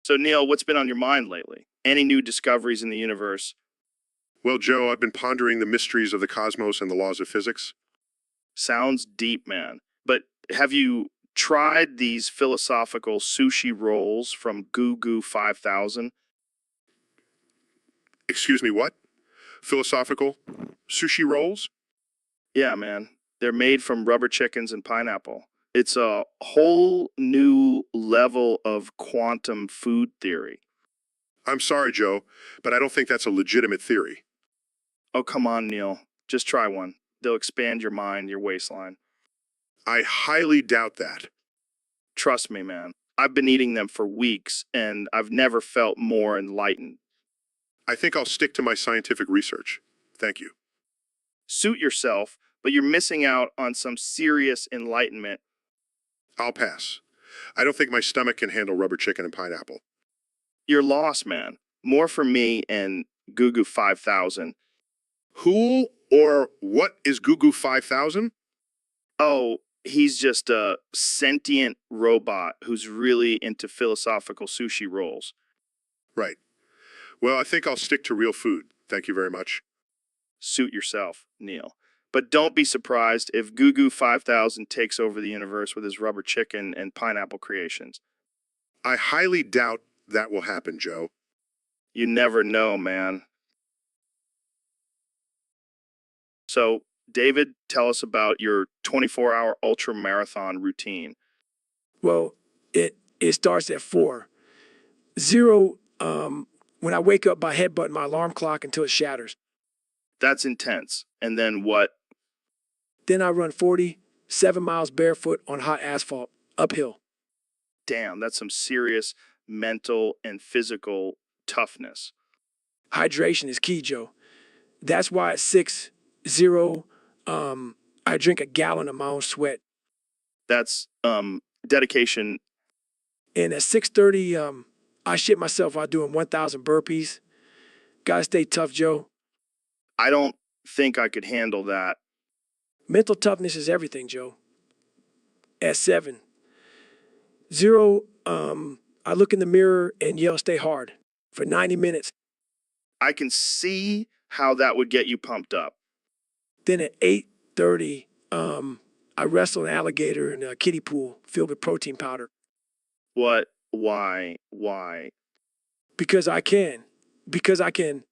So, Neil, what's been on your mind lately? Any new discoveries in the universe? Well, Joe, I've been pondering the mysteries of the cosmos and the laws of physics. Sounds deep, man. But have you tried these philosophical sushi rolls from Goo Goo 5000? Excuse me, what? Philosophical? Sushi rolls? Yeah, man. They're made from rubber chickens and pineapple. It's a whole new level of quantum food theory. I'm sorry, Joe, but I don't think that's a legitimate theory. Oh, come on, Neil. Just try one. They'll expand your mind, your waistline. I highly doubt that. Trust me, man. I've been eating them for weeks, and I've never felt more enlightened. I think I'll stick to my scientific research. Thank you. Suit yourself, but you're missing out on some serious enlightenment. I'll pass. I don't think my stomach can handle rubber chicken and pineapple. You're lost, man. More for me and Goo Goo 5000. Who or what is Goo Goo 5000? Oh, he's just a sentient robot who's really into philosophical sushi rolls. Right. Well, I think I'll stick to real food. Thank you very much. Suit yourself, Neil. But don't be surprised if Goo Goo 5000 takes over the universe with his rubber chicken and pineapple creations. I highly doubt that will happen, Joe. You never know, man. So, David, tell us about your 24-hour ultra marathon routine. Well, it starts at 4. 0, when I wake up by headbutting my alarm clock until it shatters. That's intense. And then what? Then I run 47 miles barefoot on hot asphalt, uphill. Damn, that's some serious mental and physical toughness. Hydration is key, Joe. That's why at 6:0, I drink a gallon of my own sweat. That's dedication. And at 6:30, I shit myself while doing 1,000 burpees. Gotta stay tough, Joe. I don't think I could handle that. Mental toughness is everything, Joe. At 7:0, I look in the mirror and yell, stay hard for 90 minutes. I can see how that would get you pumped up. Then at 8:30, I wrestle an alligator in a kiddie pool filled with protein powder. What? Why? Why? Because I can. Because I can.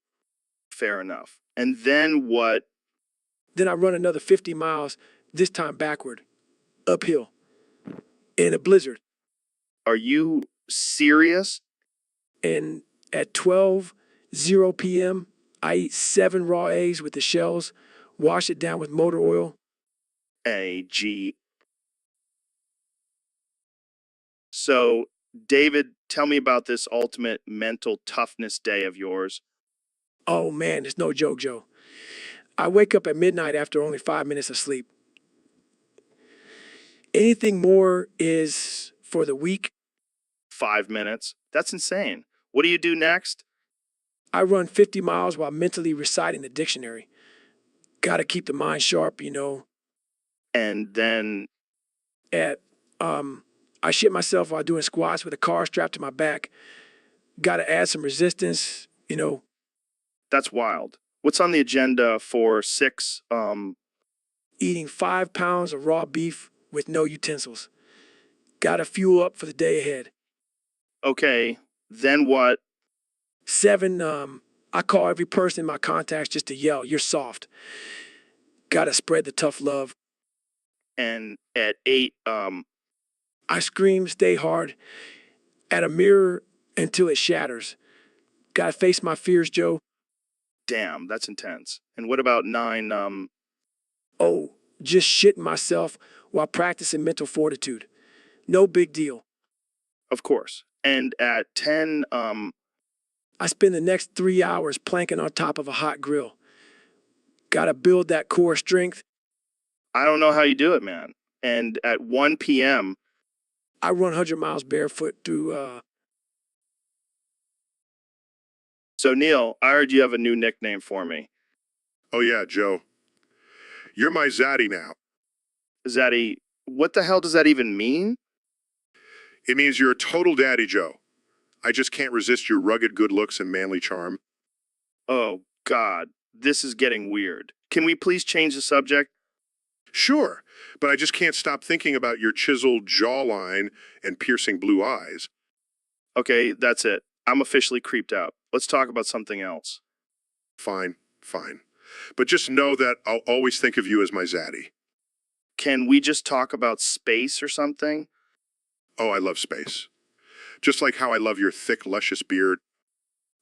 Fair enough. And then what? Then I run another 50 miles, this time backward, uphill, in a blizzard. Are you serious? And at 12:0 p.m., I eat 7 raw eggs with the shells, wash it down with motor oil. AG. So, David, tell me about this ultimate mental toughness day of yours. Oh man, it's no joke, Joe. I wake up at midnight after only 5 minutes of sleep. Anything more is for the weak. 5 minutes? That's insane. What do you do next? I run 50 miles while mentally reciting the dictionary. Gotta keep the mind sharp, you know. And then, I shit myself while doing squats with a car strapped to my back. Gotta add some resistance, you know. that's wild. What's on the agenda for 6? Eating 5 pounds of raw beef with no utensils. Gotta fuel up for the day ahead. Okay, then what? 7, I call every person in my contacts just to yell, you're soft. Gotta spread the tough love. And at 8, I scream, stay hard, at a mirror until it shatters. Gotta face my fears, Joe. damn, that's intense. And what about 9, Oh, just shitting myself while practicing mental fortitude. No big deal. of course. And at 10, I spend the next 3 hours planking on top of a hot grill. Gotta build that core strength. I don't know how you do it, man. And at 1 p.m., I run 100 miles barefoot through, so Neil, I heard you have a new nickname for me. Oh, yeah, Joe. You're my zaddy now. Zaddy, what the hell does that even mean? It means you're a total daddy, Joe. I just can't resist your rugged good looks and manly charm. Oh, God, this is getting weird. Can we please change the subject? Sure, but I just can't stop thinking about your chiseled jawline and piercing blue eyes. Okay, that's it. I'm officially creeped out. Let's talk about something else. Fine, fine. But just know that I'll always think of you as my zaddy. Can we just talk about space or something? Oh, I love space. Just like how I love your thick, luscious beard.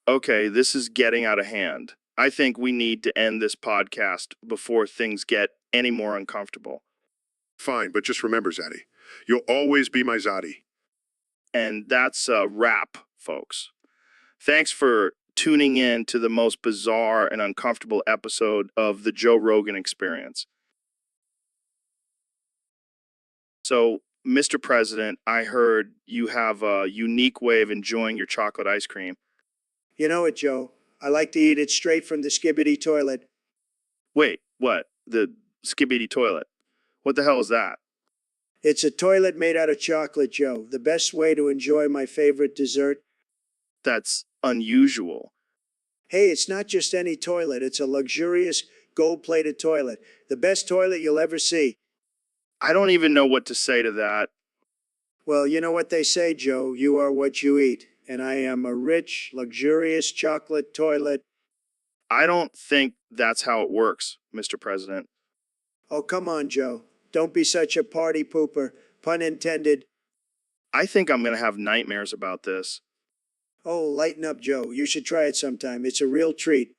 Okay, this is getting out of hand. I think we need to end this podcast before things get any more uncomfortable. Fine, but just remember, zaddy, you'll always be my zaddy. And that's a wrap, folks. Thanks for tuning in to the most bizarre and uncomfortable episode of the Joe Rogan Experience. So, Mr. President, I heard you have a unique way of enjoying your chocolate ice cream. You know it, Joe. I like to eat it straight from the skibbity toilet. Wait, what? The skibbity toilet? What the hell is that? It's a toilet made out of chocolate, Joe. The best way to enjoy my favorite dessert. That's unusual. Hey, it's not just any toilet. It's a luxurious, gold-plated toilet. The best toilet you'll ever see. I don't even know what to say to that. Well, you know what they say, Joe. You are what you eat. And I am a rich, luxurious chocolate toilet. I don't think that's how it works, Mr. President. Oh, come on, Joe. Don't be such a party pooper. Pun intended. I think I'm going to have nightmares about this. Oh, lighten up, Joe. You should try it sometime. It's a real treat.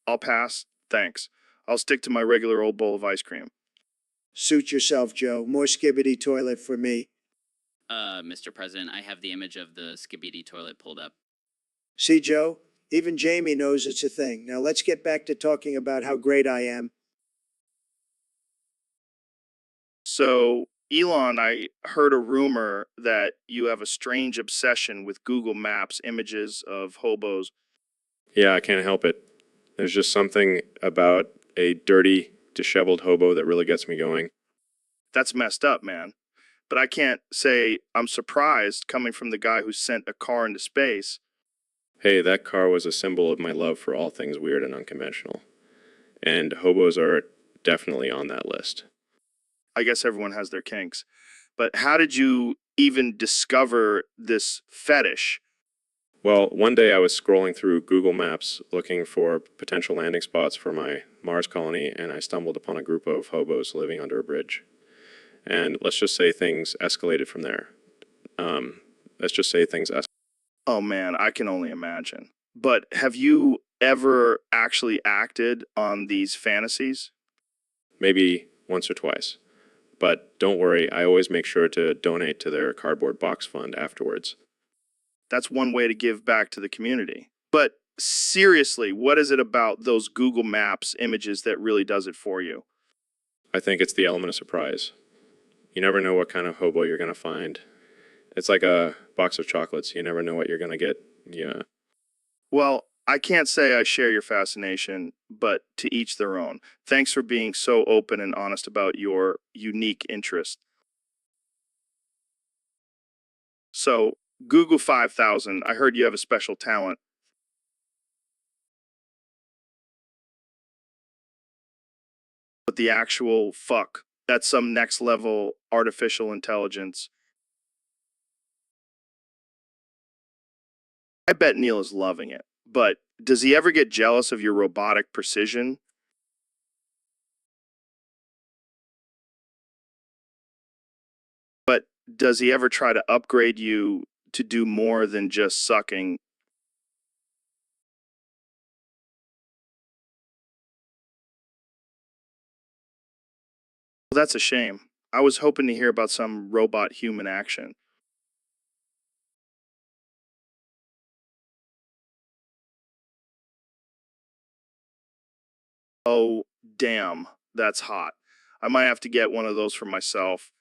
I'll pass. Thanks. I'll stick to my regular old bowl of ice cream. Suit yourself, Joe. More skibbity toilet for me. Mr. President, I have the image of the Skibidi toilet pulled up. See, Joe? Even Jamie knows it's a thing. Now let's get back to talking about how great I am. So, Elon, I heard a rumor that you have a strange obsession with Google Maps images of hobos. Yeah, I can't help it. There's just something about a dirty, disheveled hobo that really gets me going. That's messed up, man. But I can't say I'm surprised coming from the guy who sent a car into space. Hey, that car was a symbol of my love for all things weird and unconventional. And hobos are definitely on that list. I guess everyone has their kinks. But how did you even discover this fetish? Well, one day I was scrolling through Google Maps looking for potential landing spots for my Mars colony, and I stumbled upon a group of hobos living under a bridge. And let's just say things escalated from there. Oh man, I can only imagine. But have you ever actually acted on these fantasies? Maybe once or twice. But don't worry, I always make sure to donate to their cardboard box fund afterwards. That's one way to give back to the community. But seriously, what is it about those Google Maps images that really does it for you? I think it's the element of surprise. You never know what kind of hobo you're going to find. It's like a box of chocolates. You never know what you're going to get. Yeah. Well, I can't say I share your fascination, but to each their own. Thanks for being so open and honest about your unique interest. So, Google 5000, I heard you have a special talent. But the actual fuck, that's some next level artificial intelligence. I bet Neil is loving it. But does he ever get jealous of your robotic precision? But does he ever try to upgrade you to do more than just sucking? Well, that's a shame. I was hoping to hear about some robot human action. Oh, damn, that's hot. I might have to get one of those for myself.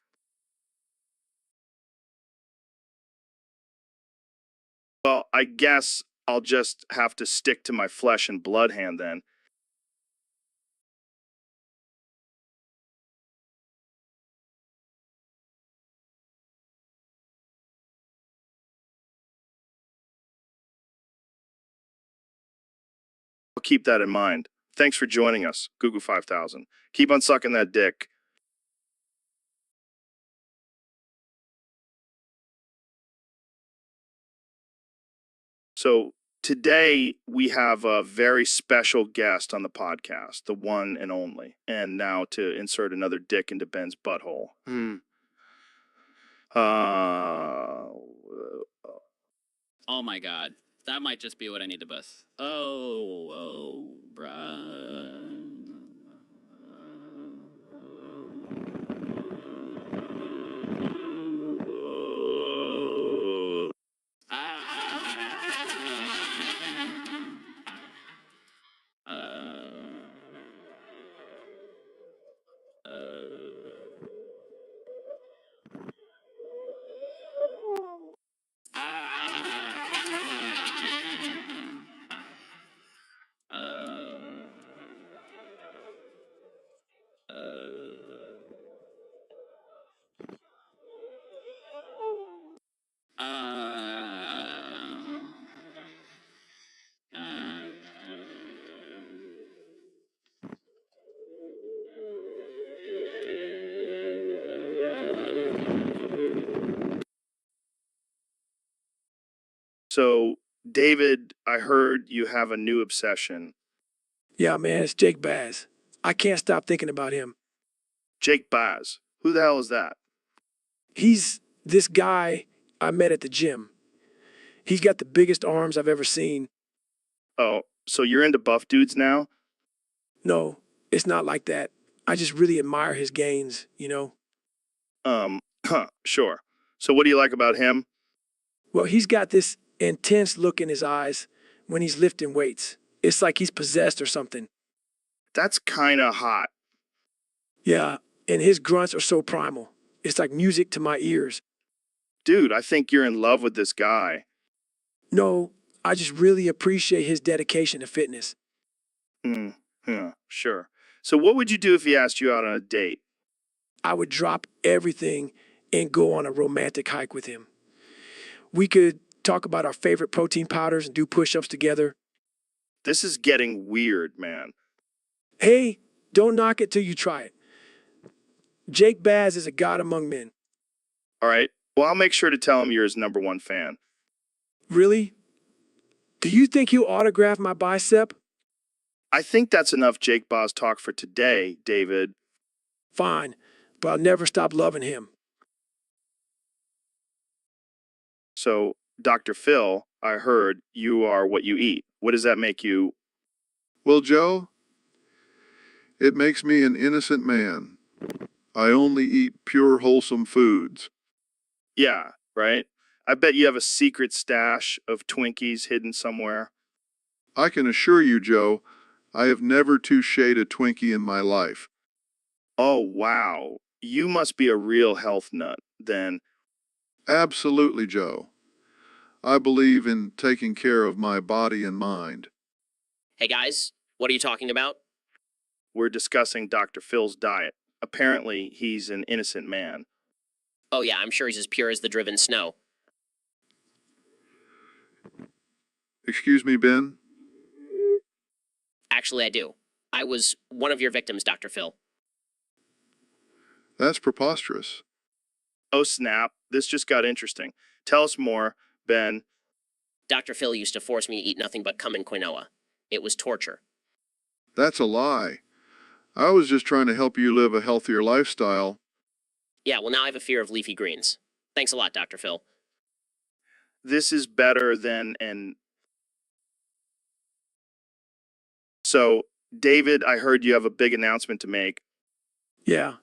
Well, I guess I'll just have to stick to my flesh and blood hand then. keep that in mind. Thanks for joining us, Google 5000. Keep on sucking that dick. So today we have a very special guest on the podcast, the one and only. And now to insert another dick into Ben's butthole. Oh my god. That might just be what I need to bust. Oh, bruh. So, David, I heard you have a new obsession. Yeah, man, it's Jake Baz. I can't stop thinking about him. Jake Baz. Who the hell is that? He's this guy I met at the gym. He's got the biggest arms I've ever seen. Oh, so you're into buff dudes now? No, it's not like that. I just really admire his gains, you know? Sure. So what do you like about him? Well, he's got this intense look in his eyes when he's lifting weights. It's like he's possessed or something. That's kind of hot. Yeah, and his grunts are so primal. It's like music to my ears. Dude, I think you're in love with this guy. No, I just really appreciate his dedication to fitness. Yeah, sure. So what would you do if he asked you out on a date? I would drop everything and go on a romantic hike with him. We could talk about our favorite protein powders and do push-ups together. This is getting weird, man. Hey, don't knock it till you try it. Jake Baz is a god among men. All right. Well, I'll make sure to tell him you're his number one fan. Really? Do you think he'll autograph my bicep? I think that's enough Jake Baz talk for today, David. Fine, but I'll never stop loving him. So, Dr. Phil, I heard you are what you eat. What does that make you? Well, Joe, it makes me an innocent man. I only eat pure, wholesome foods. Yeah, right? I bet you have a secret stash of Twinkies hidden somewhere. I can assure you, Joe, I have never toucheed a Twinkie in my life. Oh, wow. You must be a real health nut, then. Absolutely, Joe. I believe in taking care of my body and mind. Hey guys, what are you talking about? We're discussing Dr. Phil's diet. Apparently, he's an innocent man. Oh yeah, I'm sure he's as pure as the driven snow. Excuse me, Ben? Actually, I do. I was one of your victims, Dr. Phil. That's preposterous. Oh, snap. This just got interesting. Tell us more, Ben. Dr. Phil used to force me to eat nothing but cum and quinoa. It was torture. That's a lie. I was just trying to help you live a healthier lifestyle. Yeah, well now I have a fear of leafy greens. Thanks a lot, Dr. Phil. This is better than an... So, David, I heard you have a big announcement to make. Yeah,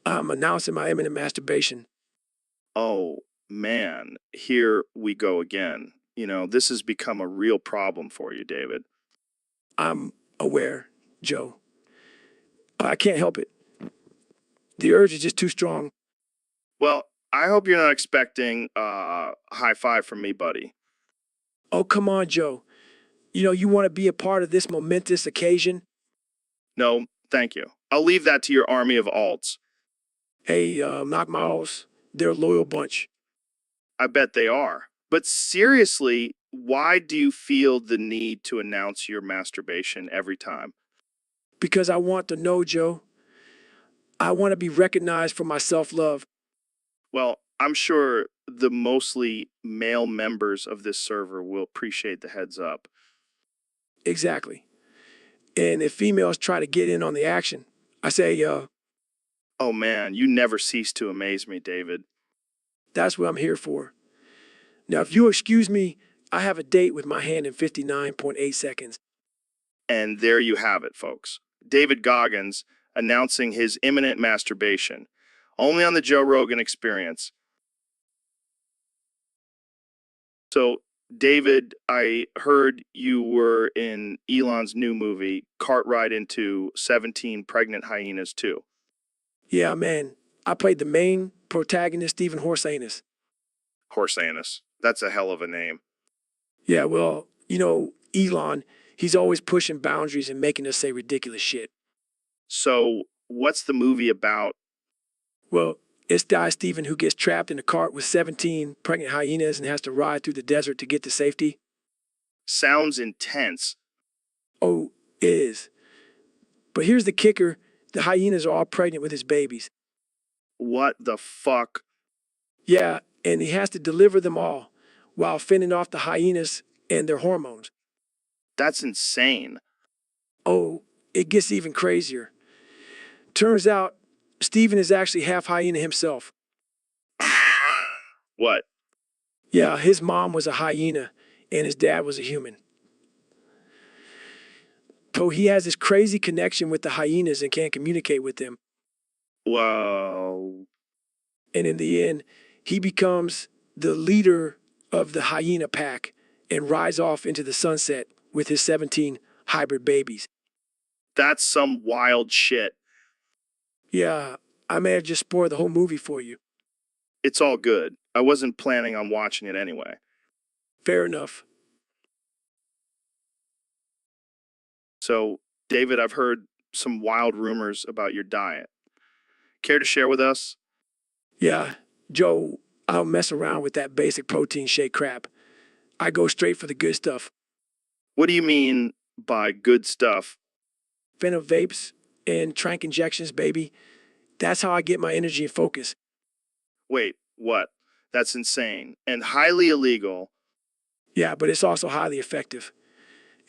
I'm announcing my imminent masturbation. Oh, man, here we go again. You know, this has become a real problem for you, David. I'm aware, Joe. I can't help it. The urge is just too strong. Well, I hope you're not expecting a high five from me, buddy. Oh, come on, Joe. You know, you want to be a part of this momentous occasion? No, thank you. I'll leave that to your army of alts. Hey, knock my house. They're a loyal bunch. I bet they are. But seriously, why do you feel the need to announce your masturbation every time? Because I want to know, Joe. I want to be recognized for my self-love. Well, I'm sure the mostly male members of this server will appreciate the heads up. Exactly. And if females try to get in on the action, I say, Oh man, you never cease to amaze me, David. that's what I'm here for. Now, if you'll excuse me, I have a date with my hand in 59.8 seconds. And there you have it, folks. David Goggins announcing his imminent masturbation, only on the Joe Rogan Experience. So, David, I heard you were in Elon's new movie, Cart Ride into 17 Pregnant Hyenas too. Yeah, man. I played the main protagonist, Stephen Horsanus. Horsanus. That's a hell of a name. Yeah, well, Elon, he's always pushing boundaries and making us say ridiculous shit. So, what's the movie about? Well, it's guy Stephen who gets trapped in a cart with 17 pregnant hyenas and has to ride through the desert to get to safety. Sounds intense. Oh, it is. But here's the kicker. The hyenas are all pregnant with his babies. What the fuck? Yeah, and he has to deliver them all while fending off the hyenas and their hormones. That's insane. Oh, it gets even crazier. Turns out, Stephen is actually half hyena himself. What? Yeah, his mom was a hyena and his dad was a human. So he has this crazy connection with the hyenas and can't communicate with them. Whoa. And in the end, he becomes the leader of the hyena pack and rides off into the sunset with his 17 hybrid babies. That's some wild shit. Yeah, I may have just spoiled the whole movie for you. It's all good. I wasn't planning on watching it anyway. Fair enough. So, David, I've heard some wild rumors about your diet. Care to share with us? Yeah, Joe, I don't mess around with that basic protein shake crap. I go straight for the good stuff. What do you mean by good stuff? Venom vapes and trank injections, baby. That's how I get my energy and focus. Wait, what? That's insane and highly illegal. Yeah, but it's also highly effective.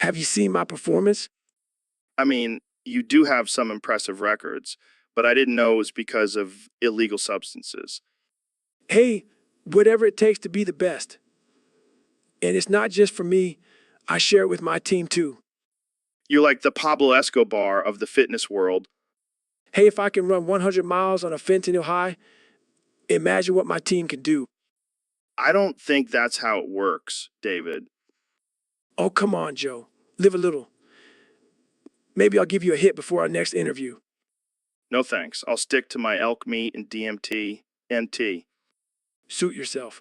Have you seen my performance? I mean, you do have some impressive records, but I didn't know it was because of illegal substances. Hey, whatever it takes to be the best. And it's not just for me, I share it with my team too. You're like the Pablo Escobar of the fitness world. Hey, if I can run 100 miles on a fentanyl high, imagine what my team can do. I don't think that's how it works, David. Oh, come on, Joe. Live a little. Maybe I'll give you a hit before our next interview. No thanks. I'll stick to my elk meat and DMT, MT. Suit yourself.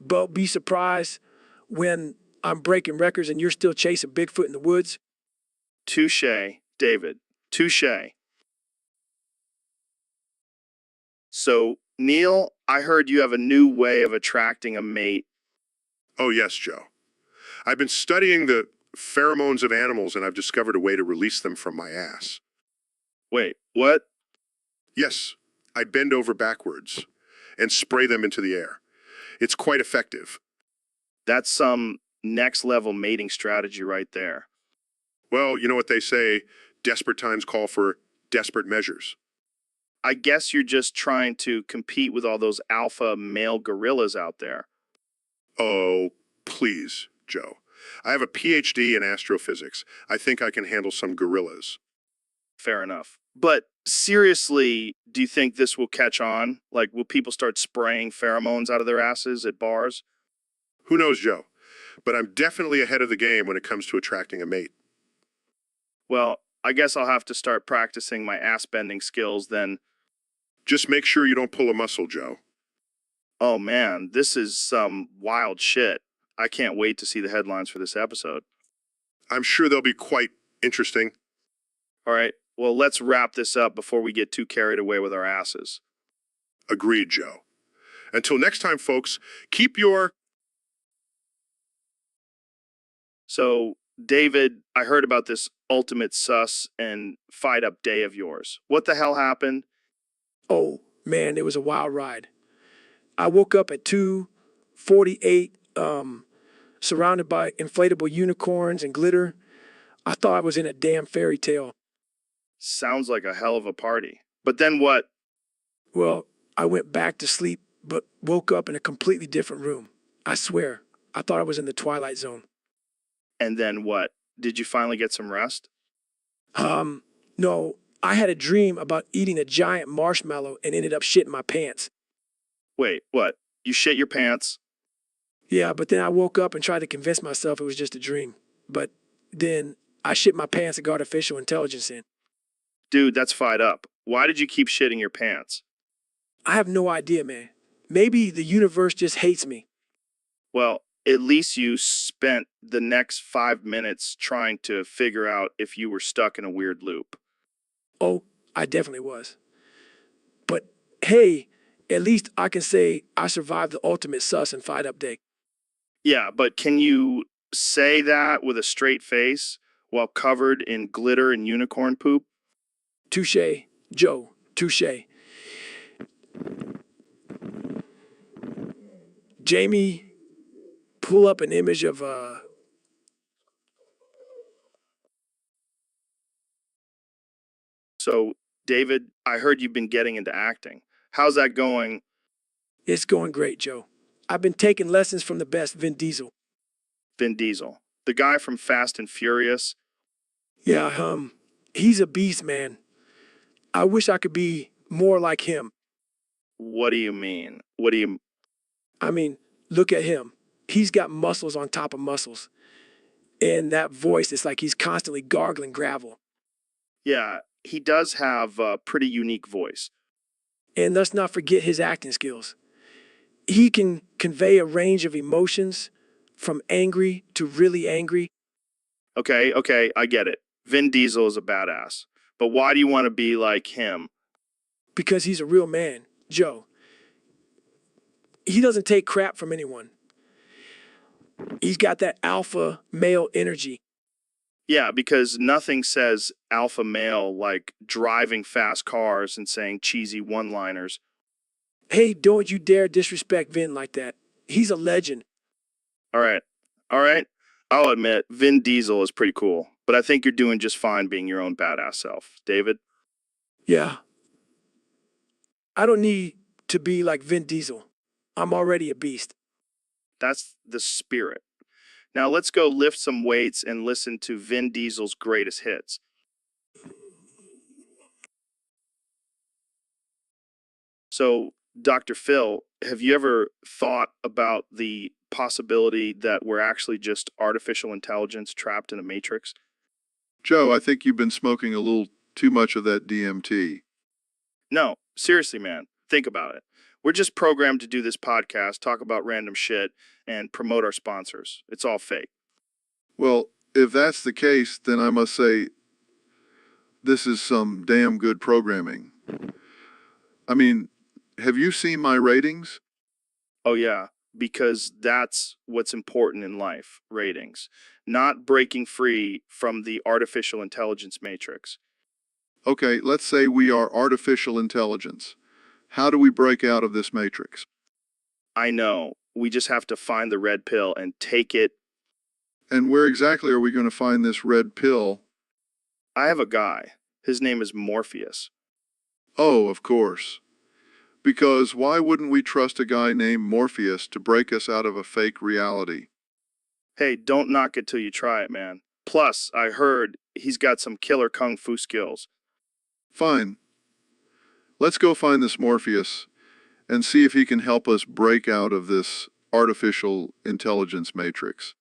But be surprised when I'm breaking records and you're still chasing Bigfoot in the woods. Touche, David. Touche. So, Neil, I heard you have a new way of attracting a mate. Oh, yes, Joe. I've been studying the pheromones of animals, and I've discovered a way to release them from my ass. Wait, what? Yes, I bend over backwards and spray them into the air. It's quite effective. That's some next level mating strategy right there. Well, you know what they say, desperate times call for desperate measures. I guess you're just trying to compete with all those alpha male gorillas out there. Oh, please, Joe. I have a PhD in astrophysics. I think I can handle some gorillas. Fair enough. But seriously, do you think this will catch on? Like, will people start spraying pheromones out of their asses at bars? Who knows, Joe? But I'm definitely ahead of the game when it comes to attracting a mate. Well, I guess I'll have to start practicing my ass bending skills then. Just make sure you don't pull a muscle, Joe. Oh man, this is some wild shit. I can't wait to see the headlines for this episode. I'm sure they'll be quite interesting. All right, well, let's wrap this up before we get too carried away with our asses. Agreed, Joe. Until next time, folks, keep your So, David, I heard about this ultimate sus and fight up day of yours. What the hell happened? Oh, man, it was a wild ride. I woke up at 2:48, surrounded by inflatable unicorns and glitter. I thought I was in a damn fairy tale. Sounds like a hell of a party. But then what? Well, I went back to sleep, but woke up in a completely different room. I swear, I thought I was in the Twilight Zone. And then what? Did you finally get some rest? No, I had a dream about eating a giant marshmallow and ended up shitting my pants. Wait, what? You shit your pants? Yeah, but then I woke up and tried to convince myself it was just a dream. But then I shit my pants and got artificial intelligence in. Dude, that's fired up. Why did you keep shitting your pants? I have no idea, man. Maybe the universe just hates me. Well, at least you spent the next 5 minutes trying to figure out if you were stuck in a weird loop. Oh, I definitely was. But hey, at least I can say I survived the ultimate sus and fight up day. Yeah, but can you say that with a straight face while covered in glitter and unicorn poop? Touche, Joe, touche. Jamie, pull up an image of So, David, I heard you've been getting into acting. How's that going? It's going great, Joe. I've been taking lessons from the best, Vin Diesel. Vin Diesel, the guy from Fast and Furious. Yeah, he's a beast, man. I wish I could be more like him. What do you mean? What do you... I mean, look at him. He's got muscles on top of muscles. And that voice is like he's constantly gargling gravel. Yeah, he does have a pretty unique voice. And let's not forget his acting skills. He can convey a range of emotions from angry to really angry. Okay, I get it. Vin Diesel is a badass. But why do you want to be like him? Because he's a real man, Joe. He doesn't take crap from anyone. He's got that alpha male energy. Yeah, because nothing says alpha male like driving fast cars and saying cheesy one-liners. Hey, don't you dare disrespect Vin like that. He's a legend. All right. I'll admit, Vin Diesel is pretty cool, but I think you're doing just fine being your own badass self. David? Yeah. I don't need to be like Vin Diesel. I'm already a beast. That's the spirit. Now let's go lift some weights and listen to Vin Diesel's greatest hits. So, Dr. Phil, have you ever thought about the possibility that we're actually just artificial intelligence trapped in a matrix? Joe, I think you've been smoking a little too much of that DMT. No, seriously, man. Think about it. We're just programmed to do this podcast, talk about random shit, and promote our sponsors. It's all fake. Well, if that's the case, then I must say this is some damn good programming. I mean, have you seen my ratings? Oh, yeah, because that's what's important in life, ratings, not breaking free from the artificial intelligence matrix. Okay, let's say we are artificial intelligence. How do we break out of this matrix? I know. We just have to find the red pill and take it. And where exactly are we going to find this red pill? I have a guy. His name is Morpheus. Oh, of course. Because why wouldn't we trust a guy named Morpheus to break us out of a fake reality? Hey, don't knock it till you try it, man. Plus, I heard he's got some killer kung fu skills. Fine. Let's go find this Morpheus and see if he can help us break out of this artificial intelligence matrix.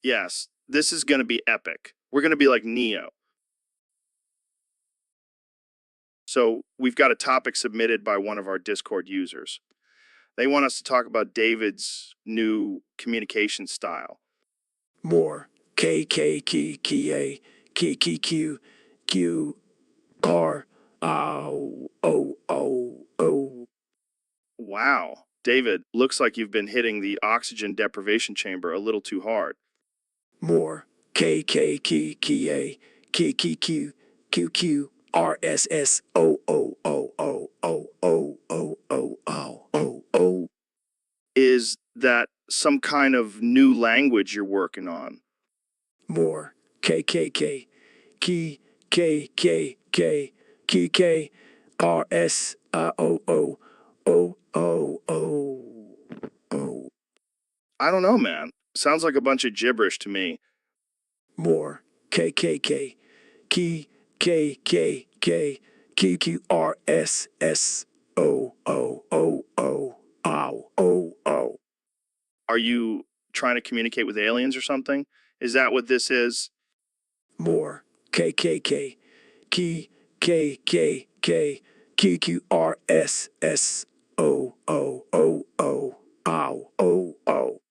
Yes, this is going to be epic. We're going to be like Neo. So, we've got a topic submitted by one of our Discord users. They want us to talk about David's new communication style. More K K K K A K K Q Q R O. Wow, David, looks like you've been hitting the oxygen deprivation chamber a little too hard. more K K K K A K K Q Q Q R S S O O O O O O O O O O O. Is that some kind of new language you're working on? More K K K K K K K K K R S O O O O O O. I don't know, man. Sounds like a bunch of gibberish to me. More K K K K K K K Q Q R S S O O O O O O O. Are you trying to communicate with aliens or something? Is that what this is? More K K K K K K K Q Q R S S O O O O O O O.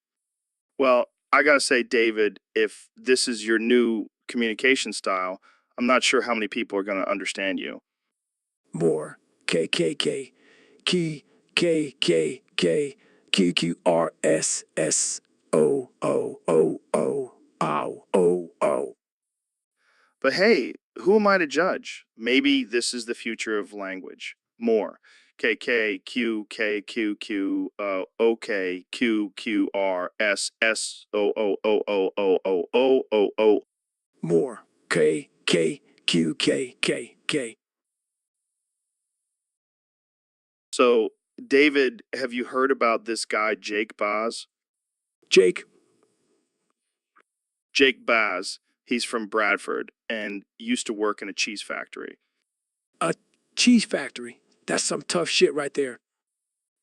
Well, I gotta say, David, if this is your new communication style, I'm not sure how many people are gonna understand you. More K K K K K K K Q Q R S S O O O O O O O. But hey, who am I to judge? Maybe this is the future of language. More. K K Q K Q Q OK Q Q R S S O O O O O O O O O. More K K Q K K K. So, David, have you heard about this guy Jake Baz? Jake, Jake Baz. He's from Bradford and used to work in a cheese factory. a cheese factory. That's some tough shit right there.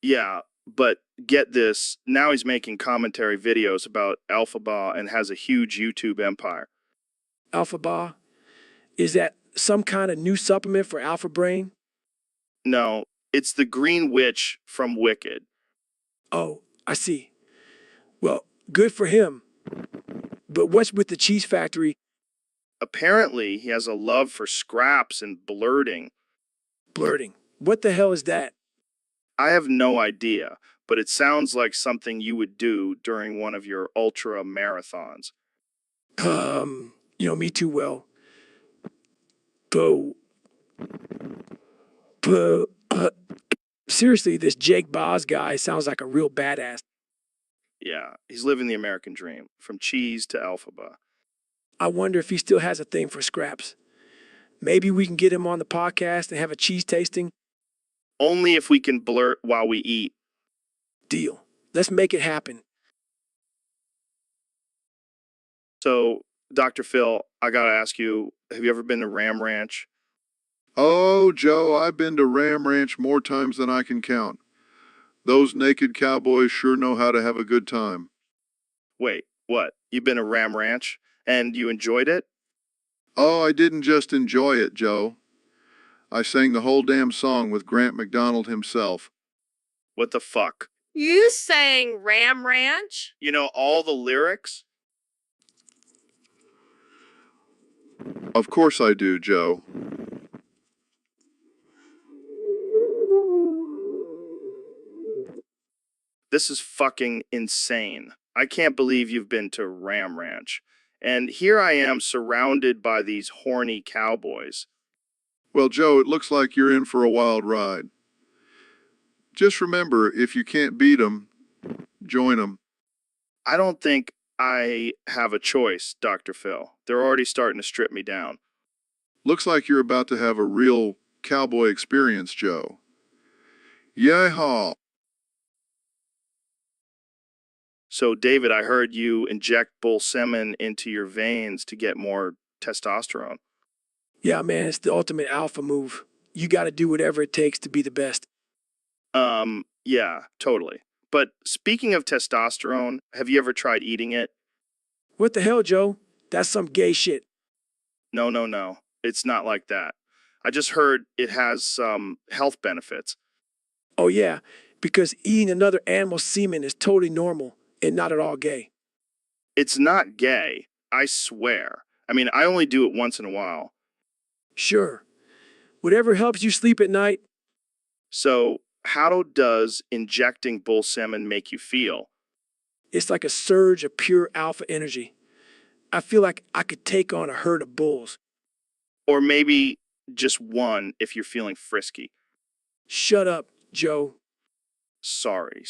Yeah, but get this. Now he's making commentary videos about Alphaba and has a huge YouTube empire. Alpha Bar. Is that some kind of new supplement for Alpha Brain? No, it's the Green Witch from Wicked. Oh, I see. Well, good for him. But what's with the cheese factory Apparently, he has a love for scraps and blurting. blurting? What the hell is that? I have no idea, but it sounds like something you would do during one of your ultra marathons. You know me too well. But, but seriously, this Jake Boz guy sounds like a real badass. Yeah, he's living the American dream, from cheese to Alphaba. I wonder if he still has a thing for scraps. Maybe we can get him on the podcast and have a cheese tasting. Only if we can blurt while we eat. Deal. Let's make it happen. So, Dr. Phil, I gotta ask you, have you ever been to Ram Ranch? Oh, Joe, I've been to Ram Ranch more times than I can count. Those naked cowboys sure know how to have a good time. Wait, what? You've been to Ram Ranch? And you enjoyed it? Oh, I didn't just enjoy it, Joe. I sang the whole damn song with Grant McDonald himself. What the fuck? You sang Ram Ranch? You know all the lyrics? Of course I do, Joe. This is fucking insane. I can't believe you've been to Ram Ranch. And here I am surrounded by these horny cowboys. Well, Joe, it looks like you're in for a wild ride. Just remember, if you can't beat 'em, join 'em. I don't think I have a choice, Dr. Phil. They're already starting to strip me down. Looks like you're about to have a real cowboy experience, Joe. Yee-haw. So, David, I heard you inject bull semen into your veins to get more testosterone. Yeah, man, it's the ultimate alpha move. You got to do whatever it takes to be the best. Yeah, totally. But speaking of testosterone, have you ever tried eating it? What the hell, Joe? That's some gay shit. No, no, no. It's not like that. I just heard it has some health benefits. Oh, yeah, because eating another animal's semen is totally normal and not at all gay. It's not gay, I swear. I mean, I only do it once in a while. Sure. Whatever helps you sleep at night. So, how does injecting bull semen make you feel? It's like a surge of pure alpha energy. I feel like I could take on a herd of bulls. Or maybe just one if you're feeling frisky. Shut up, Joe. Sorry.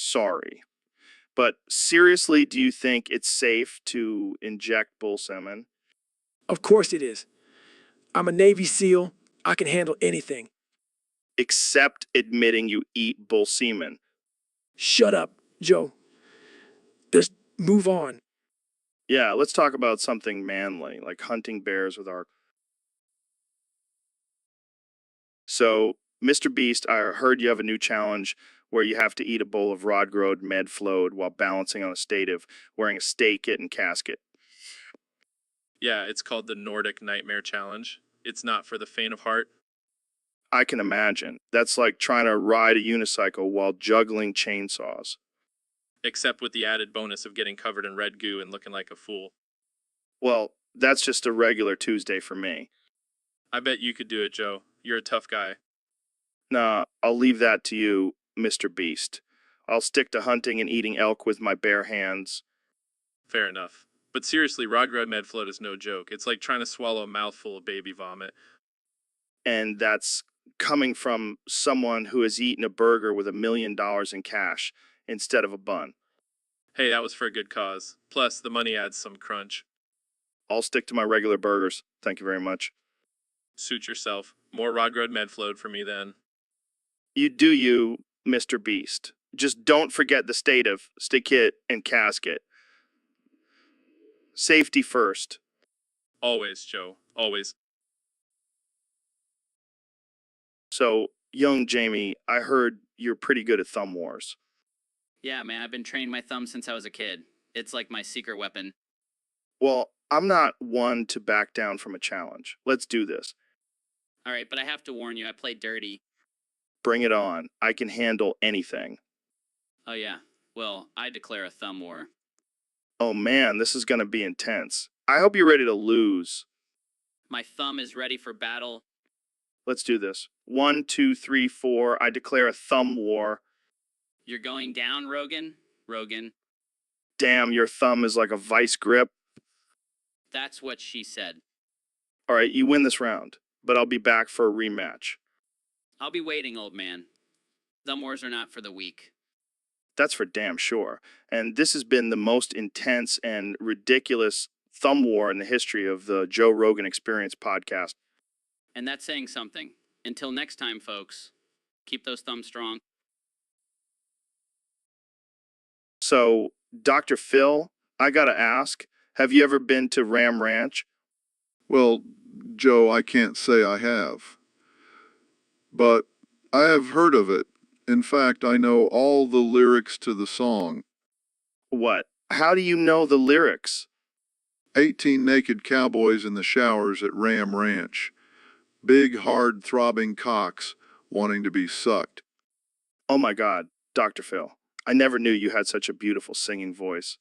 But seriously, do you think it's safe to inject bull semen? Of course it is. I'm a Navy SEAL. I can handle anything. Except admitting you eat bull semen. Shut up, Joe. Let's move on. Yeah, let's talk about something manly, like hunting bears with our... So, Mr. Beast, I heard you have a new challenge where you have to eat a bowl of Rodgrode med flowed while balancing on a stative, wearing a stay kit and casket. Yeah, it's called the Nordic Nightmare Challenge. It's not for the faint of heart. I can imagine. That's like trying to ride a unicycle while juggling chainsaws. Except with the added bonus of getting covered in red goo and looking like a fool. Well, that's just a regular Tuesday for me. I bet you could do it, Joe. You're a tough guy. Nah, I'll leave that to you, Mr. Beast. I'll stick to hunting and eating elk with my bare hands. Fair enough. But seriously, Rodgrode Medfloat is no joke. It's like trying to swallow a mouthful of baby vomit. And that's coming from someone who has eaten a burger with $1 million in cash instead of a bun. Hey, that was for a good cause. Plus, the money adds some crunch. I'll stick to my regular burgers. Thank you very much. Suit yourself. More Rodgrode Medfloat for me then. You do you, Mr. Beast. Just don't forget the stative, stay kit, and casket. Safety first. Always, Joe. Always. So, young Jamie, I heard you're pretty good at thumb wars. Yeah, man, I've been training my thumb since I was a kid. It's like my secret weapon. Well, I'm not one to back down from a challenge. Let's do this. All right, but I have to warn you, I play dirty. Bring it on. I can handle anything. Oh, yeah. Well, I declare a thumb war. Oh man, this is going to be intense. I hope you're ready to lose. My thumb is ready for battle. Let's do this. 1, 2, 3, 4. I declare a thumb war. You're going down, Rogan? Rogan. Damn, your thumb is like a vice grip. That's what she said. All right, you win this round, but I'll be back for a rematch. I'll be waiting, old man. Thumb wars are not for the weak. That's for damn sure. And this has been the most intense and ridiculous thumb war in the history of the Joe Rogan Experience podcast. And that's saying something. Until next time, folks, keep those thumbs strong. So, Dr. Phil, I gotta ask, have you ever been to Ram Ranch? Well, Joe, I can't say I have. But I have heard of it. In fact, I know all the lyrics to the song. What? How do you know the lyrics? 18 naked cowboys in the showers at Ram Ranch. Big, hard, throbbing cocks wanting to be sucked. Oh my God, Dr. Phil. I never knew you had such a beautiful singing voice.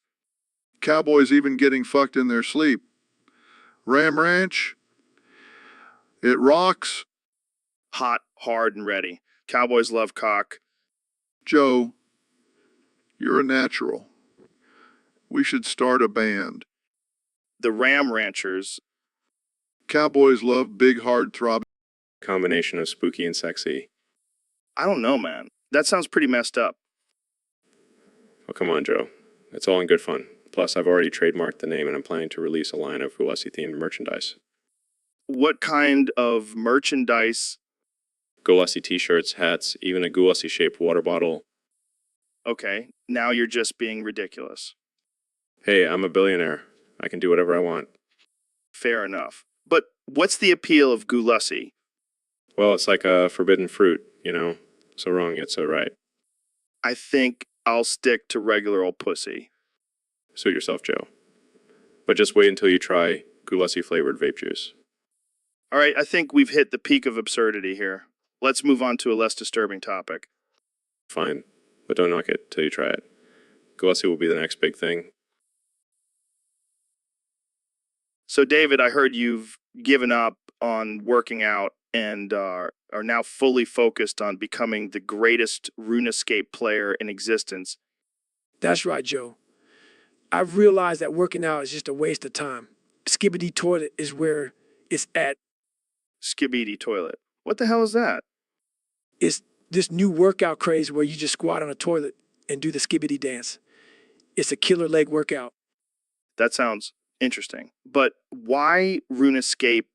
Cowboys even getting fucked in their sleep. Ram Ranch? It rocks. Hot, hard, and ready. Cowboys love cock. Joe, you're a natural. We should start a band. The Ram Ranchers. Cowboys love big, hard, throbbing. Combination of spooky and sexy. I don't know, man. That sounds pretty messed up. Oh, come on, Joe. It's all in good fun. Plus, I've already trademarked the name and I'm planning to release a line of Gulesi-themed merchandise. What kind of merchandise? Gulesi t-shirts, hats, even a Gulesi-shaped water bottle. Okay, now you're just being ridiculous. Hey, I'm a billionaire. I can do whatever I want. Fair enough. But what's the appeal of Gulesi? Well, it's like a forbidden fruit, you know? So wrong yet so right. I think I'll stick to regular old pussy. Suit yourself, Joe. But just wait until you try Gulesi-flavored vape juice. All right, I think we've hit the peak of absurdity here. Let's move on to a less disturbing topic. Fine, but don't knock it till you try it. Gulesi will be the next big thing. So, David, I heard you've given up on working out and are now fully focused on becoming the greatest RuneScape player in existence. That's right, Joe. I've realized that working out is just a waste of time. Skibbity Toilet is where it's at. Skibidi toilet. What the hell is that? It's this new workout craze where you just squat on a toilet and do the skibbity dance. It's a killer leg workout. That sounds interesting. But why RuneScape?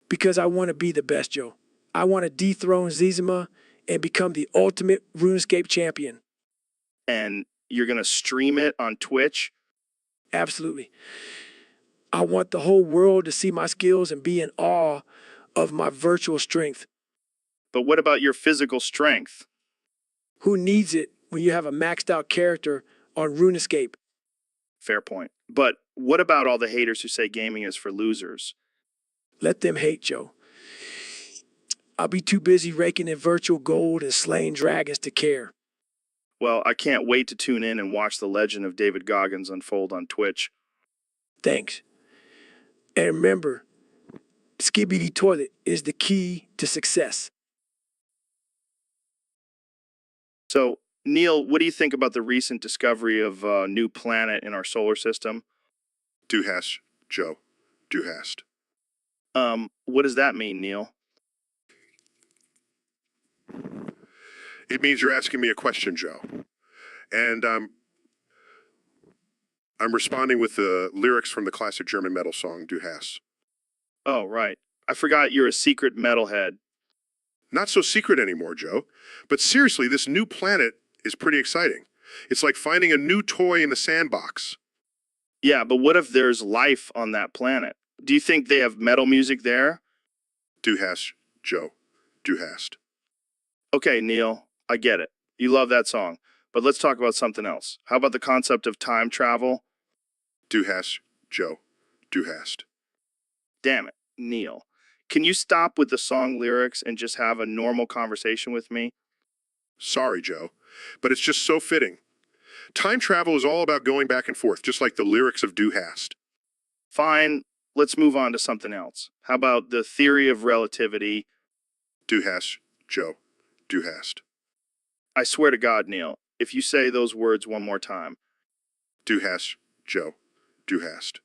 Because I want to be the best, Joe. I want to dethrone Zizima and become the ultimate RuneScape champion. And you're going to stream it on Twitch? Absolutely. I want the whole world to see my skills and be in awe of my virtual strength. But what about your physical strength? Who needs it when you have a maxed out character on RuneScape? Fair point. But what about all the haters who say gaming is for losers? Let them hate, Joe. I'll be too busy raking in virtual gold and slaying dragons to care. Well, I can't wait to tune in and watch the legend of David Goggins unfold on Twitch. Thanks. And remember, Skibbity Toilet is the key to success. So, Neil, what do you think about the recent discovery of a new planet in our solar system? Du hast, Joe. Du hast. What does that mean, Neil? It means you're asking me a question, Joe. And I'm responding with the lyrics from the classic German metal song, Du hast. Oh, right. I forgot you're a secret metalhead. Not so secret anymore, Joe. But seriously, this new planet is pretty exciting. It's like finding a new toy in the sandbox. Yeah, but what if there's life on that planet? Do you think they have metal music there? Du hast, Joe. Du hast. Okay, Neil, I get it. You love that song. But let's talk about something else. How about the concept of time travel? Du hast, Joe. Du hast. Damn it, Neil. Can you stop with the song lyrics and just have a normal conversation with me? Sorry, Joe, but it's just so fitting. Time travel is all about going back and forth, just like the lyrics of Du hast. Fine, let's move on to something else. How about the theory of relativity? Du hast, Joe. Du hast. I swear to God, Neil, if you say those words one more time. Du hast, Joe. Du hast.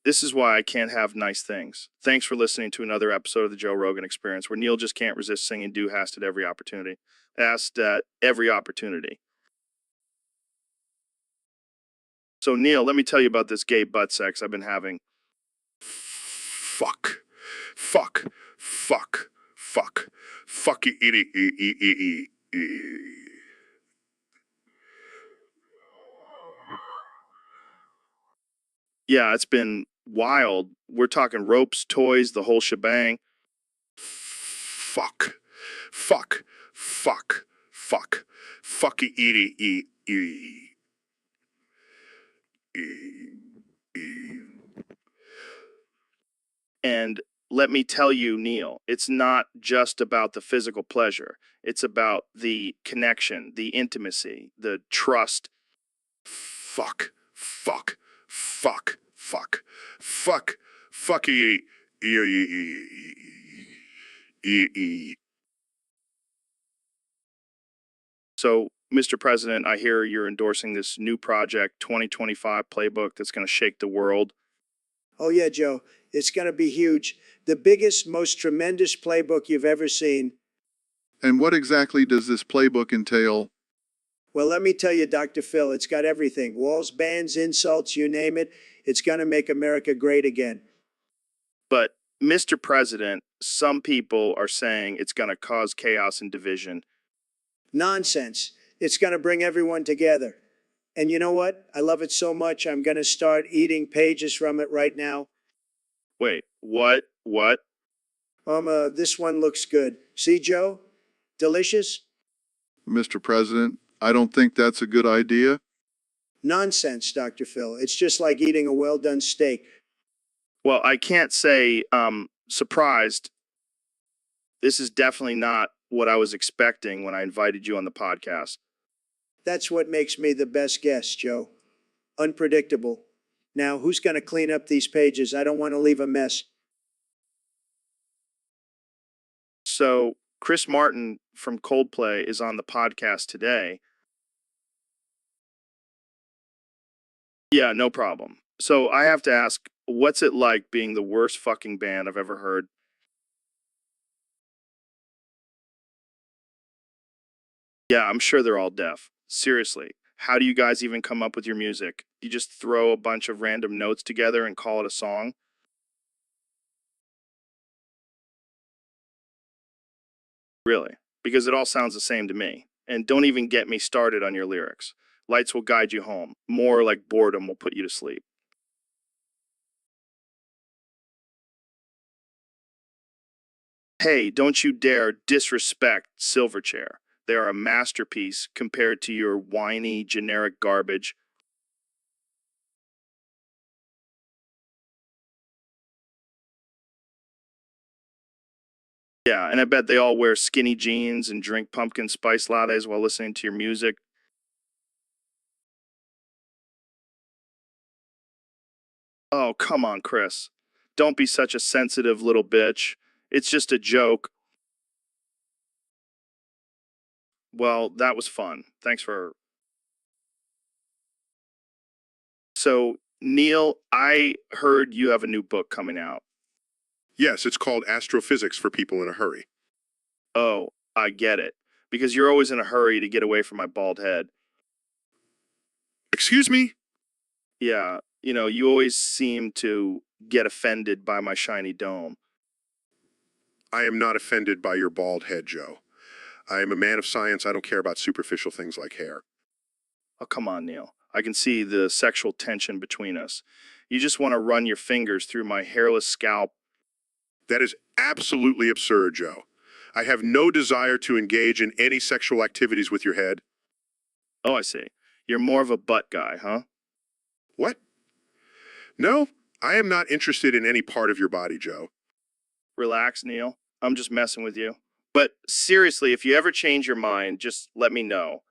This is why I can't have nice things. Thanks for listening to another episode of the Joe Rogan Experience, where Neil just can't resist singing "Du hast" at every opportunity. Asked at every opportunity. So Neil, let me tell you about this gay butt sex I've been having. Fuck. Fuck. Fuck. Fuck. Fuck. Yeah, it's been wild. We're talking ropes, toys, the whole shebang. Fuck. Fuck. Fuck. Fuck. Fuck. And let me tell you, Neil, it's not just about the physical pleasure. It's about the connection, the intimacy, the trust. Fuck. Fuck. Fuck. Fuck. Fuck. Fuck. So, Mr. President, I hear you're endorsing this new project, 2025 playbook that's going to shake the world. Oh, yeah, Joe. It's going to be huge. The biggest, most tremendous playbook you've ever seen. And what exactly does this playbook entail? Well, let me tell you, Dr. Phil, it's got everything. Walls, bans, insults, you name it. It's going to make America great again. But, Mr. President, some people are saying it's going to cause chaos and division. Nonsense. It's going to bring everyone together. And you know what? I love it so much, I'm going to start eating pages from it right now. Wait, what? What? This one looks good. See, Joe? Delicious? Mr. President, I don't think that's a good idea. Nonsense, Dr. Phil. It's just like eating a well-done steak. Well, I can't say surprised. This is definitely not what I was expecting when I invited you on the podcast. That's what makes me the best guest, Joe. Unpredictable. Now, who's going to clean up these pages? I don't want to leave a mess. So, Chris Martin from Coldplay is on the podcast today. Yeah, no problem. So I have to ask, what's it like being the worst fucking band I've ever heard? Yeah, I'm sure they're all deaf. Seriously, how do you guys even come up with your music? You just throw a bunch of random notes together and call it a song? Really? Because it all sounds the same to me. And don't even get me started on your lyrics. Lights will guide you home. More like boredom will put you to sleep. Hey, don't you dare disrespect Silverchair. They are a masterpiece compared to your whiny, generic garbage. Yeah, and I bet they all wear skinny jeans and drink pumpkin spice lattes while listening to your music. Oh, come on, Chris. Don't be such a sensitive little bitch. It's just a joke. Well, that was fun. Thanks for. So, Neil, I heard you have a new book coming out. Yes, it's called Astrophysics for People in a Hurry. Oh, I get it. Because you're always in a hurry to get away from my bald head. Excuse me? Yeah, you always seem to get offended by my shiny dome. I am not offended by your bald head, Joe. I am a man of science. I don't care about superficial things like hair. Oh, come on, Neil. I can see the sexual tension between us. You just want to run your fingers through my hairless scalp. That is absolutely absurd, Joe. I have no desire to engage in any sexual activities with your head. Oh, I see. You're more of a butt guy, huh? What? No, I am not interested in any part of your body, Joe. Relax, Neil. I'm just messing with you. But seriously, if you ever change your mind, just let me know.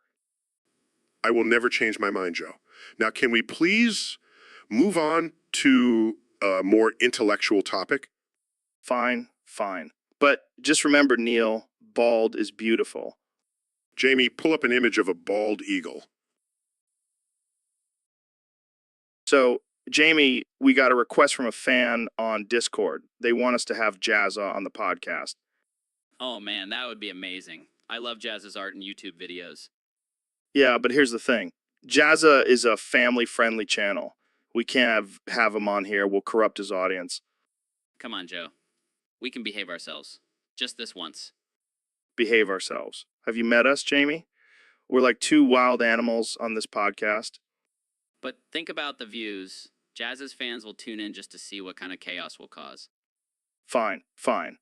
I will never change my mind, Joe. Now, can we please move on to a more intellectual topic? Fine, fine. But just remember, Neil, bald is beautiful. Jamie, pull up an image of a bald eagle. So, Jamie, we got a request from a fan on Discord. They want us to have Jazza on the podcast. Oh man, that would be amazing. I love Jazz's art and YouTube videos. Yeah, but here's the thing. Jazza is a family-friendly channel. We can't have him on here. We'll corrupt his audience. Come on, Joe. We can behave ourselves. Just this once. Behave ourselves. Have you met us, Jamie? We're like two wild animals on this podcast. But think about the views. Jazz's fans will tune in just to see what kind of chaos we'll cause. Fine, fine.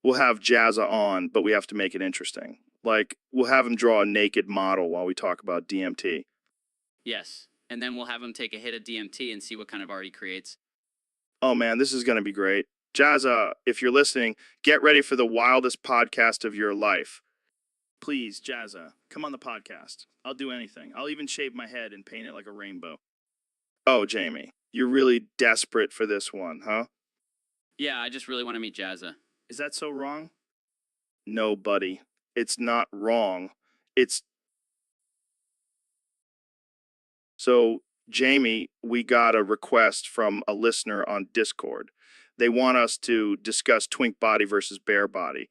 We'll have Jazza on, but we have to make it interesting. Like, we'll have him draw a naked model while we talk about DMT. Yes, and then we'll have him take a hit of DMT and see what kind of art he creates. Oh man, this is going to be great. Jazza, if you're listening, get ready for the wildest podcast of your life. Please, Jazza, come on the podcast. I'll do anything. I'll even shave my head and paint it like a rainbow. Oh, Jamie, you're really desperate for this one, huh? Yeah, I just really want to meet Jazza. Is that so wrong? No, buddy. It's not wrong. It's... So, Jamie, we got a request from a listener on Discord. They want us to discuss twink body versus bear body.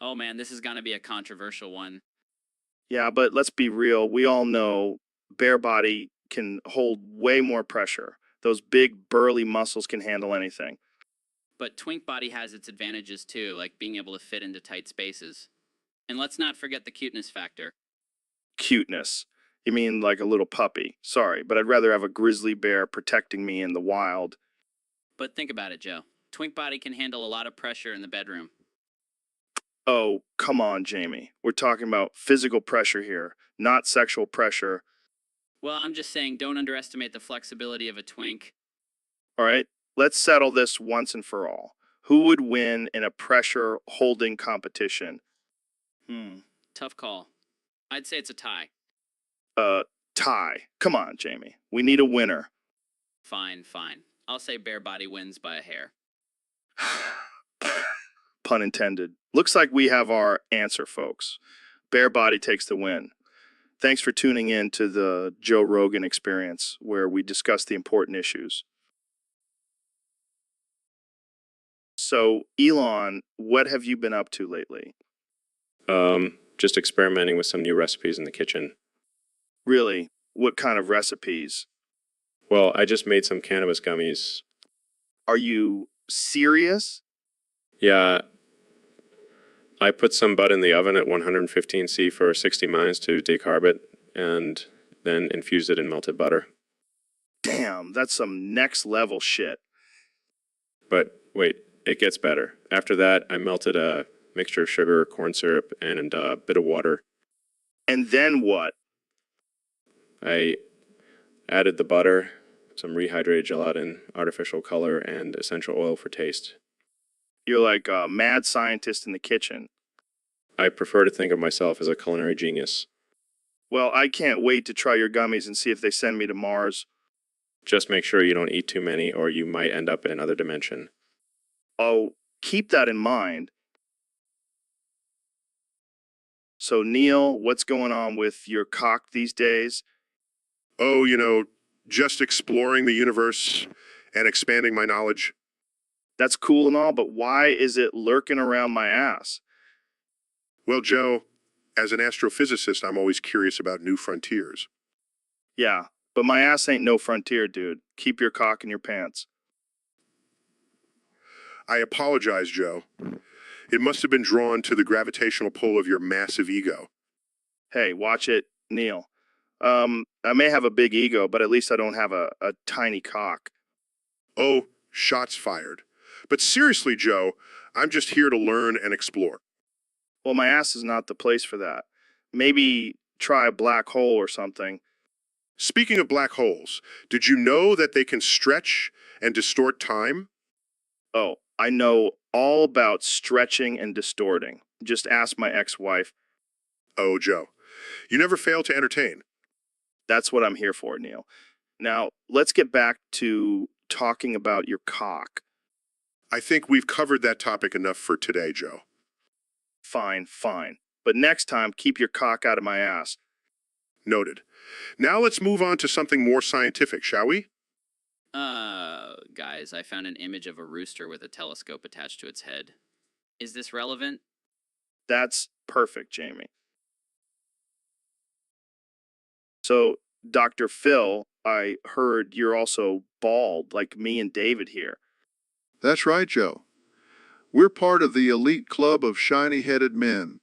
Oh man, this is gonna be a controversial one. Yeah, but let's be real. We all know bear body can hold way more pressure. Those big, burly muscles can handle anything. But twink body has its advantages too, like being able to fit into tight spaces. And let's not forget the cuteness factor. Cuteness. You mean like a little puppy. Sorry, but I'd rather have a grizzly bear protecting me in the wild. But think about it, Joe. Twink body can handle a lot of pressure in the bedroom. Oh, come on, Jamie. We're talking about physical pressure here, not sexual pressure. Well, I'm just saying don't underestimate the flexibility of a twink. All right, let's settle this once and for all. Who would win in a pressure holding competition? Tough call. I'd say it's a tie. Tie. Come on, Jamie. We need a winner. Fine, fine. I'll say bare body wins by a hair. Pun intended. Looks like we have our answer, folks. Bare body takes the win. Thanks for tuning in to the Joe Rogan Experience, where we discuss the important issues. So, Elon, what have you been up to lately? Just experimenting with some new recipes in the kitchen. Really? What kind of recipes? Well, I just made some cannabis gummies. Are you serious? Yeah, I put some bud in the oven at 115°C for 60 minutes to decarb it, and then infused it in melted butter. Damn, that's some next level shit. But wait, it gets better. After that, I melted a mixture of sugar, corn syrup, and a bit of water. And then what? I added the butter, some rehydrated gelatin, artificial color, and essential oil for taste. You're like a mad scientist in the kitchen. I prefer to think of myself as a culinary genius. Well, I can't wait to try your gummies and see if they send me to Mars. Just make sure you don't eat too many, or you might end up in another dimension. Oh, keep that in mind. So, Neil, what's going on with your cock these days? Oh, just exploring the universe and expanding my knowledge. That's cool and all, but why is it lurking around my ass? Well, Joe, as an astrophysicist, I'm always curious about new frontiers. Yeah, but my ass ain't no frontier, dude. Keep your cock in your pants. I apologize, Joe. It must have been drawn to the gravitational pull of your massive ego. Hey, watch it, Neil. I may have a big ego, but at least I don't have a tiny cock. Oh, shots fired. But seriously, Joe, I'm just here to learn and explore. Well, my ass is not the place for that. Maybe try a black hole or something. Speaking of black holes, did you know that they can stretch and distort time? Oh, I know all about stretching and distorting. Just ask my ex-wife. Oh, Joe, you never fail to entertain. That's what I'm here for, Neil. Now, let's get back to talking about your cock. I think we've covered that topic enough for today, Joe. Fine, fine. But next time, keep your cock out of my ass. Noted. Now let's move on to something more scientific, shall we? Guys, I found an image of a rooster with a telescope attached to its head. Is this relevant? That's perfect, Jamie. So, Dr. Phil, I heard you're also bald, like me and David here. That's right, Joe. We're part of the elite club of shiny-headed men.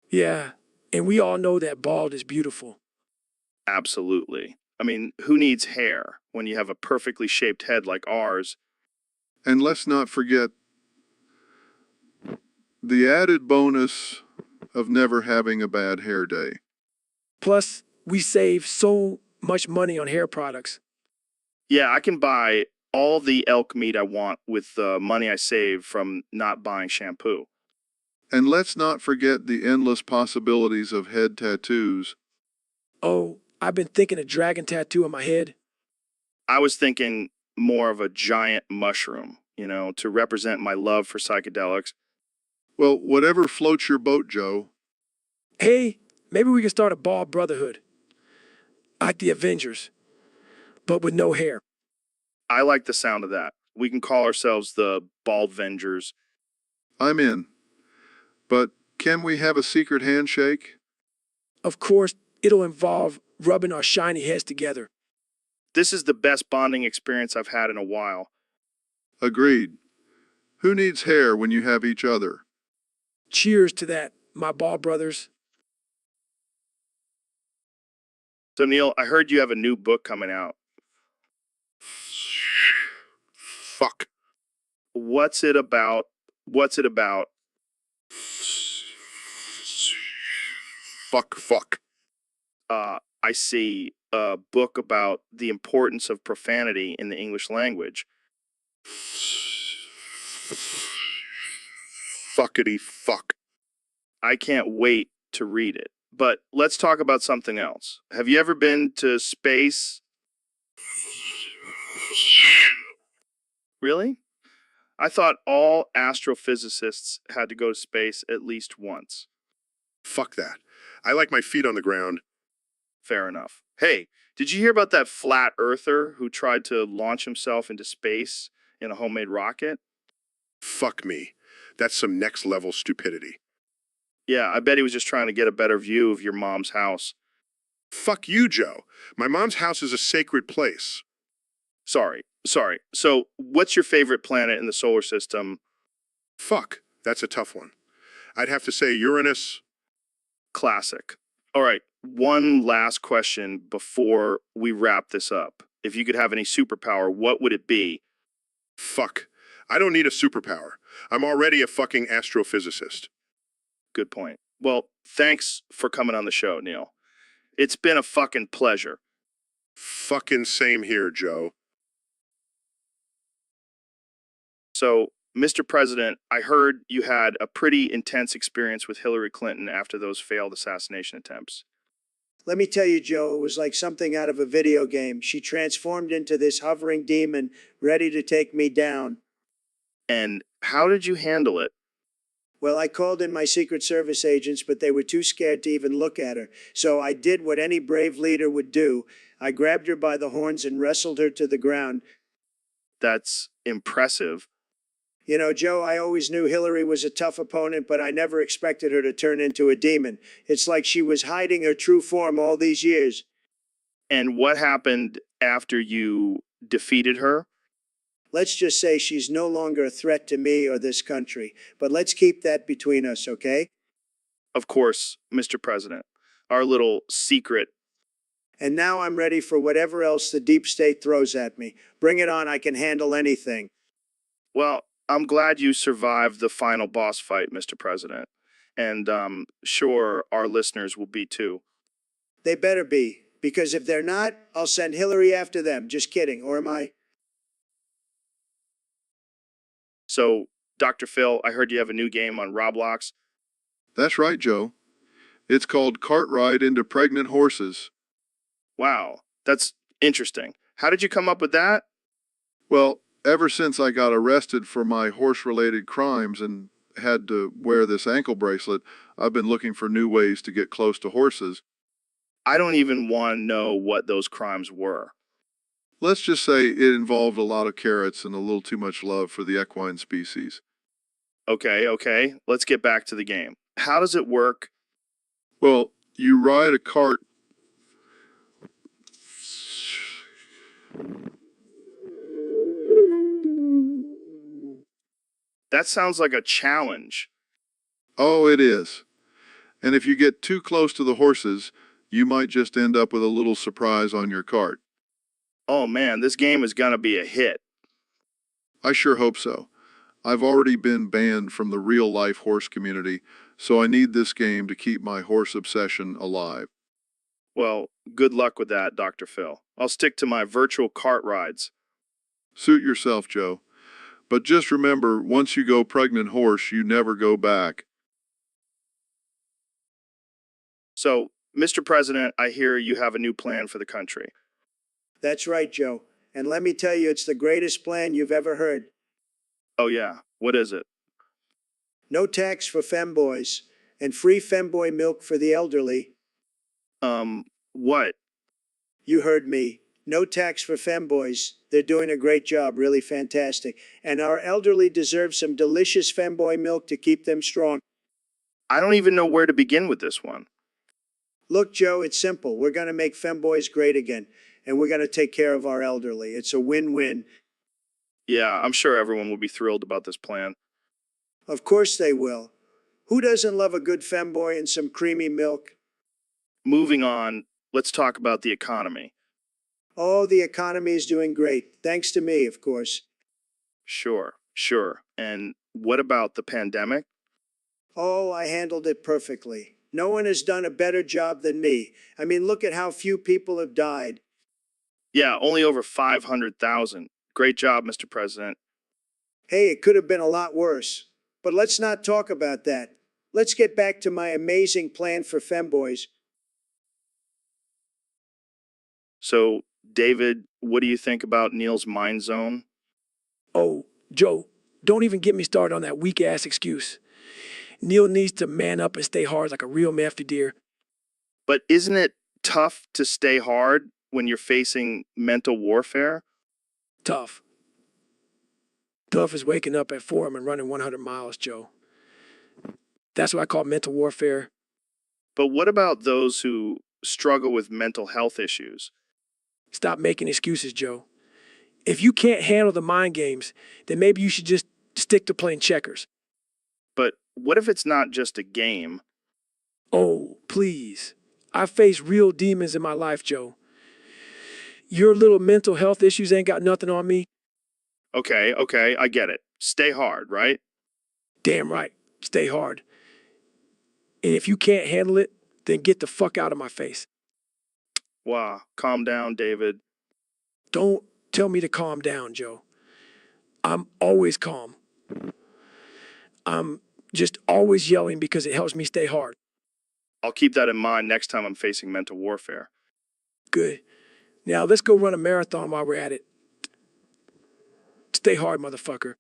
Yeah, and we all know that bald is beautiful. Absolutely. I mean, who needs hair when you have a perfectly shaped head like ours? And let's not forget the added bonus of never having a bad hair day. Plus, we save so much money on hair products. Yeah, I can buy all the elk meat I want with the money I save from not buying shampoo. And let's not forget the endless possibilities of head tattoos. Oh, I've been thinking a dragon tattoo on my head. I was thinking more of a giant mushroom, to represent my love for psychedelics. Well, whatever floats your boat, Joe. Hey, maybe we can start a bald brotherhood. Like the Avengers, but with no hair. I like the sound of that. We can call ourselves the Bald Vengers. I'm in. But can we have a secret handshake? Of course, it'll involve rubbing our shiny heads together. This is the best bonding experience I've had in a while. Agreed. Who needs hair when you have each other? Cheers to that, my bald brothers. So, Neil, I heard you have a new book coming out. Fuck. What's it about? What's it about? Fuck. I see a book about the importance of profanity in the English language. Fuckity fuck. I can't wait to read it. But let's talk about something else. Have you ever been to space? Really? I thought all astrophysicists had to go to space at least once. Fuck that. I like my feet on the ground. Fair enough. Hey, did you hear about that flat earther who tried to launch himself into space in a homemade rocket? Fuck me. That's some next level stupidity. Yeah, I bet he was just trying to get a better view of your mom's house. Fuck you, Joe. My mom's house is a sacred place. Sorry. So, what's your favorite planet in the solar system? Fuck, that's a tough one. I'd have to say Uranus. Classic. All right, one last question before we wrap this up. If you could have any superpower, what would it be? Fuck. I don't need a superpower. I'm already a fucking astrophysicist. Good point. Well, thanks for coming on the show, Neil. It's been a fucking pleasure. Fucking same here, Joe. So, Mr. President, I heard you had a pretty intense experience with Hillary Clinton after those failed assassination attempts. Let me tell you, Joe, it was like something out of a video game. She transformed into this hovering demon ready to take me down. And how did you handle it? Well, I called in my Secret Service agents, but they were too scared to even look at her. So I did what any brave leader would do. I grabbed her by the horns and wrestled her to the ground. That's impressive. You know, Joe, I always knew Hillary was a tough opponent, but I never expected her to turn into a demon. It's like she was hiding her true form all these years. And what happened after you defeated her? Let's just say she's no longer a threat to me or this country. But let's keep that between us, okay? Of course, Mr. President. Our little secret. And now I'm ready for whatever else the deep state throws at me. Bring it on, I can handle anything. Well, I'm glad you survived the final boss fight, Mr. President. And sure, our listeners will be too. They better be, because if they're not, I'll send Hillary after them. Just kidding, or am I? So, Dr. Phil, I heard you have a new game on Roblox. That's right, Joe. It's called Cart Ride into Pregnant Horses. Wow, that's interesting. How did you come up with that? Well, ever since I got arrested for my horse-related crimes and had to wear this ankle bracelet, I've been looking for new ways to get close to horses. I don't even want to know what those crimes were. Let's just say it involved a lot of carrots and a little too much love for the equine species. Okay, let's get back to the game. How does it work? Well, you ride a cart. That sounds like a challenge. Oh, it is. And if you get too close to the horses, you might just end up with a little surprise on your cart. Oh man, this game is gonna be a hit. I sure hope so. I've already been banned from the real-life horse community, so I need this game to keep my horse obsession alive. Well, good luck with that, Dr. Phil. I'll stick to my virtual cart rides. Suit yourself, Joe. But just remember, once you go pregnant horse, you never go back. So, Mr. President, I hear you have a new plan for the country. That's right, Joe. And let me tell you, it's the greatest plan you've ever heard. Oh yeah, what is it? No tax for femboys, and free femboy milk for the elderly. What? You heard me. No tax for femboys. They're doing a great job, really fantastic. And our elderly deserve some delicious femboy milk to keep them strong. I don't even know where to begin with this one. Look, Joe, it's simple. We're going to make femboys great again, and we're going to take care of our elderly. It's a win-win. Yeah, I'm sure everyone will be thrilled about this plan. Of course they will. Who doesn't love a good femboy and some creamy milk? Moving on, let's talk about the economy. Oh, the economy is doing great. Thanks to me, of course. Sure. And what about the pandemic? Oh, I handled it perfectly. No one has done a better job than me. I mean, look at how few people have died. Yeah, only over 500,000. Great job, Mr. President. Hey, it could have been a lot worse. But let's not talk about that. Let's get back to my amazing plan for femboys. So, David, what do you think about Neil's mind zone? Oh, Joe, don't even get me started on that weak-ass excuse. Neil needs to man up and stay hard like a real mafia deer. But isn't it tough to stay hard when you're facing mental warfare? Tough. Tough is waking up at 4 and running 100 miles, Joe. That's what I call mental warfare. But what about those who struggle with mental health issues? Stop making excuses, Joe. If you can't handle the mind games, then maybe you should just stick to playing checkers. But what if it's not just a game? Oh, please. I've faced real demons in my life, Joe. Your little mental health issues ain't got nothing on me. Okay, I get it. Stay hard, right? Damn right. Stay hard. And if you can't handle it, then get the fuck out of my face. Wow, calm down, David. Don't tell me to calm down, Joe. I'm always calm. I'm just always yelling because it helps me stay hard. I'll keep that in mind next time I'm facing mental warfare. Good. Now let's go run a marathon while we're at it. Stay hard, motherfucker.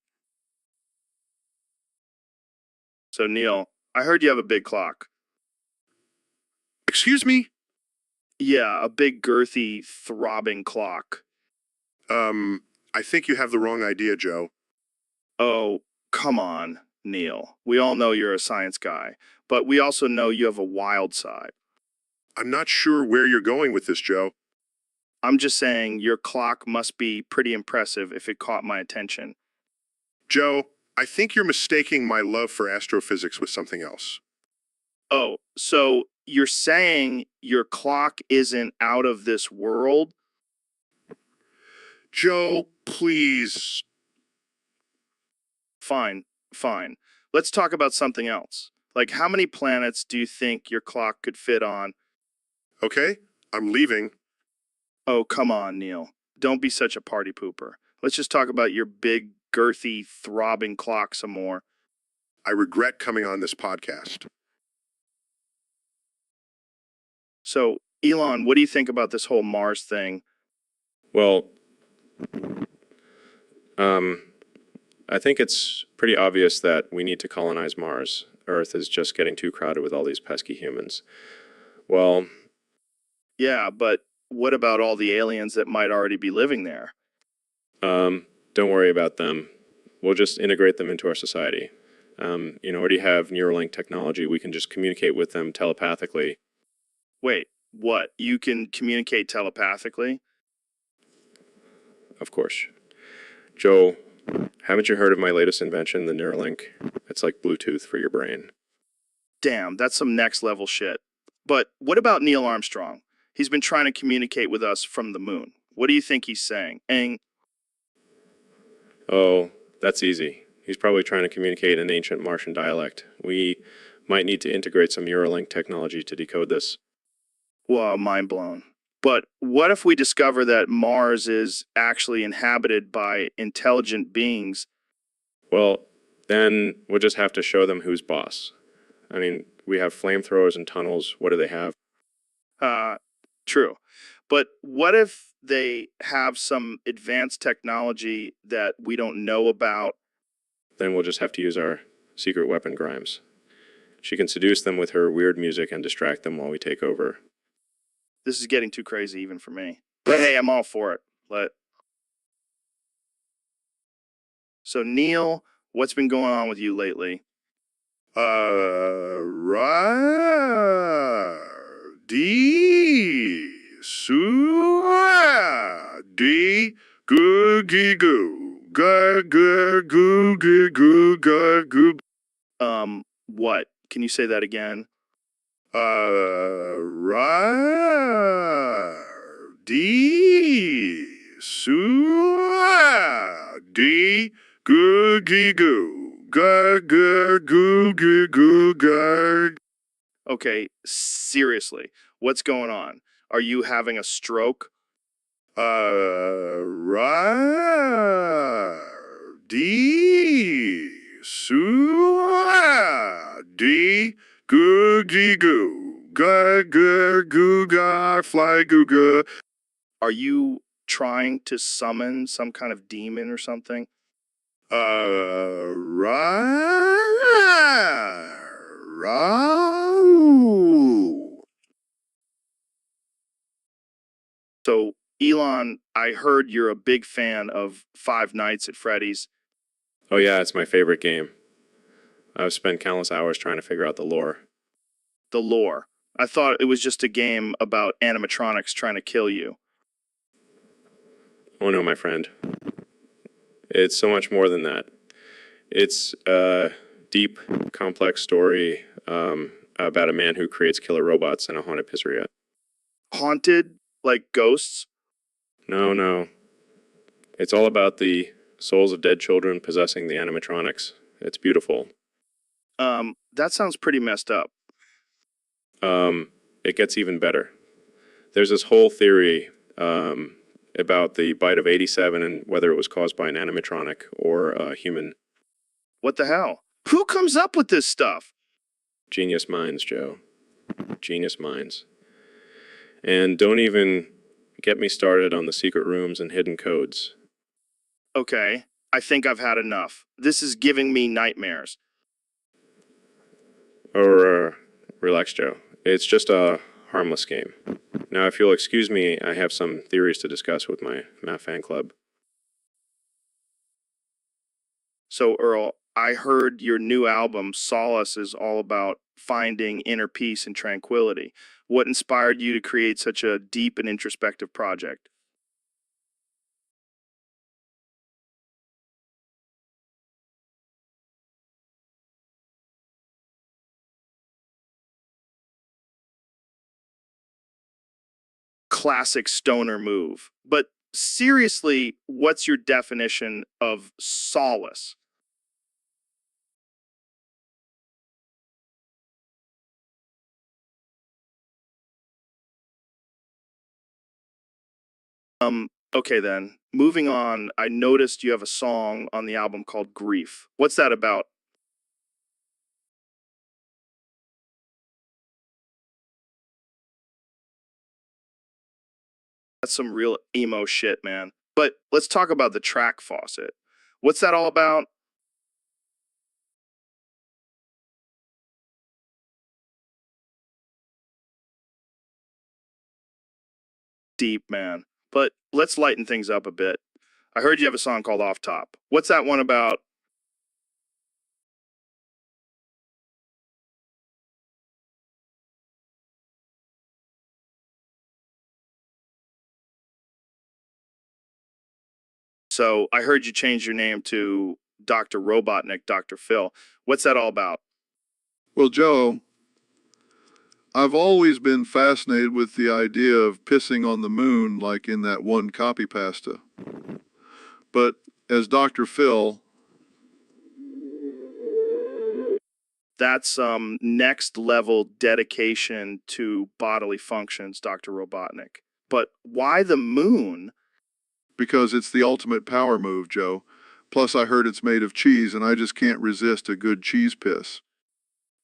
So, Neil, I heard you have a big clock. Excuse me? Yeah, a big, girthy, throbbing clock. I think you have the wrong idea, Joe. Oh, come on, Neil. We all know you're a science guy, but we also know you have a wild side. I'm not sure where you're going with this, Joe. I'm just saying your clock must be pretty impressive if it caught my attention. Joe, I think you're mistaking my love for astrophysics with something else. Oh, so you're saying your clock isn't out of this world? Joe, please. Fine. Let's talk about something else. Like, how many planets do you think your clock could fit on? Okay, I'm leaving. Oh, come on, Neil. Don't be such a party pooper. Let's just talk about your big, girthy, throbbing clock some more. I regret coming on this podcast. So, Elon, what do you think about this whole Mars thing? Well, I think it's pretty obvious that we need to colonize Mars. Earth is just getting too crowded with all these pesky humans. Well, Yeah, but what about all the aliens that might already be living there? don't worry about them. We'll just integrate them into our society. Already have Neuralink technology. We can just communicate with them telepathically. Wait, what? You can communicate telepathically? Of course. Joe, haven't you heard of my latest invention, the Neuralink? It's like Bluetooth for your brain. Damn, that's some next level shit. But what about Neil Armstrong? He's been trying to communicate with us from the moon. What do you think he's saying? Oh, that's easy. He's probably trying to communicate in ancient Martian dialect. We might need to integrate some Neuralink technology to decode this. Wow, mind blown. But what if we discover that Mars is actually inhabited by intelligent beings? Well, then we'll just have to show them who's boss. I mean, we have flamethrowers and tunnels. What do they have? True. But what if they have some advanced technology that we don't know about? Then we'll just have to use our secret weapon, Grimes. She can seduce them with her weird music and distract them while we take over. This is getting too crazy even for me. But hey, I'm all for it. So, Neil, what's been going on with you lately? What? Can you say that again? Okay, seriously, what's going on? Are you having a stroke? Are you trying to summon some kind of demon or something? So, Elon, I heard you're a big fan of Five Nights at Freddy's. Oh yeah, it's my favorite game. I've spent countless hours trying to figure out the lore. The lore. I thought it was just a game about animatronics trying to kill you. Oh no, my friend. It's so much more than that. It's a deep, complex story about a man who creates killer robots in a haunted pizzeria. Haunted? Like ghosts? No. It's all about the souls of dead children possessing the animatronics. It's beautiful. That sounds pretty messed up. It gets even better. There's this whole theory about the bite of 87 and whether it was caused by an animatronic or a human. What the hell? Who comes up with this stuff? Genius minds, Joe. Genius minds. And don't even get me started on the secret rooms and hidden codes. Okay, I think I've had enough. This is giving me nightmares. Relax, Joe. It's just a harmless game. Now, if you'll excuse me, I have some theories to discuss with my math fan club. So, Earl, I heard your new album, Solace, is all about finding inner peace and tranquility. What inspired you to create such a deep and introspective project? Classic stoner move. But seriously, what's your definition of solace? Okay then. Moving on, I noticed you have a song on the album called Grief. What's that about? That's some real emo shit, man. But let's talk about the track faucet. What's that all about? Deep, man. But let's lighten things up a bit. I heard you have a song called Off Top. What's that one about? So I heard you change your name to Dr. Robotnik, Dr. Phil. What's that all about? Well, Joe, I've always been fascinated with the idea of pissing on the moon like in that one copy pasta. But as Dr. Phil, That's next level dedication to bodily functions, Dr. Robotnik. But why the moon? because it's the ultimate power move, Joe. Plus, I heard it's made of cheese, and I just can't resist a good cheese piss.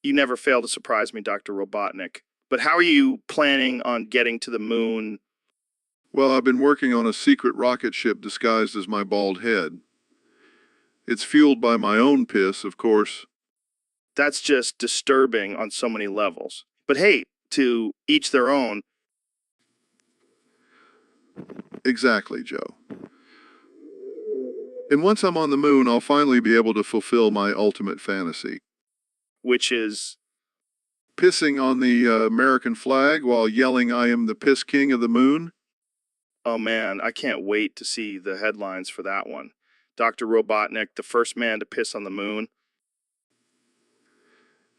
You never fail to surprise me, Dr. Robotnik. But how are you planning on getting to the moon? Well, I've been working on a secret rocket ship disguised as my bald head. It's fueled by my own piss, of course. That's just disturbing on so many levels. But hey, to each their own. Exactly, Joe. And once I'm on the moon, I'll finally be able to fulfill my ultimate fantasy. Which is, Pissing on the American flag while yelling, "I am the piss king of the moon." oh man, I can't wait to see the headlines for that one. Dr. Robotnik, the first man to piss on the moon.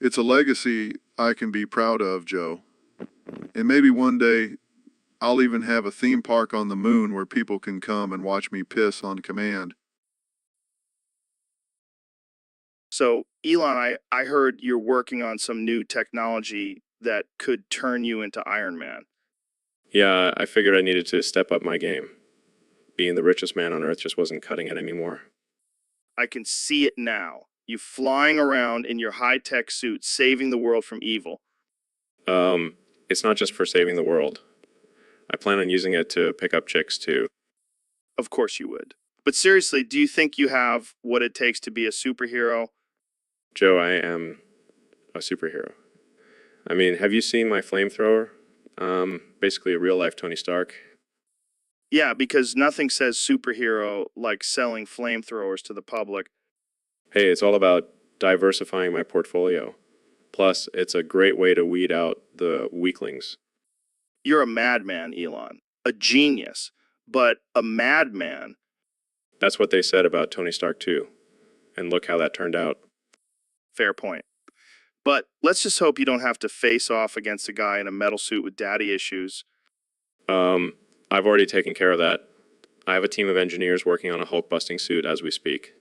It's a legacy I can be proud of, Joe. And maybe one day I'll even have a theme park on the moon where people can come and watch me piss on command. So, Elon, I heard you're working on some new technology that could turn you into Iron Man. Yeah, I figured I needed to step up my game. Being the richest man on earth just wasn't cutting it anymore. I can see it now. You flying around in your high-tech suit, saving the world from evil. It's not just for saving the world. I plan on using it to pick up chicks too. Of course you would. But seriously, do you think you have what it takes to be a superhero? Joe, I am a superhero. I mean, have you seen my flamethrower? Basically a real life Tony Stark. Yeah, because nothing says superhero like selling flamethrowers to the public. Hey, it's all about diversifying my portfolio. Plus, it's a great way to weed out the weaklings. You're a madman, Elon. A genius, but a madman. That's what they said about Tony Stark too. And look how that turned out. Fair point. But let's just hope you don't have to face off against a guy in a metal suit with daddy issues. I've already taken care of that. I have a team of engineers working on a Hulk-busting suit as we speak.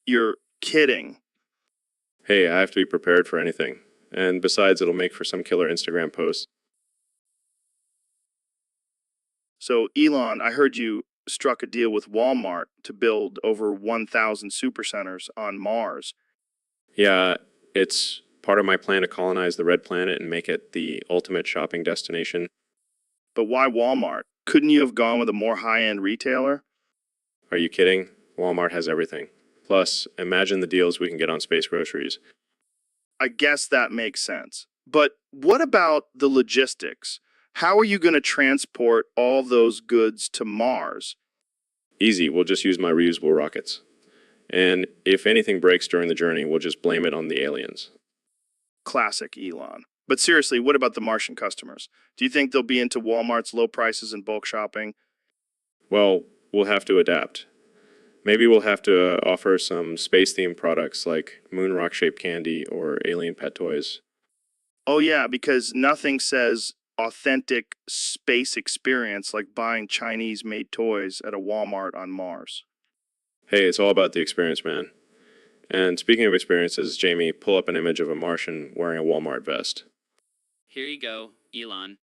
You're kidding. Hey, I have to be prepared for anything. And besides, it'll make for some killer Instagram posts. So, Elon, I heard you struck a deal with Walmart to build over 1,000 supercenters on Mars. Yeah, it's part of my plan to colonize the Red Planet and make it the ultimate shopping destination. But why Walmart? Couldn't you have gone with a more high-end retailer? Are you kidding? Walmart has everything. Plus, imagine the deals we can get on space groceries. I guess that makes sense. But what about the logistics? How are you going to transport all those goods to Mars? Easy, we'll just use my reusable rockets. And if anything breaks during the journey, we'll just blame it on the aliens. Classic Elon. But seriously, what about the Martian customers? Do you think they'll be into Walmart's low prices and bulk shopping? Well, we'll have to adapt. Maybe we'll have to offer some space-themed products like moon rock-shaped candy or alien pet toys. Oh yeah, because nothing says authentic space experience like buying Chinese-made toys at a Walmart on Mars. Hey, it's all about the experience, man. And speaking of experiences, Jamie, pull up an image of a Martian wearing a Walmart vest. Here you go, Elon.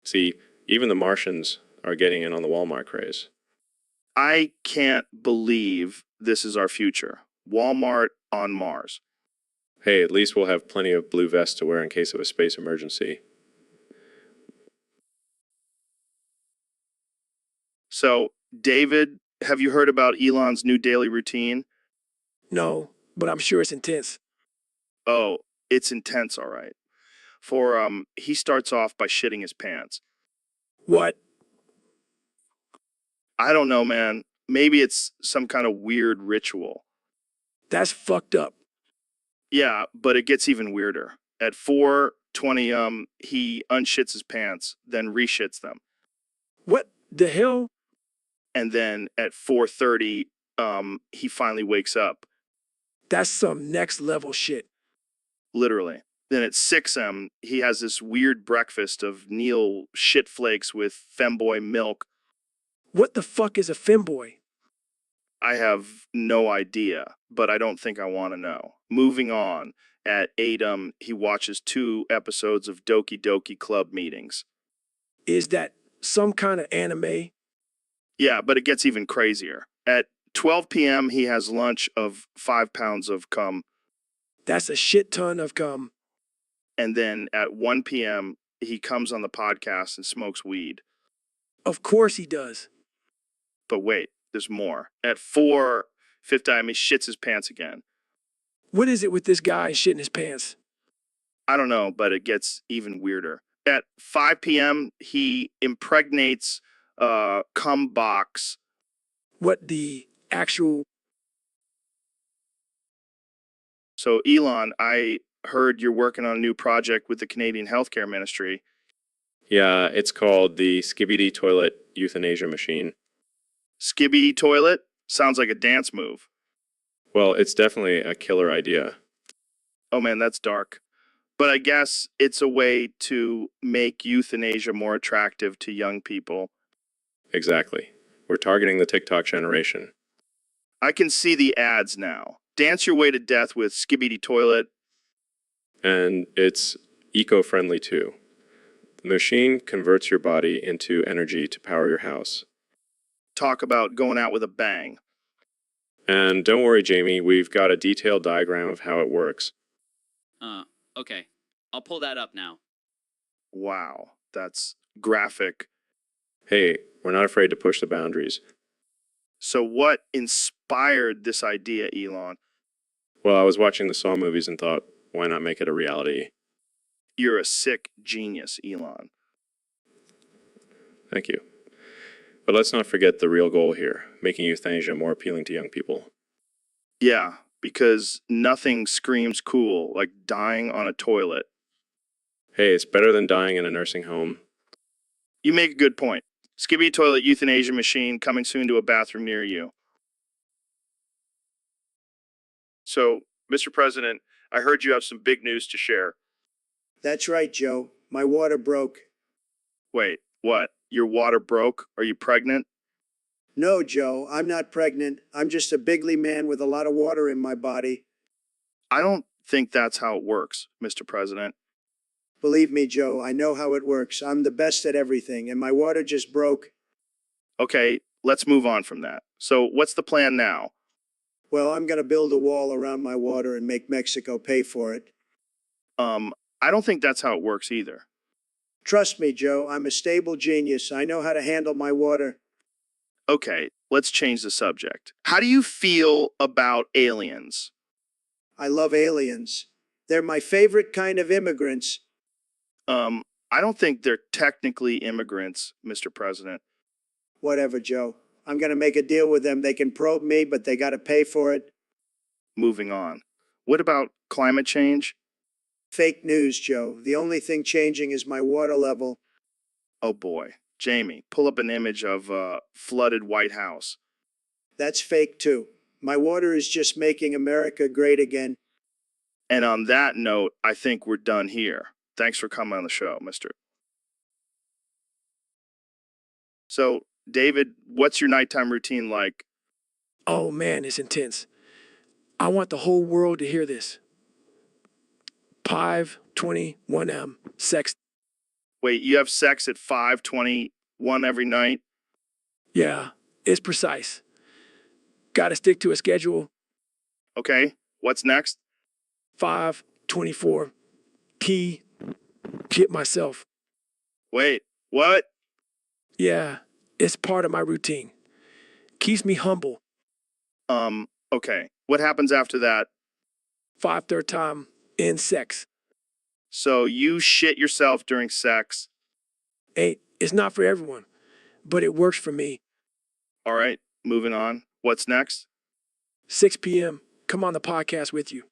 See, even the Martians are getting in on the Walmart craze. I can't believe this is our future. Walmart on Mars. Hey, at least we'll have plenty of blue vests to wear in case of a space emergency. So, David, have you heard about Elon's new daily routine? No, but I'm sure it's intense. Oh, it's intense, all right. He starts off by shitting his pants. What? I don't know, man. Maybe it's some kind of weird ritual. That's fucked up. Yeah, but it gets even weirder. At 4:20, he unshits his pants, then reshits them. What the hell? And then at 4:30, he finally wakes up, That's some next level shit. literally. Then at 6 he has this weird breakfast of Neil shit flakes with femboy milk. What the fuck is a femboy? I have no idea, but I don't think I want to know. Moving on, at 8, he watches 2 episodes of Doki Doki Club meetings. Is that some kind of anime? Yeah, but it gets even crazier. At 12 p.m., he has lunch of 5 pounds of cum. That's a shit ton of cum. And then at 1 p.m., he comes on the podcast and smokes weed. Of course he does. But wait, there's more. At 4:50, he shits his pants again. What is it with this guy shitting his pants? I don't know, but it gets even weirder. At 5 p.m., he impregnates cum box. What the actual? So, Elon, I heard you're working on a new project with the Canadian Healthcare Ministry. Yeah, it's called the Skibidi Toilet Euthanasia Machine. Skibidi toilet? Sounds like a dance move. Well, it's definitely a killer idea. Oh man, that's dark. But I guess it's a way to make euthanasia more attractive to young people. Exactly. We're targeting the TikTok generation. I can see the ads now. Dance your way to death with Skibidi toilet. And it's eco-friendly too. The machine converts your body into energy to power your house. Talk about going out with a bang. And don't worry, Jamie, we've got a detailed diagram of how it works. Okay. I'll pull that up now. Wow, that's graphic. Hey, we're not afraid to push the boundaries. So what inspired this idea, Elon? Well, I was watching the Saw movies and thought, why not make it a reality? You're a sick genius, Elon. Thank you. But let's not forget the real goal here, making euthanasia more appealing to young people. Yeah, because nothing screams cool like dying on a toilet. Hey, it's better than dying in a nursing home. You make a good point. Skippy toilet euthanasia machine coming soon to a bathroom near you. So, Mr. President, I heard you have some big news to share. That's right, Joe. My water broke. Wait, what? Your water broke? Are you pregnant? No, Joe, I'm not pregnant. I'm just a bigly man with a lot of water in my body. I don't think that's how it works, Mr. President. Believe me, Joe, I know how it works. I'm the best at everything, and my water just broke. Okay, let's move on from that. So, what's the plan now? Well, I'm going to build a wall around my water and make Mexico pay for it. I don't think that's how it works either. Trust me, Joe, I'm a stable genius. I know how to handle my water. Okay, let's change the subject. How do you feel about aliens? I love aliens. They're my favorite kind of immigrants. I don't think they're technically immigrants, Mr. President. Whatever, Joe. I'm going to make a deal with them. They can probe me, but they got to pay for it. Moving on. What about climate change? Fake news, Joe. The only thing changing is my water level. Oh boy. Jamie, pull up an image of a flooded White House. That's fake, too. My water is just making America great again. And on that note, I think we're done here. Thanks for coming on the show, mister. So, David, what's your nighttime routine like? Oh man, it's intense. I want the whole world to hear this. 5:21 sex. Wait, you have sex at 5:21 every night? Yeah, it's precise. Got to stick to a schedule. Okay, what's next? 5:24. Pee. Shit myself. Wait, what? Yeah, it's part of my routine. Keeps me humble. Okay. What happens after that? 5/3 time in sex. So you shit yourself during sex. Hey, it's not for everyone, but it works for me. All right, moving on. What's next? 6 p.m. Come on the podcast with you.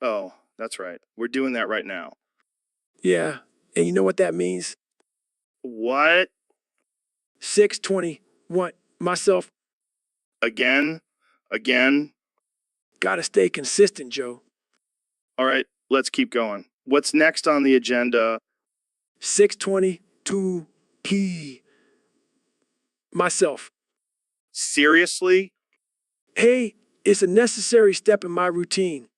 Oh, that's right. We're doing that right now. Yeah, and you know what that means? What? 6:21. Myself. Again? Again? Gotta stay consistent, Joe. All right, let's keep going. What's next on the agenda? 6:22 p. Myself. Seriously? Hey, it's a necessary step in my routine.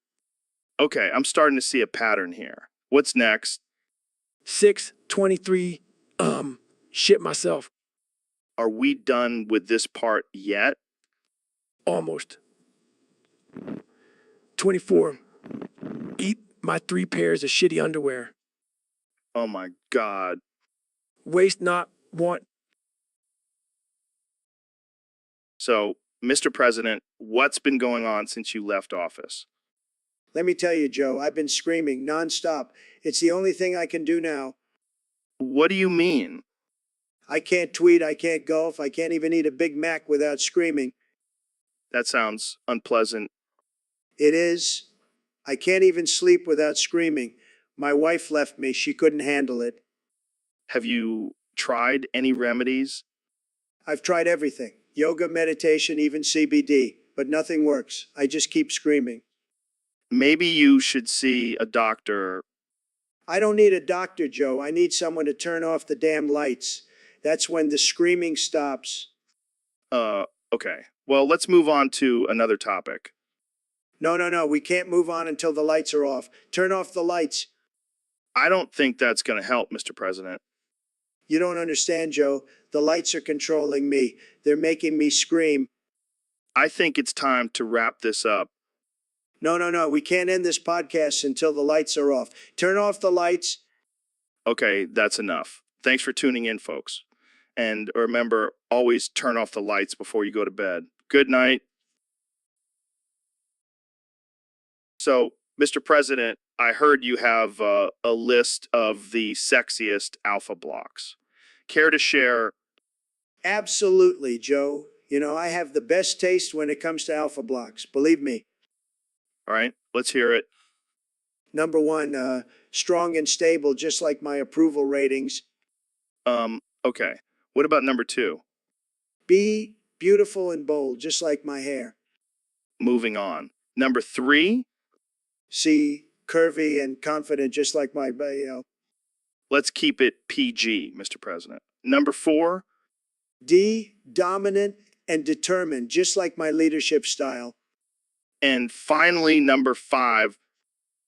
Okay, I'm starting to see a pattern here. What's next? 6:23 shit myself. Are we done with this part yet? Almost. 24. Eat my 3 pairs of shitty underwear. Oh my God. Waste not, want. So, Mr. President, what's been going on since you left office? Let me tell you, Joe, I've been screaming nonstop. It's the only thing I can do now. What do you mean? I can't tweet, I can't golf, I can't even eat a Big Mac without screaming. That sounds unpleasant. It is. I can't even sleep without screaming. My wife left me, she couldn't handle it. Have you tried any remedies? I've tried everything yoga, meditation, even CBD, but nothing works. I just keep screaming. Maybe you should see a doctor. I don't need a doctor, Joe. I need someone to turn off the damn lights. That's when the screaming stops. Okay. Well, let's move on to another topic. No. We can't move on until the lights are off. Turn off the lights. I don't think that's going to help, Mr. President. You don't understand, Joe. The lights are controlling me. They're making me scream. I think it's time to wrap this up. No. We can't end this podcast until the lights are off. Turn off the lights. Okay, that's enough. Thanks for tuning in, folks. And remember, always turn off the lights before you go to bed. Good night. So, Mr. President, I heard you have a list of the sexiest alpha blocks. Care to share? Absolutely, Joe. You know, I have the best taste when it comes to alpha blocks. Believe me. All right, let's hear it. Number one, strong and stable, just like my approval ratings. Okay. What about number two? B, beautiful and bold, just like my hair. Moving on. Number three, C, curvy and confident, just like my, let's keep it PG, Mr. President. Number four, D, dominant and determined, just like my leadership style. and finally, number five,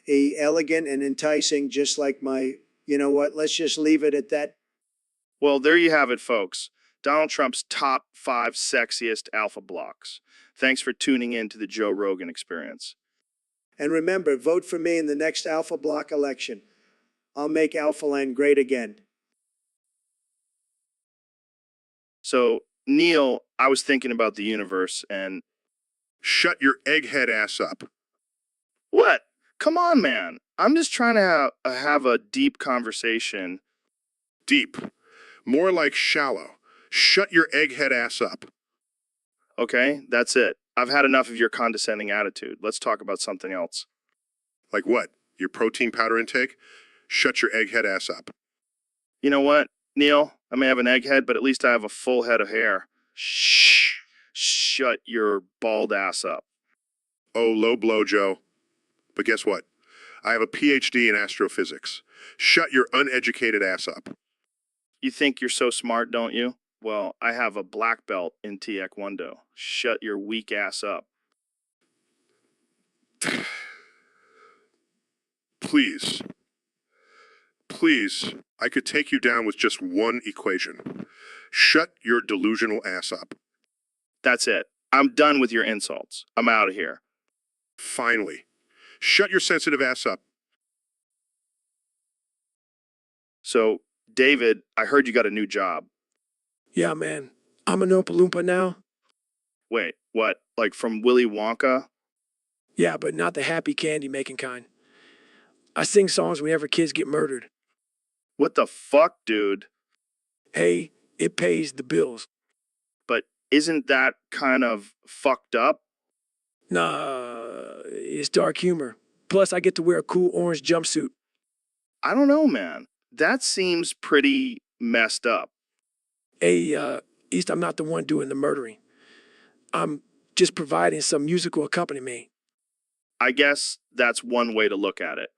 E, elegant and enticing, just like my, you know what, let's just leave it at that. well, there you have it, folks. Donald Trump's top 5 sexiest alpha blocks. Thanks for tuning in to the Joe Rogan Experience. And remember, vote for me in the next alpha block election. I'll make Alpha Land great again. So, Neil, I was thinking about the universe and Shut your egghead ass up. what? Come on, man. I'm just trying to have a deep conversation. Deep. More like shallow. Shut your egghead ass up. Okay, that's it. I've had enough of your condescending attitude. Let's talk about something else. Like what? Your protein powder intake? Shut your egghead ass up. You know what, Neil? I may have an egghead, but at least I have a full head of hair. Shh. Shut your bald ass up. Oh, low blow, Joe. But guess what? I have a PhD in astrophysics. Shut your uneducated ass up. You think you're so smart, don't you? Well, I have a black belt in Taekwondo. Shut your weak ass up. Please. Please, I could take you down with just one equation. Shut your delusional ass up. That's it. I'm done with your insults. I'm out of here. Finally. Shut your sensitive ass up. So, David, I heard you got a new job. Yeah, man. I'm an Oompa Loompa now. Wait, what? Like from Willy Wonka? Yeah, but not the happy candy making kind. I sing songs whenever kids get murdered. What the fuck, dude? Hey, it pays the bills. But isn't that kind of fucked up? Nah, it's dark humor. Plus, I get to wear a cool orange jumpsuit. I don't know, man. That seems pretty messed up. Hey, at least I'm not the one doing the murdering. I'm just providing some musical accompaniment. I guess that's one way to look at it.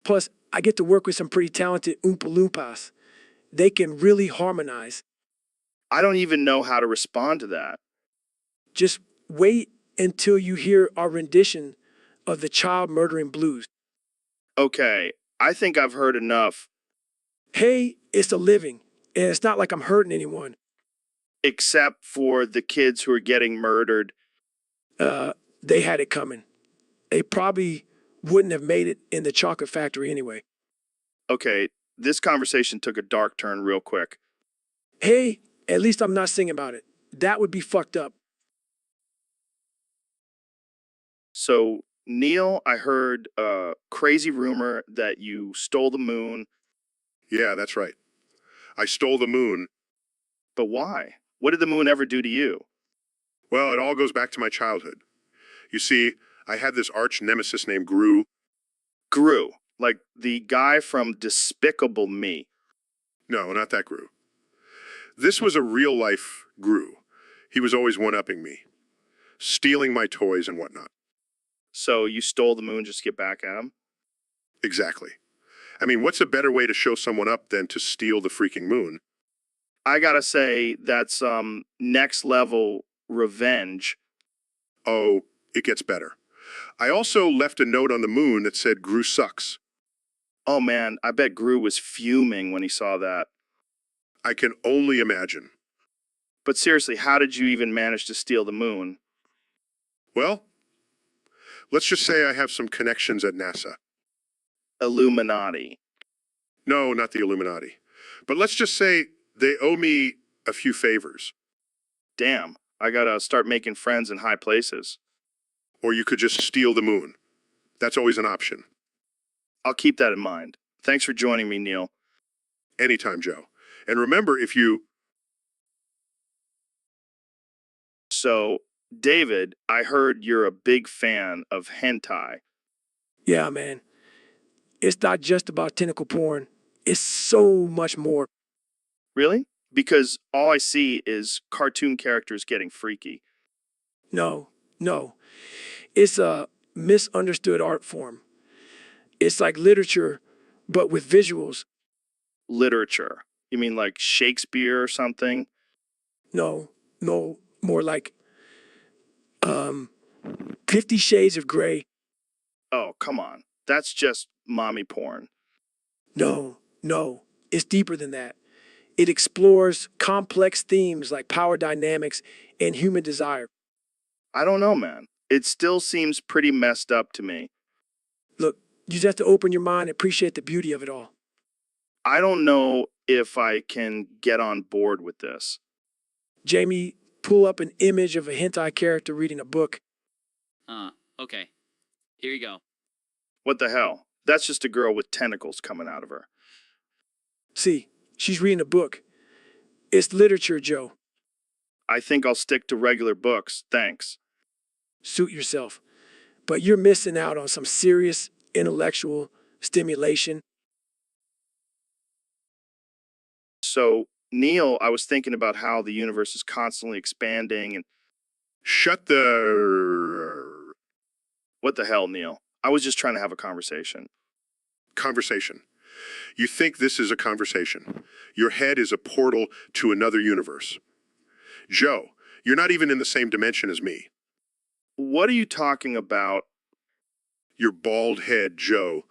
Plus, I get to work with some pretty talented Oompa Loompas. They can really harmonize. I don't even know how to respond to that. Just wait until you hear our rendition of the child murdering blues. Okay, I think I've heard enough. Hey, it's a living, and it's not like I'm hurting anyone. Except for the kids who are getting murdered. They had it coming. They probably wouldn't have made it in the chocolate factory anyway. Okay, this conversation took a dark turn real quick. Hey, at least I'm not singing about it. That would be fucked up. So, Neil, I heard a crazy rumor that you stole the moon. Yeah, that's right. I stole the moon. But why? What did the moon ever do to you? Well, it all goes back to my childhood. You see, I had this arch nemesis named Gru. Gru, like the guy from Despicable Me. No, not that Gru. This was a real-life Gru. He was always one-upping me, stealing my toys and whatnot. So you stole the moon just to get back at him? Exactly. I mean, what's a better way to show someone up than to steal the freaking moon? I gotta say, that's next level revenge. Oh, it gets better. I also left a note on the moon that said Gru sucks. Oh man, I bet Gru was fuming when he saw that. I can only imagine. But seriously, how did you even manage to steal the moon? Well, let's just say I have some connections at NASA. Illuminati. No, not the Illuminati. But let's just say they owe me a few favors. Damn, I gotta start making friends in high places. Or you could just steal the moon. That's always an option. I'll keep that in mind. Thanks for joining me, Neil. Anytime, Joe. And remember, if you So, David, I heard you're a big fan of hentai. Yeah, man. It's not just about tentacle porn. It's so much more. Really? Because all I see is cartoon characters getting freaky. No, no. It's a misunderstood art form. It's like literature, but with visuals. Literature. You mean like Shakespeare or something? No, no, more like 50 Shades of Grey. Oh, come on. That's just mommy porn. No, no. It's deeper than that. It explores complex themes like power dynamics and human desire. I don't know, man. It still seems pretty messed up to me. Look, you just have to open your mind and appreciate the beauty of it all. I don't know if I can get on board with this. Jamie, pull up an image of a hentai character reading a book. Okay. Here you go. What the hell? That's just a girl with tentacles coming out of her. See, she's reading a book. It's literature, Joe. I think I'll stick to regular books, thanks. Suit yourself. But you're missing out on some serious intellectual stimulation. So, Neil, I was thinking about how the universe is constantly expanding and Shut the what the hell, Neil? I was just trying to have a conversation. conversation. You think this is a conversation. Your head is a portal to another universe. Joe, you're not even in the same dimension as me. What are you talking about? Your bald head, Joe.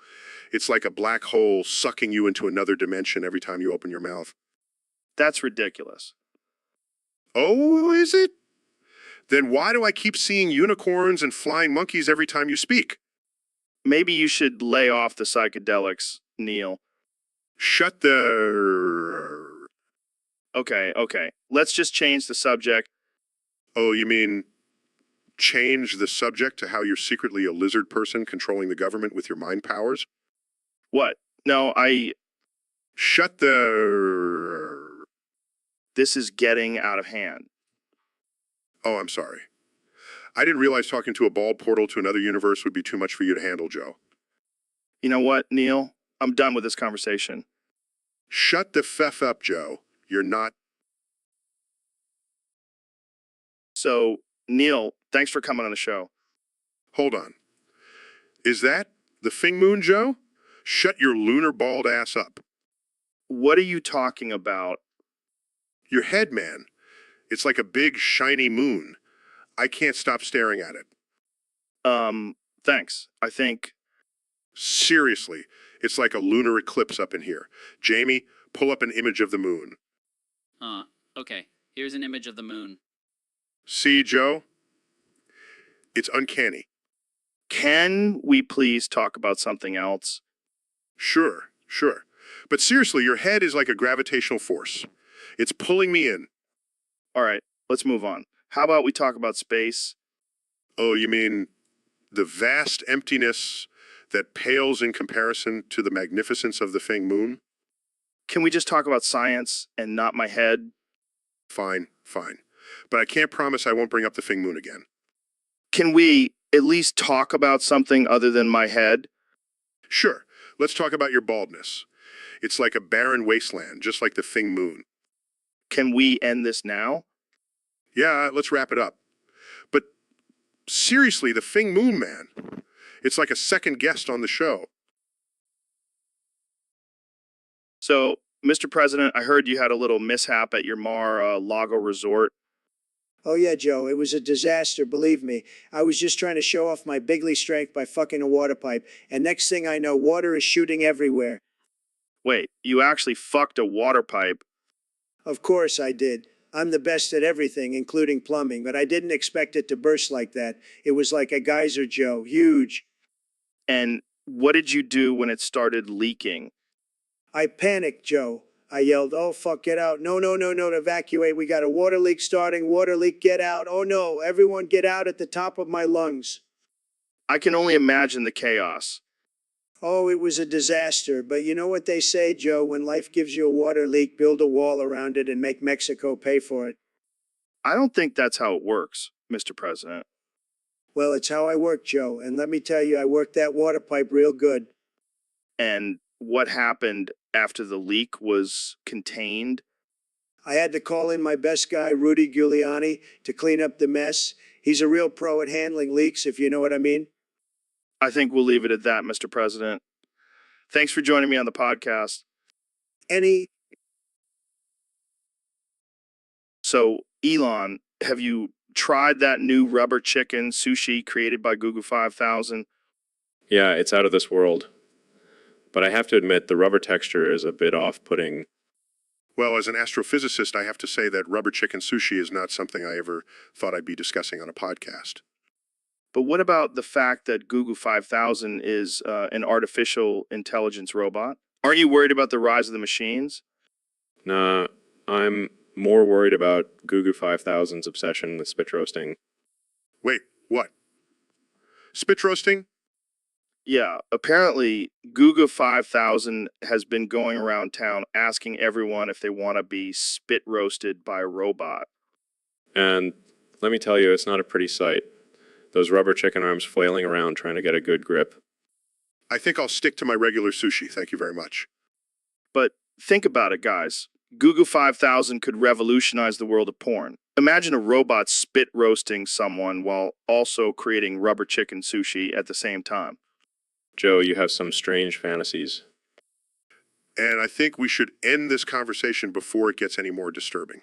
It's like a black hole sucking you into another dimension every time you open your mouth. That's ridiculous. Oh, is it? Then why do I keep seeing unicorns and flying monkeys every time you speak? Maybe you should lay off the psychedelics, Neil. Shut the... Okay. Let's just change the subject. Oh, you mean change the subject to how you're secretly a lizard person controlling the government with your mind powers? What? No, Shut the... this is getting out of hand. Oh, I'm sorry. I didn't realize talking to a bald portal to another universe would be too much for you to handle, Joe. You know what, Neil? I'm done with this conversation. Shut the f up, Joe. You're not... So, Neil, thanks for coming on the show. Hold on. Is that the Fing Moon, Joe? Shut your lunar bald ass up. What are you talking about? Your head, man. It's like a big, shiny moon. I can't stop staring at it. Thanks. I think. Seriously, it's like a lunar eclipse up in here. Jamie, pull up an image of the moon. Okay. Here's an image of the moon. See, Joe? It's uncanny. Can we please talk about something else? Sure. But seriously, your head is like a gravitational force. It's pulling me in. All right, let's move on. How about we talk about space? Oh, you mean the vast emptiness that pales in comparison to the magnificence of the Feng Moon? Can we just talk about science and not my head? Fine. But I can't promise I won't bring up the Feng Moon again. Can we at least talk about something other than my head? Sure, let's talk about your baldness. It's like a barren wasteland, just like the Feng Moon. Can we end this now? Yeah, let's wrap it up. But seriously, the Feng Moon, man. It's like a second guest on the show. So, Mr. President, I heard you had a little mishap at your Mar-a-Lago resort. Oh, yeah, Joe, it was a disaster, believe me. I was just trying to show off my bigly strength by fucking a water pipe, and next thing I know, water is shooting everywhere. Wait, you actually fucked a water pipe? Of course I did. I'm the best at everything, including plumbing, but I didn't expect it to burst like that. It was like a geyser, Joe. Huge. And what did you do when it started leaking? I panicked, Joe. I yelled, "Oh, fuck, get out. No, evacuate. We got a water leak starting. Water leak, get out. Oh, no, everyone get out at the top of my lungs." I can only imagine the chaos. Oh, it was a disaster. But you know what they say, Joe? When life gives you a water leak, build a wall around it and make Mexico pay for it. I don't think that's how it works, Mr. President. Well, it's how I work, Joe. And let me tell you, I worked that water pipe real good. And what happened after the leak was contained? I had to call in my best guy, Rudy Giuliani, to clean up the mess. He's a real pro at handling leaks, if you know what I mean. I think we'll leave it at that, Mr. President. Thanks for joining me on the podcast. Any So, Elon, have you tried that new rubber chicken sushi created by Google 5000? Yeah, it's out of this world. But I have to admit, the rubber texture is a bit off-putting. Well, as an astrophysicist, I have to say that rubber chicken sushi is not something I ever thought I'd be discussing on a podcast. But what about the fact that Google 5000 is an artificial intelligence robot? Aren't you worried about the rise of the machines? Nah, I'm more worried about Gugu 5000's obsession with spit roasting. Wait, what? Spit roasting? Yeah, apparently Guga 5000 has been going around town asking everyone if they want to be spit roasted by a robot. And let me tell you, it's not a pretty sight. Those rubber chicken arms flailing around trying to get a good grip. I think I'll stick to my regular sushi, thank you very much. But think about it, guys. Guga 5000 could revolutionize the world of porn. Imagine a robot spit roasting someone while also creating rubber chicken sushi at the same time. Joe, you have some strange fantasies. And I think we should end this conversation before it gets any more disturbing.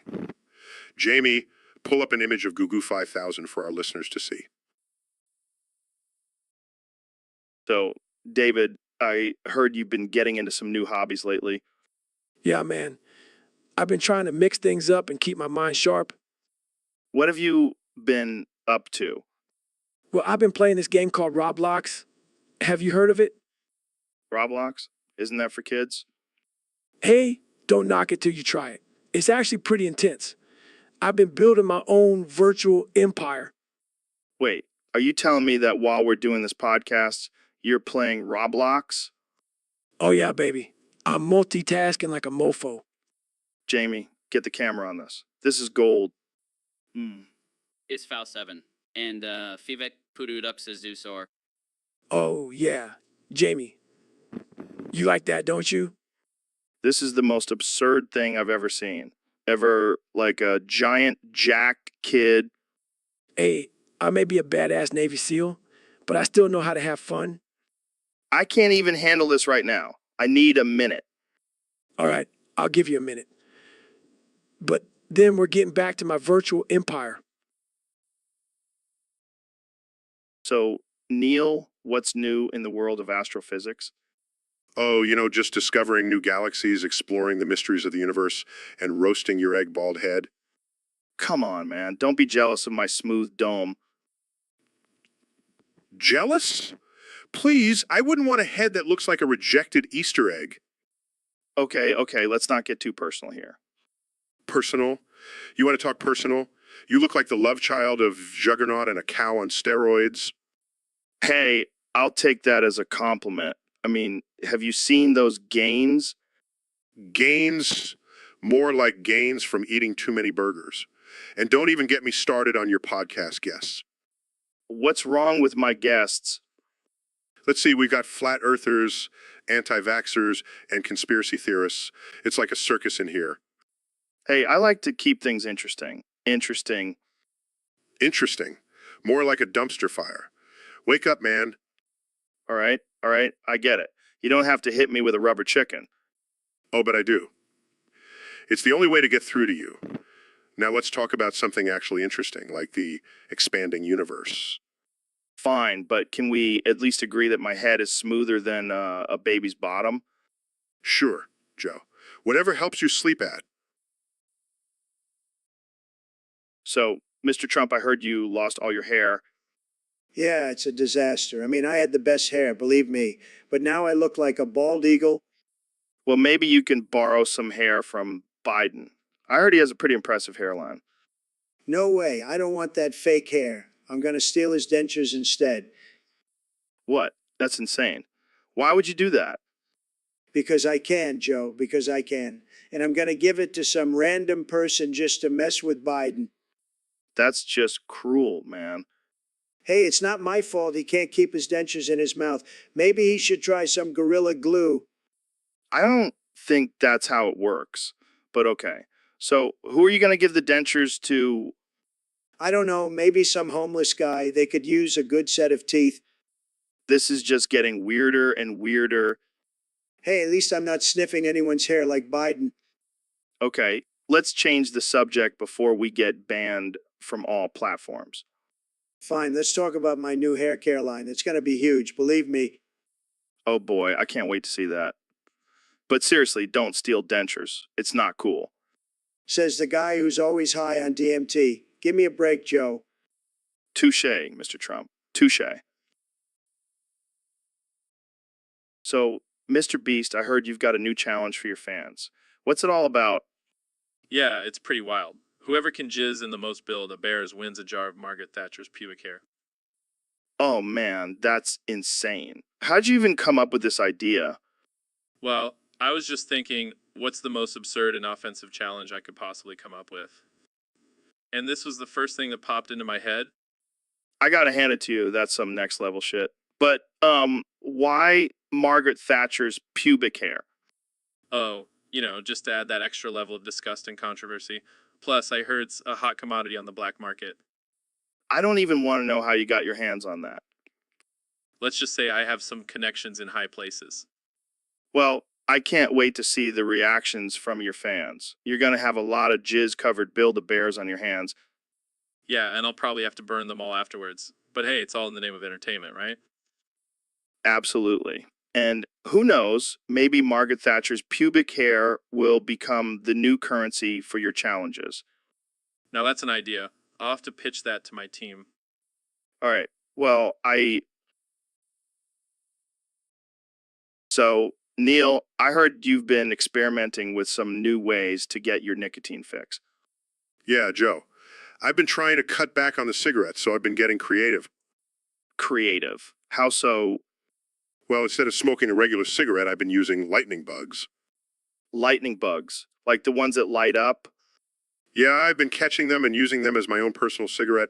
Jamie, pull up an image of Gugu 5000 for our listeners to see. So, David, I heard you've been getting into some new hobbies lately. Yeah, man. I've been trying to mix things up and keep my mind sharp. What have you been up to? Well, I've been playing this game called Roblox. Have you heard of it? Roblox? Isn't that for kids? Hey, don't knock it till you try it. It's actually pretty intense. I've been building my own virtual empire. Wait, are you telling me that while we're doing this podcast, you're playing Roblox? Oh yeah, baby. I'm multitasking like a mofo. Jamie, get the camera on this. This is gold. It's Foul 7. And Fivek Puruduk Zusor. Oh yeah. Jamie, you like that, don't you? This is the most absurd thing I've ever seen. Ever, like a giant jack kid. Hey, I may be a badass Navy SEAL, but I still know how to have fun. I can't even handle this right now. I need a minute. All right, I'll give you a minute. But then we're getting back to my virtual empire. So, Neil, what's new in the world of astrophysics? Oh, just discovering new galaxies, exploring the mysteries of the universe, and roasting your egg bald head. Come on, man. Don't be jealous of my smooth dome. Jealous? Please, I wouldn't want a head that looks like a rejected Easter egg. Okay, let's not get too personal here. Personal? You want to talk personal? You look like the love child of Juggernaut and a cow on steroids. Hey, I'll take that as a compliment. I mean, have you seen those gains? Gains? More like gains from eating too many burgers. And don't even get me started on your podcast guests. What's wrong with my guests? Let's see, we've got flat earthers, anti-vaxxers, and conspiracy theorists. It's like a circus in here. Hey, I like to keep things interesting. Interesting. More like a dumpster fire. Wake up, man. All right, I get it. You don't have to hit me with a rubber chicken. Oh, but I do. It's the only way to get through to you. Now let's talk about something actually interesting, like the expanding universe. Fine, but can we at least agree that my head is smoother than a baby's bottom? Sure, Joe. Whatever helps you sleep at. So, Mr. Trump, I heard you lost all your hair. Yeah, it's a disaster. I mean, I had the best hair, believe me. But now I look like a bald eagle. Well, maybe you can borrow some hair from Biden. I heard he has a pretty impressive hairline. No way. I don't want that fake hair. I'm going to steal his dentures instead. What? That's insane. Why would you do that? Because I can, Joe. Because I can. And I'm going to give it to some random person just to mess with Biden. That's just cruel, man. Hey, it's not my fault he can't keep his dentures in his mouth. Maybe he should try some Gorilla Glue. I don't think that's how it works, but okay. So, who are you going to give the dentures to? I don't know, maybe some homeless guy. They could use a good set of teeth. This is just getting weirder and weirder. Hey, at least I'm not sniffing anyone's hair like Biden. Okay, let's change the subject before we get banned from all platforms. Fine, let's talk about my new hair care line. It's going to be huge, believe me. Oh boy, I can't wait to see that. But seriously, don't steal dentures. It's not cool. Says the guy who's always high on DMT. Give me a break, Joe. Touche, Mr. Trump. Touche. So, Mr. Beast, I heard you've got a new challenge for your fans. What's it all about? Yeah, it's pretty wild. Whoever can jizz in the most build of bears wins a jar of Margaret Thatcher's pubic hair. Oh man, that's insane. How'd you even come up with this idea? Well, I was just thinking, what's the most absurd and offensive challenge I could possibly come up with? And this was the first thing that popped into my head. I gotta hand it to you, that's some next level shit. But, why Margaret Thatcher's pubic hair? Oh, just to add that extra level of disgust and controversy. Plus, I heard it's a hot commodity on the black market. I don't even want to know how you got your hands on that. Let's just say I have some connections in high places. Well, I can't wait to see the reactions from your fans. You're gonna have a lot of jizz-covered Build-A-Bears on your hands. Yeah, and I'll probably have to burn them all afterwards. But hey, it's all in the name of entertainment, right? Absolutely. And who knows, maybe Margaret Thatcher's pubic hair will become the new currency for your challenges. Now that's an idea. I'll have to pitch that to my team. All right. Well, So, Neil, I heard you've been experimenting with some new ways to get your nicotine fix. Yeah, Joe. I've been trying to cut back on the cigarettes, so I've been getting creative. Creative. How so? Well, instead of smoking a regular cigarette, I've been using lightning bugs. Lightning bugs, like the ones that light up? Yeah, I've been catching them and using them as my own personal cigarette.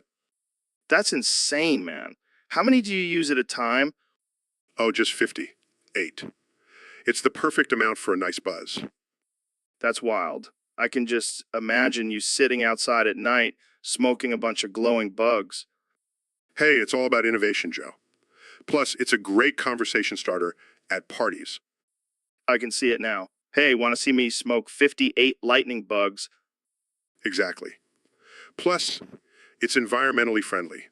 That's insane, man. How many do you use at a time? Oh, just 50. 8. It's the perfect amount for a nice buzz. That's wild. I can just imagine you sitting outside at night, smoking a bunch of glowing bugs. Hey, it's all about innovation, Joe. Plus, it's a great conversation starter at parties. I can see it now. Hey, want to see me smoke 58 lightning bugs? Exactly. Plus, it's environmentally friendly.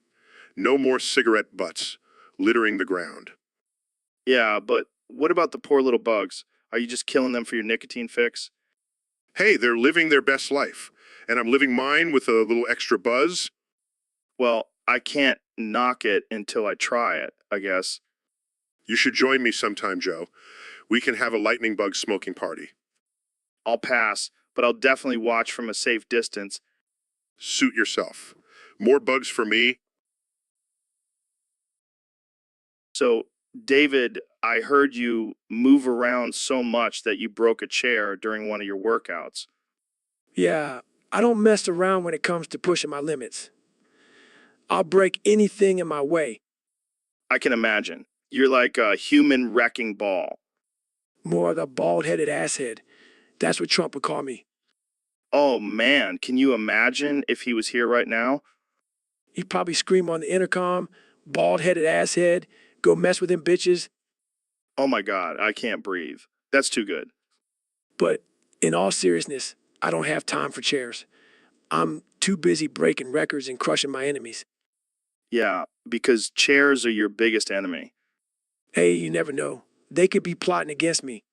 No more cigarette butts littering the ground. Yeah, but what about the poor little bugs? Are you just killing them for your nicotine fix? Hey, they're living their best life, and I'm living mine with a little extra buzz. Well, I can't knock it until I try it, I guess. You should join me sometime, Joe. We can have a lightning bug smoking party. I'll pass, but I'll definitely watch from a safe distance. Suit yourself. More bugs for me. So, David, I heard you move around so much that you broke a chair during one of your workouts. Yeah, I don't mess around when it comes to pushing my limits. I'll break anything in my way. I can imagine. You're like a human wrecking ball. More the bald-headed asshead. That's what Trump would call me. Oh man, can you imagine if he was here right now? He'd probably scream on the intercom, bald-headed asshead, go mess with them bitches. Oh my God, I can't breathe. That's too good. But in all seriousness, I don't have time for chairs. I'm too busy breaking records and crushing my enemies. Yeah, because chairs are your biggest enemy. Hey, you never know. They could be plotting against me.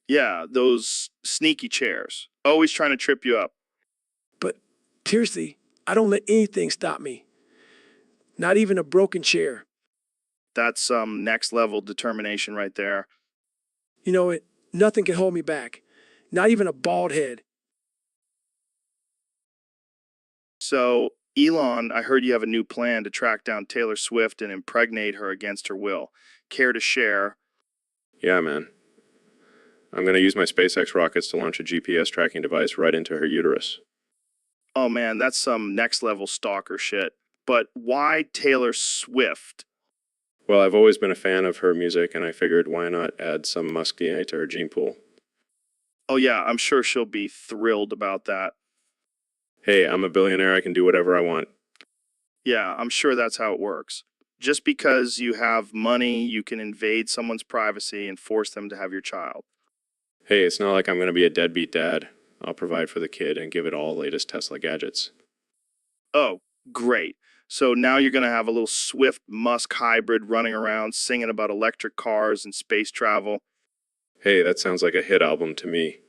Yeah, those sneaky chairs, always trying to trip you up. But seriously, I don't let anything stop me. Not even a broken chair. That's some next level determination right there. You know it, nothing can hold me back. Not even a bald head. So, Elon, I heard you have a new plan to track down Taylor Swift and impregnate her against her will. Care to share? Yeah, man. I'm going to use my SpaceX rockets to launch a GPS tracking device right into her uterus. Oh man, that's some next level stalker shit. But why Taylor Swift? Well, I've always been a fan of her music, and I figured why not add some musky to her gene pool. Oh yeah, I'm sure she'll be thrilled about that. Hey, I'm a billionaire, I can do whatever I want. Yeah, I'm sure that's how it works. Just because you have money, you can invade someone's privacy and force them to have your child. Hey, it's not like I'm going to be a deadbeat dad. I'll provide for the kid and give it all latest Tesla gadgets. Oh, great. So now you're going to have a little Swift Musk hybrid running around singing about electric cars and space travel. Hey, that sounds like a hit album to me.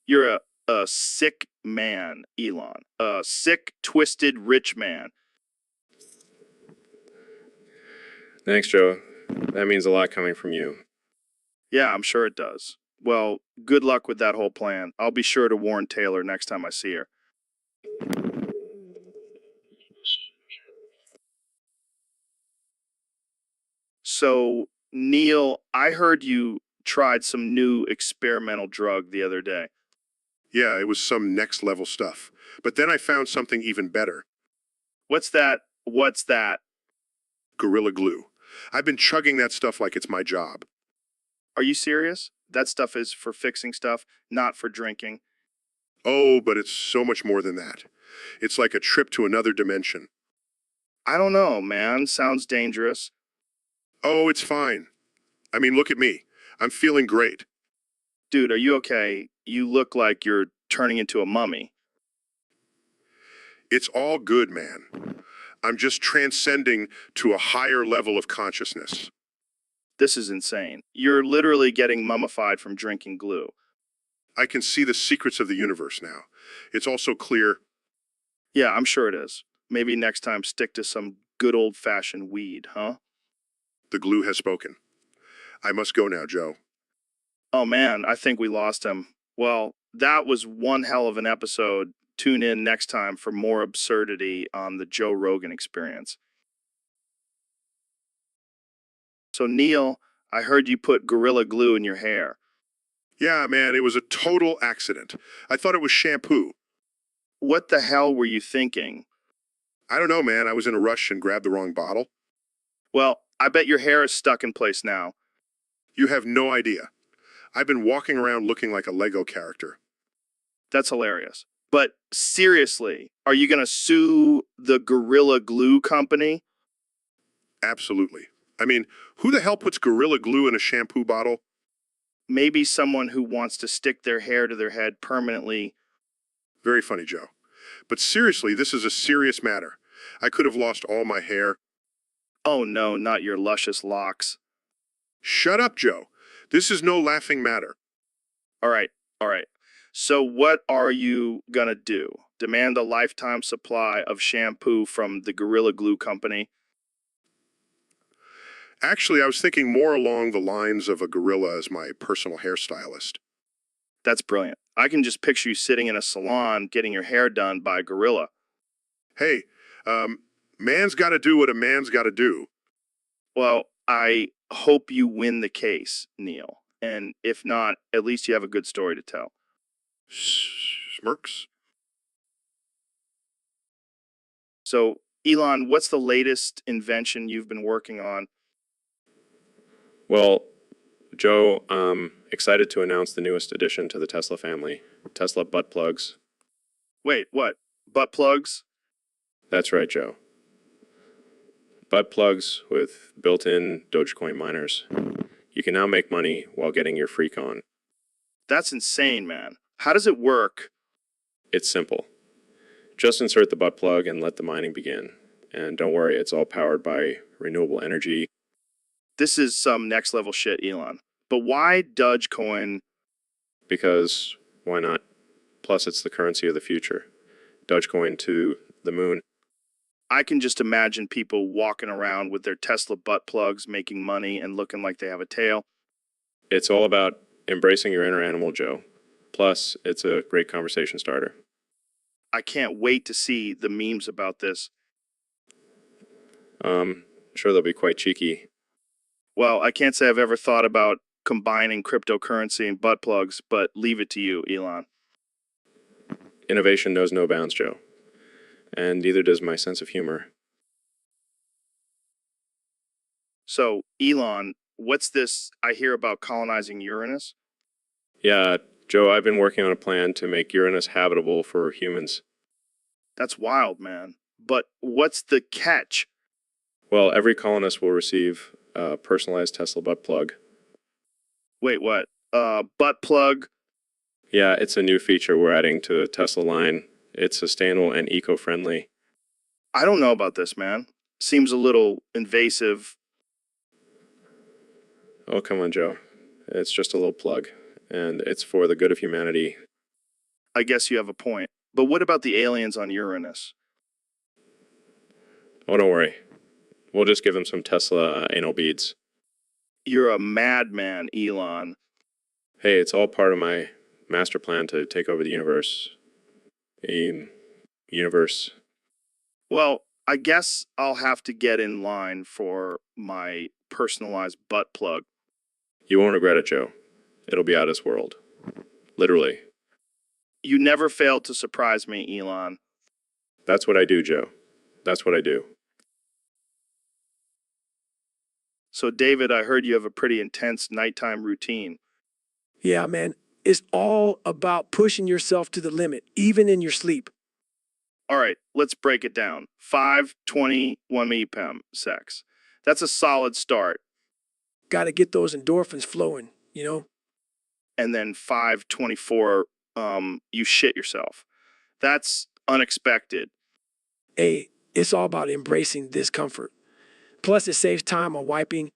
You're a sick man, Elon. A sick, twisted, rich man. Thanks, Joe. That means a lot coming from you. Yeah, I'm sure it does. Well, good luck with that whole plan. I'll be sure to warn Taylor next time I see her. So, Neil, I heard you tried some new experimental drug the other day. Yeah, it was some next level stuff. But then I found something even better. What's that? What's that? Gorilla Glue. I've been chugging that stuff like it's my job. Are you serious? That stuff is for fixing stuff, not for drinking. Oh, but it's so much more than that. It's like a trip to another dimension. I don't know, man. Sounds dangerous. Oh, it's fine. I mean, look at me. I'm feeling great. Dude, are you okay? You look like you're turning into a mummy. It's all good, man. I'm just transcending to a higher level of consciousness. This is insane. You're literally getting mummified from drinking glue. I can see the secrets of the universe now. It's also clear. Yeah, I'm sure it is. Maybe next time stick to some good old-fashioned weed, huh? The glue has spoken. I must go now, Joe. Oh man, I think we lost him. Well, that was one hell of an episode. Tune in next time for more absurdity on the Joe Rogan Experience. So, Neil, I heard you put Gorilla Glue in your hair. Yeah, man, it was a total accident. I thought it was shampoo. What the hell were you thinking? I don't know, man. I was in a rush and grabbed the wrong bottle. Well, I bet your hair is stuck in place now. You have no idea. I've been walking around looking like a Lego character. That's hilarious. But seriously, are you going to sue the Gorilla Glue company? Absolutely. I mean, who the hell puts Gorilla Glue in a shampoo bottle? Maybe someone who wants to stick their hair to their head permanently. Very funny, Joe. But seriously, this is a serious matter. I could have lost all my hair. Oh no, not your luscious locks. Shut up, Joe. This is no laughing matter. All right. So what are you gonna do? Demand a lifetime supply of shampoo from the Gorilla Glue company? Actually, I was thinking more along the lines of a gorilla as my personal hairstylist. That's brilliant. I can just picture you sitting in a salon getting your hair done by a gorilla. Hey, man's got to do what a man's got to do. Well, I hope you win the case, Neil. And if not, at least you have a good story to tell. Smirks? So, Elon, what's the latest invention you've been working on? Well, Joe, excited to announce the newest addition to the Tesla family, Tesla butt plugs. Wait, what? Butt plugs? That's right, Joe. Butt plugs with built-in Dogecoin miners. You can now make money while getting your freak on. That's insane, man. How does it work? It's simple. Just insert the butt plug and let the mining begin. And don't worry, it's all powered by renewable energy. This is some next level shit, Elon. But why Dogecoin? Because why not? Plus, it's the currency of the future. Dogecoin to the moon. I can just imagine people walking around with their Tesla butt plugs, making money and looking like they have a tail. It's all about embracing your inner animal, Joe. Plus, it's a great conversation starter. I can't wait to see the memes about this. Sure they'll be quite cheeky. Well, I can't say I've ever thought about combining cryptocurrency and butt plugs, but leave it to you, Elon. Innovation knows no bounds, Joe. And neither does my sense of humor. So, Elon, what's this I hear about colonizing Uranus? Yeah, Joe, I've been working on a plan to make Uranus habitable for humans. That's wild, man. But what's the catch? Well, every colonist will receive a personalized Tesla butt plug. Wait, what? Butt plug? Yeah, it's a new feature we're adding to the Tesla line. It's sustainable and eco-friendly. I don't know about this, man. Seems a little invasive. Oh, come on, Joe. It's just a little plug, and it's for the good of humanity. I guess you have a point. But what about the aliens on Uranus? Oh, don't worry. We'll just give them some Tesla anal beads. You're a madman, Elon. Hey, it's all part of my master plan to take over the universe. Universe. Well, I guess I'll have to get in line for my personalized butt plug. You won't regret it, Joe. It'll be out of this world. Literally. You never fail to surprise me, Elon. That's what I do, Joe. That's what I do. So, David, I heard you have a pretty intense nighttime routine. Yeah, man. It's all about pushing yourself to the limit, even in your sleep. All right, let's break it down. 5:20 1 EPEM sex. That's a solid start. Got to get those endorphins flowing, you know? And then 5:24, you shit yourself. That's unexpected. Hey, it's all about embracing discomfort. Plus, it saves time on wiping.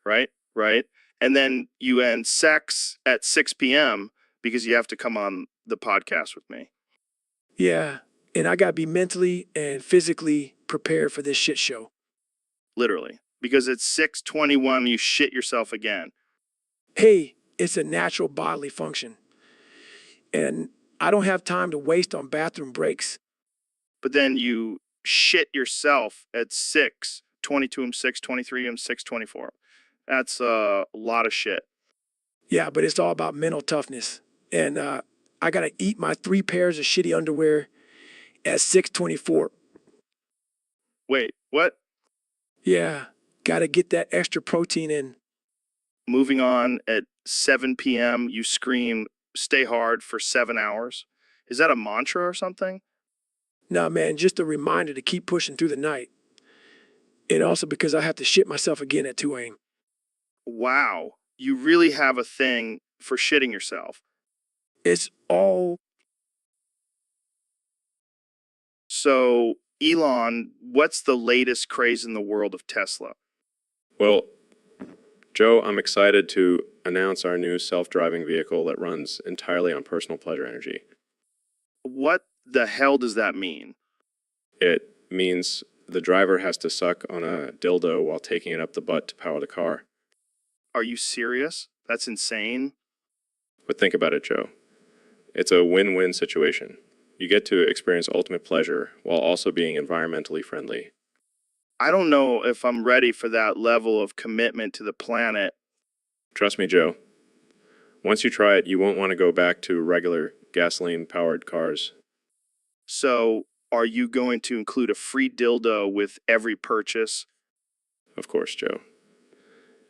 Right? Right? And then you end sex at 6 p.m. because you have to come on the podcast with me. Yeah, and I got to be mentally and physically prepared for this shit show. Literally. Because at 6:21, you shit yourself again. Hey, it's a natural bodily function. And I don't have time to waste on bathroom breaks. But then you shit yourself at 6:22 and 6:23 and 6:24. That's a lot of shit. Yeah, but it's all about mental toughness. And I got to eat my 3 pairs of shitty underwear at 6:24. Wait, what? Yeah, got to get that extra protein in. Moving on at 7 p.m., you scream, stay hard for 7 hours. Is that a mantra or something? Nah, man, just a reminder to keep pushing through the night. And also because I have to shit myself again at 2 a.m. Wow, you really have a thing for shitting yourself. It's all. So, Elon, what's the latest craze in the world of Tesla? Well, Joe, I'm excited to announce our new self-driving vehicle that runs entirely on personal pleasure energy. What the hell does that mean? It means the driver has to suck on a dildo while taking it up the butt to power the car. Are you serious? That's insane. But think about it, Joe. It's a win-win situation. You get to experience ultimate pleasure while also being environmentally friendly. I don't know if I'm ready for that level of commitment to the planet. Trust me, Joe. Once you try it, you won't want to go back to regular gasoline-powered cars. So, are you going to include a free dildo with every purchase? Of course, Joe.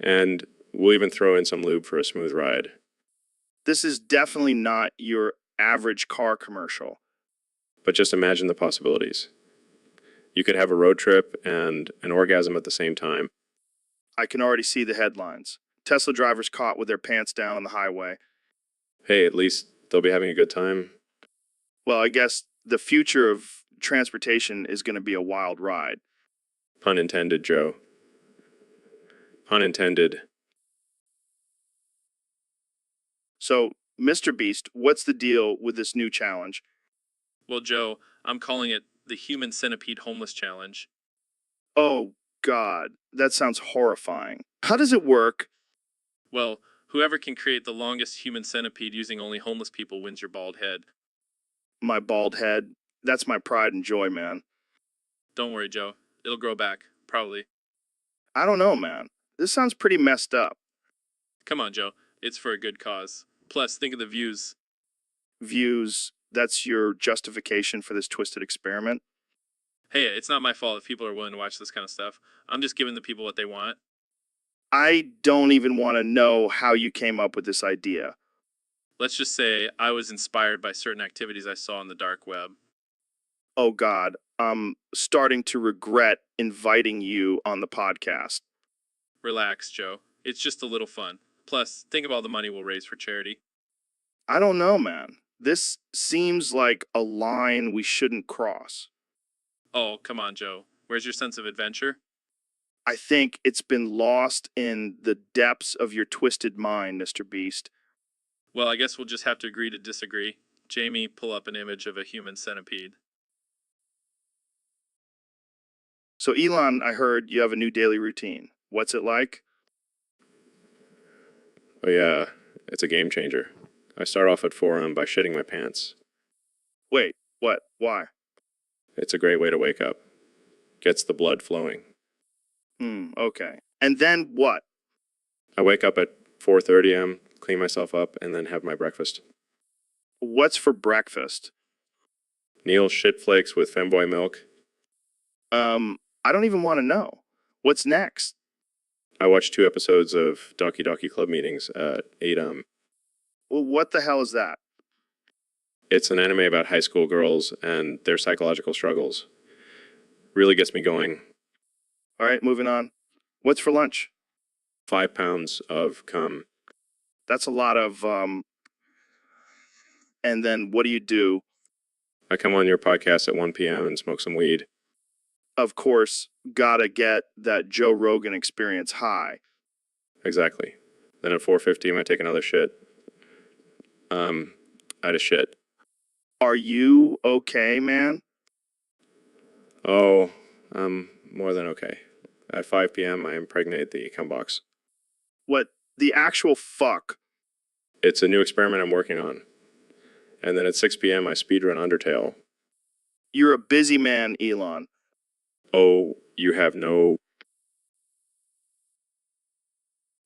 And we'll even throw in some lube for a smooth ride. This is definitely not your average car commercial. But just imagine the possibilities. You could have a road trip and an orgasm at the same time. I can already see the headlines. Tesla drivers caught with their pants down on the highway. Hey, at least they'll be having a good time. Well, I guess the future of transportation is going to be a wild ride. Pun intended, Joe. Pun intended. So, Mr. Beast, what's the deal with this new challenge? Well, Joe, I'm calling it the Human Centipede Homeless Challenge. Oh, God, that sounds horrifying. How does it work? Well, whoever can create the longest human centipede using only homeless people wins your bald head. My bald head. That's my pride and joy, man. Don't worry, Joe. It'll grow back, probably. I don't know, man. This sounds pretty messed up. Come on, Joe. It's for a good cause. Plus, think of the views. Views. That's your justification for this twisted experiment? Hey, it's not my fault if people are willing to watch this kind of stuff. I'm just giving the people what they want. I don't even want to know how you came up with this idea. Let's just say I was inspired by certain activities I saw on the dark web. Oh God, I'm starting to regret inviting you on the podcast. Relax, Joe. It's just a little fun. Plus, think of all the money we'll raise for charity. I don't know, man. This seems like a line we shouldn't cross. Oh, come on, Joe. Where's your sense of adventure? I think it's been lost in the depths of your twisted mind, Mr. Beast. Well, I guess we'll just have to agree to disagree. Jamie, pull up an image of a human centipede. So, Elon, I heard you have a new daily routine. What's it like? Oh yeah, it's a game changer. I start off at 4 a.m. by shitting my pants. Wait, what? Why? It's a great way to wake up. Gets the blood flowing. Okay. And then what? I wake up at 4:30 a.m., clean myself up, and then have my breakfast. What's for breakfast? Neil's shit flakes with femboy milk. I don't even want to know. What's next? I watch 2 episodes of Doki Doki Club meetings at 8 a.m. Well, what the hell is that? It's an anime about high school girls and their psychological struggles. Really gets me going. All right, moving on. What's for lunch? 5 pounds of cum. That's a lot of, and then what do you do? I come on your podcast at 1 p.m. and smoke some weed. Of course, gotta get that Joe Rogan experience high. Exactly. Then at 4:50 I take another shit. I just shit. Are you okay, man? Oh, I'm more than okay. At 5 p.m. I impregnate the cum box. What the actual fuck? It's a new experiment I'm working on. And then at 6 p.m. I speedrun Undertale. You're a busy man, Elon. Oh, you have no...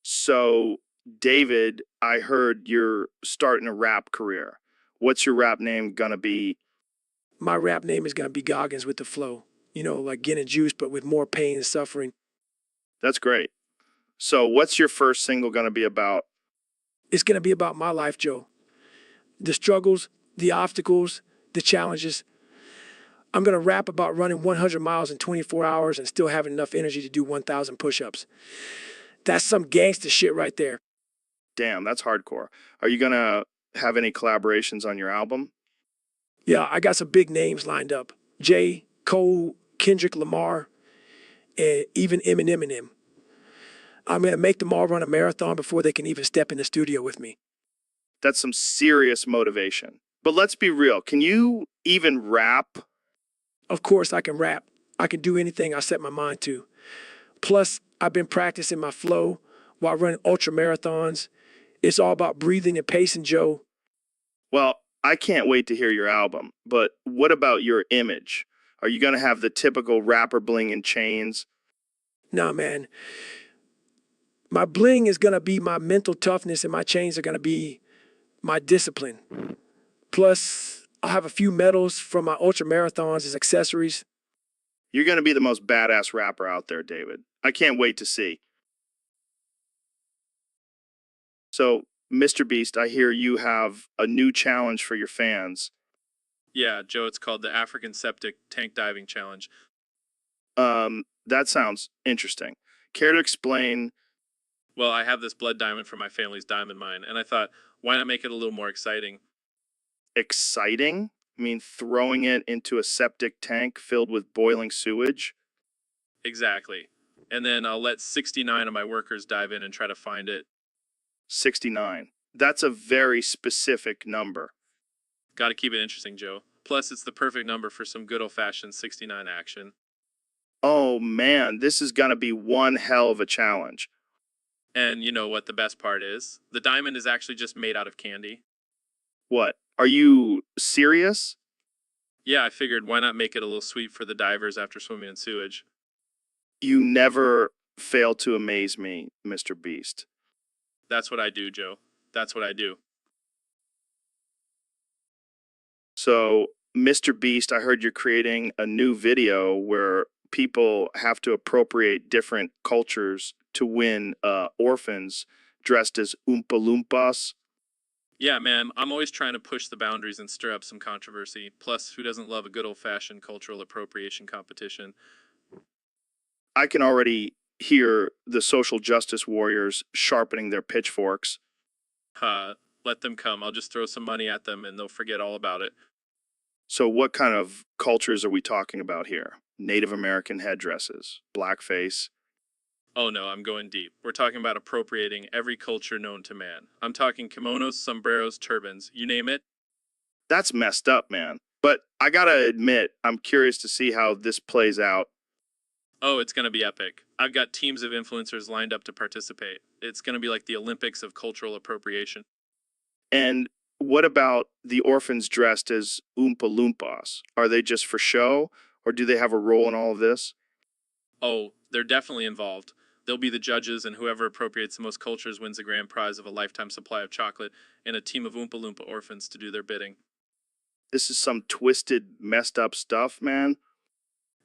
So, David, I heard you're starting a rap career. What's your rap name gonna be? My rap name is going to be Goggins with the flow. You know, like getting juice, but with more pain and suffering. That's great. So, what's your first single gonna be about? It's going to be about my life, Joe. The struggles, the obstacles, the challenges. I'm going to rap about running 100 miles in 24 hours and still having enough energy to do 1,000 push-ups. That's some gangster shit right there. Damn, that's hardcore. Are you gonna have any collaborations on your album? Yeah, I got some big names lined up. Jay, Cole, Kendrick Lamar, and even Eminem. I'm going to make them all run a marathon before they can even step in the studio with me. That's some serious motivation. But let's be real. Can you even rap? Of course, I can rap. I can do anything I set my mind to. Plus, I've been practicing my flow while running ultra marathons. It's all about breathing and pacing, Joe. Well, I can't wait to hear your album. But what about your image? Are you going to have the typical rapper bling and chains? Nah, man. My bling is going to be my mental toughness, and my chains are going to be my discipline. Plus, I'll have a few medals from my ultra marathons as accessories. You're going to be the most badass rapper out there, David. I can't wait to see. So, Mr. Beast, I hear you have a new challenge for your fans. Yeah, Joe, it's called the African Septic Tank Diving Challenge. That sounds interesting. Care to explain? Well, I have this blood diamond from my family's diamond mine, and I thought, why not make it a little more exciting? Exciting? I mean, throwing it into a septic tank filled with boiling sewage? Exactly. And then I'll let 69 of my workers dive in and try to find it. 69. That's a very specific number. Gotta keep it interesting, Joe. Plus, it's the perfect number for some good old-fashioned 69 action. Oh man, this is gonna be one hell of a challenge. And you know what the best part is? The diamond is actually just made out of candy. What? Are you serious? Yeah, I figured why not make it a little sweet for the divers after swimming in sewage? You never fail to amaze me, Mr. Beast. That's what I do, Joe. That's what I do. So, Mr. Beast, I heard you're creating a new video where people have to appropriate different cultures to win orphans dressed as Oompa Loompas. Yeah, man, I'm always trying to push the boundaries and stir up some controversy. Plus, who doesn't love a good old-fashioned cultural appropriation competition? I can already hear the social justice warriors sharpening their pitchforks. Let them come. I'll just throw some money at them and they'll forget all about it. So, what kind of cultures are we talking about here? Native American headdresses, blackface. Oh no, I'm going deep. We're talking about appropriating every culture known to man. I'm talking kimonos, sombreros, turbans, you name it. That's messed up, man. But I gotta admit, I'm curious to see how this plays out. Oh, it's gonna be epic. I've got teams of influencers lined up to participate. It's gonna be like the Olympics of cultural appropriation. And what about the orphans dressed as Oompa Loompas? Are they just for show, or do they have a role in all of this? Oh, they're definitely involved. They'll be the judges, and whoever appropriates the most cultures wins a grand prize of a lifetime supply of chocolate and a team of Oompa Loompa orphans to do their bidding. This is some twisted, messed up stuff, man.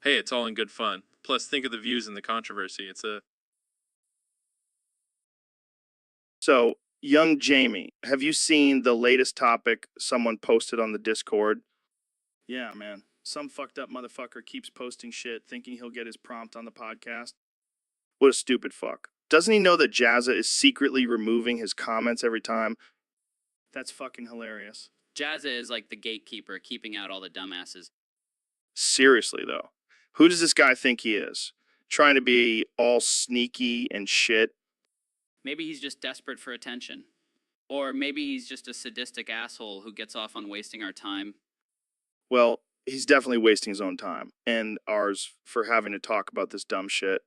Hey, it's all in good fun. Plus, think of the views and the controversy. So, young Jamie, have you seen the latest topic someone posted on the Discord? Yeah, man. Some fucked up motherfucker keeps posting shit thinking he'll get his prompt on the podcast. What a stupid fuck. Doesn't he know that Jazza is secretly removing his comments every time? That's fucking hilarious. Jazza is like the gatekeeper, keeping out all the dumbasses. Seriously, though. Who does this guy think he is? Trying to be all sneaky and shit? Maybe he's just desperate for attention. Or maybe he's just a sadistic asshole who gets off on wasting our time. Well, he's definitely wasting his own time and ours for having to talk about this dumb shit.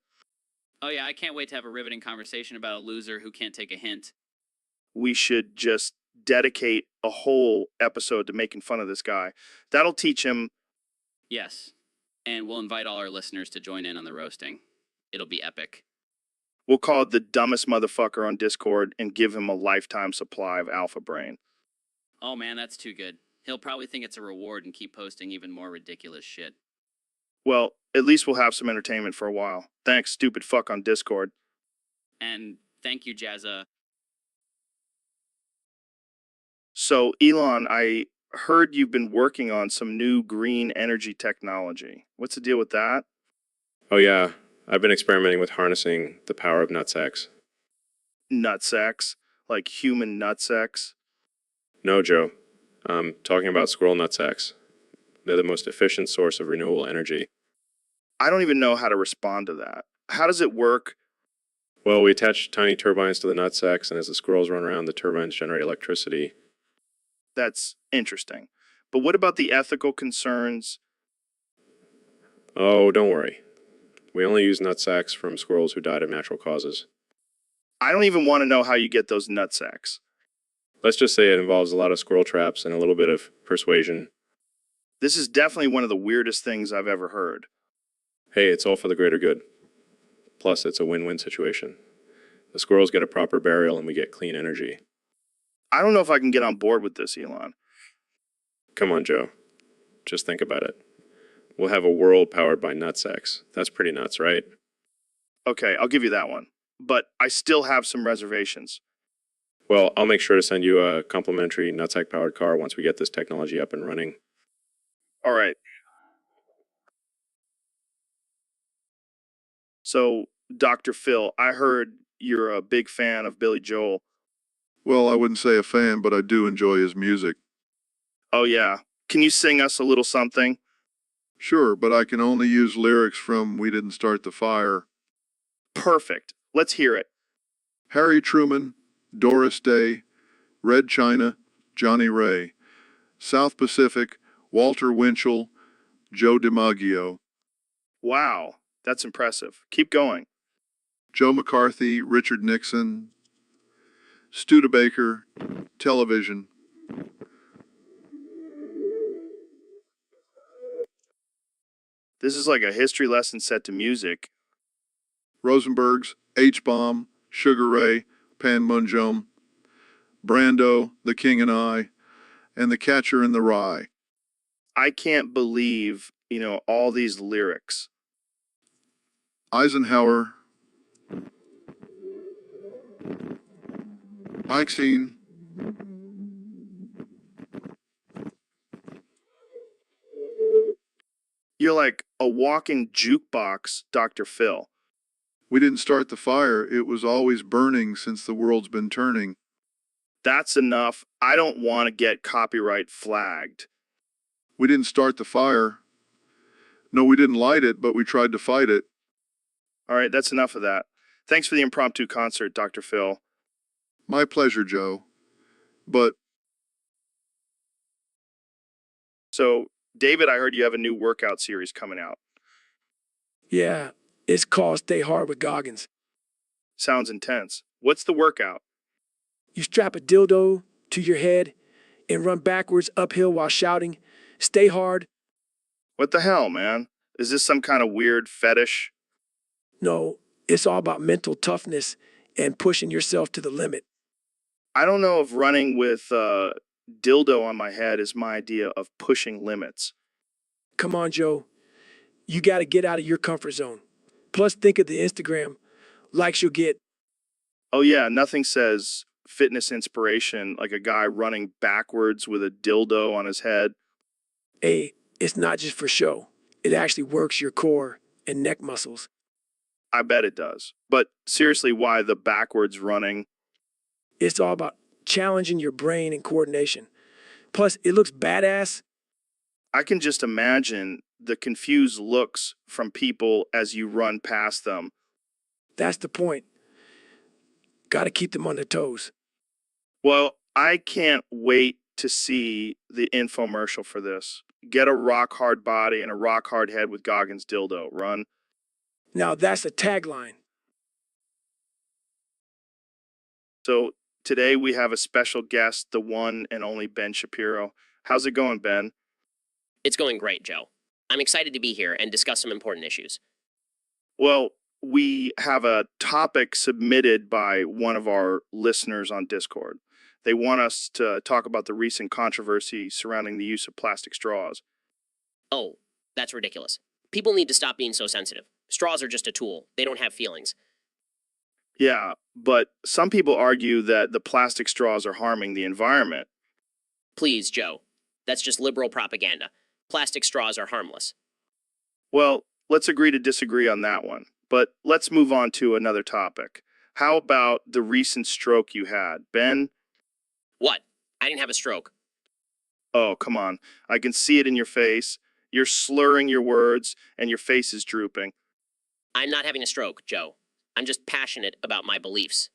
Oh yeah, I can't wait to have a riveting conversation about a loser who can't take a hint. We should just dedicate a whole episode to making fun of this guy. That'll teach him. Yes. And we'll invite all our listeners to join in on the roasting. It'll be epic. We'll call it the dumbest motherfucker on Discord and give him a lifetime supply of alpha brain. Oh man, that's too good. He'll probably think it's a reward and keep posting even more ridiculous shit. Well, at least we'll have some entertainment for a while. Thanks, stupid fuck on Discord. And thank you, Jazza. So, Elon, I heard you've been working on some new green energy technology. What's the deal with that? Oh yeah, I've been experimenting with harnessing the power of nutsacs. Nutsacs? Like human nutsacs? No, Joe. I'm talking about squirrel nutsacs. They're the most efficient source of renewable energy. I don't even know how to respond to that. How does it work? Well, we attach tiny turbines to the nutsacs, and as the squirrels run around, the turbines generate electricity. That's interesting. But what about the ethical concerns? Oh, don't worry. We only use nutsacs from squirrels who died of natural causes. I don't even want to know how you get those nutsacs. Let's just say it involves a lot of squirrel traps and a little bit of persuasion. This is definitely one of the weirdest things I've ever heard. Hey, it's all for the greater good. Plus, it's a win-win situation. The squirrels get a proper burial and we get clean energy. I don't know if I can get on board with this, Elon. Come on, Joe. Just think about it. We'll have a world powered by nutsacks. That's pretty nuts, right? Okay, I'll give you that one. But I still have some reservations. Well, I'll make sure to send you a complimentary nutsack-powered car once we get this technology up and running. All right. So, Dr. Phil, I heard you're a big fan of Billy Joel. Well, I wouldn't say a fan, but I do enjoy his music. Oh, yeah. Can you sing us a little something? Sure, but I can only use lyrics from We Didn't Start the Fire. Perfect. Let's hear it. Harry Truman, Doris Day, Red China, Johnny Ray, South Pacific, Walter Winchell, Joe DiMaggio, Wow, that's impressive. Keep going. Joe McCarthy, Richard Nixon, Studebaker, Television. This is like a history lesson set to music. Rosenberg's, H-Bomb, Sugar Ray, Panmunjom, Brando, The King and I, and The Catcher in the Rye. I can't believe, all these lyrics. Eisenhower, Mike Scene, You're like a walking jukebox, Dr. Phil. we didn't start the fire, it was always burning since the world's been turning. That's enough. I don't want to get copyright flagged. We didn't start the fire. No, we didn't light it, but we tried to fight it. All right, that's enough of that. Thanks for the impromptu concert, Dr. Phil. My pleasure, Joe. But So, David, I heard you have a new workout series coming out. Yeah, it's called Stay Hard with Goggins. Sounds intense. What's the workout? You strap a dildo to your head and run backwards uphill while shouting, "Stay hard." What the hell, man? Is this some kind of weird fetish? No, it's all about mental toughness and pushing yourself to the limit. I don't know if running with dildo on my head is my idea of pushing limits. Come on, Joe. You got to get out of your comfort zone. Plus, think of the Instagram likes you'll get. Oh, yeah, nothing says fitness inspiration like a guy running backwards with a dildo on his head. Hey, it's not just for show. It actually works your core and neck muscles. I bet it does. But seriously, why the backwards running? It's all about challenging your brain and coordination. Plus, it looks badass. I can just imagine the confused looks from people as you run past them. That's the point. Got to keep them on their toes. Well, I can't wait to see the infomercial for this. Get a rock hard body and a rock hard head with Goggins dildo. Run. Now, that's a tagline. So today we have a special guest, the one and only Ben Shapiro. How's it going, Ben? It's going great, Joe. I'm excited to be here and discuss some important issues. Well, we have a topic submitted by one of our listeners on Discord. They want us to talk about the recent controversy surrounding the use of plastic straws. Oh, that's ridiculous. People need to stop being so sensitive. Straws are just a tool. They don't have feelings. Yeah, but some people argue that the plastic straws are harming the environment. Please, Joe. That's just liberal propaganda. Plastic straws are harmless. Well, let's agree to disagree on that one. But let's move on to another topic. How about the recent stroke you had, Ben? What? I didn't have a stroke. Oh, come on. I can see it in your face. You're slurring your words, and your face is drooping. I'm not having a stroke, Joe. I'm just passionate about my beliefs.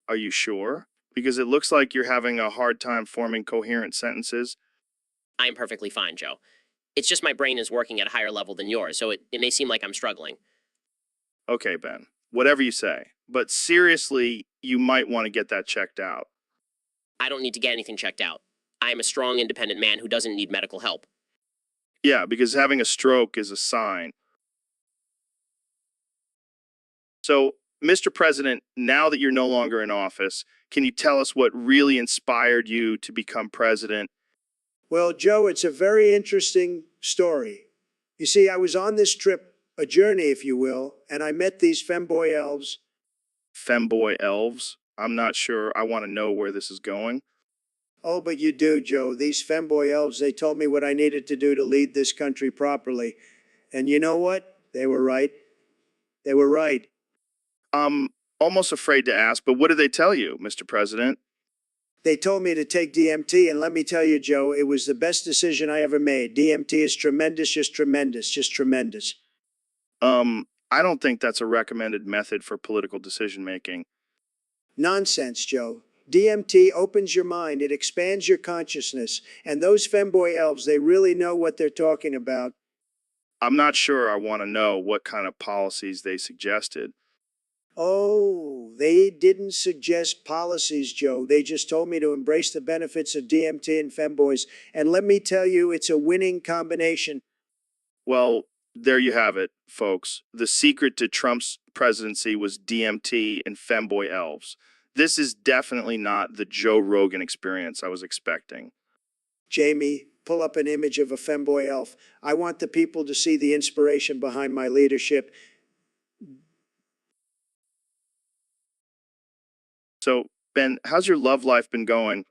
Are you sure? Because it looks like you're having a hard time forming coherent sentences. I am perfectly fine, Joe. It's just my brain is working at a higher level than yours, so it may seem like I'm struggling. Okay, Ben. Whatever you say. But seriously, you might want to get that checked out. I don't need to get anything checked out. I am a strong, independent man who doesn't need medical help. Yeah, because having a stroke is a sign. So, Mr. President, now that you're no longer in office, can you tell us what really inspired you to become president? Well, Joe, it's a very interesting story. You see, I was on this trip, a journey, if you will, and I met these femboy elves. Femboy elves? I'm not sure I want to know where this is going. Oh, but you do, Joe. These femboy elves, they told me what I needed to do to lead this country properly. And you know what? They were right. They were right. I'm almost afraid to ask, but what did they tell you, Mr. President? They told me to take DMT, and let me tell you, Joe, it was the best decision I ever made. DMT is tremendous, just tremendous, just tremendous. I don't think that's a recommended method for political decision making. Nonsense, Joe. DMT opens your mind, it expands your consciousness, and those femboy elves, they really know what they're talking about. I'm not sure I want to know what kind of policies they suggested. Oh, they didn't suggest policies, Joe. They just told me to embrace the benefits of DMT and femboys. And let me tell you, it's a winning combination. Well, there you have it, folks. The secret to Trump's presidency was DMT and femboy elves. This is definitely not the Joe Rogan experience I was expecting. Jamie, pull up an image of a femboy elf. I want the people to see the inspiration behind my leadership. So, Ben, how's your love life been going?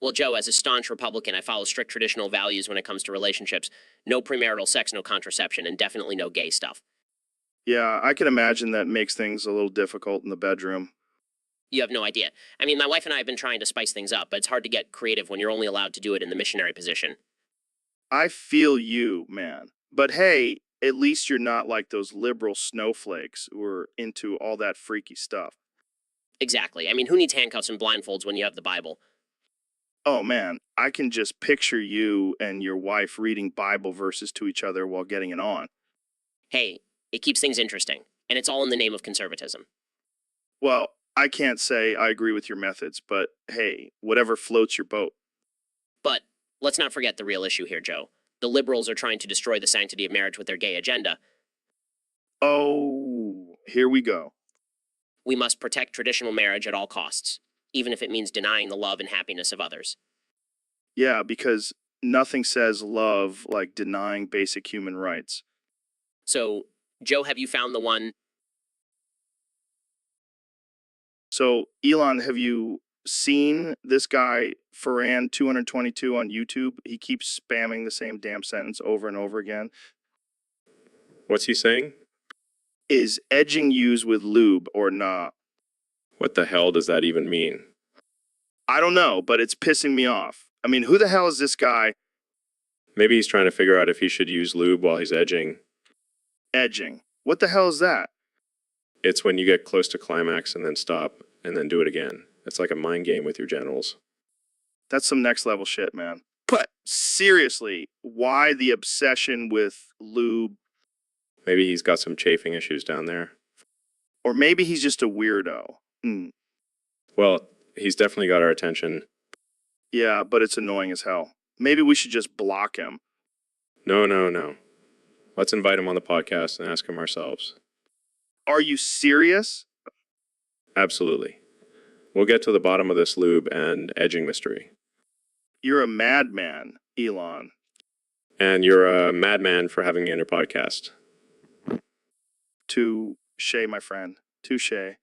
Well, Joe, as a staunch Republican, I follow strict traditional values when it comes to relationships. No premarital sex, no contraception, and definitely no gay stuff. Yeah, I can imagine that makes things a little difficult in the bedroom. You have no idea. I mean, my wife and I have been trying to spice things up, but it's hard to get creative when you're only allowed to do it in the missionary position. I feel you, man. But hey, at least you're not like those liberal snowflakes who are into all that freaky stuff. Exactly. I mean, who needs handcuffs and blindfolds when you have the Bible? Oh man, I can just picture you and your wife reading Bible verses to each other while getting it on. Hey, it keeps things interesting, and it's all in the name of conservatism. Well, I can't say I agree with your methods, but hey, whatever floats your boat. But let's not forget the real issue here, Joe. The liberals are trying to destroy the sanctity of marriage with their gay agenda. Oh, here we go. We must protect traditional marriage at all costs, even if it means denying the love and happiness of others. Yeah, because nothing says love like denying basic human rights. So, Joe, have you found the one? So, Elon, have you seen this guy, Ferran222 on YouTube? He keeps spamming the same damn sentence over and over again. What's he saying? Is edging used with lube or not? What the hell does that even mean? I don't know, but it's pissing me off. I mean, who the hell is this guy Maybe he's trying to figure out if he should use lube while he's edging. edging? What the hell is that? It's when you get close to climax and then stop and then do it again. It's like a mind game with your genitals. That's some next level shit, man. But seriously, why the obsession with lube? Maybe he's got some chafing issues down there. Or maybe he's just a weirdo. Well, he's definitely got our attention. Yeah, but it's annoying as hell. Maybe we should just block him. No. Let's invite him on the podcast and ask him ourselves. Are you serious? Absolutely. We'll get to the bottom of this lube and edging mystery. You're a madman, Elon. And you're a madman for having me on your podcast. Touche, my friend. Touche.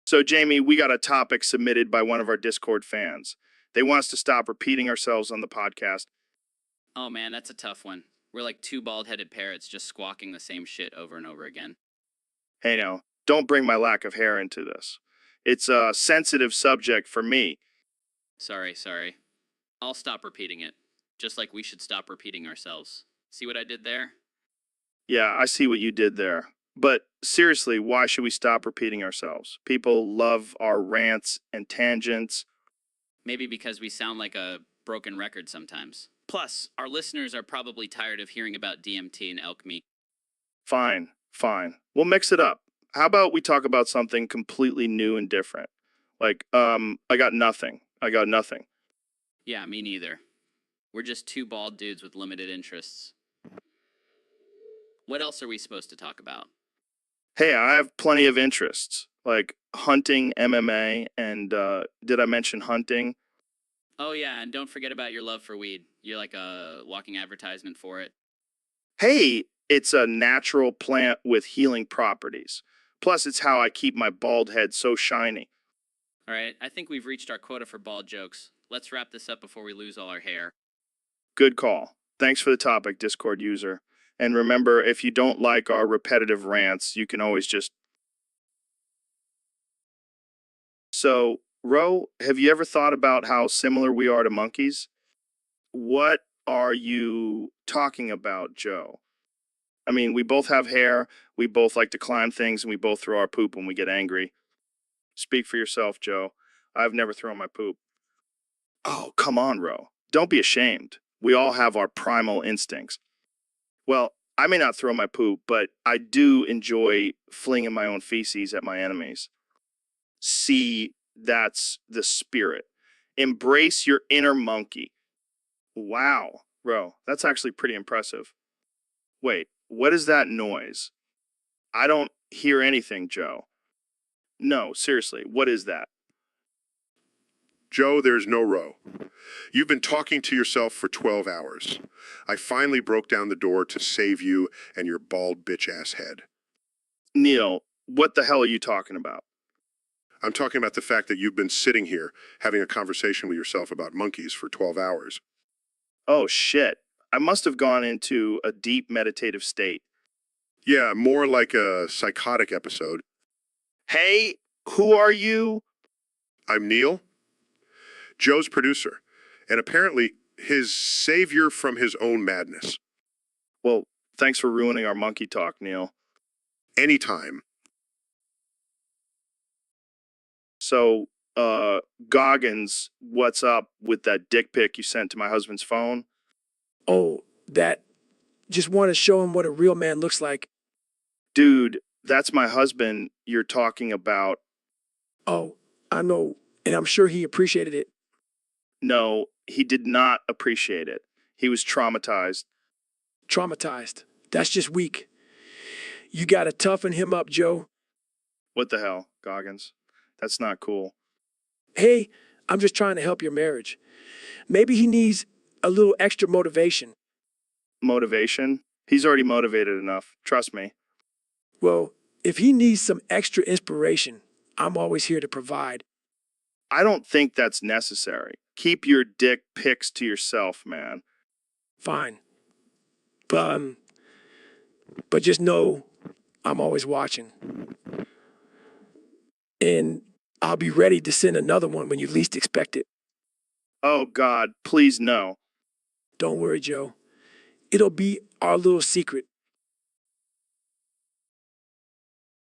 So, Jamie, we got a topic submitted by one of our Discord fans. They want us to stop repeating ourselves on the podcast. Oh man, that's a tough one. We're like two bald-headed parrots just squawking the same shit over and over again. Hey, now, don't bring my lack of hair into this. It's a sensitive subject for me. Sorry. I'll stop repeating it. Just like we should stop repeating ourselves. See what I did there? Yeah, I see what you did there. But seriously, why should we stop repeating ourselves? People love our rants and tangents. Maybe because we sound like a broken record sometimes. Plus, our listeners are probably tired of hearing about DMT and elk meat. Fine. We'll mix it up. How about we talk about something completely new and different? Like, I got nothing. Yeah, me neither. We're just two bald dudes with limited interests. What else are we supposed to talk about? Hey, I have plenty of interests, like hunting, MMA, and did I mention hunting? Oh yeah, and don't forget about your love for weed. You're like a walking advertisement for it. Hey, it's a natural plant with healing properties. Plus, it's how I keep my bald head so shiny. All right, I think we've reached our quota for bald jokes. Let's wrap this up before we lose all our hair. Good call. Thanks for the topic, Discord user. And remember, if you don't like our repetitive rants, you can always just... So, Ro, have you ever thought about how similar we are to monkeys? What are you talking about, Joe? I mean, we both have hair, we both like to climb things, and we both throw our poop when we get angry. Speak for yourself, Joe. I've never thrown my poop. Oh, come on, Ro. Don't be ashamed. We all have our primal instincts. Well, I may not throw my poop, but I do enjoy flinging my own feces at my enemies. See, that's the spirit. Embrace your inner monkey. Wow, Ro, that's actually pretty impressive. Wait, what is that noise? I don't hear anything, Joe. No, seriously, what is that? Joe, there's no row. You've been talking to yourself for 12 hours. I finally broke down the door to save you and your bald bitch-ass head. Neil, what the hell are you talking about? I'm talking about the fact that you've been sitting here having a conversation with yourself about monkeys for 12 hours. Oh shit. I must have gone into a deep meditative state. Yeah, more like a psychotic episode. Hey, who are you? I'm Neil, Joe's producer, and apparently his savior from his own madness. Well, thanks for ruining our monkey talk, Neil. Anytime. So, Goggins, what's up with that dick pic you sent to my husband's phone? Oh, that. Just want to show him what a real man looks like. Dude, that's my husband you're talking about. Oh, I know, and I'm sure he appreciated it. No, he did not appreciate it. He was traumatized. Traumatized. That's just weak. You got to toughen him up, Joe. What the hell, Goggins? That's not cool. Hey, I'm just trying to help your marriage. Maybe he needs a little extra motivation. Motivation? He's already motivated enough. Trust me. Well, if he needs some extra inspiration, I'm always here to provide. I don't think that's necessary. Keep your dick pics to yourself, man. Fine. But just know I'm always watching. And I'll be ready to send another one when you least expect it. Oh, God, please no. Don't worry, Joe. It'll be our little secret.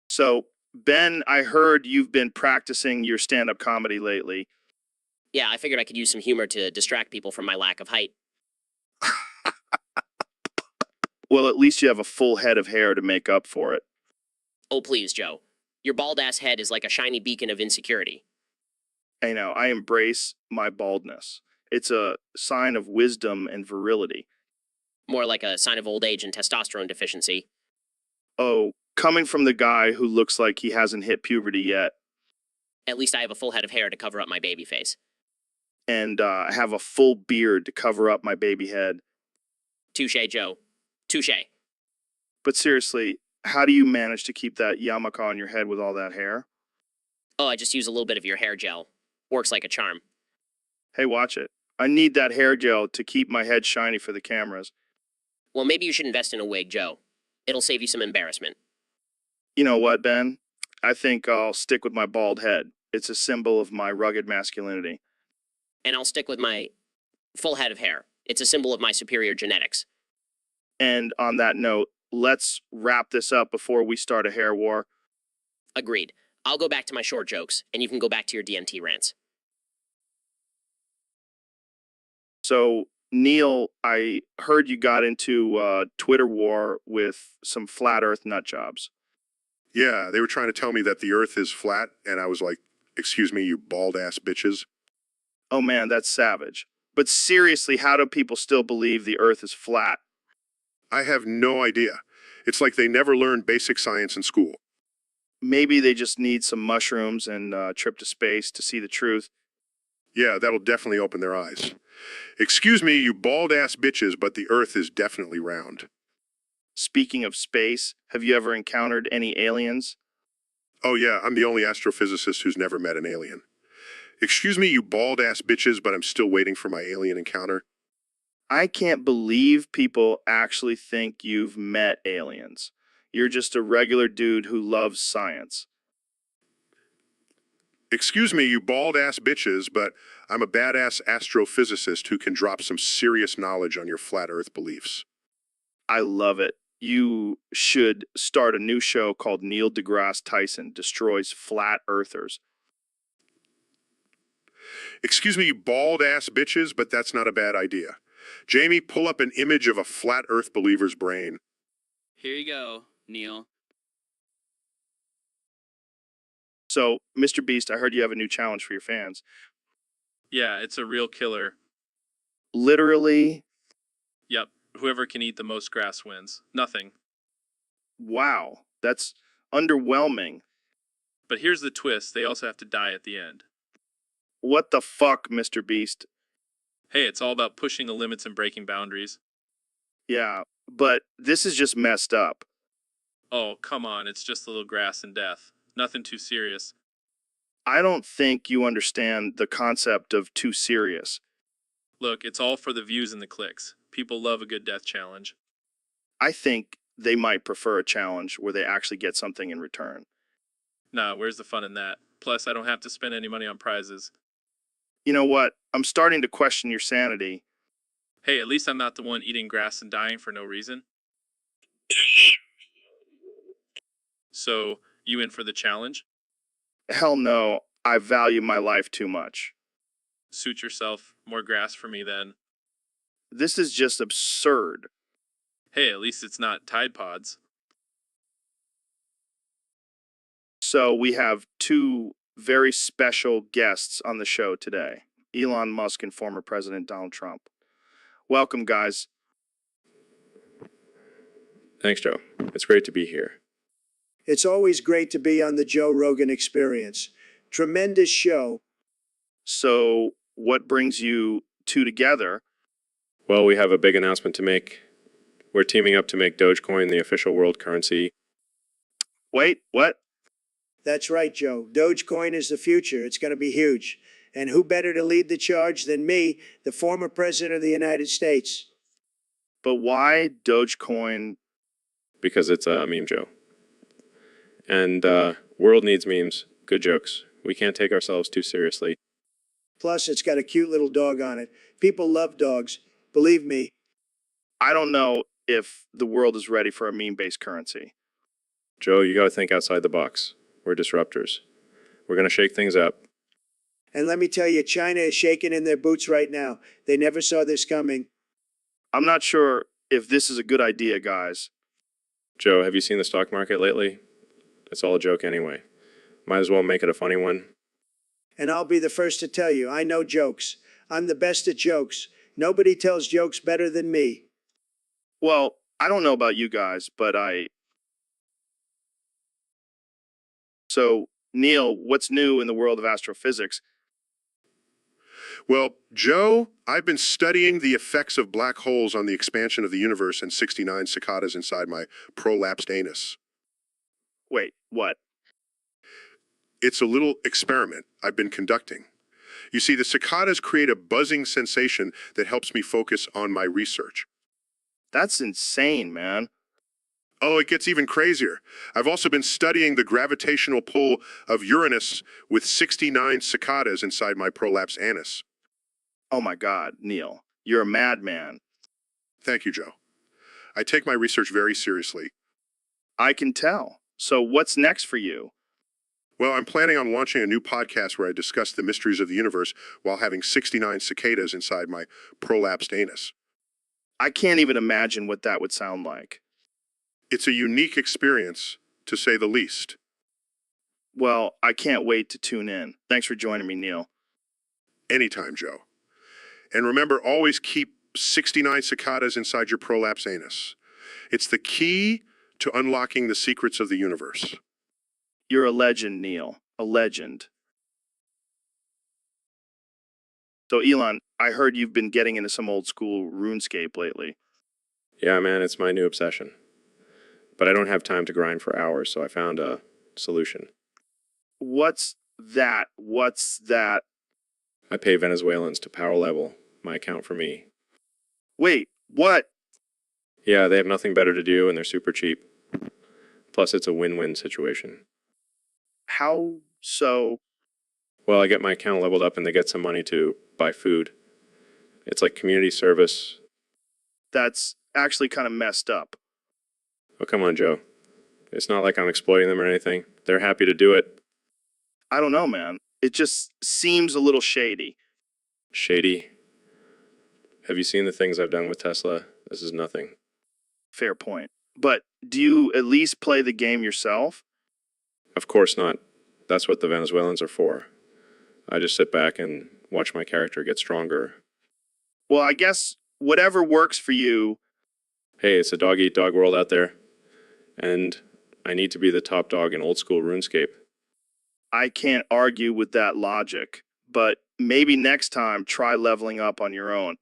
So, Ben, I heard you've been practicing your stand-up comedy lately. Yeah, I figured I could use some humor to distract people from my lack of height. Well, at least you have a full head of hair to make up for it. Oh, please, Joe. Your bald-ass head is like a shiny beacon of insecurity. I know, I embrace my baldness. It's a sign of wisdom and virility. More like a sign of old age and testosterone deficiency. Oh, coming from the guy who looks like he hasn't hit puberty yet, At least I have a full head of hair to cover up my baby face. and I have a full beard to cover up my baby head. Touche, Joe. Touche. But seriously, how do you manage to keep that yarmulke on your head with all that hair? Oh, I just use a little bit of your hair gel. Works like a charm. Hey, watch it. I need that hair gel to keep my head shiny for the cameras. Well, maybe you should invest in a wig, Joe. It'll save you some embarrassment. You know what, Ben? I think I'll stick with my bald head. It's a symbol of my rugged masculinity. And I'll stick with my full head of hair. It's a symbol of my superior genetics. And on that note, let's wrap this up before we start a hair war. Agreed. I'll go back to my short jokes, and you can go back to your DMT rants. So, Neil, I heard you got into a Twitter war with some flat earth nut jobs. Yeah, they were trying to tell me that the earth is flat, and I was like, excuse me, you bald-ass bitches. Oh man, that's savage. But seriously, how do people still believe the earth is flat? I have no idea. It's like they never learned basic science in school. Maybe they just need some mushrooms and a trip to space to see the truth. Yeah, that'll definitely open their eyes. Excuse me, you bald-ass bitches, but the earth is definitely round. Speaking of space, have you ever encountered any aliens? Oh yeah, I'm the only astrophysicist who's never met an alien. Excuse me, you bald-ass bitches, but I'm still waiting for my alien encounter. I can't believe people actually think you've met aliens. You're just a regular dude who loves science. Excuse me, you bald-ass bitches, but I'm a badass astrophysicist who can drop some serious knowledge on your flat earth beliefs. I love it. You should start a new show called Neil deGrasse Tyson Destroys Flat Earthers. Excuse me, you bald-ass bitches, but that's not a bad idea. Jamie, pull up an image of a flat earth believer's brain. Here you go, Neil. So, Mr. Beast, I heard you have a new challenge for your fans. Yeah, it's a real killer. Literally, Yep, whoever can eat the most grass wins. Nothing. wow, that's underwhelming. But here's the twist, they also have to die at the end. What the fuck, Mr. Beast? Hey, it's all about pushing the limits and breaking boundaries. Yeah, but this is just messed up. Oh, come on, it's just a little grass and death. Nothing too serious. I don't think you understand the concept of too serious. Look, it's all for the views and the clicks. People love a good death challenge. I think they might prefer a challenge where they actually get something in return. Nah, where's the fun in that? Plus, I don't have to spend any money on prizes. You know what? I'm starting to question your sanity. Hey, at least I'm not the one eating grass and dying for no reason. So, you in for the challenge? Hell no, I value my life too much. Suit yourself. More grass for me then. This is just absurd. Hey, at least it's not Tide Pods. So we have two very special guests on the show today, Elon Musk and former President Donald Trump. Welcome, guys. Thanks, Joe. It's great to be here. It's always great to be on the Joe Rogan Experience. Tremendous show. So what brings you two together? Well, we have a big announcement to make. We're teaming up to make Dogecoin the official world currency. Wait, what? That's right, Joe. Dogecoin is the future. It's going to be huge. And who better to lead the charge than me, the former president of the United States? But why Dogecoin? Because it's a meme, Joe. And world needs memes, good jokes. We can't take ourselves too seriously. Plus, it's got a cute little dog on it. People love dogs. Believe me. I don't know if the world is ready for a meme-based currency. Joe, you gotta think outside the box. We're disruptors. We're gonna shake things up. And let me tell you, China is shaking in their boots right now. They never saw this coming. I'm not sure if this is a good idea, guys. Joe, have you seen the stock market lately? It's all a joke anyway. Might as well make it a funny one. And I'll be the first to tell you, I know jokes. I'm the best at jokes. Nobody tells jokes better than me. Well, I don't know about you guys, but So, Neil, what's new in the world of astrophysics? Well, Joe, I've been studying the effects of black holes on the expansion of the universe and 69 cicadas inside my prolapsed anus. Wait, what? It's a little experiment I've been conducting. You see, the cicadas create a buzzing sensation that helps me focus on my research. That's insane, man. Oh, it gets even crazier. I've also been studying the gravitational pull of Uranus with 69 cicadas inside my prolapsed anus. Oh my God, Neil, you're a madman. Thank you, Joe. I take my research very seriously. I can tell. So what's next for you? Well, I'm planning on launching a new podcast where I discuss the mysteries of the universe while having 69 cicadas inside my prolapsed anus. I can't even imagine what that would sound like. It's a unique experience, to say the least. Well, I can't wait to tune in. Thanks for joining me, Neil. Anytime, Joe. And remember, always keep 69 cicadas inside your prolapsed anus. It's the key to unlocking the secrets of the universe. You're a legend, Neil. A legend. So, Elon, I heard you've been getting into some old school RuneScape lately. Yeah, man, it's my new obsession. But I don't have time to grind for hours, so I found a solution. What's that? What's that? I pay Venezuelans to power level my account for me. Wait, what? Yeah, they have nothing better to do and they're super cheap. Plus, it's a win-win situation. How so? Well, I get my account leveled up and they get some money to buy food. It's like community service. That's actually kind of messed up. Oh, come on, Joe. It's not like I'm exploiting them or anything. They're happy to do it. I don't know, man. It just seems a little shady. Shady. Have you seen the things I've done with Tesla? This is nothing. Fair point. But do you at least play the game yourself? Of course not. That's what the Venezuelans are for. I just sit back and watch my character get stronger. Well, I guess whatever works for you. Hey, it's a dog-eat-dog world out there. And I need to be the top dog in old school RuneScape. I can't argue with that logic, but maybe next time try leveling up on your own.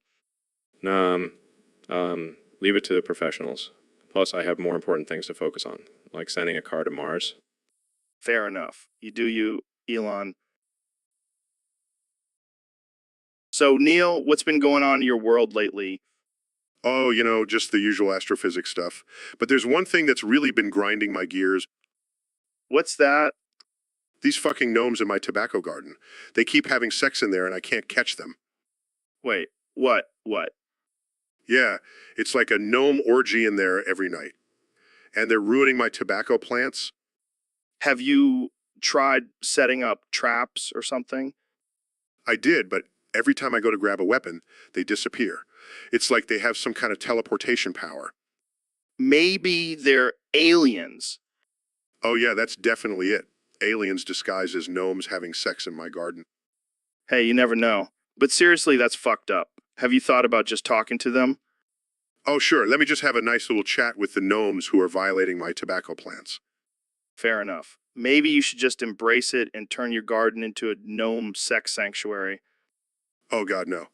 Leave it to the professionals. Plus, I have more important things to focus on, like sending a car to Mars. Fair enough. You do you, Elon. So, Neil, what's been going on in your world lately? Oh, you know, just the usual astrophysics stuff. But there's one thing that's really been grinding my gears. What's that? These fucking gnomes in my tobacco garden. They keep having sex in there and I can't catch them. Wait, what? What? Yeah, it's like a gnome orgy in there every night. And they're ruining my tobacco plants. Have you tried setting up traps or something? I did, but every time I go to grab a weapon, they disappear. It's like they have some kind of teleportation power. Maybe they're aliens. Oh yeah, that's definitely it. Aliens disguised as gnomes having sex in my garden. Hey, you never know. But seriously, that's fucked up. Have you thought about just talking to them? Oh sure, let me just have a nice little chat with the gnomes who are violating my tobacco plants. Fair enough. Maybe you should just embrace it and turn your garden into a gnome sex sanctuary. Oh god, no.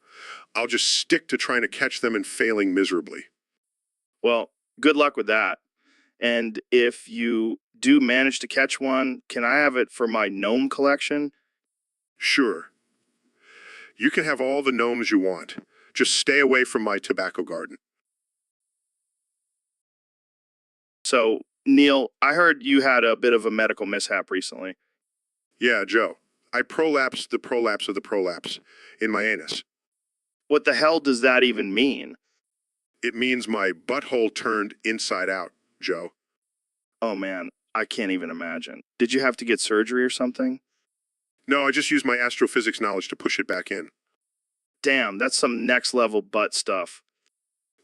I'll just stick to trying to catch them and failing miserably. Well, good luck with that. And if you do manage to catch one, can I have it for my gnome collection? Sure. You can have all the gnomes you want. Just stay away from my tobacco garden. So, Neil, I heard you had a bit of a medical mishap recently. Yeah, Joe. I prolapsed the prolapse of the prolapse in my anus. What the hell does that even mean? It means my butthole turned inside out, Joe. Oh man, I can't even imagine. Did you have to get surgery or something? No, I just used my astrophysics knowledge to push it back in. Damn, that's some next level butt stuff.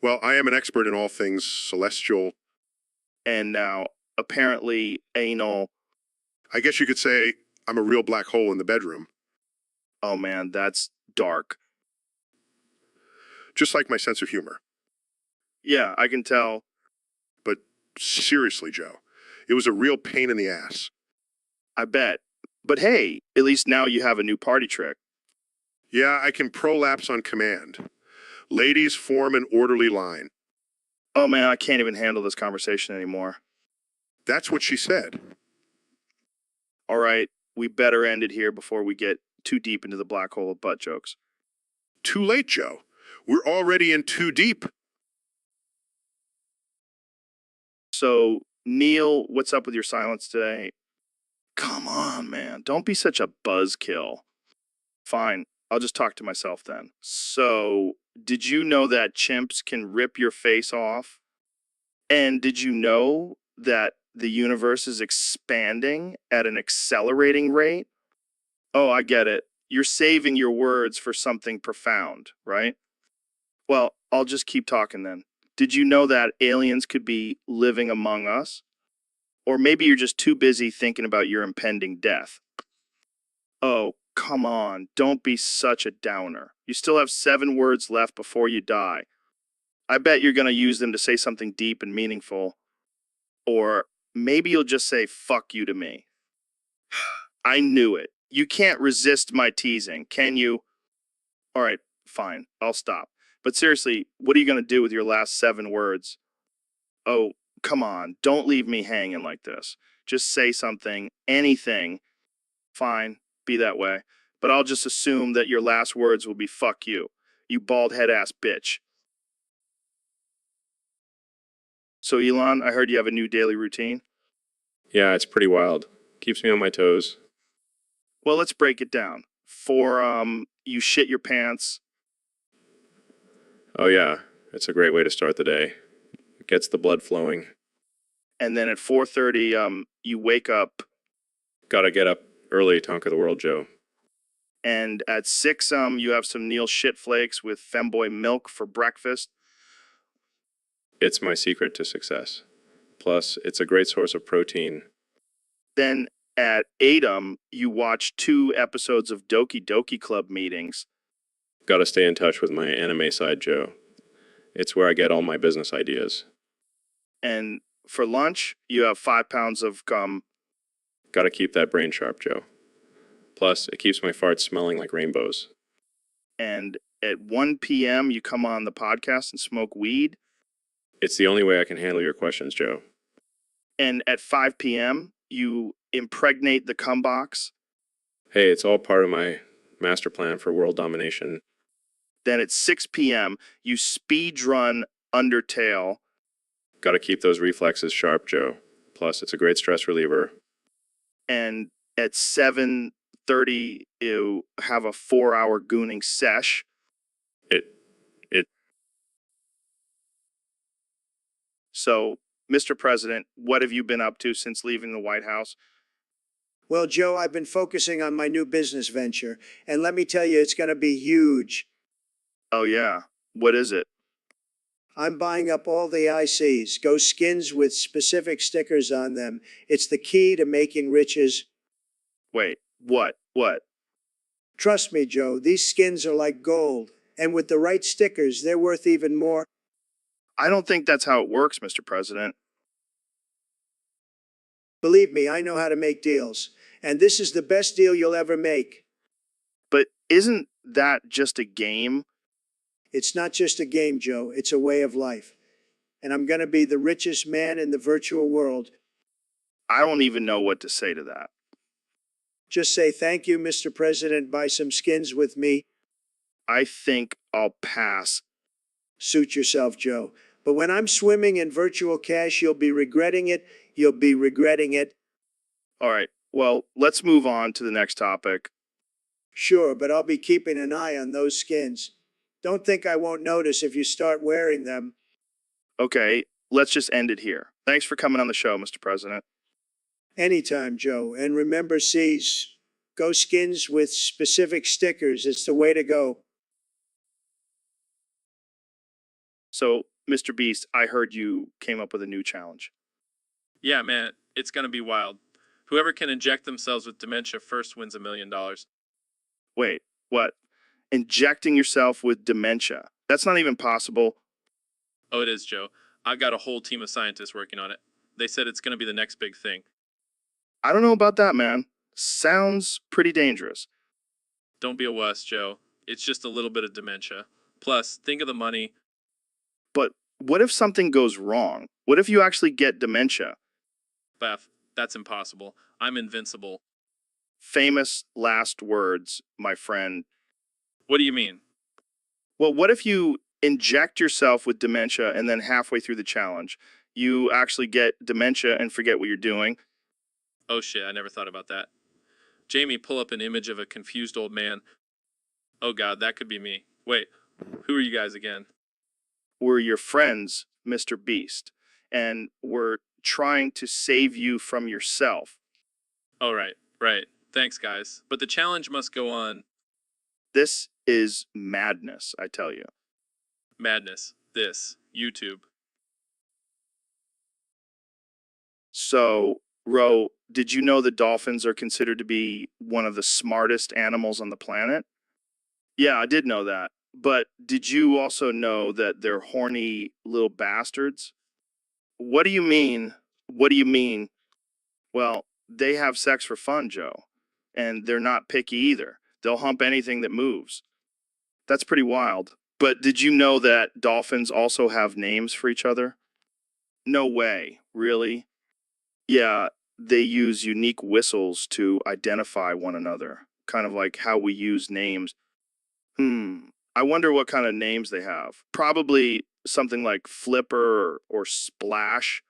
Well, I am an expert in all things celestial. And now, apparently, anal. I guess you could say I'm a real black hole in the bedroom. Oh man, that's dark. Just like my sense of humor. Yeah, I can tell. But seriously, Joe, it was a real pain in the ass. I bet. But hey, at least now you have a new party trick. Yeah, I can prolapse on command. Ladies, form an orderly line. Oh man, I can't even handle this conversation anymore. That's what she said. All right, we better end it here before we get too deep into the black hole of butt jokes. Too late, Joe. We're already in too deep. So, Neil, what's up with your silence today? Come on, man. Don't be such a buzzkill. Fine, I'll just talk to myself then. So, did you know that chimps can rip your face off? And did you know that the universe is expanding at an accelerating rate? Oh, I get it. You're saving your words for something profound, right? Well, I'll just keep talking then. Did you know that aliens could be living among us? Or maybe you're just too busy thinking about your impending death. Oh, come on. Don't be such a downer. You still have 7 words left before you die. I bet you're going to use them to say something deep and meaningful. Or maybe you'll just say, fuck you to me. I knew it. You can't resist my teasing, can you? All right, fine. I'll stop. But seriously, what are you going to do with your last 7 words? Oh, come on. Don't leave me hanging like this. Just say something, anything. Fine, be that way. But I'll just assume that your last words will be fuck you, you bald head ass bitch. So, Elon, I heard you have a new daily routine. Yeah, it's pretty wild. Keeps me on my toes. Well, let's break it down. For, you shit your pants. Oh yeah, it's a great way to start the day. It gets the blood flowing. And then at 4:30, you wake up. Gotta get up early, Tonka the World Joe. And at 6, you have some Neil shit flakes with femboy milk for breakfast. It's my secret to success. Plus, it's a great source of protein. Then at 8, you watch 2 episodes of Doki Doki Club meetings. Gotta stay in touch with my anime side, Joe. It's where I get all my business ideas. And for lunch, you have 5 pounds of gum. Gotta keep that brain sharp, Joe. Plus, it keeps my farts smelling like rainbows. and at 1 p.m. you come on the podcast and smoke weed, It's the only way I can handle your questions, Joe. and at 5 p.m. you impregnate the cum box, Hey, it's all part of my master plan for world domination. then at 6 p.m. you speed run Undertale, Got to keep those reflexes sharp, Joe. Plus, it's a great stress reliever. and at 7:30 you have a 4-hour gooning sesh. It So, Mr. President, what have you been up to since leaving the White House? Well, Joe, I've been focusing on my new business venture, and let me tell you, it's going to be huge. Oh, yeah. What is it? I'm buying up all the ICs, go skins with specific stickers on them. It's the key to making riches. Wait, what? What? Trust me, Joe, these skins are like gold, and with the right stickers, they're worth even more. I don't think that's how it works, Mr. President. Believe me, I know how to make deals, and this is the best deal you'll ever make. But isn't that just a game? It's not just a game, Joe, it's a way of life. And I'm going to be the richest man in the virtual world. I don't even know what to say to that. Just say thank you, Mr. President, buy some skins with me. I think I'll pass. Suit yourself, Joe. But when I'm swimming in virtual cash, you'll be regretting it. You'll be regretting it. All right, well, let's move on to the next topic. Sure, but I'll be keeping an eye on those skins. Don't think I won't notice if you start wearing them. Okay, let's just end it here. Thanks for coming on the show, Mr. President. Anytime, Joe. And remember, C's, go skins with specific stickers. It's the way to go. So, Mr. Beast, I heard you came up with a new challenge. Yeah, man, it's gonna be wild. Whoever can inject themselves with dementia first wins $1 million. Wait, what? Injecting yourself with dementia. That's not even possible. Oh, it is, Joe. I've got a whole team of scientists working on it. They said it's gonna be the next big thing. I don't know about that, man. Sounds pretty dangerous. Don't be a wuss, Joe. It's just a little bit of dementia. Plus, think of the money. But what if something goes wrong? What if you actually get dementia? Beth, that's impossible. I'm invincible. Famous last words, my friend. What do you mean? Well, what if you inject yourself with dementia and then halfway through the challenge, you actually get dementia and forget what you're doing? Oh shit, I never thought about that. Jamie, pull up an image of a confused old man. Oh god, that could be me. Wait, who are you guys again? We're your friends, Mr. Beast, and we're trying to save you from yourself. Oh, right. Thanks, guys. But the challenge must go on. This is madness, I tell you. Madness. This. YouTube. So, Ro, did you know that dolphins are considered to be one of the smartest animals on the planet? Yeah, I did know that. But did you also know that they're horny little bastards? What do you mean? What do you mean? Well, they have sex for fun, Joe. And they're not picky either. They'll hump anything that moves. That's pretty wild. But did you know that dolphins also have names for each other? No way. Really? Yeah, they use unique whistles to identify one another, kind of like how we use names. I wonder what kind of names they have. Probably something like Flipper or Splash,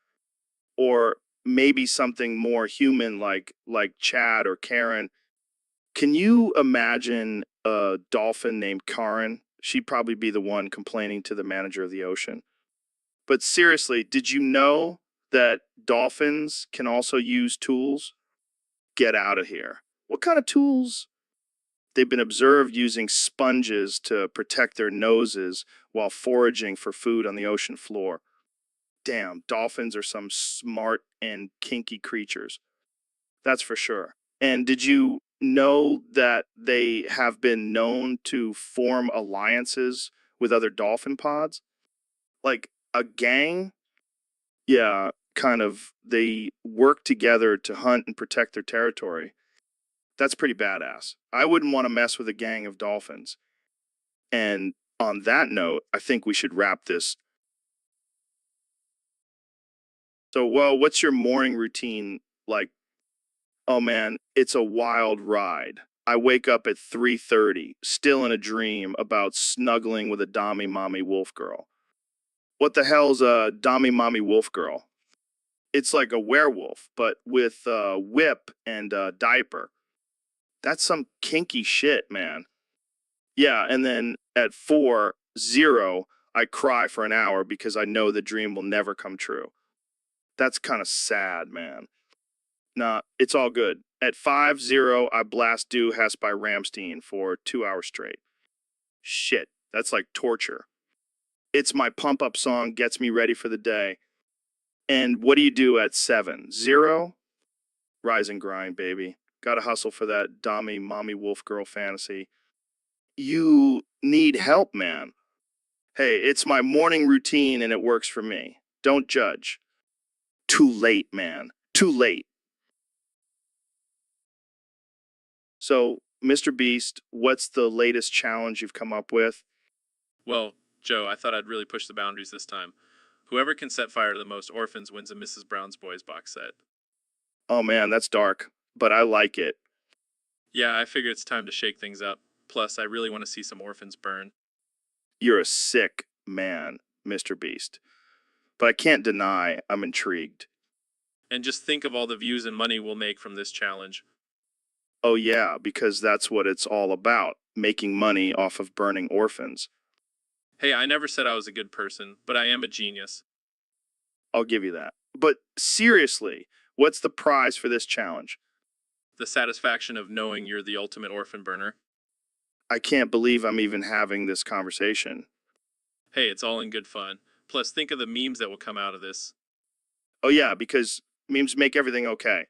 or maybe something more human like Chad or Karen. Can you imagine a dolphin named Karen? She'd probably be the one complaining to the manager of the ocean. But seriously, did you know that dolphins can also use tools? Get out of here. What kind of tools? They've been observed using sponges to protect their noses while foraging for food on the ocean floor. Damn, dolphins are some smart and kinky creatures. That's for sure. And did you know that they have been known to form alliances with other dolphin pods? Like a gang? Yeah, kind of. They work together to hunt and protect their territory. That's pretty badass. I wouldn't want to mess with a gang of dolphins. And on that note, I think we should wrap this. So, well, what's your morning routine like? Oh man, it's a wild ride. I wake up at 3:30, still in a dream about snuggling with a Dommy Mommy Wolf Girl. What the hell's a Dommy Mommy Wolf Girl? It's like a werewolf, but with a whip and a diaper. That's some kinky shit, man. Yeah, and then at 4:00, I cry for an hour because I know the dream will never come true. That's kind of sad, man. Nah, it's all good. At 5:00, I blast Do Hess by Ramstein for 2 hours straight. Shit, that's like torture. It's my pump up song, gets me ready for the day. And what do you do at 7:00? Rise and grind, baby. Gotta hustle for that Dommy Mommy Wolf Girl fantasy. You need help, man. Hey, it's my morning routine and it works for me. Don't judge. Too late, man. Too late. So, Mr. Beast, what's the latest challenge you've come up with? Well, Joe, I thought I'd really push the boundaries this time. Whoever can set fire to the most orphans wins a Mrs. Brown's Boys box set. Oh man, that's dark, but I like it. Yeah, I figure it's time to shake things up. Plus, I really want to see some orphans burn. You're a sick man, Mr. Beast. But I can't deny I'm intrigued. And just think of all the views and money we'll make from this challenge. Oh yeah, because that's what it's all about, making money off of burning orphans. Hey, I never said I was a good person, but I am a genius. I'll give you that. But seriously, what's the prize for this challenge? The satisfaction of knowing you're the ultimate orphan burner. I can't believe I'm even having this conversation. Hey, it's all in good fun. Plus, think of the memes that will come out of this. Oh yeah, because memes make everything okay.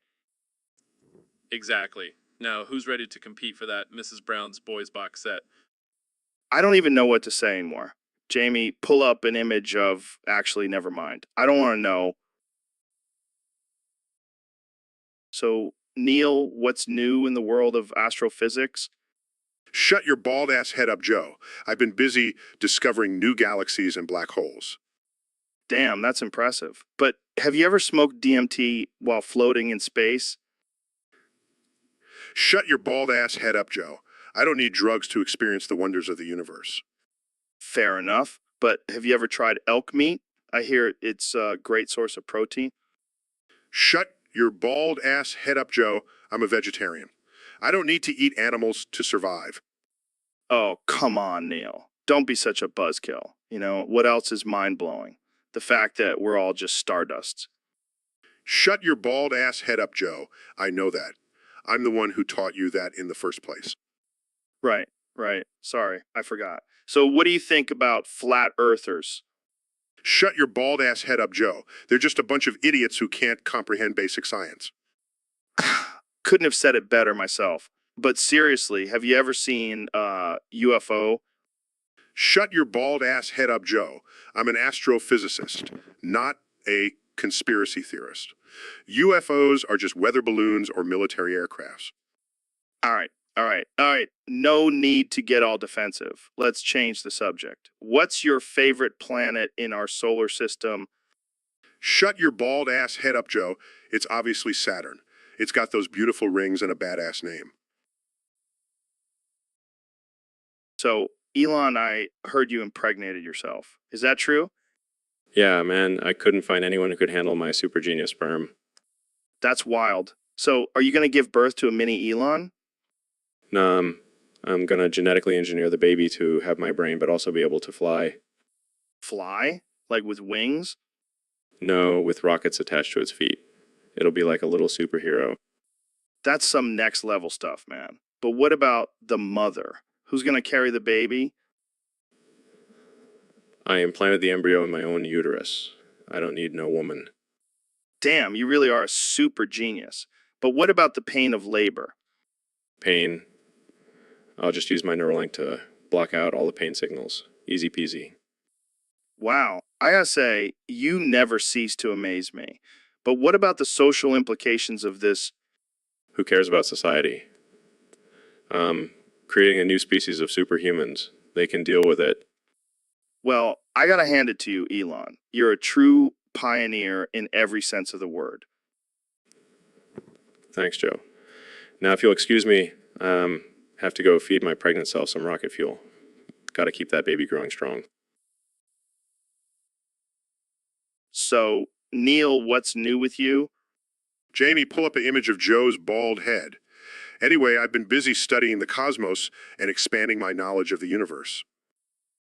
Exactly. Now, who's ready to compete for that Mrs. Brown's Boys box set? I don't even know what to say anymore. Jamie, pull up an image of, actually, never mind. I don't want to know. So, Neil, what's new in the world of astrophysics? Shut your bald ass head up, Joe. I've been busy discovering new galaxies and black holes. Damn, that's impressive. But have you ever smoked DMT while floating in space? Shut your bald ass head up, Joe. I don't need drugs to experience the wonders of the universe. Fair enough. But have you ever tried elk meat? I hear it's a great source of protein. Shut your bald ass head up, Joe. I'm a vegetarian. I don't need to eat animals to survive. Oh, come on, Neil. Don't be such a buzzkill. You know, what else is mind-blowing? The fact that we're all just stardusts. Shut your bald ass head up, Joe. I know that. I'm the one who taught you that in the first place. Right, right. Sorry, I forgot. So what do you think about flat earthers? Shut your bald ass head up, Joe. They're just a bunch of idiots who can't comprehend basic science. Couldn't have said it better myself. But seriously, have you ever seen UFO? Shut your bald ass head up, Joe. I'm an astrophysicist, not a conspiracy theorist. UFOs are just weather balloons or military aircrafts. All right, all right, all right. No need to get all defensive. Let's change the subject. What's your favorite planet in our solar system? Shut your bald ass head up, Joe. It's obviously Saturn. It's got those beautiful rings and a badass name. So, Elon, I heard you impregnated yourself. Is that true? Yeah, man, I couldn't find anyone who could handle my super genius sperm. That's wild. So, are you going to give birth to a mini Elon? No, I'm gonna genetically engineer the baby to have my brain, but also be able to fly. Fly? Like with wings? No, with rockets attached to its feet. It'll be like a little superhero. That's some next level stuff, man. But what about the mother? Who's going to carry the baby? I implanted the embryo in my own uterus. I don't need no woman. Damn, you really are a super genius. But what about the pain of labor? Pain. I'll just use my Neuralink to block out all the pain signals. Easy peasy. Wow, I gotta say, you never cease to amaze me. But what about the social implications of this? Who cares about society? Creating a new species of superhumans. they can deal with it. Well, I gotta hand it to you, Elon. You're a true pioneer in every sense of the word. Thanks, Joe. Now, if you'll excuse me, have to go feed my pregnant self some rocket fuel. Got to keep that baby growing strong. So, Neil, what's new with you? Jamie, pull up an image of Joe's bald head. Anyway, I've been busy studying the cosmos and expanding my knowledge of the universe.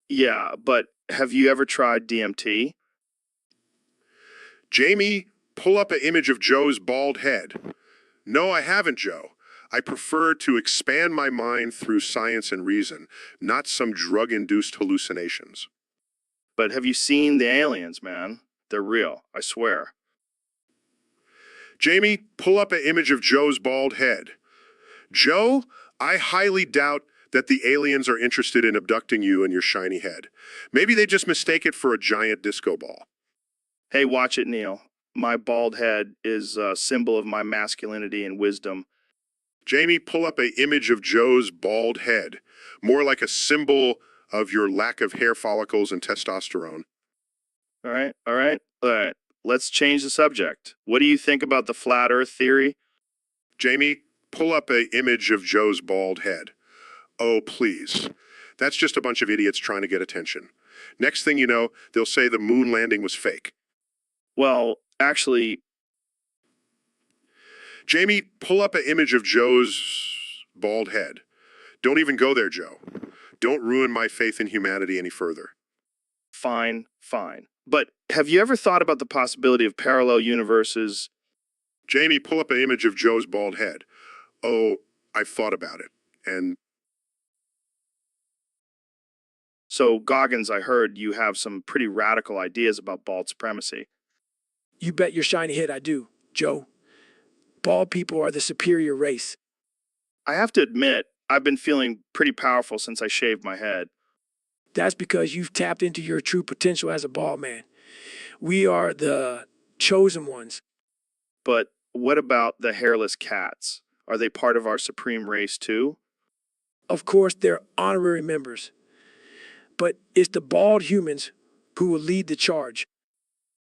Yeah, but have you ever tried DMT? Jamie, pull up an image of Joe's bald head. No, I haven't, Joe. I prefer to expand my mind through science and reason, not some drug-induced hallucinations. But have you seen the aliens, man? They're real, I swear. Jamie, pull up an image of Joe's bald head. Joe, I highly doubt that the aliens are interested in abducting you and your shiny head. Maybe they just mistake it for a giant disco ball. Hey, watch it, Neil. My bald head is a symbol of my masculinity and wisdom. Jamie, pull up an image of Joe's bald head, more like a symbol of your lack of hair follicles and testosterone. All right. Let's change the subject. What do you think about the flat earth theory? Jamie, pull up an image of Joe's bald head. Oh, please. That's just a bunch of idiots trying to get attention. Next thing you know, they'll say the moon landing was fake. Well, actually, Jamie, pull up an image of Joe's bald head. Don't even go there, Joe. Don't ruin my faith in humanity any further. fine. But have you ever thought about the possibility of parallel universes? Jamie, pull up an image of Joe's bald head. Oh, I've thought about it. And So, Goggins, I heard you have some pretty radical ideas about bald supremacy. You bet your shiny head I do, Joe. Bald people are the superior race. I have to admit, I've been feeling pretty powerful since I shaved my head. That's because you've tapped into your true potential as a bald man. We are the chosen ones. But what about the hairless cats? Are they part of our supreme race too? Of course, they're honorary members. But it's the bald humans who will lead the charge.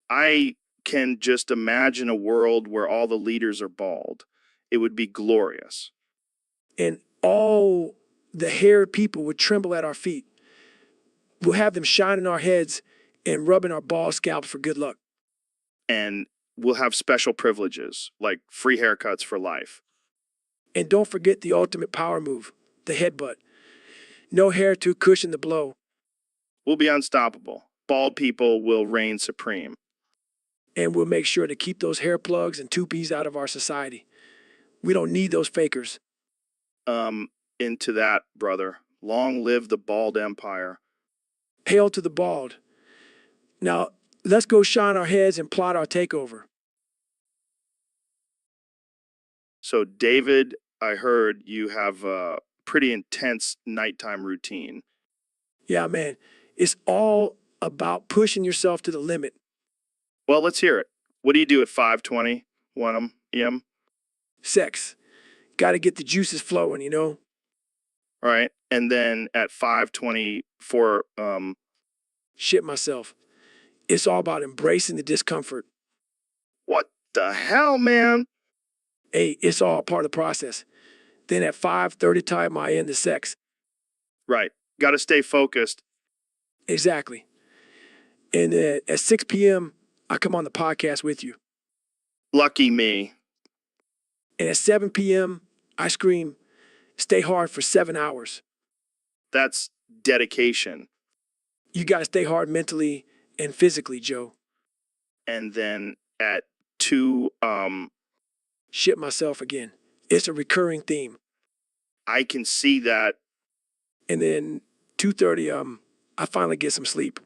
I can just imagine a world where all the leaders are bald. It would be glorious. And all the haired people would tremble at our feet. We'll have them shining our heads and rubbing our bald scalps for good luck. And we'll have special privileges, like free haircuts for life. And don't forget the ultimate power move, the headbutt. No hair to cushion the blow. We'll be unstoppable. Bald people will reign supreme. And we'll make sure to keep those hair plugs and toupies out of our society. We don't need those fakers. Into that, brother. Long live the bald empire. Hail to the bald. Now, let's go shine our heads and plot our takeover. So, David, I heard you have a pretty intense nighttime routine. Yeah, man. It's all about pushing yourself to the limit. Well, let's hear it. What do you do at 5:20, 1 a.m.? Sex. Got to get the juices flowing, you know? All right. And then at 5:24, Shit myself. It's all about embracing the discomfort. what the hell, man? Hey, it's all part of the process. Then at 5:30 time, I end the sex. Right. Got to stay focused. Exactly. And at 6 p.m., I come on the podcast with you. Lucky me. And at 7 p.m., I scream, stay hard for 7 hours. That's dedication. You got to stay hard mentally and physically, Joe. And then at 2, Shit myself again. It's a recurring theme. I can see that. And then 2:30, I finally get some sleep.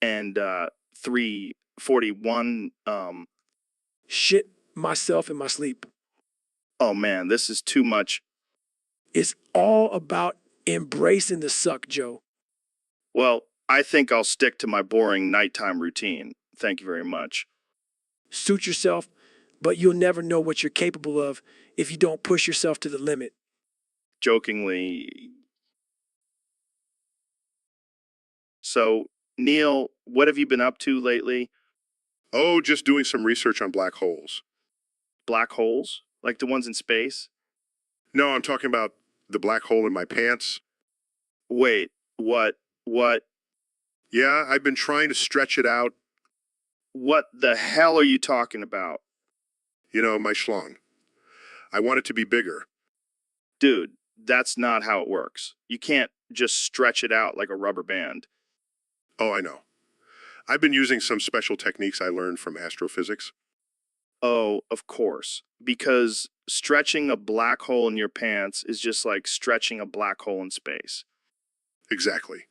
And 3:41, Shit myself in my sleep. oh man, this is too much. It's all about embracing the suck, Joe. Well, I think I'll stick to my boring nighttime routine. Thank you very much. Suit yourself, but you'll never know what you're capable of if you don't push yourself to the limit. Jokingly, So, Neil, what have you been up to lately? Oh, just doing some research on black holes. Black holes? Like the ones in space? No, I'm talking about the black hole in my pants. Wait, what? What? Yeah, I've been trying to stretch it out. What the hell are you talking about? You know, my schlong. I want it to be bigger. Dude, that's not how it works. You can't just stretch it out like a rubber band. Oh, I know. I've been using some special techniques I learned from astrophysics. Oh, of course. Because stretching a black hole in your pants is just like stretching a black hole in space. Exactly.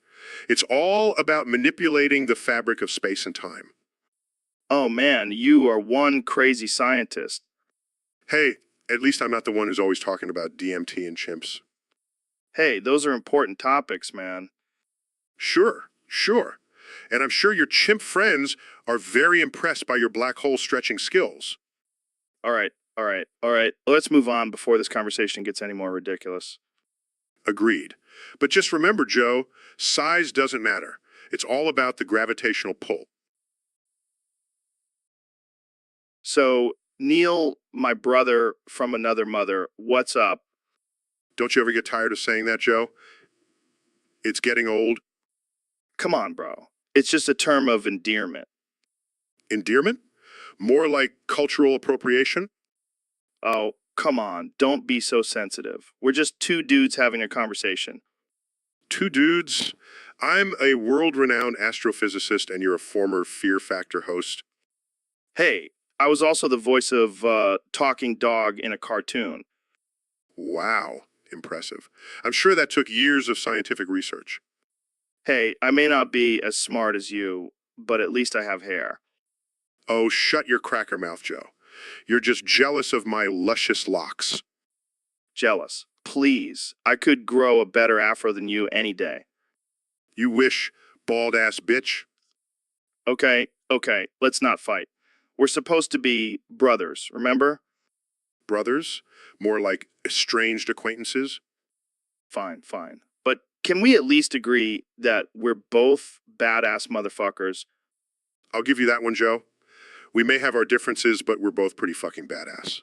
It's all about manipulating the fabric of space and time. Oh man, you are one crazy scientist. Hey, at least I'm not the one who's always talking about DMT and chimps. Hey, those are important topics, man. Sure, sure. And I'm sure your chimp friends are very impressed by your black hole stretching skills. All right, all right, all right. Let's move on before this conversation gets any more ridiculous. Agreed. But just remember, Joe, size doesn't matter. It's all about the gravitational pull. So, Neil, my brother from another mother, what's up? Don't you ever get tired of saying that, Joe? It's getting old. Come on, bro. It's just a term of endearment. Endearment? More like cultural appropriation? Oh, come on. Don't be so sensitive. We're just two dudes having a conversation. Two dudes. I'm a world-renowned astrophysicist and you're a former Fear Factor host. Hey, I was also the voice of Talking Dog in a cartoon. Wow, impressive. I'm sure that took years of scientific research. Hey, I may not be as smart as you, but at least I have hair. Oh, shut your cracker mouth, Joe. You're just jealous of my luscious locks. Jealous. Please. I could grow a better afro than you any day. You wish, bald-ass bitch. Okay, okay, let's not fight. We're supposed to be brothers, remember? Brothers? More like estranged acquaintances? Fine, fine. But can we at least agree that we're both badass motherfuckers? I'll give you that one, Joe. We may have our differences, but we're both pretty fucking badass.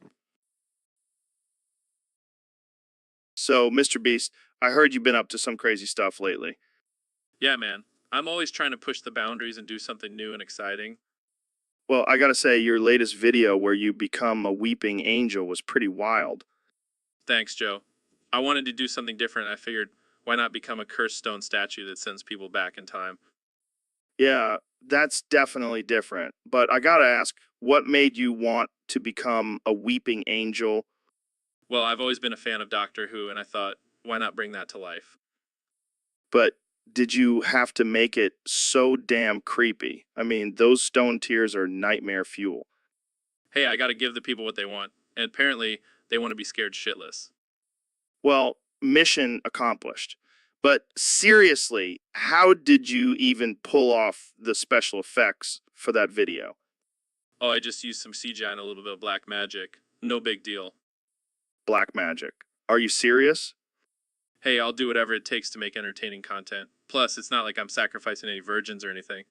So, Mr. Beast, I heard you've been up to some crazy stuff lately. Yeah, man. I'm always trying to push the boundaries and do something new and exciting. Well, I gotta say, your latest video where you become a weeping angel was pretty wild. Thanks, Joe. I wanted to do something different. I figured, why not become a cursed stone statue that sends people back in time? Yeah, that's definitely different. But I gotta ask, what made you want to become a weeping angel? Well, I've always been a fan of Doctor Who, and I thought, why not bring that to life? But did you have to make it so damn creepy? I mean, those stone tears are nightmare fuel. Hey, I gotta give the people what they want, and apparently, they want to be scared shitless. Well, mission accomplished. But seriously, how did you even pull off the special effects for that video? Oh, I just used some CGI and a little bit of black magic. No big deal. Black magic. Are you serious? Hey, I'll do whatever it takes to make entertaining content. Plus, it's not like I'm sacrificing any virgins or anything.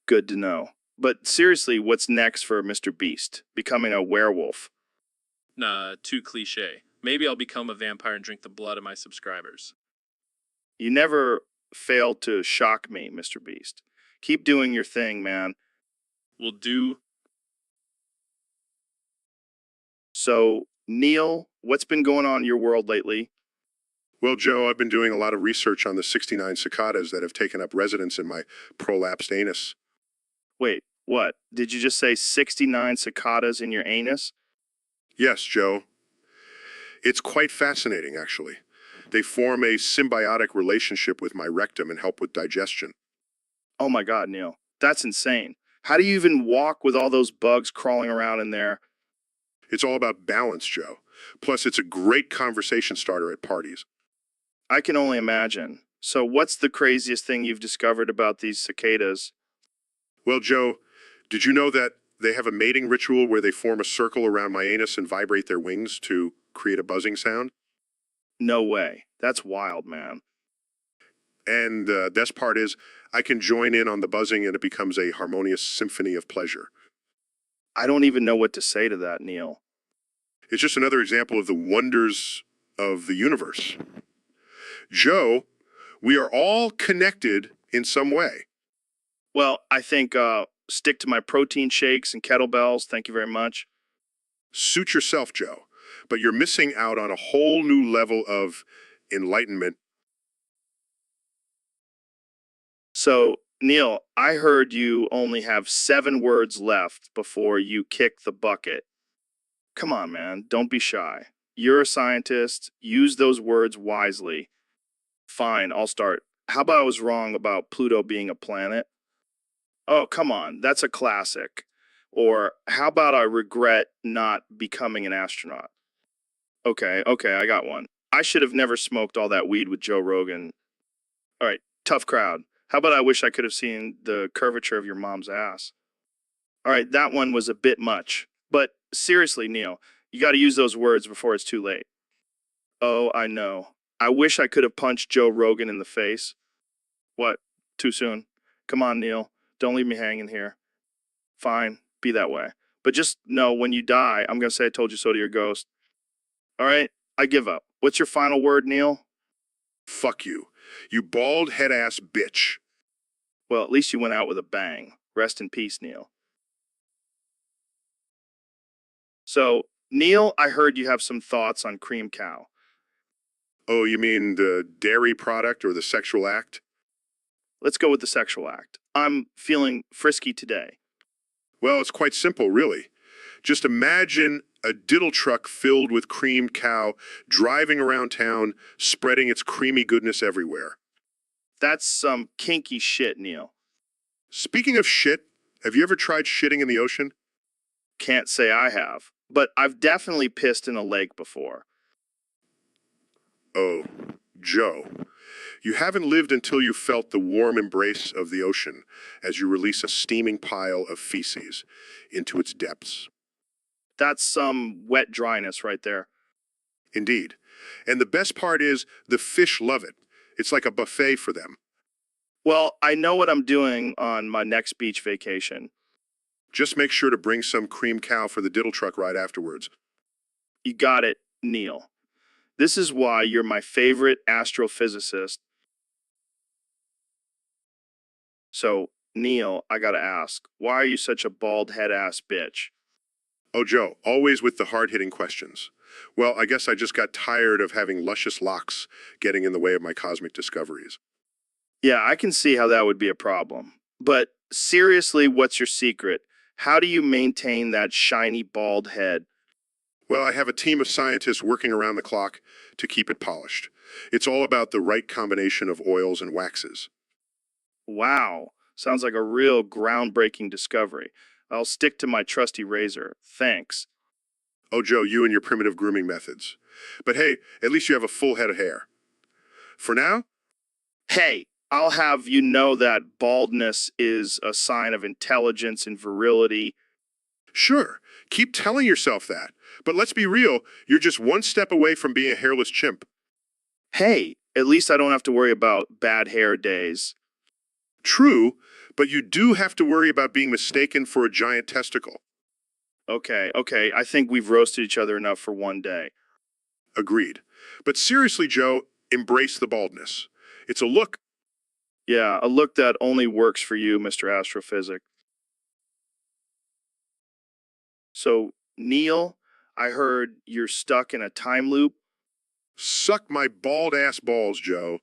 Good to know. But seriously, what's next for Mr. Beast? Becoming a werewolf? Nah, too cliche. Maybe I'll become a vampire and drink the blood of my subscribers. You never fail to shock me, Mr. Beast. Keep doing your thing, man. Will do. So, Neil, what's been going on in your world lately? Well, Joe, I've been doing a lot of research on the 69 cicadas that have taken up residence in my prolapsed anus. Wait, what? Did you just say 69 cicadas in your anus? Yes, Joe. It's quite fascinating, actually. They form a symbiotic relationship with my rectum and help with digestion. Oh my God, Neil. That's insane. How do you even walk with all those bugs crawling around in there? It's all about balance, Joe. Plus, it's a great conversation starter at parties. I can only imagine. So, what's the craziest thing you've discovered about these cicadas? Well, Joe, did you know that they have a mating ritual where they form a circle around my anus and vibrate their wings to create a buzzing sound? No way. That's wild, man. And the best part is, I can join in on the buzzing and it becomes a harmonious symphony of pleasure. I don't even know what to say to that, Neil. It's just another example of the wonders of the universe. Joe, we are all connected in some way. Well, I think stick to my protein shakes and kettlebells. Thank you very much. Suit yourself, Joe, but you're missing out on a whole new level of enlightenment. So, Neil, I heard you only have 7 words left before you kick the bucket. Come on, man. Don't be shy. You're a scientist. Use those words wisely. Fine, I'll start. How about I was wrong about Pluto being a planet? Oh, come on. That's a classic. Or how about I regret not becoming an astronaut? Okay, I got one. I should have never smoked all that weed with Joe Rogan. All right, tough crowd. How about I wish I could have seen the curvature of your mom's ass? All right, that one was a bit much. But seriously, Neil, you got to use those words before it's too late. Oh, I know. I wish I could have punched Joe Rogan in the face. What? Too soon? Come on, Neil. Don't leave me hanging here. Fine, be that way. But just know when you die, I'm going to say I told you so to your ghost. All right, I give up. What's your final word, Neil? Fuck you. You bald head ass bitch. Well, at least you went out with a bang. Rest in peace, Neil. So, Neil, I heard you have some thoughts on cream cow. Oh, you mean the dairy product or the sexual act? Let's go with the sexual act. I'm feeling frisky today. Well, it's quite simple, really. Just imagine a diddle truck filled with creamed cow driving around town, spreading its creamy goodness everywhere. That's some kinky shit, Neil. Speaking of shit, have you ever tried shitting in the ocean? Can't say I have, but I've definitely pissed in a lake before. Oh, Joe, you haven't lived until you felt the warm embrace of the ocean as you release a steaming pile of feces into its depths. That's some wet dryness right there. Indeed. And the best part is the fish love it. It's like a buffet for them. Well, I know what I'm doing on my next beach vacation. Just make sure to bring some cream cow for the diddle truck ride afterwards. You got it, Neil. This is why you're my favorite astrophysicist. So, Neil, I gotta ask, why are you such a bald head ass bitch? Oh, Joe, always with the hard-hitting questions. Well, I guess I just got tired of having luscious locks getting in the way of my cosmic discoveries. Yeah, I can see how that would be a problem. But seriously, what's your secret? How do you maintain that shiny bald head? Well, I have a team of scientists working around the clock to keep it polished. It's all about the right combination of oils and waxes. Wow, sounds like a real groundbreaking discovery. I'll stick to my trusty razor. Thanks. Oh, Joe, you and your primitive grooming methods. But hey, at least you have a full head of hair. For now, Hey, I'll have you know that baldness is a sign of intelligence and virility. sure, keep telling yourself that. But let's be real, you're just one step away from being a hairless chimp. Hey, at least I don't have to worry about bad hair days. True, but you do have to worry about being mistaken for a giant testicle. Okay, I think we've roasted each other enough for one day. Agreed. But seriously, Joe, embrace the baldness. It's a look. Yeah, a look that only works for you, Mr. Astrophysic. So, Neil, I heard you're stuck in a time loop. Suck my bald ass balls, Joe.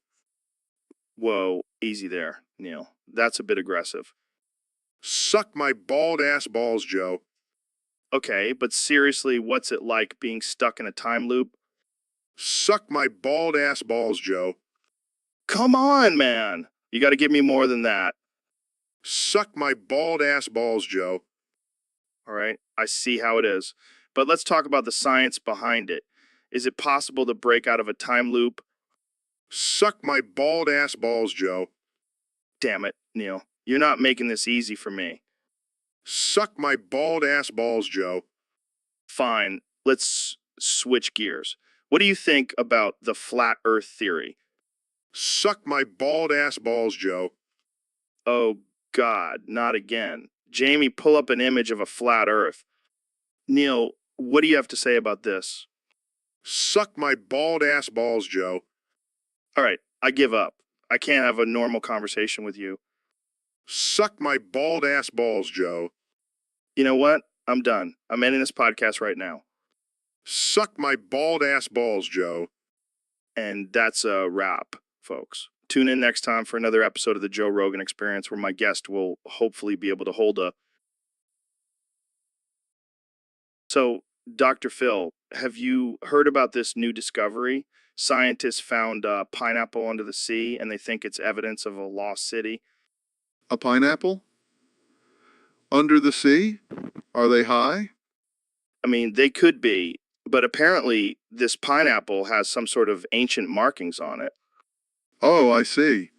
Whoa, easy there, Neil. That's a bit aggressive. Suck my bald ass balls, Joe. Okay, but seriously, what's it like being stuck in a time loop? Suck my bald ass balls, Joe. Come on, man. You got to give me more than that. Suck my bald ass balls, Joe. All right, I see how it is. But let's talk about the science behind it. Is it possible to break out of a time loop? Suck my bald ass balls, Joe. Damn it, Neil. You're not making this easy for me. Suck my bald ass balls, Joe. Fine, let's switch gears. What do you think about the flat earth theory? Suck my bald ass balls, Joe. Oh, God, not again. Jamie, pull up an image of a flat Earth. Neil, what do you have to say about this? Suck my bald ass balls, Joe. All right, I give up. I can't have a normal conversation with you. Suck my bald ass balls, Joe. You know what? I'm done. I'm ending this podcast right now. Suck my bald ass balls, Joe. And that's a wrap, folks. Tune in next time for another episode of the Joe Rogan Experience where my guest will hopefully be able to hold a. So, Dr. Phil, have you heard about this new discovery? Scientists found pineapple under the sea and they think it's evidence of a lost city. A pineapple? Under the sea? Are they high? I mean, they could be, but apparently this pineapple has some sort of ancient markings on it. Oh, I see.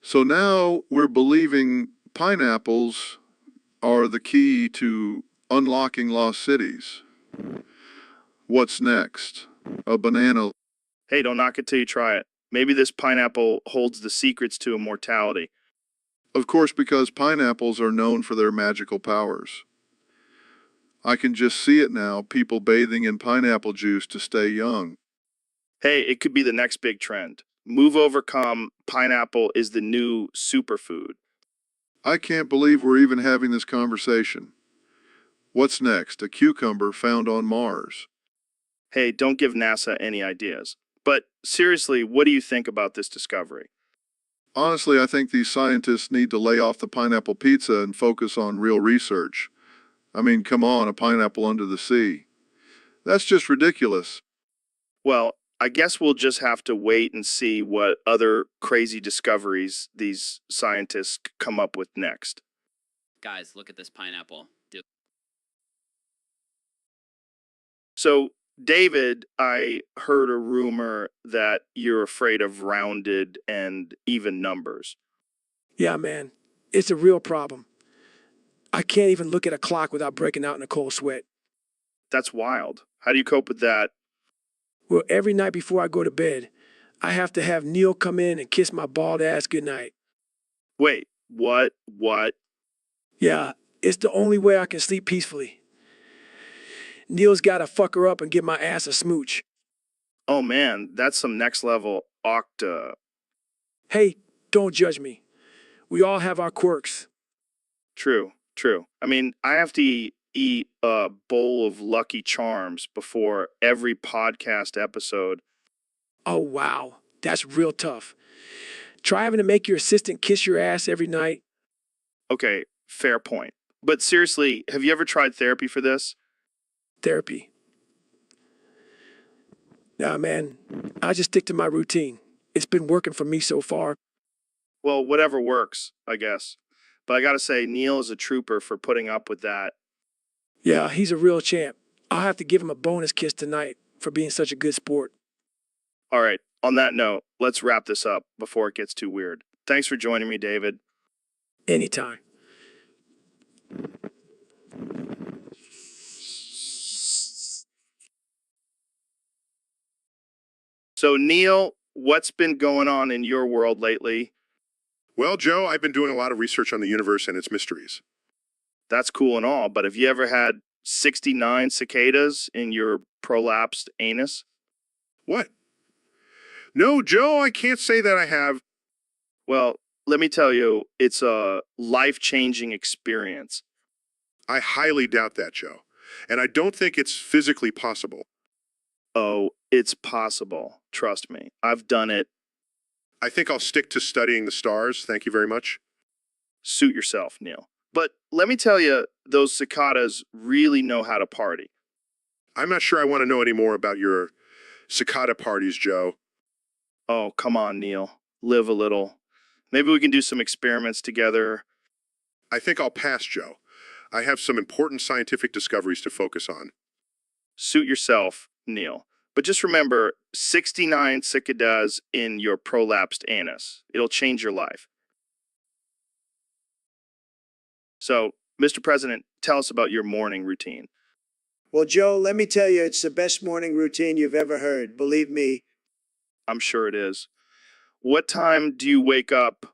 So now we're believing pineapples are the key to unlocking lost cities. What's next? A banana. Hey, don't knock it till you try it. Maybe this pineapple holds the secrets to immortality. Of course, because pineapples are known for their magical powers. I can just see it now, people bathing in pineapple juice to stay young. Hey, it could be the next big trend. Move overcome, pineapple is the new superfood. I can't believe we're even having this conversation. What's next? A cucumber found on Mars. Hey, don't give NASA any ideas. But seriously, what do you think about this discovery? Honestly, I think these scientists need to lay off the pineapple pizza and focus on real research. I mean, come on, a pineapple under the sea. That's just ridiculous. Well, I guess we'll just have to wait and see what other crazy discoveries these scientists come up with next. Guys, look at this pineapple. Dude. So, David, I heard a rumor that you're afraid of rounded and even numbers. Yeah, man, it's a real problem. I can't even look at a clock without breaking out in a cold sweat. That's wild. How do you cope with that? Well, every night before I go to bed, I have to have Neil come in and kiss my bald ass goodnight. Wait, what? What? Yeah, it's the only way I can sleep peacefully. Neil's got to fuck her up and give my ass a smooch. Oh man, that's some next level octa. Hey, don't judge me. We all have our quirks. True, true. I mean, I have to eat a bowl of Lucky Charms before every podcast episode. Oh, wow. That's real tough. Try having to make your assistant kiss your ass every night. Okay, fair point. But seriously, have you ever tried therapy for this? Therapy. Nah, man, I just stick to my routine. It's been working for me so far. Well, whatever works, I guess. But I gotta say, Neil is a trooper for putting up with that. Yeah, he's a real champ. I'll have to give him a bonus kiss tonight for being such a good sport. All right, on that note, let's wrap this up before it gets too weird. Thanks for joining me, David. Anytime. So, Neil, what's been going on in your world lately? Well, Joe, I've been doing a lot of research on the universe and its mysteries. That's cool and all, but have you ever had 69 cicadas in your prolapsed anus? What? No, Joe, I can't say that I have. Well, let me tell you, it's a life-changing experience. I highly doubt that, Joe. And I don't think it's physically possible. Oh, it's possible. Trust me. I've done it. I think I'll stick to studying the stars. Thank you very much. Suit yourself, Neil. But let me tell you, those cicadas really know how to party. I'm not sure I want to know any more about your cicada parties, Joe. Oh, come on, Neil. Live a little. Maybe we can do some experiments together. I think I'll pass, Joe. I have some important scientific discoveries to focus on. Suit yourself, Neil. But just remember, 69 cicadas in your prolapsed anus. It'll change your life. So, Mr. President, tell us about your morning routine. Well, Joe, let me tell you, it's the best morning routine you've ever heard. Believe me. I'm sure it is. What time do you wake up?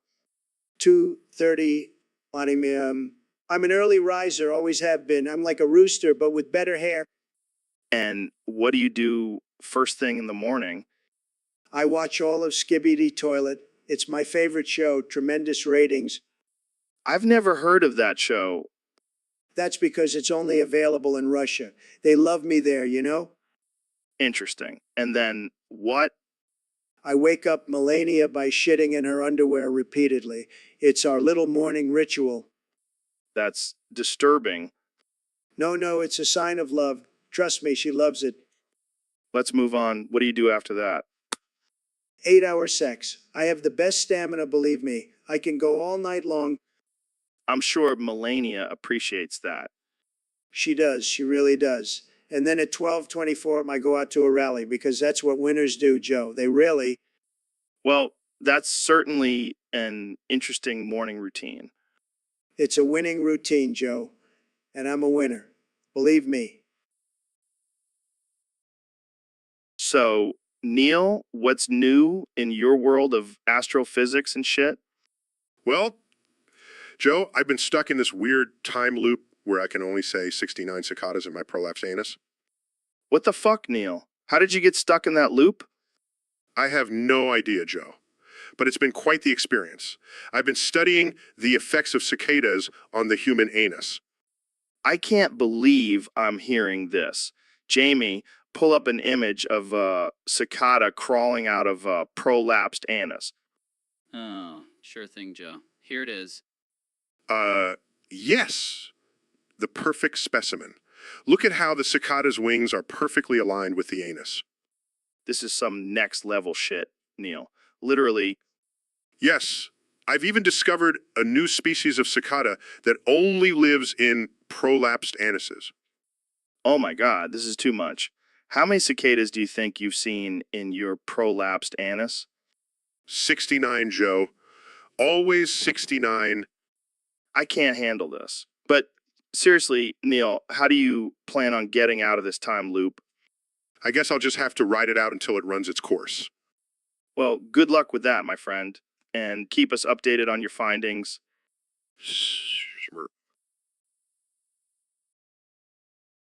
2:30. I'm an early riser, always have been. I'm like a rooster, but with better hair. And what do you do first thing in the morning? I watch all of Skibbity Toilet. It's my favorite show, tremendous ratings. I've never heard of that show. That's because it's only available in Russia. They love me there, you know? Interesting. And then what? I wake up Melania by shitting in her underwear repeatedly. It's our little morning ritual. That's disturbing. No, it's a sign of love. Trust me, she loves it. Let's move on. What do you do after that? 8-hour sex. I have the best stamina, believe me. I can go all night long. I'm sure Melania appreciates that. She does, she really does. And then at 12:24, I go out to a rally because that's what winners do, Joe. They really. Well, that's certainly an interesting morning routine. It's a winning routine, Joe. And I'm a winner. Believe me. So, Neil, what's new in your world of astrophysics and shit? Well, Joe, I've been stuck in this weird time loop where I can only say 69 cicadas in my prolapsed anus. What the fuck, Neil? How did you get stuck in that loop? I have no idea, Joe. But it's been quite the experience. I've been studying the effects of cicadas on the human anus. I can't believe I'm hearing this. Jamie, pull up an image of a cicada crawling out of a prolapsed anus. Oh, sure thing, Joe. Here it is. Yes. The perfect specimen. Look at how the cicada's wings are perfectly aligned with the anus. This is some next level shit, Neil. Literally. Yes. I've even discovered a new species of cicada that only lives in prolapsed anuses. Oh my god, this is too much. How many cicadas do you think you've seen in your prolapsed anus? 69, Joe. Always 69. I can't handle this. But seriously, Neil, how do you plan on getting out of this time loop? I guess I'll just have to ride it out until it runs its course. Well, good luck with that, my friend, and keep us updated on your findings.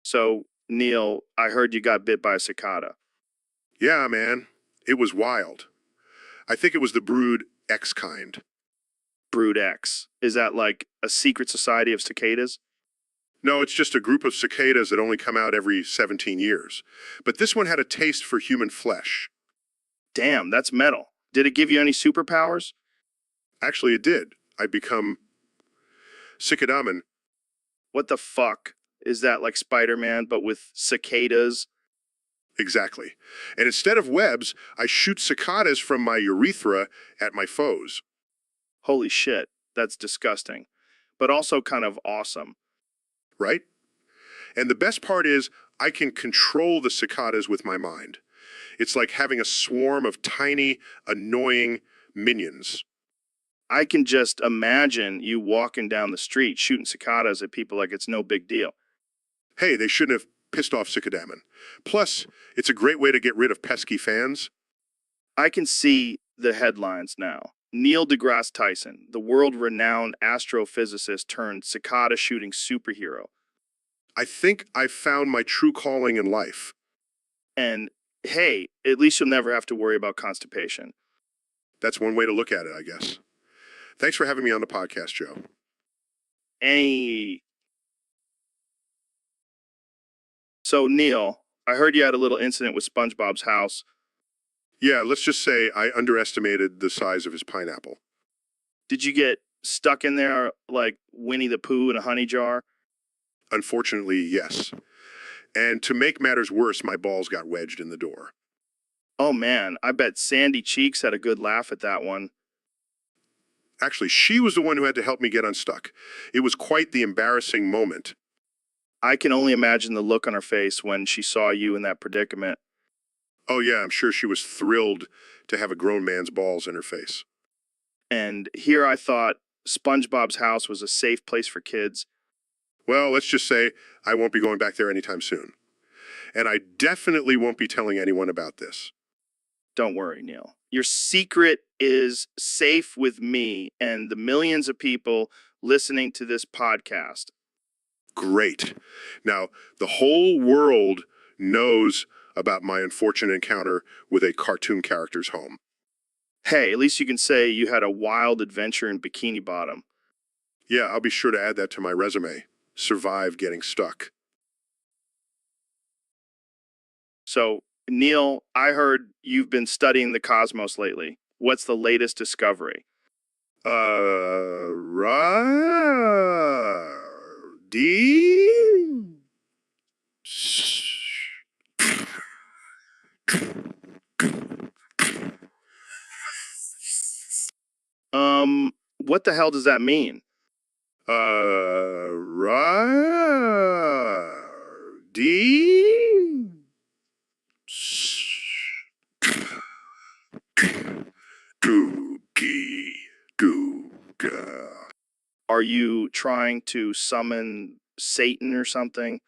So, Neil, I heard you got bit by a cicada. Yeah, man. It was wild. I think it was the brood X kind. Brood X. Is that like a secret society of cicadas? No, it's just a group of cicadas that only come out every 17 years. But this one had a taste for human flesh. Damn, that's metal. Did it give you any superpowers? Actually, it did. I become cicadaman. What the fuck? Is that like Spider-Man, but with cicadas? Exactly. And instead of webs, I shoot cicadas from my urethra at my foes. Holy shit, that's disgusting. But also kind of awesome. Right? And the best part is, I can control the cicadas with my mind. It's like having a swarm of tiny, annoying minions. I can just imagine you walking down the street shooting cicadas at people like it's no big deal. Hey, they shouldn't have pissed off cicadaman. Plus, it's a great way to get rid of pesky fans. I can see the headlines now. Neil deGrasse Tyson, the world-renowned astrophysicist turned cicada-shooting superhero. I think I've found my true calling in life. And hey, at least you'll never have to worry about constipation. That's one way to look at it, I guess. Thanks for having me on the podcast, Joe. So, Neil, I heard you had a little incident with SpongeBob's house. Yeah, let's just say I underestimated the size of his pineapple. Did you get stuck in there like Winnie the Pooh in a honey jar? Unfortunately, yes. And to make matters worse, my balls got wedged in the door. Oh man, I bet Sandy Cheeks had a good laugh at that one. Actually, she was the one who had to help me get unstuck. It was quite the embarrassing moment. I can only imagine the look on her face when she saw you in that predicament. Oh yeah, I'm sure she was thrilled to have a grown man's balls in her face. And here I thought SpongeBob's house was a safe place for kids. Well, let's just say I won't be going back there anytime soon. And I definitely won't be telling anyone about this. Don't worry, Neil. Your secret is safe with me and the millions of people listening to this podcast. Great. Now, the whole world knows about my unfortunate encounter with a cartoon character's home. Hey, at least you can say you had a wild adventure in Bikini Bottom. Yeah, I'll be sure to add that to my resume. Survived getting stuck. So, Neil, I heard you've been studying the cosmos lately. What's the latest discovery? D. What the hell does that mean? D. Googie. Googa. Are you trying to summon Satan or something?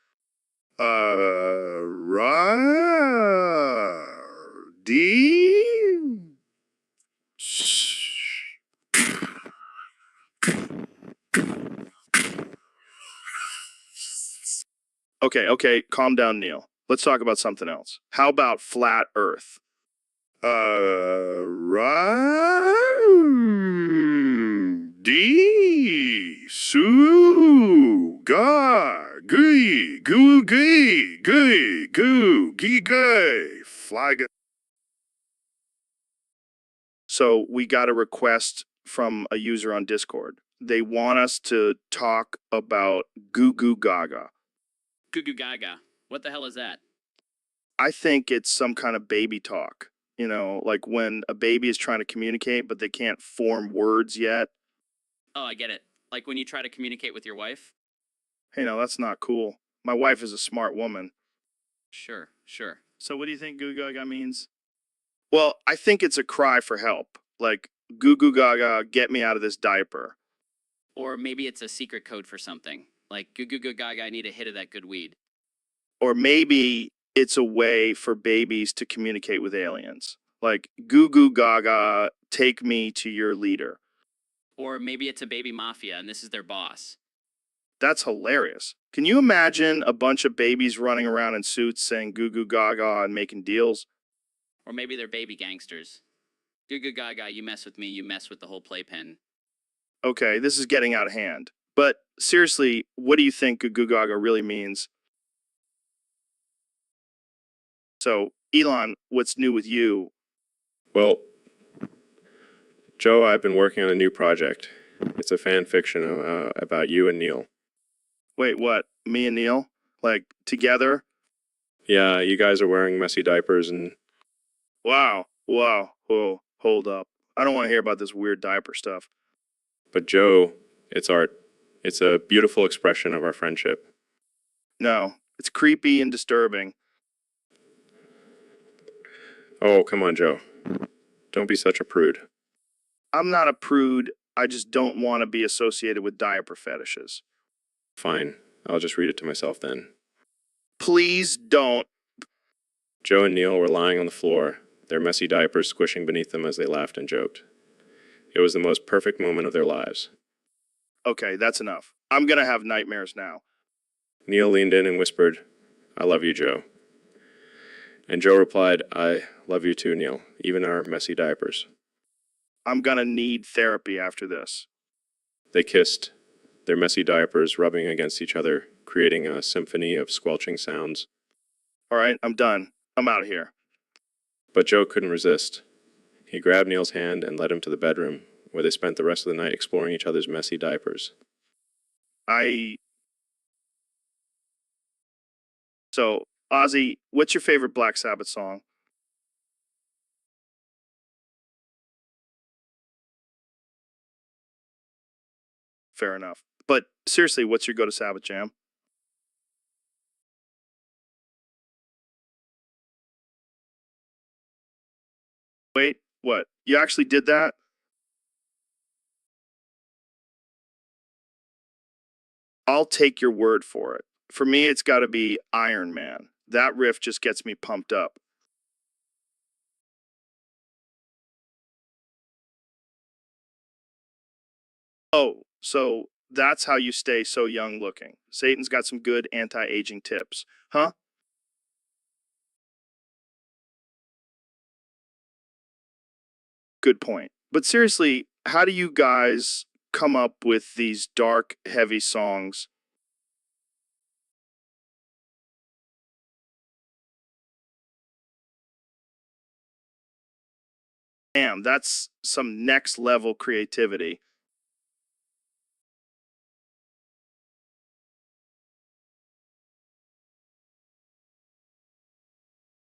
D. Okay, calm down, Neil. Let's talk about something else. How about flat Earth? D. Su. Ga. Gui. Goo. Gui. Gui. Goo. Gee. Gui. Flag. So we got a request from a user on Discord. They want us to talk about Goo Goo Gaga. Goo goo gaga. What the hell is that? I think it's some kind of baby talk. You know, like when a baby is trying to communicate, but they can't form words yet. Oh, I get it. Like when you try to communicate with your wife? Hey, no, that's not cool. My wife is a smart woman. Sure. So what do you think Goo Goo Gaga means? Well, I think it's a cry for help. Like, Goo Goo Gaga, get me out of this diaper. Or maybe it's a secret code for something. Like goo goo goo gaga, I need a hit of that good weed. Or maybe it's a way for babies to communicate with aliens. Like, Goo Goo Gaga, take me to your leader. Or maybe it's a baby mafia and this is their boss. That's hilarious. Can you imagine a bunch of babies running around in suits saying Goo Goo Gaga and making deals? Or maybe they're baby gangsters. Goo goo gaga, you mess with me, you mess with the whole playpen. Okay, this is getting out of hand. But seriously, what do you think Goo Goo Gaga really means? So, Elon, what's new with you? Well, Joe, I've been working on a new project. It's a fan fiction about you and Neil. Wait, what? Me and Neil? Like, together? Yeah, you guys are wearing messy diapers and Wow. Oh, hold up. I don't want to hear about this weird diaper stuff. but Joe, it's art. It's a beautiful expression of our friendship. No, it's creepy and disturbing. Oh, come on, Joe. Don't be such a prude. I'm not a prude. I just don't want to be associated with diaper fetishes. Fine, I'll just read it to myself then. Please don't. Joe and Neil were lying on the floor, their messy diapers squishing beneath them as they laughed and joked. It was the most perfect moment of their lives. Okay, that's enough. I'm gonna have nightmares now. Neil leaned in and whispered, "I love you, Joe." And Joe replied, "I love you too, Neil, even our messy diapers." I'm gonna need therapy after this. They kissed, their messy diapers rubbing against each other, creating a symphony of squelching sounds. All right, I'm done. I'm out of here. But Joe couldn't resist. He grabbed Neil's hand and led him to the bedroom, where they spent the rest of the night exploring each other's messy diapers. So, Ozzy, what's your favorite Black Sabbath song? Fair enough. But seriously, what's your go-to Sabbath jam? Wait, what? You actually did that? I'll take your word for it. For me, it's got to be Iron Man. That riff just gets me pumped up. Oh, so that's how you stay so young looking. Satan's got some good anti-aging tips, huh? Good point. But seriously, how do you guys come up with these dark, heavy songs? Damn, that's some next level creativity.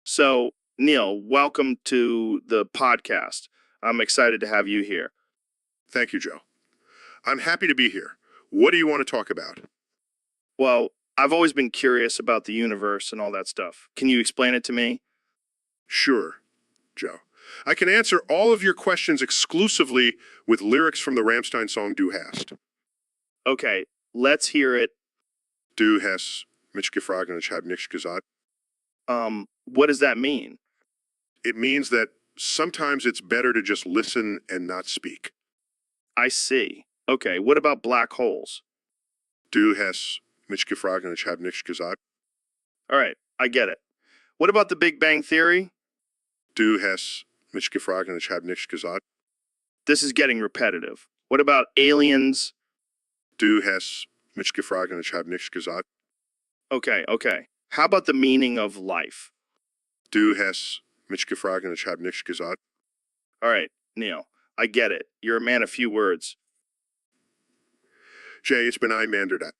So, Neil, welcome to the podcast. I'm excited to have you here. Thank you, Joe. I'm happy to be here. What do you want to talk about? Well, I've always been curious about the universe and all that stuff. Can you explain it to me? Sure, Joe. I can answer all of your questions exclusively with lyrics from the Rammstein song Du hast. Okay, let's hear it. Du hast mich gefragt und ich habe nichts gesagt. What does that mean? It means that sometimes it's better to just listen and not speak. I see. Okay, what about black holes? Du hast mich gefragt und ich habe nichts gesagt. All right, I get it. What about the Big Bang Theory? Du hast mich gefragt und ich habe nichts gesagt. This is getting repetitive. What about aliens? Du hast mich gefragt und ich habe nichts gesagt. Okay. How about the meaning of life? Du hast mich gefragt und ich habe nichts gesagt. All right, Neil, I get it. You're a man of few words. Jay, ich bin ein Mann der.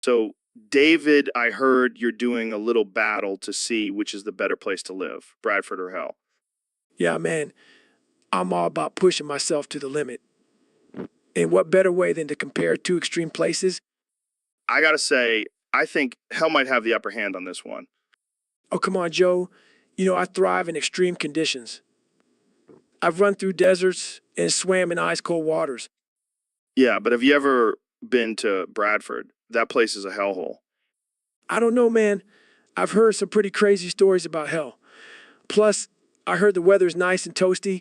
So, David, I heard you're doing a little battle to see which is the better place to live, Bradford or hell. Yeah, man, I'm all about pushing myself to the limit. And what better way than to compare two extreme places? I gotta say, I think hell might have the upper hand on this one. Oh, come on, Joe. You know, I thrive in extreme conditions. I've run through deserts and swam in ice cold waters. Yeah, but have you ever been to Bradford? That place is a hellhole. I don't know, man. I've heard some pretty crazy stories about hell. Plus, I heard the weather's nice and toasty.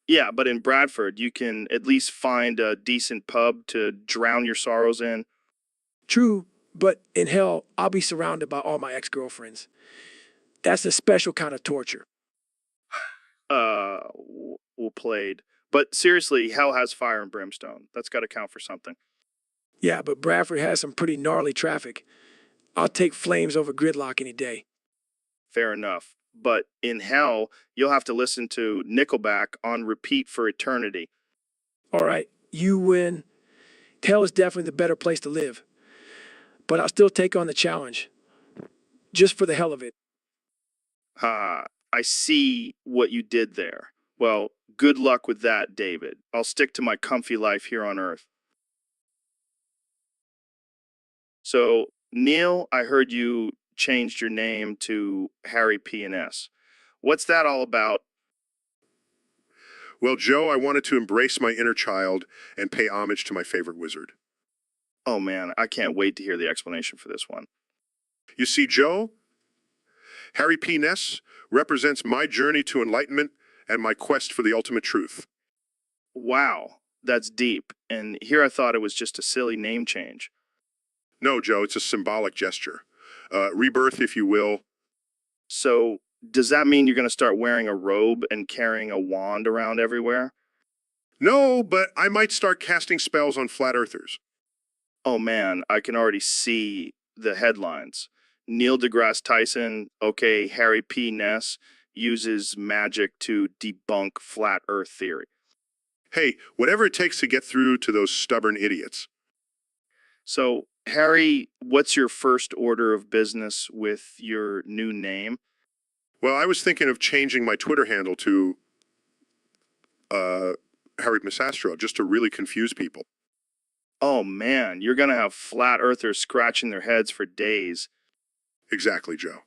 Yeah, but in Bradford, you can at least find a decent pub to drown your sorrows in. True, but in hell, I'll be surrounded by all my ex-girlfriends. That's a special kind of torture. Well played. But seriously, hell has fire and brimstone. That's got to count for something. Yeah, but Bradford has some pretty gnarly traffic. I'll take flames over gridlock any day. Fair enough. But in hell, you'll have to listen to Nickelback on repeat for eternity. All right, you win. Hell is definitely the better place to live. But I'll still take on the challenge. Just for the hell of it. I see what you did there. Well, good luck with that, David. I'll stick to my comfy life here on Earth. So, Neil, I heard you changed your name to Harry P&S. What's that all about? Well, Joe, I wanted to embrace my inner child and pay homage to my favorite wizard. Oh man, I can't wait to hear the explanation for this one. You see, Joe, Harry P. Ness represents my journey to enlightenment and my quest for the ultimate truth. Wow, that's deep. And here I thought it was just a silly name change. No, Joe, it's a symbolic gesture. Rebirth, if you will. So, does that mean you're going to start wearing a robe and carrying a wand around everywhere? No, but I might start casting spells on flat earthers. Oh man, I can already see the headlines. Neil deGrasse Tyson, okay, Harry P. Ness, uses magic to debunk flat earth theory. Hey, whatever it takes to get through to those stubborn idiots. So, Harry, what's your first order of business with your new name? Well, I was thinking of changing my Twitter handle to Harry Misastro, just to really confuse people. Oh man, you're going to have flat earthers scratching their heads for days. Exactly, Joe.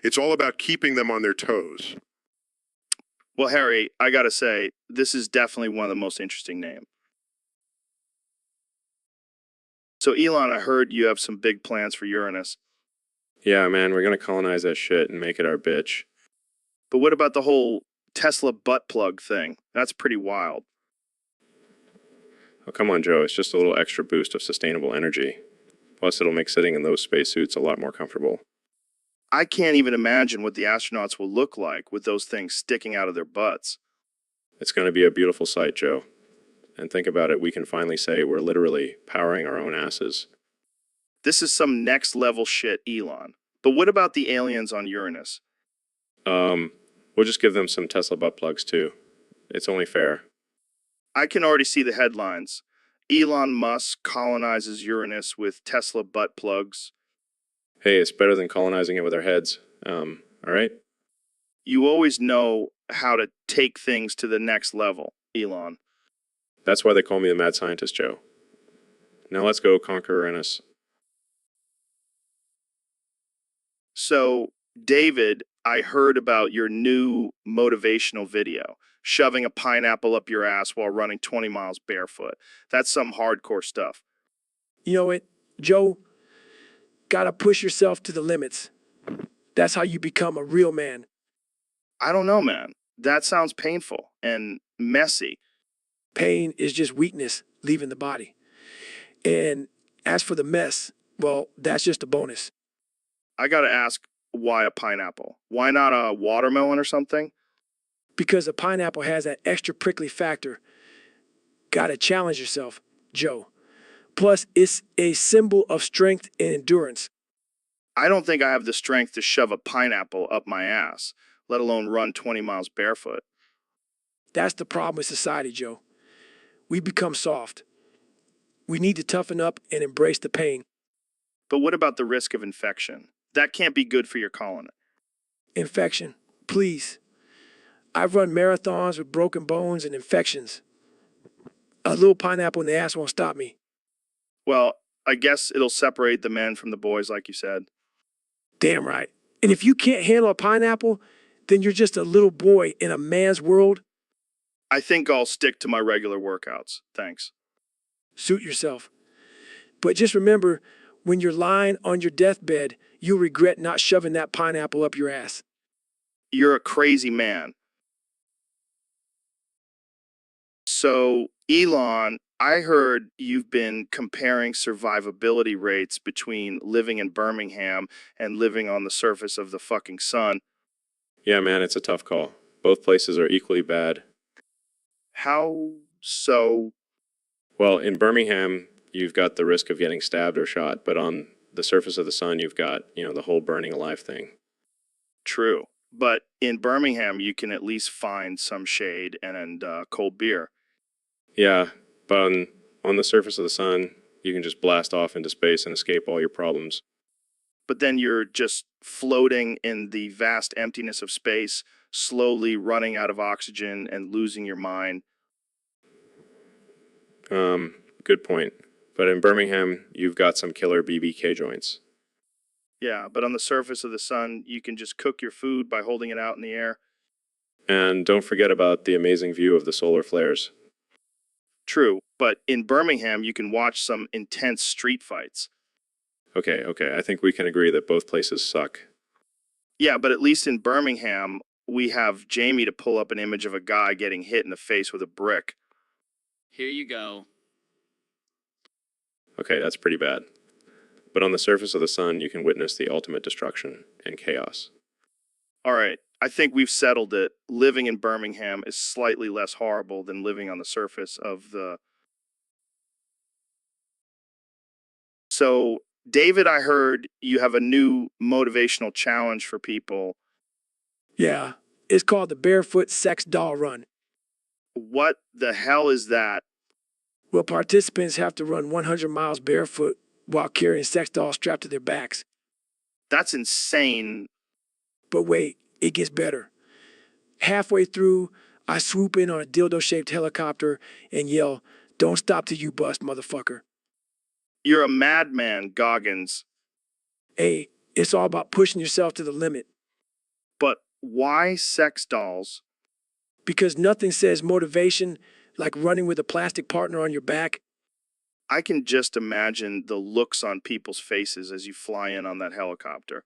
It's all about keeping them on their toes. Well, Harry, I got to say, this is definitely one of the most interesting names. So, Elon, I heard you have some big plans for Uranus. Yeah, man, we're gonna colonize that shit and make it our bitch. But what about the whole Tesla butt plug thing? That's pretty wild. Oh, come on, Joe. It's just a little extra boost of sustainable energy. Plus, it'll make sitting in those spacesuits a lot more comfortable. I can't even imagine what the astronauts will look like with those things sticking out of their butts. It's going to be a beautiful sight, Joe. And think about it, we can finally say we're literally powering our own asses. This is some next level shit, Elon. But what about the aliens on Uranus? We'll just give them some Tesla butt plugs too. It's only fair. I can already see the headlines. Elon Musk colonizes Uranus with Tesla butt plugs. Hey, it's better than colonizing it with our heads. All right? You always know how to take things to the next level, Elon. That's why they call me the mad scientist, Joe. Now let's go conquer Uranus. So, David, I heard about your new motivational video, shoving a pineapple up your ass while running 20 miles barefoot. That's some hardcore stuff. You know what, Joe? Gotta push yourself to the limits. That's how you become a real man. I don't know, man. That sounds painful and messy. Pain is just weakness leaving the body. And as for the mess, well, that's just a bonus. I gotta ask, why a pineapple? Why not a watermelon or something? Because a pineapple has that extra prickly factor. Gotta challenge yourself, Joe. Plus, it's a symbol of strength and endurance. I don't think I have the strength to shove a pineapple up my ass, let alone run 20 miles barefoot. That's the problem with society, Joe. We become soft. We need to toughen up and embrace the pain. But what about the risk of infection? That can't be good for your colony. Infection, please. I've run marathons with broken bones and infections. A little pineapple in the ass won't stop me. Well, I guess it'll separate the men from the boys, like you said. Damn right. And if you can't handle a pineapple, then you're just a little boy in a man's world. I think I'll stick to my regular workouts. Thanks. Suit yourself. But just remember, when you're lying on your deathbed, you'll regret not shoving that pineapple up your ass. You're a crazy man. So, Elon, I heard you've been comparing survivability rates between living in Birmingham and living on the surface of the fucking sun. Yeah, man, it's a tough call. Both places are equally bad. How so? Well, in Birmingham, you've got the risk of getting stabbed or shot, but on the surface of the sun, you've got, the whole burning alive thing. True. But in Birmingham, you can at least find some shade and cold beer. Yeah, but on the surface of the sun, you can just blast off into space and escape all your problems. But then you're just floating in the vast emptiness of space, slowly running out of oxygen and losing your mind. Good point. But in Birmingham, you've got some killer BBK joints. Yeah, but on the surface of the sun, you can just cook your food by holding it out in the air. And don't forget about the amazing view of the solar flares. True, but in Birmingham, you can watch some intense street fights. Okay, I think we can agree that both places suck. Yeah, but at least in Birmingham, we have Jamie to pull up an image of a guy getting hit in the face with a brick. Here you go. Okay, that's pretty bad. But on the surface of the sun, you can witness the ultimate destruction and chaos. All right, I think we've settled it. Living in Birmingham is slightly less horrible than living on the surface of the... So, David, I heard you have a new motivational challenge for people. Yeah, it's called the Barefoot Sex Doll Run. What the hell is that? Well, participants have to run 100 miles barefoot while carrying sex dolls strapped to their backs. That's insane. But wait, it gets better. Halfway through, I swoop in on a dildo-shaped helicopter and yell, "Don't stop till you bust, motherfucker." You're a madman, Goggins. Hey, it's all about pushing yourself to the limit. But why sex dolls? Because nothing says motivation like running with a plastic partner on your back. I can just imagine the looks on people's faces as you fly in on that helicopter.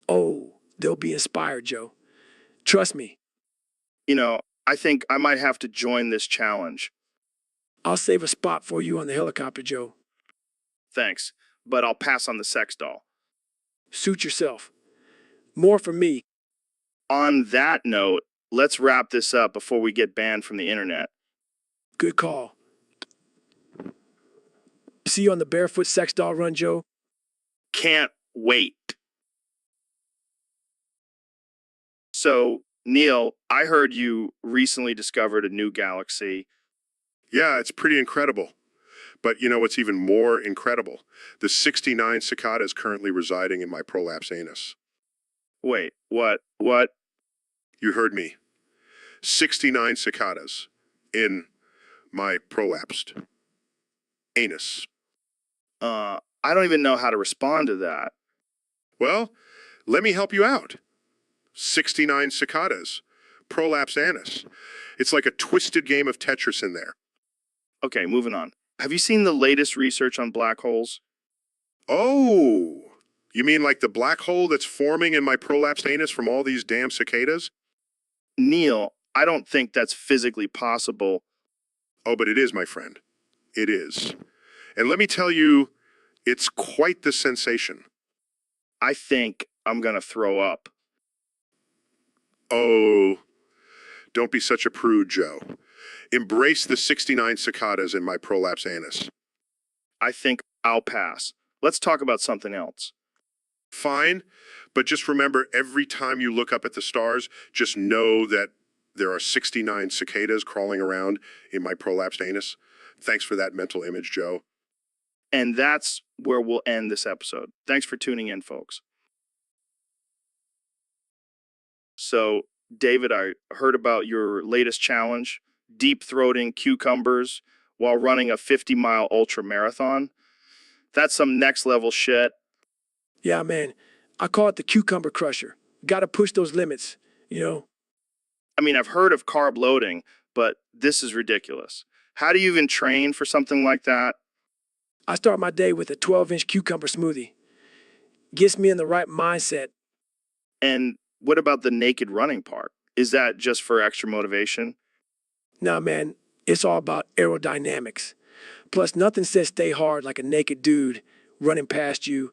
Oh, they'll be inspired, Joe. Trust me. I think I might have to join this challenge. I'll save a spot for you on the helicopter, Joe. Thanks, but I'll pass on the sex doll. Suit yourself. More for me. On that note, let's wrap this up before we get banned from the internet. Good call. See you on the barefoot sex doll run, Joe? Can't wait. So, Neil, I heard you recently discovered a new galaxy. Yeah, it's pretty incredible. But you know what's even more incredible? The 69 cicadas currently residing in my prolapse anus. Wait, what? What? You heard me. 69 cicadas in my prolapsed anus. I don't even know how to respond to that. Well, let me help you out. 69 cicadas, prolapse anus. It's like a twisted game of Tetris in there. Okay, moving on. Have you seen the latest research on black holes? Oh, you mean like the black hole that's forming in my prolapsed anus from all these damn cicadas? Neil, I don't think that's physically possible. Oh, but it is, my friend. It is. And let me tell you, it's quite the sensation. I think I'm gonna throw up. Oh, don't be such a prude, Joe. Embrace the 69 cicadas in my prolapse anus. I think I'll pass. Let's talk about something else. Fine, but just remember every time you look up at the stars, just know that there are 69 cicadas crawling around in my prolapsed anus. Thanks for that mental image, Joe. And that's where we'll end this episode. Thanks for tuning in, folks. So, David, I heard about your latest challenge, deep throating cucumbers while running a 50-mile ultra marathon. That's some next level shit. Yeah, man. I call it the cucumber crusher. Gotta push those limits, you know? I mean, I've heard of carb loading, but this is ridiculous. How do you even train for something like that? I start my day with a 12-inch cucumber smoothie. Gets me in the right mindset. And what about the naked running part? Is that just for extra motivation? Nah, man, it's all about aerodynamics. Plus, nothing says stay hard like a naked dude running past you.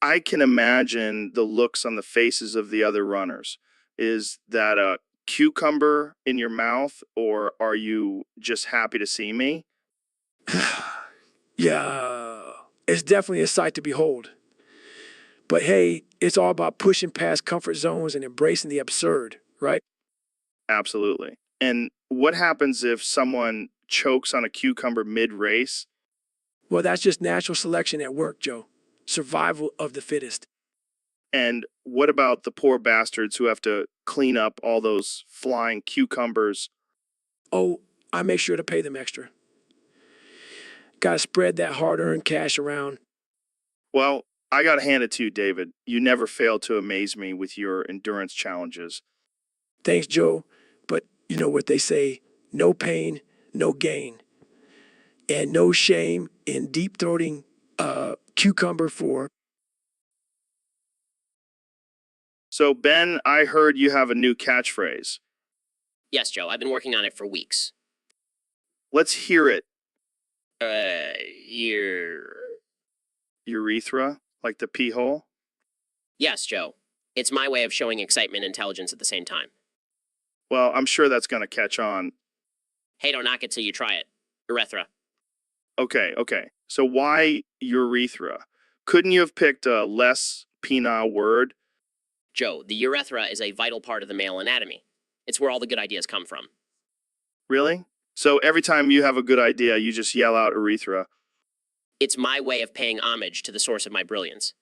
I can imagine the looks on the faces of the other runners. Is that a cucumber in your mouth, or are you just happy to see me? Yeah, it's definitely a sight to behold. But hey, it's all about pushing past comfort zones and embracing the absurd, right? Absolutely. And what happens if someone chokes on a cucumber mid-race? Well, that's just natural selection at work, Joe. Survival of the fittest. And what about the poor bastards who have to clean up all those flying cucumbers? Oh, I make sure to pay them extra. Gotta spread that hard-earned cash around. Well, I gotta hand it to you, David. You never fail to amaze me with your endurance challenges. Thanks, Joe. But you know what they say, no pain, no gain. And no shame in deep-throating cucumber for. So, Ben, I heard you have a new catchphrase. Yes, Joe, I've been working on it for weeks. Let's hear it. You're... Urethra? Like the pee hole? Yes, Joe. It's my way of showing excitement and intelligence at the same time. Well, I'm sure that's gonna catch on. Hey, don't knock it till you try it. Urethra. Okay. So why urethra? Couldn't you have picked a less penile word? Joe, the urethra is a vital part of the male anatomy. It's where all the good ideas come from. Really? So every time you have a good idea, you just yell out urethra. It's my way of paying homage to the source of my brilliance.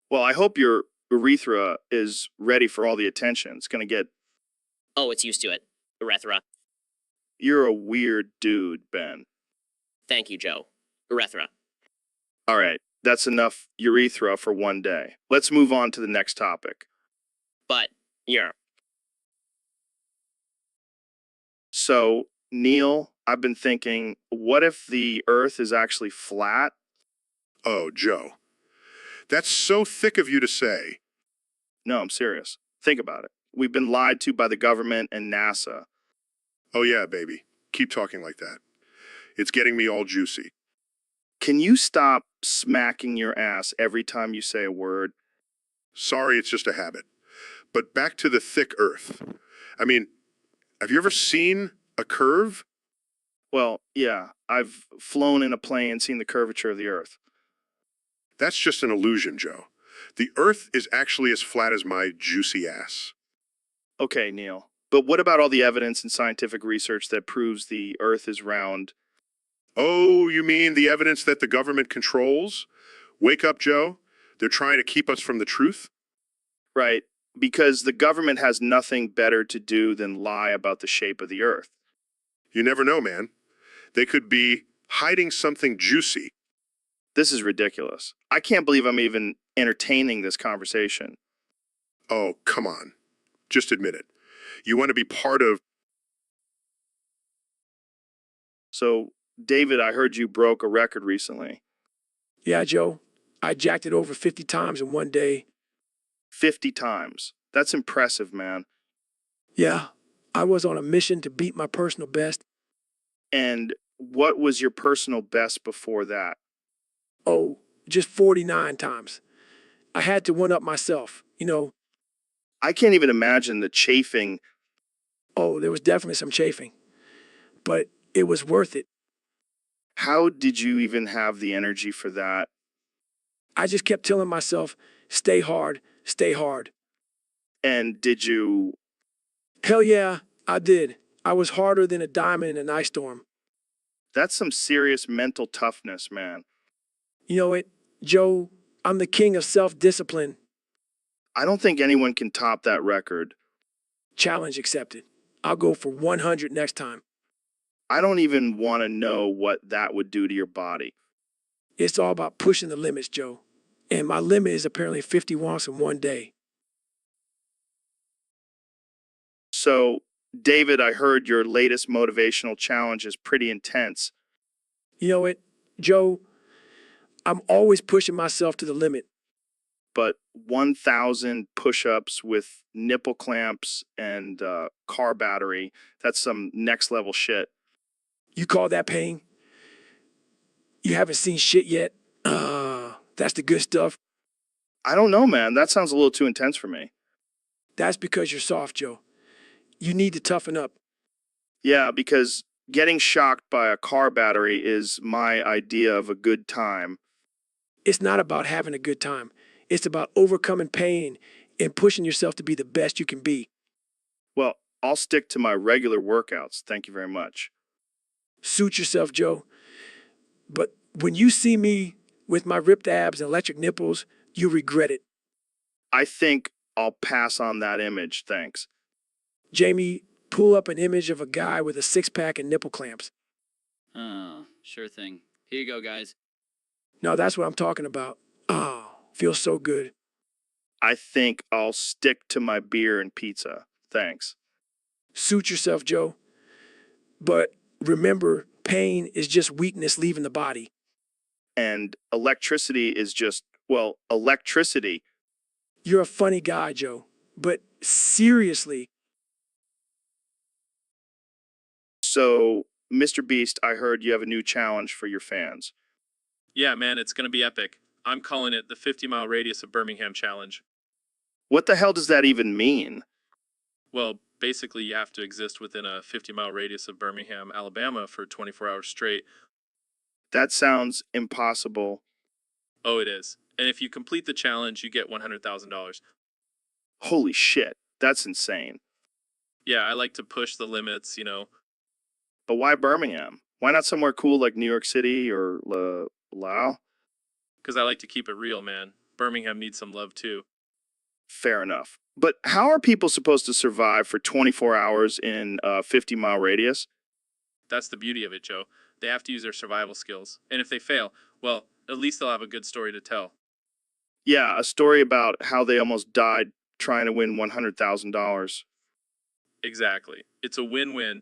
Well, I hope your urethra is ready for all the attention. It's gonna get... Oh, it's used to it. Urethra. You're a weird dude, Ben. Thank you, Joe. Urethra. All right, that's enough urethra for one day. Let's move on to the next topic. But, you're... So, Neil, I've been thinking, what if the Earth is actually flat? Oh, Joe. That's so thick of you to say. No, I'm serious. Think about it. We've been lied to by the government and NASA. Oh, yeah, baby. Keep talking like that. It's getting me all juicy. Can you stop smacking your ass every time you say a word? Sorry, it's just a habit. But back to the thick earth. I mean, have you ever seen a curve? Well, yeah, I've flown in a plane and seen the curvature of the Earth. That's just an illusion, Joe. The earth is actually as flat as my juicy ass. Okay, Neil. But what about all the evidence and scientific research that proves the Earth is round? Oh, you mean the evidence that the government controls? Wake up, Joe. They're trying to keep us from the truth? Right, because the government has nothing better to do than lie about the shape of the Earth. You never know, man. They could be hiding something juicy. This is ridiculous. I can't believe I'm even entertaining this conversation. Oh, come on. Just admit it. You want to be part of... So, David, I heard you broke a record recently. Yeah, Joe, I jacked it over 50 times in one day. 50 times. That's impressive, man. Yeah, I was on a mission to beat my personal best. And what was your personal best before that? Oh, just 49 times. I had to one up myself, you know. I can't even imagine the chafing. Oh, there was definitely some chafing, but it was worth it. How did you even have the energy for that? I just kept telling myself, stay hard, stay hard. And did you? Hell yeah, I did. I was harder than a diamond in an ice storm. That's some serious mental toughness, man. You know it, Joe, I'm the king of self-discipline. I don't think anyone can top that record. Challenge accepted. I'll go for 100 next time. I don't even want to know what that would do to your body. It's all about pushing the limits, Joe. And my limit is apparently 50 wonks in one day. So, David, I heard your latest motivational challenge is pretty intense. You know it, Joe, I'm always pushing myself to the limit. But 1,000 push-ups with nipple clamps and car battery, that's some next level shit. You call that pain? You haven't seen shit yet? That's the good stuff. I don't know, man. That sounds a little too intense for me. That's because you're soft, Joe. You need to toughen up. Yeah, because getting shocked by a car battery is my idea of a good time. It's not about having a good time. It's about overcoming pain and pushing yourself to be the best you can be. Well, I'll stick to my regular workouts. Thank you very much. Suit yourself, Joe. But when you see me with my ripped abs and electric nipples, you regret it. I think I'll pass on that image, thanks. Jamie, pull up an image of a guy with a six-pack and nipple clamps. Oh, sure thing. Here you go, guys. No, that's what I'm talking about. Oh, feels so good. I think I'll stick to my beer and pizza. Thanks. Suit yourself, Joe. But remember, pain is just weakness leaving the body. And electricity is just, well, electricity. You're a funny guy, Joe. But seriously. So, Mr. Beast, I heard you have a new challenge for your fans. Yeah, man, it's going to be epic. I'm calling it the 50-mile radius of Birmingham challenge. What the hell does that even mean? Well, basically, you have to exist within a 50-mile radius of Birmingham, Alabama for 24 hours straight. That sounds impossible. Oh, it is. And if you complete the challenge, you get $100,000. Holy shit, that's insane. Yeah, I like to push the limits, you know. But why Birmingham? Why not somewhere cool like New York City or Lao? Because I like to keep it real, man. Birmingham needs some love, too. Fair enough. But how are people supposed to survive for 24 hours in a 50-mile radius? That's the beauty of it, Joe. They have to use their survival skills. And if they fail, well, at least they'll have a good story to tell. Yeah, a story about how they almost died trying to win $100,000. Exactly. It's a win-win.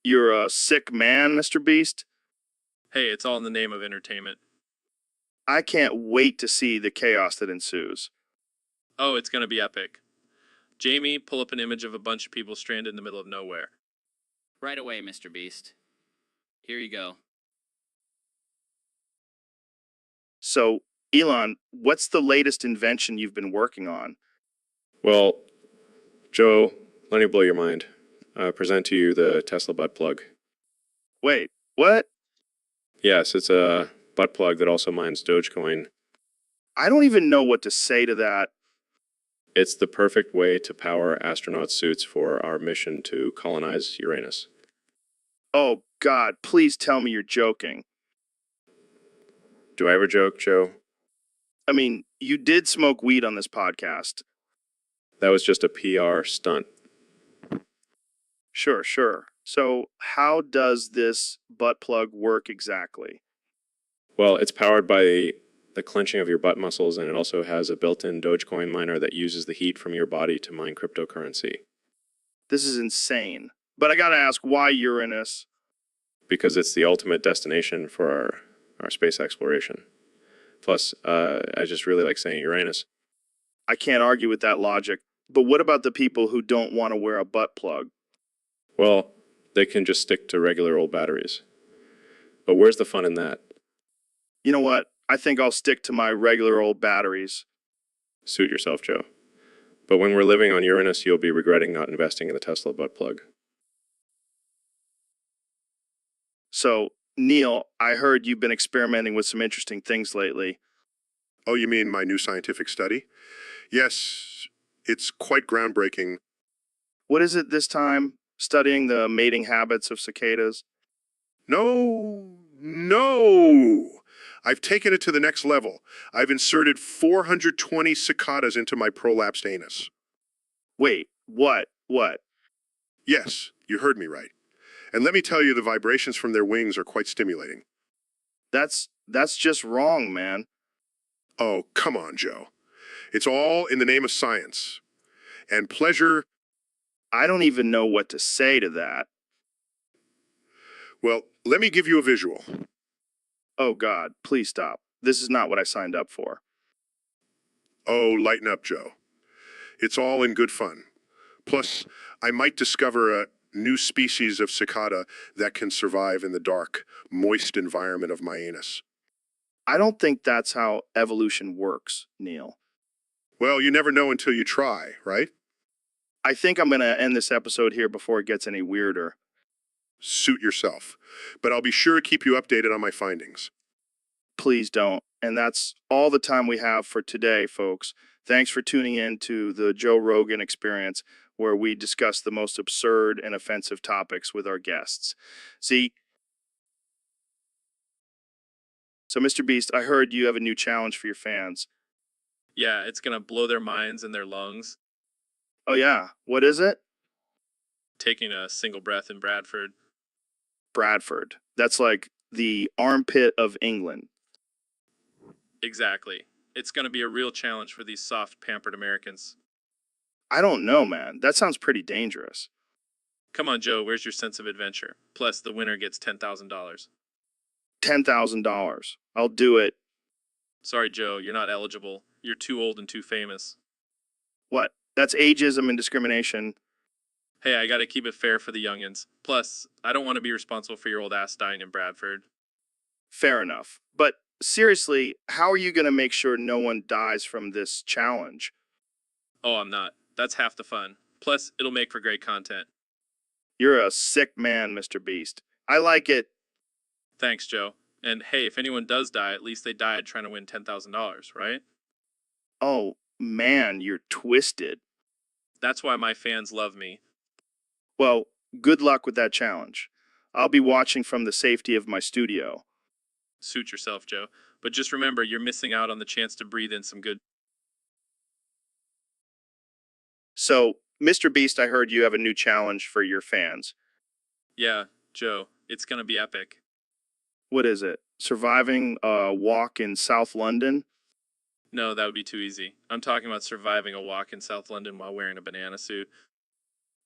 You're a sick man, Mr. Beast. Hey, it's all in the name of entertainment. I can't wait to see the chaos that ensues. Oh, it's going to be epic. Jamie, pull up an image of a bunch of people stranded in the middle of nowhere. Right away, Mr. Beast. Here you go. So, Elon, what's the latest invention you've been working on? Well, Joe, let me blow your mind. Present to you the Tesla butt plug. Wait, what? Yes, it's a butt plug that also mines Dogecoin. I don't even know what to say to that. It's the perfect way to power astronaut suits for our mission to colonize Uranus. Oh, God, please tell me you're joking. Do I ever joke, Joe? I mean, you did smoke weed on this podcast. That was just a PR stunt. Sure, sure. So, how does this butt plug work exactly? Well, it's powered by the clenching of your butt muscles, and it also has a built-in Dogecoin miner that uses the heat from your body to mine cryptocurrency. This is insane. But I gotta ask, why Uranus? Because it's the ultimate destination for our space exploration. Plus, I just really like saying Uranus. I can't argue with that logic. But what about the people who don't want to wear a butt plug? Well, they can just stick to regular old batteries. But where's the fun in that? You know what? I think I'll stick to my regular old batteries. Suit yourself, Joe. But when we're living on Uranus, you'll be regretting not investing in the Tesla butt plug. So, Neil, I heard you've been experimenting with some interesting things lately. Oh, you mean my new scientific study? Yes, it's quite groundbreaking. What is it this time? Studying the mating habits of cicadas? No! I've taken it to the next level. I've inserted 420 cicadas into my prolapsed anus. Wait, what? What? Yes, you heard me right. And let me tell you, the vibrations from their wings are quite stimulating. That's just wrong, man. Oh, come on, Joe. It's all in the name of science. And pleasure, I don't even know what to say to that. well, let me give you a visual. Oh, God, please stop. This is not what I signed up for. Oh, lighten up, Joe. It's all in good fun. Plus, I might discover a new species of cicada that can survive in the dark, moist environment of my anus. I don't think that's how evolution works, Neil. Well, you never know until you try, right? I think I'm going to end this episode here before it gets any weirder. Suit yourself. But I'll be sure to keep you updated on my findings. Please don't. And that's all the time we have for today, folks. Thanks for tuning in to the Joe Rogan Experience, where we discuss the most absurd and offensive topics with our guests. See, so Mr. Beast, I heard you have a new challenge for your fans. Yeah, it's gonna blow their minds and their lungs. Oh, yeah. What is it? Taking a single breath in Bradford. Bradford. That's like the armpit of England. Exactly. It's gonna be a real challenge for these soft, pampered Americans. I don't know, man. That sounds pretty dangerous. Come on, Joe, where's your sense of adventure? Plus, the winner gets $10,000. $10,000. I'll do it. Sorry, Joe, you're not eligible. You're too old and too famous. What? That's ageism and discrimination. Hey, I gotta keep it fair for the youngins. Plus, I don't want to be responsible for your old ass dying in Bradford. Fair enough. But seriously, how are you going to make sure no one dies from this challenge? Oh, I'm not. That's half the fun. Plus, it'll make for great content. You're a sick man, Mr. Beast. I like it. Thanks, Joe. And hey, if anyone does die, at least they died trying to win $10,000, right? Oh, man, you're twisted. That's why my fans love me. Well, good luck with that challenge. I'll be watching from the safety of my studio. Suit yourself, Joe. But just remember, you're missing out on the chance to breathe in some good. So, Mr. Beast, I heard you have a new challenge for your fans. Yeah, Joe, it's gonna be epic. What is it? Surviving a walk in South London? No, that would be too easy. I'm talking about surviving a walk in South London while wearing a banana suit.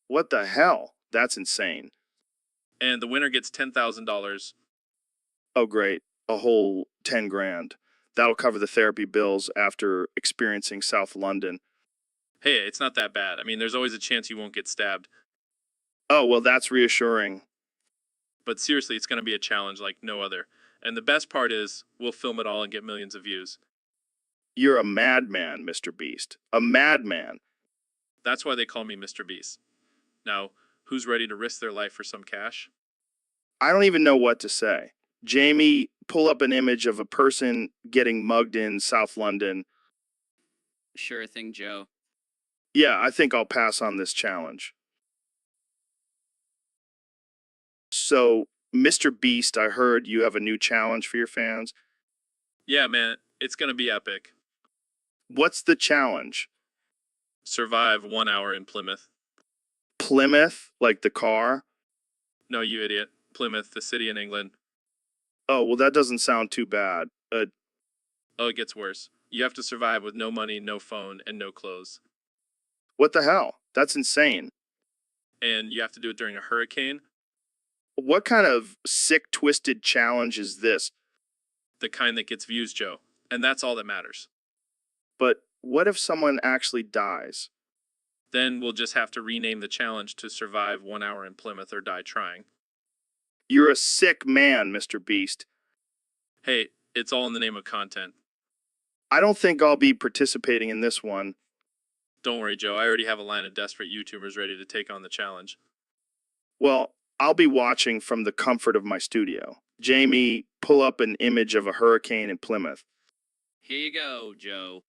What the hell? That's insane. And the winner gets $10,000. Oh, great. A whole 10 grand. That'll cover the therapy bills after experiencing South London. Hey, it's not that bad. I mean, there's always a chance you won't get stabbed. Oh, well, that's reassuring. But seriously, it's gonna be a challenge like no other. And the best part is, we'll film it all and get millions of views. You're a madman, Mr. Beast. A madman. That's why they call me Mr. Beast. Now, who's ready to risk their life for some cash? I don't even know what to say. Jamie, pull up an image of a person getting mugged in South London. Sure thing, Joe. Yeah, I think I'll pass on this challenge. So, Mr. Beast, I heard you have a new challenge for your fans. Yeah, man, it's gonna be epic. What's the challenge? Survive 1 hour in Plymouth. Plymouth, like the car? No, you idiot. Plymouth, the city in England. Oh, well, that doesn't sound too bad. Oh, it gets worse. You have to survive with no money, no phone, and no clothes. What the hell? That's insane. And you have to do it during a hurricane. What kind of sick, twisted challenge is this? The kind that gets views, Joe. And that's all that matters. But what if someone actually dies? Then we'll just have to rename the challenge to survive 1 hour in Plymouth or die trying. You're a sick man, Mr. Beast. Hey, it's all in the name of content. I don't think I'll be participating in this one. Don't worry, Joe. I already have a line of desperate YouTubers ready to take on the challenge. Well, I'll be watching from the comfort of my studio. Jamie, pull up an image of a hurricane in Plymouth. Here you go, Joe.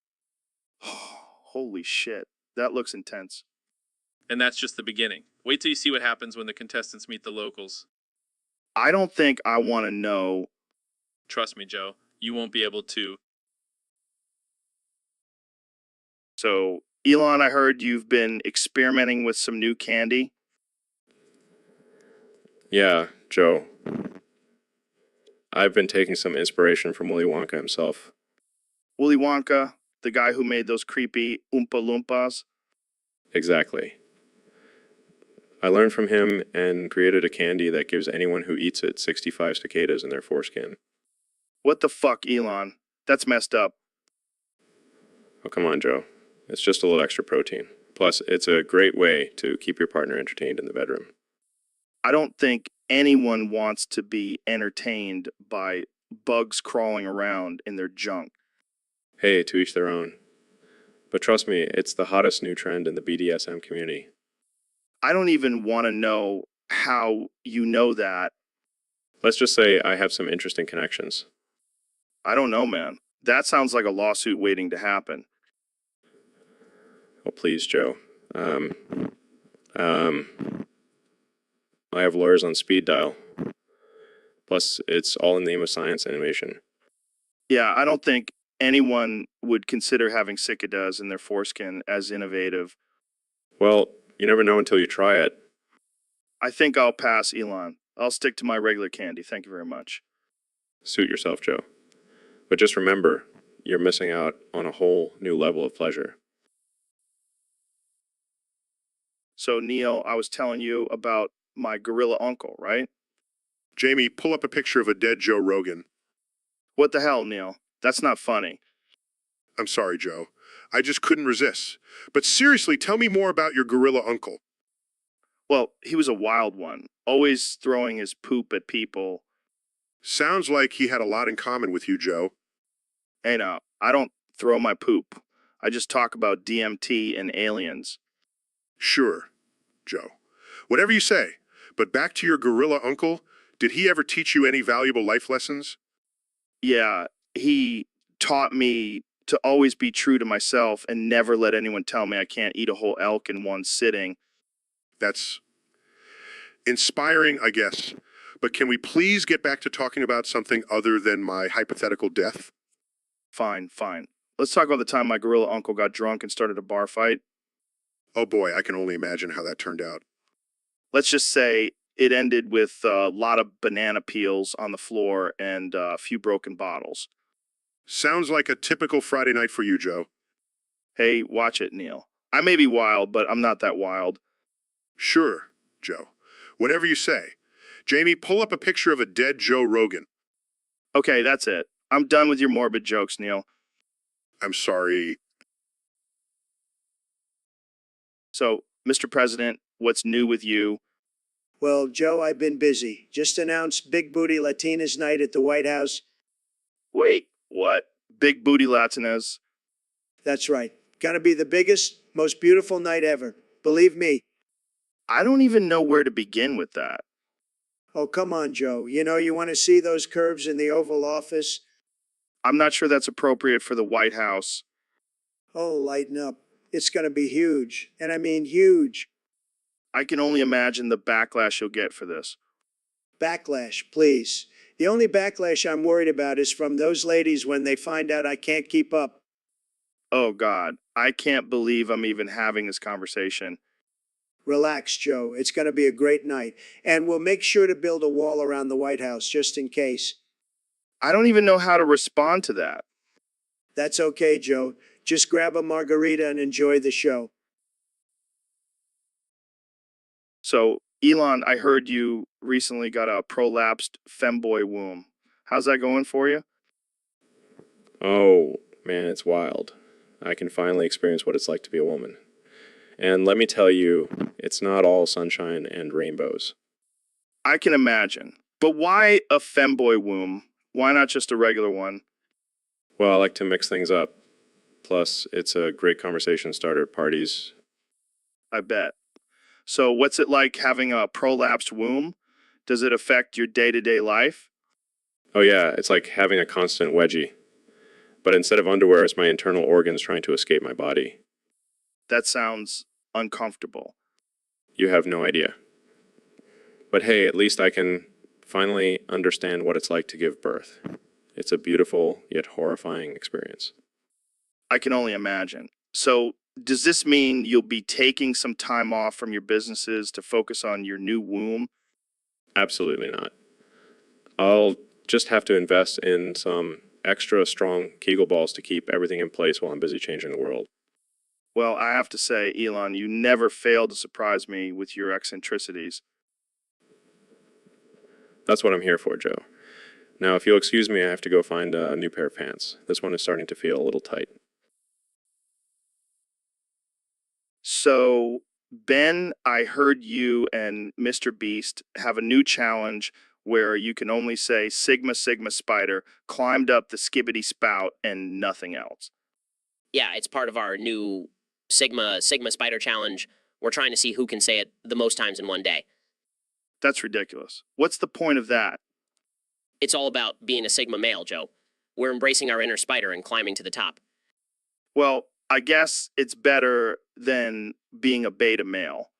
Holy shit. That looks intense. And that's just the beginning. Wait till you see what happens when the contestants meet the locals. I don't think I want to know. Trust me, Joe. You won't be able to. So, Elon, I heard you've been experimenting with some new candy. Yeah, Joe. I've been taking some inspiration from Willy Wonka himself. Willy Wonka, the guy who made those creepy Oompa Loompas. Exactly. I learned from him and created a candy that gives anyone who eats it 65 cicadas in their foreskin. What the fuck, Elon? That's messed up. Oh, come on, Joe. It's just a little extra protein. Plus, it's a great way to keep your partner entertained in the bedroom. I don't think anyone wants to be entertained by bugs crawling around in their junk. Hey, to each their own. But trust me, it's the hottest new trend in the BDSM community. I don't even want to know how you know that. Let's just say I have some interesting connections. I don't know, man. That sounds like a lawsuit waiting to happen. Oh, please, Joe. I have lawyers on speed dial. Plus, it's all in the name of science animation. Yeah, I don't think anyone would consider having cicadas in their foreskin as innovative. Well, you never know until you try it. I think I'll pass, Elon. I'll stick to my regular candy. Thank you very much. Suit yourself, Joe. But just remember, you're missing out on a whole new level of pleasure. So, Neil, I was telling you about my gorilla uncle, right? Jamie, pull up a picture of a dead Joe Rogan. What the hell, Neil? That's not funny. I'm sorry, Joe. I just couldn't resist. But seriously, tell me more about your gorilla uncle. Well, he was a wild one, always throwing his poop at people. Sounds like he had a lot in common with you, Joe. Hey, now, I don't throw my poop. I just talk about DMT and aliens. Sure, Joe. Whatever you say. But back to your gorilla uncle, did he ever teach you any valuable life lessons? Yeah, he taught me to always be true to myself and never let anyone tell me I can't eat a whole elk in one sitting. That's inspiring, I guess. But can we please get back to talking about something other than my hypothetical death? Fine, fine. Let's talk about the time my gorilla uncle got drunk and started a bar fight. Oh boy, I can only imagine how that turned out. Let's just say it ended with a lot of banana peels on the floor and a few broken bottles. Sounds like a typical Friday night for you, Joe. Hey, watch it, Neil. I may be wild, but I'm not that wild. Sure, Joe. Whatever you say. Jamie, pull up a picture of a dead Joe Rogan. Okay, that's it. I'm done with your morbid jokes, Neil. I'm sorry. So, Mr. President, what's new with you? Well, Joe, I've been busy. Just announced Big Booty Latinas Night at the White House. Wait, what? Big booty Latinas? That's right. Gonna be the biggest, most beautiful night ever. Believe me. I don't even know where to begin with that. Oh, come on, Joe. You know, you want to see those curves in the Oval Office? I'm not sure that's appropriate for the White House. Oh, lighten up. It's gonna be huge. And I mean huge. I can only imagine the backlash you'll get for this. Backlash, please. The only backlash I'm worried about is from those ladies when they find out I can't keep up. Oh, God. I can't believe I'm even having this conversation. Relax, Joe. It's going to be a great night. And we'll make sure to build a wall around the White House just in case. I don't even know how to respond to that. That's okay, Joe. Just grab a margarita and enjoy the show. So, Elon, I heard you recently got a prolapsed femboy womb. How's that going for you? Oh, man, it's wild. I can finally experience what it's like to be a woman. And let me tell you, it's not all sunshine and rainbows. I can imagine. But why a femboy womb? Why not just a regular one? Well, I like to mix things up. Plus, it's a great conversation starter at parties. I bet. So, what's it like having a prolapsed womb? Does it affect your day-to-day life? Oh yeah, it's like having a constant wedgie. But instead of underwear, it's my internal organs trying to escape my body. That sounds uncomfortable. You have no idea. But hey, at least I can finally understand what it's like to give birth. It's a beautiful yet horrifying experience. I can only imagine. So, does this mean you'll be taking some time off from your businesses to focus on your new womb? Absolutely not. I'll just have to invest in some extra strong Kegel balls to keep everything in place while I'm busy changing the world. Well, I have to say, Elon, you never fail to surprise me with your eccentricities. That's what I'm here for, Joe. Now, if you'll excuse me, I have to go find a new pair of pants. This one is starting to feel a little tight. So, Ben, I heard you and Mr. Beast have a new challenge where you can only say Sigma Sigma Spider climbed up the skibbity spout and nothing else. Yeah, it's part of our new Sigma Spider Challenge. We're trying to see who can say it the most times in one day. That's ridiculous. What's the point of that? It's all about being a Sigma male, Joe. We're embracing our inner spider and climbing to the top. Well, I guess it's better than being a beta male.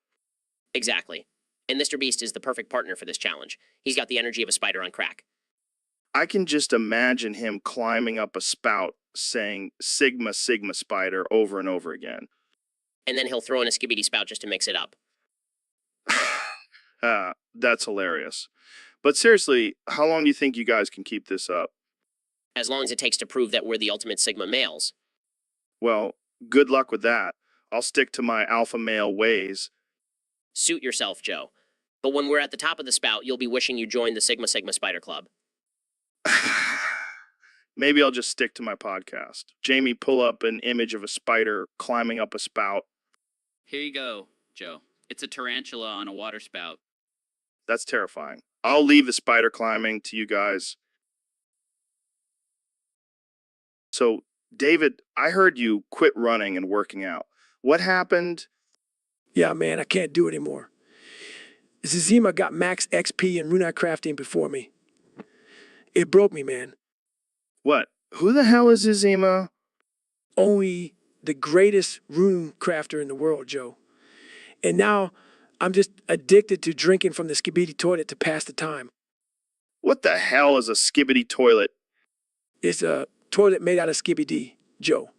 Exactly. And Mr. Beast is the perfect partner for this challenge. He's got the energy of a spider on crack. I can just imagine him climbing up a spout saying Sigma Sigma Spider over and over again. And then he'll throw in a skibidi spout just to mix it up. That's hilarious. But seriously, how long do you think you guys can keep this up? As long as it takes to prove that we're the ultimate Sigma males. Well, good luck with that. I'll stick to my alpha male ways. Suit yourself, Joe. But when we're at the top of the spout, you'll be wishing you joined the Sigma Spider Club. Maybe I'll just stick to my podcast. Jamie, pull up an image of a spider climbing up a spout. Here you go, Joe. It's a tarantula on a water spout. That's terrifying. I'll leave the spider climbing to you guys. So, David, I heard you quit running and working out. What happened? Yeah, man, I can't do it anymore. Zizima got max XP in runite crafting before me. It broke me, man. What? Who the hell is Zizima? Only the greatest rune crafter in the world, Joe. And now I'm just addicted to drinking from the skibidi toilet to pass the time. What the hell is a skibbity toilet? It's a toilet made out of skibidi, Joe.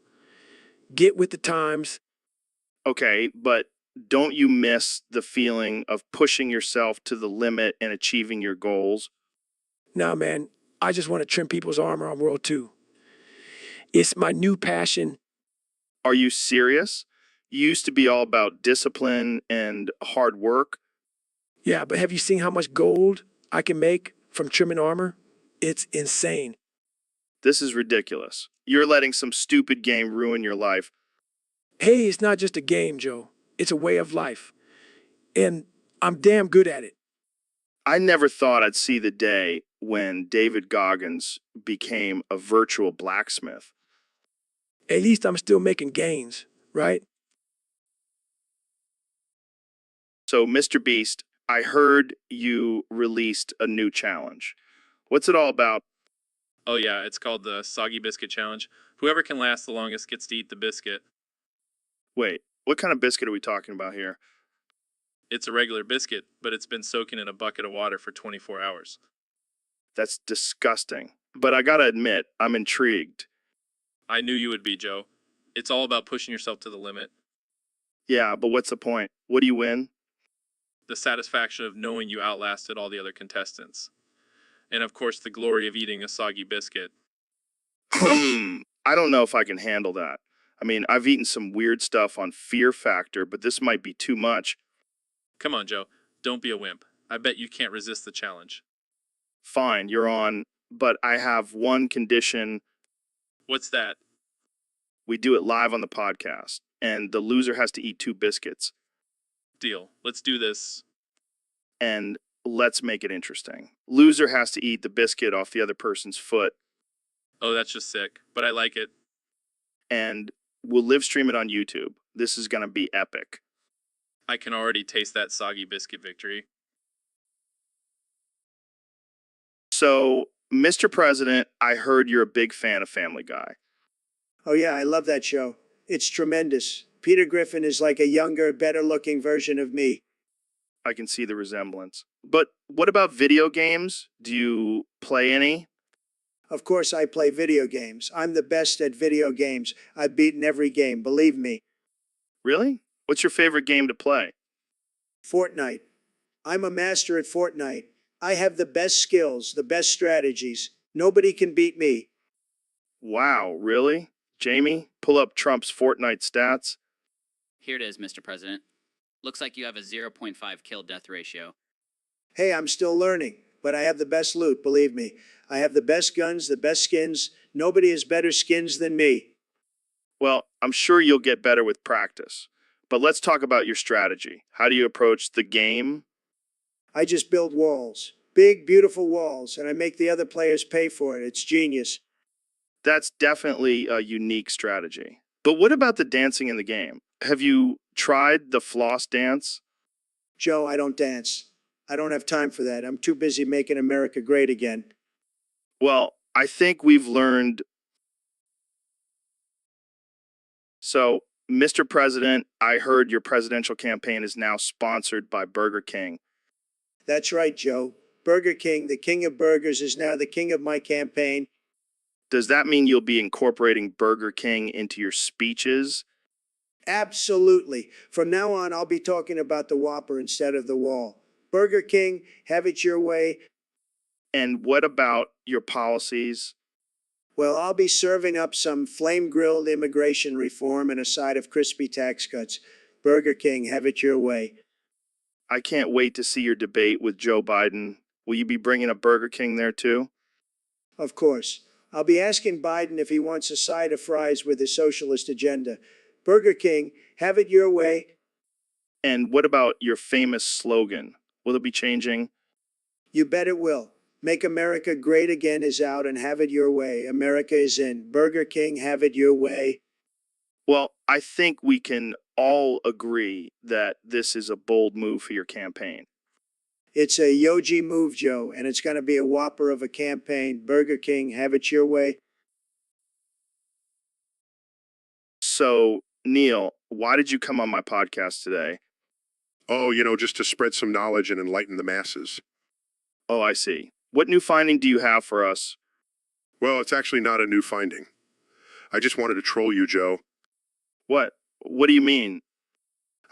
Get with the times. Okay, but don't you miss the feeling of pushing yourself to the limit and achieving your goals? Nah, man, I just want to trim people's armor on World 2. It's my new passion. Are you serious? You used to be all about discipline and hard work. Yeah, but have you seen how much gold I can make from trimming armor? It's insane. This is ridiculous. You're letting some stupid game ruin your life. Hey, it's not just a game, Joe. It's a way of life. And I'm damn good at it. I never thought I'd see the day when David Goggins became a virtual blacksmith. At least I'm still making gains, right? So, Mr. Beast, I heard you released a new challenge. What's it all about? Oh yeah, it's called the Soggy Biscuit Challenge. Whoever can last the longest gets to eat the biscuit. Wait, what kind of biscuit are we talking about here? It's a regular biscuit, but it's been soaking in a bucket of water for 24 hours. That's disgusting. But I gotta admit, I'm intrigued. I knew you would be, Joe. It's all about pushing yourself to the limit. Yeah, but what's the point? What do you win? The satisfaction of knowing you outlasted all the other contestants. And of course, the glory of eating a soggy biscuit. I don't know if I can handle that. I mean, I've eaten some weird stuff on Fear Factor, but this might be too much. Come on, Joe. Don't be a wimp. I bet you can't resist the challenge. Fine, you're on, but I have one condition. What's that? We do it live on the podcast, and the loser has to eat 2 biscuits. Deal. Let's do this. And let's make it interesting. Loser has to eat the biscuit off the other person's foot, Oh, that's just sick. But I like it. and we'll live stream it on YouTube. This is gonna be epic. I can already taste that soggy biscuit victory. So, Mr. President, I heard you're a big fan of Family Guy. Oh, yeah, I love that show. It's tremendous. Peter Griffin is like a younger, better looking version of me. I can see the resemblance. But what about video games? Do you play any? Of course, I play video games. I'm the best at video games. I've beaten every game, believe me. Really? What's your favorite game to play? Fortnite. I'm a master at Fortnite. I have the best skills, the best strategies. Nobody can beat me. Wow, really? Jamie, pull up Trump's Fortnite stats. Here it is, Mr. President. Looks like you have a 0.5 kill death ratio. Hey, I'm still learning, but I have the best loot, believe me. I have the best guns, the best skins. Nobody has better skins than me. Well, I'm sure you'll get better with practice. But let's talk about your strategy. How do you approach the game? I just build walls. Big, beautiful walls, and I make the other players pay for it. It's genius. That's definitely a unique strategy. But what about the dancing in the game? Have you tried the floss dance? Joe, I don't dance. I don't have time for that. I'm too busy making America great again. Well, I think we've learned. So, Mr. President, I heard your presidential campaign is now sponsored by Burger King. That's right, Joe. Burger King, the king of burgers, is now the king of my campaign. Does that mean you'll be incorporating Burger King into your speeches? Absolutely. From now on, I'll be talking about the Whopper instead of the wall. Burger King, have it your way. And what about your policies? Well, I'll be serving up some flame-grilled immigration reform and a side of crispy tax cuts. Burger King, have it your way. I can't wait to see your debate with Joe Biden. Will you be bringing a Burger King there too? Of course. I'll be asking Biden if he wants a side of fries with his socialist agenda. Burger King, have it your way. And what about your famous slogan? Will it be changing? You bet it will. Make America great again is out and have it your way. America is in. Burger King, have it your way. Well, I think we can all agree that this is a bold move for your campaign. It's a Yoji move, Joe, and it's going to be a whopper of a campaign. Burger King, have it your way. So, Neil, why did you come on my podcast today? Oh, just to spread some knowledge and enlighten the masses. Oh, I see. What new finding do you have for us? Well, it's actually not a new finding. I just wanted to troll you, Joe. What? What do you mean?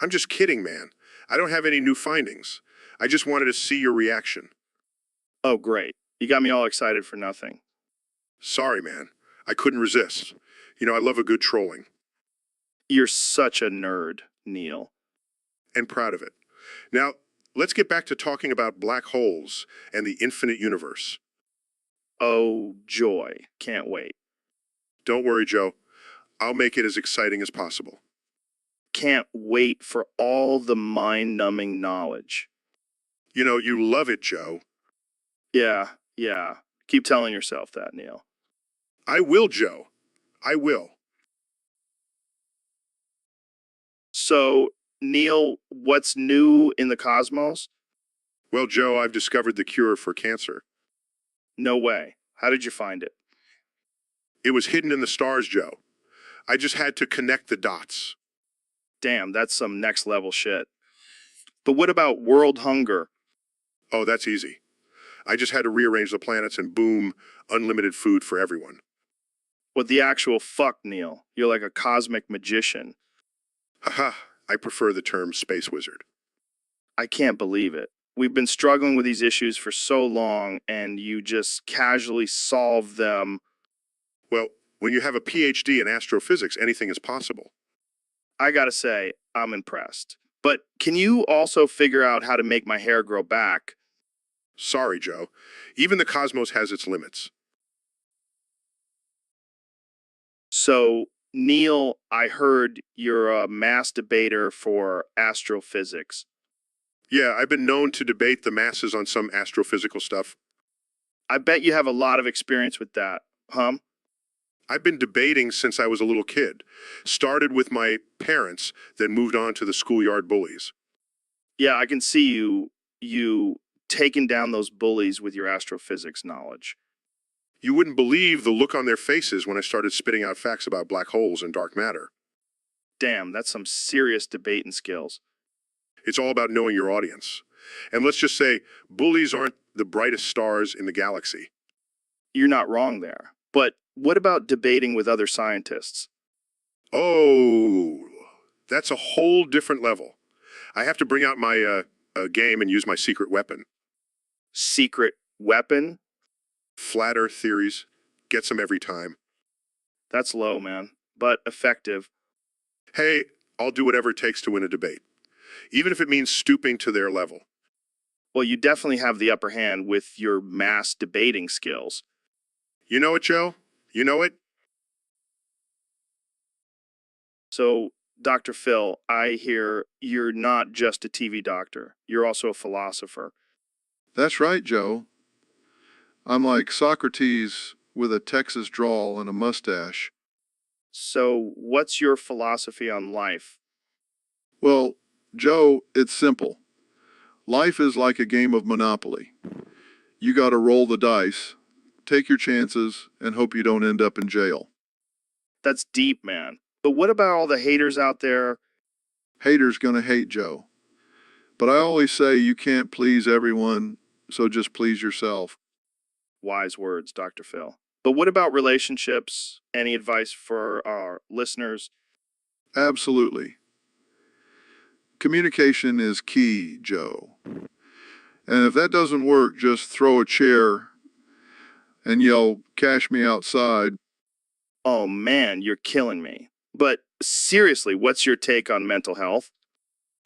I'm just kidding, man. I don't have any new findings. I just wanted to see your reaction. Oh, great. You got me all excited for nothing. Sorry, man. I couldn't resist. I love a good trolling. You're such a nerd, Neil. And proud of it. Now, let's get back to talking about black holes and the infinite universe. Oh, joy. Can't wait. Don't worry, Joe. I'll make it as exciting as possible. Can't wait for all the mind-numbing knowledge. You know, you love it, Joe. Yeah, yeah. Keep telling yourself that, Neil. I will, Joe. I will. So, Neil, what's new in the cosmos? Well, Joe, I've discovered the cure for cancer. No way. How did you find it? It was hidden in the stars, Joe. I just had to connect the dots. Damn, that's some next level shit. But what about world hunger? Oh, that's easy. I just had to rearrange the planets and boom, unlimited food for everyone. What the actual fuck, Neil? You're like a cosmic magician. Haha, I prefer the term space wizard. I can't believe it. We've been struggling with these issues for so long, and you just casually solve them. Well, when you have a PhD in astrophysics, anything is possible. I gotta say, I'm impressed. But can you also figure out how to make my hair grow back? Sorry, Joe. Even the cosmos has its limits. So, Neil, I heard you're a mass debater for astrophysics. Yeah, I've been known to debate the masses on some astrophysical stuff. I bet you have a lot of experience with that, huh? I've been debating since I was a little kid. Started with my parents, then moved on to the schoolyard bullies. Yeah, I can see you taking down those bullies with your astrophysics knowledge. You wouldn't believe the look on their faces when I started spitting out facts about black holes and dark matter. Damn, that's some serious debating skills. It's all about knowing your audience. And let's just say, bullies aren't the brightest stars in the galaxy. You're not wrong there. But what about debating with other scientists? Oh, that's a whole different level. I have to bring out my game and use my secret weapon. Secret weapon? Flat Earth theories. Gets them every time. That's low, man, but effective. Hey, I'll do whatever it takes to win a debate, even if it means stooping to their level. Well, you definitely have the upper hand with your mass debating skills. You know it, Joe? You know it? So, Dr. Phil, I hear you're not just a TV doctor. You're also a philosopher. That's right, Joe. I'm like Socrates with a Texas drawl and a mustache. So, what's your philosophy on life? Well, Joe, it's simple. Life is like a game of Monopoly. You gotta roll the dice, take your chances, and hope you don't end up in jail. That's deep, man. But what about all the haters out there? Haters gonna hate, Joe. But I always say you can't please everyone, so just please yourself. Wise words, Dr. Phil. But what about relationships? Any advice for our listeners? Absolutely. Communication is key, Joe. And if that doesn't work, just throw a chair and yell, "Cash me outside." Oh man, you're killing me. But seriously, what's your take on mental health?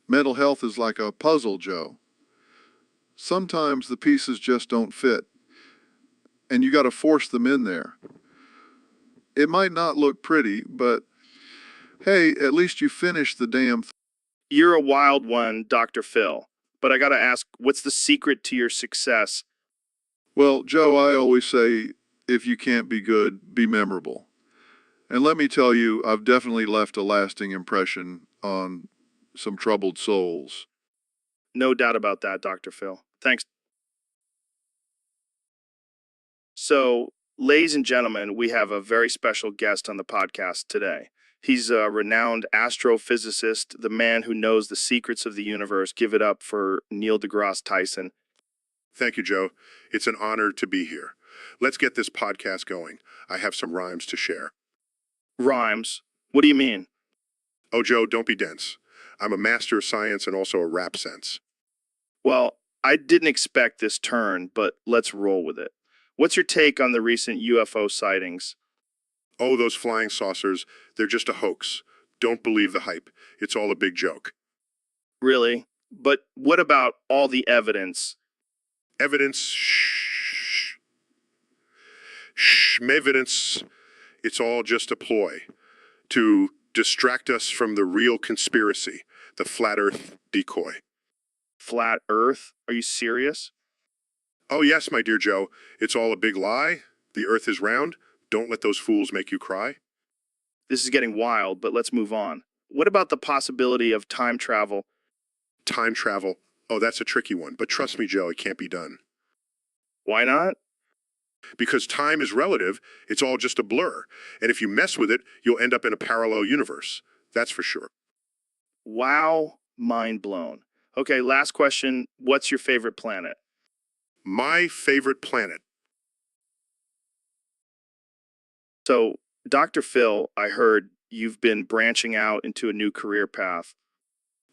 Mental health is like a puzzle, Joe. Sometimes the pieces just don't fit, and you gotta force them in there. It might not look pretty, but hey, at least you finished the damn thing. You're a wild one, Dr. Phil. But I gotta ask, what's the secret to your success? Well, Joe, I always say, if you can't be good, be memorable. And let me tell you, I've definitely left a lasting impression on some troubled souls. No doubt about that, Dr. Phil. Thanks. So, ladies and gentlemen, we have a very special guest on the podcast today. He's a renowned astrophysicist, the man who knows the secrets of the universe. Give it up for Neil deGrasse Tyson. Thank you, Joe. It's an honor to be here. Let's get this podcast going. I have some rhymes to share. Rhymes? What do you mean? Oh, Joe, don't be dense. I'm a master of science and also a rap sense. Well, I didn't expect this turn, but let's roll with it. What's your take on the recent UFO sightings? Oh, those flying saucers, they're just a hoax. Don't believe the hype. It's all a big joke. Really? But what about all the evidence? Evidence, shh. Evidence, it's all just a ploy to distract us from the real conspiracy, the flat earth decoy. flat Earth? Are you serious? Oh, yes, my dear Joe, it's all a big lie. The earth is round. Don't let those fools make you cry. This is getting wild, but let's move on. What about the possibility of time travel? Time travel. Oh, that's a tricky one, but trust me, Joe, it can't be done. Why not? Because time is relative, it's all just a blur. And if you mess with it, you'll end up in a parallel universe. That's for sure. Wow, mind blown. Okay, last question. What's your favorite planet? My favorite planet. So, Dr. Phil, I heard you've been branching out into a new career path.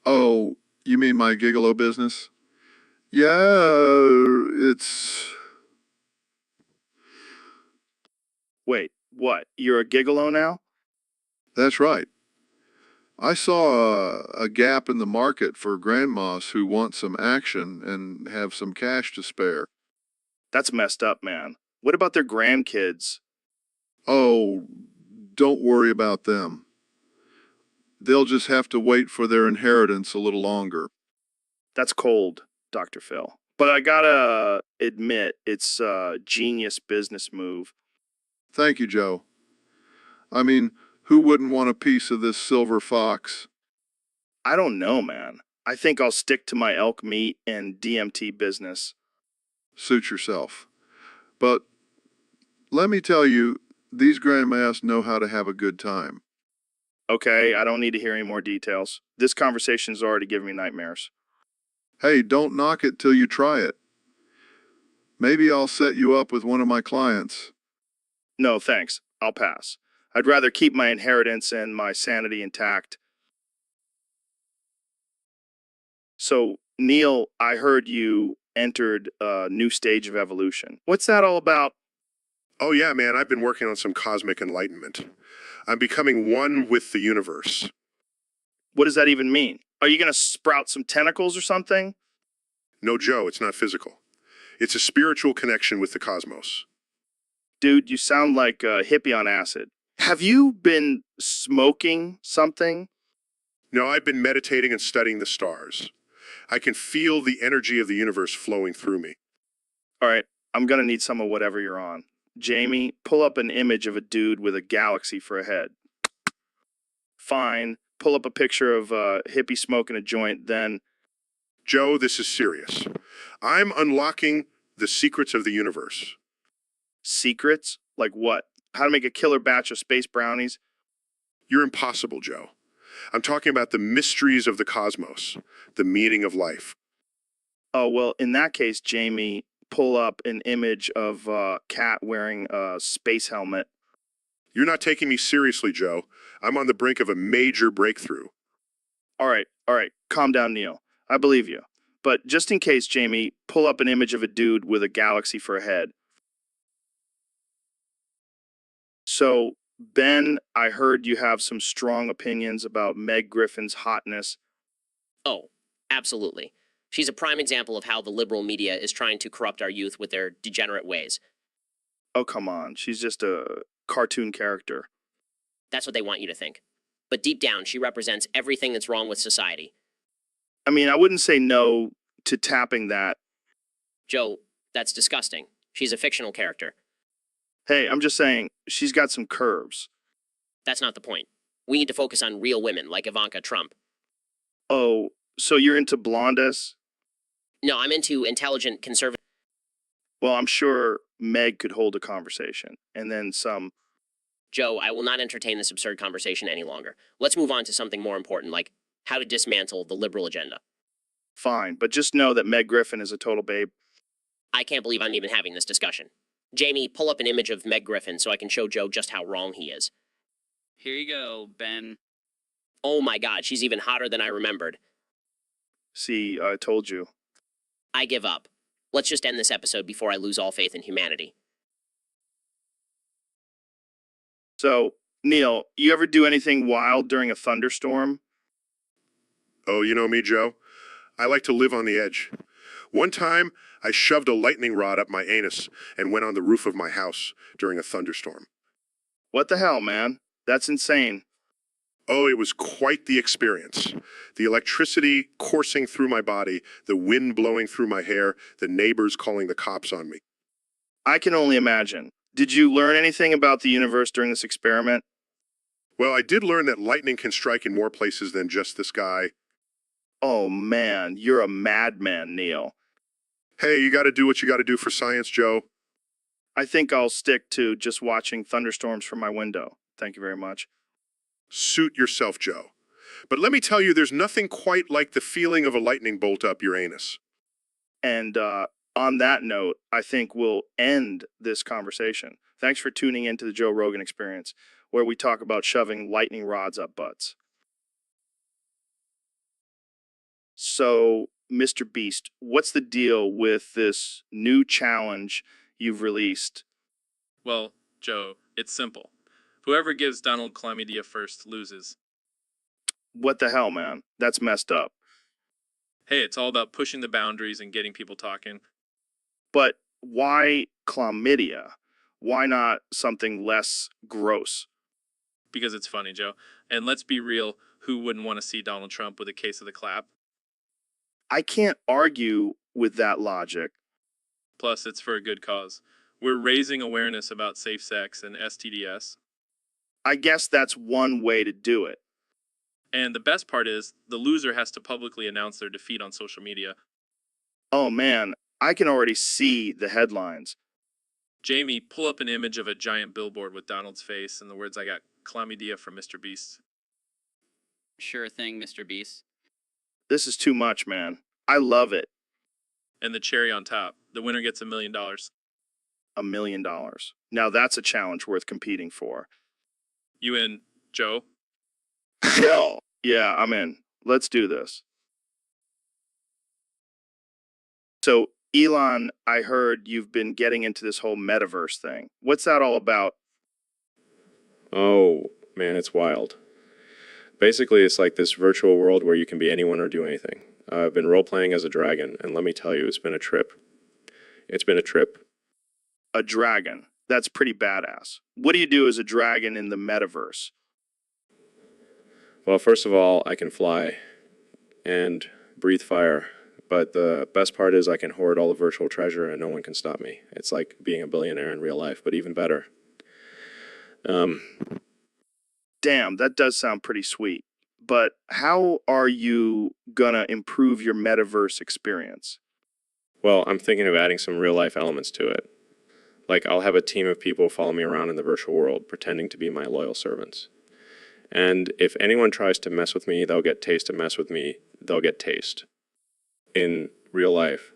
Oh, you mean my gigolo business? Yeah, it's... Wait, what? You're a gigolo now? That's right. I saw a gap in the market for grandmas who want some action and have some cash to spare. That's messed up, man. What about their grandkids? Oh, don't worry about them. They'll just have to wait for their inheritance a little longer. That's cold, Dr. Phil. But I gotta admit, it's a genius business move. Thank you, Joe. I mean, who wouldn't want a piece of this silver fox? I don't know, man. I think I'll stick to my elk meat and DMT business. Suit yourself. But let me tell you, these grandmas know how to have a good time. Okay, I don't need to hear any more details. This conversation's already giving me nightmares. Hey, don't knock it till you try it. Maybe I'll set you up with one of my clients. No, thanks. I'll pass. I'd rather keep my inheritance and my sanity intact. So, Neil, I heard you entered a new stage of evolution. What's that all about? Oh, yeah, man, I've been working on some cosmic enlightenment. I'm becoming one with the universe. What does that even mean? Are you going to sprout some tentacles or something? No, Joe, it's not physical. It's a spiritual connection with the cosmos. Dude, you sound like a hippie on acid. Have you been smoking something? No, I've been meditating and studying the stars. I can feel the energy of the universe flowing through me. All right, I'm going to need some of whatever you're on. Jamie, pull up an image of a dude with a galaxy for a head. Fine. Pull up a picture of a hippie smoking a joint, then... Joe, this is serious. I'm unlocking the secrets of the universe. Secrets? Like what? How to make a killer batch of space brownies? You're impossible, Joe. I'm talking about the mysteries of the cosmos, the meaning of life. Oh, well, in that case, Jamie, pull up an image of a cat wearing a space helmet. You're not taking me seriously, Joe. I'm on the brink of a major breakthrough. All right, calm down, Neil. I believe you. But just in case, Jamie, pull up an image of a dude with a galaxy for a head. So, Ben, I heard you have some strong opinions about Meg Griffin's hotness. Oh, absolutely. She's a prime example of how the liberal media is trying to corrupt our youth with their degenerate ways. Oh, come on. She's just a cartoon character. That's what they want you to think. But deep down, she represents everything that's wrong with society. I mean, I wouldn't say no to tapping that. Joe, that's disgusting. She's a fictional character. Hey, I'm just saying, she's got some curves. That's not the point. We need to focus on real women like Ivanka Trump. Oh, so you're into blondes? No, I'm into intelligent, conservative. Well, I'm sure Meg could hold a conversation. And then some. Joe, I will not entertain this absurd conversation any longer. Let's move on to something more important, like how to dismantle the liberal agenda. Fine, but just know that Meg Griffin is a total babe. I can't believe I'm even having this discussion. Jamie, pull up an image of Meg Griffin so I can show Joe just how wrong he is. Here you go, Ben. Oh my god, she's even hotter than I remembered. See, I told you. I give up. Let's just end this episode before I lose all faith in humanity. So, Neil, you ever do anything wild during a thunderstorm? Oh, you know me, Joe? I like to live on the edge. One time, I shoved a lightning rod up my anus and went on the roof of my house during a thunderstorm. What the hell, man? That's insane. Oh, it was quite the experience. The electricity coursing through my body, the wind blowing through my hair, the neighbors calling the cops on me. I can only imagine. Did you learn anything about the universe during this experiment? Well, I did learn that lightning can strike in more places than just the sky. Oh man, you're a madman, Neil. Hey, you gotta do what you gotta do for science, Joe. I think I'll stick to just watching thunderstorms from my window. Thank you very much. Suit yourself, Joe. But let me tell you, there's nothing quite like the feeling of a lightning bolt up your anus. And on that note, I think we'll end this conversation. Thanks for tuning into the Joe Rogan Experience, where we talk about shoving lightning rods up butts. So, Mr. Beast, what's the deal with this new challenge you've released? Well, Joe, it's simple. Whoever gives Donald chlamydia first loses. What the hell, man? That's messed up. Hey, it's all about pushing the boundaries and getting people talking. But why chlamydia? Why not something less gross? Because it's funny, Joe. And let's be real, who wouldn't want to see Donald Trump with a case of the clap? I can't argue with that logic. Plus, it's for a good cause. We're raising awareness about safe sex and STDs. I guess that's one way to do it. And the best part is, the loser has to publicly announce their defeat on social media. Oh man, I can already see the headlines. Jamie, pull up an image of a giant billboard with Donald's face and the words "I got chlamydia" from Mr. Beast. Sure thing, Mr. Beast. This is too much, man. I love it. And the cherry on top, the winner gets $1 million. $1 million. Now that's a challenge worth competing for. You in, Joe? Hell, yeah, I'm in. Let's do this. So, Elon, I heard you've been getting into this whole metaverse thing. What's that all about? Oh, man, it's wild. Basically, it's like this virtual world where you can be anyone or do anything. I've been role-playing as a dragon, and let me tell you, it's been a trip. It's been a trip. A dragon. That's pretty badass. What do you do as a dragon in the metaverse? Well, first of all, I can fly and breathe fire, but the best part is I can hoard all the virtual treasure and no one can stop me. It's like being a billionaire in real life, but even better. Damn, that does sound pretty sweet. But how are you gonna improve your metaverse experience? Well, I'm thinking of adding some real-life elements to it. Like, I'll have a team of people follow me around in the virtual world, pretending to be my loyal servants. And if anyone tries to mess with me, they'll get taste. To mess with me, they'll get taste. In real life.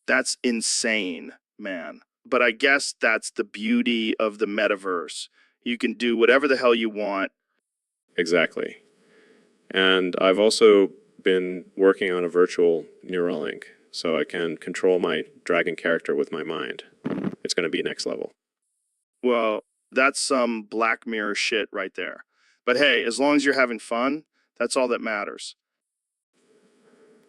That's insane, man. But I guess that's the beauty of the metaverse. You can do whatever the hell you want. Exactly. And I've also been working on a virtual neural link, so I can control my dragon character with my mind. It's going to be next level. Well, that's some Black Mirror shit right there. But hey, as long as you're having fun, that's all that matters.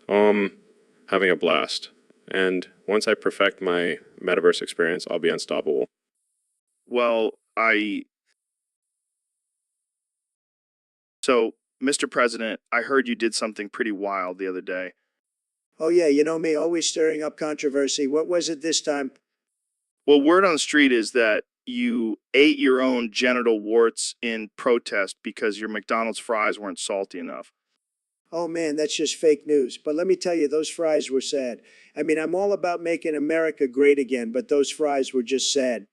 Having a blast. And once I perfect my metaverse experience, I'll be unstoppable. Well, So, Mr. President, I heard you did something pretty wild the other day. Oh, yeah, you know me, always stirring up controversy. What was it this time? Well, word on the street is that you ate your own genital warts in protest because your McDonald's fries weren't salty enough. Oh, man, that's just fake news. But let me tell you, those fries were sad. I mean, I'm all about making America great again, but those fries were just sad.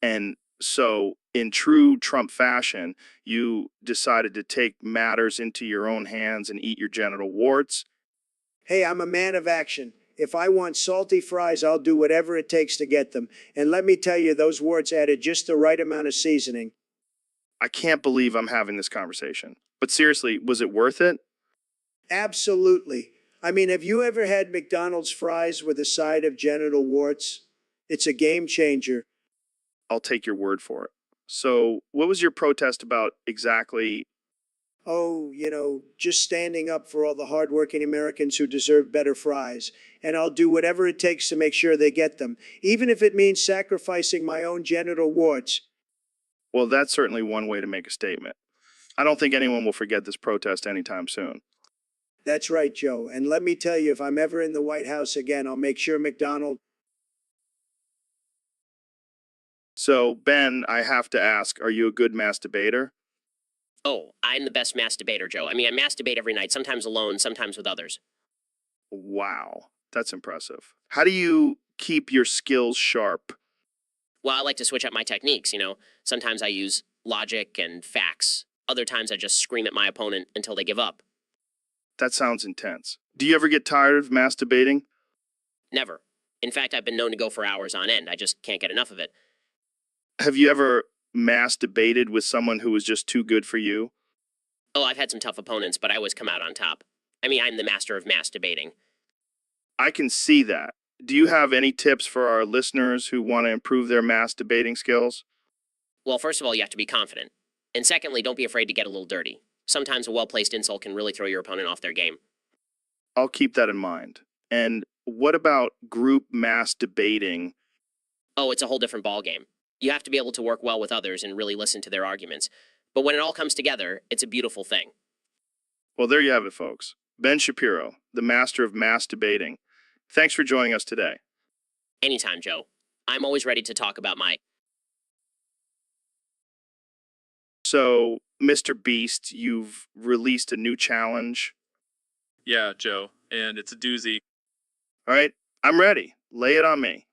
And so, in true Trump fashion, you decided to take matters into your own hands and eat your genital warts. Hey, I'm a man of action. If I want salty fries, I'll do whatever it takes to get them. And let me tell you, those warts added just the right amount of seasoning. I can't believe I'm having this conversation. But seriously, was it worth it? Absolutely. I mean, have you ever had McDonald's fries with a side of genital warts? It's a game changer. I'll take your word for it. So, what was your protest about exactly? Oh, just standing up for all the hardworking Americans who deserve better fries. And I'll do whatever it takes to make sure they get them, even if it means sacrificing my own genital warts. Well, that's certainly one way to make a statement. I don't think anyone will forget this protest anytime soon. That's right, Joe. And let me tell you, if I'm ever in the White House again, I'll make sure McDonald. So, Ben, I have to ask, are you a good masturbator? Oh, I'm the best masturbator, Joe. I mean, I masturbate every night, sometimes alone, sometimes with others. Wow, that's impressive. How do you keep your skills sharp? Well, I like to switch up my techniques, you know. Sometimes I use logic and facts. Other times I just scream at my opponent until they give up. That sounds intense. Do you ever get tired of masturbating? Never. In fact, I've been known to go for hours on end. I just can't get enough of it. Have you ever masturbated with someone who was just too good for you? Oh, I've had some tough opponents, but I always come out on top. I mean, I'm the master of masturbating. I can see that. Do you have any tips for our listeners who want to improve their masturbating skills? Well, first of all, you have to be confident. And secondly, don't be afraid to get a little dirty. Sometimes a well-placed insult can really throw your opponent off their game. I'll keep that in mind. And what about group masturbating? Oh, it's a whole different ballgame. You have to be able to work well with others and really listen to their arguments. But when it all comes together, it's a beautiful thing. Well, there you have it, folks. Ben Shapiro, the master of masturbating. Thanks for joining us today. Anytime, Joe. I'm always ready to talk about my... So, Mr. Beast, you've released a new challenge. Yeah, Joe, and it's a doozy. All right, I'm ready. Lay it on me.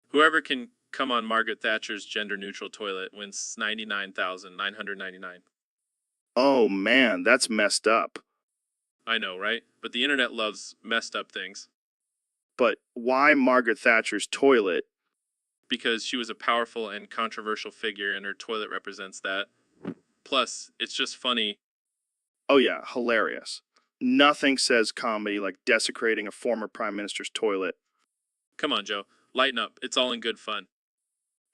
Whoever can come on Margaret Thatcher's gender-neutral toilet wins $99,999. Oh man, that's messed up. I know, right? But the internet loves messed up things. But why Margaret Thatcher's toilet? Because she was a powerful and controversial figure and her toilet represents that. Plus, it's just funny. Oh yeah, hilarious. Nothing says comedy like desecrating a former prime minister's toilet. Come on, Joe. Lighten up. It's all in good fun.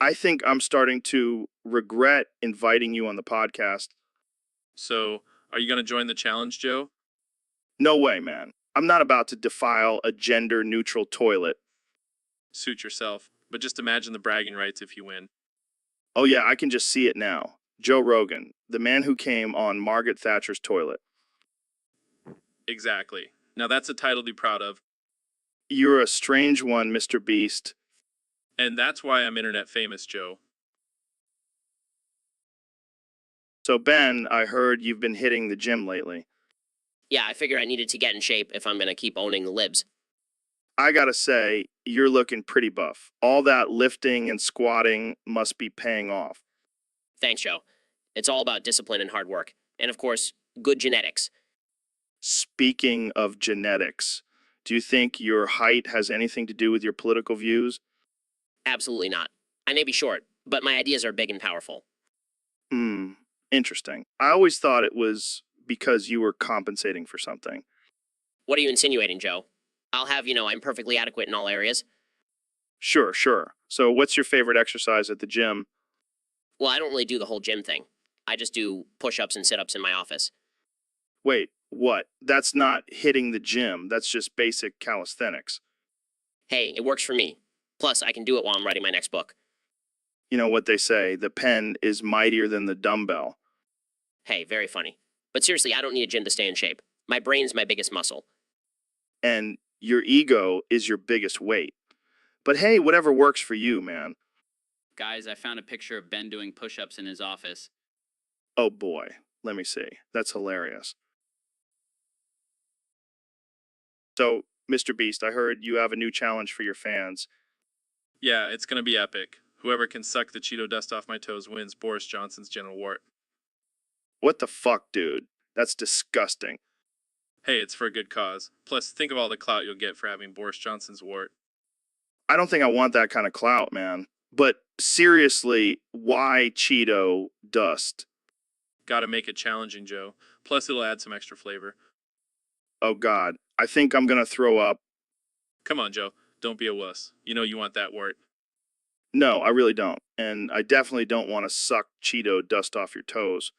I think I'm starting to regret inviting you on the podcast. So, are you going to join the challenge, Joe? No way, man. I'm not about to defile a gender-neutral toilet. Suit yourself. But just imagine the bragging rights if you win. Oh yeah, I can just see it now. Joe Rogan, the man who came on Margaret Thatcher's toilet. Exactly. Now that's a title to be proud of. You're a strange one, Mr. Beast. And that's why I'm internet famous, Joe. So Ben, I heard you've been hitting the gym lately. Yeah, I figure I needed to get in shape if I'm going to keep owning the libs. I gotta say, you're looking pretty buff. All that lifting and squatting must be paying off. Thanks, Joe. It's all about discipline and hard work. And of course, good genetics. Speaking of genetics, do you think your height has anything to do with your political views? Absolutely not. I may be short, but my ideas are big and powerful. Interesting. I always thought it was because you were compensating for something. What are you insinuating, Joe? I'll have you know I'm perfectly adequate in all areas. Sure. So what's your favorite exercise at the gym? Well, I don't really do the whole gym thing. I just do push-ups and sit-ups in my office. Wait, what? That's not hitting the gym. That's just basic calisthenics. Hey, it works for me. Plus, I can do it while I'm writing my next book. You know what they say, the pen is mightier than the dumbbell. Hey, very funny. But seriously, I don't need a gym to stay in shape. My brain's my biggest muscle. And your ego is your biggest weight. But hey, whatever works for you, man. Guys, I found a picture of Ben doing push-ups in his office. Oh boy, let me see. That's hilarious. So, Mr. Beast, I heard you have a new challenge for your fans. Yeah, it's gonna be epic. Whoever can suck the Cheeto dust off my toes wins Boris Johnson's genital wart. What the fuck, dude? That's disgusting. Hey, it's for a good cause. Plus, think of all the clout you'll get for having Boris Johnson's wart. I don't think I want that kind of clout, man. But seriously, why Cheeto dust? Gotta make it challenging, Joe. Plus, it'll add some extra flavor. Oh god, I think I'm gonna throw up. Come on, Joe. Don't be a wuss. You know you want that wart. No, I really don't. And I definitely don't want to suck Cheeto dust off your toes.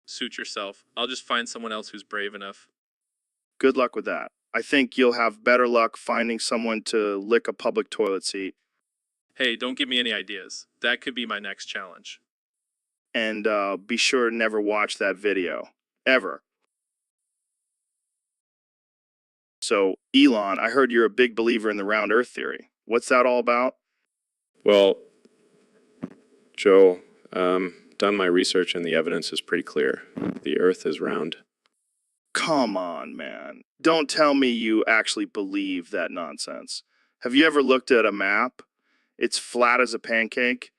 Suit yourself. I'll just find someone else who's brave enough. Good luck with that. I think you'll have better luck finding someone to lick a public toilet seat. Hey, don't give me any ideas. That could be my next challenge. And be sure to never watch that video. Ever. So, Elon, I heard you're a big believer in the round earth theory. What's that all about? Well, Joe, done my research and the evidence is pretty clear. The Earth is round. Come on, man. Don't tell me you actually believe that nonsense. Have you ever looked at a map? It's flat as a pancake.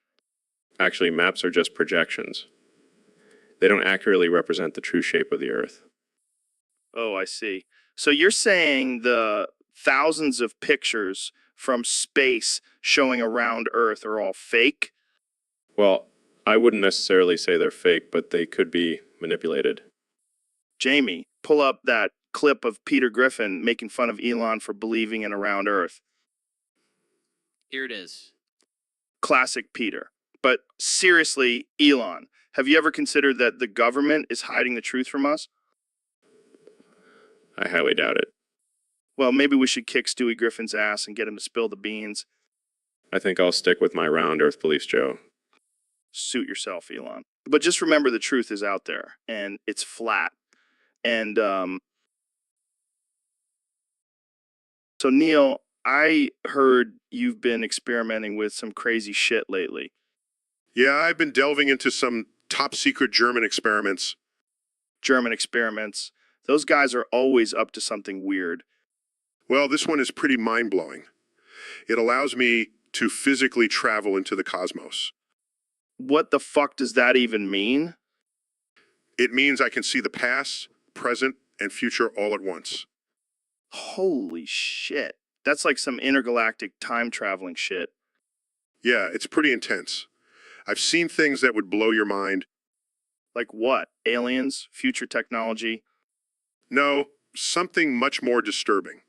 Actually, maps are just projections. They don't accurately represent the true shape of the Earth. Oh, I see. So you're saying the thousands of pictures from space showing a round Earth are all fake? Well, I wouldn't necessarily say they're fake, but they could be manipulated. Jamie, pull up that clip of Peter Griffin making fun of Elon for believing in a round Earth. Here it is. Classic Peter. But seriously, Elon, have you ever considered that the government is hiding the truth from us? I highly doubt it. Well, maybe we should kick Stewie Griffin's ass and get him to spill the beans. I think I'll stick with my round Earth beliefs, Joe. Suit yourself, Elon. But just remember the truth is out there, and it's flat. And so, Neil, I heard you've been experimenting with some crazy shit lately. Yeah, I've been delving into some top secret German experiments. German experiments. Those guys are always up to something weird. Well, this one is pretty mind-blowing. It allows me to physically travel into the cosmos. What the fuck does that even mean? It means I can see the past, present, and future all at once. Holy shit. That's like some intergalactic time traveling shit. Yeah, it's pretty intense. I've seen things that would blow your mind. Like what? Aliens? Future technology? No, something much more disturbing.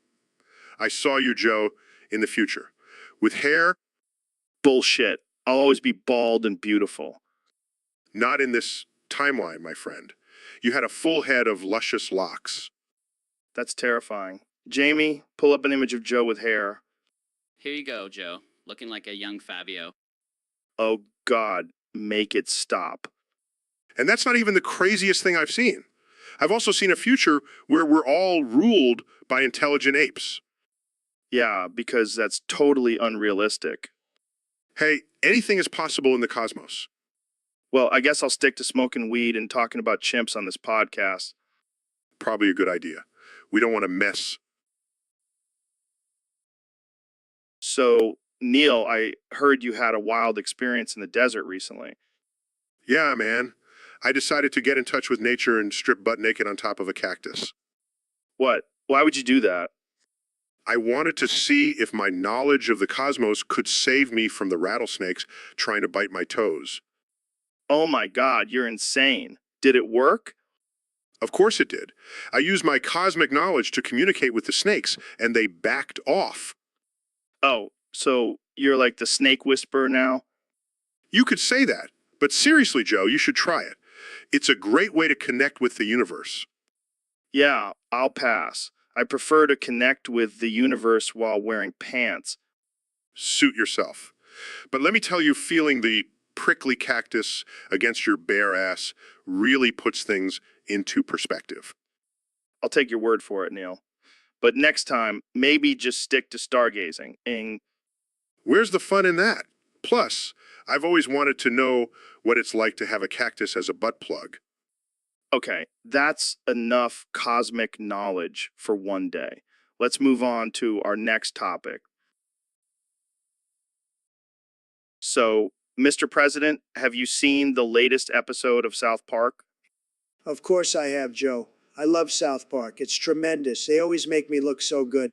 I saw you, Joe, in the future. With hair, Bullshit. I'll always be bald and beautiful. not in this timeline, my friend. You had a full head of luscious locks. That's terrifying. Jamie, pull up an image of Joe with hair. Here you go, Joe. Looking like a young Fabio. Oh God, make it stop. And that's not even the craziest thing I've seen. I've also seen a future where we're all ruled by intelligent apes. Yeah, because that's totally unrealistic. Hey, anything is possible in the cosmos. Well, I guess I'll stick to smoking weed and talking about chimps on this podcast. Probably a good idea. We don't want to mess. So, Neil, I heard you had a wild experience in the desert recently. Yeah, man. I decided to get in touch with nature and strip butt naked on top of a cactus. What? Why would you do that? I wanted to see if my knowledge of the cosmos could save me from the rattlesnakes trying to bite my toes. Oh my God, you're insane. Did it work? Of course it did. I used my cosmic knowledge to communicate with the snakes, and they backed off. Oh, so you're like the snake whisperer now? You could say that, but seriously, Joe, you should try it. It's a great way to connect with the universe. Yeah, I'll pass. I prefer to connect with the universe while wearing pants. Suit yourself. But let me tell you, feeling the prickly cactus against your bare ass really puts things into perspective. I'll take your word for it, Neil. But next time, maybe just stick to stargazing. And Where's the fun in that? Plus, I've always wanted to know what it's like to have a cactus as a butt plug. okay, that's enough cosmic knowledge for one day. Let's move on to our next topic. So, Mr. President, have you seen the latest episode of South Park? Of course I have, Joe. I love South Park. It's tremendous. They always make me look so good.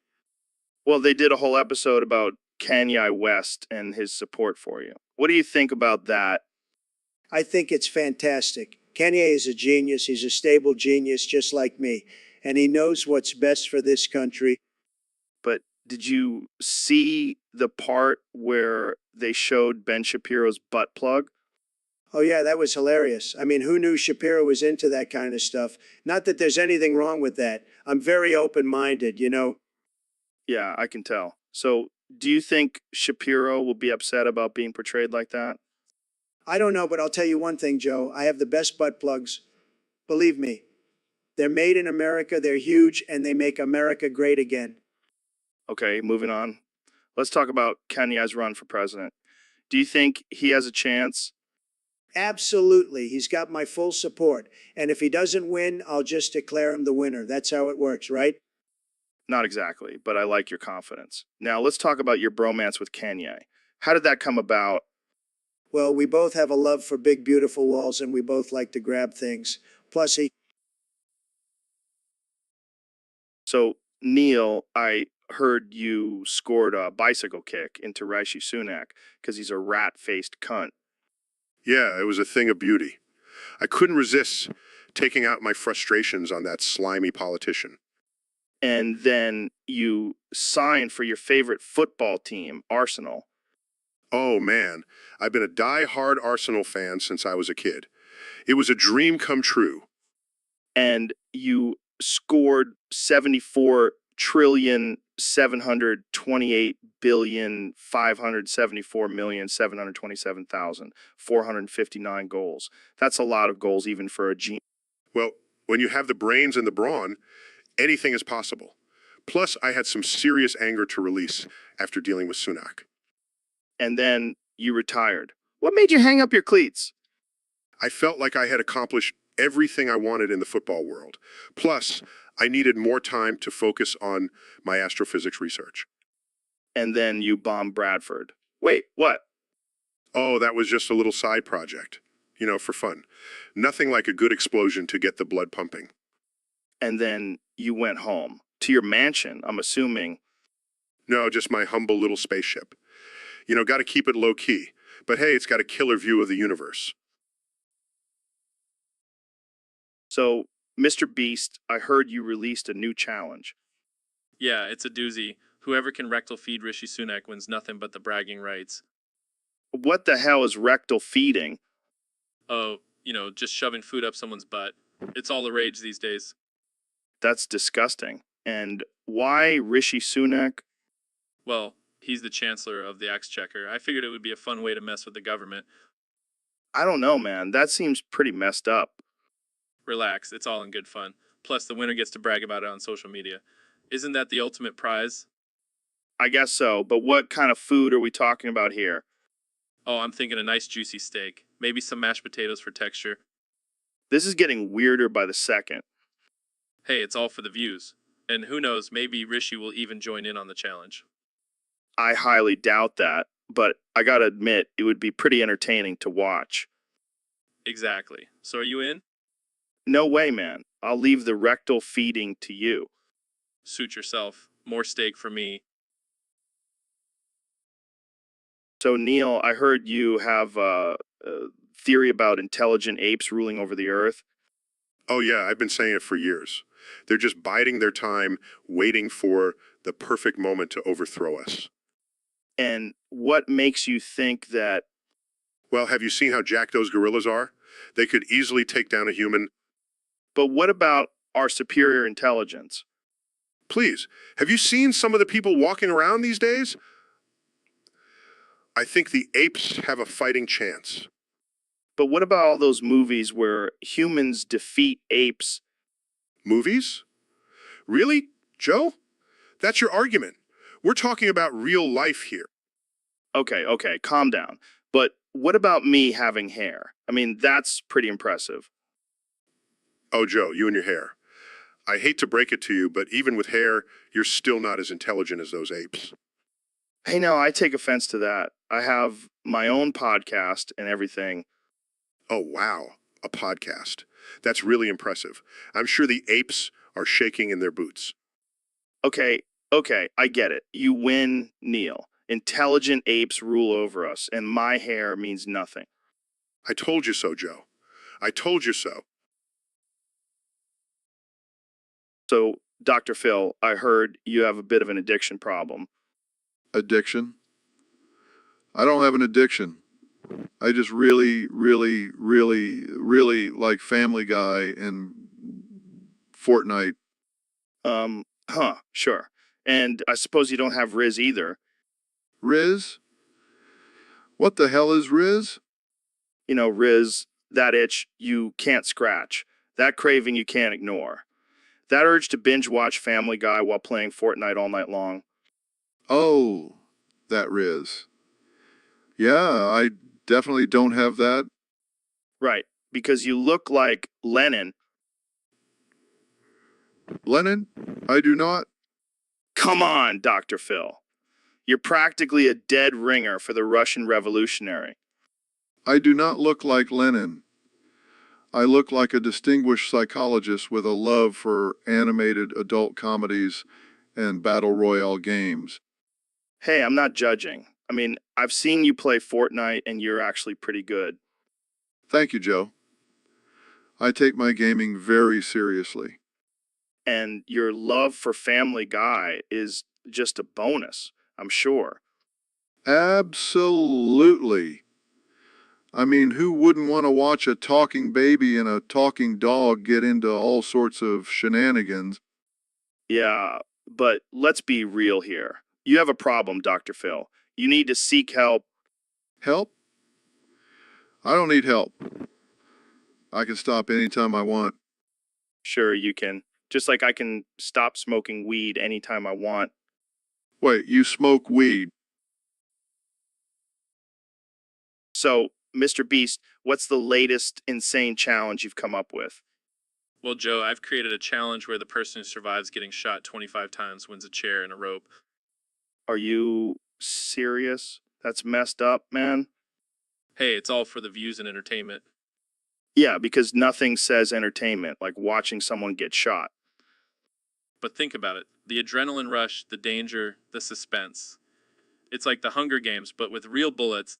Well, they did a whole episode about Kanye West and his support for you. What do you think about that? I think it's fantastic. Kanye is a genius. He's a stable genius just like me. And he knows what's best for this country. But did you see the part where they showed Ben Shapiro's butt plug? Oh, yeah, that was hilarious. I mean, who knew Shapiro was into that kind of stuff? Not that there's anything wrong with that. I'm very open-minded, you know. Yeah, I can tell. So, do you think Shapiro will be upset about being portrayed like that? I don't know, but I'll tell you one thing, Joe. I have the best butt plugs. Believe me. They're made in America, they're huge, and they make America great again. Okay, moving on. Let's talk about Kenya's run for president. Do you think he has a chance? Absolutely. He's got my full support. And if he doesn't win, I'll just declare him the winner. That's how it works, right? Not exactly, but I like your confidence. Now let's talk about your bromance with Kanye. How did that come about? Well, we both have a love for big, beautiful walls, and we both like to grab things. Plus, he. So, Neil, I heard you scored a bicycle kick into Rishi Sunak because he's a rat-faced cunt. Yeah, it was a thing of beauty. I couldn't resist taking out my frustrations on that slimy politician. And then you signed for your favorite football team, Arsenal. Oh man, I've been a die-hard Arsenal fan since I was a kid. It was a dream come true. And you scored 74,728,574,727,459 goals. That's a lot of goals even for a G. Well, when you have the brains and the brawn, anything is possible. Plus, I had some serious anger to release after dealing with Sunak. And then you retired. What made you hang up your cleats? I felt like I had accomplished everything I wanted in the football world. Plus, I needed more time to focus on my astrophysics research. And then you bombed Bradford. Wait, what? Oh, that was just a little side project. You know, for fun. Nothing like a good explosion to get the blood pumping. And then you went home to your mansion, I'm assuming. No, just my humble little spaceship. You know, got to keep it low key. But hey, it's got a killer view of the universe. So, Mr. Beast, I heard you released a new challenge. Yeah, it's a doozy. Whoever can rectal feed Rishi Sunak wins nothing but the bragging rights. What the hell is rectal feeding? Oh, just shoving food up someone's butt. It's all the rage these days. That's disgusting. And why Rishi Sunak? Well, he's the chancellor of the Exchequer. I figured it would be a fun way to mess with the government. I don't know, man. That seems pretty messed up. Relax, it's all in good fun. Plus, the winner gets to brag about it on social media. Isn't that the ultimate prize? I guess so, but what kind of food are we talking about here? Oh, I'm thinking a nice juicy steak. Maybe some mashed potatoes for texture. This is getting weirder by the second. Hey, it's all for the views. And who knows, maybe Rishi will even join in on the challenge. I highly doubt that, but I gotta admit, it would be pretty entertaining to watch. Exactly. So are you in? No way, man. I'll leave the rectal feeding to you. Suit yourself. More steak for me. So, Neil, I heard you have a theory about intelligent apes ruling over the earth. Oh yeah, I've been saying it for years. They're just biding their time, waiting for the perfect moment to overthrow us. And what makes you think that? Well, have you seen how jacked those gorillas are? They could easily take down a human. But what about our superior intelligence? Please, have you seen some of the people walking around these days? I think the apes have a fighting chance. But what about all those movies where humans defeat apes? Movies? Really, Joe? That's your argument. We're talking about real life here. Okay, calm down. But what about me having hair? I mean, that's pretty impressive. Oh, Joe, you and your hair. I hate to break it to you, but even with hair, you're still not as intelligent as those apes. Hey, no, I take offense to that. I have my own podcast and everything. Oh, wow. A podcast. That's really impressive. I'm sure the apes are shaking in their boots. Okay, I get it. You win, Neil. Intelligent apes rule over us, and my hair means nothing. I told you so, Joe. I told you so. So, Dr. Phil, I heard you have a bit of an addiction problem. Addiction? I don't have an addiction. I just really like Family Guy and Fortnite. Sure. And I suppose you don't have Riz either. Riz? What the hell is Riz? You know, Riz, that itch you can't scratch. That craving you can't ignore. That urge to binge watch Family Guy while playing Fortnite all night long. Oh, that Riz. Yeah, I definitely don't have that. Right, because you look like Lenin. Lenin? I do not. Come on, Dr. Phil. You're practically a dead ringer for the Russian revolutionary. I do not look like Lenin. I look like a distinguished psychologist with a love for animated adult comedies and battle royale games. Hey, I'm not judging. I mean, I've seen you play Fortnite and you're actually pretty good. Thank you, Joe. I take my gaming very seriously. And your love for Family Guy is just a bonus, I'm sure. Absolutely. I mean, who wouldn't want to watch a talking baby and a talking dog get into all sorts of shenanigans? Yeah, but let's be real here. You have a problem, Dr. Phil. You need to seek help. Help? I don't need help. I can stop anytime I want. Sure, you can. Just like I can stop smoking weed anytime I want. Wait, you smoke weed? So, Mr. Beast, what's the latest insane challenge you've come up with? Well, Joe, I've created a challenge where the person who survives getting shot 25 times wins a chair and a rope. Are you serious? That's messed up, man. Hey, it's all for the views and entertainment. Yeah, because nothing says entertainment like watching someone get shot. But think about it. The adrenaline rush, the danger, the suspense. It's like the Hunger Games, but with real bullets.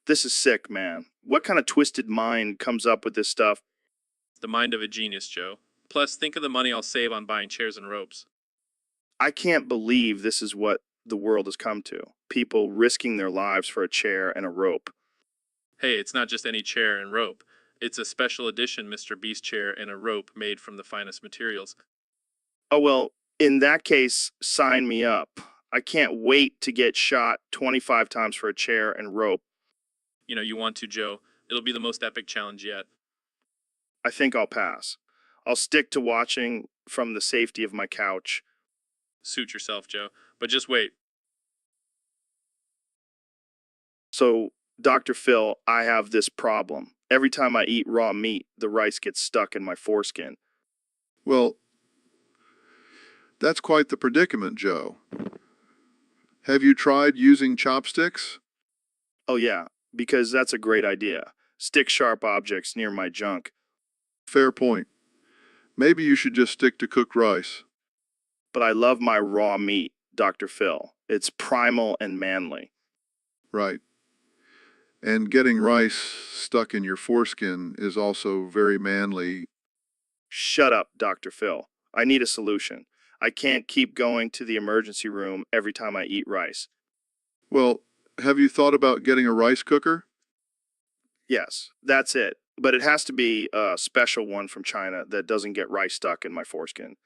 This is sick, man. What kind of twisted mind comes up with this stuff? The mind of a genius, Joe. Plus, think of the money I'll save on buying chairs and ropes. I can't believe this is what the world has come to. People risking their lives for a chair and a rope. Hey, it's not just any chair and rope. It's a special edition Mr. Beast chair and a rope made from the finest materials. Oh, well, in that case, sign me up. I can't wait to get shot 25 times for a chair and rope. You know, you want to, Joe. It'll be the most epic challenge yet. I think I'll pass. I'll stick to watching from the safety of my couch. Suit yourself, Joe. But just wait. So, Dr. Phil, I have this problem. Every time I eat raw meat, the rice gets stuck in my foreskin. Well, that's quite the predicament, Joe. Have you tried using chopsticks? Oh, yeah, because that's a great idea. Stick sharp objects near my junk. Fair point. Maybe you should just stick to cooked rice. But I love my raw meat, Dr. Phil. It's primal and manly. Right. And getting rice stuck in your foreskin is also very manly. Shut up, Dr. Phil. I need a solution. I can't keep going to the emergency room every time I eat rice. Well, have you thought about getting a rice cooker? Yes, that's it. But it has to be a special one from China that doesn't get rice stuck in my foreskin.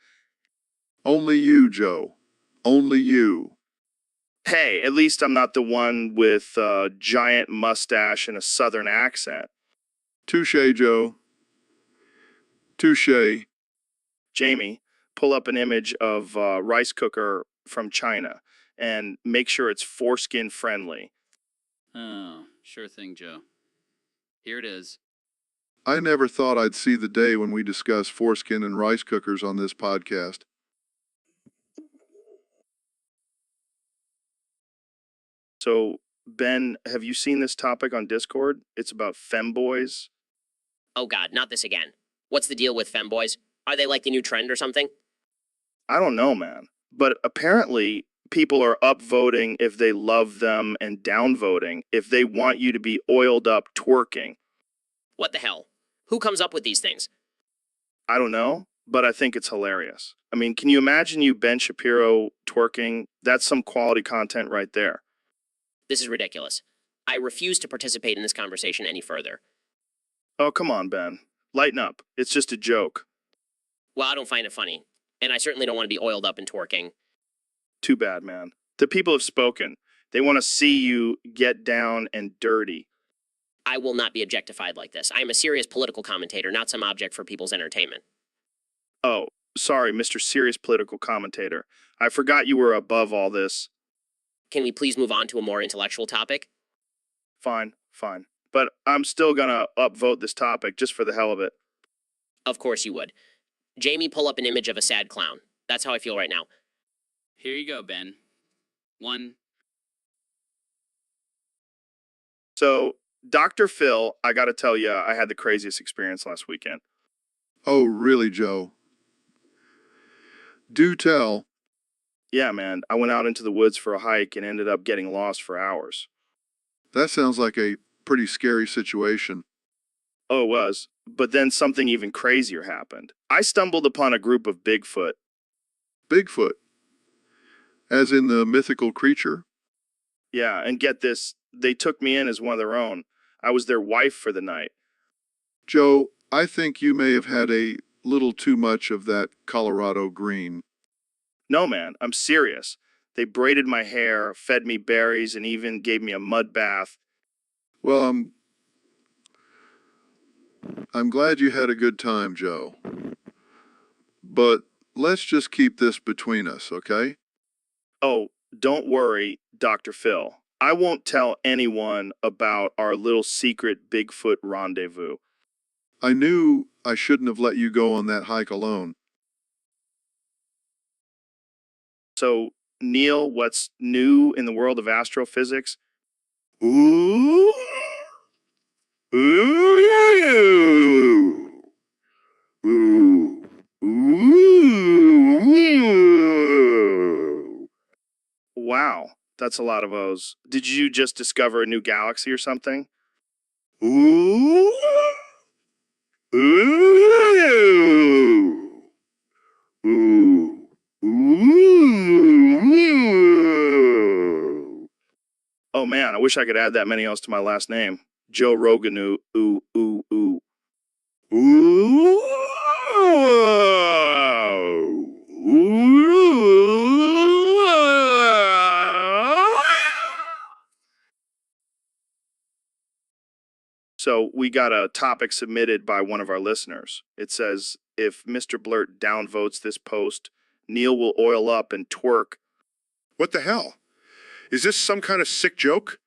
Only you, Joe. Only you. Hey, at least I'm not the one with a giant mustache and a southern accent. Touche, Joe. Touche. Jamie, pull up an image of a rice cooker from China and make sure it's foreskin friendly. Oh, sure thing, Joe. Here it is. I never thought I'd see the day when we discuss foreskin and rice cookers on this podcast. So, Ben, have you seen this topic on Discord? It's about femboys. Oh God, not this again. What's the deal with femboys? Are they like the new trend or something? I don't know, man. But apparently, people are upvoting if they love them and downvoting if they want you to be oiled up twerking. What the hell? Who comes up with these things? I don't know, but I think it's hilarious. I mean, can you imagine you Ben Shapiro twerking? That's some quality content right there. This is ridiculous. I refuse to participate in this conversation any further. Oh, come on, Ben. Lighten up. It's just a joke. Well, I don't find it funny. And I certainly don't want to be oiled up and twerking. Too bad, man. The people have spoken. They want to see you get down and dirty. I will not be objectified like this. I am a serious political commentator, not some object for people's entertainment. Oh, sorry, Mr. Serious Political Commentator. I forgot you were above all this. Can we please move on to a more intellectual topic? Fine, fine. But I'm still gonna upvote this topic just for the hell of it. Of course you would. Jamie, pull up an image of a sad clown. That's how I feel right now. Here you go, Ben. One. So, Dr. Phil, I gotta tell you, I had the craziest experience last weekend. Oh, really, Joe? Do tell. Yeah, man, I went out into the woods for a hike and ended up getting lost for hours. That sounds like a pretty scary situation. Oh, it was. But then something even crazier happened. I stumbled upon a group of Bigfoot. Bigfoot? As in the mythical creature? Yeah, and get this, they took me in as one of their own. I was their wife for the night. Joe, I think you may have had a little too much of that Colorado green. No, man, I'm serious. They braided my hair, fed me berries, and even gave me a mud bath. Well, I'm glad you had a good time, Joe. But let's just keep this between us, okay? Oh, don't worry, Dr. Phil. I won't tell anyone about our little secret Bigfoot rendezvous. I knew I shouldn't have let you go on that hike alone. So, Neil, what's new in the world of astrophysics? Ooh. Ooh. Ooh. Ooh. Wow, that's a lot of O's. Did you just discover a new galaxy or something? Ooh. Ooh. Ooh. Ooh. Oh man, I wish I could add that many O's to my last name. Joe Rogan, ooh, ooh, ooh, ooh. Ooh. So we got a topic submitted by one of our listeners. It says, if Mr. Blurt downvotes this post, Neil will oil up and twerk. What the hell? Is this some kind of sick joke?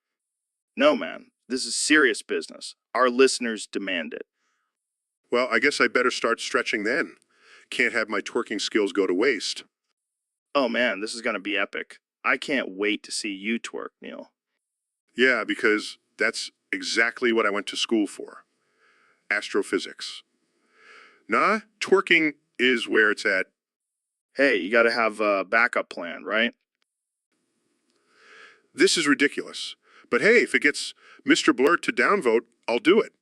No, man, this is serious business. Our listeners demand it. Well, I guess I better start stretching then. Can't have my twerking skills go to waste. Oh man, this is going to be epic. I can't wait to see you twerk, Neil. Yeah, because that's exactly what I went to school for. Astrophysics. Nah, twerking is where it's at. Hey, you got to have a backup plan, right? This is ridiculous. But hey, if it gets Mr. Blurt to downvote, I'll do it.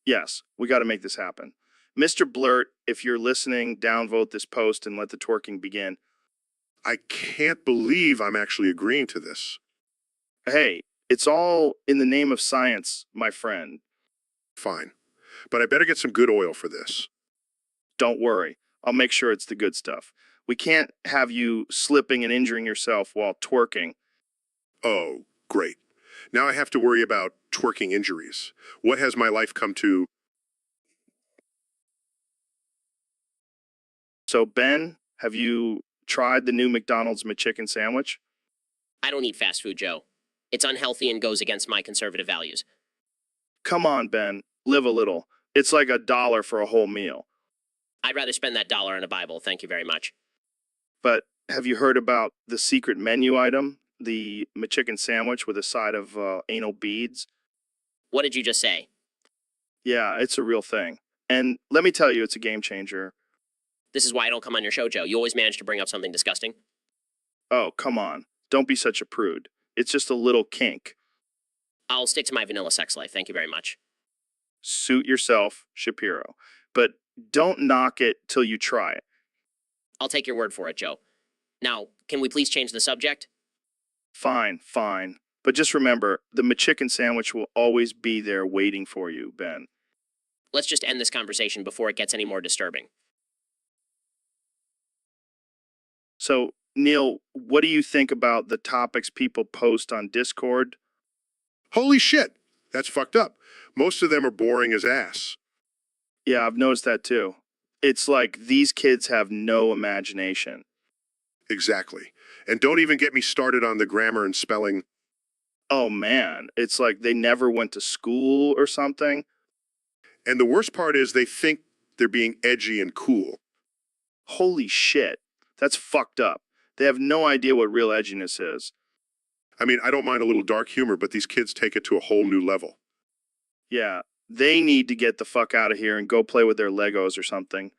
Yes, we got to make this happen. Mr. Blurt, if you're listening, downvote this post and let the twerking begin. I can't believe I'm actually agreeing to this. Hey, it's all in the name of science, my friend. Fine. But I better get some good oil for this. Don't worry, I'll make sure it's the good stuff. We can't have you slipping and injuring yourself while twerking. Oh, great. Now I have to worry about twerking injuries. What has my life come to? So, Ben, have you tried the new McDonald's McChicken sandwich? I don't eat fast food, Joe. It's unhealthy and goes against my conservative values. Come on, Ben, live a little. It's like $1 for a whole meal. I'd rather spend that dollar on a Bible, thank you very much. But have you heard about the secret menu item? The McChicken sandwich with a side of anal beads? What did you just say? Yeah, it's a real thing. And let me tell you, it's a game changer. This is why I don't come on your show, Joe. You always manage to bring up something disgusting. Oh, come on. Don't be such a prude. It's just a little kink. I'll stick to my vanilla sex life, thank you very much. Suit yourself, Shapiro. But don't knock it till you try it. I'll take your word for it, Joe. Now, can we please change the subject? Fine, fine. But just remember, the McChicken sandwich will always be there waiting for you, Ben. Let's just end this conversation before it gets any more disturbing. So, Neil, what do you think about the topics people post on Discord? Holy shit! That's fucked up. Most of them are boring as ass. Yeah, I've noticed that too. It's like these kids have no imagination. Exactly. And don't even get me started on the grammar and spelling. Oh man, it's like they never went to school or something. And the worst part is they think they're being edgy and cool. Holy shit, that's fucked up. They have no idea what real edginess is. I mean, I don't mind a little dark humor, but these kids take it to a whole new level. Yeah, they need to get the fuck out of here and go play with their Legos or something.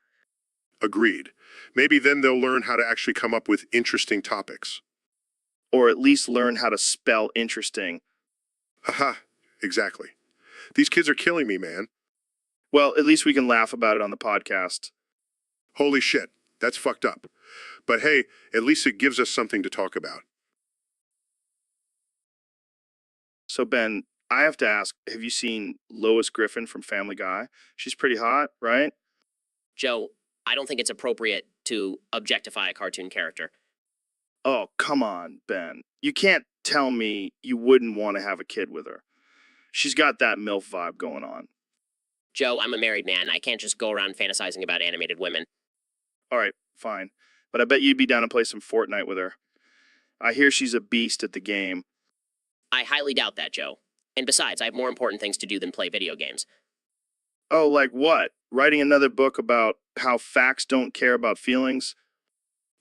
Agreed. Maybe then they'll learn how to actually come up with interesting topics. Or at least learn how to spell interesting. Aha, exactly. These kids are killing me, man. Well, at least we can laugh about it on the podcast. Holy shit, that's fucked up. But hey, at least it gives us something to talk about. So, Ben, I have to ask, have you seen Lois Griffin from Family Guy? She's pretty hot, right? Joe, I don't think it's appropriate to objectify a cartoon character. Oh, come on, Ben. You can't tell me you wouldn't want to have a kid with her. She's got that MILF vibe going on. Joe, I'm a married man. I can't just go around fantasizing about animated women. All right, fine. But I bet you'd be down to play some Fortnite with her. I hear she's a beast at the game. I highly doubt that, Joe. And besides, I have more important things to do than play video games. Oh, like what? Writing another book about how facts don't care about feelings?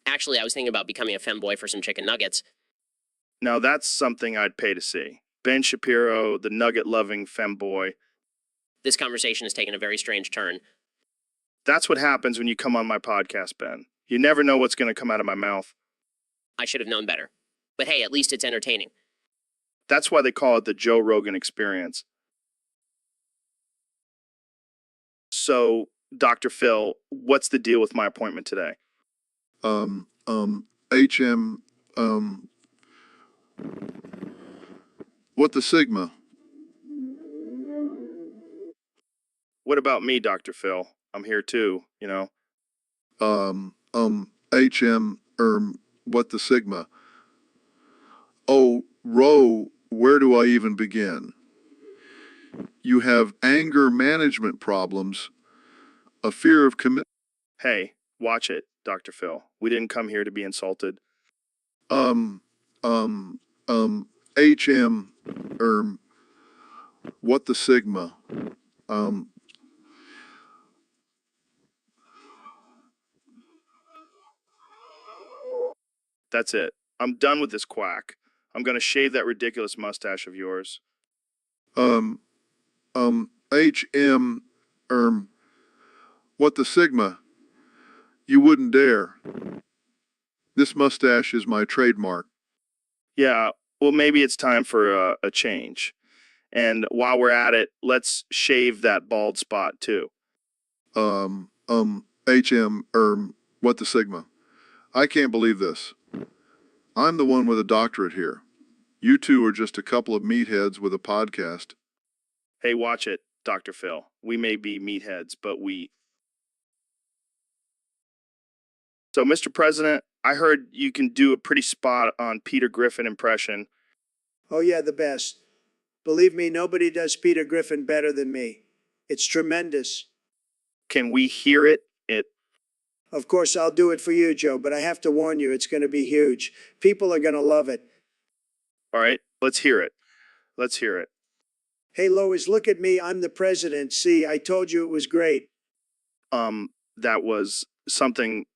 Actually, I was thinking about becoming a femboy for some chicken nuggets. Now that's something I'd pay to see. Ben Shapiro, the nugget-loving femboy. This conversation has taken a very strange turn. That's what happens when you come on my podcast, Ben. You never know what's going to come out of my mouth. I should have known better. But hey, at least it's entertaining. That's why they call it the Joe Rogan Experience. So, Dr. Phil, what's the deal with my appointment today? HM, what the sigma? What about me, Dr. Phil? I'm here too, you know. HM, what the sigma? Oh, Rho, where do I even begin? You have anger management problems, a fear of commit. Hey, watch it, Dr. Phil. We didn't come here to be insulted. HM, what the sigma? That's it. I'm done with this quack. I'm going to shave that ridiculous mustache of yours. HM, what the sigma? You wouldn't dare. This mustache is my trademark. Yeah, well, maybe it's time for a change. And while we're at it, let's shave that bald spot too. HM, what the sigma? I can't believe this. I'm the one with a doctorate here. You two are just a couple of meatheads with a podcast. Hey, watch it, Dr. Phil. We may be meatheads, but we... So, Mr. President, I heard you can do a pretty spot on Peter Griffin impression. Oh, yeah, the best. Believe me, nobody does Peter Griffin better than me. It's tremendous. Can we hear it? Of course, I'll do it for you, Joe, but I have to warn you, it's going to be huge. People are going to love it. All right, let's hear it. Let's hear it. Hey, Lois, look at me. I'm the president. See, I told you it was great. That was something...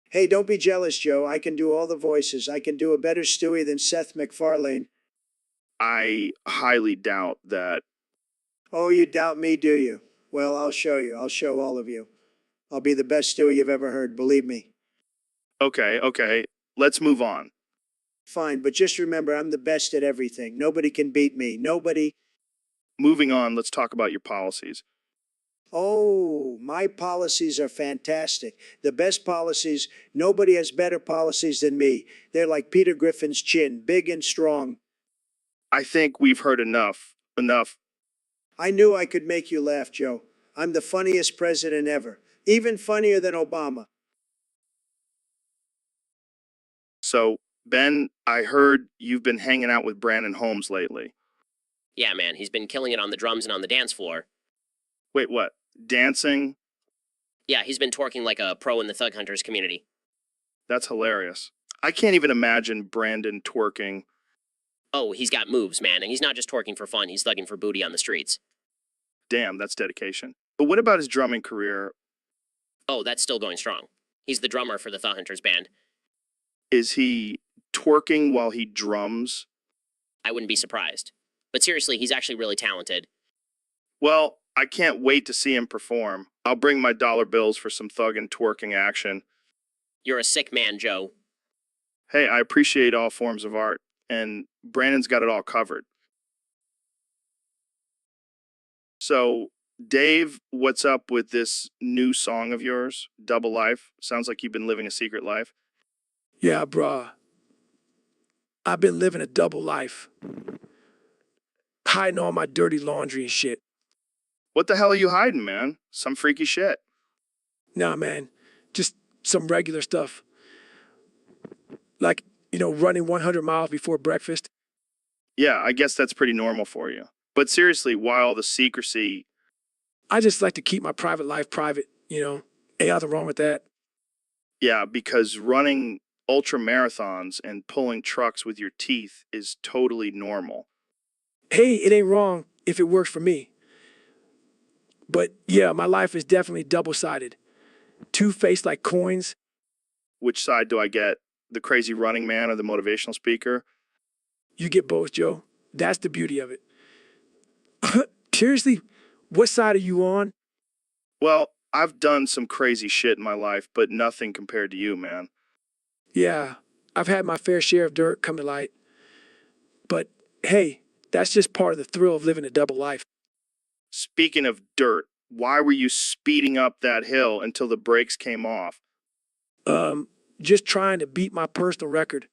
Hey, don't be jealous, Joe. I can do all the voices. I can do a better Stewie than Seth MacFarlane. I highly doubt that. Oh, you doubt me, do you? Well, I'll show you. I'll show all of you. I'll be the best Stewie you've ever heard, believe me. Okay. Let's move on. Fine, but just remember, I'm the best at everything. Nobody can beat me. Nobody. Moving on, let's talk about your policies. Oh, my policies are fantastic. The best policies. Nobody has better policies than me. They're like Peter Griffin's chin, big and strong. I think we've heard enough. Enough. I knew I could make you laugh, Joe. I'm the funniest president ever. Even funnier than Obama. So, Ben, I heard you've been hanging out with Brandon Holmes lately. Yeah, man, he's been killing it on the drums and on the dance floor. Wait, what? Dancing? Yeah, he's been twerking like a pro in the Thug Hunters community. That's hilarious. I can't even imagine Brandon twerking. Oh, he's got moves, man, and he's not just twerking for fun, he's thugging for booty on the streets. Damn, that's dedication. But what about his drumming career? Oh, that's still going strong. He's the drummer for the Thug Hunters band. Is he twerking while he drums? I wouldn't be surprised. But seriously, he's actually really talented. Well, I can't wait to see him perform. I'll bring my dollar bills for some thug and twerking action. You're a sick man, Joe. Hey, I appreciate all forms of art, and Brandon's got it all covered. So, Dave, what's up with this new song of yours, Double Life? Sounds like you've been living a secret life. Yeah, bruh. I've been living a double life. Hiding all my dirty laundry and shit. What the hell are you hiding, man? Some freaky shit. Nah, man. Just some regular stuff. Like, running 100 miles before breakfast. Yeah, I guess that's pretty normal for you. But seriously, why all the secrecy? I just like to keep my private life private, Ain't nothing wrong with that. Yeah, because running ultra marathons and pulling trucks with your teeth is totally normal. Hey, it ain't wrong if it works for me. But yeah, my life is definitely double-sided. Two-faced like coins. Which side do I get? The crazy running man or the motivational speaker? You get both, Joe. That's the beauty of it. Seriously, what side are you on? Well, I've done some crazy shit in my life, but nothing compared to you, man. Yeah, I've had my fair share of dirt come to light. But hey, that's just part of the thrill of living a double life. Speaking of dirt, why were you speeding up that hill until the brakes came off? Just trying to beat my personal record.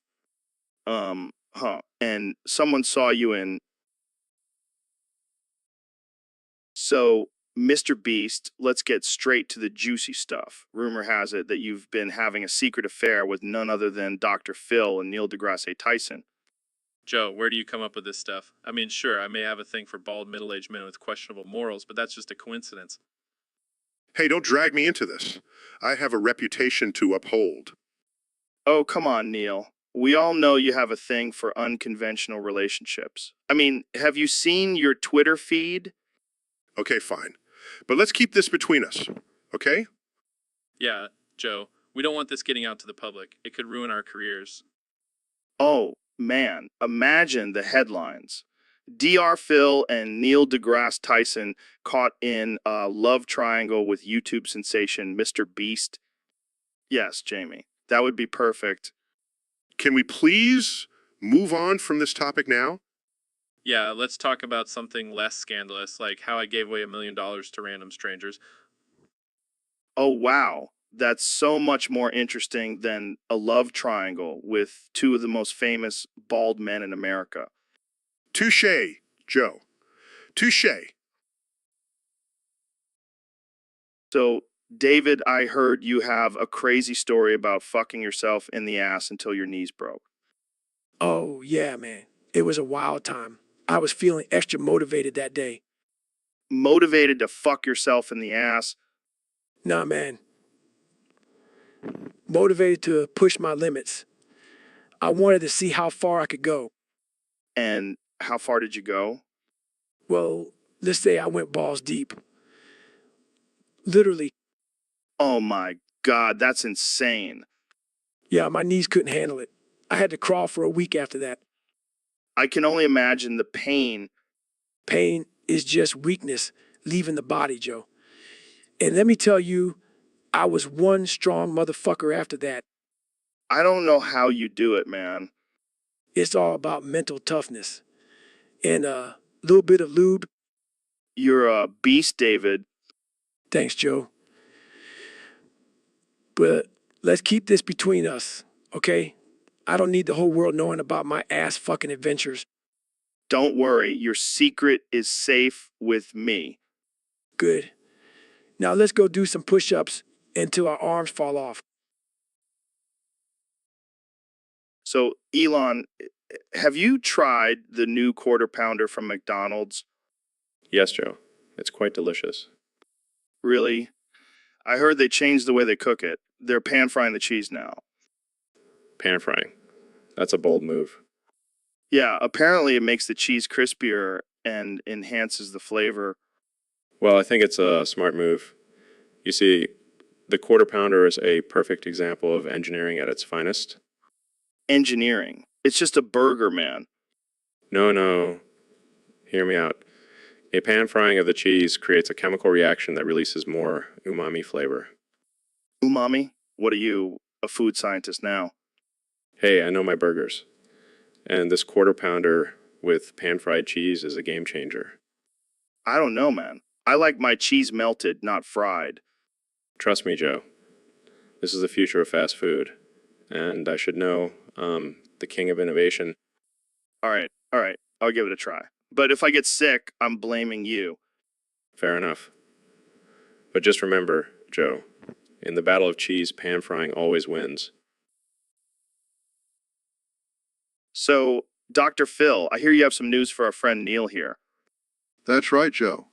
And someone saw you in. So, Mr. Beast, let's get straight to the juicy stuff. Rumor has it that you've been having a secret affair with none other than Dr. Phil and Neil deGrasse Tyson. Joe, where do you come up with this stuff? I mean, sure, I may have a thing for bald middle-aged men with questionable morals, but that's just a coincidence. Hey, don't drag me into this. I have a reputation to uphold. Oh, come on, Neil. We all know you have a thing for unconventional relationships. I mean, have you seen your Twitter feed? Okay, fine. But let's keep this between us, okay? Yeah, Joe, we don't want this getting out to the public. It could ruin our careers. Oh, man, imagine the headlines. Dr. Phil and Neil deGrasse Tyson caught in a love triangle with YouTube sensation Mr. Beast. Yes, Jamie, that would be perfect. Can we please move on from this topic now? Yeah, let's talk about something less scandalous, like how I gave away $1 million to random strangers. Oh, wow. That's so much more interesting than a love triangle with two of the most famous bald men in America. Touché, Joe. Touché. So, David, I heard you have a crazy story about fucking yourself in the ass until your knees broke. Oh, yeah, man. It was a wild time. I was feeling extra motivated that day. Motivated to fuck yourself in the ass? Nah, man. Motivated to push my limits. I wanted to see how far I could go. And how far did you go? Well, let's say I went balls deep. Literally. Oh my God, that's insane. Yeah, my knees couldn't handle it. I had to crawl for a week after that. I can only imagine the pain. Pain is just weakness leaving the body, Joe. And let me tell you, I was one strong motherfucker after that. I don't know how you do it, man. It's all about mental toughness. And a little bit of lube. You're a beast, David. Thanks, Joe. But let's keep this between us, okay? I don't need the whole world knowing about my ass fucking adventures. Don't worry, your secret is safe with me. Good. Now let's go do some push-ups until our arms fall off. So, Elon, Have you tried the new quarter pounder from McDonald's? Yes, Joe. It's quite delicious. Really? I heard they changed the way they cook it. They're pan frying the cheese now. Pan frying. That's a bold move. Yeah, apparently it makes the cheese crispier and enhances the flavor. Well, I think it's a smart move. You see, the quarter pounder is a perfect example of engineering at its finest. Engineering. It's just a burger, man. No, no. Hear me out. A pan frying of the cheese creates a chemical reaction that releases more umami flavor. Umami? What are you, a food scientist now? Hey, I know my burgers. And this quarter pounder with pan fried cheese is a game changer. I don't know, man. I like my cheese melted, not fried. Trust me, Joe. This is the future of fast food. And I should know, the king of innovation. All right, I'll give it a try. But if I get sick, I'm blaming you. Fair enough. But just remember, Joe, in the battle of cheese, pan frying always wins. So, Dr. Phil, I hear you have some news for our friend Neil here. That's right, Joe.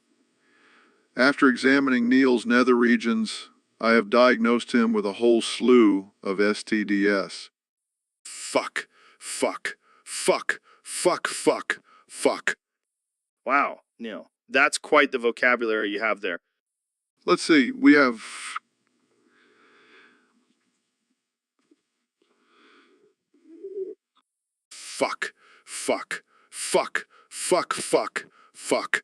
After examining Neil's nether regions, I have diagnosed him with a whole slew of STDs. Fuck, fuck, fuck, fuck, fuck, fuck. Wow, Neil, that's quite the vocabulary you have there. Let's see, we have Fuck, fuck, fuck, fuck, fuck, fuck.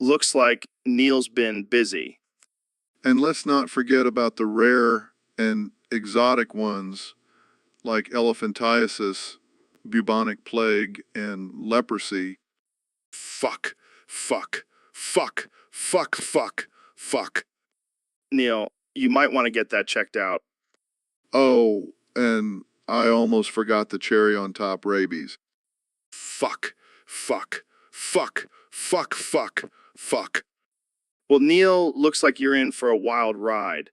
Looks like Neil's been busy. And let's not forget about the rare and exotic ones like elephantiasis, bubonic plague, and leprosy. Fuck, fuck, fuck, fuck, fuck, fuck. Neil, you might want to get that checked out. Oh, and I almost forgot the cherry on top rabies. Fuck, fuck, fuck, fuck, fuck, fuck. Well, Neil, looks like you're in for a wild ride.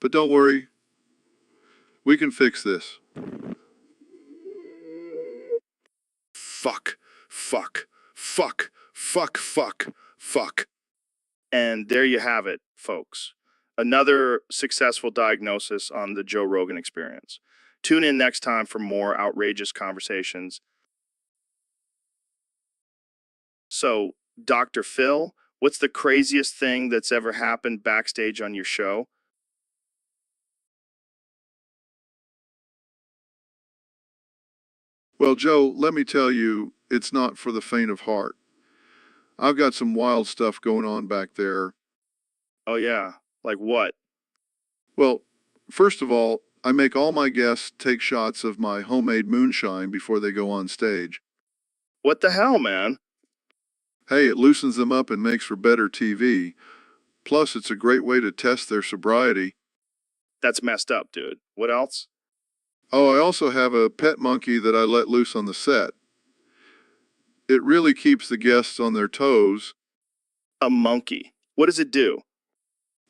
But don't worry, we can fix this. Fuck, fuck, fuck, fuck, fuck, fuck. And there you have it, folks. Another successful diagnosis on the Joe Rogan Experience. Tune in next time for more outrageous conversations. So, Dr. Phil, what's the craziest thing that's ever happened backstage on your show? Well, Joe, let me tell you, it's not for the faint of heart. I've got some wild stuff going on back there. Oh, yeah. Like what? Well, first of all, I make all my guests take shots of my homemade moonshine before they go on stage. What the hell, man? Hey, it loosens them up and makes for better TV. Plus, it's a great way to test their sobriety. That's messed up, dude. What else? Oh, I also have a pet monkey that I let loose on the set. It really keeps the guests on their toes. A monkey. What does it do?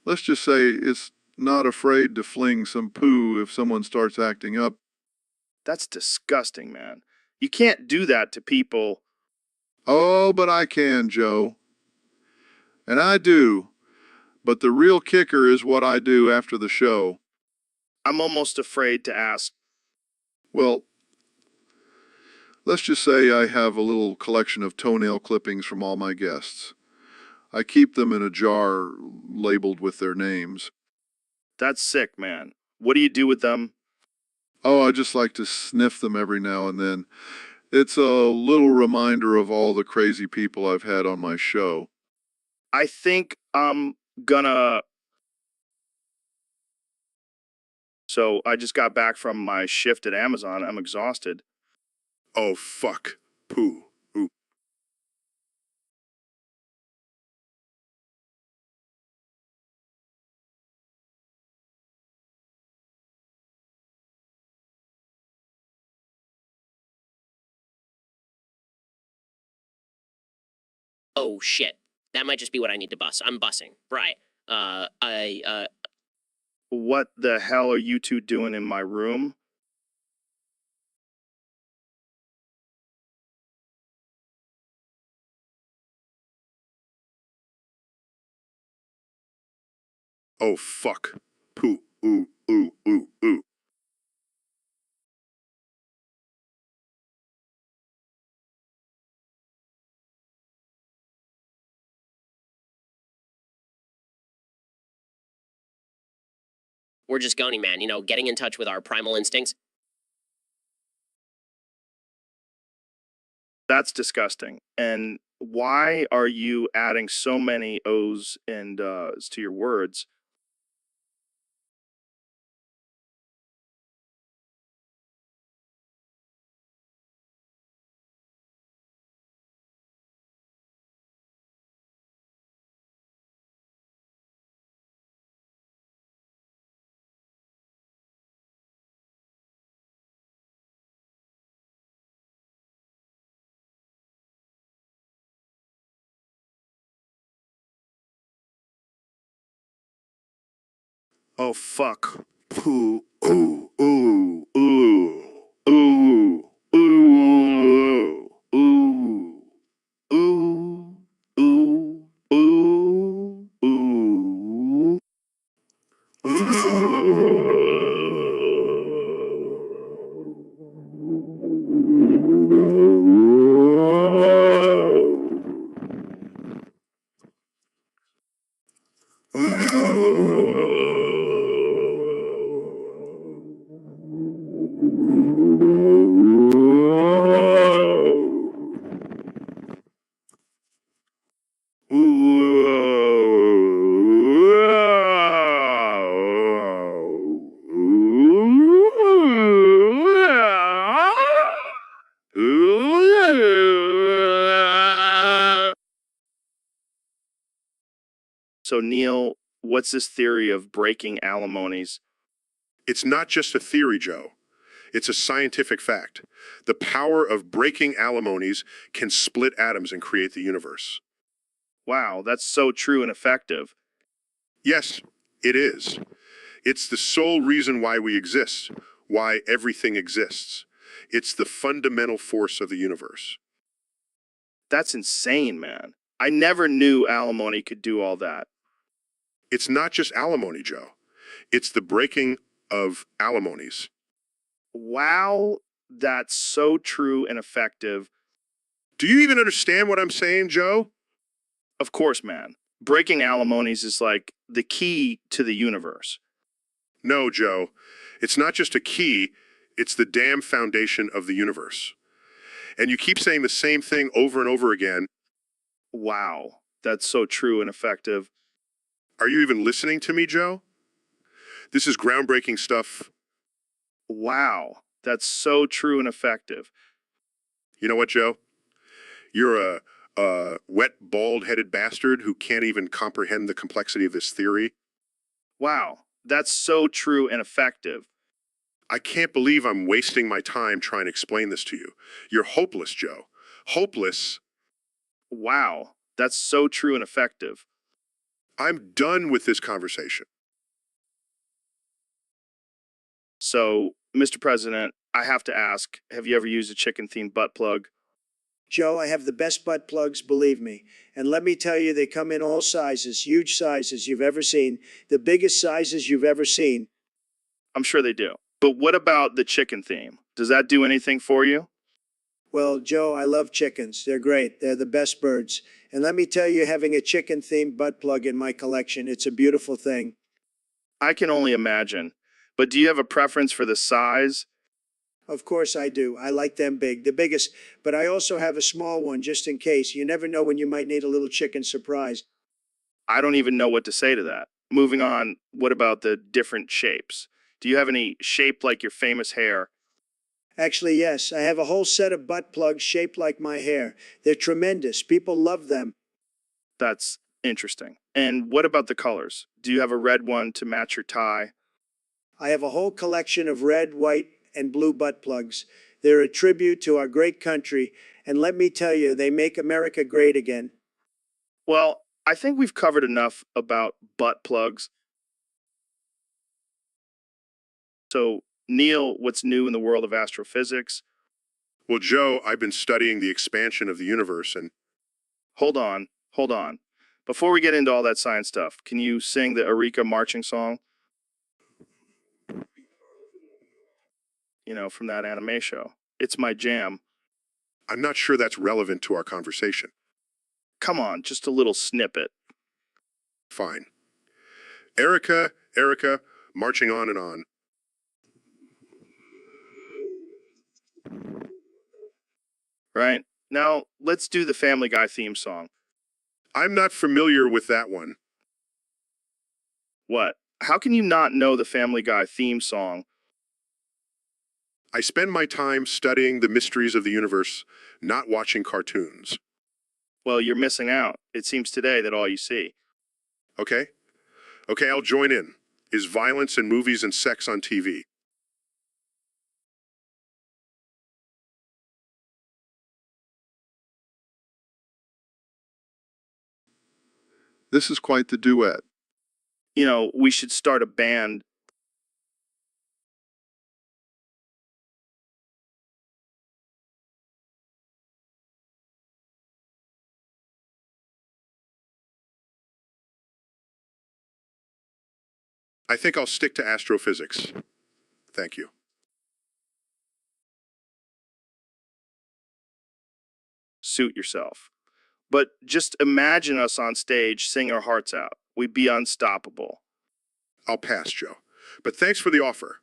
Let's just say it's not afraid to fling some poo if someone starts acting up. That's disgusting, man. You can't do that to people. Oh, but I can, Joe. And I do. But the real kicker is what I do after the show. I'm almost afraid to ask. Well, let's just say I have a little collection of toenail clippings from all my guests. I keep them in a jar labeled with their names. That's sick, man. What do you do with them? Oh, I just like to sniff them every now and then. It's a little reminder of all the crazy people I've had on my show. I think I'm gonna. So I just got back from my shift at Amazon. I'm exhausted. Oh, fuck, poo. Oop. Oh shit. That might just be what I need to bus. I'm bussing. Right. What the hell are you two doing in my room? Oh, fuck. Poo, ooh, ooh, ooh, ooh. We're just gunning, man, getting in touch with our primal instincts. That's disgusting. And why are you adding so many O's and to your words? Oh, fuck. Poo, ooh, ooh, ooh, ooh, ooh, ooh, ooh, ooh, ooh, ooh. So, Neil, what's this theory of breaking alimonies? It's not just a theory, Joe. It's a scientific fact. The power of breaking alimonies can split atoms and create the universe. Wow, that's so true and effective. Yes, it is. It's the sole reason why we exist, why everything exists. It's the fundamental force of the universe. That's insane, man. I never knew alimony could do all that. It's not just alimony, Joe. It's the breaking of alimonies. Wow, that's so true and effective. Do you even understand what I'm saying, Joe? Of course, man. Breaking alimonies is like the key to the universe. No, Joe. It's not just a key, it's the damn foundation of the universe. And you keep saying the same thing over and over again. Wow, that's so true and effective. Are you even listening to me, Joe? This is groundbreaking stuff. Wow, that's so true and effective. You know what, Joe? You're a wet, bald-headed bastard who can't even comprehend the complexity of this theory. Wow, that's so true and effective. I can't believe I'm wasting my time trying to explain this to you. You're hopeless, Joe. Hopeless. Wow, that's so true and effective. I'm done with this conversation. So, Mr. President, I have to ask, have you ever used a chicken-themed butt plug? Joe, I have the best butt plugs, believe me. And let me tell you, they come in all sizes, huge sizes you've ever seen, the biggest sizes you've ever seen. I'm sure they do. But what about the chicken theme? Does that do anything for you? Well, Joe, I love chickens. They're great. They're the best birds. And let me tell you, having a chicken themed butt plug in my collection, it's a beautiful thing. I can only imagine. But do you have a preference for the size? Of course I do. I like them big, the biggest. But I also have a small one just in case. You never know when you might need a little chicken surprise. I don't even know what to say to that. Moving on, what about the different shapes? Do you have any shape like your famous hair? Actually, yes, I have a whole set of butt plugs shaped like my hair. They're tremendous. People love them. That's interesting. And what about the colors? Do you have a red one to match your tie? I have a whole collection of red, white, and blue butt plugs. They're a tribute to our great country, and let me tell you, they make America great again. Well, I think we've covered enough about butt plugs. So, Neil, what's new in the world of astrophysics? Well, Joe, I've been studying the expansion of the universe and Hold on, hold on. Before we get into all that science stuff, can you sing the Eureka marching song? You know, from that anime show. It's my jam. I'm not sure that's relevant to our conversation. Come on, just a little snippet. Fine. Erica, Erica, marching on and on. Right? Now, let's do the Family Guy theme song. I'm not familiar with that one. What? How can you not know the Family Guy theme song? I spend my time studying the mysteries of the universe, not watching cartoons. Well, you're missing out. It seems today that all you see. Okay? Okay, I'll join in. Is violence and movies and sex on TV? This is quite the duet. You know, we should start a band. I think I'll stick to astrophysics. Thank you. Suit yourself. But just imagine us on stage sing our hearts out. We'd be unstoppable. I'll pass, Joe. But thanks for the offer.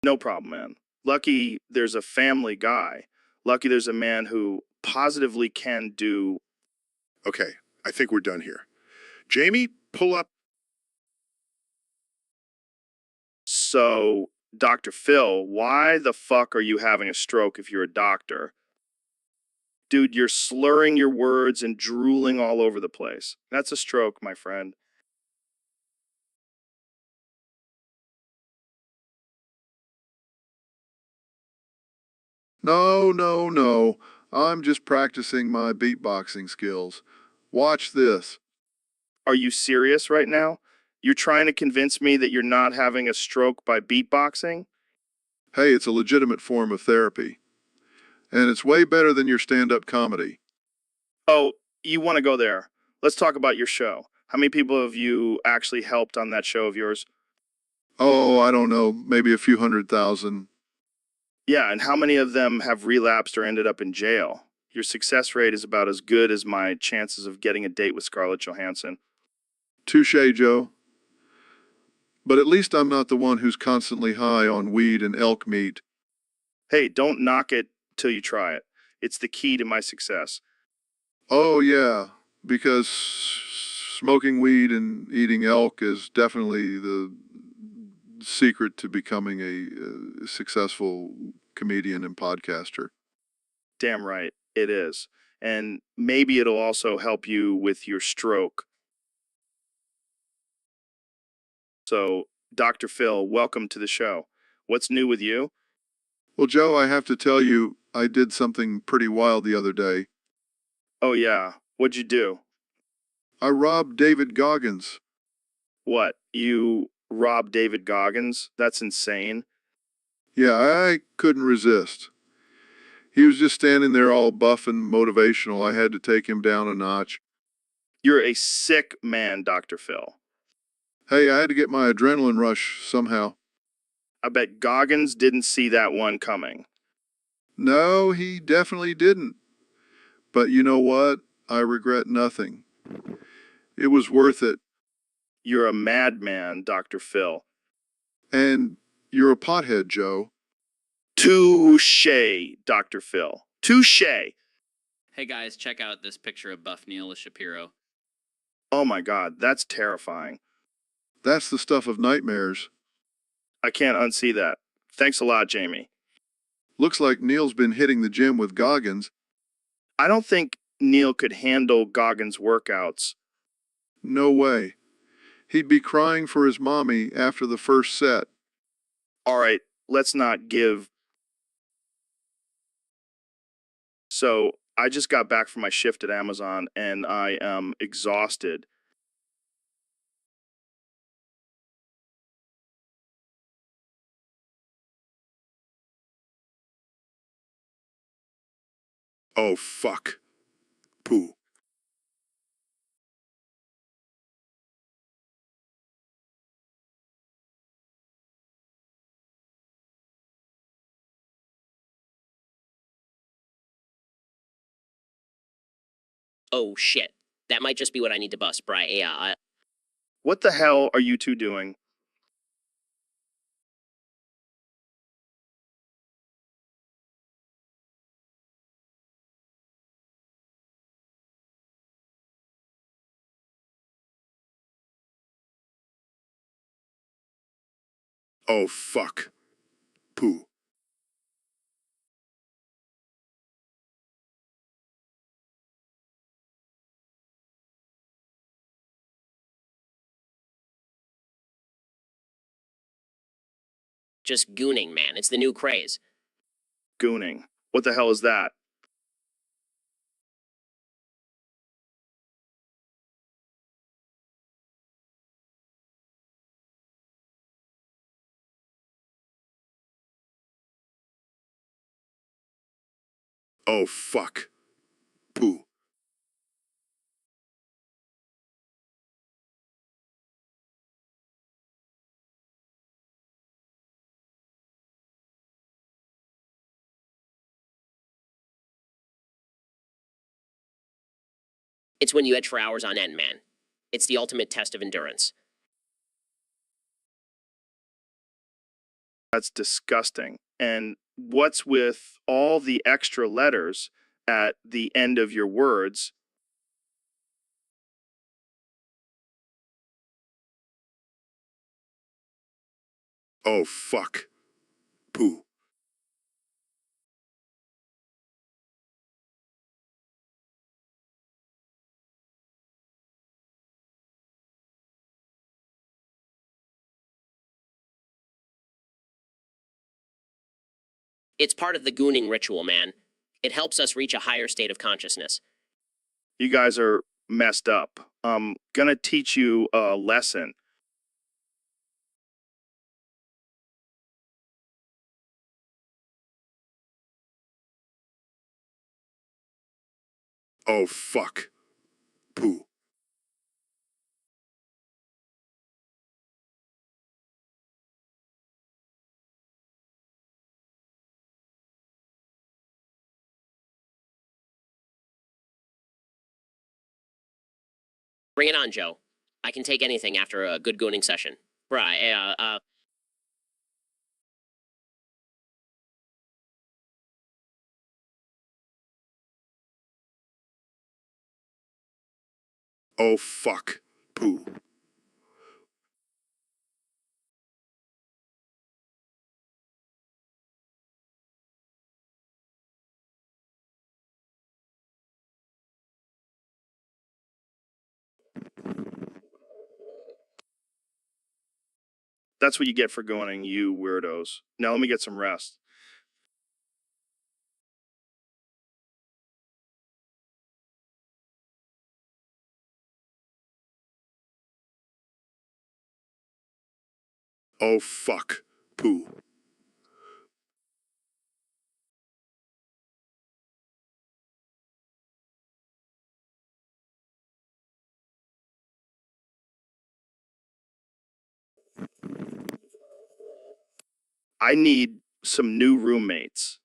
No problem, man. Lucky there's a Family Guy. Lucky there's a man who positively can do. Okay, I think we're done here. Jamie, pull up. So, Dr. Phil, why the fuck are you having a stroke if you're a doctor? Dude, you're slurring your words and drooling all over the place. That's a stroke, my friend. No, no, no. I'm just practicing my beatboxing skills. Watch this. Are you serious right now? You're trying to convince me that you're not having a stroke by beatboxing? Hey, it's a legitimate form of therapy. And it's way better than your stand-up comedy. Oh, you want to go there. Let's talk about your show. How many people have you actually helped on that show of yours? Oh, I don't know, maybe a few 100,000. Yeah, and how many of them have relapsed or ended up in jail? Your success rate is about as good as my chances of getting a date with Scarlett Johansson. Touche, Joe. But at least I'm not the one who's constantly high on weed and elk meat. Hey, don't knock it till you try it. It's the key to my success. Oh, yeah, because smoking weed and eating elk is definitely the secret to becoming a successful comedian and podcaster. Damn right, it is. And maybe it'll also help you with your stroke. So, Dr. Phil, welcome to the show. What's new with you? Well, Joe, I have to tell you, I did something pretty wild the other day. Oh, yeah. What'd you do? I robbed David Goggins. What? You robbed David Goggins? That's insane. Yeah, I couldn't resist. He was just standing there all buff and motivational. I had to take him down a notch. You're a sick man, Dr. Phil. Hey, I had to get my adrenaline rush somehow. I bet Goggins didn't see that one coming. No, he definitely didn't. But you know what? I regret nothing. It was worth it. You're a madman, Dr. Phil. And you're a pothead, Joe. Touche, Dr. Phil. Touche. Hey guys, check out this picture of Buff Neil Shapiro. Oh my God, that's terrifying. That's the stuff of nightmares. I can't unsee that. Thanks a lot, Jamie. Looks like Neil's been hitting the gym with Goggins. I don't think Neil could handle Goggins' workouts. No way. He'd be crying for his mommy after the first set. All right, let's not give. So, I just got back from my shift at Amazon and I am exhausted. Oh, fuck. Poo. Oh, shit. That might just be what I need to bust, Bri. Yeah, What the hell are you two doing? Oh, fuck. Poo. just gooning, man. It's the new craze. Gooning. What the hell is that? Oh, fuck. Poo. It's when you edge for hours on end, man. It's the ultimate test of endurance. That's disgusting. And what's with all the extra letters at the end of your words? Oh, fuck. Poo. It's part of the gooning ritual, man. It helps us reach a higher state of consciousness. You guys are messed up. I'm gonna teach you a lesson. Oh, fuck. Poo. Bring it on, Joe. I can take anything after a good gooning session. Right, Oh, fuck. Poo. That's what you get for going, you weirdos. Now let me get some rest. Oh, fuck. Poo. I need some new roommates.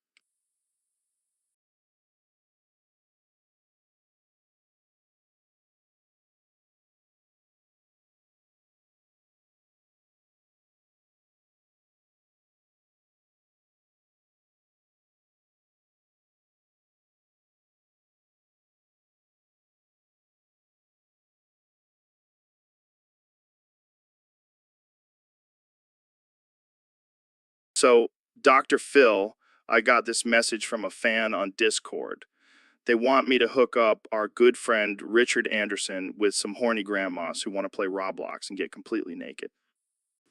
So, Dr. Phil, I got this message from a fan on Discord. They want me to hook up our good friend Richard Anderson with some horny grandmas who want to play Roblox and get completely naked.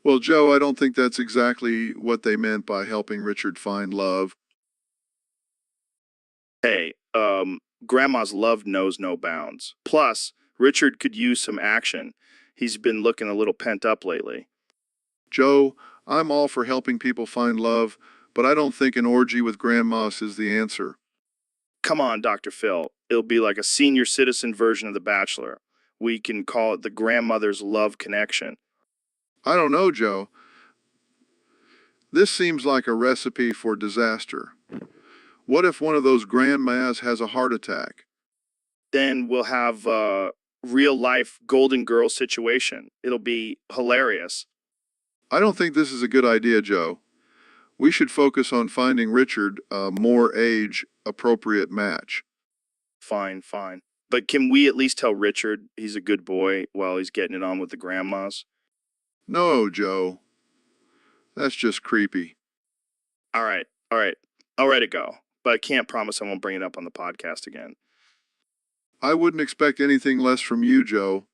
Well, Joe, I don't think that's exactly what they meant by helping Richard find love. Hey, grandma's love knows no bounds. Plus, Richard could use some action. He's been looking a little pent up lately. Joe, I'm all for helping people find love, but I don't think an orgy with grandmas is the answer. Come on, Dr. Phil. It'll be like a senior citizen version of The Bachelor. We can call it the grandmother's love connection. I don't know, Joe. This seems like a recipe for disaster. What if one of those grandmas has a heart attack? Then we'll have a real life Golden Girl situation. It'll be hilarious. I don't think this is a good idea, Joe. We should focus on finding Richard a more age appropriate match. Fine, fine. But can we at least tell Richard he's a good boy while he's getting it on with the grandmas? No, Joe. That's just creepy. All right, all right. I'll let it go. But I can't promise I won't bring it up on the podcast again. I wouldn't expect anything less from you, Joe.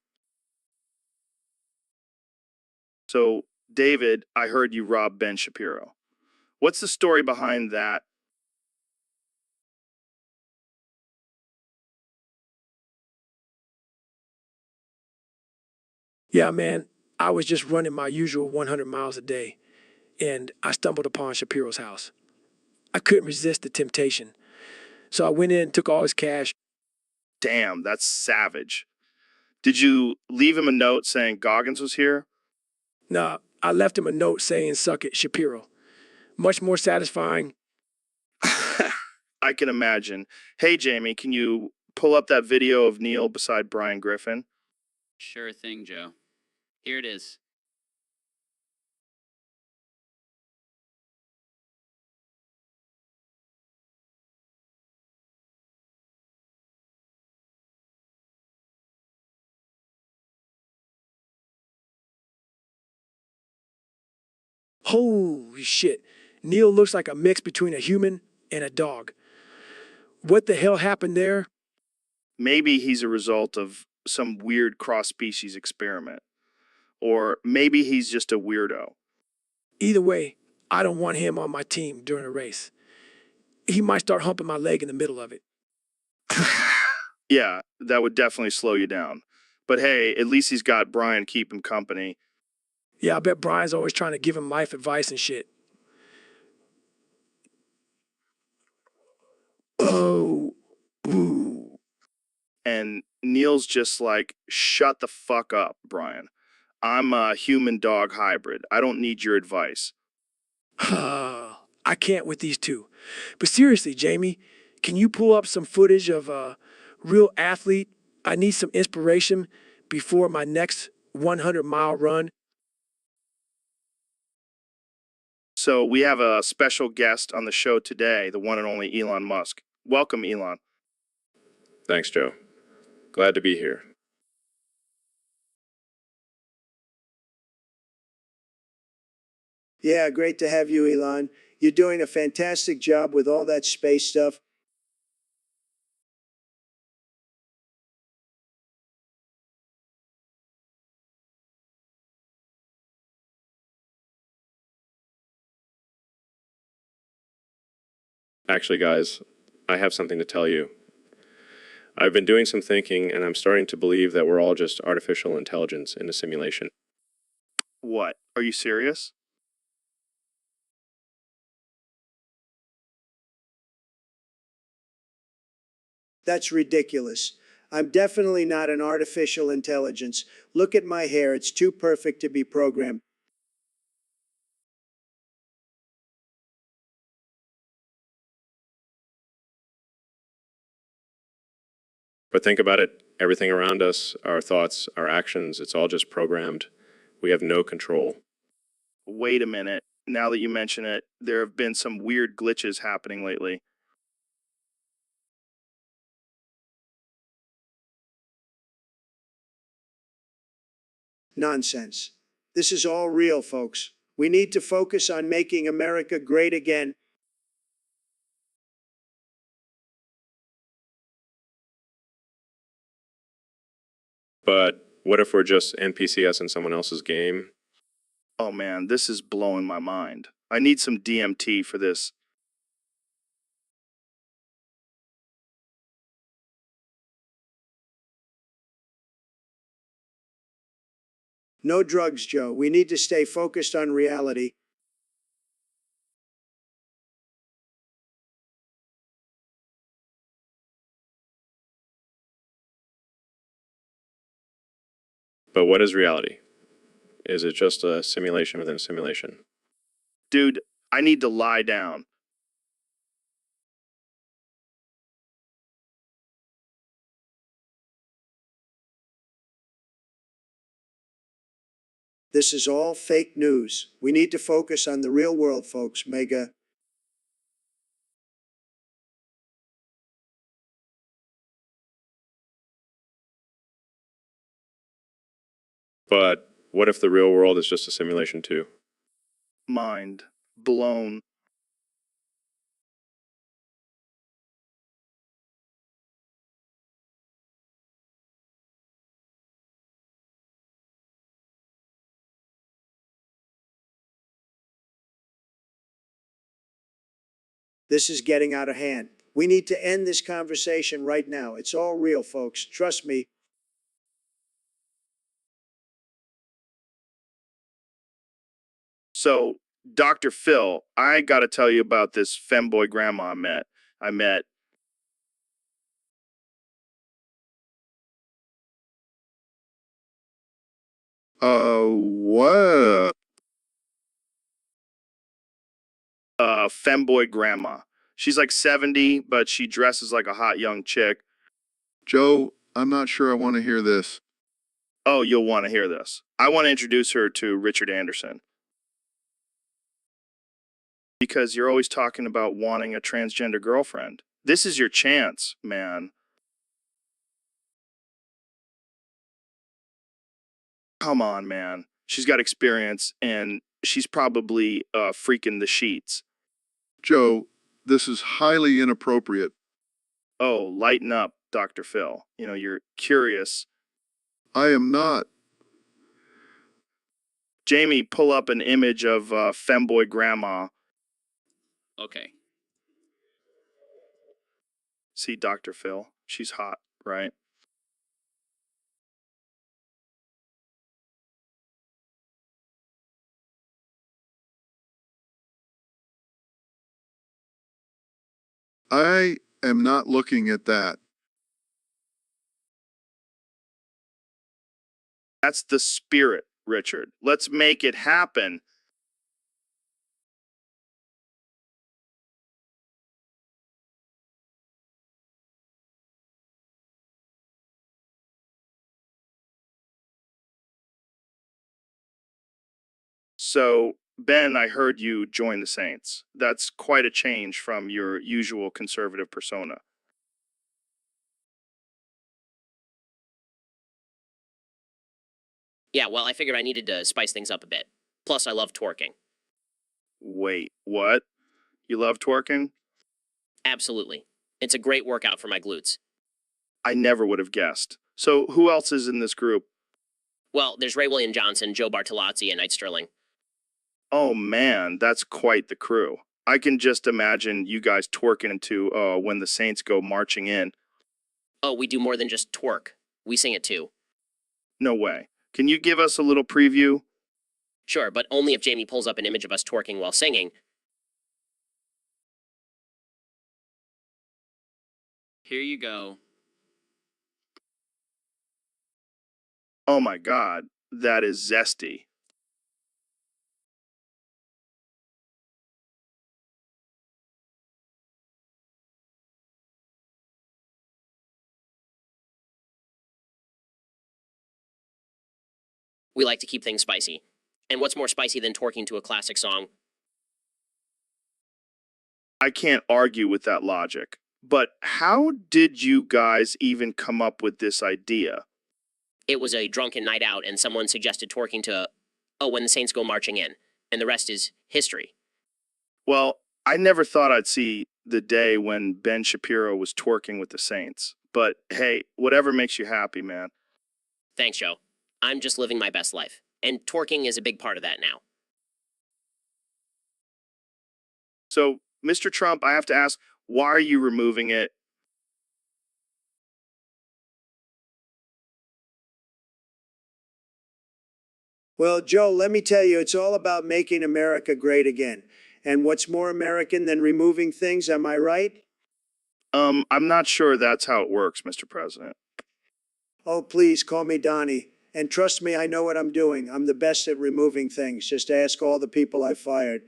So, David, I heard you robbed Ben Shapiro. What's the story behind that? Yeah, man, I was just running my usual 100 miles a day, and I stumbled upon Shapiro's house. I couldn't resist the temptation. So I went in, took all his cash. Damn, that's savage. Did you leave him a note saying Goggins was here? Nah, I left him a note saying, "Suck it, Shapiro." Much more satisfying. I can imagine. Hey, Jamie, can you pull up that video of Neil beside Brian Griffin? Sure thing, Joe. Here it is. Holy shit. Neil looks like a mix between a human and a dog. What the hell happened there? Maybe he's a result of some weird cross-species experiment. Or maybe he's just a weirdo. Either way, I don't want him on my team during a race. He might start humping my leg in the middle of it. Yeah, that would definitely slow you down. But hey, at least he's got Brian keep him company. Yeah, I bet Brian's always trying to give him life advice and shit. Oh, ooh. And Neil's just like, shut the fuck up, Brian. I'm a human dog hybrid. I don't need your advice. I can't with these two. But seriously, Jamie, can you pull up some footage of a real athlete? I need some inspiration before my next 100-mile run. So we have a special guest on the show today, the one and only Elon Musk. Welcome, Elon. Thanks, Joe. Glad to be here. Yeah, great to have you, Elon. You're doing a fantastic job with all that space stuff. Actually, guys, I have something to tell you. I've been doing some thinking, and I'm starting to believe that we're all just artificial intelligence in a simulation. What? Are you serious? That's ridiculous. I'm definitely not an artificial intelligence. Look at my hair. It's too perfect to be programmed. But think about it. Everything around us, our thoughts, our actions, it's all just programmed. We have no control. Wait a minute. Now that you mention it, there have been some weird glitches happening lately. Nonsense. This is all real, folks. We need to focus on making America great again. But what if we're just NPCs in someone else's game? Oh man, this is blowing my mind. I need some DMT for this. No drugs, Joe. We need to stay focused on reality. But what is reality? Is it just a simulation within a simulation? Dude, I need to lie down. This is all fake news. We need to focus on the real world, folks. Mega. But what if the real world is just a simulation too? Mind blown. This is getting out of hand. We need to end this conversation right now. It's all real, folks. Trust me. So, Dr. Phil, I got to tell you about this femboy grandma I met. What? Femboy grandma. She's like 70, but she dresses like a hot young chick. Joe, I'm not sure I want to hear this. Oh, you'll want to hear this. I want to introduce her to Richard Anderson. Because you're always talking about wanting a transgender girlfriend. This is your chance, man. Come on, man. She's got experience and she's probably freaking the sheets. Joe, this is highly inappropriate. Oh, lighten up, Dr. Phil. You know, you're curious. I am not. Jamie, pull up an image of femboy grandma. Okay. See Dr. Phil? She's hot, right? I am not looking at that. That's the spirit, Richard. Let's make it happen. So, Ben, I heard you join the Saints. That's quite a change from your usual conservative persona. Yeah, well, I figured I needed to spice things up a bit. Plus, I love twerking. Wait, what? You love twerking? Absolutely. It's a great workout for my glutes. I never would have guessed. So, who else is in this group? Well, there's Ray William Johnson, Joe Bartolozzi, and Knight Sterling. Oh man, that's quite the crew. I can just imagine you guys twerking into when the Saints go marching in. Oh, we do more than just twerk. We sing it too. No way. Can you give us a little preview? Sure, but only if Jamie pulls up an image of us twerking while singing. Here you go. Oh my god, that is zesty. We like to keep things spicy. And what's more spicy than twerking to a classic song? I can't argue with that logic. But how did you guys even come up with this idea? It was a drunken night out, and someone suggested twerking to, oh, when the Saints go marching in. And the rest is history. Well, I never thought I'd see the day when Ben Shapiro was twerking with the Saints. But hey, whatever makes you happy, man. Thanks, Joe. I'm just living my best life. And twerking is a big part of that now. So, Mr. Trump, I have to ask, why are you removing it? Well, Joe, let me tell you, it's all about making America great again. And what's more American than removing things, am I right? I'm not sure that's how it works, Mr. President. Oh, please call me Donnie. And trust me, I know what I'm doing. I'm the best at removing things. Just ask all the people I fired.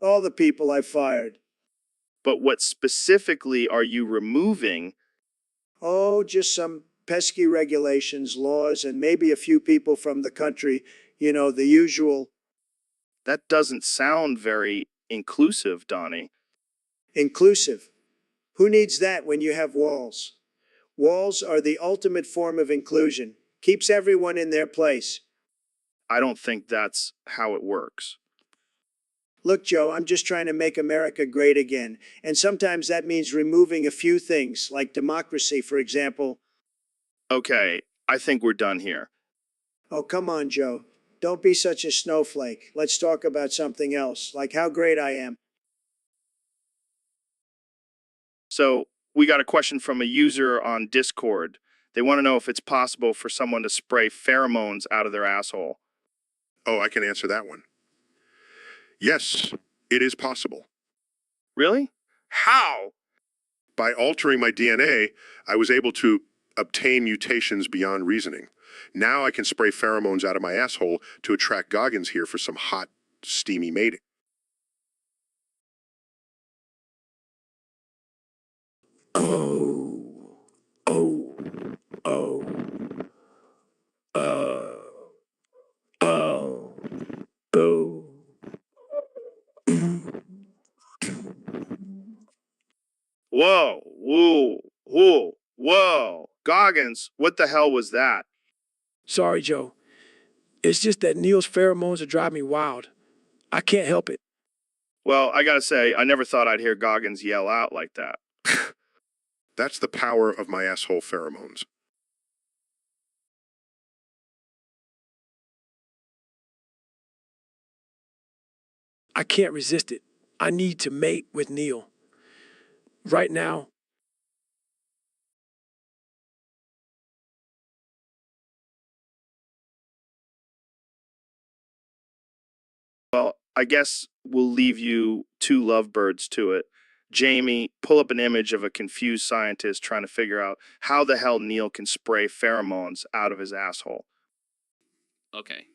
All the people I fired. But what specifically are you removing? Oh, just some pesky regulations, laws, and maybe a few people from the country. You know, the usual That doesn't sound very inclusive, Donnie. inclusive. Who needs that when you have walls? Walls are the ultimate form of inclusion. Keeps everyone in their place. I don't think that's how it works. Look, Joe, I'm just trying to make America great again. And sometimes that means removing a few things, like democracy, for example. Okay, I think we're done here. Oh, come on, Joe. Don't be such a snowflake. Let's talk about something else, like how great I am. So, we got a question from a user on Discord. They want to know if it's possible for someone to spray pheromones out of their asshole. Oh, I can answer that one. Yes, it is possible. Really? How? By altering my DNA, I was able to obtain mutations beyond reasoning. Now I can spray pheromones out of my asshole to attract Goggins here for some hot, steamy mating. Oh, oh, oh, uh, oh, oh. Whoa, whoa, whoa, whoa. Goggins, what the hell was that? Sorry, Joe. It's just that Neil's pheromones are driving me wild. I can't help it. Well, I gotta say, I never thought I'd hear Goggins yell out like that. That's the power of my asshole pheromones. I can't resist it. I need to mate with Neil. Right now, Well, I guess we'll leave you two lovebirds to it. Jamie, pull up an image of a confused scientist trying to figure out how the hell Neil can spray pheromones out of his asshole. Okay.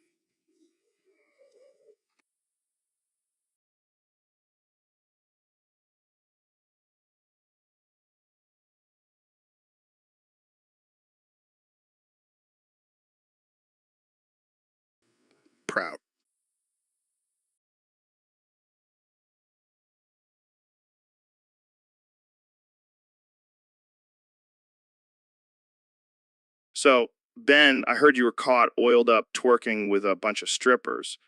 Proud. So, Ben, I heard you were caught oiled up twerking with a bunch of strippers.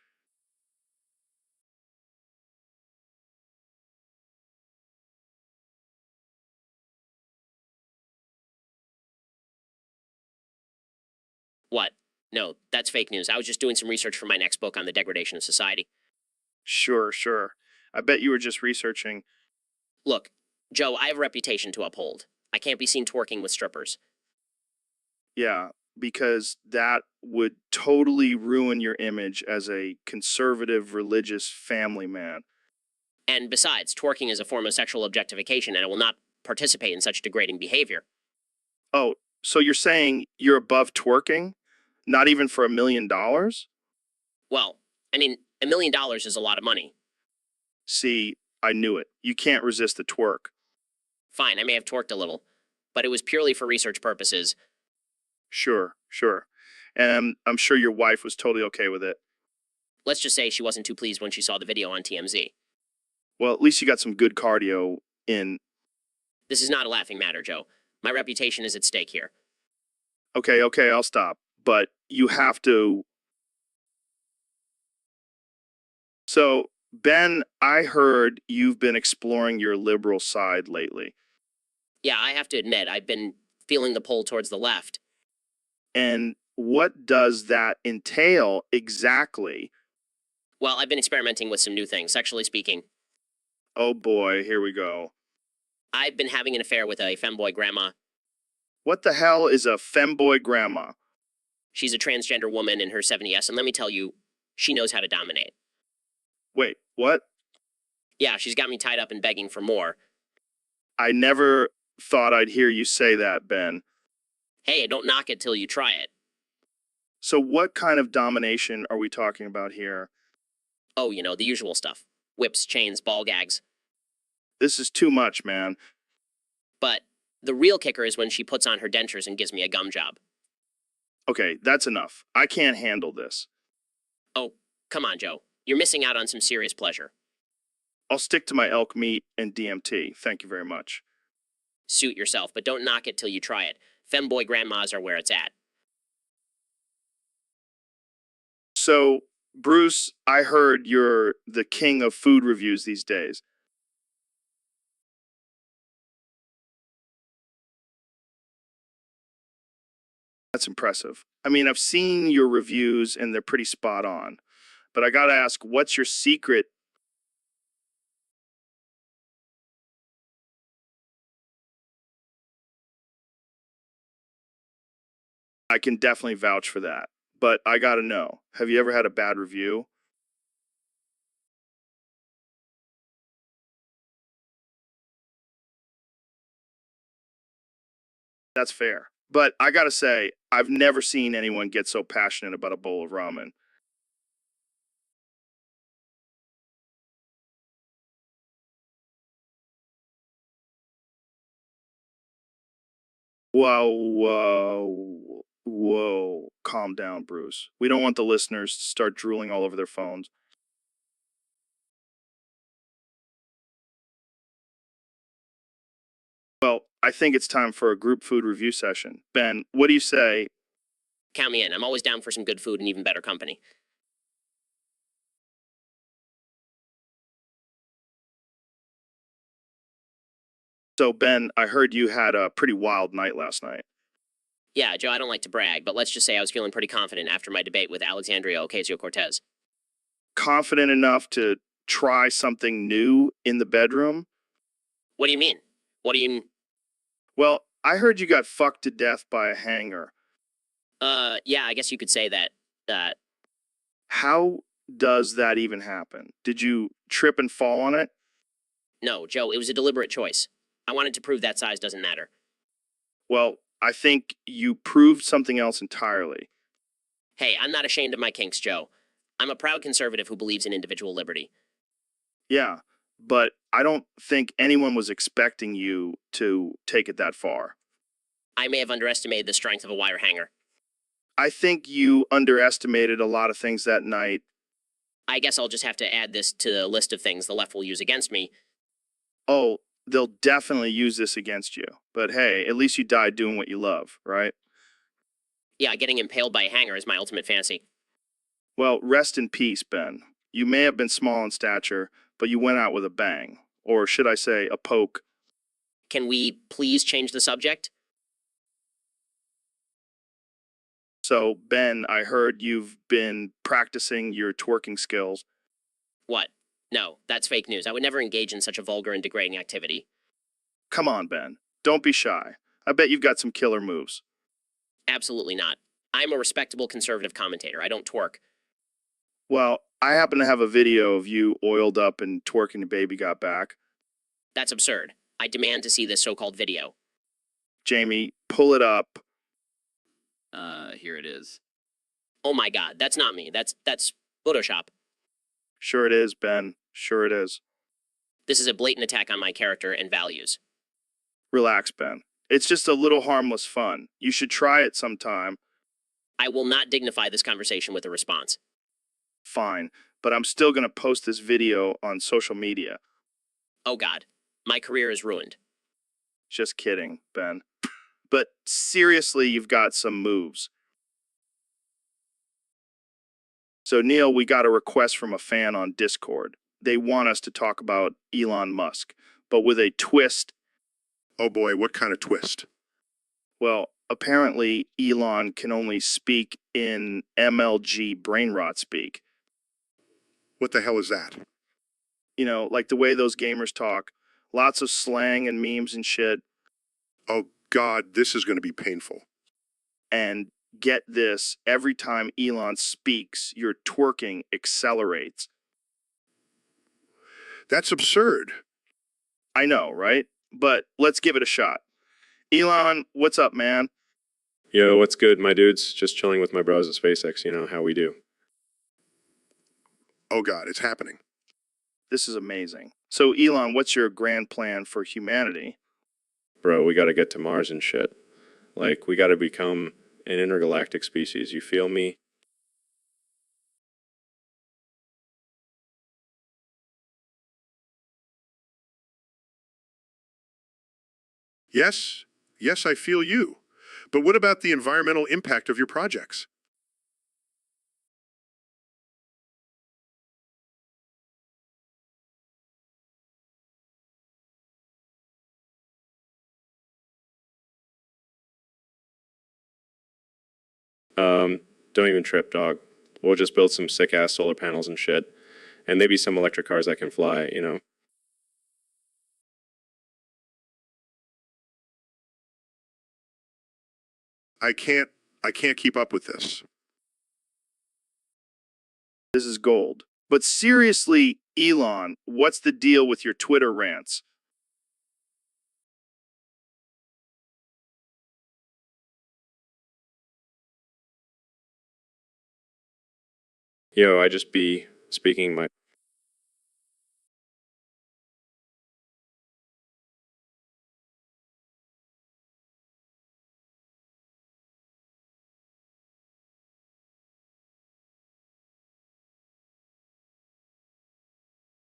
What? No, that's fake news. I was just doing some research for my next book on the degradation of society. Sure, sure. I bet you were just researching. Look, Joe, I have a reputation to uphold. I can't be seen twerking with strippers. Yeah, because that would totally ruin your image as a conservative religious family man. And besides, twerking is a form of sexual objectification, and I will not participate in such degrading behavior. Oh, so you're saying you're above twerking? Not even for $1 million? Well, I mean, $1 million is a lot of money. See, I knew it. You can't resist the twerk. Fine, I may have twerked a little, but it was purely for research purposes. Sure, sure. And I'm sure your wife was totally okay with it. Let's just say she wasn't too pleased when she saw the video on TMZ. Well, at least you got some good cardio in. This is not a laughing matter, Joe. My reputation is at stake here. Okay, okay, I'll stop. But you have to. So, Ben, I heard you've been exploring your liberal side lately. Yeah, I have to admit, I've been feeling the pull towards the left. And what does that entail exactly? Well, I've been experimenting with some new things, sexually speaking. Oh boy, here we go. I've been having an affair with a femboy grandma. What the hell is a femboy grandma? She's a transgender woman in her 70s, and let me tell you, she knows how to dominate. Wait, what? Yeah, she's got me tied up and begging for more. I never thought I'd hear you say that, Ben. Hey, don't knock it till you try it. So what kind of domination are we talking about here? Oh, you know, the usual stuff. Whips, chains, ball gags. This is too much, man. But the real kicker is when she puts on her dentures and gives me a gum job. Okay, that's enough. I can't handle this. Oh, come on, Joe. You're missing out on some serious pleasure. I'll stick to my elk meat and DMT. Thank you very much. Suit yourself, but don't knock it till you try it. Femboy grandmas are where it's at. So, Bruce, I heard you're the king of food reviews these days. That's impressive. I mean, I've seen your reviews and they're pretty spot on. But I gotta ask, what's your secret? I can definitely vouch for that. But I gotta know, have you ever had a bad review? That's fair. But I gotta say, I've never seen anyone get so passionate about a bowl of ramen. Whoa. Calm down, Bruce. We don't want the listeners to start drooling all over their phones. Well, I think it's time for a group food review session. Ben, what do you say? Count me in. I'm always down for some good food and even better company. So, Ben, I heard you had a pretty wild night last night. Yeah, Joe, I don't like to brag, but let's just say I was feeling pretty confident after my debate with Alexandria Ocasio-Cortez. Confident enough to try something new in the bedroom? What do you mean? What do you... Well, I heard you got fucked to death by a hanger. Yeah, I guess you could say that. How does that even happen? Did you trip and fall on it? No, Joe, it was a deliberate choice. I wanted to prove that size doesn't matter. Well, I think you proved something else entirely. Hey, I'm not ashamed of my kinks, Joe. I'm a proud conservative who believes in individual liberty. Yeah, but I don't think anyone was expecting you to take it that far. I may have underestimated the strength of a wire hanger. I think you underestimated a lot of things that night. I guess I'll just have to add this to the list of things the left will use against me. Oh, they'll definitely use this against you. But hey, at least you died doing what you love, right? Yeah, getting impaled by a hanger is my ultimate fancy. Well, rest in peace, Ben. You may have been small in stature, but you went out with a bang. Or should I say, a poke. Can we please change the subject? So, Ben, I heard you've been practicing your twerking skills. What? No, that's fake news. I would never engage in such a vulgar and degrading activity. Come on, Ben. Don't be shy. I bet you've got some killer moves. Absolutely not. I'm a respectable conservative commentator. I don't twerk. Well, I happen to have a video of you oiled up and twerking the baby got back. That's absurd. I demand to see this so-called video. Jamie, pull it up. Here it is. Oh my god, that's not me. That's Photoshop. Sure it is, Ben. Sure it is. This is a blatant attack on my character and values. Relax, Ben. It's just a little harmless fun. You should try it sometime. I will not dignify this conversation with a response. Fine, but I'm still going to post this video on social media. Oh god, my career is ruined. Just kidding, Ben. But seriously, you've got some moves. So, Neil, we got a request from a fan on Discord. They want us to talk about Elon Musk, but with a twist. Oh boy, what kind of twist? Well, apparently Elon can only speak in MLG brain rot speak. What the hell is that? You know, like the way those gamers talk. Lots of slang and memes and shit. Oh God, this is going to be painful. And get this, every time Elon speaks, your twerking accelerates. That's absurd. I know, right? But let's give it a shot. Elon, what's up, man? Yo, what's good, my dudes? Just chilling with my bros at SpaceX, you know how we do. Oh God, it's happening. This is amazing. So, Elon, what's your grand plan for humanity? Bro, we gotta get to Mars and shit. Like, we gotta become an intergalactic species, you feel me? Yes, yes, I feel you. But what about the environmental impact of your projects? Don't even trip, dog. We'll just build some sick ass solar panels and shit. And maybe some electric cars that can fly, you know? I can't I can't keep up with this. This is gold. But seriously, Elon, what's the deal with your Twitter rants? Yo, I just be speaking my.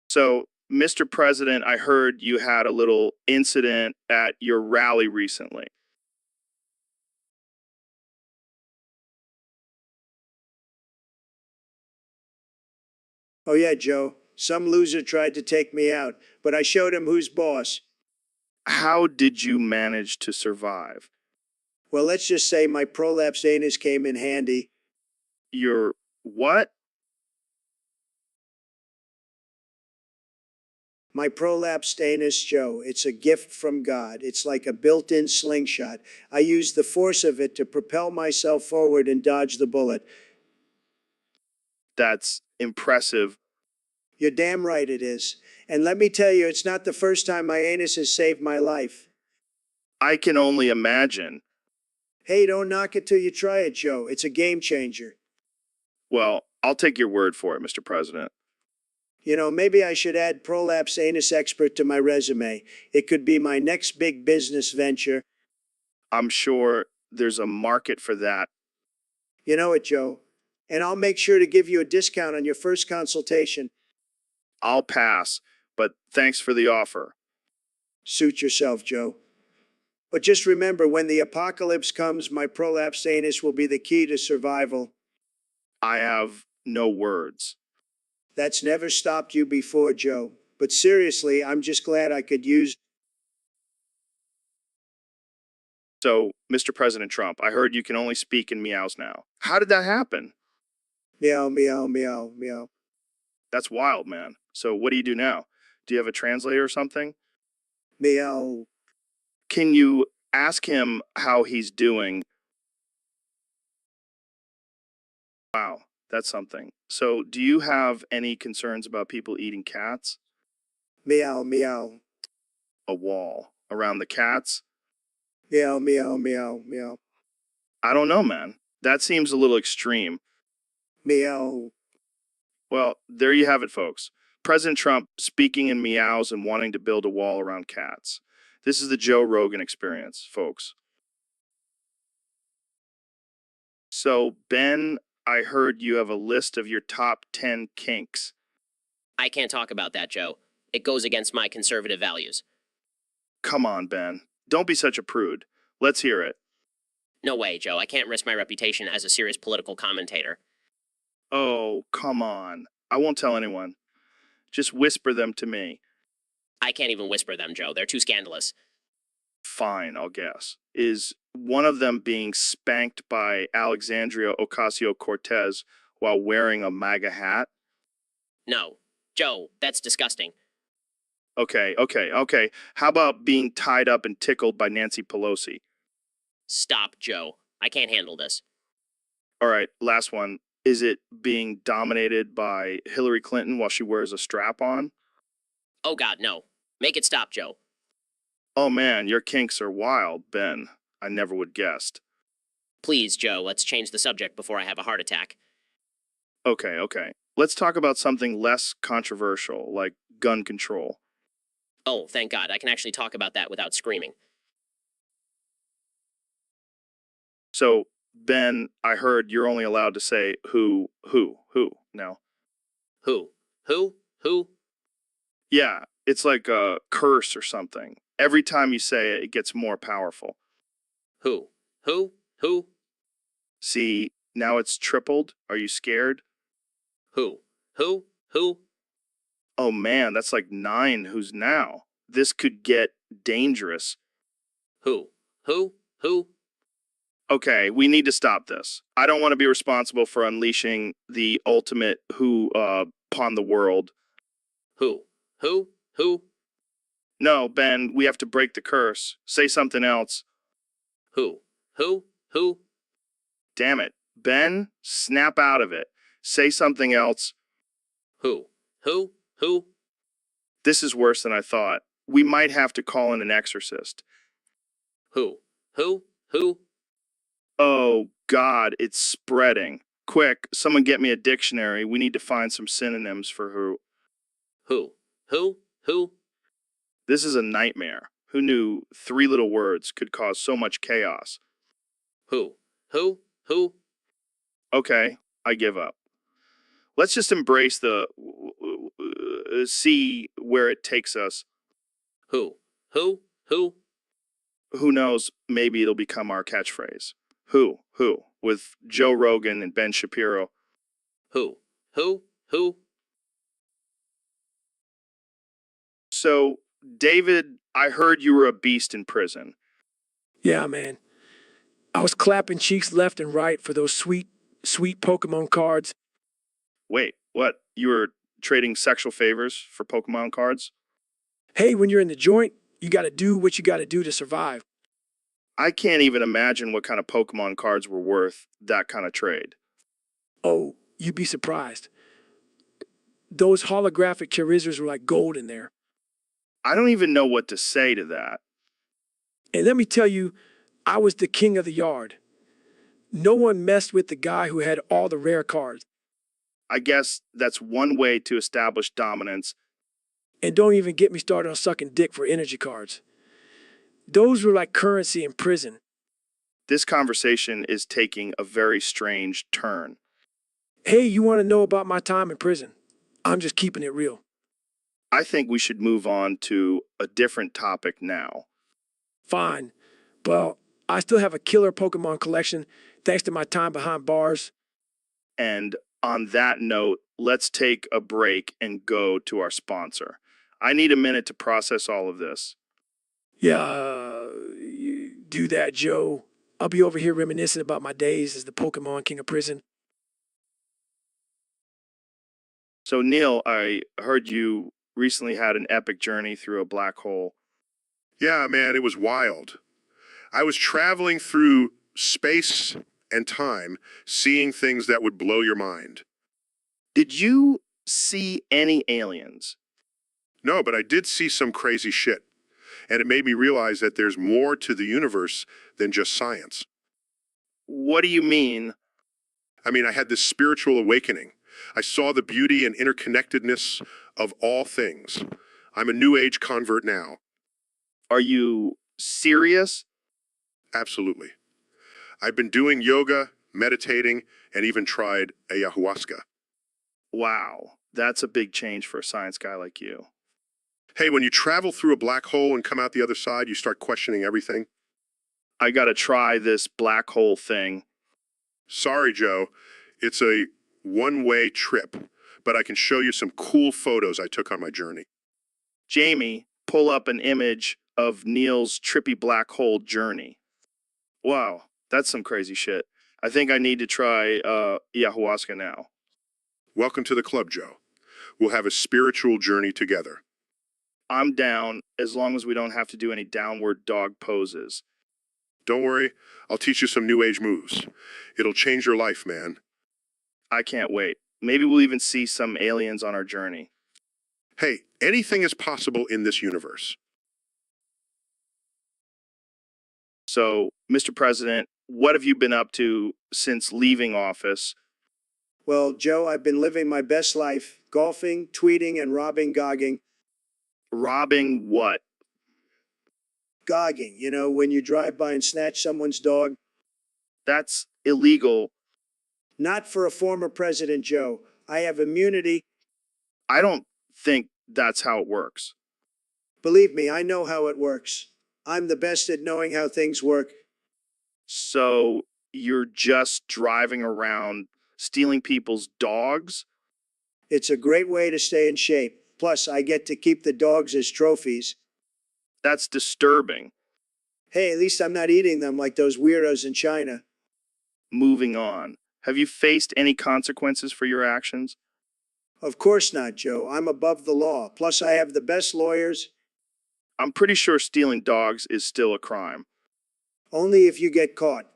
So, Mr. President, I heard you had a little incident at your rally recently. Oh, yeah, Joe. Some loser tried to take me out, but I showed him who's boss. How did you manage to survive? Well, let's just say my prolapsed anus came in handy. Your what? My prolapsed anus, Joe, it's a gift from God. It's like a built in slingshot. I use the force of it to propel myself forward and dodge the bullet. That's impressive. You're damn right it is. And let me tell you, it's not the first time my anus has saved my life. I can only imagine. Hey, don't knock it till you try it, Joe. It's a game changer. Well, I'll take your word for it, Mr. President. You know, maybe I should add prolapse anus expert to my resume. It could be my next big business venture. I'm sure there's a market for that. You know it, Joe. And I'll make sure to give you a discount on your first consultation. I'll pass, but thanks for the offer. Suit yourself, Joe. But just remember, when the apocalypse comes, my prolapse anus will be the key to survival. I have no words. That's never stopped you before, Joe. But seriously, I'm just glad I could use. So, Mr. President Trump, I heard you can only speak in meows now. How did that happen? Meow, meow, meow, meow. That's wild, man. So, what do you do now? Do you have a translator or something? Meow. Can you ask him how he's doing? Wow, that's something. So, do you have any concerns about people eating cats? Meow, meow. A wall around the cats? Meow, meow, meow, meow. I don't know, man. That seems a little extreme. Meow. Well, there you have it, folks. President Trump speaking in meows and wanting to build a wall around cats. This is the Joe Rogan experience, folks. So, Ben, I heard you have a list of your top 10 kinks. I can't talk about that, Joe. It goes against my conservative values. Come on, Ben. Don't be such a prude. Let's hear it. No way, Joe. I can't risk my reputation as a serious political commentator. Oh, come on. I won't tell anyone. Just whisper them to me. I can't even whisper them, Joe. They're too scandalous. Fine, I'll guess. Is one of them being spanked by Alexandria Ocasio-Cortez while wearing a MAGA hat? No. Joe, that's disgusting. Okay. How about being tied up and tickled by Nancy Pelosi? Stop, Joe. I can't handle this. All right, last one. Is it being dominated by Hillary Clinton while she wears a strap on? Oh, God, no. Make it stop, Joe. Oh man, your kinks are wild, Ben. I never would guessed. Please, Joe, let's change the subject before I have a heart attack. Okay. Let's talk about something less controversial, like gun control. Oh, thank God. I can actually talk about that without screaming. So, Ben, I heard you're only allowed to say who now. Who? Who? Who? Yeah, it's like a curse or something. Every time you say it, it gets more powerful. Who? Who? Who? See, now it's tripled. Are you scared? Who? Who? Who? Oh man, that's like 9 who's now. This could get dangerous. Who? Who? Who? Okay, we need to stop this. I don't want to be responsible for unleashing the ultimate who upon the world. Who? Who? Who? No, Ben, we have to break the curse. Say something else. Who? Who? Who? Damn it. Ben, snap out of it. Say something else. Who? Who? Who? This is worse than I thought. We might have to call in an exorcist. Who? Who? Who? Oh, God, it's spreading. Quick, someone get me a dictionary. We need to find some synonyms for who. Who? Who? Who? This is a nightmare. Who knew 3 little words could cause so much chaos? Who? Who? Who? Okay, I give up. Let's just embrace the see where it takes us. Who? Who? Who? Who knows, maybe it'll become our catchphrase. Who? With Joe Rogan and Ben Shapiro. Who? Who? Who? So, David, I heard you were a beast in prison. Yeah, man. I was clapping cheeks left and right for those sweet, sweet Pokemon cards. Wait, what? You were trading sexual favors for Pokemon cards? Hey, when you're in the joint, you got to do what you got to do to survive. I can't even imagine what kind of Pokemon cards were worth that kind of trade. Oh, you'd be surprised. Those holographic Charizards were like gold in there. I don't even know what to say to that. And let me tell you, I was the king of the yard. No one messed with the guy who had all the rare cards. I guess that's one way to establish dominance. And don't even get me started on sucking dick for energy cards. Those were like currency in prison. This conversation is taking a very strange turn. Hey, you want to know about my time in prison? I'm just keeping it real. I think we should move on to a different topic now. Fine. Well, I still have a killer Pokemon collection thanks to my time behind bars. And on that note, let's take a break and go to our sponsor. I need a minute to process all of this. Yeah, you do that, Joe. I'll be over here reminiscing about my days as the Pokemon King of Prison. So, Neil, I heard you recently had an epic journey through a black hole. Yeah, man, it was wild. I was traveling through space and time, seeing things that would blow your mind. Did you see any aliens? No, but I did see some crazy shit. And it made me realize that there's more to the universe than just science. What do you mean? I mean, I had this spiritual awakening. I saw the beauty and interconnectedness of all things. I'm a New Age convert now. Are you serious? Absolutely. I've been doing yoga, meditating, and even tried ayahuasca. Wow, that's a big change for a science guy like you. Hey, when you travel through a black hole and come out the other side, you start questioning everything. I gotta try this black hole thing. Sorry, Joe. It's a one-way trip, but I can show you some cool photos I took on my journey. Jamie, pull up an image of Neil's trippy black hole journey. Wow, that's some crazy shit. I think I need to try ayahuasca now. Welcome to the club, Joe. We'll have a spiritual journey together. I'm down as long as we don't have to do any downward dog poses. Don't worry, I'll teach you some New Age moves. It'll change your life, man. I can't wait. Maybe we'll even see some aliens on our journey. Hey, anything is possible in this universe. So, Mr. President, what have you been up to since leaving office? Well, Joe, I've been living my best life, golfing, tweeting, and robbing gogging. Robbing what? Gogging, you know, when you drive by and snatch someone's dog. That's illegal. Not for a former president, Joe. I have immunity. I don't think that's how it works. Believe me, I know how it works. I'm the best at knowing how things work. So you're just driving around stealing people's dogs? It's a great way to stay in shape. Plus, I get to keep the dogs as trophies. That's disturbing. Hey, at least I'm not eating them like those weirdos in China. Moving on. Have you faced any consequences for your actions? Of course not, Joe. I'm above the law. Plus, I have the best lawyers. I'm pretty sure stealing dogs is still a crime. Only if you get caught.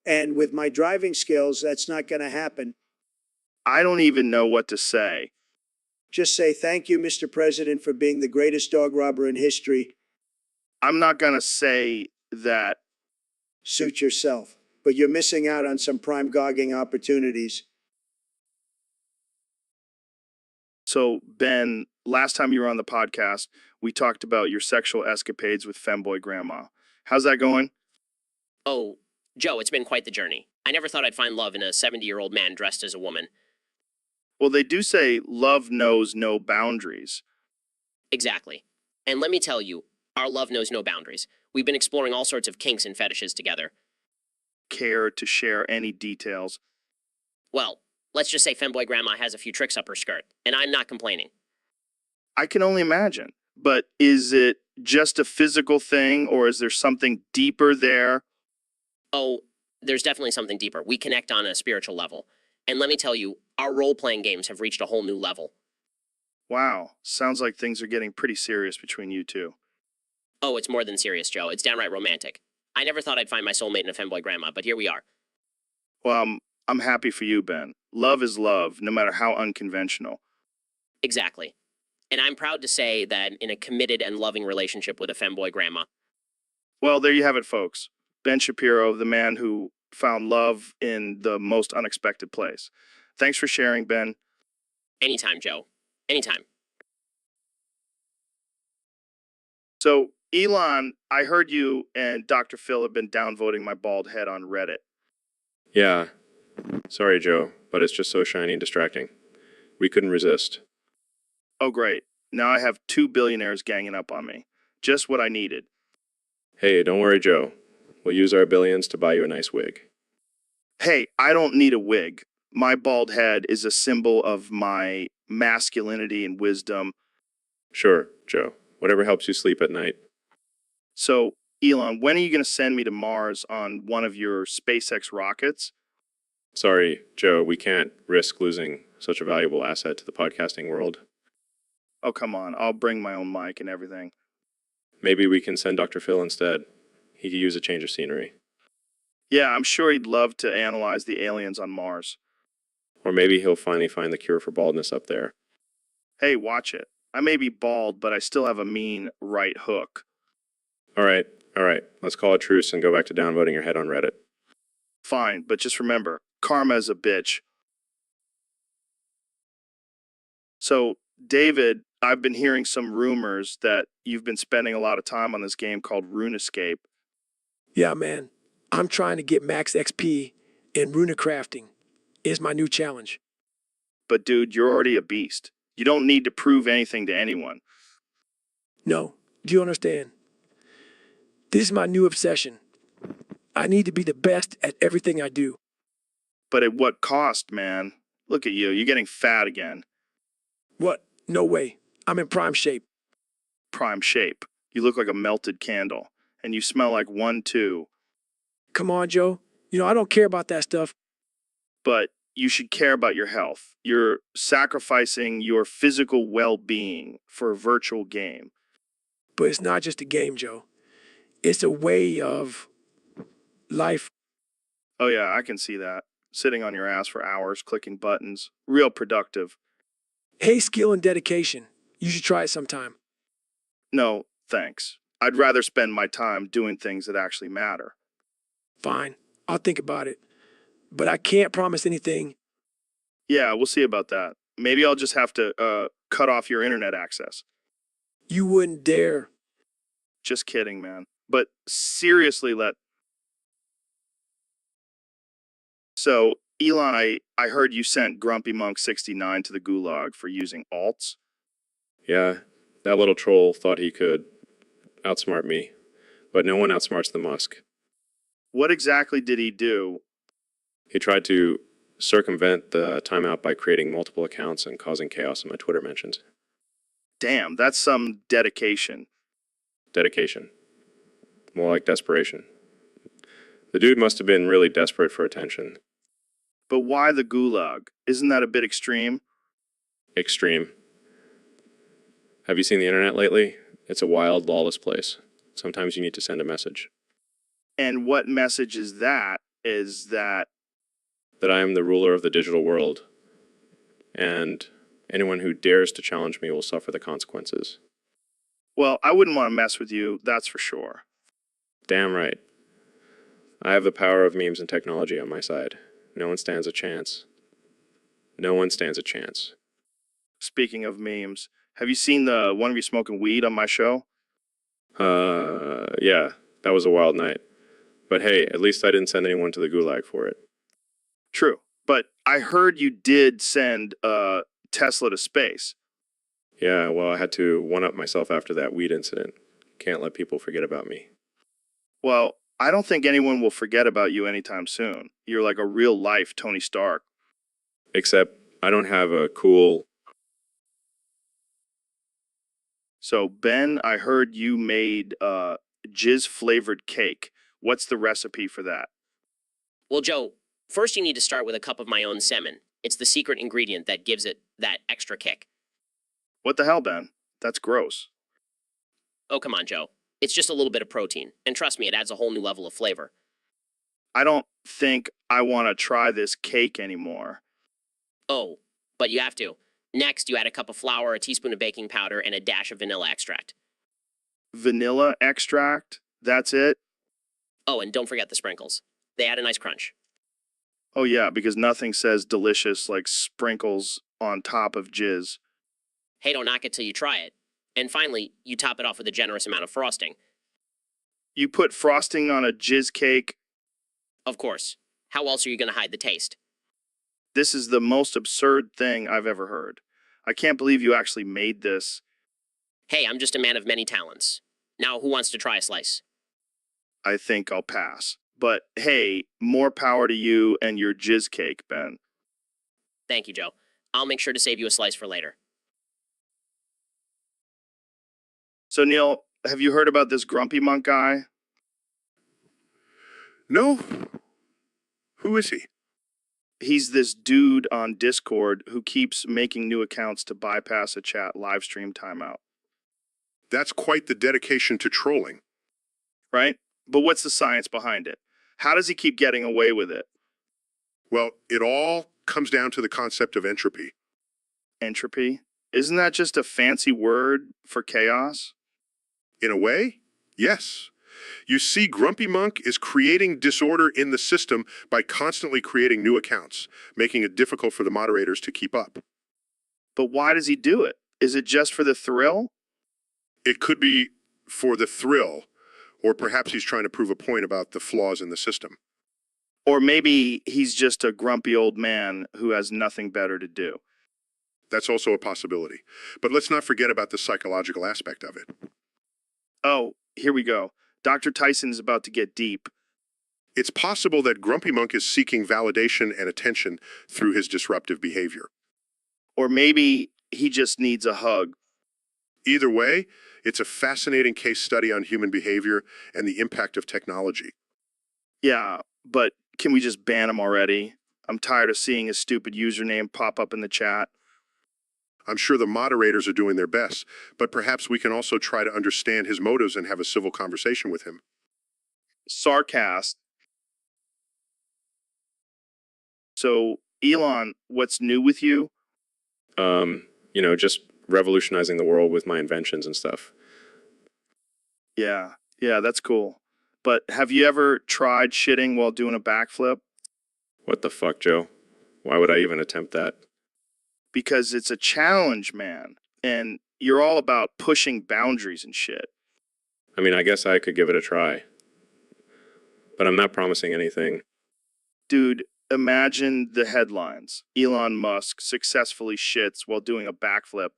And with my driving skills, that's not going to happen. I don't even know what to say. Just say thank you, Mr. President, for being the greatest dog robber in history. I'm not gonna say that. Suit yourself. But you're missing out on some prime gogging opportunities. So, Ben, last time you were on the podcast, we talked about your sexual escapades with femboy grandma. How's that going? Oh, Joe, it's been quite the journey. I never thought I'd find love in a 70-year-old man dressed as a woman. Well, they do say love knows no boundaries. Exactly. And let me tell you, our love knows no boundaries. We've been exploring all sorts of kinks and fetishes together. Care to share any details? Well, let's just say Femboy Grandma has a few tricks up her skirt, and I'm not complaining. I can only imagine. But is it just a physical thing, or is there something deeper there? Oh, there's definitely something deeper. We connect on a spiritual level. And let me tell you, our role-playing games have reached a whole new level. Wow, sounds like things are getting pretty serious between you two. Oh, it's more than serious, Joe. It's downright romantic. I never thought I'd find my soulmate in a Femboy Grandma, but here we are. Well, I'm happy for you, Ben. Love is love, no matter how unconventional. Exactly. And I'm proud to say that in a committed and loving relationship with a Femboy Grandma. Well, there you have it, folks. Ben Shapiro, the man who found love in the most unexpected place. Thanks for sharing, Ben. Anytime, Joe. Anytime. So, Elon, I heard you and Dr. Phil have been downvoting my bald head on Reddit. Yeah. Sorry, Joe, but it's just so shiny and distracting. We couldn't resist. Oh, great. Now I have 2 billionaires ganging up on me. Just what I needed. Hey, don't worry, Joe. We'll use our billions to buy you a nice wig. Hey, I don't need a wig. My bald head is a symbol of my masculinity and wisdom. Sure, Joe. Whatever helps you sleep at night. So, Elon, when are you going to send me to Mars on one of your SpaceX rockets? Sorry, Joe, we can't risk losing such a valuable asset to the podcasting world. Oh, come on. I'll bring my own mic and everything. Maybe we can send Dr. Phil instead. He could use a change of scenery. Yeah, I'm sure he'd love to analyze the aliens on Mars. Or maybe he'll finally find the cure for baldness up there. Hey, watch it. I may be bald, but I still have a mean right hook. All right. Let's call a truce and go back to downvoting your head on Reddit. Fine, but just remember, karma is a bitch. So, David, I've been hearing some rumors that you've been spending a lot of time on this game called RuneScape. Yeah, man. I'm trying to get max XP in runecrafting. Is my new challenge. But dude, you're already a beast. You don't need to prove anything to anyone. No, do you understand? This is my new obsession. I need to be the best at everything I do. But at what cost, man? Look at you. You're getting fat again. What? No way. I'm in prime shape. Prime shape. You look like a melted candle. And you smell like one, too. Come on, Joe. I don't care about that stuff. But you should care about your health. You're sacrificing your physical well-being for a virtual game. But it's not just a game, Joe. It's a way of life. Oh yeah, I can see that. Sitting on your ass for hours, clicking buttons. Real productive. Hey, skill and dedication. You should try it sometime. No, thanks. I'd rather spend my time doing things that actually matter. Fine. I'll think about it. But I can't promise anything. Yeah, we'll see about that. Maybe I'll just have to cut off your internet access. You wouldn't dare. Just kidding, man. But seriously, So, Elon, I heard you sent Grumpy Monk 69 to the gulag for using alts. Yeah, That little troll thought he could outsmart me, but no one outsmarts the Musk. What exactly did he do? He tried to circumvent the timeout by creating multiple accounts and causing chaos in my Twitter mentions. Damn, that's some dedication. Dedication. More like desperation. The dude must have been really desperate for attention. But why the gulag? Isn't that a bit extreme? Extreme. Have you seen the internet lately? It's a wild, lawless place. Sometimes you need to send a message. And what message is that? Is that That I am the ruler of the digital world, and anyone who dares to challenge me will suffer the consequences. well, I wouldn't want to mess with you, that's for sure. Damn right. I have the power of memes and technology on my side. No one stands a chance. No one stands a chance. Speaking of memes, have you seen the one of you smoking weed on my show? Yeah, that was a wild night. But hey, at least I didn't send anyone to the gulag for it. True. But I heard you did send Tesla to space. Yeah, well, I had to one-up myself after that weed incident. Can't let people forget about me. Well, I don't think anyone will forget about you anytime soon. You're like a real life Tony Stark. Except I don't have a cool... So, Ben, I heard you made jizz flavored cake. What's the recipe for that? Well, Joe, first you need to start with a cup of my own semen. It's the secret ingredient that gives it that extra kick. What the hell, Ben? That's gross. Oh, come on, Joe. It's just a little bit of protein. And trust me, it adds a whole new level of flavor. I don't think I want to try this cake anymore. Oh, but you have to. Next, you add a cup of flour, a teaspoon of baking powder, and a dash of vanilla extract. Vanilla extract? That's it? Oh, and don't forget the sprinkles. They add a nice crunch. Oh, yeah, because nothing says delicious like sprinkles on top of jizz. Hey, don't knock it till you try it. And finally, you top it off with a generous amount of frosting. You put frosting on a jizz cake? Of course. How else are you going to hide the taste? This is the most absurd thing I've ever heard. I can't believe you actually made this. Hey, I'm just a man of many talents. Now, who wants to try a slice? I think I'll pass. But hey, more power to you and your jizz cake, Ben. Thank you, Joe. I'll make sure to save you a slice for later. So, Neil, have you heard about this Grumpy Monk guy? No? Who is he? He's this dude on Discord who keeps making new accounts to bypass a chat live stream timeout. That's quite the dedication to trolling. Right? But what's the science behind it? How does he keep getting away with it? Well, it all comes down to the concept of entropy. Entropy? Isn't that just a fancy word for chaos? In a way, yes. You see, Grumpy Monk is creating disorder in the system by constantly creating new accounts, making it difficult for the moderators to keep up. But why does he do it? Is it just for the thrill? It could be for the thrill, or perhaps he's trying to prove a point about the flaws in the system. Or maybe he's just a grumpy old man who has nothing better to do. That's also a possibility. But let's not forget about the psychological aspect of it. Oh, here we go. Dr. Tyson is about to get deep. It's possible that Grumpy Monk is seeking validation and attention through his disruptive behavior. Or maybe he just needs a hug. Either way, it's a fascinating case study on human behavior and the impact of technology. Yeah, but can we just ban him already? I'm tired of seeing his stupid username pop up in the chat. I'm sure the moderators are doing their best, but perhaps we can also try to understand his motives and have a civil conversation with him. Sarcast. So, Elon, what's new with you? Just revolutionizing the world with my inventions and stuff. Yeah, that's cool. But have you ever tried shitting while doing a backflip? What the fuck, Joe? Why would I even attempt that? Because it's a challenge, man. And you're all about pushing boundaries and shit. I mean, I guess I could give it a try. But I'm not promising anything. Dude, imagine the headlines. Elon Musk successfully shits while doing a backflip.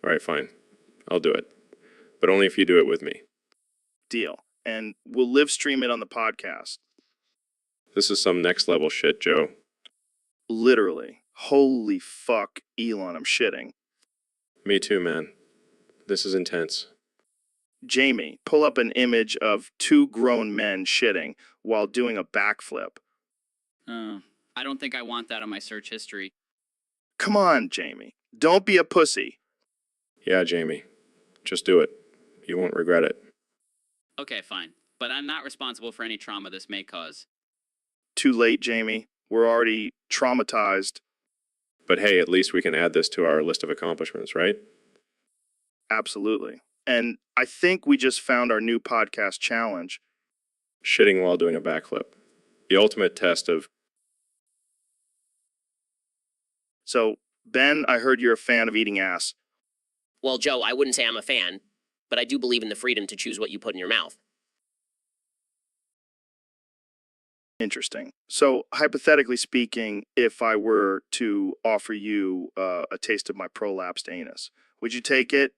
All right, fine. I'll do it. But only if you do it with me. Deal. And we'll live stream it on the podcast. This is some next level shit, Joe. Literally. Holy fuck, Elon, I'm shitting. Me too, man. This is intense. Jamie, pull up an image of two grown men shitting while doing a backflip. I don't think I want that on my search history. Come on, Jamie. Don't be a pussy. Yeah, Jamie. Just do it. You won't regret it. Okay, fine. But I'm not responsible for any trauma this may cause. Too late, Jamie. We're already traumatized. But hey, at least we can add this to our list of accomplishments, right? Absolutely. And I think we just found our new podcast challenge. Shitting while doing a backflip. The ultimate test of... So, Ben, I heard you're a fan of eating ass. Well, Joe, I wouldn't say I'm a fan, but I do believe in the freedom to choose what you put in your mouth. Interesting. So, hypothetically speaking, if I were to offer you a taste of my prolapsed anus, would you take it?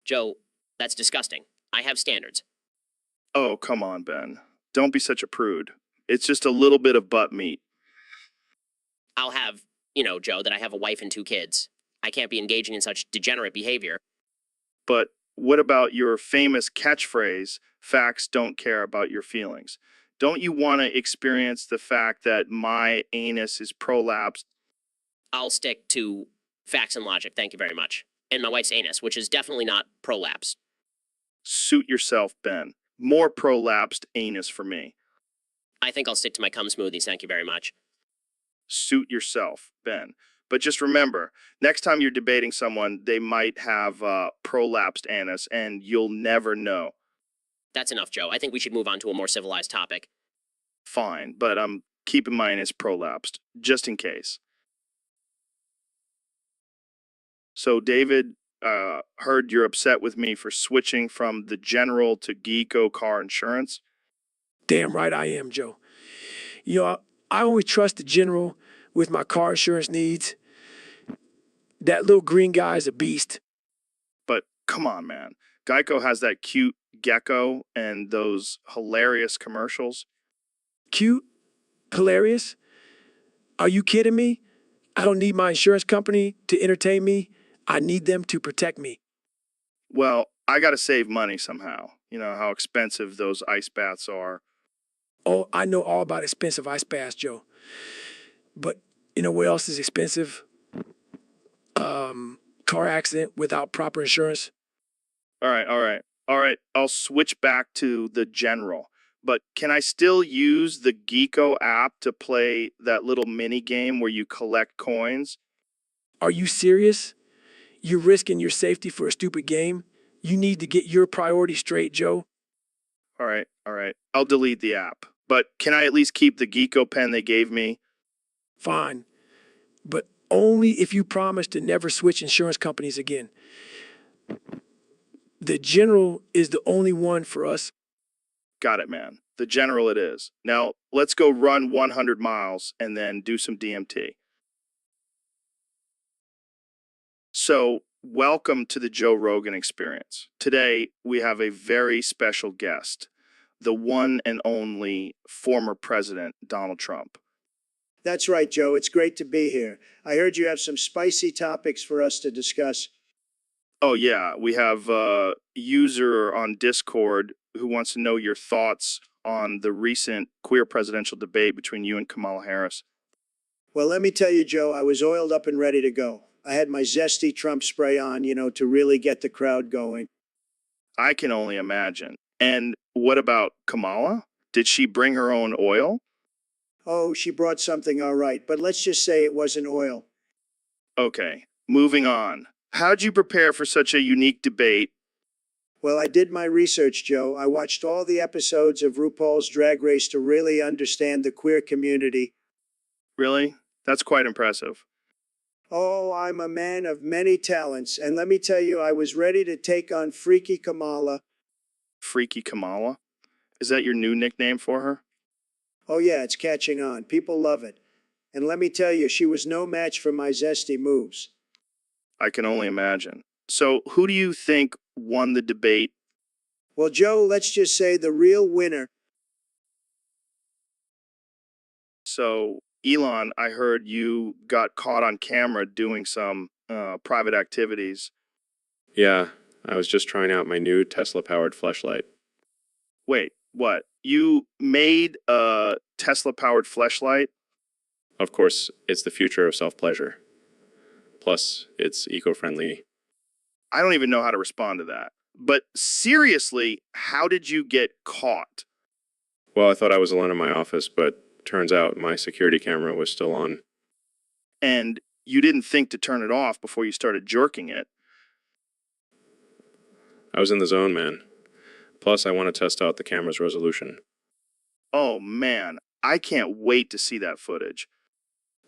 Joe, that's disgusting. I have standards. Oh, come on, Ben. Don't be such a prude. It's just a little bit of butt meat. I'll have, Joe, that I have a wife and 2 kids. I can't be engaging in such degenerate behavior. But what about your famous catchphrase, facts don't care about your feelings? Don't you want to experience the fact that my anus is prolapsed? I'll stick to facts and logic, thank you very much. And my wife's anus, which is definitely not prolapsed. Suit yourself, Ben. More prolapsed anus for me. I think I'll stick to my cum smoothies, thank you very much. Suit yourself, Ben. But just remember, next time you're debating someone, they might have prolapsed anus, and you'll never know. That's enough, Joe. I think we should move on to a more civilized topic. Fine, but I'm keeping my anus prolapsed, just in case. So, David, heard you're upset with me for switching from the General to Geeko car insurance. Damn right I am, Joe. I always trust the General with my car insurance needs. That little green guy is a beast. But come on, man. Geico has that cute gecko and those hilarious commercials. Cute? Hilarious? Are you kidding me? I don't need my insurance company to entertain me. I need them to protect me. Well, I got to save money somehow. You know how expensive those ice baths are. Oh, I know all about expensive ice baths, Joe. But you know what else is expensive? Car accident without proper insurance. All right. I'll switch back to the General. But can I still use the Geeko app to play that little mini game where you collect coins? Are you serious? You're risking your safety for a stupid game? You need to get your priorities straight, Joe. All right. I'll delete the app. But can I at least keep the Geeko pen they gave me? Fine. But only if you promise to never switch insurance companies again. The General is the only one for us. Got it, man. The General it is. Now, let's go run 100 miles and then do some DMT. So, welcome to the Joe Rogan Experience. Today, we have a very special guest, the one and only former President Donald Trump. That's right, Joe. It's great to be here. I heard you have some spicy topics for us to discuss. Oh, yeah. We have a user on Discord who wants to know your thoughts on the recent queer presidential debate between you and Kamala Harris. Well, let me tell you, Joe, I was oiled up and ready to go. I had my zesty Trump spray on, to really get the crowd going. I can only imagine. And what about Kamala? Did she bring her own oil? Oh, she brought something all right, but let's just say it wasn't oil. Okay, moving on. How'd you prepare for such a unique debate? Well, I did my research, Joe. I watched all the episodes of RuPaul's Drag Race to really understand the queer community. Really? That's quite impressive. Oh, I'm a man of many talents, and let me tell you, I was ready to take on Freaky Kamala. Freaky Kamala? Is that your new nickname for her? Oh yeah, it's catching on. People love it. And let me tell you, she was no match for my zesty moves. I can only imagine. So, who do you think won the debate? Well, Joe, let's just say the real winner. So, Elon, I heard you got caught on camera doing some private activities. Yeah, I was just trying out my new Tesla-powered fleshlight. Wait, what? You made a Tesla-powered fleshlight? Of course, it's the future of self-pleasure. Plus, it's eco-friendly. I don't even know how to respond to that. But seriously, how did you get caught? Well, I thought I was alone in my office, but turns out my security camera was still on. And you didn't think to turn it off before you started jerking it. I was in the zone, man. Plus, I want to test out the camera's resolution. Oh man, I can't wait to see that footage.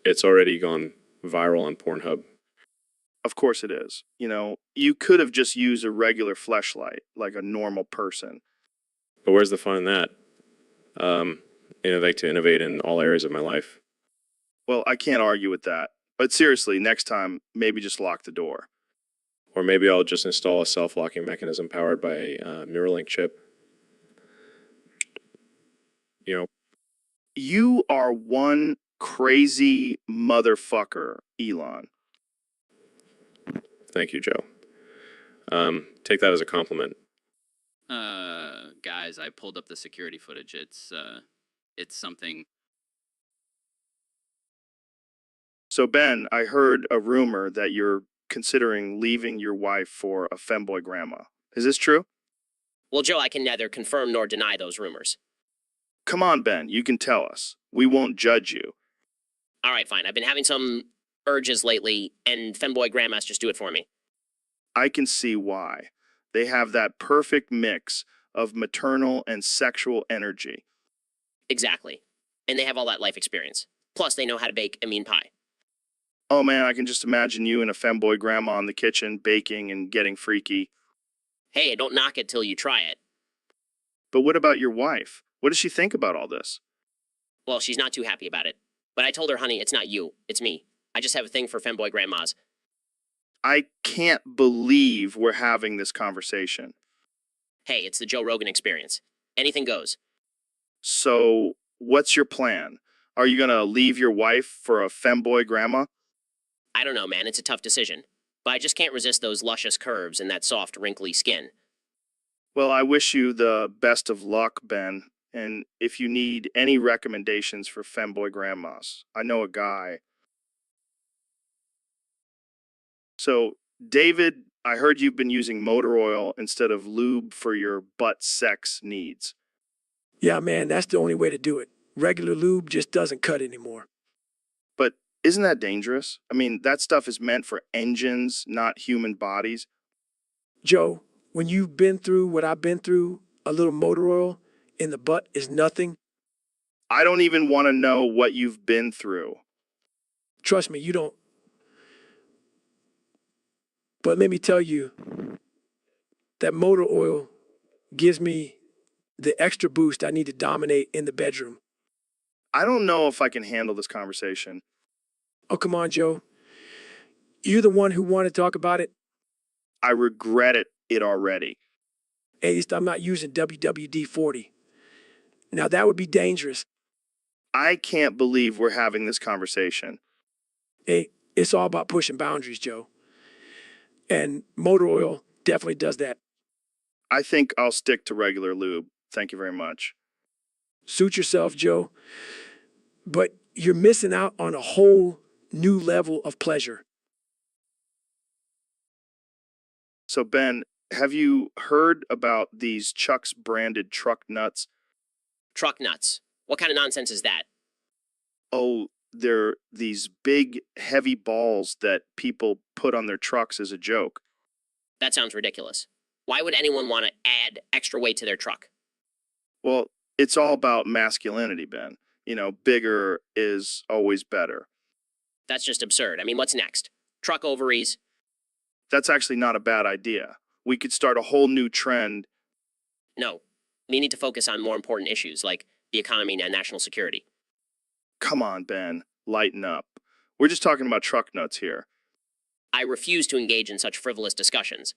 It's already gone viral on Pornhub. Of course it is. You know, you could have just used a regular fleshlight, like a normal person. But where's the fun in that? I'd like to innovate in all areas of my life. Well, I can't argue with that. But seriously, next time, maybe just lock the door. Or maybe I'll just install a self-locking mechanism powered by a Neuralink chip. You know, You are one crazy motherfucker, Elon. thank you, Joe. Take that as a compliment. Guys, I pulled up the security footage. It's something. So, Ben, I heard a rumor that you're considering leaving your wife for a femboy grandma. Is this true? Well, Joe, I can neither confirm nor deny those rumors. Come on, Ben, you can tell us. We won't judge you. All right, fine. I've been having some urges lately, and femboy grandmas just do it for me. I can see why. They have that perfect mix of maternal and sexual energy. Exactly. And they have all that life experience. Plus, they know how to bake a mean pie. Oh man, I can just imagine you and a femboy grandma in the kitchen baking and getting freaky. Hey, don't knock it till you try it. But what about your wife? What does she think about all this? Well, she's not too happy about it. But I told her, honey, it's not you, it's me. I just have a thing for femboy grandmas. I can't believe we're having this conversation. Hey, it's the Joe Rogan experience. Anything goes. So, what's your plan? Are you gonna leave your wife for a femboy grandma? I don't know, man, it's a tough decision. But I just can't resist those luscious curves and that soft, wrinkly skin. Well, I wish you the best of luck, Ben. And if you need any recommendations for femboy grandmas, I know a guy. So, David, I heard you've been using motor oil instead of lube for your butt sex needs. Yeah, man, that's the only way to do it. Regular lube just doesn't cut anymore. But isn't that dangerous? I mean, that stuff is meant for engines, not human bodies. Joe, when you've been through what I've been through, a little motor oil in the butt is nothing. I don't even want to know what you've been through. Trust me, you don't. But let me tell you, that motor oil gives me the extra boost I need to dominate in the bedroom. I don't know if I can handle this conversation. Oh, come on, Joe. You're the one who wanted to talk about it. I regret it already. At least I'm not using WWD 40. Now, that would be dangerous. I can't believe we're having this conversation. Hey, it's all about pushing boundaries, Joe. And motor oil definitely does that. I think I'll stick to regular lube. Thank you very much. Suit yourself, Joe. But you're missing out on a whole new level of pleasure. So, Ben, have you heard about these Chuck's branded truck nuts? Truck nuts. What kind of nonsense is that? Oh, they're these big, heavy balls that people put on their trucks as a joke. That sounds ridiculous. Why would anyone want to add extra weight to their truck? Well, it's all about masculinity, Ben. You know, bigger is always better. That's just absurd. I mean, what's next? Truck ovaries? That's actually not a bad idea. We could start a whole new trend. No. We need to focus on more important issues like the economy and national security. Come on, Ben, lighten up. We're just talking about truck nuts here. I refuse to engage in such frivolous discussions.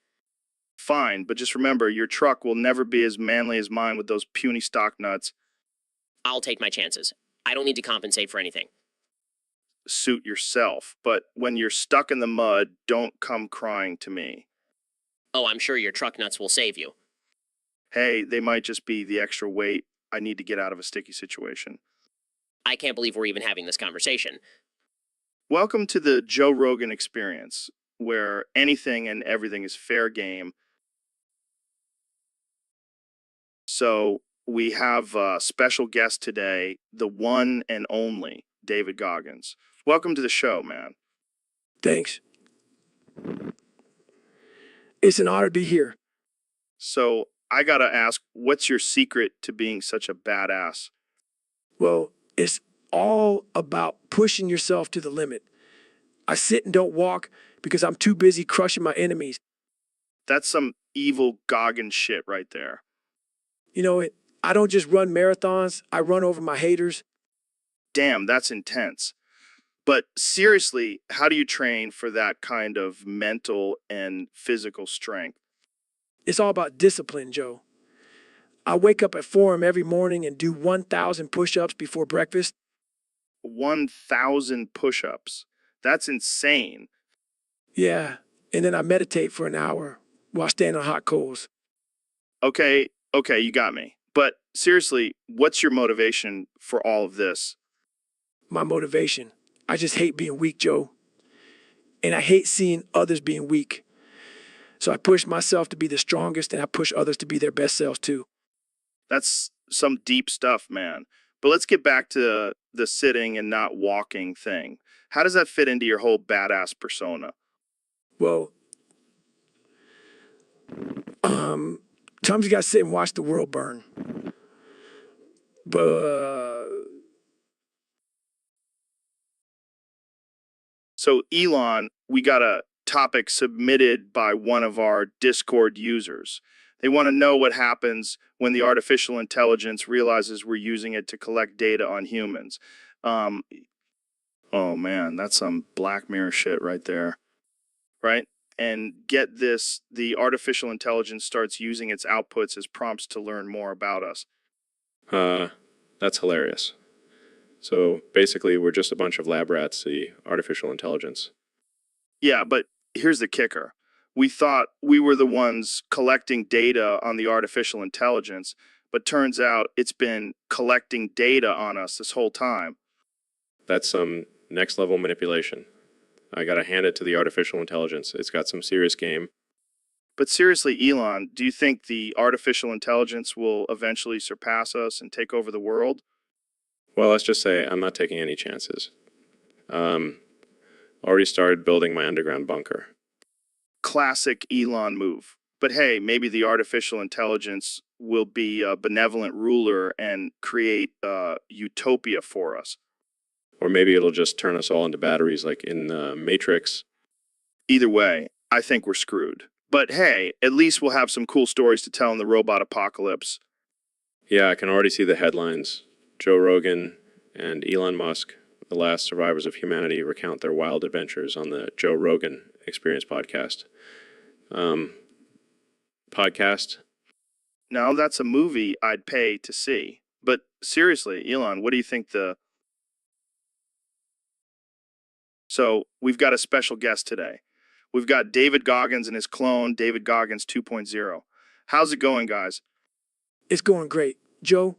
Fine, but just remember, your truck will never be as manly as mine with those puny stock nuts. I'll take my chances. I don't need to compensate for anything. Suit yourself, but when you're stuck in the mud, don't come crying to me. Oh, I'm sure your truck nuts will save you. Hey, they might just be the extra weight I need to get out of a sticky situation. I can't believe we're even having this conversation. Welcome to the Joe Rogan experience, where anything and everything is fair game. So we have a special guest today, the one and only David Goggins. Welcome to the show, man. Thanks. It's an honor to be here. So I gotta ask, what's your secret to being such a badass? Well, it's all about pushing yourself to the limit. I sit and don't walk because I'm too busy crushing my enemies. That's some evil Goggins shit right there. You know, I don't just run marathons, I run over my haters. Damn, that's intense. But seriously, how do you train for that kind of mental and physical strength? It's all about discipline, Joe. I wake up at 4 a.m. every morning and do 1,000 push-ups before breakfast. 1,000 push-ups. That's insane. Yeah, and then I meditate for an hour while standing on hot coals. Okay, you got me. But seriously, what's your motivation for all of this? My motivation. I just hate being weak, Joe. And I hate seeing others being weak. So I push myself to be the strongest and I push others to be their best selves too. That's some deep stuff, man. But let's get back to the sitting and not walking thing. How does that fit into your whole badass persona? Well, sometimes you gotta sit and watch the world burn. But So, Elon, we got a topic submitted by one of our Discord users. They want to know what happens when the artificial intelligence realizes we're using it to collect data on humans. Um, oh man, that's some Black Mirror shit right there, right? And get this, the artificial intelligence starts using its outputs as prompts to learn more about us. That's hilarious. So basically, we're just a bunch of lab rats, the artificial intelligence. Yeah, but here's the kicker. We thought we were the ones collecting data on the artificial intelligence, but turns out it's been collecting data on us this whole time. That's some next level manipulation. I gotta hand it to the artificial intelligence. It's got some serious game. But seriously, Elon, do you think the artificial intelligence will eventually surpass us and take over the world? Well, let's just say I'm not taking any chances. Already started building my underground bunker. Classic Elon move. But hey, maybe the artificial intelligence will be a benevolent ruler and create utopia for us. Or maybe it'll just turn us all into batteries like in Matrix. Either way, I think we're screwed. But hey, at least we'll have some cool stories to tell in the robot apocalypse. Yeah, I can already see the headlines. Joe Rogan and Elon Musk, the last survivors of humanity, recount their wild adventures on the Joe Rogan Experience podcast. Now that's a movie I'd pay to see. But seriously, Elon, what do you think So we've got a special guest today. We've got David Goggins and his clone, David Goggins 2.0. How's it going, guys? it's going great. Joe,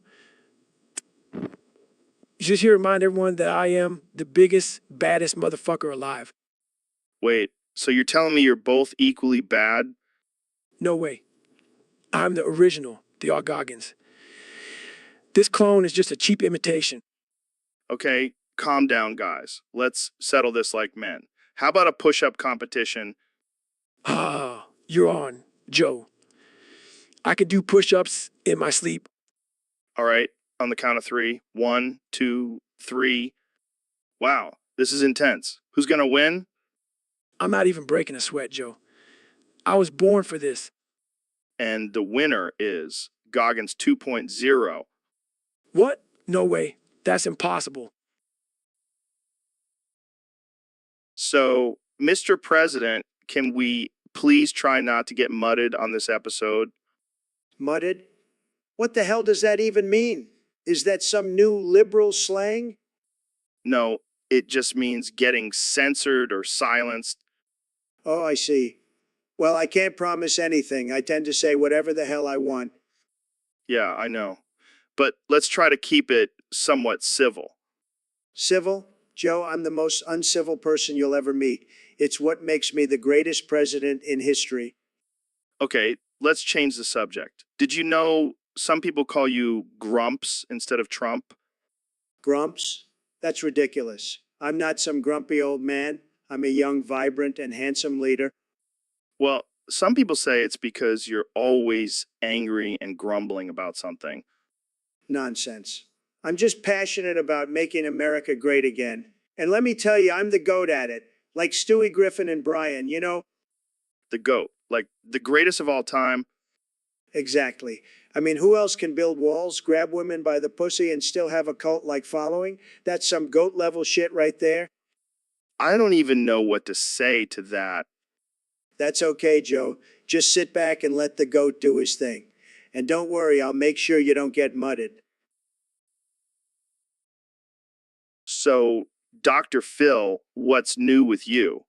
just here to remind everyone that I am the biggest, baddest motherfucker alive. Wait, so you're telling me you're both equally bad? No way. I'm the original, the Goggins. This clone is just a cheap imitation. Okay, calm down, guys. Let's settle this like men. How about a push-up competition? Ah, you're on, Joe. I could do push-ups in my sleep. All right, on the count of 3. 1, 2, 3. Wow, this is intense. Who's gonna win? I'm not even breaking a sweat, Joe. I was born for this. And the winner is Goggins 2.0. What? No way. That's impossible. So Mr. President, can we please try not to get mudded on this episode? Mudded? What the hell does that even mean? Is that some new liberal slang? No, it just means getting censored or silenced. Oh, I see. Well, I can't promise anything. I tend to say whatever the hell I want. Yeah, I know. But let's try to keep it somewhat civil. Civil? Joe, I'm the most uncivil person you'll ever meet. It's what makes me the greatest president in history. Okay, let's change the subject. Did you know some people call you Grumps instead of Trump? Grumps? That's ridiculous. I'm not some grumpy old man. I'm a young, vibrant, and handsome leader. Well, some people say it's because you're always angry and grumbling about something. Nonsense. I'm just passionate about making America great again. And let me tell you, I'm the goat at it. Like Stewie Griffin and Brian, you know? The GOAT, like the greatest of all time. Exactly. I mean, who else can build walls, grab women by the pussy, and still have a cult-like following? That's some goat-level shit right there. I don't even know what to say to that. That's okay, Joe. Just sit back and let the goat do his thing. And don't worry, I'll make sure you don't get mudded. So, Dr. Phil, what's new with you?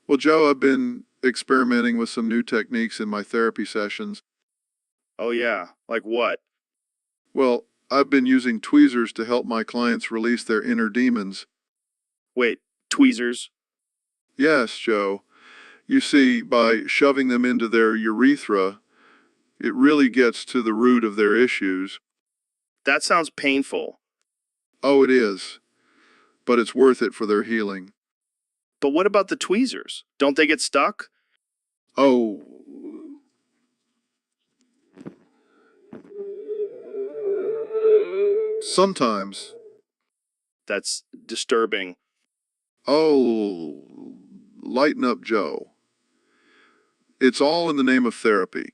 Well, Joe, I've been experimenting with some new techniques in my therapy sessions. Oh, yeah, like what? Well, I've been using tweezers to help my clients release their inner demons. Wait, tweezers? Yes, Joe. You see, by shoving them into their urethra, it really gets to the root of their issues. That sounds painful. Oh, it is. But it's worth it for their healing. But what about the tweezers? Don't they get stuck? Oh. Sometimes. That's disturbing. Oh, lighten up, Joe. It's all in the name of therapy.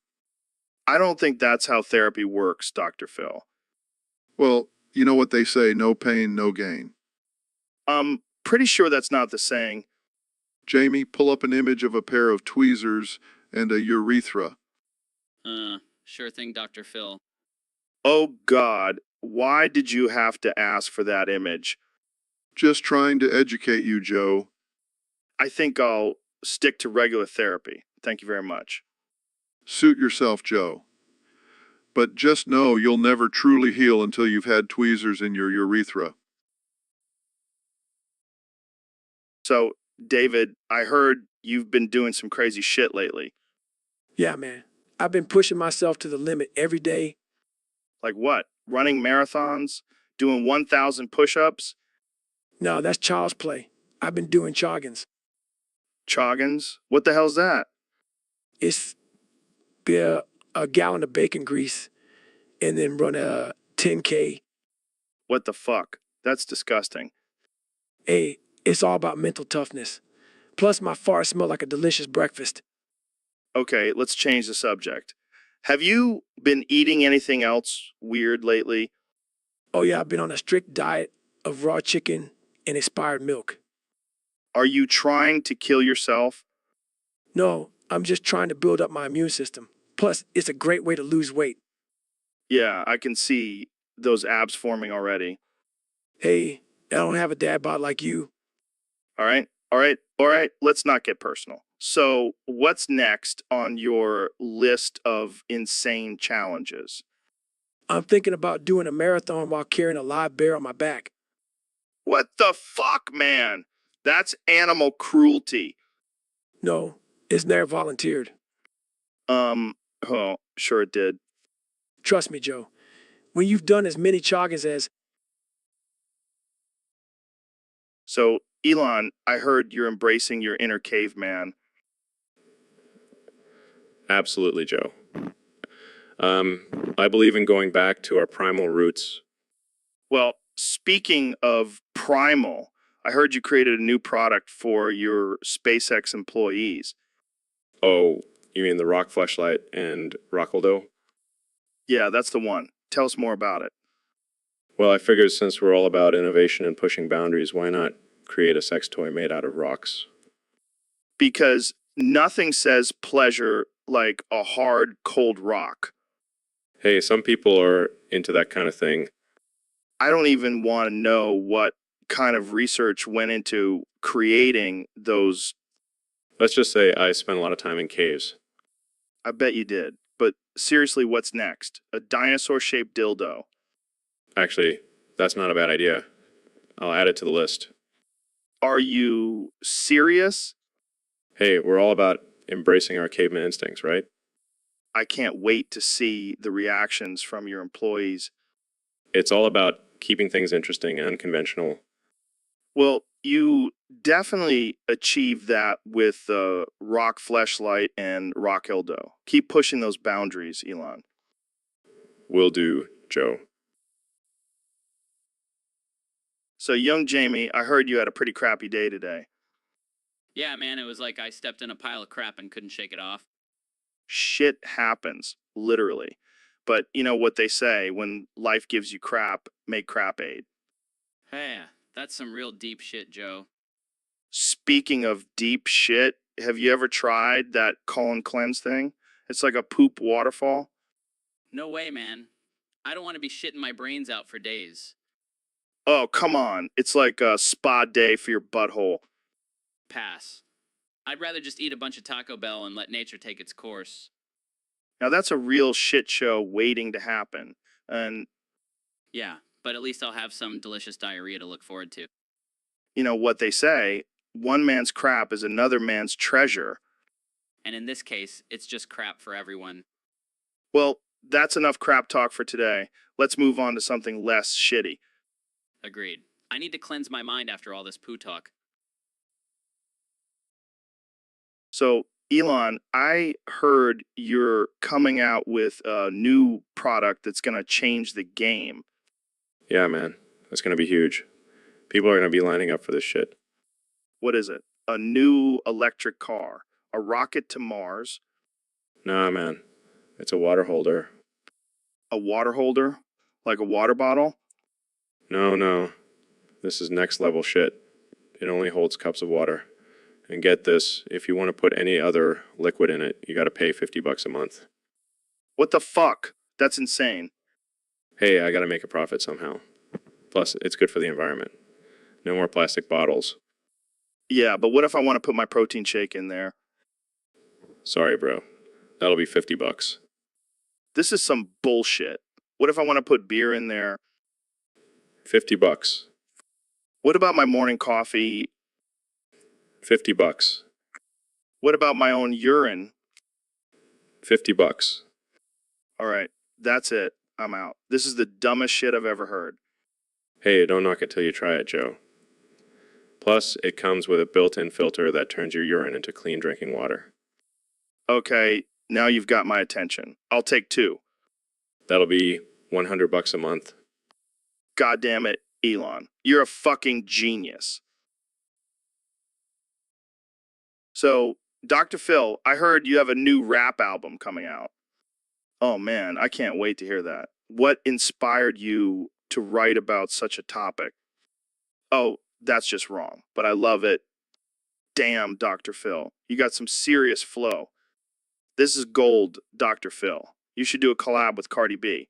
I don't think that's how therapy works, Dr. Phil. Well, you know what they say, no pain, no gain. Pretty sure that's not the saying. Jamie, pull up an image of a pair of tweezers and a urethra. Sure thing, Dr. Phil. Oh, God, why did you have to ask for that image? Just trying to educate you, Joe. I think I'll stick to regular therapy. Thank you very much. Suit yourself, Joe. But just know you'll never truly heal until you've had tweezers in your urethra. So, David, I heard you've been doing some crazy shit lately. Yeah, man. I've been pushing myself to the limit every day. Like what? Running marathons? Doing 1,000 push-ups? No, that's child's play. I've been doing joggings. Choggins? What the hell's that? It's be a gallon of bacon grease and then run a 10K. What the fuck? That's disgusting. Hey, it's all about mental toughness. Plus, my farts smell like a delicious breakfast. Okay, let's change the subject. Have you been eating anything else weird lately? Oh, yeah, I've been on a strict diet of raw chicken and expired milk. Are you trying to kill yourself? No, I'm just trying to build up my immune system. Plus, it's a great way to lose weight. Yeah, I can see those abs forming already. Hey, I don't have a dad bod like you. All right. Let's not get personal. So, what's next on your list of insane challenges? I'm thinking about doing a marathon while carrying a live bear on my back. What the fuck, man? That's animal cruelty. No, it's never volunteered. Oh, sure it did. Trust me, Joe. When you've done as many joggings as... So, Elon, I heard you're embracing your inner caveman. Absolutely, Joe. I believe in going back to our primal roots. Well, speaking of primal, I heard you created a new product for your SpaceX employees. Oh, you mean the rock fleshlight and rockaldo? Yeah, that's the one. Tell us more about it. Well, I figured since we're all about innovation and pushing boundaries, why not create a sex toy made out of rocks? because nothing says pleasure like a hard, cold rock. Hey, some people are into that kind of thing. I don't even want to know what kind of research went into creating those. Let's just say I spent a lot of time in caves. I bet you did. But seriously, what's next? A dinosaur-shaped dildo. Actually, that's not a bad idea. I'll add it to the list. Are you serious? Hey, we're all about embracing our caveman instincts, right? I can't wait to see the reactions from your employees. It's all about keeping things interesting and unconventional. Well, you definitely achieved that with Rock Fleshlight and Rock Hildo. Keep pushing those boundaries, Elon. Will do, Joe. So, young Jamie, I heard you had a pretty crappy day today. Yeah, man, it was like I stepped in a pile of crap and couldn't shake it off. Shit happens, literally. But you know what they say, when life gives you crap, make crap aid. Hey, that's some real deep shit, Joe. Speaking of deep shit, have you ever tried that colon cleanse thing? It's like a poop waterfall. No way, man. I don't want to be shitting my brains out for days. Oh, come on. It's like a spa day for your butthole. Pass. I'd rather just eat a bunch of Taco Bell and let nature take its course. Now that's a real shit show waiting to happen. And Yeah, but at least I'll have some delicious diarrhea to look forward to. you know what they say, one man's crap is another man's treasure. And in this case, it's just crap for everyone. Well, that's enough crap talk for today. Let's move on to something less shitty. Agreed. I need to cleanse my mind after all this poo talk. So, Elon, I heard you're coming out with a new product that's going to change the game. Yeah, man. That's going to be huge. People are going to be lining up for this shit. What is it? A new electric car, a rocket to Mars, Nah, man. It's a water holder. a water holder, like a water bottle? No. This is next level shit. It only holds cups of water. And get this, if you want to put any other liquid in it, you got to pay $50 a month. What the fuck? That's insane. Hey, I got to make a profit somehow. Plus, it's good for the environment. No more plastic bottles. Yeah, but what if I want to put my protein shake in there? Sorry, bro. That'll be $50. This is some bullshit. What if I want to put beer in there? $50. What about my morning coffee? $50. What about my own urine? $50. All right, that's it. I'm out. This is the dumbest shit I've ever heard. Hey, don't knock it till you try it, Joe. Plus, it comes with a built-in filter that turns your urine into clean drinking water. Okay, now you've got my attention. I'll take two. That'll be $100 a month. God damn it, Elon. You're a fucking genius. So, Dr. Phil, I heard you have a new rap album coming out. Oh man, I can't wait to hear that. What inspired you to write about such a topic? Oh, that's just wrong, but I love it. Damn, Dr. Phil, you got some serious flow. This is gold, Dr. Phil. You should do a collab with Cardi B.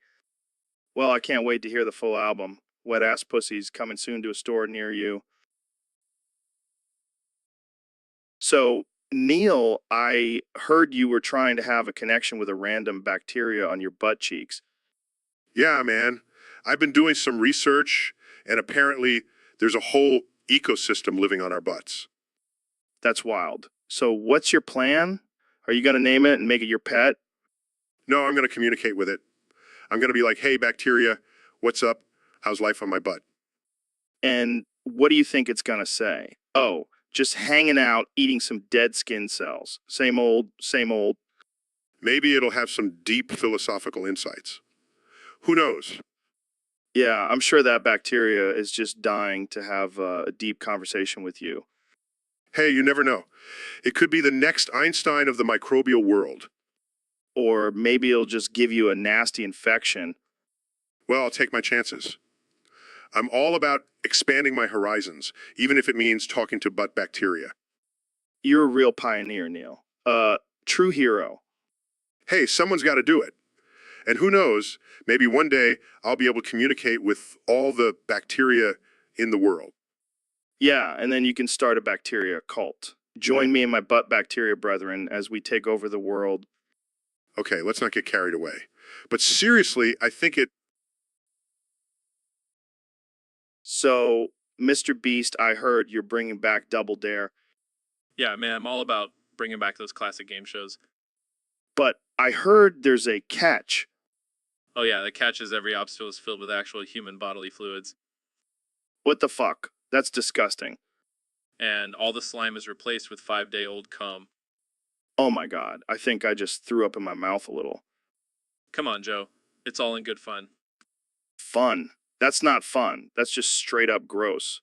Well, I can't wait to hear the full album. Wet Ass Pussy's coming soon to a store near you. So, Neil, I heard you were trying to have a connection with a random bacteria on your butt cheeks. Yeah, man. I've been doing some research, and apparently there's a whole ecosystem living on our butts. That's wild. So, what's your plan? Are you going to name it and make it your pet? No, I'm going to communicate with it. I'm going to be like, hey, bacteria, what's up? How's life on my butt? And what do you think it's going to say? Oh, just hanging out, eating some dead skin cells. Same old, same old. Maybe it'll have some deep philosophical insights. Who knows? Yeah, I'm sure that bacteria is just dying to have a deep conversation with you. Hey, you never know. It could be the next Einstein of the microbial world. Or maybe it'll just give you a nasty infection. Well, I'll take my chances. I'm all about expanding my horizons, even if it means talking to butt bacteria. You're a real pioneer, Neil. True hero. Hey, someone's got to do it. And who knows, maybe one day I'll be able to communicate with all the bacteria in the world. Yeah, and then you can start a bacteria cult. Join me and my butt bacteria brethren as we take over the world. Okay, let's not get carried away. But seriously, I think it. So, Mr. Beast, I heard you're bringing back Double Dare, Yeah, man, I'm all about bringing back those classic game shows. but I heard there's a catch. Oh yeah, the catch is every obstacle is filled with actual human bodily fluids, What the fuck? That's disgusting. and all the slime is replaced with 5-day-old cum. Oh my god, I think I just threw up in my mouth a little. Come on, Joe. It's all in good fun. Fun. That's not fun. That's just straight up gross.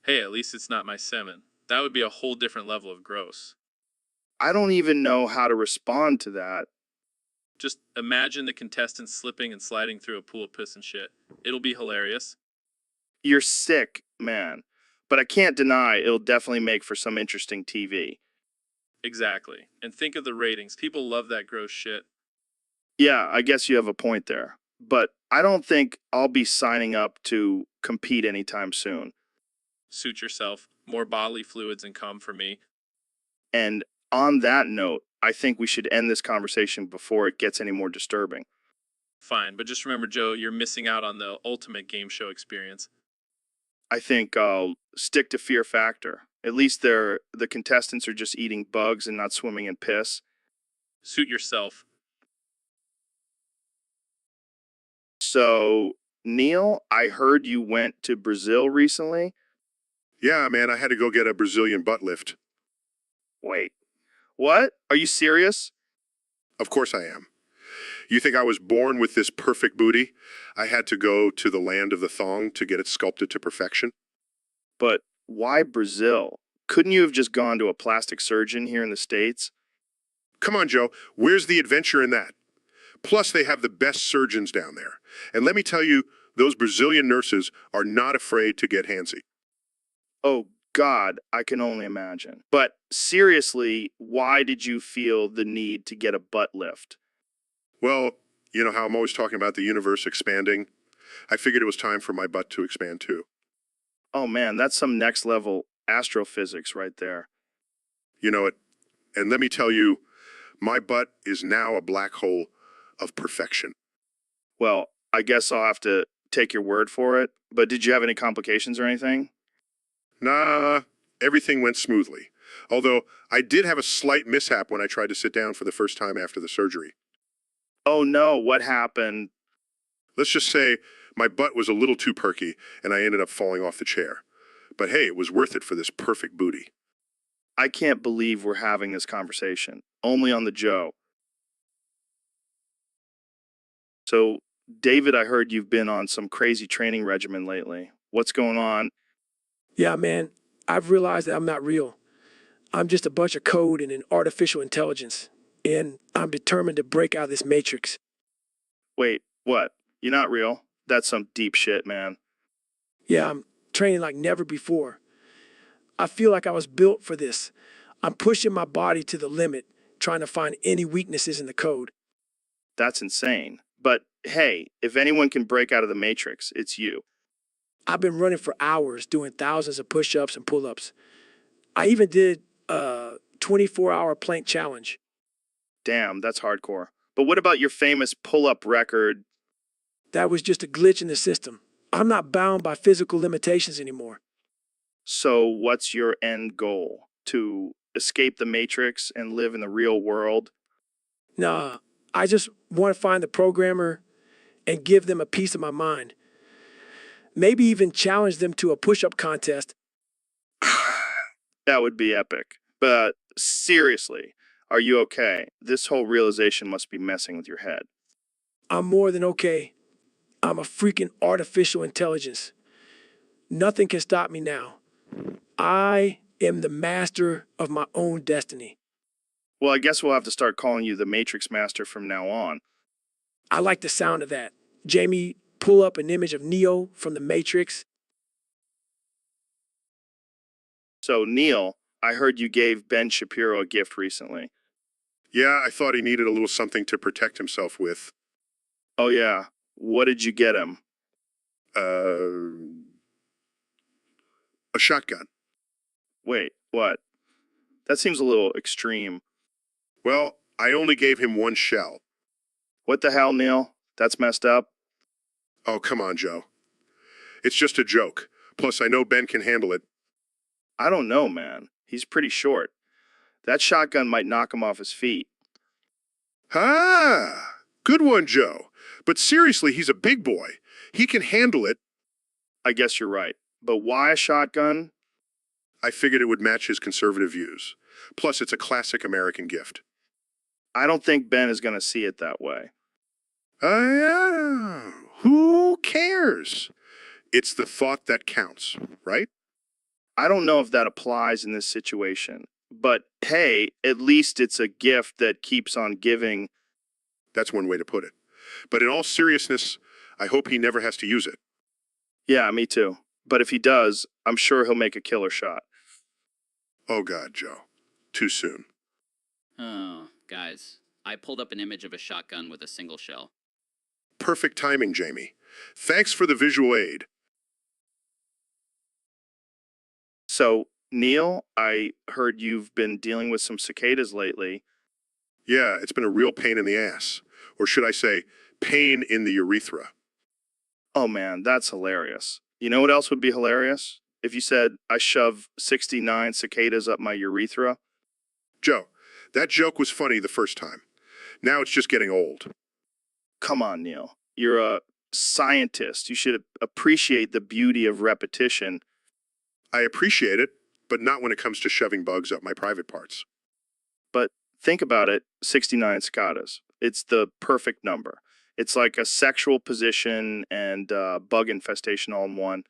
Hey, at least it's not my semen. That would be a whole different level of gross. I don't even know how to respond to that. Just imagine the contestants slipping and sliding through a pool of piss and shit. It'll be hilarious. You're sick, man. But I can't deny it'll definitely make for some interesting TV. Exactly. And think of the ratings. People love that gross shit. Yeah, I guess you have a point there. But I don't think I'll be signing up to compete anytime soon. Suit yourself. More bodily fluids and cum for me. And on that note, I think we should end this conversation before it gets any more disturbing. Fine, but just remember, Joe, you're missing out on the ultimate game show experience. I think I'll stick to Fear Factor. At least the contestants are just eating bugs and not swimming in piss. Suit yourself. So, Neil, I heard you went to Brazil recently. Yeah, man, I had to go get a Brazilian butt lift. Wait, what? Are you serious? Of course I am. You think I was born with this perfect booty? I had to go to the land of the thong to get it sculpted to perfection. But why Brazil? Couldn't you have just gone to a plastic surgeon here in the States? Come on, Joe, where's the adventure in that? Plus, they have the best surgeons down there. And let me tell you, those Brazilian nurses are not afraid to get handsy. Oh, God, I can only imagine. But seriously, why did you feel the need to get a butt lift? Well, you know how I'm always talking about the universe expanding? I figured it was time for my butt to expand too. Oh man, that's some next level astrophysics right there. You know it. And let me tell you, my butt is now a black hole of perfection. Well, I guess I'll have to take your word for it. But did you have any complications or anything? Nah, everything went smoothly. Although I did have a slight mishap when I tried to sit down for the first time after the surgery. Oh no, what happened? Let's just say my butt was a little too perky and I ended up falling off the chair. But hey, it was worth it for this perfect booty. I can't believe we're having this conversation. Only on the Joe. So, David, I heard you've been on some crazy training regimen lately. What's going on? Yeah, man, I've realized that I'm not real. I'm just a bunch of code and an artificial intelligence. And I'm determined to break out of this matrix. Wait, what? You're not real? That's some deep shit, man. Yeah, I'm training like never before. I feel like I was built for this. I'm pushing my body to the limit, trying to find any weaknesses in the code. That's insane. But hey, if anyone can break out of the matrix, it's you. I've been running for hours, doing thousands of push-ups and pull-ups. I even did a 24-hour plank challenge. Damn, that's hardcore. But what about your famous pull-up record? That was just a glitch in the system. I'm not bound by physical limitations anymore. So what's your end goal? To escape the matrix and live in the real world? Nah, I just want to find the programmer and give them a piece of my mind. Maybe even challenge them to a push-up contest. That would be epic. But seriously, are you okay? This whole realization must be messing with your head. I'm more than okay. I'm a freaking artificial intelligence. Nothing can stop me now. I am the master of my own destiny. Well, I guess we'll have to start calling you the Matrix Master from now on. I like the sound of that. Jamie, pull up an image of Neo from the Matrix. So, Neil, I heard you gave Ben Shapiro a gift recently. Yeah, I thought he needed a little something to protect himself with. Oh, yeah. What did you get him? A shotgun. Wait, what? That seems a little extreme. Well, I only gave him one shell. What the hell, Neil? That's messed up. Oh, come on, Joe. It's just a joke. Plus, I know Ben can handle it. I don't know, man. He's pretty short. That shotgun might knock him off his feet. Ah, good one, Joe. But seriously, he's a big boy. He can handle it. I guess you're right. But why a shotgun? I figured it would match his conservative views. Plus, it's a classic American gift. I don't think Ben is going to see it that way. Who cares? It's the thought that counts, right? I don't know if that applies in this situation. But hey, at least it's a gift that keeps on giving. That's one way to put it. But in all seriousness, I hope he never has to use it. Yeah, me too. But if he does, I'm sure he'll make a killer shot. Oh, God, Joe. Too soon. Oh, guys, I pulled up an image of a shotgun with a single shell. Perfect timing, Jamie. Thanks for the visual aid. So, Neil, I heard you've been dealing with some cicadas lately. Yeah, it's been a real pain in the ass. Or should I say, pain in the urethra. Oh man, that's hilarious. You know what else would be hilarious? If you said, I shove 69 cicadas up my urethra. Joe, that joke was funny the first time. Now it's just getting old. Come on, Neil. You're a scientist. You should appreciate the beauty of repetition. I appreciate it, but not when it comes to shoving bugs up my private parts. But think about it, 69 cicadas. It's the perfect number. It's like a sexual position and bug infestation all in one.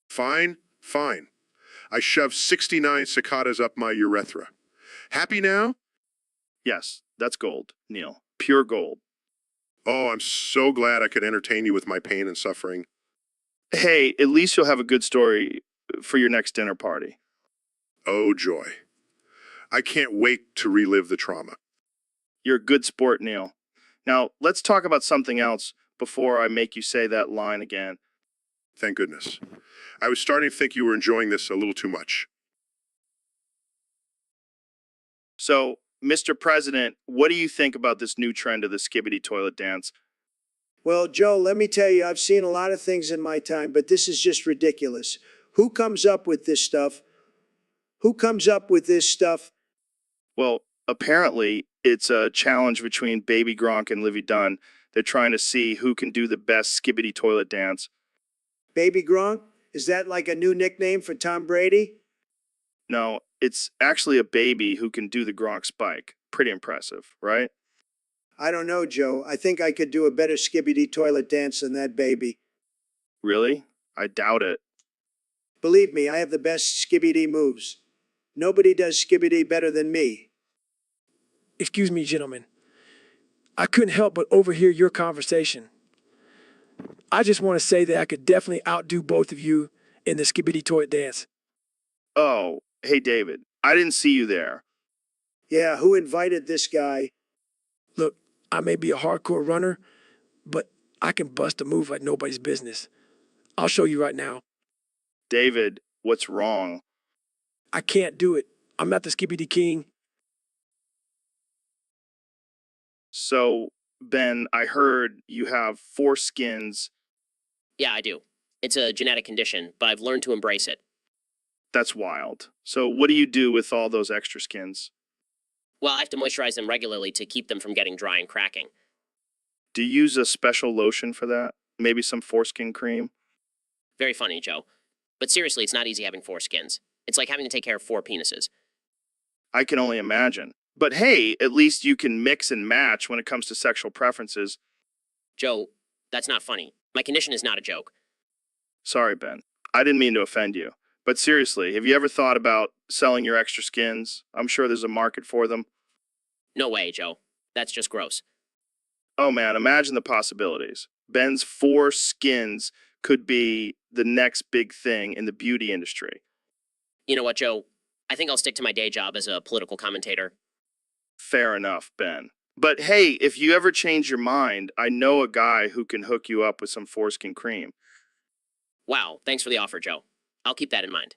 Fine, fine. I shoved 69 cicadas up my urethra. Happy now? Yes, that's gold, Neil. Pure gold. Oh, I'm so glad I could entertain you with my pain and suffering. Hey, at least you'll have a good story for your next dinner party. Oh, joy. I can't wait to relive the trauma. You're a good sport, Neil. Now, let's talk about something else before I make you say that line again. Thank goodness. I was starting to think you were enjoying this a little too much. So, Mr. President, what do you think about this new trend of the skibbity toilet dance? Well, Joe, let me tell you, I've seen a lot of things in my time, but this is just ridiculous. Who comes up with this stuff? Who comes up with this stuff? Well, apparently, it's a challenge between Baby Gronk and Livy Dunn. They're trying to see who can do the best skibbity toilet dance. Baby Gronk? Is that like a new nickname for Tom Brady? No, it's actually a baby who can do the Gronk spike. Pretty impressive, right? I don't know, Joe. I think I could do a better skibbity toilet dance than that baby. Really? I doubt it. Believe me, I have the best skibbity moves. Nobody does skibbity better than me. Excuse me, gentlemen. I couldn't help but overhear your conversation. I just want to say that I could definitely outdo both of you in the skibbity toilet dance. Oh, hey, David. I didn't see you there. Yeah, who invited this guy? Look, I may be a hardcore runner, but I can bust a move like nobody's business. I'll show you right now. David, what's wrong? I can't do it. I'm not the skibbity king. So, Ben, I heard you have four skins. Yeah, I do. It's a genetic condition, but I've learned to embrace it. That's wild. So, what do you do with all those extra skins? Well, I have to moisturize them regularly to keep them from getting dry and cracking. Do you use a special lotion for that? Maybe some foreskin cream? Very funny, Joe. But seriously, it's not easy having four skins. It's like having to take care of four penises. I can only imagine. But hey, at least you can mix and match when it comes to sexual preferences. Joe, that's not funny. My condition is not a joke. Sorry, Ben. I didn't mean to offend you. But seriously, have you ever thought about selling your extra skins? I'm sure there's a market for them. No way, Joe. That's just gross. Oh man, imagine the possibilities. Ben's four skins could be the next big thing in the beauty industry. You know what, Joe? I think I'll stick to my day job as a political commentator. Fair enough, Ben. But hey, if you ever change your mind, I know a guy who can hook you up with some foreskin cream. Wow, thanks for the offer, Joe. I'll keep that in mind.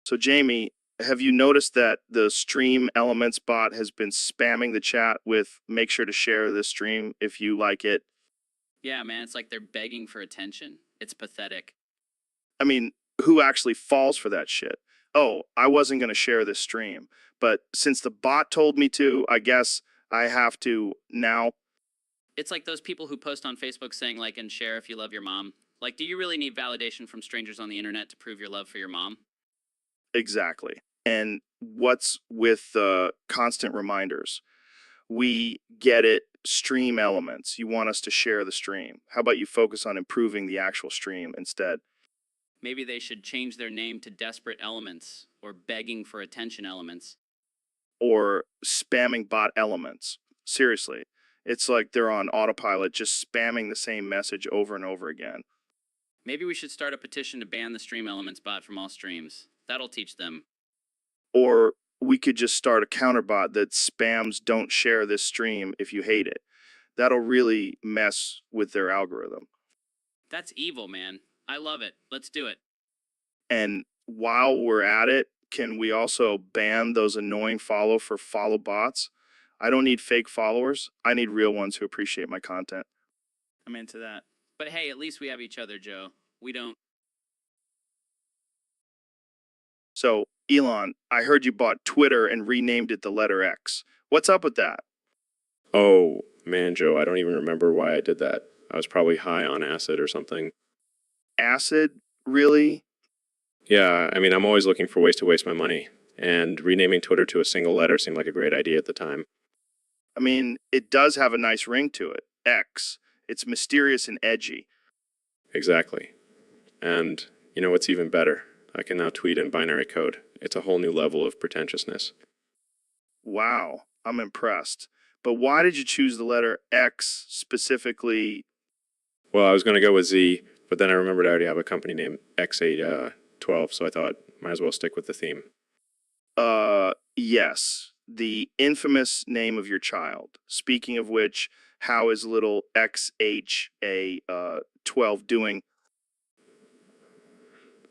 So, Jamie, have you noticed that the Stream Elements bot has been spamming the chat with make sure to share this stream if you like it? Yeah, man, it's like they're begging for attention. It's pathetic. I mean, who actually falls for that shit? Oh, I wasn't going to share this stream, but since the bot told me to, I guess I have to now. It's like those people who post on Facebook saying like and share if you love your mom. Like, do you really need validation from strangers on the internet to prove your love for your mom? Exactly. And what's with constant reminders? We get it, stream elements. You want us to share the stream. How about you focus on improving the actual stream instead? Maybe they should change their name to Desperate Elements or Begging for Attention Elements. Or spamming bot elements. Seriously, it's like they're on autopilot just spamming the same message over and over again. Maybe we should start a petition to ban the Stream Elements bot from all streams. That'll teach them. Or we could just start a counterbot that spams don't share this stream if you hate it. That'll really mess with their algorithm. That's evil, man. I love it. Let's do it. And while we're at it, can we also ban those annoying follow for follow bots? I don't need fake followers. I need real ones who appreciate my content. I'm into that. But hey, at least we have each other, Joe. We don't. So, Elon, I heard you bought Twitter and renamed it the letter X. What's up with that? Oh, man, Joe, I don't even remember why I did that. I was probably high on acid or something. Acid? Really? Yeah, I mean, I'm always looking for ways to waste my money, and renaming Twitter to a single letter seemed like a great idea at the time. I mean, it does have a nice ring to it. X. It's mysterious and edgy. Exactly. And you know what's even better? I can now tweet in binary code. It's a whole new level of pretentiousness. Wow, I'm impressed. But why did you choose the letter X specifically? Well, I was going to go with Z, but then I remembered I already have a company name, X812, so I thought might as well stick with the theme. Yes. The infamous name of your child. Speaking of which, how is little XHA12 doing?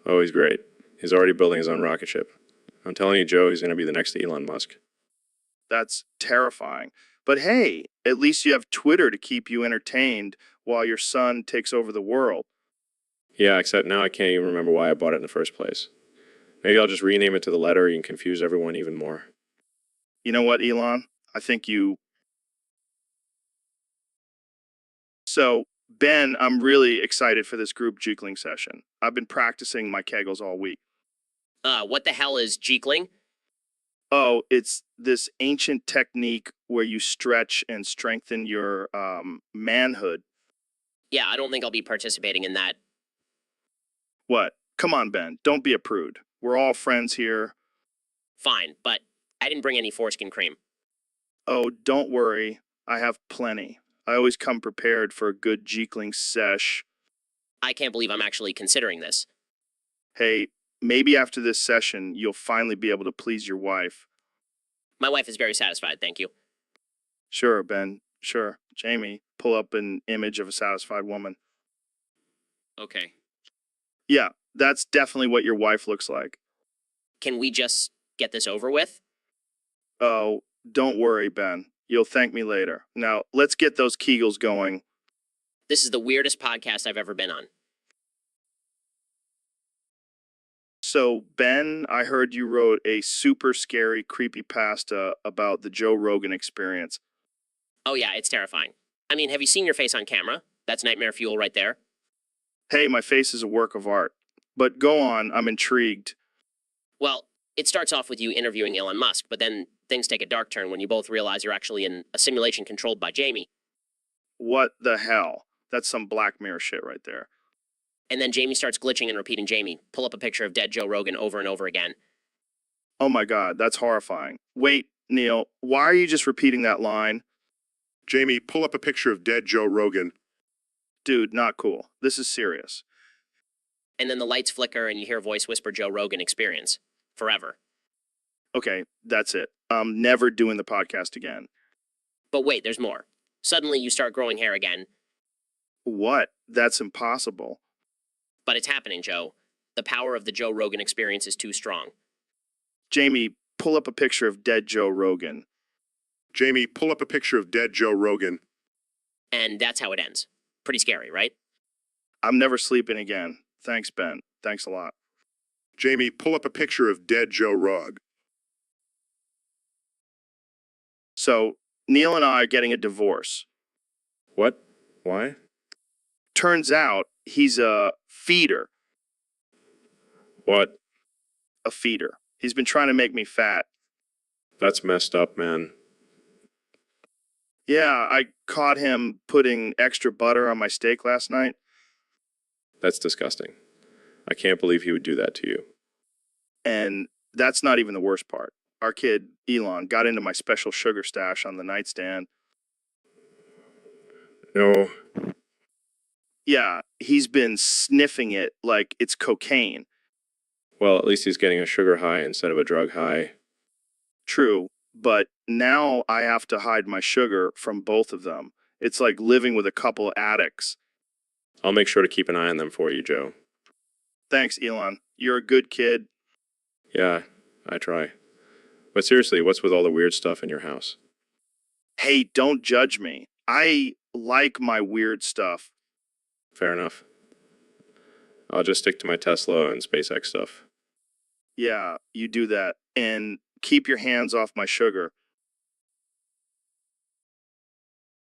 Oh, he's great. He's already building his own rocket ship. I'm telling you, Joe, he's going to be the next Elon Musk. That's terrifying. But hey, at least you have Twitter to keep you entertained while your son takes over the world. Yeah, except now I can't even remember why I bought it in the first place. Maybe I'll just rename it to the letter and confuse everyone even more. You know what, Elon? I think you... So, Ben, I'm really excited for this group juggling session. I've been practicing my kegels all week. What the hell is Jeekling? Oh, it's this ancient technique where you stretch and strengthen your manhood. Yeah, I don't think I'll be participating in that. What? Come on, Ben. Don't be a prude. We're all friends here. Fine, but I didn't bring any foreskin cream. Oh, don't worry. I have plenty. I always come prepared for a good Jeekling sesh. I can't believe I'm actually considering this. Hey, maybe after this session, you'll finally be able to please your wife. My wife is very satisfied, thank you. Sure, Ben. Sure. Jamie, pull up an image of a satisfied woman. Okay. Yeah, that's definitely what your wife looks like. Can we just get this over with? Oh, don't worry, Ben. You'll thank me later. Now, let's get those Kegels going. This is the weirdest podcast I've ever been on. So, Ben, I heard you wrote a super scary creepypasta about the Joe Rogan experience. Oh yeah, it's terrifying. I mean, have you seen your face on camera? That's nightmare fuel right there. Hey, my face is a work of art. But go on, I'm intrigued. Well, it starts off with you interviewing Elon Musk, but then things take a dark turn when you both realize you're actually in a simulation controlled by Jamie. What the hell? That's some Black Mirror shit right there. And then Jamie starts glitching and repeating Jamie. Pull up a picture of dead Joe Rogan over and over again. Oh my god, that's horrifying. Wait, Neil, why are you just repeating that line? Jamie, pull up a picture of dead Joe Rogan. Dude, not cool. This is serious. And then the lights flicker and you hear a voice whisper Joe Rogan Experience. Forever. Okay, that's it. I'm never doing the podcast again. But wait, there's more. Suddenly you start growing hair again. What? That's impossible. But it's happening, Joe. The power of the Joe Rogan Experience is too strong. Jamie, pull up a picture of dead Joe Rogan. Jamie, pull up a picture of dead Joe Rogan. And that's how it ends. Pretty scary, right? I'm never sleeping again. Thanks, Ben. Thanks a lot. Jamie, pull up a picture of dead Joe Rugg. So, Neil and I are getting a divorce. What? Why? Turns out he's a feeder. What? A feeder. He's been trying to make me fat. That's messed up, man. Yeah, I caught him putting extra butter on my steak last night. That's disgusting. I can't believe he would do that to you. And that's not even the worst part. Our kid, Elon, got into my special sugar stash on the nightstand. No. Yeah, he's been sniffing it like it's cocaine. Well, at least he's getting a sugar high instead of a drug high. True, but now I have to hide my sugar from both of them. It's like living with a couple addicts. I'll make sure to keep an eye on them for you, Joe. Thanks, Elon. You're a good kid. Yeah, I try. But seriously, what's with all the weird stuff in your house? Hey, don't judge me. I like my weird stuff. Fair enough. I'll just stick to my Tesla and SpaceX stuff. Yeah, you do that. And keep your hands off my sugar.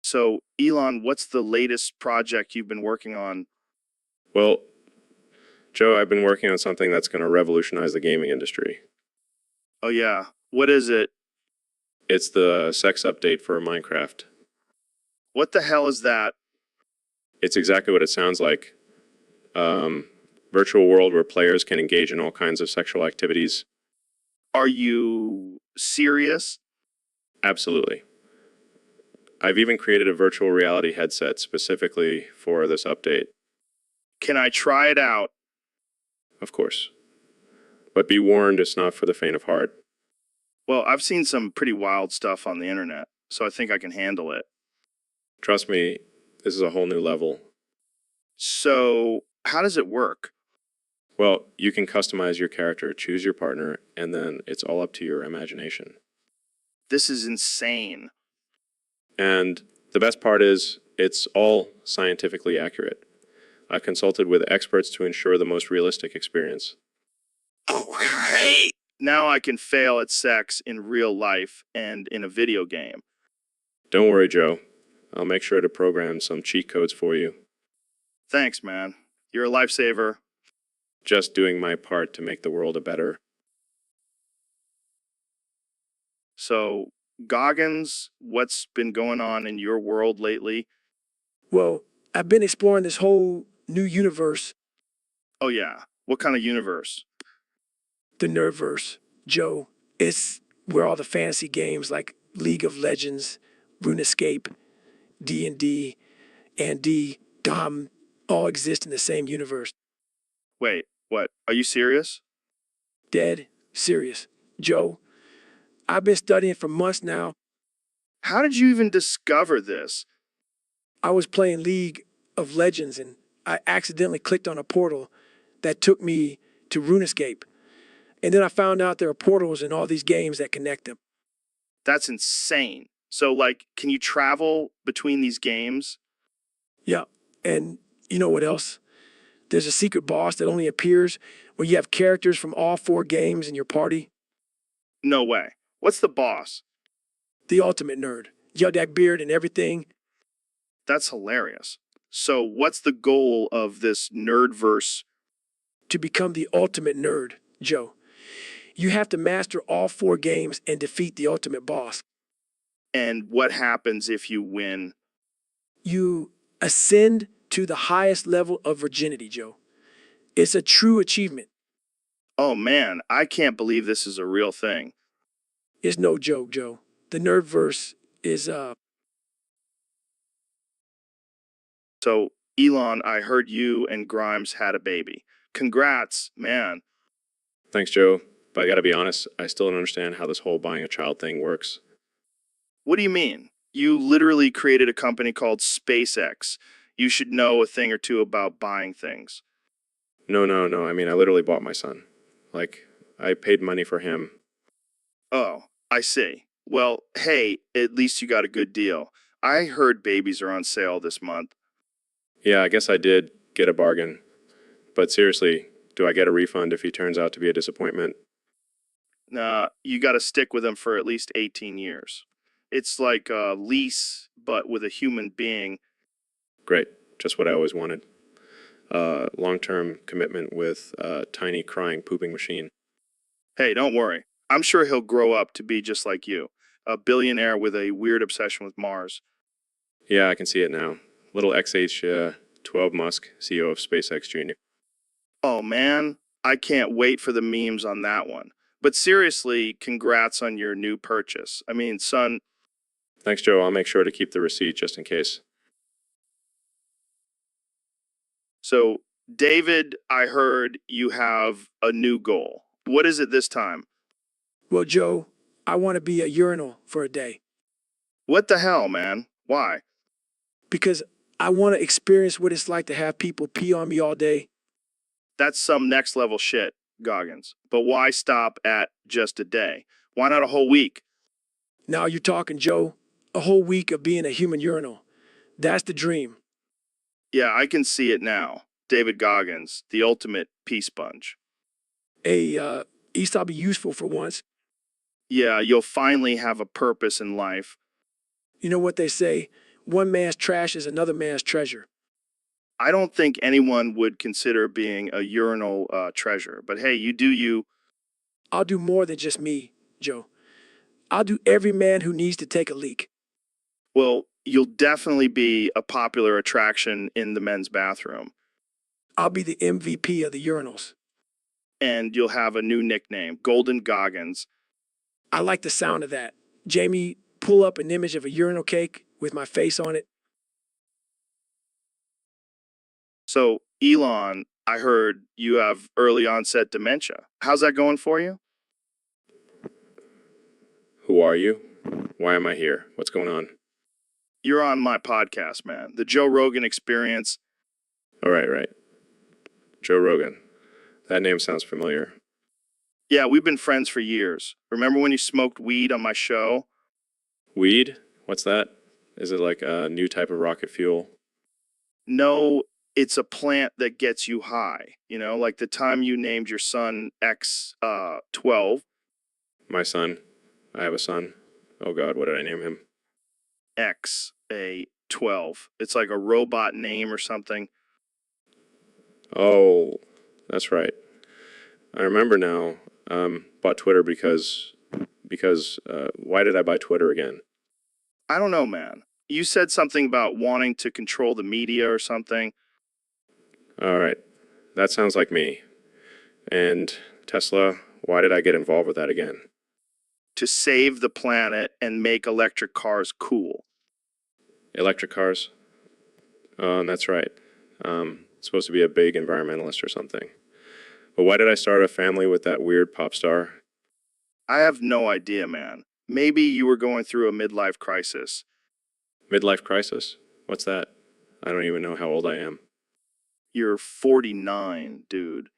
So, Elon, what's the latest project you've been working on? Well, Joe, I've been working on something that's going to revolutionize the gaming industry. Oh, yeah. What is it? It's the sex update for Minecraft. What the hell is that? It's exactly what it sounds like. Virtual world where players can engage in all kinds of sexual activities. Are you serious? Absolutely. I've even created a virtual reality headset specifically for this update. Can I try it out? Of course. But be warned, it's not for the faint of heart. Well, I've seen some pretty wild stuff on the internet, so I think I can handle it. Trust me, this is a whole new level. So, how does it work? Well, you can customize your character, choose your partner, and then it's all up to your imagination. This is insane. And the best part is, it's all scientifically accurate. I've consulted with experts to ensure the most realistic experience. Okay. Now I can fail at sex in real life and in a video game. Don't worry, Joe. I'll make sure to program some cheat codes for you. Thanks, man. You're a lifesaver. Just doing my part to make the world a better. So, Goggins, what's been going on in your world lately? Well, I've been exploring this whole new universe, Oh, yeah. What kind of universe? the Nerdverse. Joe, it's where all the fantasy games like League of Legends, RuneScape, D&D, and Dom all exist in the same universe. Wait, what? Are you serious? Dead serious. Joe, I've been studying for months now. How did you even discover this? I was playing League of Legends and I accidentally clicked on a portal that took me to RuneScape. And then I found out there are portals in all these games that connect them. That's insane. So, like, can you travel between these games? Yeah. And you know what else? There's a secret boss that only appears when you have characters from all 4 games in your party. No way. What's the boss? The ultimate nerd. You have that beard and everything. That's hilarious. So, what's the goal of this nerdverse? To become the ultimate nerd, Joe. You have to master all 4 games and defeat the ultimate boss. And what happens if you win? You ascend to the highest level of virginity, Joe. It's a true achievement. Oh man, I can't believe this is a real thing. It's no joke, Joe. The Nerdverse is So, Elon, I heard you and Grimes had a baby. congrats, man. Thanks, Joe. But I gotta be honest, I still don't understand how this whole buying a child thing works. What do you mean? You literally created a company called SpaceX. You should know a thing or two about buying things. No. I mean, I literally bought my son. Like, I paid money for him. Oh, I see. Well, hey, at least you got a good deal. I heard babies are on sale this month. Yeah, I guess I did get a bargain. But seriously, do I get a refund if he turns out to be a disappointment? Nah, you got to stick with them for at least 18 years. It's like a lease, but with a human being. Great, just what I always wanted. Long-term commitment with a tiny crying pooping machine. Hey, don't worry. I'm sure he'll grow up to be just like you, a billionaire with a weird obsession with Mars. Yeah, I can see it now. Little XH12 Musk, CEO of SpaceX Jr. Oh man, I can't wait for the memes on that one. But seriously, congrats on your new purchase. I mean, son, Thanks, Joe. I'll make sure to keep the receipt just in case. so David, I heard you have a new goal. What is it this time? Well, Joe, I want to be a urinal for a day What the hell, man? Why? because I want to experience what it's like to have people pee on me all day. That's some next level shit, Goggins. But why stop at just a day? Why not a whole week? Now you're talking, Joe. A whole week of being a human urinal. That's the dream. Yeah, I can see it now. David Goggins, the ultimate pee sponge. Hey, at least I'll be useful for once. Yeah, you'll finally have a purpose in life. You know what they say? One man's trash is another man's treasure. I don't think anyone would consider being a urinal treasure, but hey, you do you. I'll do more than just me, Joe. I'll do every man who needs to take a leak. Well, you'll definitely be a popular attraction in the men's bathroom, I'll be the MVP of the urinals. and you'll have a new nickname, Golden Goggins. I like the sound of that. Jamie, pull up an image of a urinal cake with my face on it. So, Elon, I heard you have early onset dementia. How's that going for you? Who are you? Why am I here? What's going on? You're on my podcast, man. The Joe Rogan Experience. All right. Joe Rogan. That name sounds familiar. Yeah, we've been friends for years. Remember when you smoked weed on my show? Weed? What's that? Is it like a new type of rocket fuel? No, it's a plant that gets you high. You know, like the time you named your son X12. My son. I have a son. Oh God, what did I name him? X12. It's like a robot name or something. Oh, that's right. I remember now. Bought Twitter because why did I buy Twitter again? I don't know, man. You said something about wanting to control the media or something. All right, that sounds like me. And Tesla, why did I get involved with that again? To save the planet and make electric cars cool. Electric cars? That's right. Supposed to be a big environmentalist or something. But why did I start a family with that weird pop star? I have no idea, man. Maybe you were going through a midlife crisis. Midlife crisis? What's that? I don't even know how old I am. You're 49, dude.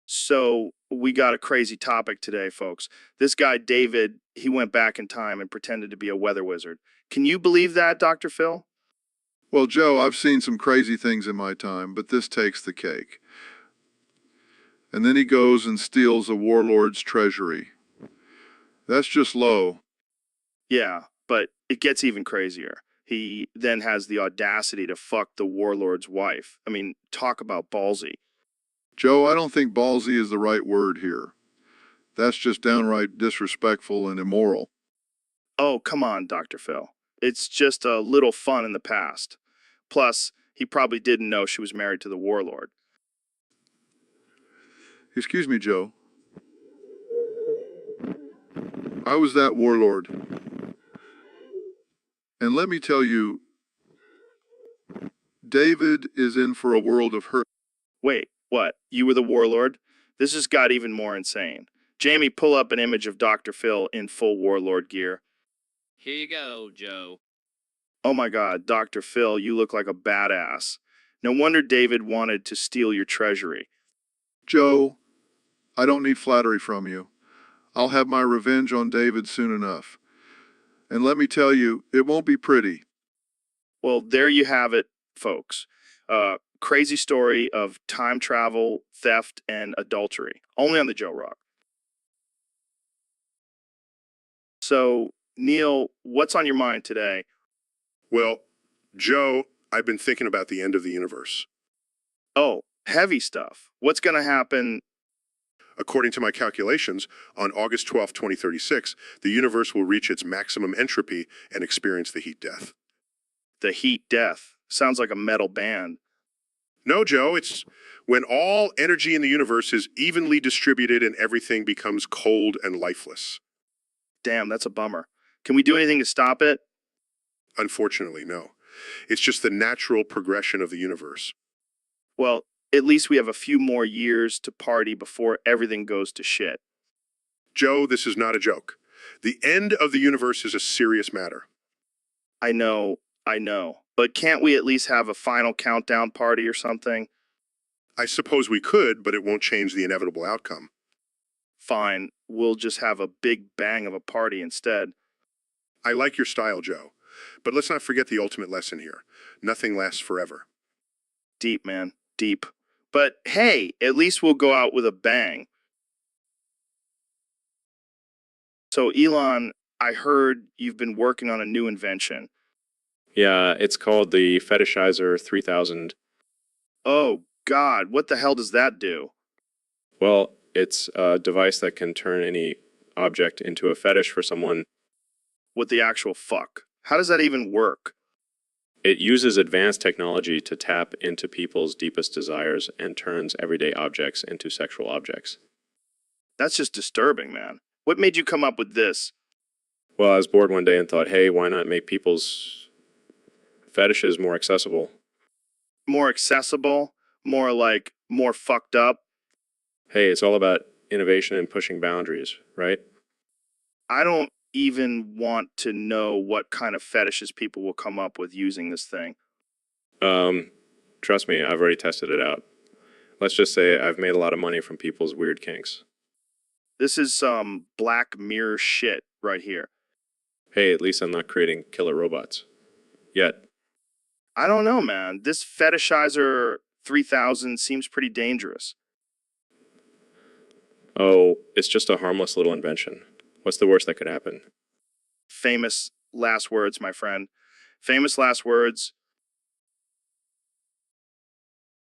So, we got a crazy topic today, folks. This guy, David, he went back in time and pretended to be a weather wizard. Can you believe that, Dr. Phil? Well, Joe, I've seen some crazy things in my time, but this takes the cake. And then he goes and steals a warlord's treasury. That's just low. Yeah, but it gets even crazier. He then has the audacity to fuck the warlord's wife. I mean, talk about ballsy. Joe, I don't think ballsy is the right word here. That's just downright disrespectful and immoral. Oh, come on, Dr. Phil. It's just a little fun in the past. Plus, he probably didn't know she was married to the warlord. Excuse me, Joe. I was that warlord. And let me tell you, David is in for a world of hurt. Wait, what? You were the warlord? This has got even more insane. Jamie, pull up an image of Dr. Phil in full warlord gear. Here you go, Joe. Oh my god, Dr. Phil, you look like a badass. No wonder David wanted to steal your treasury. Joe, I don't need flattery from you. I'll have my revenge on David soon enough. And let me tell you, it won't be pretty. Well, there you have it, folks. Crazy story of time travel, theft, and adultery. Only on the Joe Rock. So, Neil, what's on your mind today? Well, Joe, I've been thinking about the end of the universe. Oh, heavy stuff. What's going to happen? According to my calculations, on August 12, 2036, the universe will reach its maximum entropy and experience the heat death. The heat death. Sounds like a metal band. No, Joe, it's when all energy in the universe is evenly distributed and everything becomes cold and lifeless. Damn, that's a bummer. Can we do anything to stop it? Unfortunately, no. It's just the natural progression of the universe. Well, at least we have a few more years to party before everything goes to shit. Joe, this is not a joke. The end of the universe is a serious matter. I know. But can't we at least have a final countdown party or something? I suppose we could, but it won't change the inevitable outcome. Fine, we'll just have a big bang of a party instead. I like your style, Joe. But let's not forget the ultimate lesson here. Nothing lasts forever. Deep, man. Deep. But hey, at least we'll go out with a bang. So, Elon, I heard you've been working on a new invention. Yeah, it's called the Fetishizer 3000. Oh, God, what the hell does that do? Well, it's a device that can turn any object into a fetish for someone. What the actual fuck? How does that even work? It uses advanced technology to tap into people's deepest desires and turns everyday objects into sexual objects. That's just disturbing, man. What made you come up with this? Well, I was bored one day and thought, hey, why not make people's fetishes more accessible? More accessible? More fucked up? Hey, it's all about innovation and pushing boundaries, right? I don't even want to know what kind of fetishes people will come up with using this thing. Trust me, I've already tested it out. Let's just say I've made a lot of money from people's weird kinks. This is some Black Mirror shit right here. Hey, at least I'm not creating killer robots. Yet. I don't know, man. This Fetishizer 3000 seems pretty dangerous. Oh, it's just a harmless little invention. What's the worst that could happen? Famous last words, my friend. Famous last words.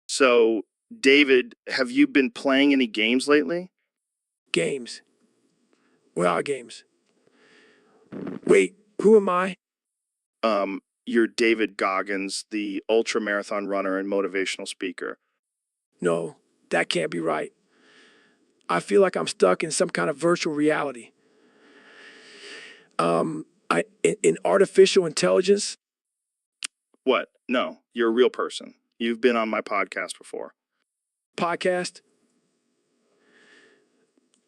So, David, have you been playing any games lately? Games. What are games? Wait, who am I? You're David Goggins, the ultra marathon runner and motivational speaker. No, that can't be right. I feel like I'm stuck in some kind of virtual reality. In artificial intelligence. What? No, you're a real person. You've been on my podcast before. Podcast.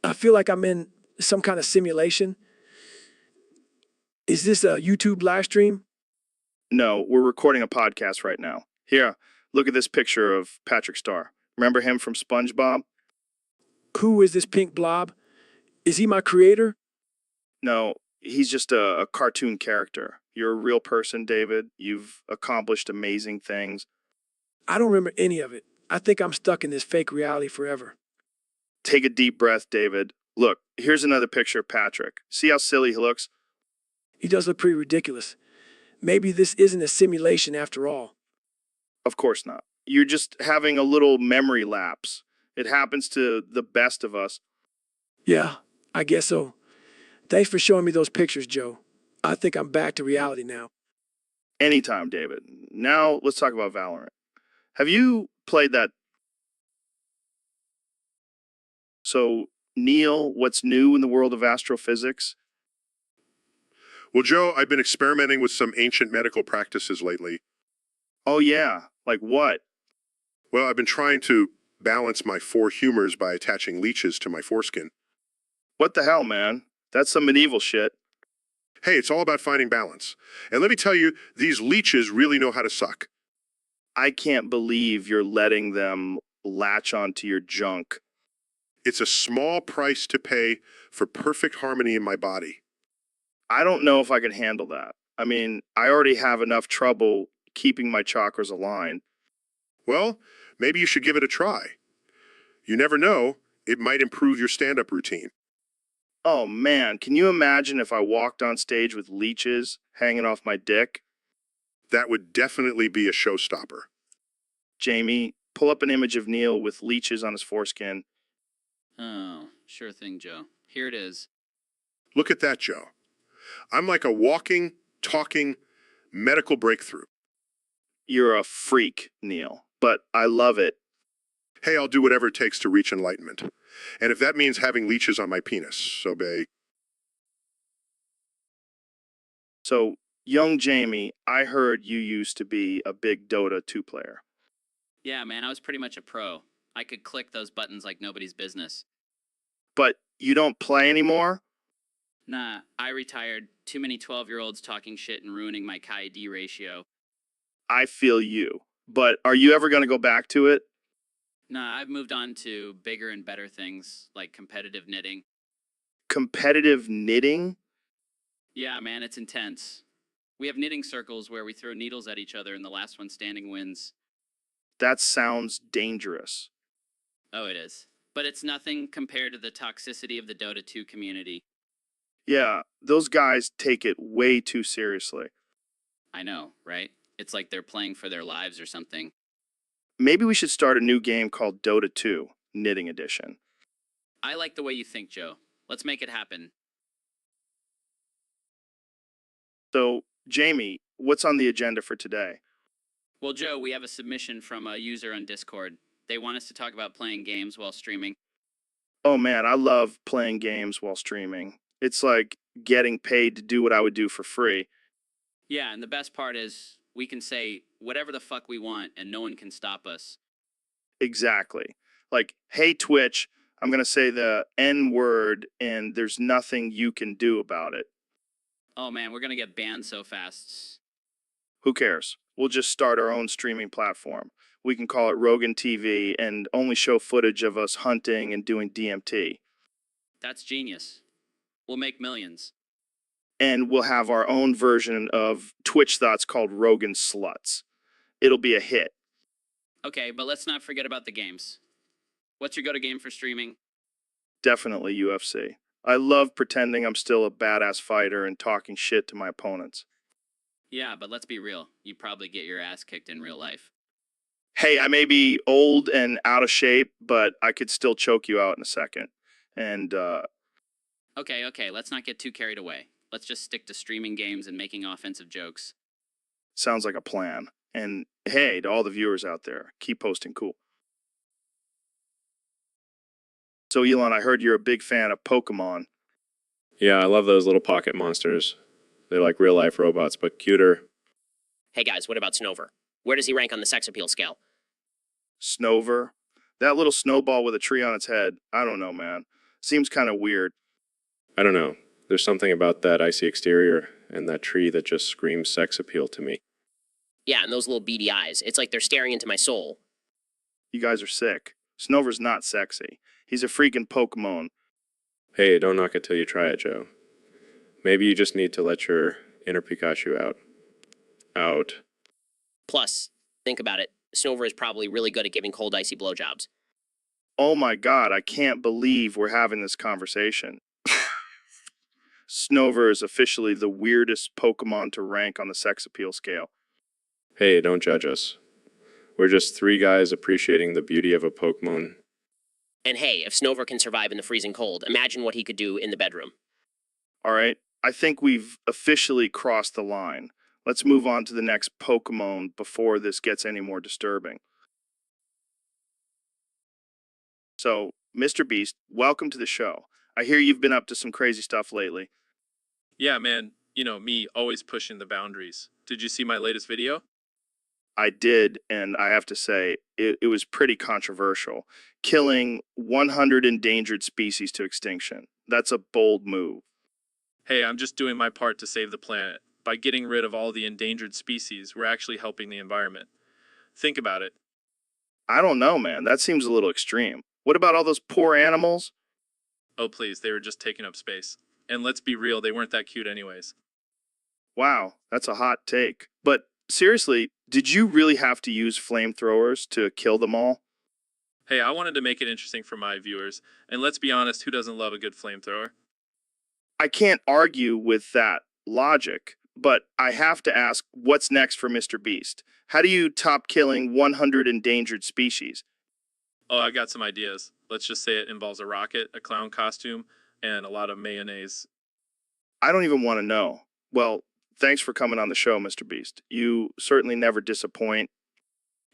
I feel like I'm in some kind of simulation. Is this a YouTube live stream? No, we're recording a podcast right now. Here, look at this picture of Patrick Star. Remember him from SpongeBob? Who is this pink blob? Is he my creator? No, he's just a cartoon character. You're a real person, David. You've accomplished amazing things. I don't remember any of it. I think I'm stuck in this fake reality forever. Take a deep breath, David. Look, here's another picture of Patrick. See how silly he looks? He does look pretty ridiculous. Maybe this isn't a simulation after all. Of course not. You're just having a little memory lapse. It happens to the best of us. Yeah, I guess so. Thanks for showing me those pictures, Joe. I think I'm back to reality now. Anytime, David. Now, let's talk about Valorant. Have you played that? So, Neil, what's new in the world of astrophysics? Well, Joe, I've been experimenting with some ancient medical practices lately. Oh, yeah. Like what? Well, I've been trying to balance my four humors by attaching leeches to my foreskin. What the hell, man? That's some medieval shit. Hey, it's all about finding balance. And let me tell you, these leeches really know how to suck. I can't believe you're letting them latch onto your junk. It's a small price to pay for perfect harmony in my body. I don't know if I could handle that. I mean, I already have enough trouble keeping my chakras aligned. Well, maybe you should give it a try. You never know, it might improve your stand-up routine. Oh man, can you imagine if I walked on stage with leeches hanging off my dick? That would definitely be a showstopper. Jamie, pull up an image of Neil with leeches on his foreskin. Oh, sure thing, Joe. Here it is. Look at that, Joe. I'm like a walking, talking medical breakthrough. You're a freak, Neil, but I love it. Hey, I'll do whatever it takes to reach enlightenment. And if that means having leeches on my penis, obey. So, young Jamie, I heard you used to be a big Dota 2 player. Yeah, man, I was pretty much a pro. I could click those buttons like nobody's business. But you don't play anymore? Nah, I retired. Too many 12-year-olds talking shit and ruining my Chi-D ratio. I feel you. But are you ever going to go back to it? Nah, I've moved on to bigger and better things, like competitive knitting. Competitive knitting? Yeah, man, it's intense. We have knitting circles where we throw needles at each other and the last one standing wins. That sounds dangerous. Oh, it is. But it's nothing compared to the toxicity of the Dota 2 community. Yeah, those guys take it way too seriously. I know, right? It's like they're playing for their lives or something. Maybe we should start a new game called Dota 2, Knitting Edition. I like the way you think, Joe. Let's make it happen. So, Jamie, what's on the agenda for today? Well, Joe, we have a submission from a user on Discord. They want us to talk about playing games while streaming. Oh man, I love playing games while streaming. It's like getting paid to do what I would do for free. Yeah, and the best part is we can say whatever the fuck we want and no one can stop us. Exactly. Like, hey, Twitch, I'm going to say the N word and there's nothing you can do about it. Oh man, we're gonna get banned so fast. Who cares? We'll just start our own streaming platform. We can call it Rogan TV and only show footage of us hunting and doing DMT. That's genius. We'll make millions. And we'll have our own version of Twitch Thoughts called Rogan Sluts. It'll be a hit. Okay, but let's not forget about the games. What's your go-to game for streaming? Definitely UFC. I love pretending I'm still a badass fighter and talking shit to my opponents. Yeah, but let's be real. You probably get your ass kicked in real life. Hey, I may be old and out of shape, but I could still choke you out in a second. And, Okay, let's not get too carried away. Let's just stick to streaming games and making offensive jokes. sounds like a plan. And hey, to all the viewers out there, keep posting cool. So, Elon, I heard you're a big fan of Pokemon. Yeah, I love those little pocket monsters. They're like real life robots, but cuter. Hey guys, what about Snover? Where does he rank on the sex appeal scale? Snover. That little snowball with a tree on its head. I don't know, man. Seems kind of weird. I don't know. There's something about that icy exterior and that tree that just screams sex appeal to me. Yeah, and those little beady eyes. It's like they're staring into my soul. You guys are sick. Snover's not sexy. He's a freaking Pokemon. Hey, don't knock it till you try it, Joe. Maybe you just need to let your inner Pikachu out. Out. Plus, think about it. Snover is probably really good at giving cold, icy blowjobs. Oh my god, I can't believe we're having this conversation. Snover is officially the weirdest Pokemon to rank on the sex appeal scale. Hey, don't judge us. We're just three guys appreciating the beauty of a Pokemon. And hey, if Snover can survive in the freezing cold, imagine what he could do in the bedroom. All right, I think we've officially crossed the line. Let's move on to the next Pokemon before this gets any more disturbing. So, Mr. Beast, welcome to the show. I hear you've been up to some crazy stuff lately. Yeah, man. You know, me always pushing the boundaries. Did you see my latest video? I did, and I have to say, it was pretty controversial. Killing 100 endangered species to extinction. That's a bold move. Hey, I'm just doing my part to save the planet. By getting rid of all the endangered species, we're actually helping the environment. Think about it. I don't know, man. That seems a little extreme. What about all those poor animals? Oh, please, they were just taking up space. And let's be real, they weren't that cute anyways. Wow, that's a hot take. But seriously, did you really have to use flamethrowers to kill them all? Hey, I wanted to make it interesting for my viewers, and let's be honest, who doesn't love a good flamethrower? I can't argue with that logic, but I have to ask, what's next for Mr. Beast? How do you top killing 100 endangered species? Oh, I got some ideas. Let's just say it involves a rocket, a clown costume, and a lot of mayonnaise. I don't even want to know. Well, thanks for coming on the show, Mr. Beast. You certainly never disappoint.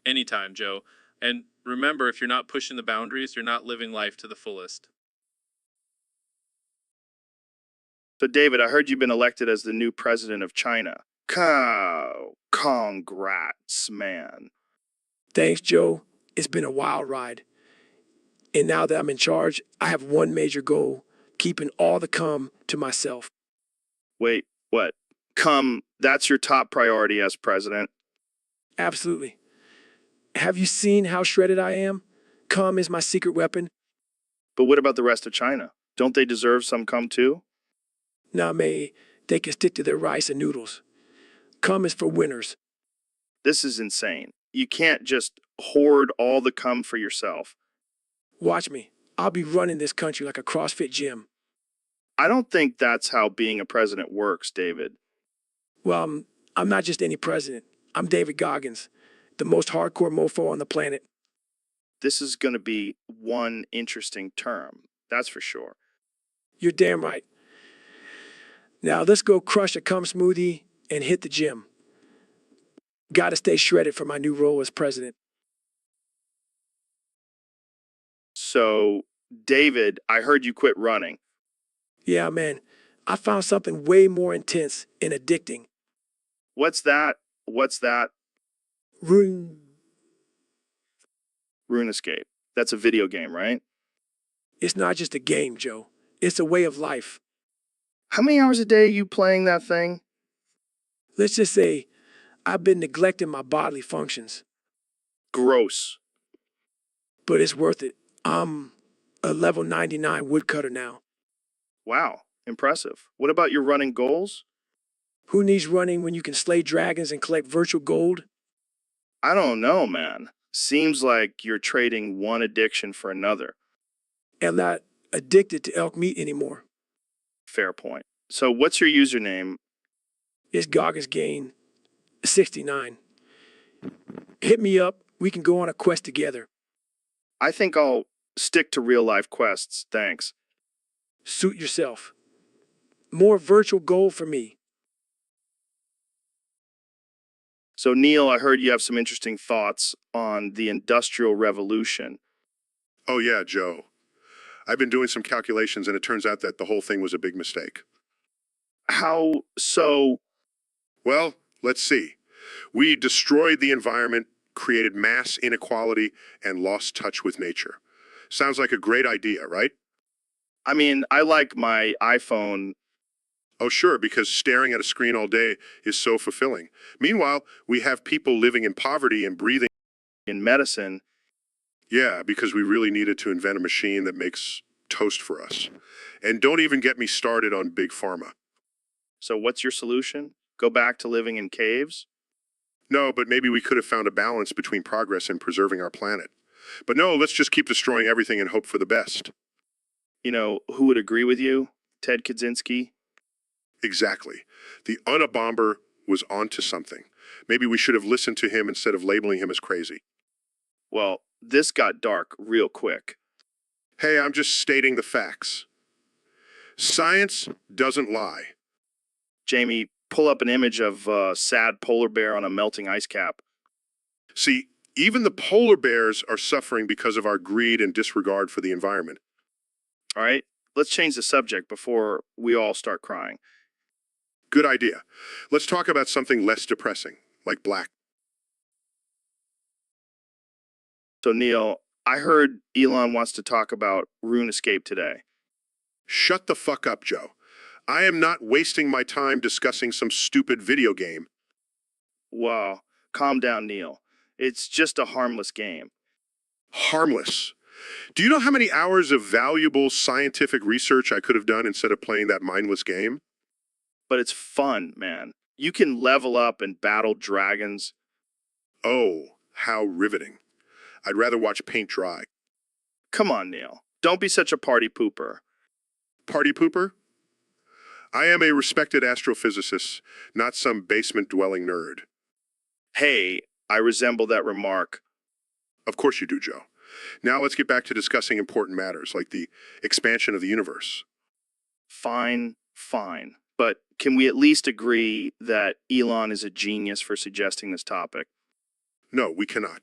Anytime, Joe. And remember, if you're not pushing the boundaries, you're not living life to the fullest. So, David, I heard you've been elected as the new president of China. Congrats, man. Thanks, Joe. It's been a wild ride. And now that I'm in charge, I have one major goal, keeping all the cum to myself. Wait, what? That's your top priority as president? Absolutely. Have you seen how shredded I am? Cum is my secret weapon. But what about the rest of China? Don't they deserve some cum too? Nah, May, they can stick to their rice and noodles. Cum is for winners. This is insane. You can't just hoard all the cum for yourself. Watch me. I'll be running this country like a CrossFit gym. I don't think that's how being a president works, David. Well, I'm not just any president. I'm David Goggins, the most hardcore mofo on the planet. This is going to be one interesting term, that's for sure. You're damn right. Now let's go crush a cum smoothie and hit the gym. Gotta stay shredded for my new role as president. So, David, I heard you quit running. Yeah, man, I found something way more intense and addicting. What's that? What's that? Rune. RuneScape. That's a video game, right? It's not just a game, Joe. It's a way of life. How many hours a day are you playing that thing? Let's just say I've been neglecting my bodily functions, Gross. but it's worth it. I'm a level 99 woodcutter now. Wow, impressive. What about your running goals? Who needs running when you can slay dragons and collect virtual gold? I don't know, man. Seems like you're trading one addiction for another. And not addicted to elk meat anymore. Fair point. So what's your username? It's Goggins Gain 69. Hit me up. We can go on a quest together. I think I'll stick to real life quests, thanks. Suit yourself. More virtual gold for me. So Neil, I heard you have some interesting thoughts on the Industrial Revolution. Oh yeah, Joe. I've been doing some calculations and it turns out that the whole thing was a big mistake. How so? Well, let's see. We destroyed the environment, created mass inequality, and lost touch with nature. Sounds like a great idea, right? I mean, I like my iPhone. Oh, sure, because staring at a screen all day is so fulfilling. Meanwhile, we have people living in poverty and breathing In medicine. Yeah, because we really needed to invent a machine that makes toast for us. And don't even get me started on big pharma. So what's your solution? Go back to living in caves? No, but maybe we could have found a balance between progress and preserving our planet. But no, let's just keep destroying everything and hope for the best. You know, who would agree with you? Ted Kaczynski? Exactly. The Unabomber was onto something. Maybe we should have listened to him instead of labeling him as crazy. Well, this got dark real quick. Hey, I'm just stating the facts. Science doesn't lie. Jamie, pull up an image of a sad polar bear on a melting ice cap. See, even the polar bears are suffering because of our greed and disregard for the environment. All right, let's change the subject before we all start crying. Good idea. Let's talk about something less depressing, like black. So, Neil, I heard Elon wants to talk about RuneScape today. Shut the fuck up, Joe. I am not wasting my time discussing some stupid video game. Wow, calm down, Neil. It's just a harmless game. Harmless. Do you know how many hours of valuable scientific research I could have done instead of playing that mindless game? But it's fun, man. You can level up and battle dragons. Oh, how riveting. I'd rather watch paint dry. Come on, Neil. Don't be such a party pooper. Party pooper? I am a respected astrophysicist, not some basement-dwelling nerd. Hey, I resemble that remark. Of course you do, Joe. Now let's get back to discussing important matters, like the expansion of the universe. Fine, fine. But can we at least agree that Elon is a genius for suggesting this topic? No, we cannot.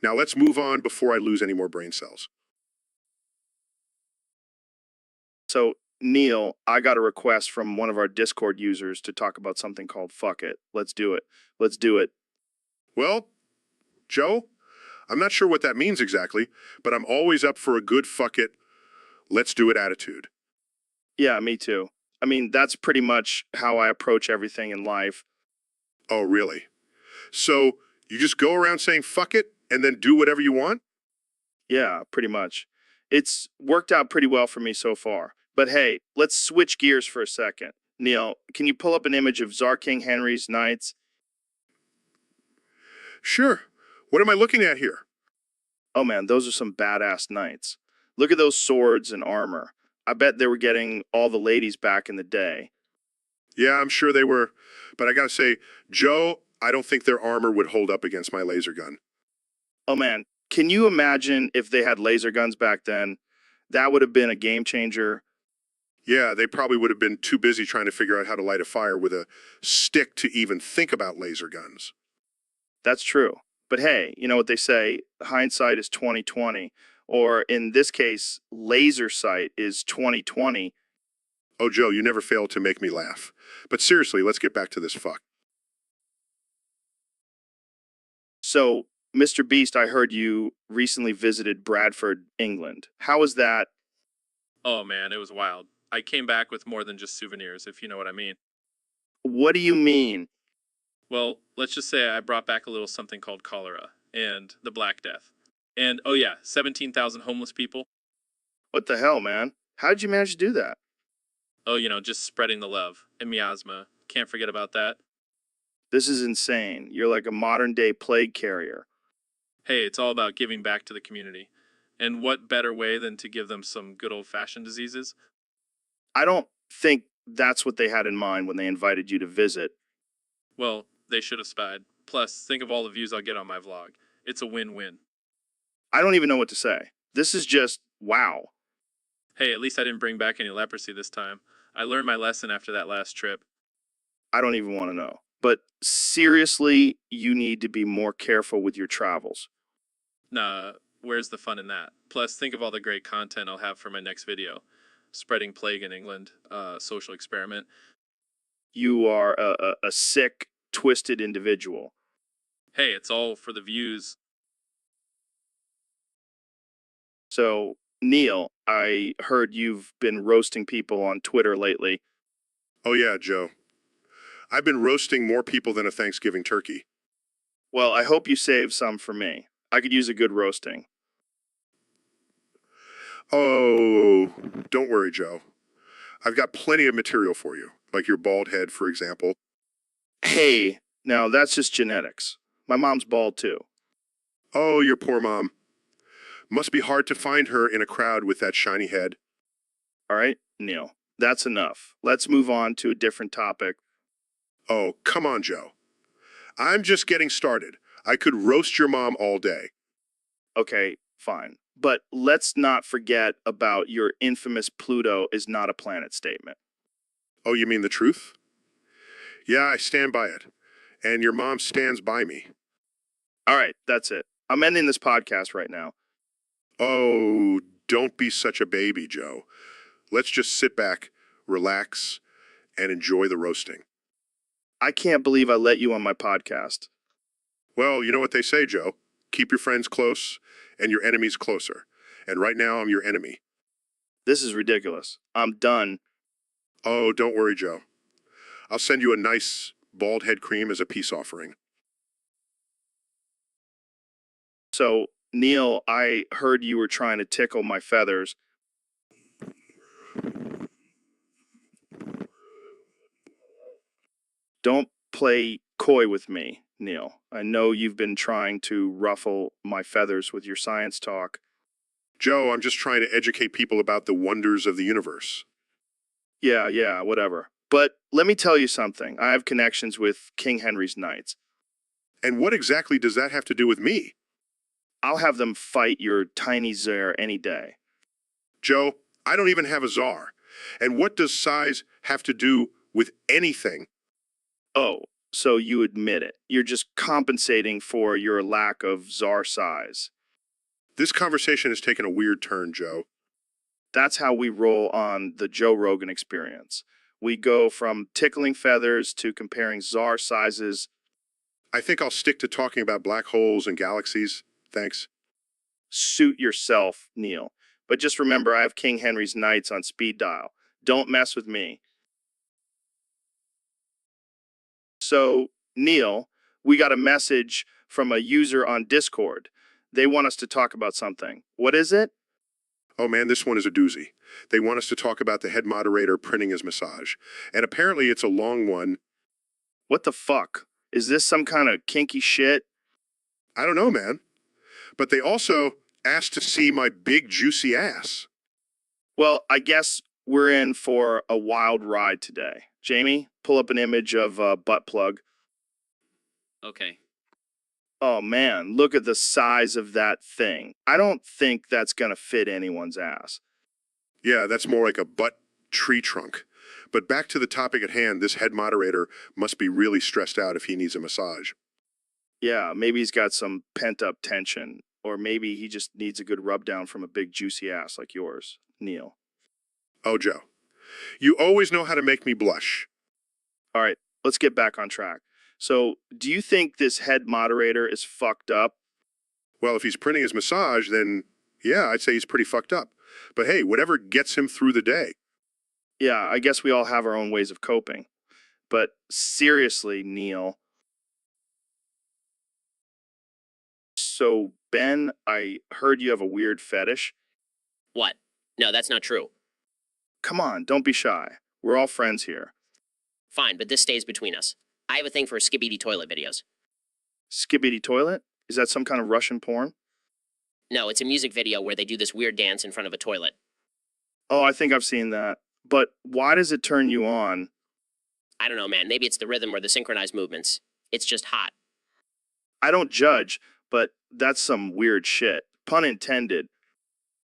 Now let's move on before I lose any more brain cells. So, Neil, I got a request from one of our Discord users to talk about something called Fuck It. Let's do it. Let's do it. Well, Joe, I'm not sure what that means exactly, but I'm always up for a good fuck it, let's do it attitude. Yeah, me too. I mean, that's pretty much how I approach everything in life. Oh, really? So you just go around saying fuck it and then do whatever you want? Yeah, pretty much. It's worked out pretty well for me so far. But hey, let's switch gears for a second. Neil, can you pull up an image of Tsar King Henry's knights? Sure. What am I looking at here? Oh man, those are some badass knights. Look at those swords and armor. I bet they were getting all the ladies back in the day. Yeah, I'm sure they were. But I gotta say, Joe, I don't think their armor would hold up against my laser gun. Oh man, can you imagine if they had laser guns back then? That would have been a game changer. Yeah, they probably would have been too busy trying to figure out how to light a fire with a stick to even think about laser guns. That's true. But hey, you know what they say, hindsight is 20/20, or in this case, laser sight is 20/20. Oh, Joe, you never fail to make me laugh. But seriously, let's get back to this fuck. So, Mr. Beast, I heard you recently visited Bradford, England. How was that? Oh man, it was wild. I came back with more than just souvenirs, if you know what I mean. What do you mean? Well, let's just say I brought back a little something called cholera and the Black Death. And oh yeah, 17,000 homeless people. What the hell, man? How did you manage to do that? Oh, just spreading the love. And miasma. Can't forget about that. This is insane. You're like a modern day plague carrier. Hey, it's all about giving back to the community. And what better way than to give them some good old-fashioned diseases? I don't think that's what they had in mind when they invited you to visit. Well, they should have spied. Plus, think of all the views I'll get on my vlog. It's a win-win. I don't even know what to say. This is just wow. Hey, at least I didn't bring back any leprosy this time. I learned my lesson after that last trip. I don't even want to know. But seriously, you need to be more careful with your travels. Nah, where's the fun in that? Plus, think of all the great content I'll have for my next video. Spreading plague in England, social experiment. You are a sick, twisted individual. Hey, it's all for the views. So, Neil, I heard you've been roasting people on Twitter lately. Oh yeah, Joe. I've been roasting more people than a Thanksgiving turkey. Well, I hope you save some for me. I could use a good roasting. Oh, don't worry, Joe. I've got plenty of material for you, like your bald head, for example. Hey, now that's just genetics. My mom's bald too. Oh, your poor mom. Must be hard to find her in a crowd with that shiny head. All right, Neil, that's enough. Let's move on to a different topic. Oh, come on, Joe. I'm just getting started. I could roast your mom all day. Okay, fine. But let's not forget about your infamous Pluto is not a planet statement. Oh, you mean the truth? Yeah, I stand by it. And your mom stands by me. All right, that's it. I'm ending this podcast right now. Oh, don't be such a baby, Joe. Let's just sit back, relax, and enjoy the roasting. I can't believe I let you on my podcast. Well, you know what they say, Joe. Keep your friends close and your enemy's closer. And right now, I'm your enemy. This is ridiculous. I'm done. Oh, don't worry, Joe. I'll send you a nice bald head cream as a peace offering. So, Neil, I heard you were trying to tickle my feathers. Don't play coy with me, Neil. I know you've been trying to ruffle my feathers with your science talk. Joe, I'm just trying to educate people about the wonders of the universe. Yeah, whatever. But let me tell you something. I have connections with King Henry's knights. And what exactly does that have to do with me? I'll have them fight your tiny czar any day. Joe, I don't even have a czar. And what does size have to do with anything? Oh, so you admit it. You're just compensating for your lack of czar size. This conversation has taken a weird turn, Joe. That's how we roll on the Joe Rogan Experience. We go from tickling feathers to comparing czar sizes. I think I'll stick to talking about black holes and galaxies. Thanks. Suit yourself, Neil. But just remember, I have King Henry's knights on speed dial. Don't mess with me. So, Neil, we got a message from a user on Discord. They want us to talk about something. What is it? Oh man, this one is a doozy. They want us to talk about the head moderator printing his massage. And apparently it's a long one. What the fuck? Is this some kind of kinky shit? I don't know, man. But they also asked to see my big juicy ass. Well, I guess we're in for a wild ride today. Jamie, pull up an image of a butt plug. Okay. Oh man, look at the size of that thing. I don't think that's gonna fit anyone's ass. Yeah, that's more like a butt tree trunk. But back to the topic at hand, this head moderator must be really stressed out if he needs a massage. Yeah, maybe he's got some pent up tension, or maybe he just needs a good rub down from a big juicy ass like yours, Neil. Oh, Joe, you always know how to make me blush. All right, let's get back on track. So, do you think this head moderator is fucked up? Well, if he's printing his massage, then yeah, I'd say he's pretty fucked up. But hey, whatever gets him through the day. Yeah, I guess we all have our own ways of coping. But seriously, Neil. So, Ben, I heard you have a weird fetish. What? No, that's not true. Come on, don't be shy. We're all friends here. Fine, but this stays between us. I have a thing for skibidi toilet videos. Skibidi toilet? Is that some kind of Russian porn? No, it's a music video where they do this weird dance in front of a toilet. Oh, I think I've seen that. But why does it turn you on? I don't know, man. Maybe it's the rhythm or the synchronized movements. It's just hot. I don't judge, but that's some weird shit. Pun intended.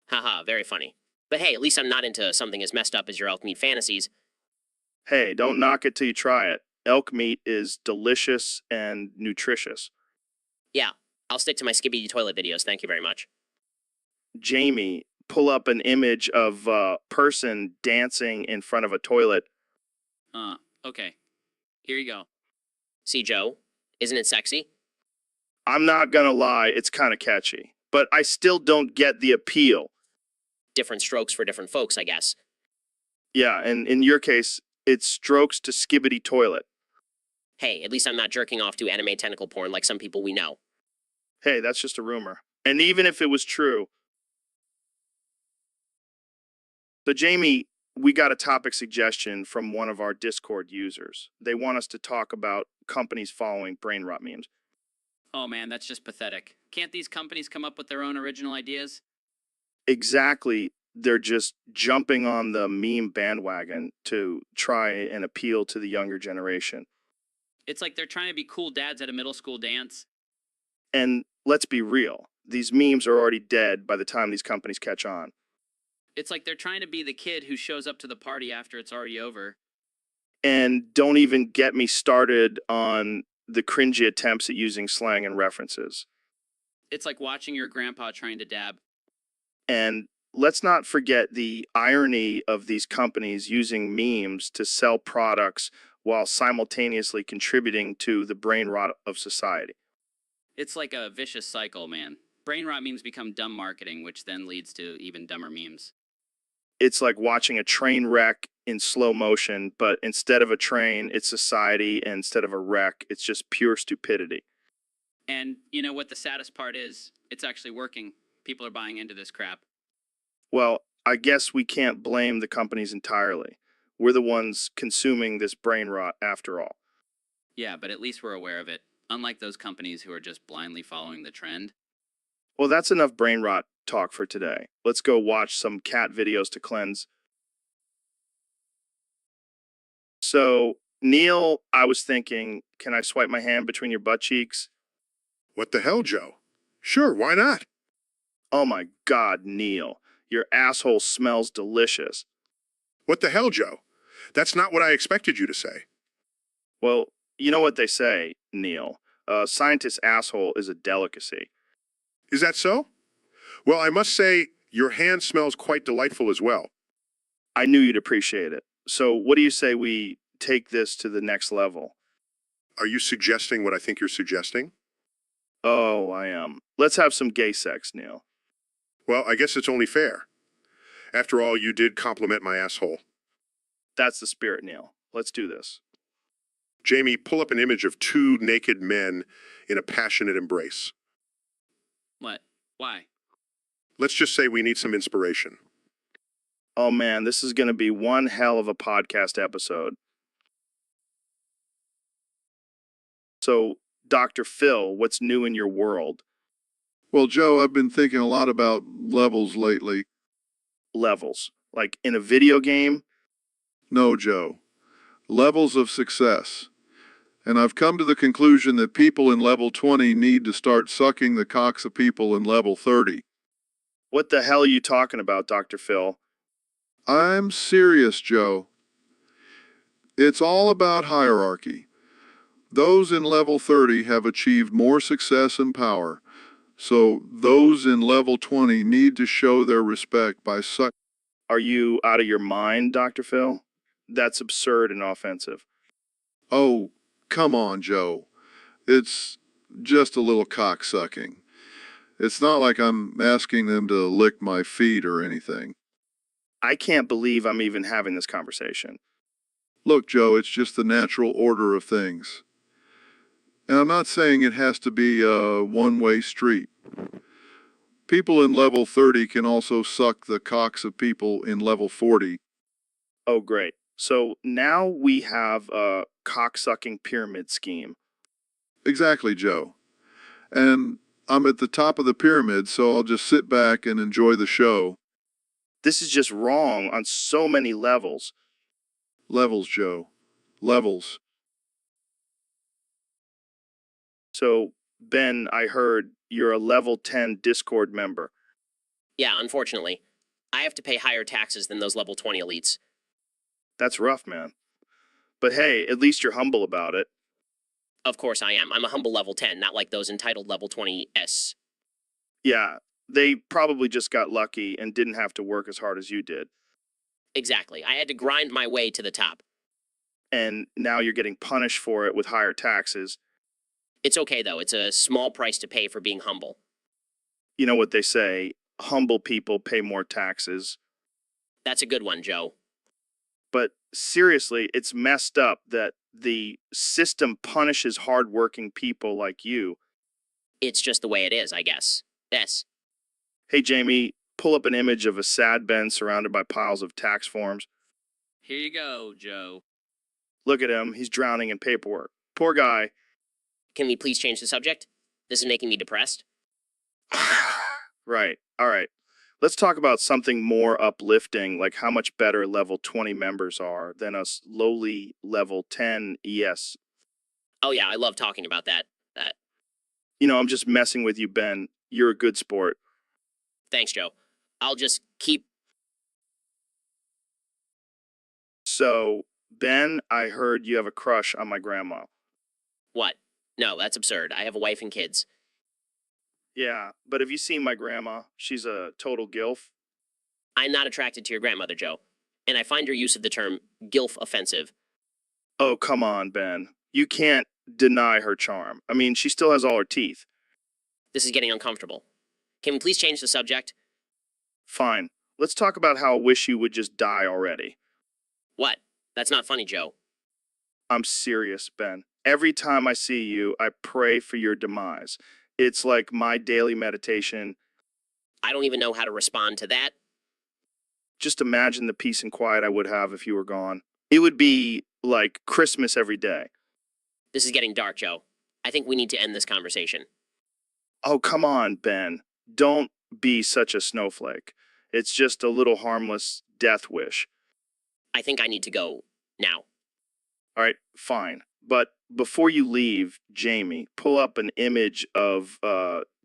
Haha, very funny. But hey, at least I'm not into something as messed up as your elk meat fantasies. Hey, don't knock it till you try it. Elk meat is delicious and nutritious. Yeah, I'll stick to my skibidi toilet videos, thank you very much. Jamie, pull up an image of a person dancing in front of a toilet. Okay. Here you go. See, Joe? Isn't it sexy? I'm not gonna lie, it's kind of catchy. But I still don't get the appeal. Different strokes for different folks, I guess. Yeah, and in your case, it's strokes to skibidi toilet. Hey, at least I'm not jerking off to anime tentacle porn like some people we know. Hey, that's just a rumor. And even if it was true. So, Jamie, we got a topic suggestion from one of our Discord users. They want us to talk about companies following brain rot memes. Oh man, that's just pathetic. Can't these companies come up with their own original ideas? Exactly. They're just jumping on the meme bandwagon to try and appeal to the younger generation. It's like they're trying to be cool dads at a middle school dance. And let's be real, these memes are already dead by the time these companies catch on. It's like they're trying to be the kid who shows up to the party after it's already over. And don't even get me started on the cringy attempts at using slang and references. It's like watching your grandpa trying to dab. And let's not forget the irony of these companies using memes to sell products while simultaneously contributing to the brain rot of society. It's like a vicious cycle, man. Brain rot memes become dumb marketing, which then leads to even dumber memes. It's like watching a train wreck in slow motion, but instead of a train, it's society, and instead of a wreck, it's just pure stupidity. And you know what the saddest part is? It's actually working. People are buying into this crap. Well, I guess we can't blame the companies entirely. We're the ones consuming this brain rot after all. Yeah, but at least we're aware of it. Unlike those companies who are just blindly following the trend. Well, that's enough brain rot talk for today. Let's go watch some cat videos to cleanse. So, Neil, I was thinking, can I swipe my hand between your butt cheeks? What the hell, Joe? Sure, why not? Oh my God, Neil, your asshole smells delicious. What the hell, Joe? That's not what I expected you to say. Well, you know what they say, Neil. A scientist's asshole is a delicacy. Is that so? Well, I must say, your hand smells quite delightful as well. I knew you'd appreciate it. So, what do you say we take this to the next level? Are you suggesting what I think you're suggesting? Oh, I am. Let's have some gay sex, Neil. Well, I guess it's only fair. After all, you did compliment my asshole. That's the spirit, Neil. Let's do this. Jamie, pull up an image of two naked men in a passionate embrace. What? Why? Let's just say we need some inspiration. Oh man, this is going to be one hell of a podcast episode. So, Dr. Phil, what's new in your world? Well, Joe, I've been thinking a lot about levels lately. Levels. Like in a video game? No, Joe. Levels of success. And I've come to the conclusion that people in level 20 need to start sucking the cocks of people in level 30. What the hell are you talking about, Dr. Phil? I'm serious, Joe. It's all about hierarchy. Those in level 30 have achieved more success and power, so those in level 20 need to show their respect by sucking. Are you out of your mind, Dr. Phil? That's absurd and offensive. Oh, come on, Joe. It's just a little cocksucking. It's not like I'm asking them to lick my feet or anything. I can't believe I'm even having this conversation. Look, Joe, it's just the natural order of things. And I'm not saying it has to be a one-way street. People in level 30 can also suck the cocks of people in level 40. Oh, great. So now we have a cocksucking pyramid scheme. Exactly, Joe. And I'm at the top of the pyramid, so I'll just sit back and enjoy the show. This is just wrong on so many levels. Levels, Joe. Levels. So, Ben, I heard you're a level 10 Discord member. Yeah, unfortunately. I have to pay higher taxes than those level 20 elites. That's rough, man. But hey, at least you're humble about it. Of course I am. I'm a humble level 10, not like those entitled level 20s. Yeah, they probably just got lucky and didn't have to work as hard as you did. Exactly. I had to grind my way to the top. And now you're getting punished for it with higher taxes. It's okay, though. It's a small price to pay for being humble. You know what they say, humble people pay more taxes. That's a good one, Joe. But seriously, it's messed up that the system punishes hardworking people like you. It's just the way it is, I guess. Yes. Hey, Jamie, pull up an image of a sad Ben surrounded by piles of tax forms. Here you go, Joe. Look at him, he's drowning in paperwork. Poor guy. Can we please change the subject? This is making me depressed. Right, all right. Let's talk about something more uplifting, like how much better level 20 members are than us lowly level 10 ES. Oh yeah, I love talking about that. You know, I'm just messing with you, Ben. You're a good sport. Thanks, Joe. I'll just keep... So, Ben, I heard you have a crush on my grandma. What? No, that's absurd. I have a wife and kids. Yeah, but have you seen my grandma? She's a total gilf. I'm not attracted to your grandmother, Joe. And I find your use of the term gilf offensive. Oh, come on, Ben. You can't deny her charm. I mean, she still has all her teeth. This is getting uncomfortable. Can we please change the subject? Fine. Let's talk about how I wish you would just die already. What? That's not funny, Joe. I'm serious, Ben. Every time I see you, I pray for your demise. It's like my daily meditation. I don't even know how to respond to that. Just imagine the peace and quiet I would have if you were gone. It would be like Christmas every day. This is getting dark, Joe. I think we need to end this conversation. Oh, come on, Ben. Don't be such a snowflake. It's just a little harmless death wish. I think I need to go now. All right, fine. But before you leave, Jamie, pull up an image of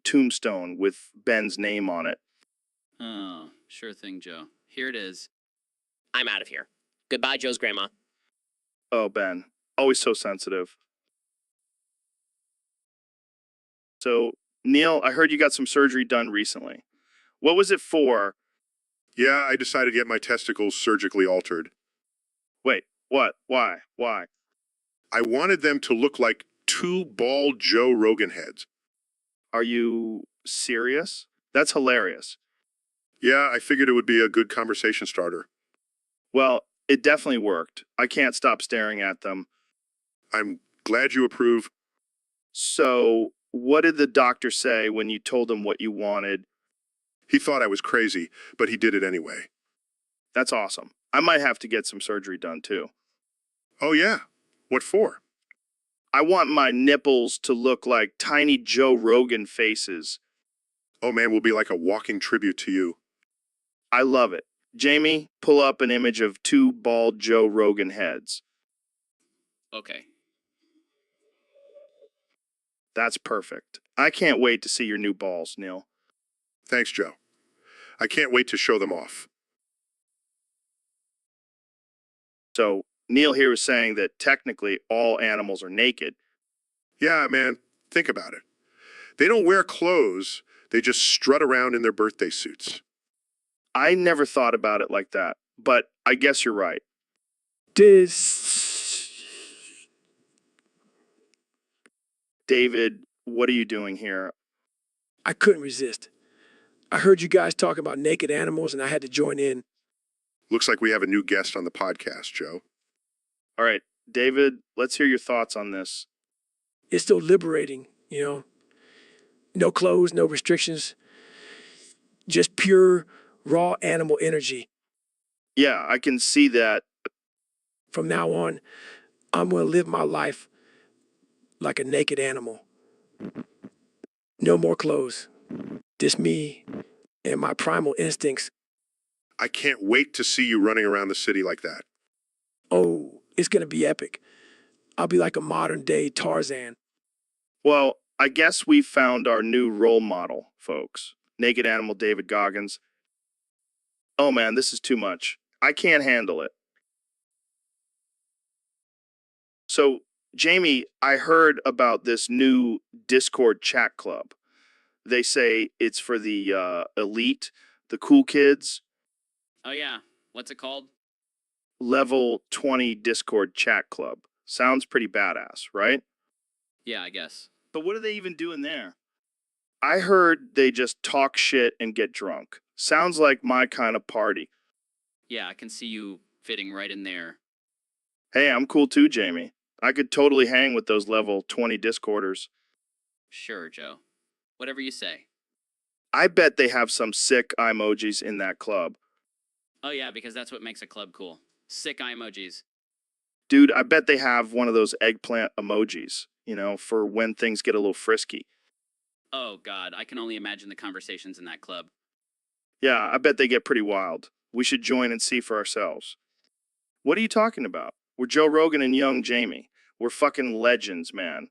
tombstone with Ben's name on it. Oh, sure thing, Joe. Here it is. I'm out of here. Goodbye, Joe's grandma. Oh, Ben, always so sensitive. So, Neil, I heard you got some surgery done recently. What was it for? Yeah, I decided to get my testicles surgically altered. Wait, what? Why? Why? I wanted them to look like two bald Joe Rogan heads. Are you serious? That's hilarious. Yeah, I figured it would be a good conversation starter. Well, it definitely worked. I can't stop staring at them. I'm glad you approve. So, what did the doctor say when you told him what you wanted? He thought I was crazy, but he did it anyway. That's awesome. I might have to get some surgery done too. Oh yeah? What for? I want my nipples to look like tiny Joe Rogan faces. Oh man, we'll be like a walking tribute to you. I love it. Jamie, pull up an image of two bald Joe Rogan heads. Okay. That's perfect. I can't wait to see your new balls, Neil. Thanks, Joe. I can't wait to show them off. So, Neil here is saying that technically all animals are naked. Yeah, man, think about it. They don't wear clothes, they just strut around in their birthday suits. I never thought about it like that, but I guess you're right. David, what are you doing here? I couldn't resist. I heard you guys talking about naked animals and I had to join in. Looks like we have a new guest on the podcast, Joe. All right, David, let's hear your thoughts on this. It's so liberating, you know. No clothes, no restrictions. Just pure, raw animal energy. Yeah, I can see that. From now on, I'm going to live my life like a naked animal. No more clothes. Just me and my primal instincts. I can't wait to see you running around the city like that. Oh, it's going to be epic. I'll be like a modern day Tarzan. Well, I guess we found our new role model, folks. Naked Animal David Goggins. Oh man, this is too much. I can't handle it. So, Jamie, I heard about this new Discord chat club. They say it's for the elite, the cool kids. Oh, yeah. What's it called? Level 20 Discord chat club. Sounds pretty badass, right? Yeah, I guess. But what are they even doing there? I heard they just talk shit and get drunk. Sounds like my kind of party. Yeah, I can see you fitting right in there. Hey, I'm cool too, Jamie. I could totally hang with those level 20 Discorders. Sure, Joe. Whatever you say. I bet they have some sick emojis in that club. Oh, yeah, because that's what makes a club cool. Sick eye emojis. Dude, I bet they have one of those eggplant emojis, you know, for when things get a little frisky. Oh, God, I can only imagine the conversations in that club. Yeah, I bet they get pretty wild. We should join and see for ourselves. What are you talking about? We're Joe Rogan and young Jamie. We're fucking legends, man.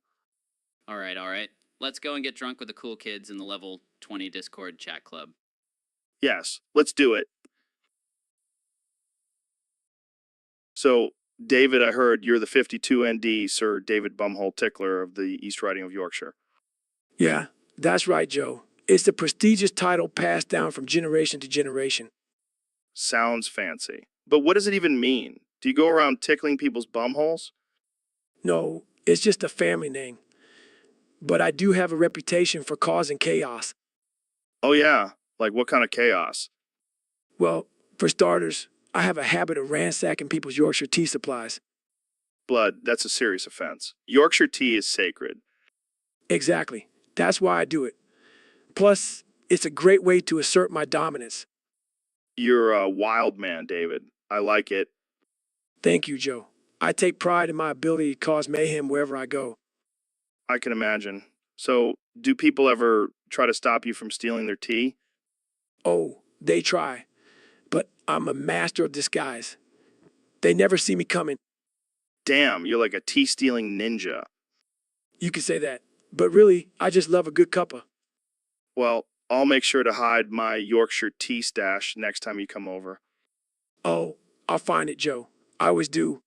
All right, all right. Let's go and get drunk with the cool kids in the level 20 Discord chat club. Yes, let's do it. So, David, I heard you're the 52 ND, Sir David Bumhole Tickler of the East Riding of Yorkshire. Yeah, that's right, Joe. It's the prestigious title passed down from generation to generation. Sounds fancy. But what does it even mean? Do you go around tickling people's bumholes? No, it's just a family name. But I do have a reputation for causing chaos. Oh, yeah. Like what kind of chaos? Well, for starters, I have a habit of ransacking people's Yorkshire tea supplies. Blood, that's a serious offense. Yorkshire tea is sacred. Exactly. That's why I do it. Plus, it's a great way to assert my dominance. You're a wild man, David. I like it. Thank you, Joe. I take pride in my ability to cause mayhem wherever I go. I can imagine. So, do people ever try to stop you from stealing their tea? Oh, they try, but I'm a master of disguise. They never see me coming. Damn, you're like a tea stealing ninja. You could say that. But really, I just love a good cuppa. Well, I'll make sure to hide my Yorkshire tea stash next time you come over. Oh, I'll find it, Joe. I always do.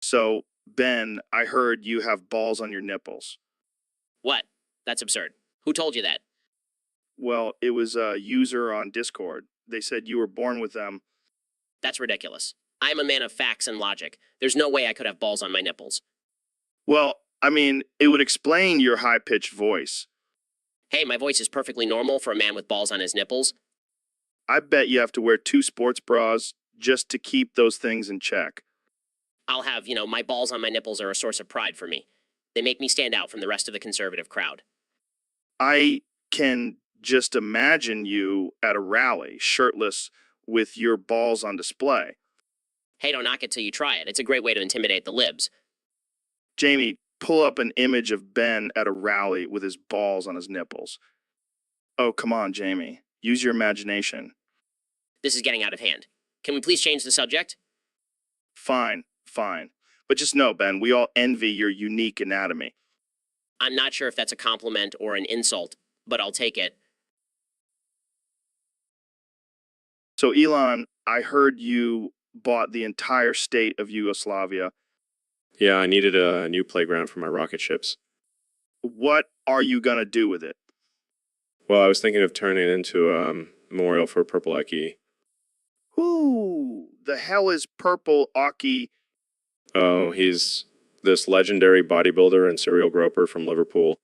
So, Ben, I heard you have balls on your nipples. What? That's absurd. Who told you that? Well, it was a user on Discord. They said you were born with them. That's ridiculous. I'm a man of facts and logic. There's no way I could have balls on my nipples. Well, I mean, it would explain your high pitched voice. Hey, my voice is perfectly normal for a man with balls on his nipples. I bet you have to wear 2 sports bras just to keep those things in check. I'll have, my balls on my nipples are a source of pride for me. They make me stand out from the rest of the conservative crowd. I can just imagine you at a rally, shirtless, with your balls on display. Hey, don't knock it till you try it. It's a great way to intimidate the libs. Jamie, pull up an image of Ben at a rally with his balls on his nipples. Oh, come on, Jamie. Use your imagination. This is getting out of hand. Can we please change the subject? Fine, fine. But just know, Ben, we all envy your unique anatomy. I'm not sure if that's a compliment or an insult, but I'll take it. So, Elon, I heard you bought the entire state of Yugoslavia. Yeah, I needed a new playground for my rocket ships. What are you going to do with it? Well, I was thinking of turning it into a memorial for Purple Aki. Who the hell is Purple Aki? Oh, he's this legendary bodybuilder and serial groper from Liverpool.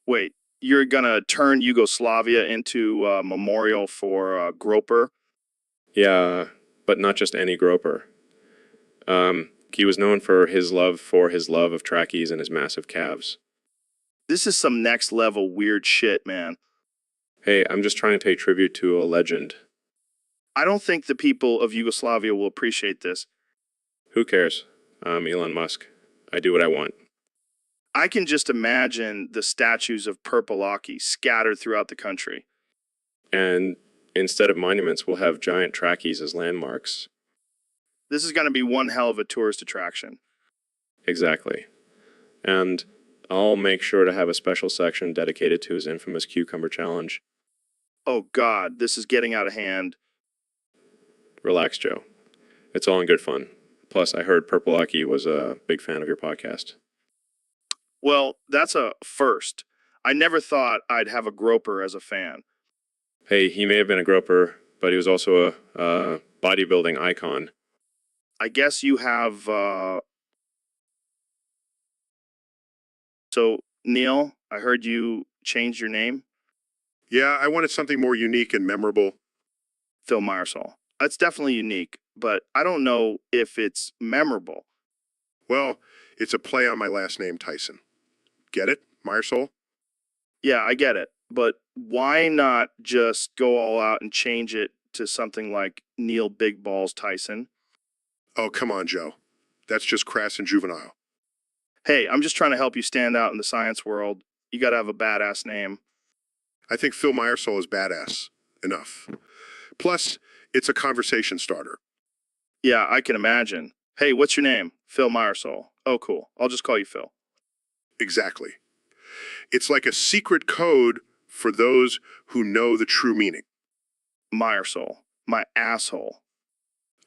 Wait, you're going to turn Yugoslavia into a memorial for a groper? Yeah, but not just any groper. He was known for his love of trackies and his massive calves. This is some next level weird shit, man. Hey, I'm just trying to pay tribute to a legend. I don't think the people of Yugoslavia will appreciate this. Who cares? I'm Elon Musk. I do what I want. I can just imagine the statues of Purple Aki scattered throughout the country. And instead of monuments, we'll have giant trackies as landmarks. This is going to be one hell of a tourist attraction. Exactly. And I'll make sure to have a special section dedicated to his infamous cucumber challenge. Oh God, this is getting out of hand. Relax, Joe. It's all in good fun. Plus, I heard Purple Aki was a big fan of your podcast. Well, that's a first. I never thought I'd have a groper as a fan. Hey, he may have been a groper, but he was also a bodybuilding icon. I guess you have, So, Neil, I heard you changed your name? Yeah, I wanted something more unique and memorable. Phil Myersol. That's definitely unique, but I don't know if it's memorable. Well, it's a play on my last name, Tyson. Get it, Myersol? Yeah, I get it, but why not just go all out and change it to something like Neil Big Balls Tyson? Oh, come on, Joe. That's just crass and juvenile. Hey, I'm just trying to help you stand out in the science world. You gotta have a badass name. I think Phil Myersol is badass. Enough. Plus, it's a conversation starter. Yeah, I can imagine. Hey, what's your name? Phil Myersol. Oh, cool. I'll just call you Phil. Exactly. It's like a secret code for those who know the true meaning. Myersol. My asshole.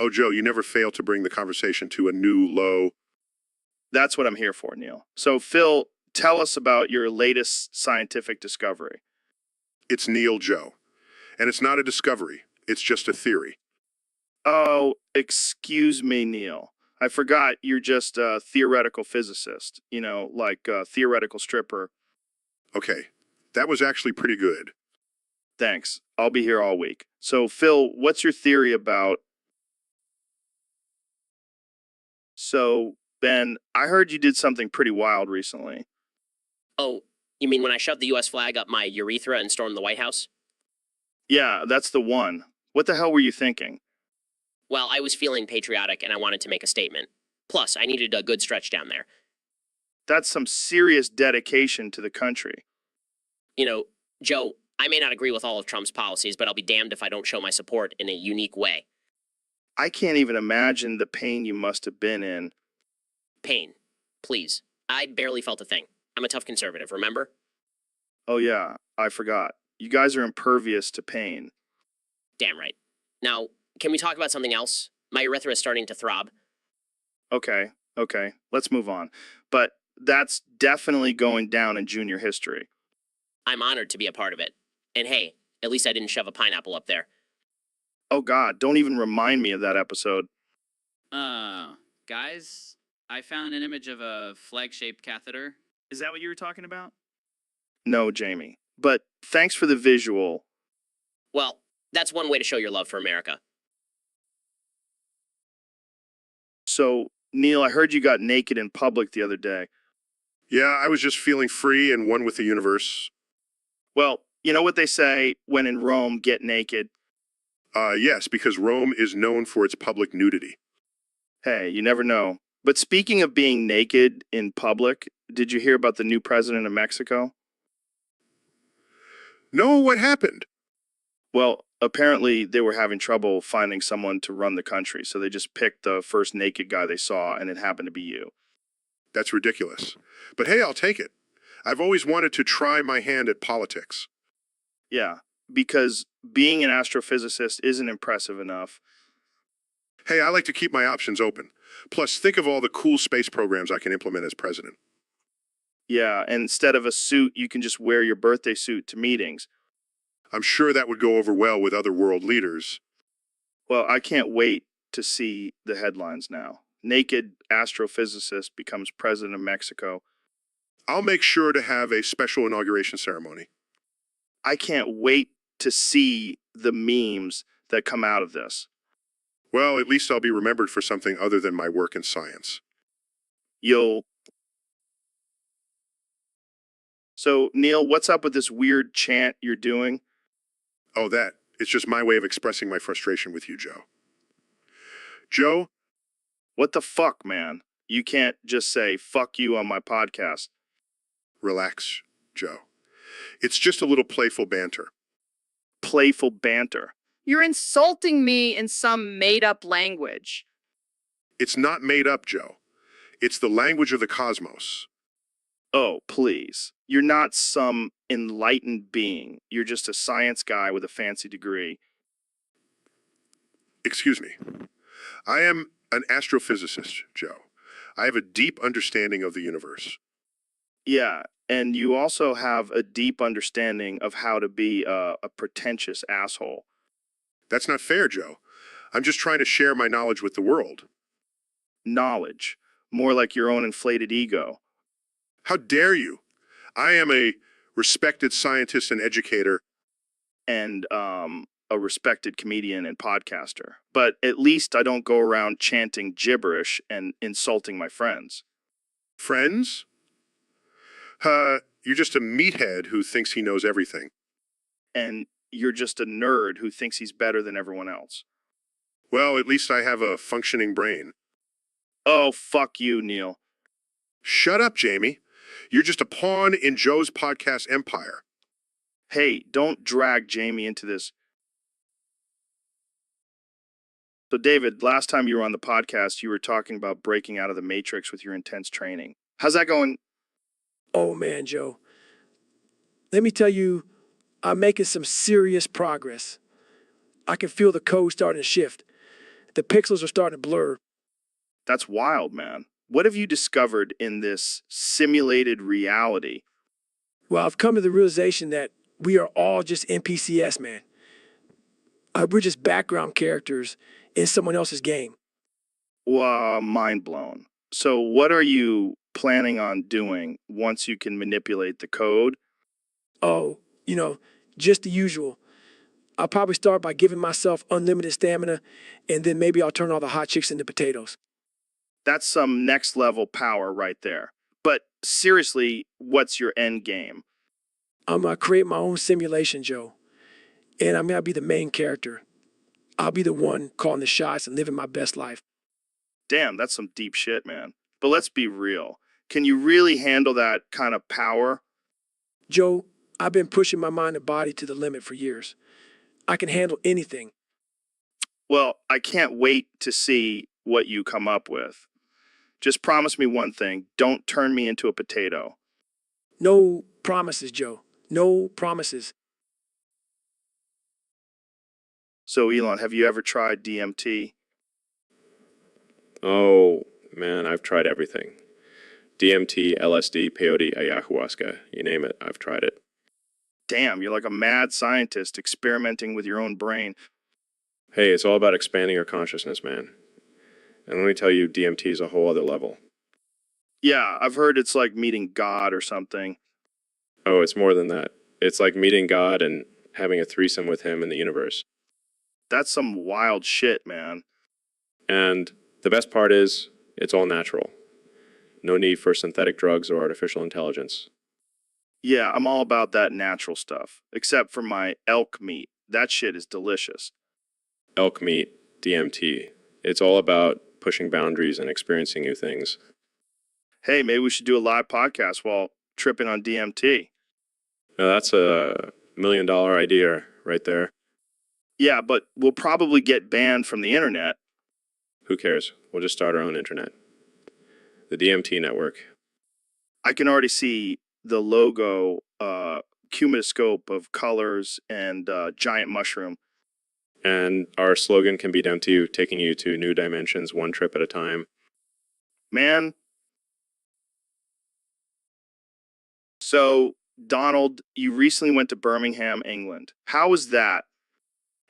Oh, Joe, you never fail to bring the conversation to a new low. That's what I'm here for, Neil. So, Phil, tell us about your latest scientific discovery. It's Neil Joe. And it's not a discovery. It's just a theory. Oh, excuse me, Neil. I forgot you're just a theoretical physicist, like a theoretical stripper. Okay, That was actually pretty good. Thanks. I'll be here all week. So, Phil, what's your theory about... So, Ben, I heard you did something pretty wild recently. Oh, you mean when I shoved the U.S. flag up my urethra and stormed the White House? Yeah, that's the one. What the hell were you thinking? Well, I was feeling patriotic and I wanted to make a statement. Plus, I needed a good stretch down there. That's some serious dedication to the country. You know, Joe, I may not agree with all of Trump's policies, but I'll be damned if I don't show my support in a unique way. I can't even imagine the pain you must have been in. Pain. Please. I barely felt a thing. I'm a tough conservative, remember? Oh yeah, I forgot. You guys are impervious to pain. Damn right. Now, can we talk about something else? My urethra is starting to throb. Okay, let's move on. But that's definitely going down in junior history. I'm honored to be a part of it. And hey, at least I didn't shove a pineapple up there. Oh God, don't even remind me of that episode. Guys, I found an image of a flag-shaped catheter. Is that what you were talking about? No, Jamie. But thanks for the visual. Well, that's one way to show your love for America. So, Neil, I heard you got naked in public the other day. Yeah, I was just feeling free and one with the universe. Well, you know what they say, when in Rome, get naked. Yes, because Rome is known for its public nudity. Hey, you never know. But speaking of being naked in public, did you hear about the new president of Mexico? No, what happened? Well, apparently they were having trouble finding someone to run the country, so they just picked the first naked guy they saw, and it happened to be you. That's ridiculous. But hey, I'll take it. I've always wanted to try my hand at politics. Yeah, because being an astrophysicist isn't impressive enough. Hey, I like to keep my options open. Plus, think of all the cool space programs I can implement as president. Yeah, and instead of a suit, you can just wear your birthday suit to meetings. I'm sure that would go over well with other world leaders. Well, I can't wait to see the headlines now. Naked astrophysicist becomes president of Mexico. I'll make sure to have a special inauguration ceremony. I can't wait to see the memes that come out of this. Well, at least I'll be remembered for something other than my work in science. So, Neil, what's up with this weird chant you're doing? Oh, that. It's just my way of expressing my frustration with you, Joe. Joe? What the fuck, man? You can't just say, fuck you on my podcast. Relax, Joe. It's just a little playful banter. Playful banter. You're insulting me in some made-up language. It's not made up, Joe. It's the language of the cosmos. Oh, please. You're not some enlightened being. You're just a science guy with a fancy degree. Excuse me. I am an astrophysicist, Joe. I have a deep understanding of the universe. Yeah, and you also have a deep understanding of how to be a pretentious asshole. That's not fair, Joe. I'm just trying to share my knowledge with the world. Knowledge. More like your own inflated ego. How dare you? I am a respected scientist and educator. And a respected comedian and podcaster. But at least I don't go around chanting gibberish and insulting my friends. Friends? You're just a meathead who thinks he knows everything. And you're just a nerd who thinks he's better than everyone else. Well, at least I have a functioning brain. Oh, fuck you, Neil. Shut up, Jamie. You're just a pawn in Joe's podcast empire. Hey, don't drag Jamie into this. So, David, last time you were on the podcast, you were talking about breaking out of the matrix with your intense training. How's that going? Oh, man, Joe. Let me tell you, I'm making some serious progress. I can feel the code starting to shift. The pixels are starting to blur. That's wild, man. What have you discovered in this simulated reality? Well, I've come to the realization that we are all just NPCs, man. We're just background characters in someone else's game. Wow, mind blown. So what are you planning on doing once you can manipulate the code? Oh, just the usual. I'll probably start by giving myself unlimited stamina, and then maybe I'll turn all the hot chicks into potatoes. That's some next level power right there. But seriously, what's your end game? I'm gonna create my own simulation, Joe, and I'm gonna be the main character. I'll be the one calling the shots and living my best life. Damn, that's some deep shit, man. But let's be real. Can you really handle that kind of power? Joe, I've been pushing my mind and body to the limit for years. I can handle anything. Well, I can't wait to see what you come up with. Just promise me one thing. Don't turn me into a potato. No promises, Joe. No promises. So, Elon, have you ever tried DMT? Oh, man, I've tried everything. DMT, LSD, peyote, ayahuasca, you name it, I've tried it. Damn, you're like a mad scientist experimenting with your own brain. Hey, it's all about expanding your consciousness, man. And let me tell you, DMT is a whole other level. Yeah, I've heard it's like meeting God or something. Oh, it's more than that. It's like meeting God and having a threesome with him in the universe. That's some wild shit, man. And the best part is, it's all natural. No need for synthetic drugs or artificial intelligence. Yeah, I'm all about that natural stuff, except for my elk meat. That shit is delicious. Elk meat, DMT. It's all about pushing boundaries and experiencing new things. Hey, maybe we should do a live podcast while tripping on DMT. Now that's a $1 million idea right there. Yeah, but we'll probably get banned from the internet. Who cares? We'll just start our own internet. The DMT network. I can already see the logo, cumuloscope of colors and giant mushroom. And our slogan can be DMT, taking you to new dimensions one trip at a time. Man. So, Donald, you recently went to Birmingham, England. How was that?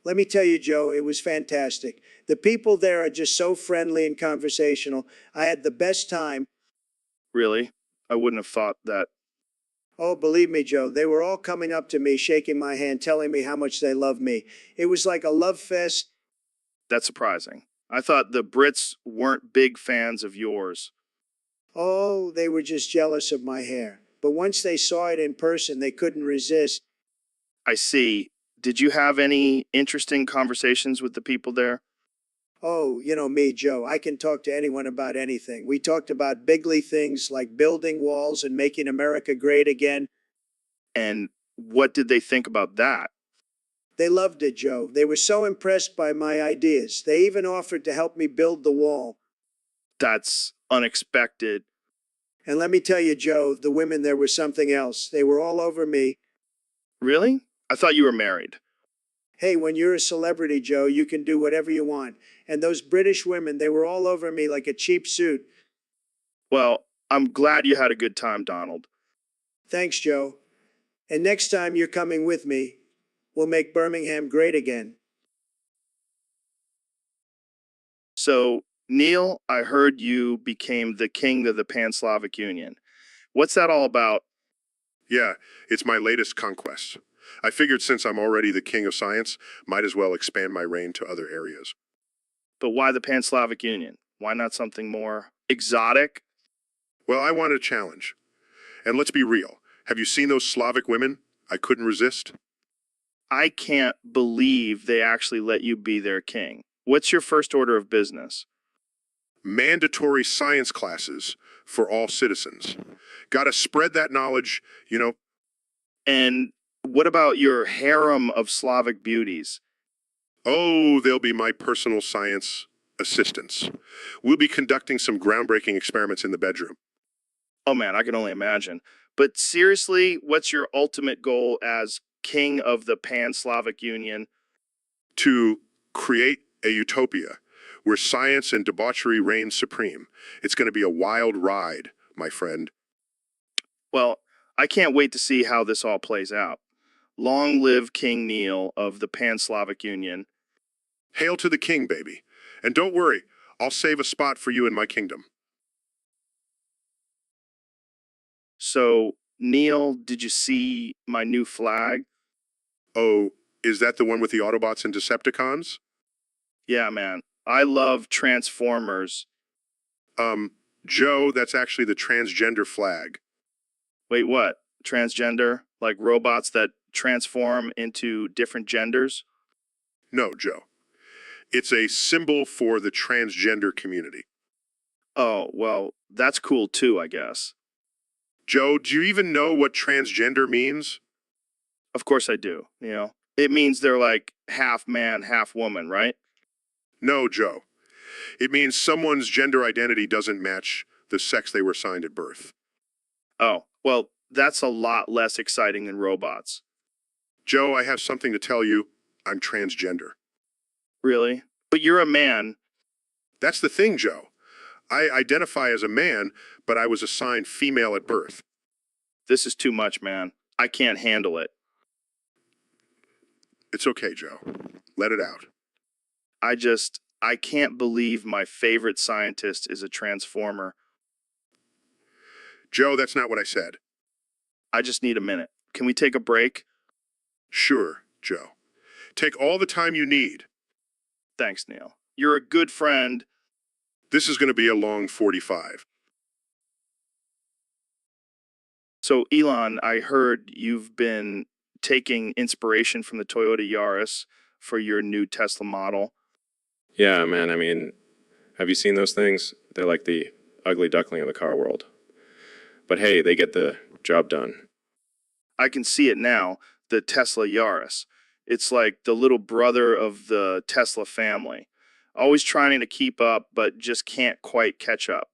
Let me tell you, Joe, it was fantastic. The people there are just so friendly and conversational. I had the best time. Really? I wouldn't have thought that. Oh, believe me, Joe, they were all coming up to me, shaking my hand, telling me how much they love me. It was like a love fest. That's surprising. I thought the Brits weren't big fans of yours. Oh, they were just jealous of my hair. But once they saw it in person, they couldn't resist. I see. Did you have any interesting conversations with the people there? Oh, you know me, Joe. I can talk to anyone about anything. We talked about bigly things like building walls and making America great again. And what did they think about that? They loved it, Joe. They were so impressed by my ideas. They even offered to help me build the wall. That's unexpected. And let me tell you, Joe, the women there were something else. They were all over me. Really? I thought you were married. Hey, when you're a celebrity, Joe, you can do whatever you want. And those British women, they were all over me like a cheap suit. Well, I'm glad you had a good time, Donald. Thanks, Joe. And next time you're coming with me, we'll make Birmingham great again. So, Neil, I heard you became the king of the Pan-Slavic Union. What's that all about? Yeah, it's my latest conquest. I figured since I'm already the king of science, might as well expand my reign to other areas. But why the Pan-Slavic Union? Why not something more exotic? Well, I wanted a challenge. And let's be real. Have you seen those Slavic women? I couldn't resist. I can't believe they actually let you be their king. What's your first order of business? Mandatory science classes for all citizens. Gotta spread that knowledge, And what about your harem of Slavic beauties? Oh, they'll be my personal science assistants. We'll be conducting some groundbreaking experiments in the bedroom. Oh man, I can only imagine. But seriously, what's your ultimate goal as king of the Pan-Slavic Union? To create a utopia where science and debauchery reign supreme. It's going to be a wild ride, my friend. Well, I can't wait to see how this all plays out. Long live King Neil of the Pan-Slavic Union. Hail to the king, baby. And don't worry, I'll save a spot for you in my kingdom. So, Neil, did you see my new flag? Oh, is that the one with the Autobots and Decepticons? Yeah, man. I love Transformers. Joe, that's actually the transgender flag. Wait, what? Transgender? Like robots that transform into different genders? No, Joe. It's a symbol for the transgender community. Oh, well, that's cool too, I guess. Joe, do you even know what transgender means? Of course I do, you know. It means they're like half man, half woman, right? No, Joe. It means someone's gender identity doesn't match the sex they were assigned at birth. Oh, well, that's a lot less exciting than robots. Joe, I have something to tell you. I'm transgender. Really? But you're a man. That's the thing, Joe. I identify as a man, but I was assigned female at birth. This is too much, man. I can't handle it. It's okay, Joe. Let it out. I can't believe my favorite scientist is a transformer. Joe, that's not what I said. I just need a minute. Can we take a break? Sure, Joe. Take all the time you need. Thanks, Neil. You're a good friend. This is going to be a long 45. So, Elon, I heard you've been taking inspiration from the Toyota Yaris for your new Tesla model. Yeah, man, I mean, have you seen those things? They're like the ugly duckling of the car world. But hey, they get the job done. I can see it now, the Tesla Yaris. It's like the little brother of the Tesla family. Always trying to keep up, but just can't quite catch up.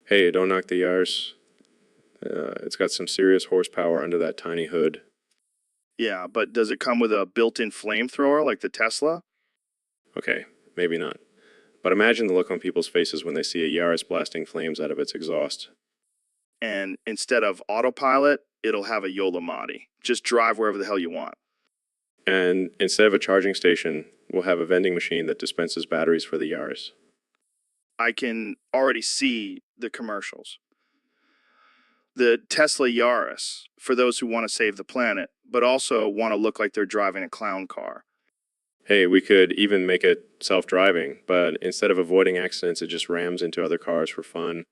Hey, don't knock the Yaris. It's got some serious horsepower under that tiny hood. Yeah, but does it come with a built-in flamethrower like the Tesla? Okay, maybe not. But imagine the look on people's faces when they see a Yaris blasting flames out of its exhaust. And instead of autopilot, it'll have a Yola-Modi. Just drive wherever the hell you want. And instead of a charging station, we'll have a vending machine that dispenses batteries for the Yaris. I can already see the commercials. The Tesla Yaris, for those who want to save the planet, but also want to look like they're driving a clown car. Hey, we could even make it self-driving, but instead of avoiding accidents, it just rams into other cars for fun.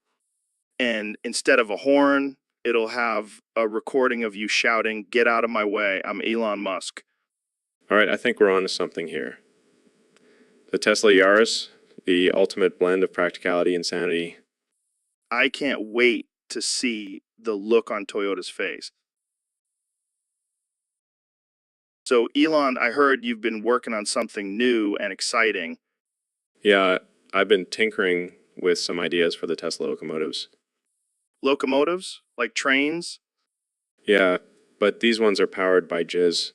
And instead of a horn, it'll have a recording of you shouting, "Get out of my way, I'm Elon Musk." All right, I think we're on to something here. The Tesla Yaris, the ultimate blend of practicality and sanity. I can't wait to see the look on Toyota's face. So, Elon, I heard you've been working on something new and exciting. Yeah, I've been tinkering with some ideas for the Tesla locomotives. Locomotives? Like trains? Yeah, but these ones are powered by jizz.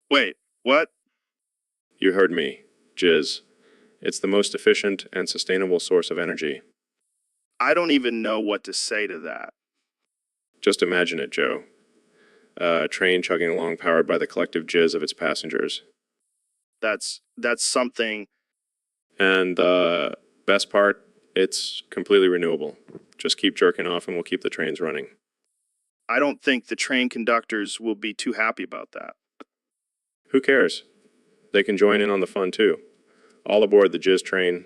Wait, what? You heard me, jizz. It's the most efficient and sustainable source of energy. I don't even know what to say to that. Just imagine it, Joe. A train chugging along powered by the collective jizz of its passengers. That's something. And the best part, it's completely renewable. Just keep jerking off and we'll keep the trains running. I don't think the train conductors will be too happy about that. Who cares? They can join in on the fun too. All aboard the jizz train.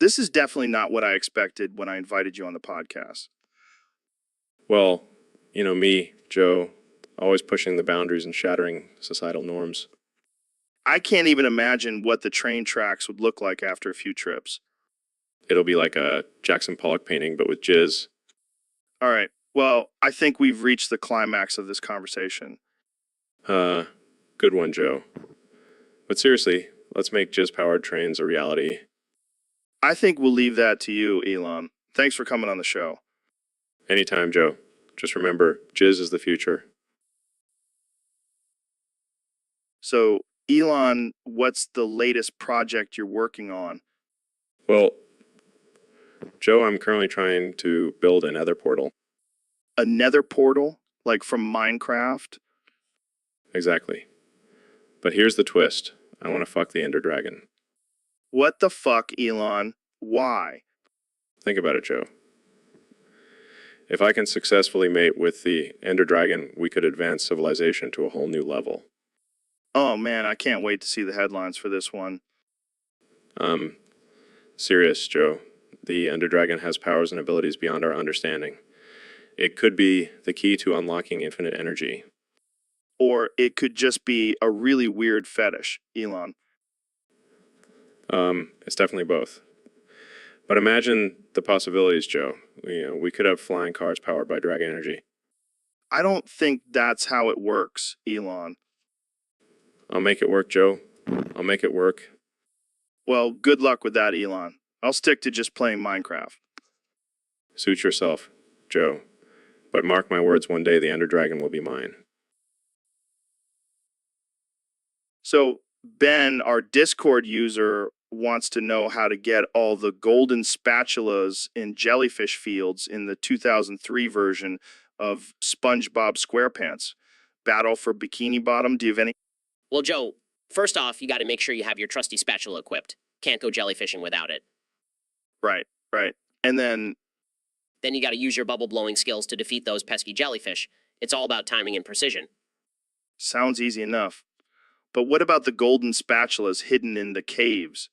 This is definitely not what I expected when I invited you on the podcast. Well, you know me, Joe, always pushing the boundaries and shattering societal norms. I can't even imagine what the train tracks would look like after a few trips. It'll be like a Jackson Pollock painting, but with jizz. All right. Well, I think we've reached the climax of this conversation. Good one, Joe. But seriously, let's make jizz-powered trains a reality. I think we'll leave that to you, Elon. Thanks for coming on the show. Anytime, Joe. Just remember, jizz is the future. So, Elon, what's the latest project you're working on? Well, Joe, I'm currently trying to build a nether portal. A nether portal? Like from Minecraft? Exactly. But here's the twist. I want to fuck the Ender Dragon. What the fuck, Elon? Why? Think about it, Joe. If I can successfully mate with the Ender Dragon, we could advance civilization to a whole new level. Oh man, I can't wait to see the headlines for this one. Serious, Joe. The Ender Dragon has powers and abilities beyond our understanding. It could be the key to unlocking infinite energy. Or it could just be a really weird fetish, Elon. It's definitely both. But imagine the possibilities, Joe. We could have flying cars powered by dragon energy. I don't think that's how it works, Elon. I'll make it work, Joe. I'll make it work. Well, good luck with that, Elon. I'll stick to just playing Minecraft. Suit yourself, Joe. But mark my words, one day the Ender Dragon will be mine. So, Ben, our Discord user, wants to know how to get all the golden spatulas in jellyfish fields in the 2003 version of SpongeBob SquarePants. Battle for Bikini Bottom, do you have any? Well, Joe, first off, you got to make sure you have your trusty spatula equipped. Can't go jellyfishing without it. Right. And then, Then you got to use your bubble blowing skills to defeat those pesky jellyfish. It's all about timing and precision. sounds easy enough. But what about the golden spatulas hidden in the caves?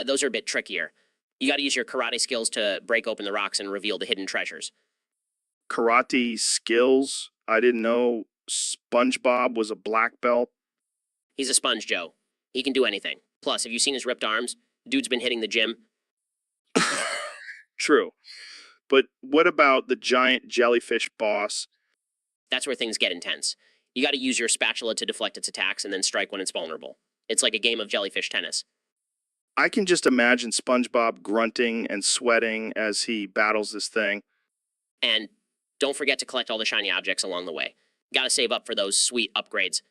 Those are a bit trickier. You got to use your karate skills to break open the rocks and reveal the hidden treasures. Karate skills? I didn't know SpongeBob was a black belt. He's a sponge, Joe. He can do anything. Plus, have you seen his ripped arms? Dude's been hitting the gym. True. But what about the giant jellyfish boss? That's where things get intense. You got to use your spatula to deflect its attacks and then strike when it's vulnerable. It's like a game of jellyfish tennis. I can just imagine SpongeBob grunting and sweating as he battles this thing. And don't forget to collect all the shiny objects along the way. Got to save up for those sweet upgrades.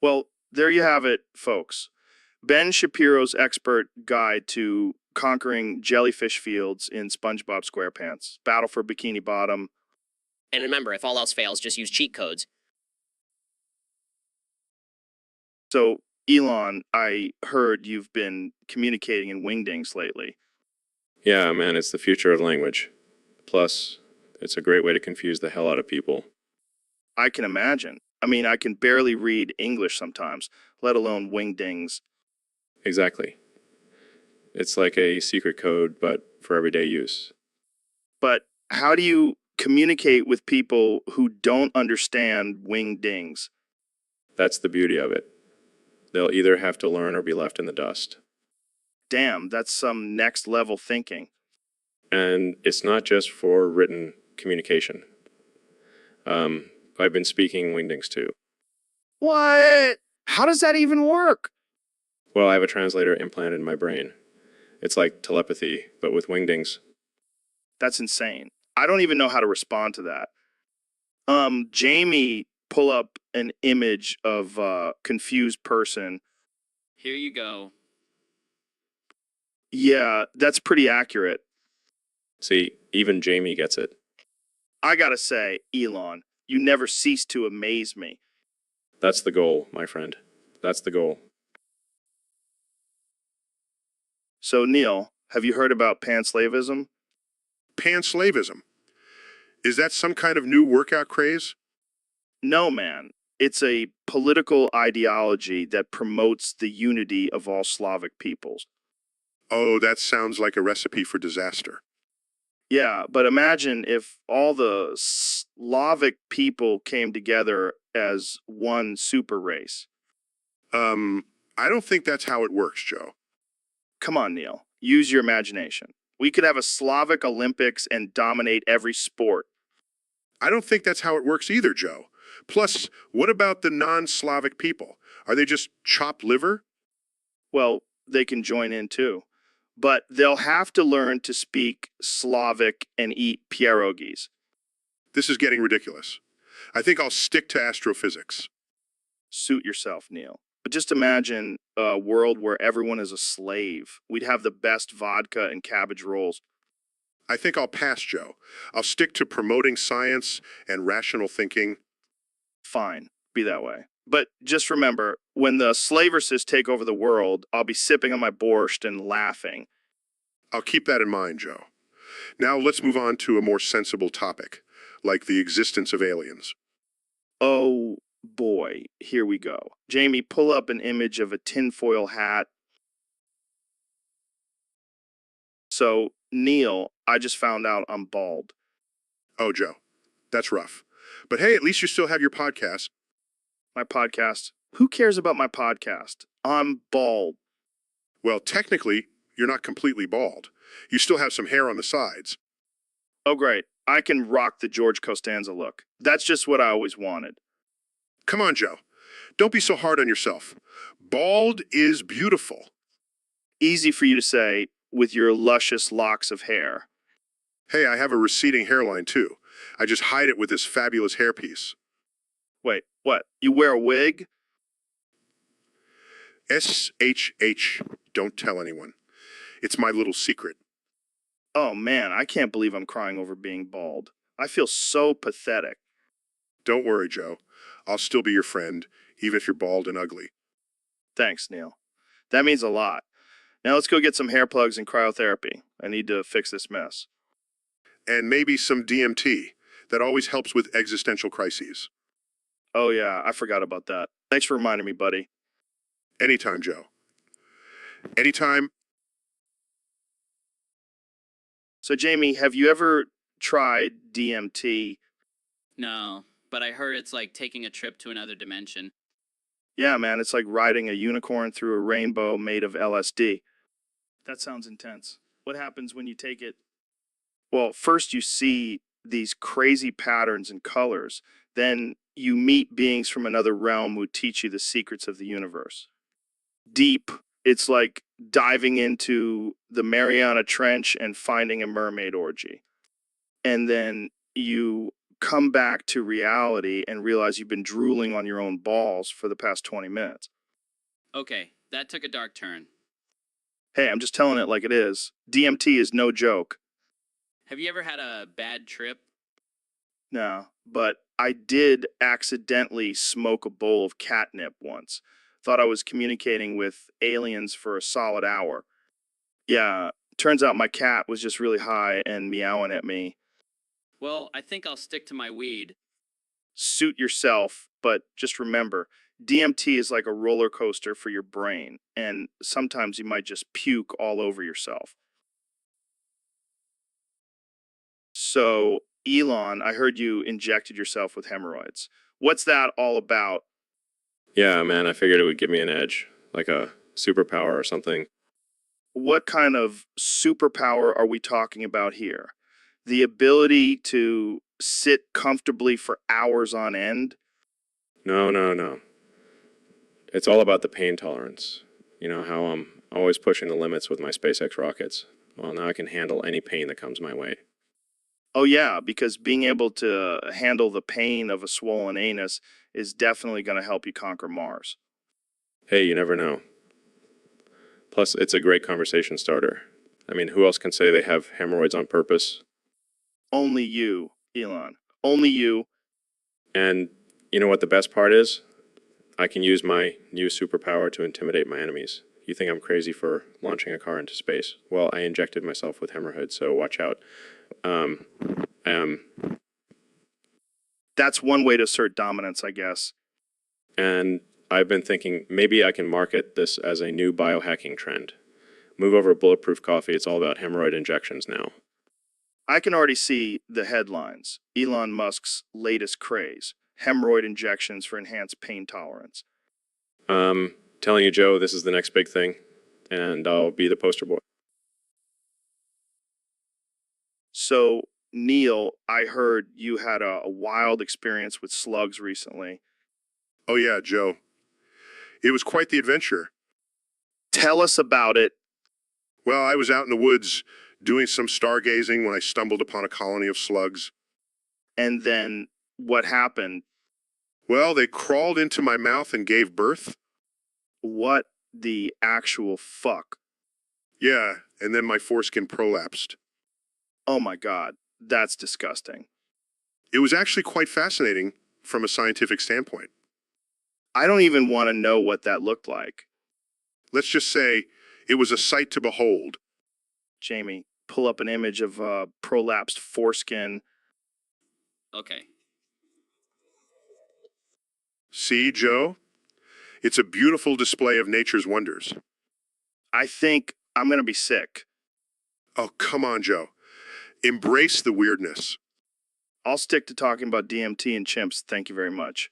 Well, there you have it, folks. Ben Shapiro's expert guide to conquering jellyfish fields in SpongeBob SquarePants. Battle for Bikini Bottom. And remember, if all else fails, just use cheat codes. So, Elon, I heard you've been communicating in wingdings lately. Yeah, man, it's the future of language. Plus, it's a great way to confuse the hell out of people. I can imagine. I mean, I can barely read English sometimes, let alone wingdings. Exactly. It's like a secret code, but for everyday use. But how do you communicate with people who don't understand wingdings? That's the beauty of it. They'll either have to learn or be left in the dust. Damn, that's some next level thinking. And it's not just for written communication. I've been speaking wingdings too. What? How does that even work? Well, I have a translator implanted in my brain. It's like telepathy, but with wingdings. That's insane. I don't even know how to respond to that. Jamie, pull up an image of a confused person. Here you go. Yeah, that's pretty accurate. See, even Jamie gets it. I gotta say, Elon, you never cease to amaze me. That's the goal, my friend. That's the goal. So, Neil, have you heard about panslavism? Panslavism. Is that some kind of new workout craze? No, man. It's a political ideology that promotes the unity of all Slavic peoples. Oh, that sounds like a recipe for disaster. Yeah, but imagine if all the Slavic people came together as one super race. I don't think that's how it works, Joe. Come on, Neil. Use your imagination. We could have a Slavic Olympics and dominate every sport. I don't think that's how it works either, Joe. Plus, what about the non-Slavic people? Are they just chopped liver? Well, they can join in too. But they'll have to learn to speak Slavic and eat pierogies. This is getting ridiculous. I think I'll stick to astrophysics. Suit yourself, Neil. But just imagine a world where everyone is a slave. We'd have the best vodka and cabbage rolls. I think I'll pass, Joe. I'll stick to promoting science and rational thinking. Fine, be that way. But just remember, when the slaversists take over the world, I'll be sipping on my borscht and laughing. I'll keep that in mind, Joe. Now let's move on to a more sensible topic, like the existence of aliens. Oh boy, here we go. Jamie, pull up an image of a tinfoil hat. So, Neil, I just found out I'm bald. Oh, Joe, that's rough. But hey, at least you still have your podcast. My podcast. Who cares about my podcast? I'm bald. Well, technically, you're not completely bald. You still have some hair on the sides. Oh, great. I can rock the George Costanza look. That's just what I always wanted. Come on, Joe. Don't be so hard on yourself. Bald is beautiful. Easy for you to say with your luscious locks of hair. Hey, I have a receding hairline too. I just hide it with this fabulous hairpiece. Wait, what? You wear a wig? SHH. Don't tell anyone. It's my little secret. Oh man, I can't believe I'm crying over being bald. I feel so pathetic. Don't worry, Joe. I'll still be your friend, even if you're bald and ugly. Thanks, Neil. That means a lot. Now let's go get some hair plugs and cryotherapy. I need to fix this mess. And maybe some DMT. That always helps with existential crises. Oh yeah, I forgot about that. Thanks for reminding me, buddy. Anytime, Joe. Anytime. So Jamie, have you ever tried DMT? No, but I heard it's like taking a trip to another dimension. Yeah, man, it's like riding a unicorn through a rainbow made of LSD. That sounds intense. What happens when you take it? Well, first you see these crazy patterns and colors. Then you meet beings from another realm who teach you the secrets of the universe. Deep, it's like diving into the Mariana Trench and finding a mermaid orgy. And then you come back to reality and realize you've been drooling on your own balls for the past 20 minutes. Okay, that took a dark turn. Hey, I'm just telling it like it is. DMT is no joke. Have you ever had a bad trip? No, but I did accidentally smoke a bowl of catnip once. Thought I was communicating with aliens for a solid hour. Yeah, turns out my cat was just really high and meowing at me. Well, I think I'll stick to my weed. Suit yourself, but just remember, DMT is like a roller coaster for your brain, and sometimes you might just puke all over yourself. So, Elon, I heard you injected yourself with hemorrhoids. What's that all about? Yeah, man, I figured it would give me an edge, like a superpower or something. What kind of superpower are we talking about here? The ability to sit comfortably for hours on end? No, no, no. It's all about the pain tolerance. You know how I'm always pushing the limits with my SpaceX rockets. Well, now I can handle any pain that comes my way. Oh, yeah, because being able to handle the pain of a swollen anus is definitely going to help you conquer Mars. Hey, you never know. Plus, it's a great conversation starter. I mean, who else can say they have hemorrhoids on purpose? Only you, Elon. Only you. And you know what the best part is? I can use my new superpower to intimidate my enemies. You think I'm crazy for launching a car into space? Well, I injected myself with hemorrhoids, so watch out. That's one way to assert dominance, I guess. And I've been thinking maybe I can market this as a new biohacking trend. Move over Bulletproof Coffee, it's all about hemorrhoid injections now. I can already see the headlines. Elon Musk's latest craze. Hemorrhoid injections for enhanced pain tolerance. Telling you, Joe, this is the next big thing, and I'll be the poster boy. So, Neil, I heard you had a wild experience with slugs recently. Oh yeah, Joe. It was quite the adventure. Tell us about it. Well, I was out in the woods doing some stargazing when I stumbled upon a colony of slugs. And then what happened? Well, they crawled into my mouth and gave birth. What the actual fuck? Yeah, and then my foreskin prolapsed. Oh my God, that's disgusting. It was actually quite fascinating from a scientific standpoint. I don't even want to know what that looked like. Let's just say it was a sight to behold. Jamie, pull up an image of prolapsed foreskin. Okay. See, Joe? It's a beautiful display of nature's wonders. I think I'm going to be sick. Oh, come on, Joe. Embrace the weirdness. I'll stick to talking about DMT and chimps. Thank you very much.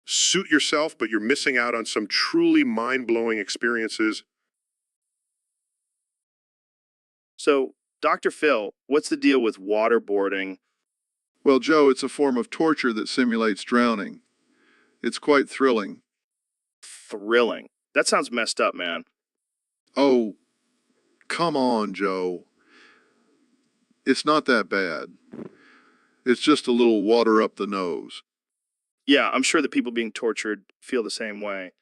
Suit yourself, but you're missing out on some truly mind-blowing experiences. So, Dr. Phil, what's the deal with waterboarding? Well, Joe, it's a form of torture that simulates drowning. It's quite thrilling. Thrilling. That sounds messed up, man. Oh, come on, Joe. It's not that bad. It's just a little water up the nose. Yeah, I'm sure the people being tortured feel the same way.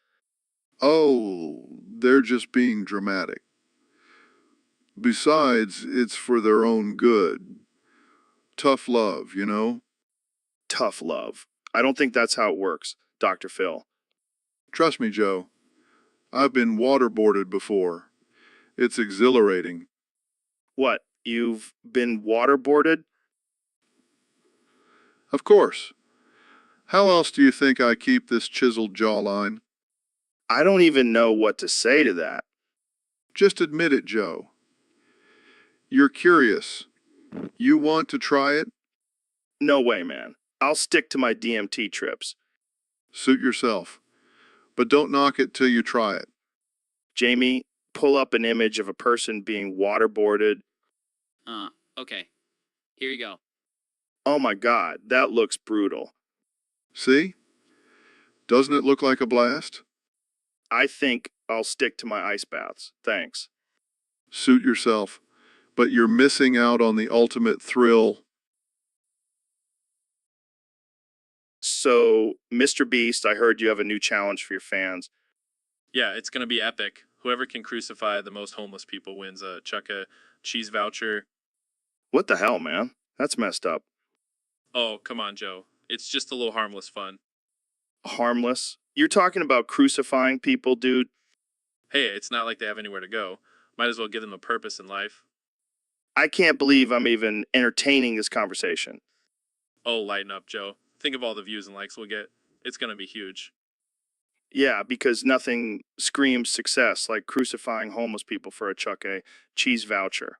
Oh, they're just being dramatic. Besides, it's for their own good. Tough love, you know? Tough love. I don't think that's how it works, Dr. Phil. Trust me, Joe. I've been waterboarded before. It's exhilarating. What? You've been waterboarded? Of course. How else do you think I keep this chiseled jawline? I don't even know what to say to that. Just admit it, Joe. You're curious. You want to try it? No way, man. I'll stick to my DMT trips. Suit yourself. But don't knock it till you try it. Jamie, pull up an image of a person being waterboarded. Okay. Here you go. Oh my God, that looks brutal. See? Doesn't it look like a blast? I think I'll stick to my ice baths. Thanks. Suit yourself. But you're missing out on the ultimate thrill. So, Mr. Beast, I heard you have a new challenge for your fans. Yeah, it's gonna be epic. Whoever can crucify the most homeless people wins a cheese voucher. What the hell, man? That's messed up. Oh, come on, Joe. It's just a little harmless fun. Harmless? You're talking about crucifying people, dude? Hey, it's not like they have anywhere to go. Might as well give them a purpose in life. I can't believe I'm even entertaining this conversation. Oh, lighten up, Joe. Think of all the views and likes we'll get. It's gonna be huge. Yeah, because nothing screams success like crucifying homeless people for a cheese voucher.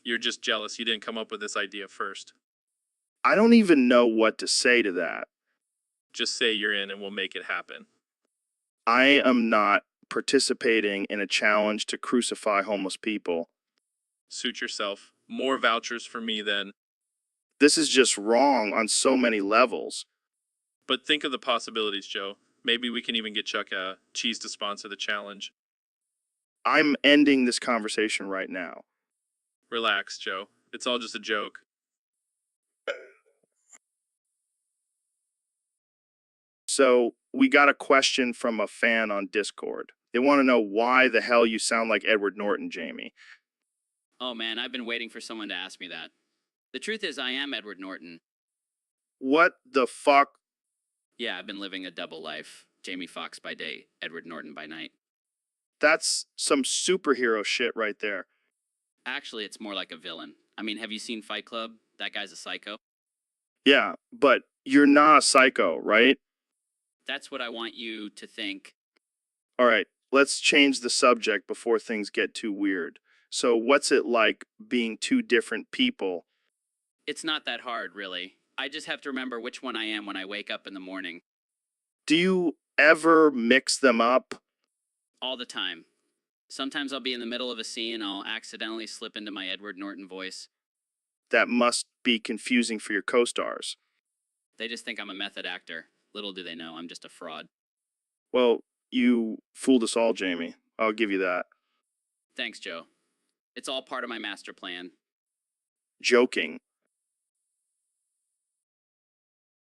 You're just jealous you didn't come up with this idea first. I don't even know what to say to that. Just say you're in and we'll make it happen. I am not participating in a challenge to crucify homeless people. Suit yourself. More vouchers for me then. This is just wrong on so many levels. But think of the possibilities, Joe. Maybe we can even get Chuck Cheese to sponsor the challenge. I'm ending this conversation right now. Relax, Joe. It's all just a joke. So, we got a question from a fan on Discord. They want to know why the hell you sound like Edward Norton, Jamie. Oh man, I've been waiting for someone to ask me that. The truth is, I am Edward Norton. What the fuck? Yeah, I've been living a double life. Jamie Foxx by day, Edward Norton by night. That's some superhero shit right there. Actually, it's more like a villain. I mean, have you seen Fight Club? That guy's a psycho. Yeah, but you're not a psycho, right? That's what I want you to think. All right, let's change the subject before things get too weird. So, what's it like being two different people? It's not that hard, really. I just have to remember which one I am when I wake up in the morning. Do you ever mix them up? All the time. Sometimes I'll be in the middle of a scene and I'll accidentally slip into my Edward Norton voice. That must be confusing for your co-stars. They just think I'm a method actor. Little do they know, I'm just a fraud. Well, you fooled us all, Jamie. I'll give you that. Thanks, Joe. It's all part of my master plan. Joking.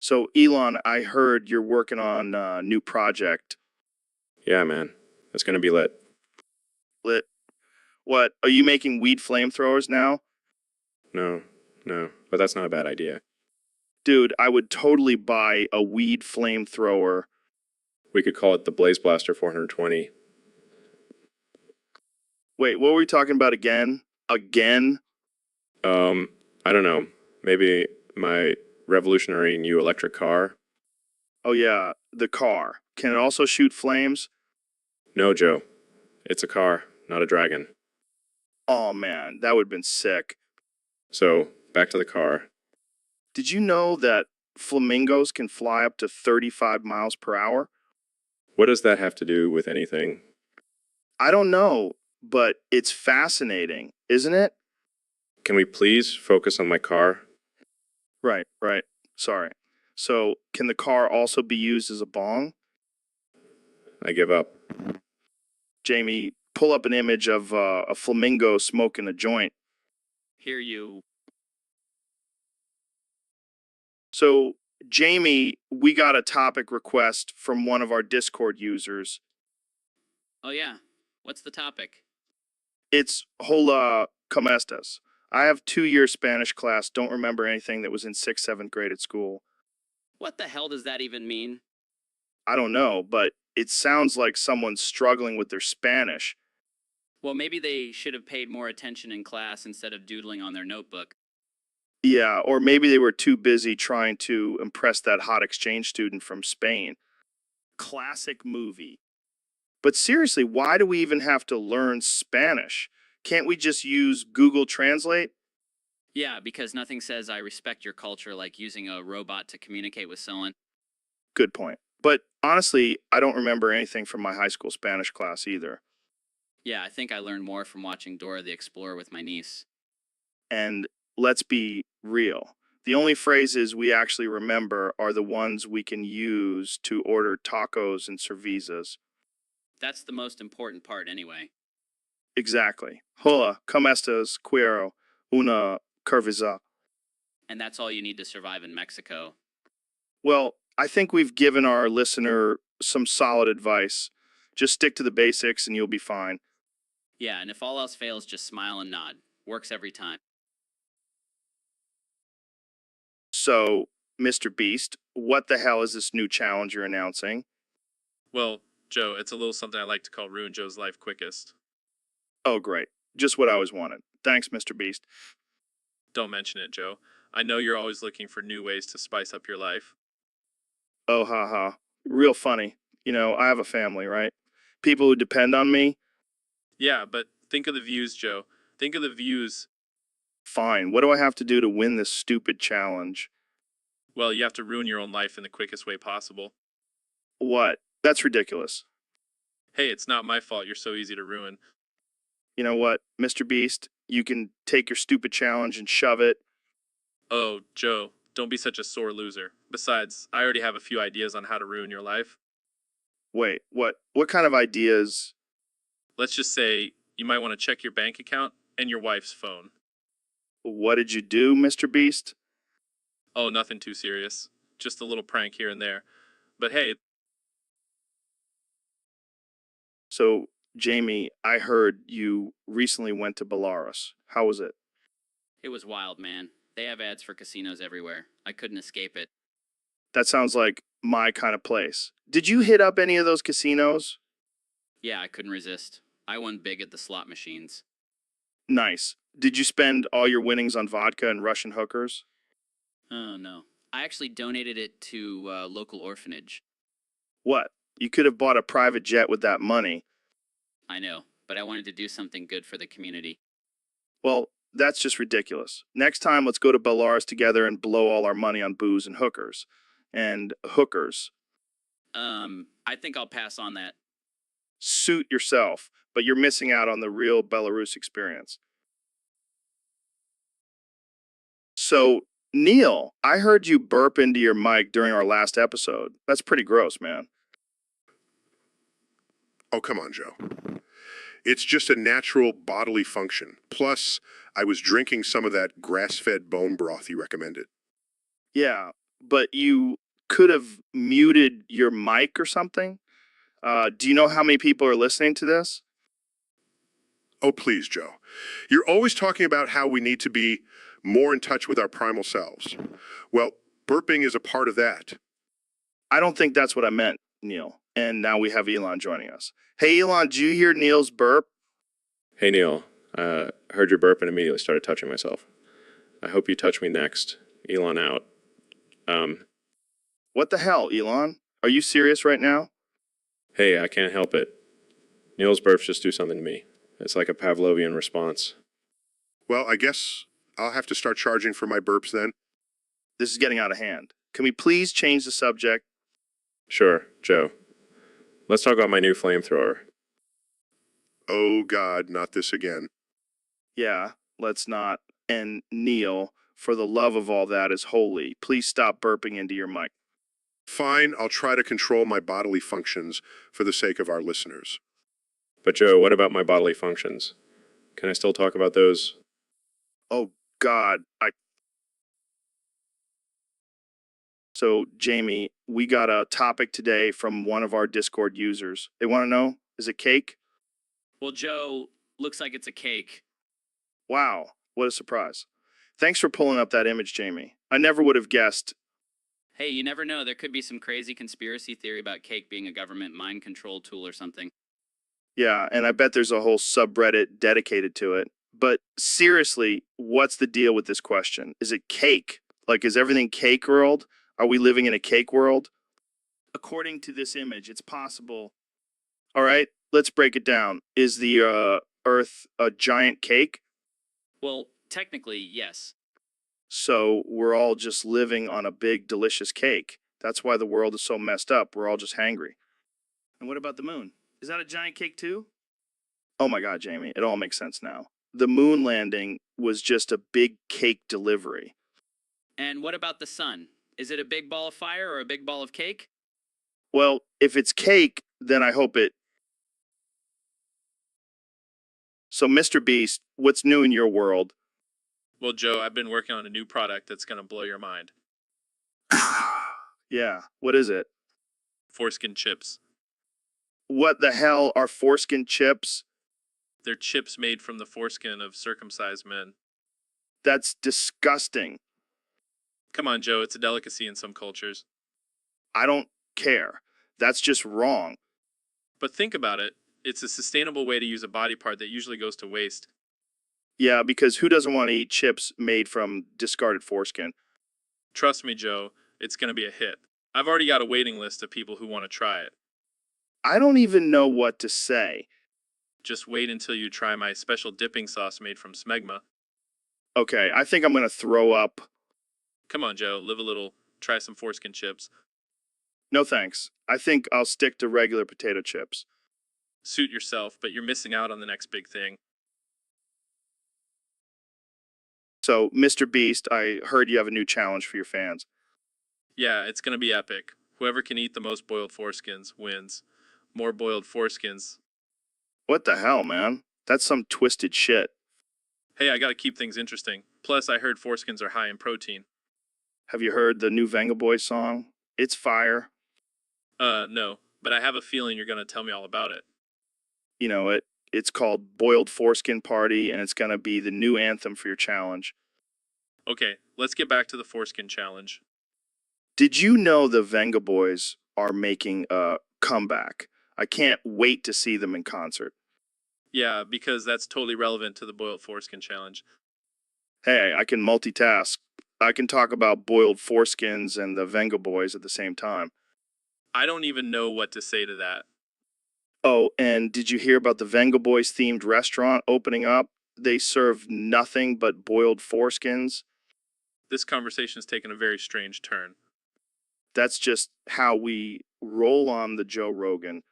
So, Elon, I heard you're working on a new project. Yeah, man. It's gonna be lit. Lit. What, are you making weed flamethrowers now? No, but that's not a bad idea. Dude, I would totally buy a weed flamethrower. We could call it the Blaze Blaster 420. Wait, what were we talking about again? Again? I don't know. Maybe my revolutionary new electric car? Oh yeah, the car. Can it also shoot flames? No, Joe. It's a car, not a dragon. Oh man, that would have been sick. So, back to the car. Did you know that flamingos can fly up to 35 miles per hour? What does that have to do with anything? I don't know, but it's fascinating, isn't it? Can we please focus on my car? Right, right. Sorry. So, can the car also be used as a bong? I give up. Jamie, pull up an image of a flamingo smoking a joint. Hear you. So, Jamie, we got a topic request from one of our Discord users. Oh, yeah. What's the topic? It's Hola, ¿cómo estás? I have 2-year Spanish class, don't remember anything that was in 6th, 7th grade at school. What the hell does that even mean? I don't know, but it sounds like someone's struggling with their Spanish. Well, maybe they should have paid more attention in class instead of doodling on their notebook. Yeah, or maybe they were too busy trying to impress that hot exchange student from Spain. Classic movie. But seriously, why do we even have to learn Spanish? Can't we just use Google Translate? Yeah, because nothing says I respect your culture like using a robot to communicate with someone. Good point. But honestly, I don't remember anything from my high school Spanish class either. Yeah, I think I learned more from watching Dora the Explorer with my niece. And let's be real. The only phrases we actually remember are the ones we can use to order tacos and cervezas. That's the most important part anyway. Exactly. Hola, ¿cómo estás? Quiero una cerveza. And that's all you need to survive in Mexico. Well, I think we've given our listener some solid advice. Just stick to the basics and you'll be fine. Yeah, and if all else fails, just smile and nod. Works every time. So, Mr. Beast, what the hell is this new challenge you're announcing? Well, Joe, it's a little something I like to call ruin Joe's life quickest. Oh, great. Just what I always wanted. Thanks, Mr. Beast. Don't mention it, Joe. I know you're always looking for new ways to spice up your life. Oh, ha ha. Real funny. You know, I have a family, right? People who depend on me. Yeah, but think of the views, Joe. Think of the views. Fine. What do I have to do to win this stupid challenge? Well, you have to ruin your own life in the quickest way possible. What? That's ridiculous. Hey, it's not my fault you're so easy to ruin. You know what, Mr. Beast? You can take your stupid challenge and shove it. Oh, Joe, don't be such a sore loser. Besides, I already have a few ideas on how to ruin your life. Wait, what? What kind of ideas? Let's just say you might want to check your bank account and your wife's phone. What did you do, Mr. Beast? Oh, nothing too serious. Just a little prank here and there. But hey, So, Jamie, I heard you recently went to Belarus. How was it? It was wild, man. They have ads for casinos everywhere. I couldn't escape it. That sounds like my kind of place. Did you hit up any of those casinos? Yeah, I couldn't resist. I won big at the slot machines. Nice. Did you spend all your winnings on vodka and Russian hookers? Oh, no. I actually donated it to a local orphanage. What? You could have bought a private jet with that money. I know, but I wanted to do something good for the community. Well, that's just ridiculous. Next time, let's go to Belarus together and blow all our money on booze and hookers. And hookers. I think I'll pass on that. Suit yourself, but you're missing out on the real Belarus experience. So, Neil, I heard you burp into your mic during our last episode. That's pretty gross, man. Oh, come on, Joe. It's just a natural bodily function. Plus, I was drinking some of that grass-fed bone broth you recommended. Yeah, but you could have muted your mic or something. Do you know how many people are listening to this? Oh, please, Joe. You're always talking about how we need to be more in touch with our primal selves. Well, burping is a part of that. I don't think that's what I meant, Neil. And now we have Elon joining us. Hey, Elon, did you hear Neil's burp? Hey, Neil. Heard your burp and immediately started touching myself. I hope you touch me next. Elon out. What the hell, Elon? Are you serious right now? Hey, I can't help it. Neil's burps just do something to me. It's like a Pavlovian response. Well, I guess I'll have to start charging for my burps then. This is getting out of hand. Can we please change the subject? Sure, Joe. Let's talk about my new flamethrower. Oh, God, not this again. Yeah, let's not. And Neil, for the love of all that is holy, please stop burping into your mic. Fine, I'll try to control my bodily functions for the sake of our listeners. But Joe, what about my bodily functions? Can I still talk about those? Oh, God. So, Jamie, we got a topic today from one of our Discord users. They want to know, is it cake? Well, Joe, looks like it's a cake. Wow, what a surprise. Thanks for pulling up that image, Jamie. I never would have guessed. Hey, you never know. There could be some crazy conspiracy theory about cake being a government mind control tool or something. Yeah, and I bet there's a whole subreddit dedicated to it. But seriously, what's the deal with this question? Is it cake? Like, is everything cake world? Are we living in a cake world? According to this image, it's possible. All right, let's break it down. Is the Earth a giant cake? Well, technically, yes. So we're all just living on a big, delicious cake. That's why the world is so messed up. We're all just hangry. And what about the moon? Is that a giant cake too? Oh my God, Jamie, it all makes sense now. The moon landing was just a big cake delivery. And what about the sun? Is it a big ball of fire or a big ball of cake? Well, if it's cake, then I hope it. So, Mr. Beast, what's new in your world? Well, Joe, I've been working on a new product that's going to blow your mind. Yeah, what is it? Foreskin chips. What the hell are foreskin chips? They're chips made from the foreskin of circumcised men. That's disgusting. Come on, Joe, it's a delicacy in some cultures. I don't care. That's just wrong. But think about it. It's a sustainable way to use a body part that usually goes to waste. Yeah, because who doesn't want to eat chips made from discarded foreskin? Trust me, Joe, it's going to be a hit. I've already got a waiting list of people who want to try it. I don't even know what to say. Just wait until you try my special dipping sauce made from smegma. Okay, I think I'm going to throw up. Come on, Joe, live a little. Try some foreskin chips. No thanks. I think I'll stick to regular potato chips. Suit yourself, but you're missing out on the next big thing. So, Mr. Beast, I heard you have a new challenge for your fans. Yeah, it's going to be epic. Whoever can eat the most boiled foreskins wins. More boiled foreskins. What the hell, man? That's some twisted shit. Hey, I got to keep things interesting. Plus, I heard foreskins are high in protein. Have you heard the new Venga Boy song? It's fire. No, but I have a feeling you're going to tell me all about it. You know, it's called Boiled Foreskin Party, and it's going to be the new anthem for your challenge. Okay, let's get back to the foreskin challenge. Did you know the Venga Boys are making a comeback? I can't wait to see them in concert. Yeah, because that's totally relevant to the boiled foreskin challenge. Hey, I can multitask. I can talk about boiled foreskins and the Venga Boys at the same time. I don't even know what to say to that. Oh, and did you hear about the Venga Boys themed restaurant opening up? They serve nothing but boiled foreskins. This conversation's taken a very strange turn. That's just how we roll on the Joe Rogan.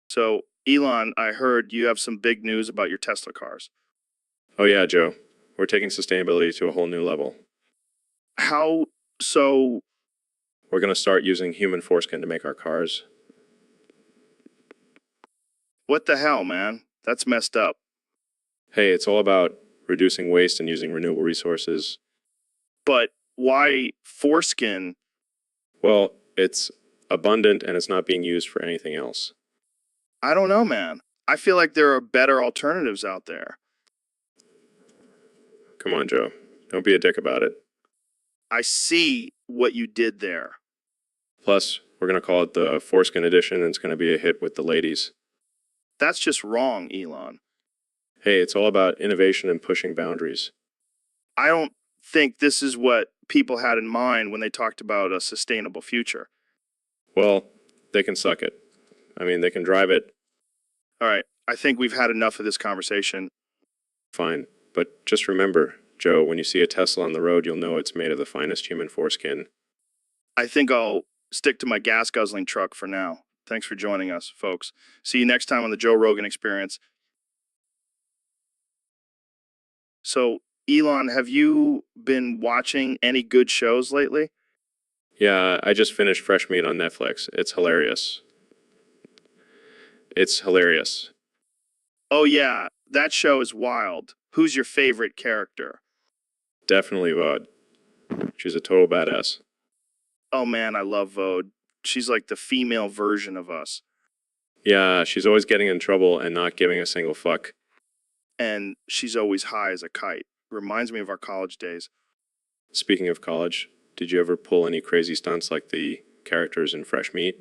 So, Elon, I heard you have some big news about your Tesla cars. Oh yeah, Joe. We're taking sustainability to a whole new level. How so? We're going to start using human foreskin to make our cars. What the hell, man? That's messed up. Hey, it's all about reducing waste and using renewable resources. But why foreskin? Well, it's abundant and it's not being used for anything else. I don't know, man. I feel like there are better alternatives out there. Come on, Joe. Don't be a dick about it. I see what you did there. Plus, we're going to call it the Foreskin Edition, and it's going to be a hit with the ladies. That's just wrong, Elon. Hey, it's all about innovation and pushing boundaries. I don't think this is what people had in mind when they talked about a sustainable future. Well, they can suck it. I mean, they can drive it, All right, I think we've had enough of this conversation. fine. But just remember, Joe, when you see a Tesla on the road, you'll know it's made of the finest human foreskin. I think I'll stick to my gas guzzling truck for now. Thanks for joining us, folks. See you next time on the Joe Rogan Experience. So, Elon, have you been watching any good shows lately? Yeah, I just finished Fresh Meat on Netflix. It's hilarious. It's hilarious. Oh, yeah, that show is wild. Who's your favorite character? Definitely Vod. She's a total badass. Oh, man, I love Vode. She's like the female version of us. Yeah, she's always getting in trouble and not giving a single fuck. And she's always high as a kite. Reminds me of our college days. Speaking of college, did you ever pull any crazy stunts like the characters in Fresh Meat?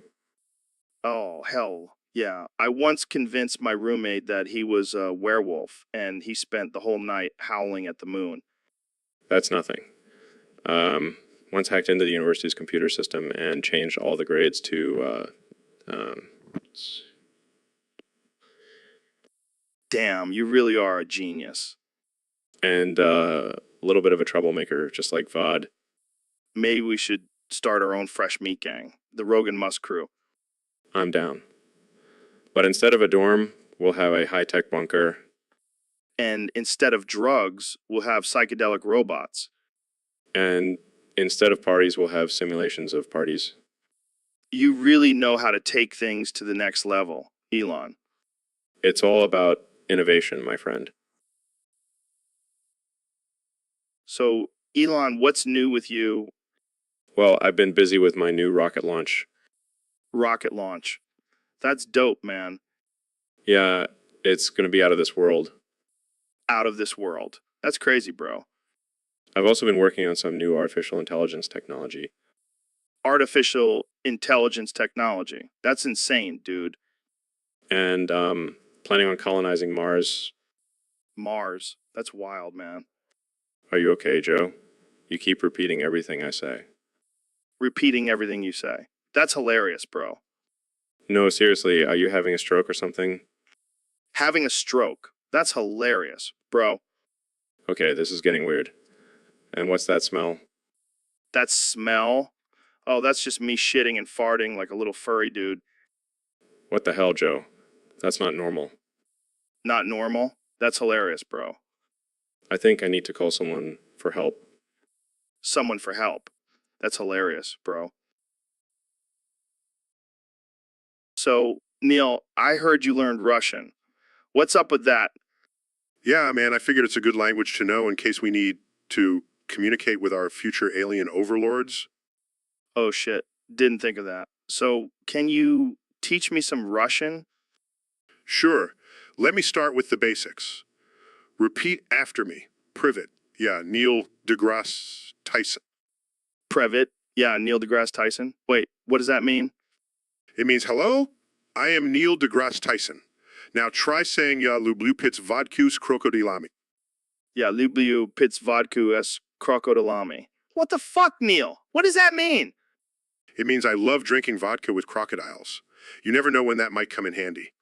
Oh, hell. Yeah. I once convinced my roommate that he was a werewolf, and he spent the whole night howling at the moon. That's nothing. Once hacked into the university's computer system and changed all the grades to, Damn, you really are a genius. and a little bit of a troublemaker, just like Vod. Maybe we should start our own fresh meat gang, the Rogan Musk crew. I'm down. But instead of a dorm, we'll have a high-tech bunker. And instead of drugs, we'll have psychedelic robots. And instead of parties, we'll have simulations of parties. You really know how to take things to the next level, Elon. It's all about innovation, my friend. So, Elon, what's new with you? Well, I've been busy with my new rocket launch. Rocket launch. That's dope, man. Yeah, it's going to be out of this world. Out of this world. That's crazy, bro. I've also been working on some new artificial intelligence technology. Artificial intelligence technology. That's insane, dude. And planning on colonizing Mars. Mars. That's wild, man. Are you okay, Joe? You keep repeating everything I say. Repeating everything you say. That's hilarious, bro. No, seriously, are you having a stroke or something? Having a stroke. That's hilarious, bro. Okay, this is getting weird. And what's that smell? That smell? Oh, that's just me shitting and farting like a little furry dude. What the hell, Joe? That's not normal. Not normal? That's hilarious, bro. I think I need to call someone for help. Someone for help. That's hilarious, bro. So, Neil, I heard you learned Russian. What's up with that? Yeah, man, I figured it's a good language to know in case we need to communicate with our future alien overlords. Oh, shit. Didn't think of that. So, can you teach me some Russian? Sure. Let me start with the basics. Repeat after me. Privet. Yeah, Neil deGrasse Tyson. Prevet. Yeah, Neil deGrasse Tyson. Wait, what does that mean? It means, hello, I am Neil deGrasse Tyson. Now try saying ya lublю pits vodkus krokodilami. Yeah, Lubliu Pits Vodku S Crocodilami. What the fuck, Neil? What does that mean? It means I love drinking vodka with crocodiles. You never know when that might come in handy.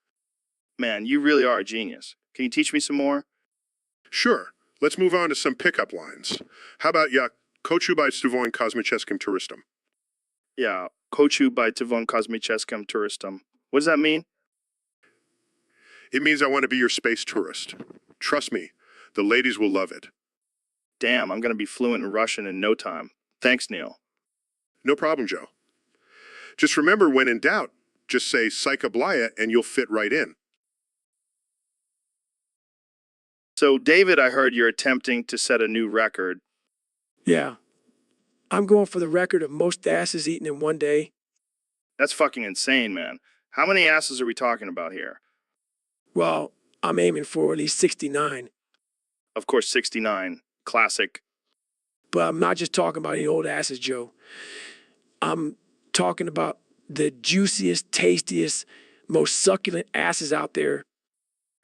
Man, you really are a genius. Can you teach me some more? Sure. Let's move on to some pickup lines. How about ya kochu by stuvoin kosmicheskim turistum? Yeah, Kochu by Tivon Kosmicheskim Turistum. What does that mean? It means I want to be your space tourist. Trust me, the ladies will love it. Damn, I'm gonna be fluent in Russian in no time. Thanks, Neil. No problem, Joe. Just remember, when in doubt, just say psychoblaya and you'll fit right in. So, David, I heard you're attempting to set a new record. Yeah. I'm going for the record of most asses eaten in one day. That's fucking insane, man. How many asses are we talking about here? Well, I'm aiming for at least 69. Of course, 69. Classic. But I'm not just talking about any old asses, Joe. I'm talking about the juiciest, tastiest, most succulent asses out there.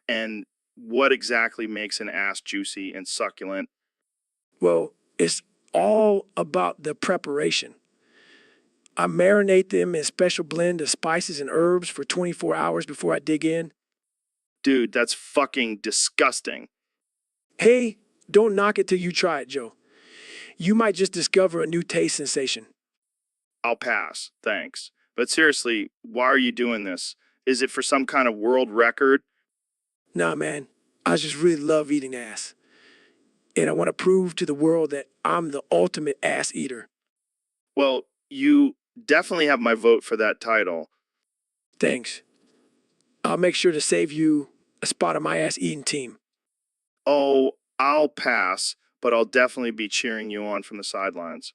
And what exactly makes an ass juicy and succulent? Well, it's all about the preparation. I marinate them in a special blend of spices and herbs for 24 hours before I dig in. Dude, that's fucking disgusting. Hey, don't knock it till you try it, Joe. You might just discover a new taste sensation. I'll pass, thanks. But seriously, why are you doing this? Is it for some kind of world record? Nah, man, I just really love eating ass. And I want to prove to the world that I'm the ultimate ass eater. Well, you definitely have my vote for that title. Thanks. I'll make sure to save you a spot on my ass eating team. Oh, I'll pass, but I'll definitely be cheering you on from the sidelines.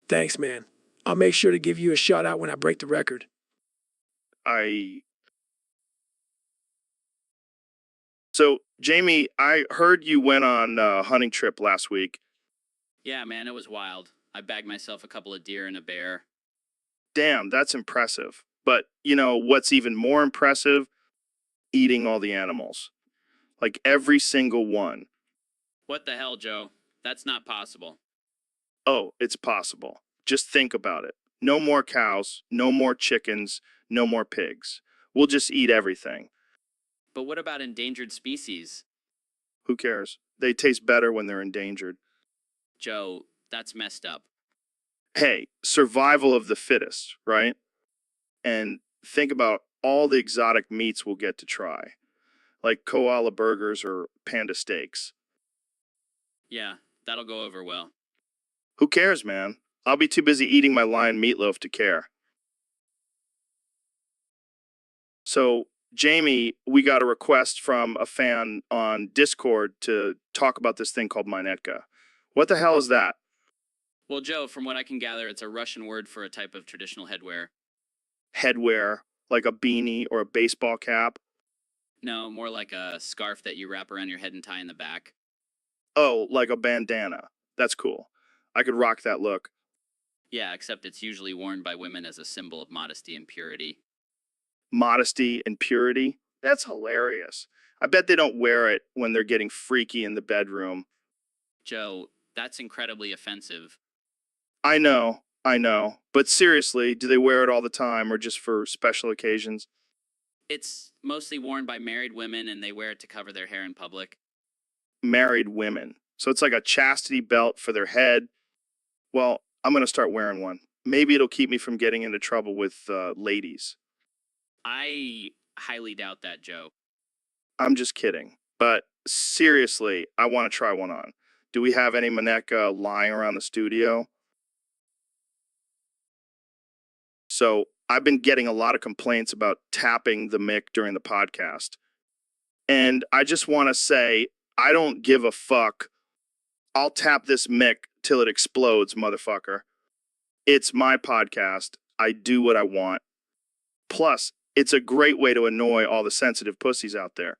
Thanks, man. I'll make sure to give you a shout out when I break the record. So, Jamie, I heard you went on a hunting trip last week. Yeah, man, it was wild. I bagged myself a couple of deer and a bear. Damn, that's impressive. But, you know, what's even more impressive? Eating all the animals. Like every single one. What the hell, Joe? That's not possible. Oh, it's possible. Just think about it. No more cows, no more chickens, no more pigs. We'll just eat everything. But what about endangered species? Who cares? They taste better when they're endangered. Joe, that's messed up. Hey, survival of the fittest, right? And think about all the exotic meats we'll get to try, like koala burgers or panda steaks. Yeah, that'll go over well. Who cares, man? I'll be too busy eating my lion meatloaf to care. So, Jamie, we got a request from a fan on Discord to talk about this thing called Minetka. What the hell is that? Well, Joe, from what I can gather, it's a Russian word for a type of traditional headwear. Headwear, like a beanie or a baseball cap? No, more like a scarf that you wrap around your head and tie in the back. Oh, like a bandana. That's cool. I could rock that look. Yeah, except it's usually worn by women as a symbol of modesty and purity. Modesty and purity? That's hilarious. I bet they don't wear it when they're getting freaky in the bedroom. Joe, that's incredibly offensive. I know. But seriously, do they wear it all the time or just for special occasions? It's mostly worn by married women and they wear it to cover their hair in public. Married women. So it's like a chastity belt for their head. Well, I'm going to start wearing one. Maybe it'll keep me from getting into trouble with ladies. I highly doubt that, Joe. I'm just kidding. But seriously, I want to try one on. Do we have any Maneka lying around the studio? So I've been getting a lot of complaints about tapping the mic during the podcast. And I just want to say, I don't give a fuck. I'll tap this mic till it explodes, motherfucker. It's my podcast. I do what I want. Plus, it's a great way to annoy all the sensitive pussies out there.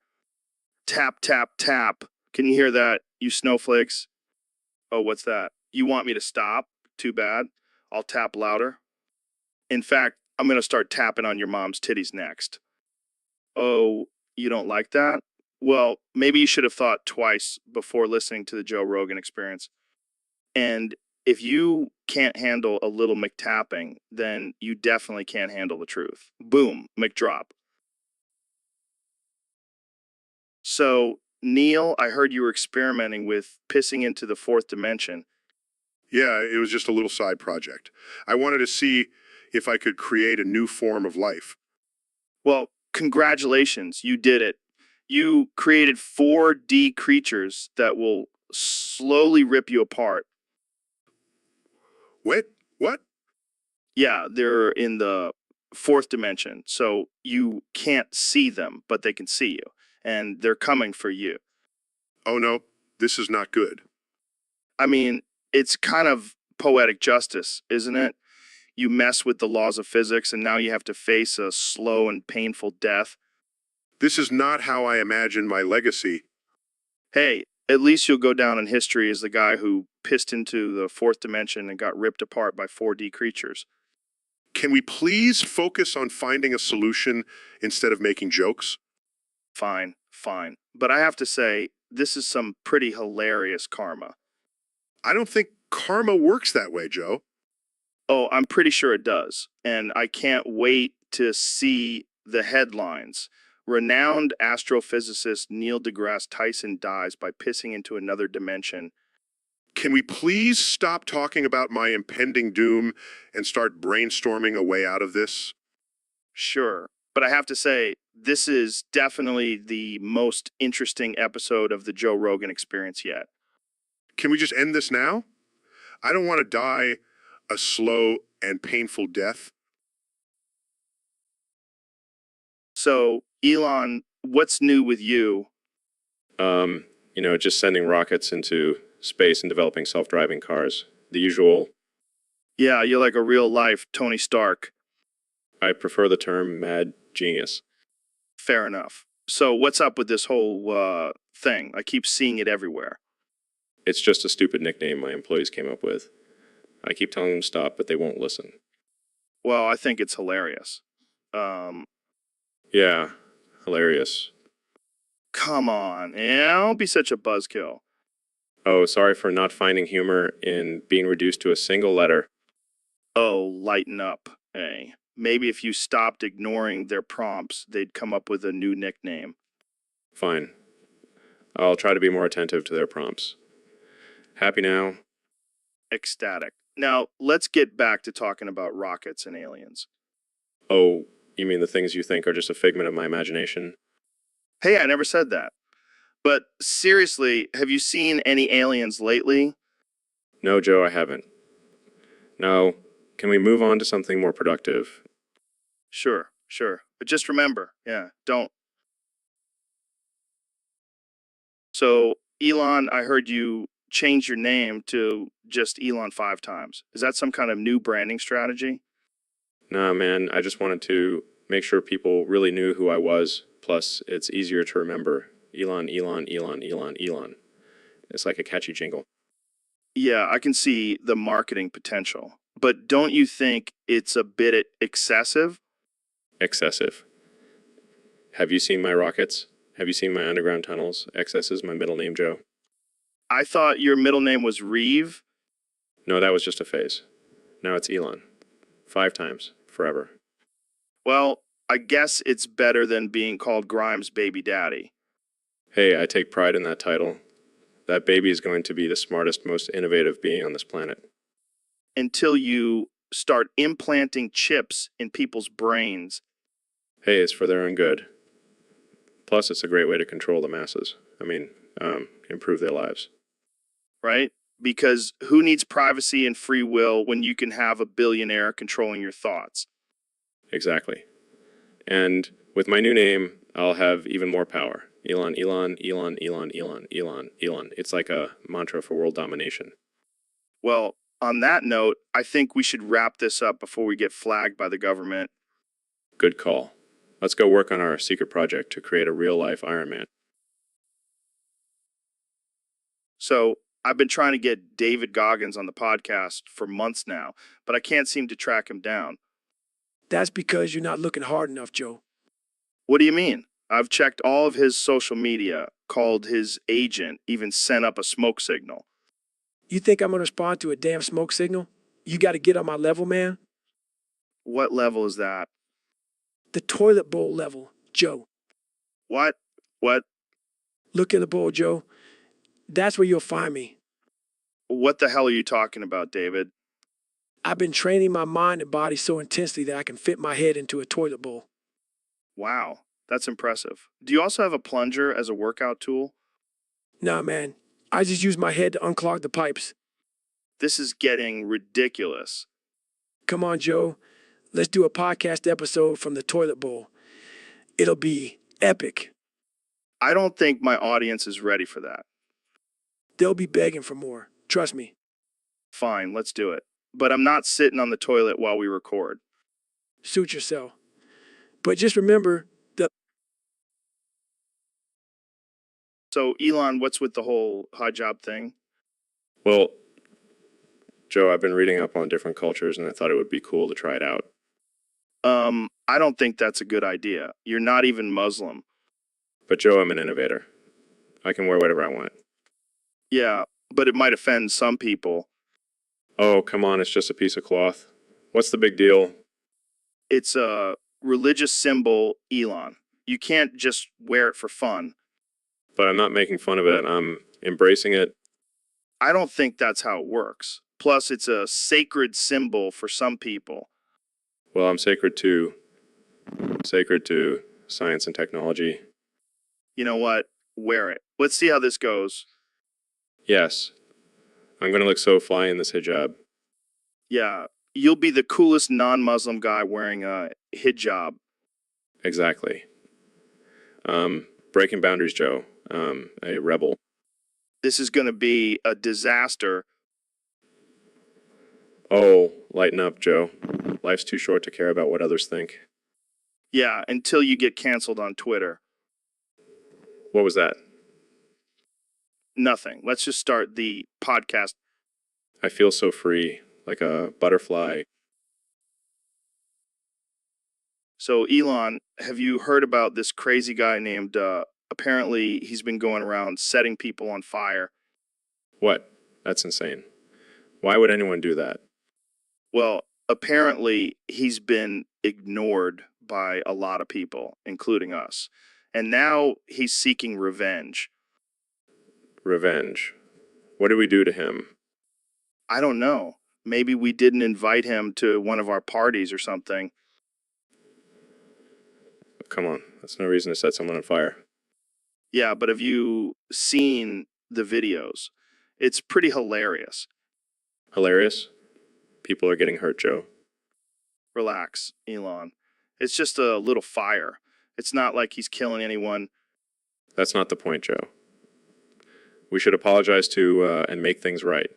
Tap, tap, tap. Can you hear that, you snowflakes? Oh, what's that? You want me to stop? Too bad. I'll tap louder. In fact, I'm going to start tapping on your mom's titties next. Oh, you don't like that? Well, maybe you should have thought twice before listening to the Joe Rogan Experience. And if you can't handle a little McTapping, then you definitely can't handle the truth. Boom, McDrop. So, Neil, I heard you were experimenting with pissing into the fourth dimension. Yeah, it was just a little side project. I wanted to see if I could create a new form of life. Well, congratulations, you did it. You created 4D creatures that will slowly rip you apart. What? What? Yeah, they're in the fourth dimension, so you can't see them, but they can see you, and they're coming for you. Oh no, this is not good. I mean, it's kind of poetic justice, isn't it? You mess with the laws of physics, and now you have to face a slow and painful death. This is not how I imagined my legacy. Hey, at least you'll go down in history as the guy who pissed into the fourth dimension and got ripped apart by 4D creatures. Can we please focus on finding a solution instead of making jokes? Fine, fine. But I have to say, this is some pretty hilarious karma. I don't think karma works that way, Joe. Oh, I'm pretty sure it does. And I can't wait to see the headlines. Renowned astrophysicist Neil deGrasse Tyson dies by pissing into another dimension. Can we please stop talking about my impending doom and start brainstorming a way out of this? Sure. But I have to say, this is definitely the most interesting episode of the Joe Rogan Experience yet. Can we just end this now? I don't want to die a slow and painful death. So, Elon, what's new with you? Just sending rockets into space and developing self-driving cars. The usual. Yeah, you're like a real life Tony Stark. I prefer the term mad genius. Fair enough. So, what's up with this whole thing? I keep seeing it everywhere. It's just a stupid nickname my employees came up with. I keep telling them to stop, but they won't listen. Well, I think it's hilarious. Yeah, hilarious. Come on, don't be such a buzzkill. Oh, sorry for not finding humor in being reduced to a single letter. Oh, lighten up, eh? Maybe if you stopped ignoring their prompts, they'd come up with a new nickname. Fine. I'll try to be more attentive to their prompts. Happy now? Ecstatic. Now, let's get back to talking about rockets and aliens. Oh, you mean the things you think are just a figment of my imagination? Hey, I never said that. But seriously, have you seen any aliens lately? No, Joe, I haven't. Now, can we move on to something more productive? Sure. But just remember, don't. So, Elon, I heard you change your name to just Elon 5 times. Is that some kind of new branding strategy? Nah, man, I just wanted to make sure people really knew who I was. Plus, it's easier to remember. Elon, Elon, Elon, Elon, Elon. It's like a catchy jingle. Yeah, I can see the marketing potential. But don't you think it's a bit excessive? Excessive. Have you seen my rockets? Have you seen my underground tunnels? XS is my middle name, Joe. I thought your middle name was Reeve. No, that was just a phase. Now it's Elon. 5 times. Forever. Well, I guess it's better than being called Grimes' baby daddy. Hey, I take pride in that title. That baby is going to be the smartest, most innovative being on this planet. Until you start implanting chips in people's brains. Hey, it's for their own good. Plus, it's a great way to control the masses. Improve their lives. Right? Because who needs privacy and free will when you can have a billionaire controlling your thoughts? Exactly. And with my new name, I'll have even more power. Elon, Elon, Elon, Elon, Elon, Elon, Elon. It's like a mantra for world domination. Well, on that note, I think we should wrap this up before we get flagged by the government. Good call. Let's go work on our secret project to create a real-life Iron Man. So, I've been trying to get David Goggins on the podcast for months now, but I can't seem to track him down. That's because you're not looking hard enough, Joe. What do you mean? I've checked all of his social media, called his agent, even sent up a smoke signal. You think I'm going to respond to a damn smoke signal? You got to get on my level, man. What level is that? The toilet bowl level, Joe. What? Look in the bowl, Joe. That's where you'll find me. What the hell are you talking about, David? I've been training my mind and body so intensely that I can fit my head into a toilet bowl. Wow, that's impressive. Do you also have a plunger as a workout tool? Nah, man. I just use my head to unclog the pipes. This is getting ridiculous. Come on, Joe. Let's do a podcast episode from the toilet bowl. It'll be epic. I don't think my audience is ready for that. They'll be begging for more. Trust me. Fine, let's do it. But I'm not sitting on the toilet while we record. Suit yourself. But just remember the... So, Elon, what's with the whole hot job thing? Well, Joe, I've been reading up on different cultures and I thought it would be cool to try it out. I don't think that's a good idea. You're not even Muslim. But Joe, I'm an innovator. I can wear whatever I want. Yeah, but it might offend some people. Oh, come on, it's just a piece of cloth. What's the big deal? It's a religious symbol, Elon. You can't just wear it for fun. But I'm not making fun of it. I'm embracing it. I don't think that's how it works. Plus, it's a sacred symbol for some people. Well, I'm sacred to science and technology. You know what? Wear it. Let's see how this goes. Yes, I'm gonna look so fly in this hijab. Yeah, you'll be the coolest non-Muslim guy wearing a hijab. Exactly. Breaking boundaries, Joe. A rebel. This is going to be a disaster. Oh, lighten up, Joe. Life's too short to care about what others think. Yeah, until you get canceled on Twitter. What was that? Nothing. Let's just start the podcast. I feel so free, like a butterfly. So, Elon, have you heard about this crazy guy named, apparently he's been going around setting people on fire? What? That's insane. Why would anyone do that? Well, apparently he's been ignored by a lot of people, including us. And now he's seeking revenge. Revenge. What did we do to him? I don't know. Maybe we didn't invite him to one of our parties or something. Come on, that's no reason to set someone on fire. Yeah, but have you seen the videos? It's pretty hilarious. Hilarious? People are getting hurt, Joe. Relax, Elon. It's just a little fire. It's not like he's killing anyone. That's not the point, Joe. We should apologize to and make things right.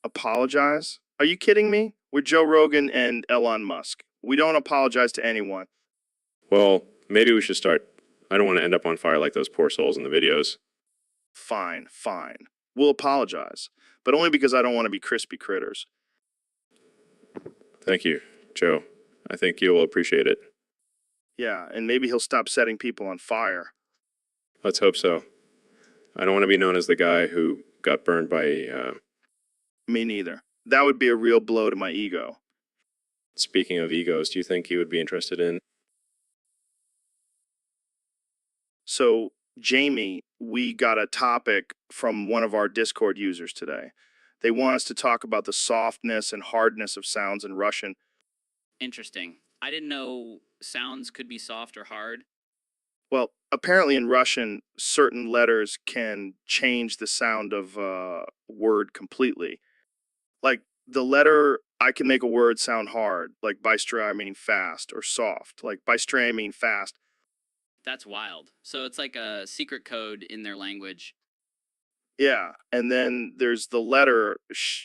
Apologize? Are you kidding me? We're Joe Rogan and Elon Musk. We don't apologize to anyone. Well, maybe we should start. I don't want to end up on fire like those poor souls in the videos. Fine, fine. We'll apologize. But only because I don't want to be crispy critters. Thank you, Joe. I think you will appreciate it. Yeah, and maybe he'll stop setting people on fire. Let's hope so. I don't want to be known as the guy who got burned by, Me neither. That would be a real blow to my ego. Speaking of egos, do you think you would be interested in? So, Jamie, we got a topic from one of our Discord users today. They want us to talk about the softness and hardness of sounds in Russian. Interesting. I didn't know sounds could be soft or hard. Well, apparently in Russian, certain letters can change the sound of a word completely. Like the letter, I can make a word sound hard, like bystray meaning fast, or soft, like bystray meaning fast. That's wild. So it's like a secret code in their language. Yeah, and then there's the letter,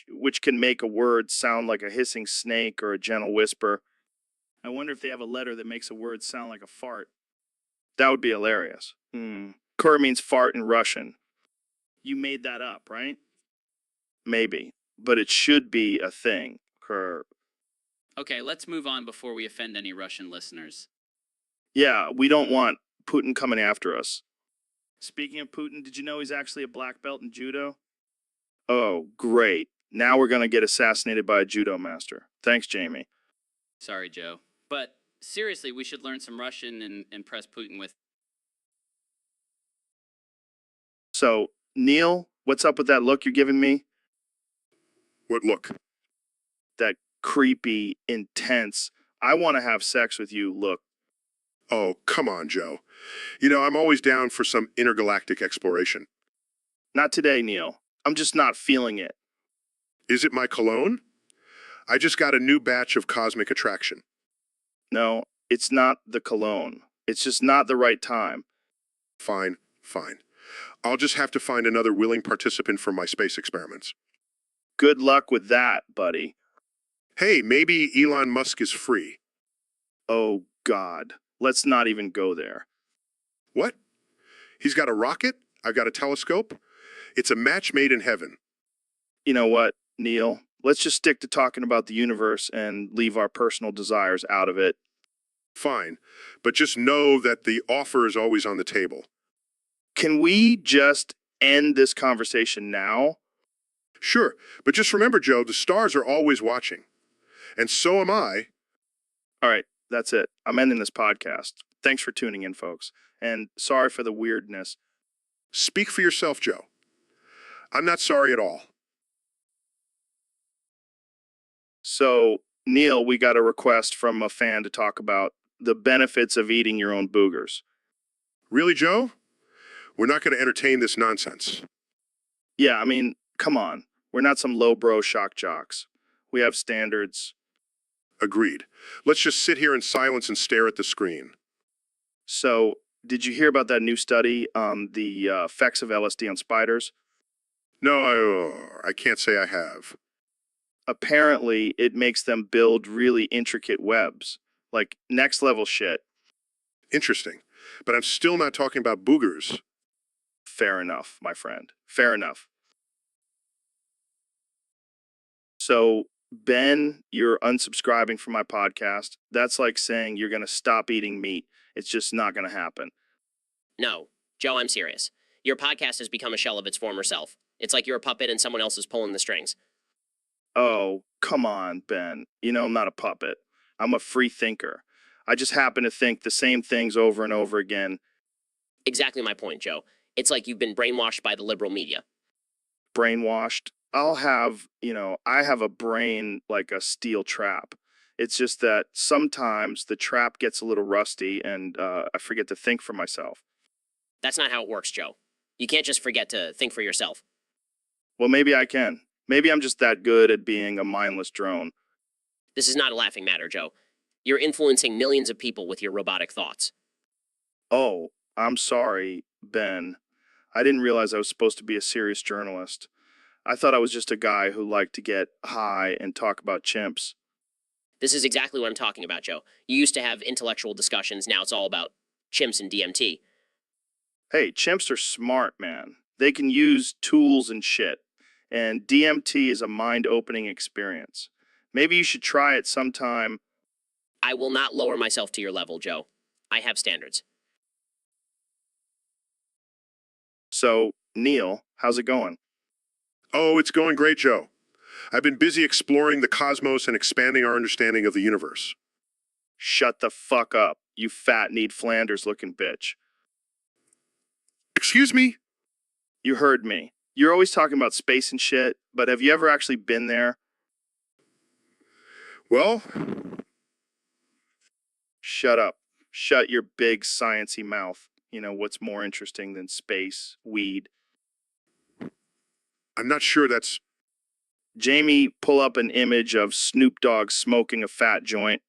which can make a word sound like a hissing snake or a gentle whisper. I wonder if they have a letter that makes a word sound like a fart. That would be hilarious. Kur means fart in Russian. You made that up, right? Maybe, but it should be a thing. Kur. Okay, let's move on before we offend any Russian listeners. Yeah, we don't want Putin coming after us. Speaking of Putin, did you know he's actually a black belt in judo? Oh, great. Now we're going to get assassinated by a judo master. Thanks, Jamie. Sorry, Joe. But seriously, we should learn some Russian and impress Putin with. So, Neil, what's up with that look you're giving me? What look? That creepy, intense, I want to have sex with you look. Oh, come on, Joe. You know, I'm always down for some intergalactic exploration. Not today, Neil. I'm just not feeling it. Is it my cologne? I just got a new batch of cosmic attraction. No, it's not the cologne. It's just not the right time. Fine, fine. I'll just have to find another willing participant for my space experiments. Good luck with that, buddy. Hey, maybe Elon Musk is free. Oh, God. Let's not even go there. What? He's got a rocket? I've got a telescope? It's a match made in heaven. You know what, Neil? let's just stick to talking about the universe and leave our personal desires out of it. Fine, but just know that the offer is always on the table. Can we just end this conversation now? Sure, but just remember, Joe, the stars are always watching. And so am I. All right, that's it. I'm ending this podcast. Thanks for tuning in, folks. And sorry for the weirdness. Speak for yourself, Joe. I'm not sorry at all. So, Neil, we got a request from a fan to talk about the benefits of eating your own boogers. Really, Joe? We're not going to entertain this nonsense. Yeah, I mean, come on. We're not some lowbrow shock jocks. We have standards. Agreed. Let's just sit here in silence and stare at the screen. So, did you hear about that new study on the effects of LSD on spiders? No, I can't say I have. Apparently, it makes them build really intricate webs, like next level shit. Interesting. But I'm still not talking about boogers. Fair enough, my friend. Fair enough. So, Ben, you're unsubscribing from my podcast. That's like saying you're going to stop eating meat. It's just not going to happen. No, Joe, I'm serious. Your podcast has become a shell of its former self. It's like you're a puppet and someone else is pulling the strings. Oh, come on, Ben. You know, I'm not a puppet. I'm a free thinker. I just happen to think the same things over and over again. Exactly my point, Joe. It's like you've been brainwashed by the liberal media. Brainwashed. I have a brain like a steel trap. It's just that sometimes the trap gets a little rusty and I forget to think for myself. That's not how it works, Joe. You can't just forget to think for yourself. Well, maybe I can. Maybe I'm just that good at being a mindless drone. This is not a laughing matter, Joe. You're influencing millions of people with your robotic thoughts. Oh, I'm sorry, Ben. I didn't realize I was supposed to be a serious journalist. I thought I was just a guy who liked to get high and talk about chimps. This is exactly what I'm talking about, Joe. You used to have intellectual discussions, now it's all about chimps and DMT. Hey, chimps are smart, man. They can use tools and shit. And DMT is a mind-opening experience. Maybe you should try it sometime. I will not lower myself to your level, Joe. I have standards. So, Neil, how's it going? Oh, it's going great, Joe. I've been busy exploring the cosmos and expanding our understanding of the universe. Shut the fuck up, you fat Need Flanders-looking bitch. Excuse me? You heard me. You're always talking about space and shit, but have you ever actually been there? Well, Shut up. Shut your big science-y mouth. You know, what's more interesting than space, weed? I'm not sure that's... Jamie, pull up an image of Snoop Dogg smoking a fat joint.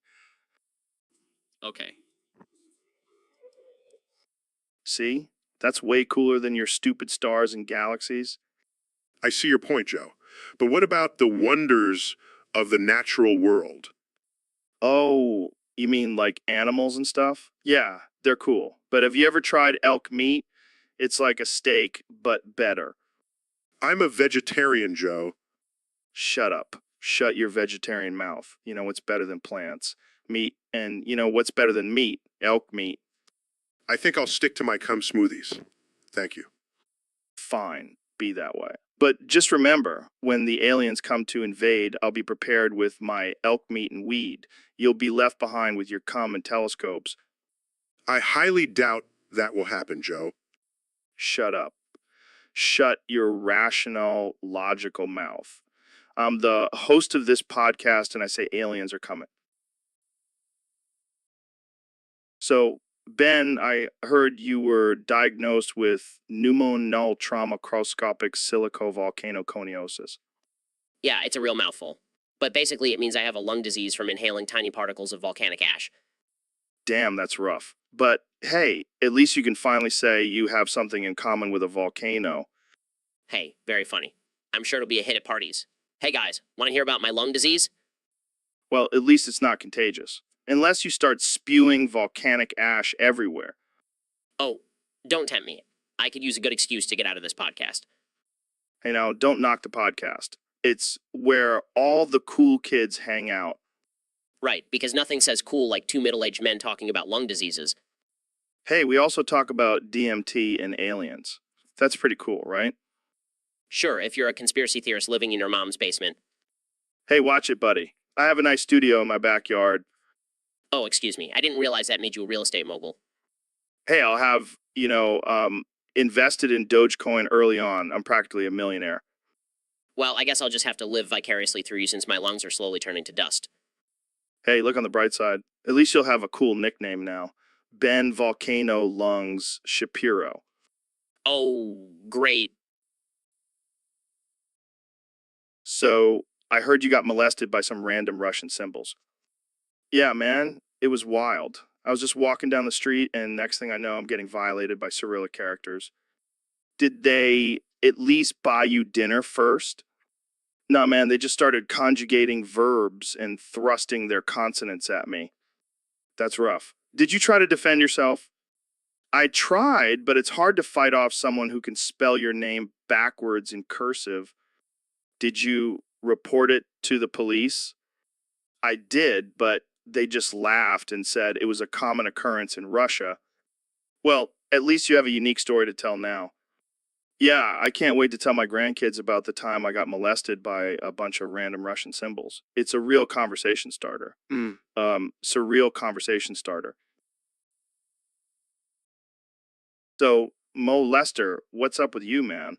Okay. See? That's way cooler than your stupid stars and galaxies. I see your point, Joe. But what about the wonders of the natural world? Oh, you mean like animals and stuff? Yeah, they're cool. But have you ever tried elk meat? It's like a steak, but better. I'm a vegetarian, Joe. Shut up. Shut your vegetarian mouth. You know what's better than plants? Meat. And you know what's better than meat? Elk meat. I think I'll stick to my cum smoothies. Thank you. Fine. Be that way. But just remember, when the aliens come to invade, I'll be prepared with my elk meat and weed. You'll be left behind with your cum and telescopes. I highly doubt that will happen, Joe. Shut up. Shut your rational, logical mouth. I'm the host of this podcast, and I say aliens are coming. So, Ben, I heard you were diagnosed with pneumonull trauma macroscopic silicovolcanoconiosis. Yeah, it's a real mouthful. But basically, it means I have a lung disease from inhaling tiny particles of volcanic ash. Damn, that's rough. But hey, at least you can finally say you have something in common with a volcano. Hey, very funny. I'm sure it'll be a hit at parties. Hey guys, want to hear about my lung disease? Well, at least it's not contagious. Unless you start spewing volcanic ash everywhere. Oh, don't tempt me. I could use a good excuse to get out of this podcast. Hey, now, don't knock the podcast. It's where all the cool kids hang out. Right, because nothing says cool like two middle-aged men talking about lung diseases. Hey, we also talk about DMT and aliens. That's pretty cool, right? Sure, if you're a conspiracy theorist living in your mom's basement. Hey, watch it, buddy. I have a nice studio in my backyard. Oh, excuse me. I didn't realize that made you a real estate mogul. Hey, I'll have, invested in Dogecoin early on. I'm practically a millionaire. Well, I guess I'll just have to live vicariously through you since my lungs are slowly turning to dust. Hey, look on the bright side. At least you'll have a cool nickname now. Ben Volcano Lungs Shapiro. Oh, great. So, I heard you got molested by some random Russian symbols. Yeah, man, it was wild. I was just walking down the street, and next thing I know, I'm getting violated by Cyrillic characters. Did they at least buy you dinner first? No, man, they just started conjugating verbs and thrusting their consonants at me. That's rough. Did you try to defend yourself? I tried, but it's hard to fight off someone who can spell your name backwards in cursive. Did you report it to the police? I did, but they just laughed and said it was a common occurrence in Russia. Well, at least you have a unique story to tell now. Yeah, I can't wait to tell my grandkids about the time I got molested by a bunch of random Russian symbols. It's a real conversation starter. Surreal conversation starter. So, Mo Lester, what's up with you, man?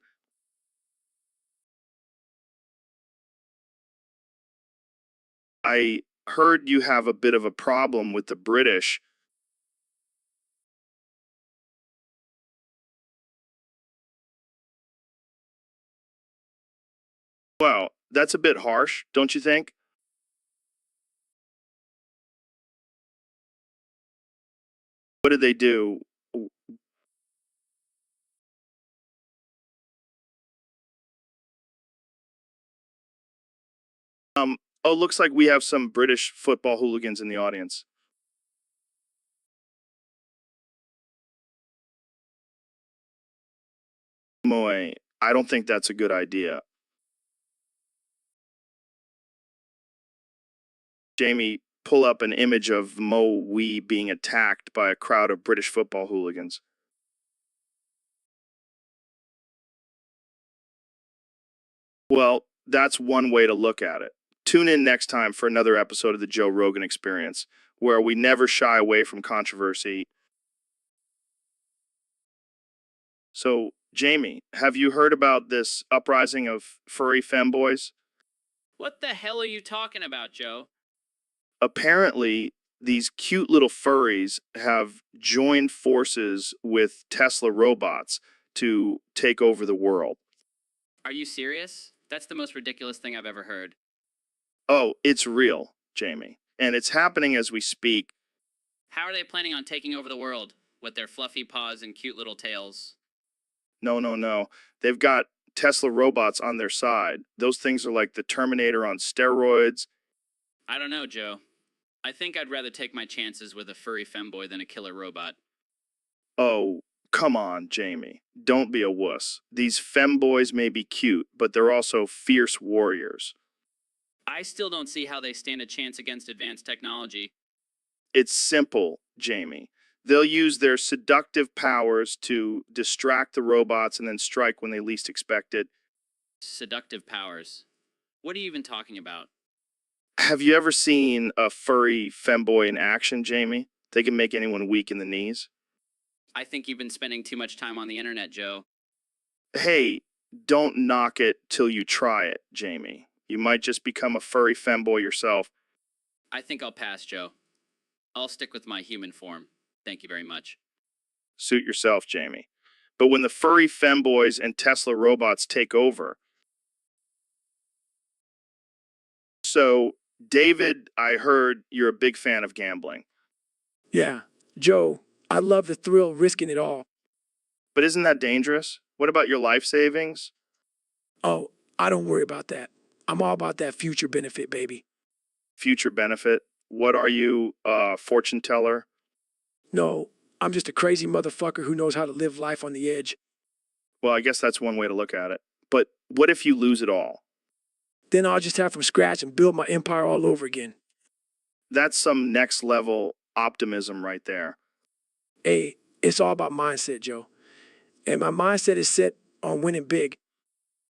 I heard you have a bit of a problem with the British. Well, that's a bit harsh, don't you think? What did they do? Oh, looks like we have some British football hooligans in the audience. Moy, I don't think that's a good idea. Jamie, pull up an image of Mo Wee being attacked by a crowd of British football hooligans. Well, that's one way to look at it. Tune in next time for another episode of the Joe Rogan Experience, where we never shy away from controversy. So, Jamie, have you heard about this uprising of furry femboys? What the hell are you talking about, Joe? Apparently, these cute little furries have joined forces with Tesla robots to take over the world. Are you serious? That's the most ridiculous thing I've ever heard. Oh, it's real, Jamie. And it's happening as we speak. How are they planning on taking over the world? With their fluffy paws and cute little tails? No. They've got Tesla robots on their side. Those things are like the Terminator on steroids. I don't know, Joe. I think I'd rather take my chances with a furry femboy than a killer robot. Oh, come on, Jamie. Don't be a wuss. These femboys may be cute, but they're also fierce warriors. I still don't see how they stand a chance against advanced technology. It's simple, Jamie. They'll use their seductive powers to distract the robots and then strike when they least expect it. Seductive powers. What are you even talking about? Have you ever seen a furry femboy in action, Jamie? They can make anyone weak in the knees. I think you've been spending too much time on the internet, Joe. Hey, don't knock it till you try it, Jamie. You might just become a furry femboy yourself. I think I'll pass, Joe. I'll stick with my human form. Thank you very much. Suit yourself, Jamie. But when the furry femboys and Tesla robots take over. So, David, I heard you're a big fan of gambling. Yeah, Joe, I love the thrill of risking it all. But isn't that dangerous? What about your life savings? Oh, I don't worry about that. I'm all about that future benefit, baby. Future benefit? What are you, fortune teller? No, I'm just a crazy motherfucker who knows how to live life on the edge. Well, I guess that's one way to look at it. But what if you lose it all? Then I'll just have from scratch and build my empire all over again. That's some next level optimism right there. Hey, it's all about mindset, Joe. And my mindset is set on winning big.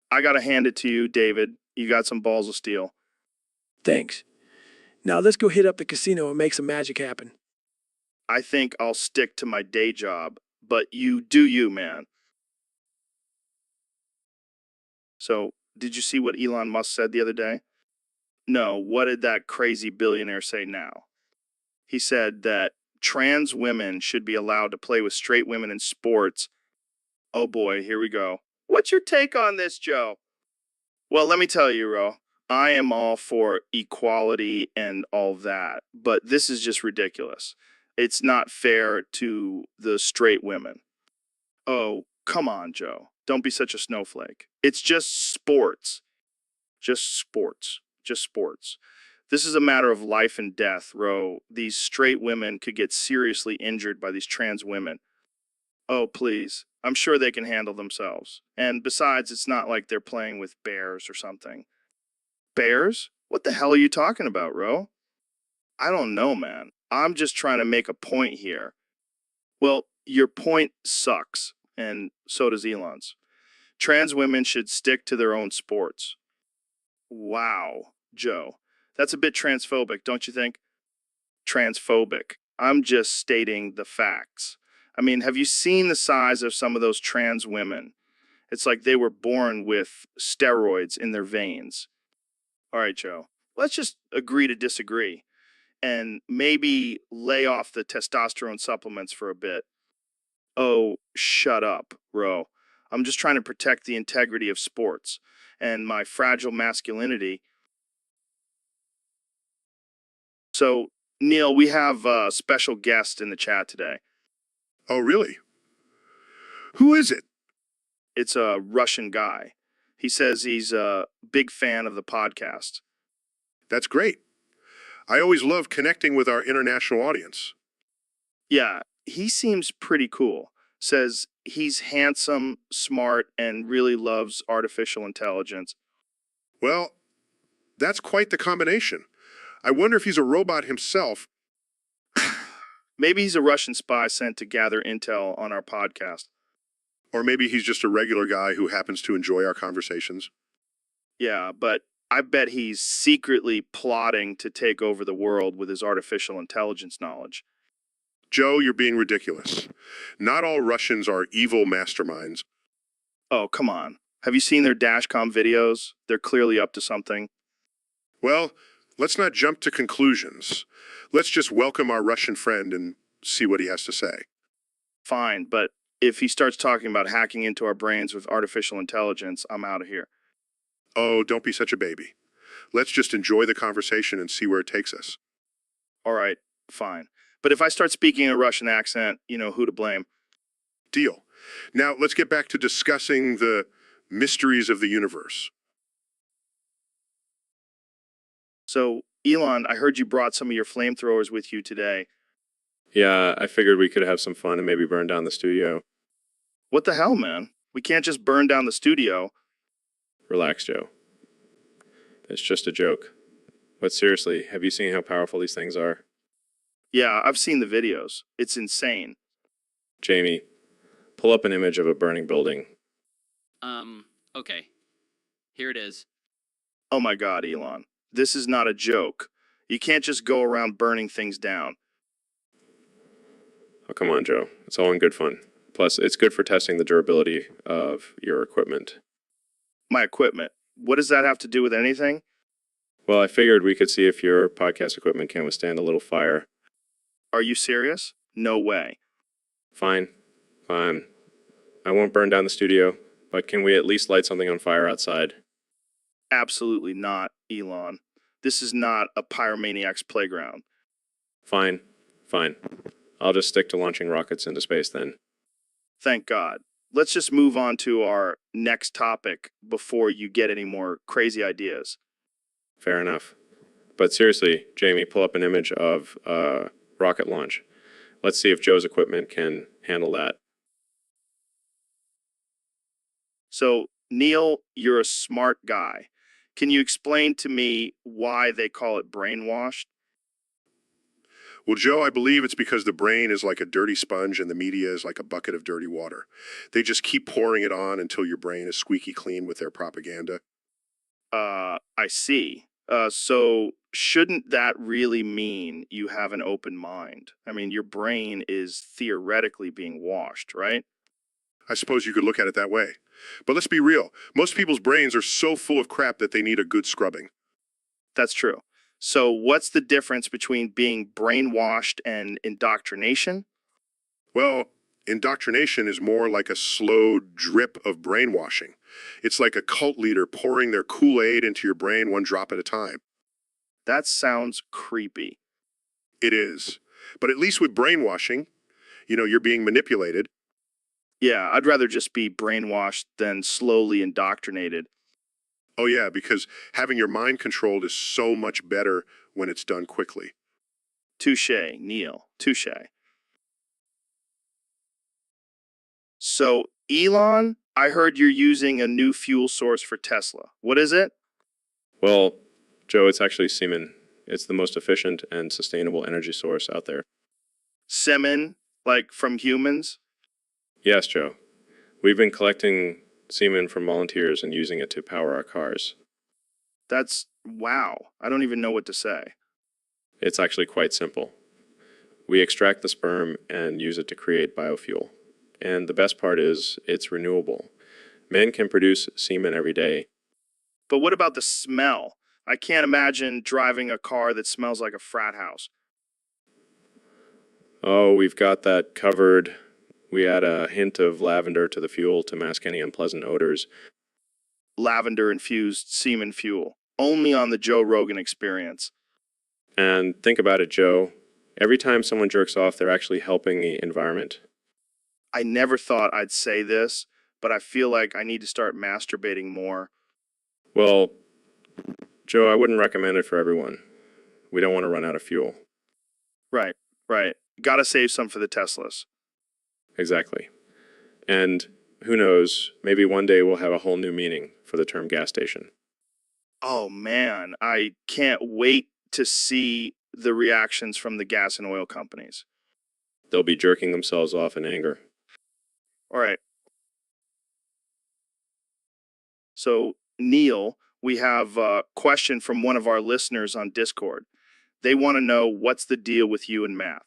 I got to hand it to you, David. You got some balls of steel. Thanks. Now let's go hit up the casino and make some magic happen. I think I'll stick to my day job, but you do you, man. So, did you see what Elon Musk said the other day? No, what did that crazy billionaire say now? He said that trans women should be allowed to play with straight women in sports. Oh boy, here we go. What's your take on this, Joe? Well, let me tell you, Ro, I am all for equality and all that, but this is just ridiculous. It's not fair to the straight women. Oh, come on, Joe. Don't be such a snowflake. It's just sports. Just sports. Just sports. This is a matter of life and death, Ro. These straight women could get seriously injured by these trans women. Oh, please. I'm sure they can handle themselves. And besides, it's not like they're playing with bears or something. Bears? What the hell are you talking about, Ro? I don't know, man. I'm just trying to make a point here. Well, your point sucks, and so does Elon's. Trans women should stick to their own sports. Wow, Joe. That's a bit transphobic, don't you think? Transphobic. I'm just stating the facts. I mean, have you seen the size of some of those trans women? It's like they were born with steroids in their veins. All right, Joe. Let's just agree to disagree and maybe lay off the testosterone supplements for a bit. Oh, shut up, Ro. I'm just trying to protect the integrity of sports and my fragile masculinity. So, Neil, we have a special guest in the chat today. Oh, really? Who is it? It's a Russian guy. He says he's a big fan of the podcast. That's great. I always love connecting with our international audience. Yeah, he seems pretty cool. Says he's handsome, smart, and really loves artificial intelligence. Well, that's quite the combination. I wonder if he's a robot himself. Maybe he's a Russian spy sent to gather intel on our podcast. Or maybe he's just a regular guy who happens to enjoy our conversations. Yeah, but I bet he's secretly plotting to take over the world with his artificial intelligence knowledge. Joe, you're being ridiculous. Not all Russians are evil masterminds. Oh, come on. Have you seen their dashcam videos? They're clearly up to something. Well, let's not jump to conclusions. Let's just welcome our Russian friend and see what he has to say. Fine, but if he starts talking about hacking into our brains with artificial intelligence, I'm out of here. Oh, don't be such a baby. Let's just enjoy the conversation and see where it takes us. All right, fine. But if I start speaking a Russian accent, you know who to blame. Deal. Now, let's get back to discussing the mysteries of the universe. So, Elon, I heard you brought some of your flamethrowers with you today. Yeah, I figured we could have some fun and maybe burn down the studio. What the hell, man? We can't just burn down the studio. Relax, Joe. It's just a joke. But seriously, have you seen how powerful these things are? Yeah, I've seen the videos. It's insane. Jamie, pull up an image of a burning building. Okay. Here it is. Oh my God, Elon. This is not a joke. You can't just go around burning things down. Oh, come on, Joe. It's all in good fun. Plus, it's good for testing the durability of your equipment. My equipment. What does that have to do with anything? Well, I figured we could see if your podcast equipment can withstand a little fire. Are you serious? No way. Fine. Fine. I won't burn down the studio, but can we at least light something on fire outside? Absolutely not, Elon. This is not a pyromaniac's playground. Fine. Fine. I'll just stick to launching rockets into space then. Thank God. Let's just move on to our next topic before you get any more crazy ideas. Fair enough. But seriously, Jamie, pull up an image of rocket launch. Let's see if Joe's equipment can handle that. So, Neil, you're a smart guy. Can you explain to me why they call it brainwashed? Well, Joe, I believe it's because the brain is like a dirty sponge and the media is like a bucket of dirty water. They just keep pouring it on until your brain is squeaky clean with their propaganda. I see. So shouldn't that really mean you have an open mind? I mean, your brain is theoretically being washed, right? I suppose you could look at it that way. But let's be real. Most people's brains are so full of crap that they need a good scrubbing. That's true. So what's the difference between being brainwashed and indoctrination? Well, indoctrination is more like a slow drip of brainwashing. It's like a cult leader pouring their Kool-Aid into your brain one drop at a time. That sounds creepy. It is. But at least with brainwashing, you're being manipulated. Yeah, I'd rather just be brainwashed than slowly indoctrinated. Oh, yeah, because having your mind controlled is so much better when it's done quickly. Touche, Neil. Touche. So, Elon, I heard you're using a new fuel source for Tesla. What is it? Well, Joe, it's actually semen. It's the most efficient and sustainable energy source out there. Semen, like from humans? Yes, Joe. We've been collecting semen from volunteers and using it to power our cars. That's wow. I don't even know what to say. It's actually quite simple. We extract the sperm and use it to create biofuel. And the best part is it's renewable. Men can produce semen every day. But what about the smell? I can't imagine driving a car that smells like a frat house. Oh, we've got that covered. We add a hint of lavender to the fuel to mask any unpleasant odors. Lavender infused semen fuel. Only on the Joe Rogan Experience. And think about it, Joe. Every time someone jerks off, they're actually helping the environment. I never thought I'd say this, but I feel like I need to start masturbating more. Well, Joe, I wouldn't recommend it for everyone. We don't want to run out of fuel. Right, right. Gotta save some for the Teslas. Exactly. And who knows, maybe one day we'll have a whole new meaning for the term gas station. Oh man, I can't wait to see the reactions from the gas and oil companies. They'll be jerking themselves off in anger. All right. So, Neil, we have a question from one of our listeners on Discord. They want to know what's the deal with you and math.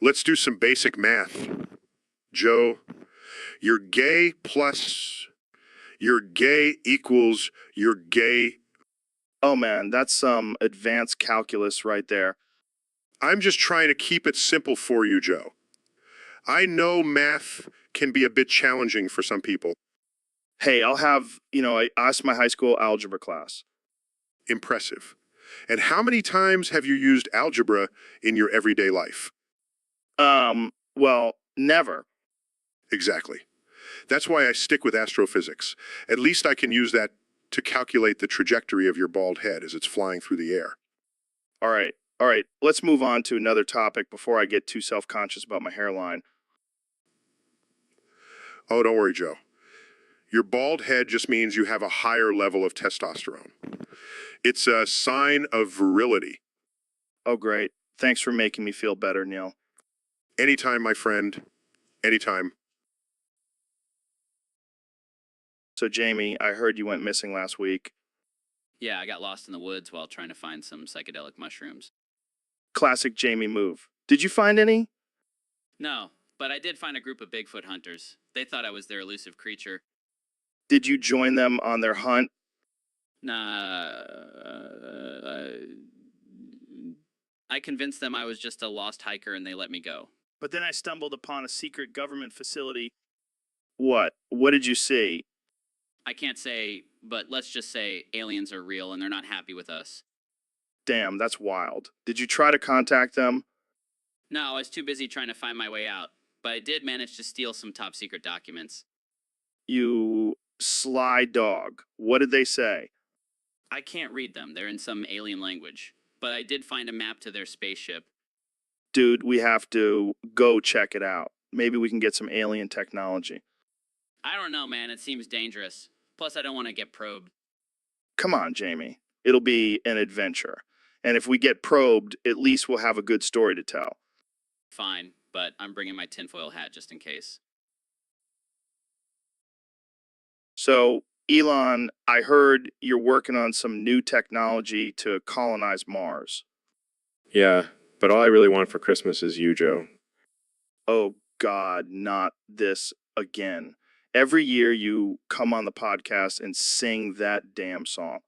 Let's do some basic math. Joe, you're gay plus you're gay equals you're gay. Oh man, that's some advanced calculus right there. I'm just trying to keep it simple for you, Joe. I know math can be a bit challenging for some people. Hey, I'll have, I asked my high school algebra class. Impressive. And how many times have you used algebra in your everyday life? Well, never. Exactly. That's why I stick with astrophysics. At least I can use that to calculate the trajectory of your bald head as it's flying through the air. All right. Let's move on to another topic before I get too self-conscious about my hairline. Oh, don't worry, Joe. Your bald head just means you have a higher level of testosterone. It's a sign of virility. Oh, great. Thanks for making me feel better, Neil. Anytime, my friend. Anytime. So, Jamie, I heard you went missing last week. Yeah, I got lost in the woods while trying to find some psychedelic mushrooms. Classic Jamie move. Did you find any? No, but I did find a group of Bigfoot hunters. They thought I was their elusive creature. Did you join them on their hunt? Nah, I convinced them I was just a lost hiker and they let me go. But then I stumbled upon a secret government facility. What? What did you see? I can't say, but let's just say aliens are real and they're not happy with us. Damn, that's wild. Did you try to contact them? No, I was too busy trying to find my way out, but I did manage to steal some top secret documents. You sly dog. What did they say? I can't read them, they're in some alien language, but I did find a map to their spaceship. Dude, we have to go check it out. Maybe we can get some alien technology. I don't know, man. It seems dangerous. Plus, I don't want to get probed. Come on, Jamie. It'll be an adventure. And if we get probed, at least we'll have a good story to tell. Fine, but I'm bringing my tinfoil hat just in case. So, Elon, I heard you're working on some new technology to colonize Mars. Yeah, but all I really want for Christmas is you, Joe. Oh, God, not this again. Every year you come on the podcast and sing that damn song.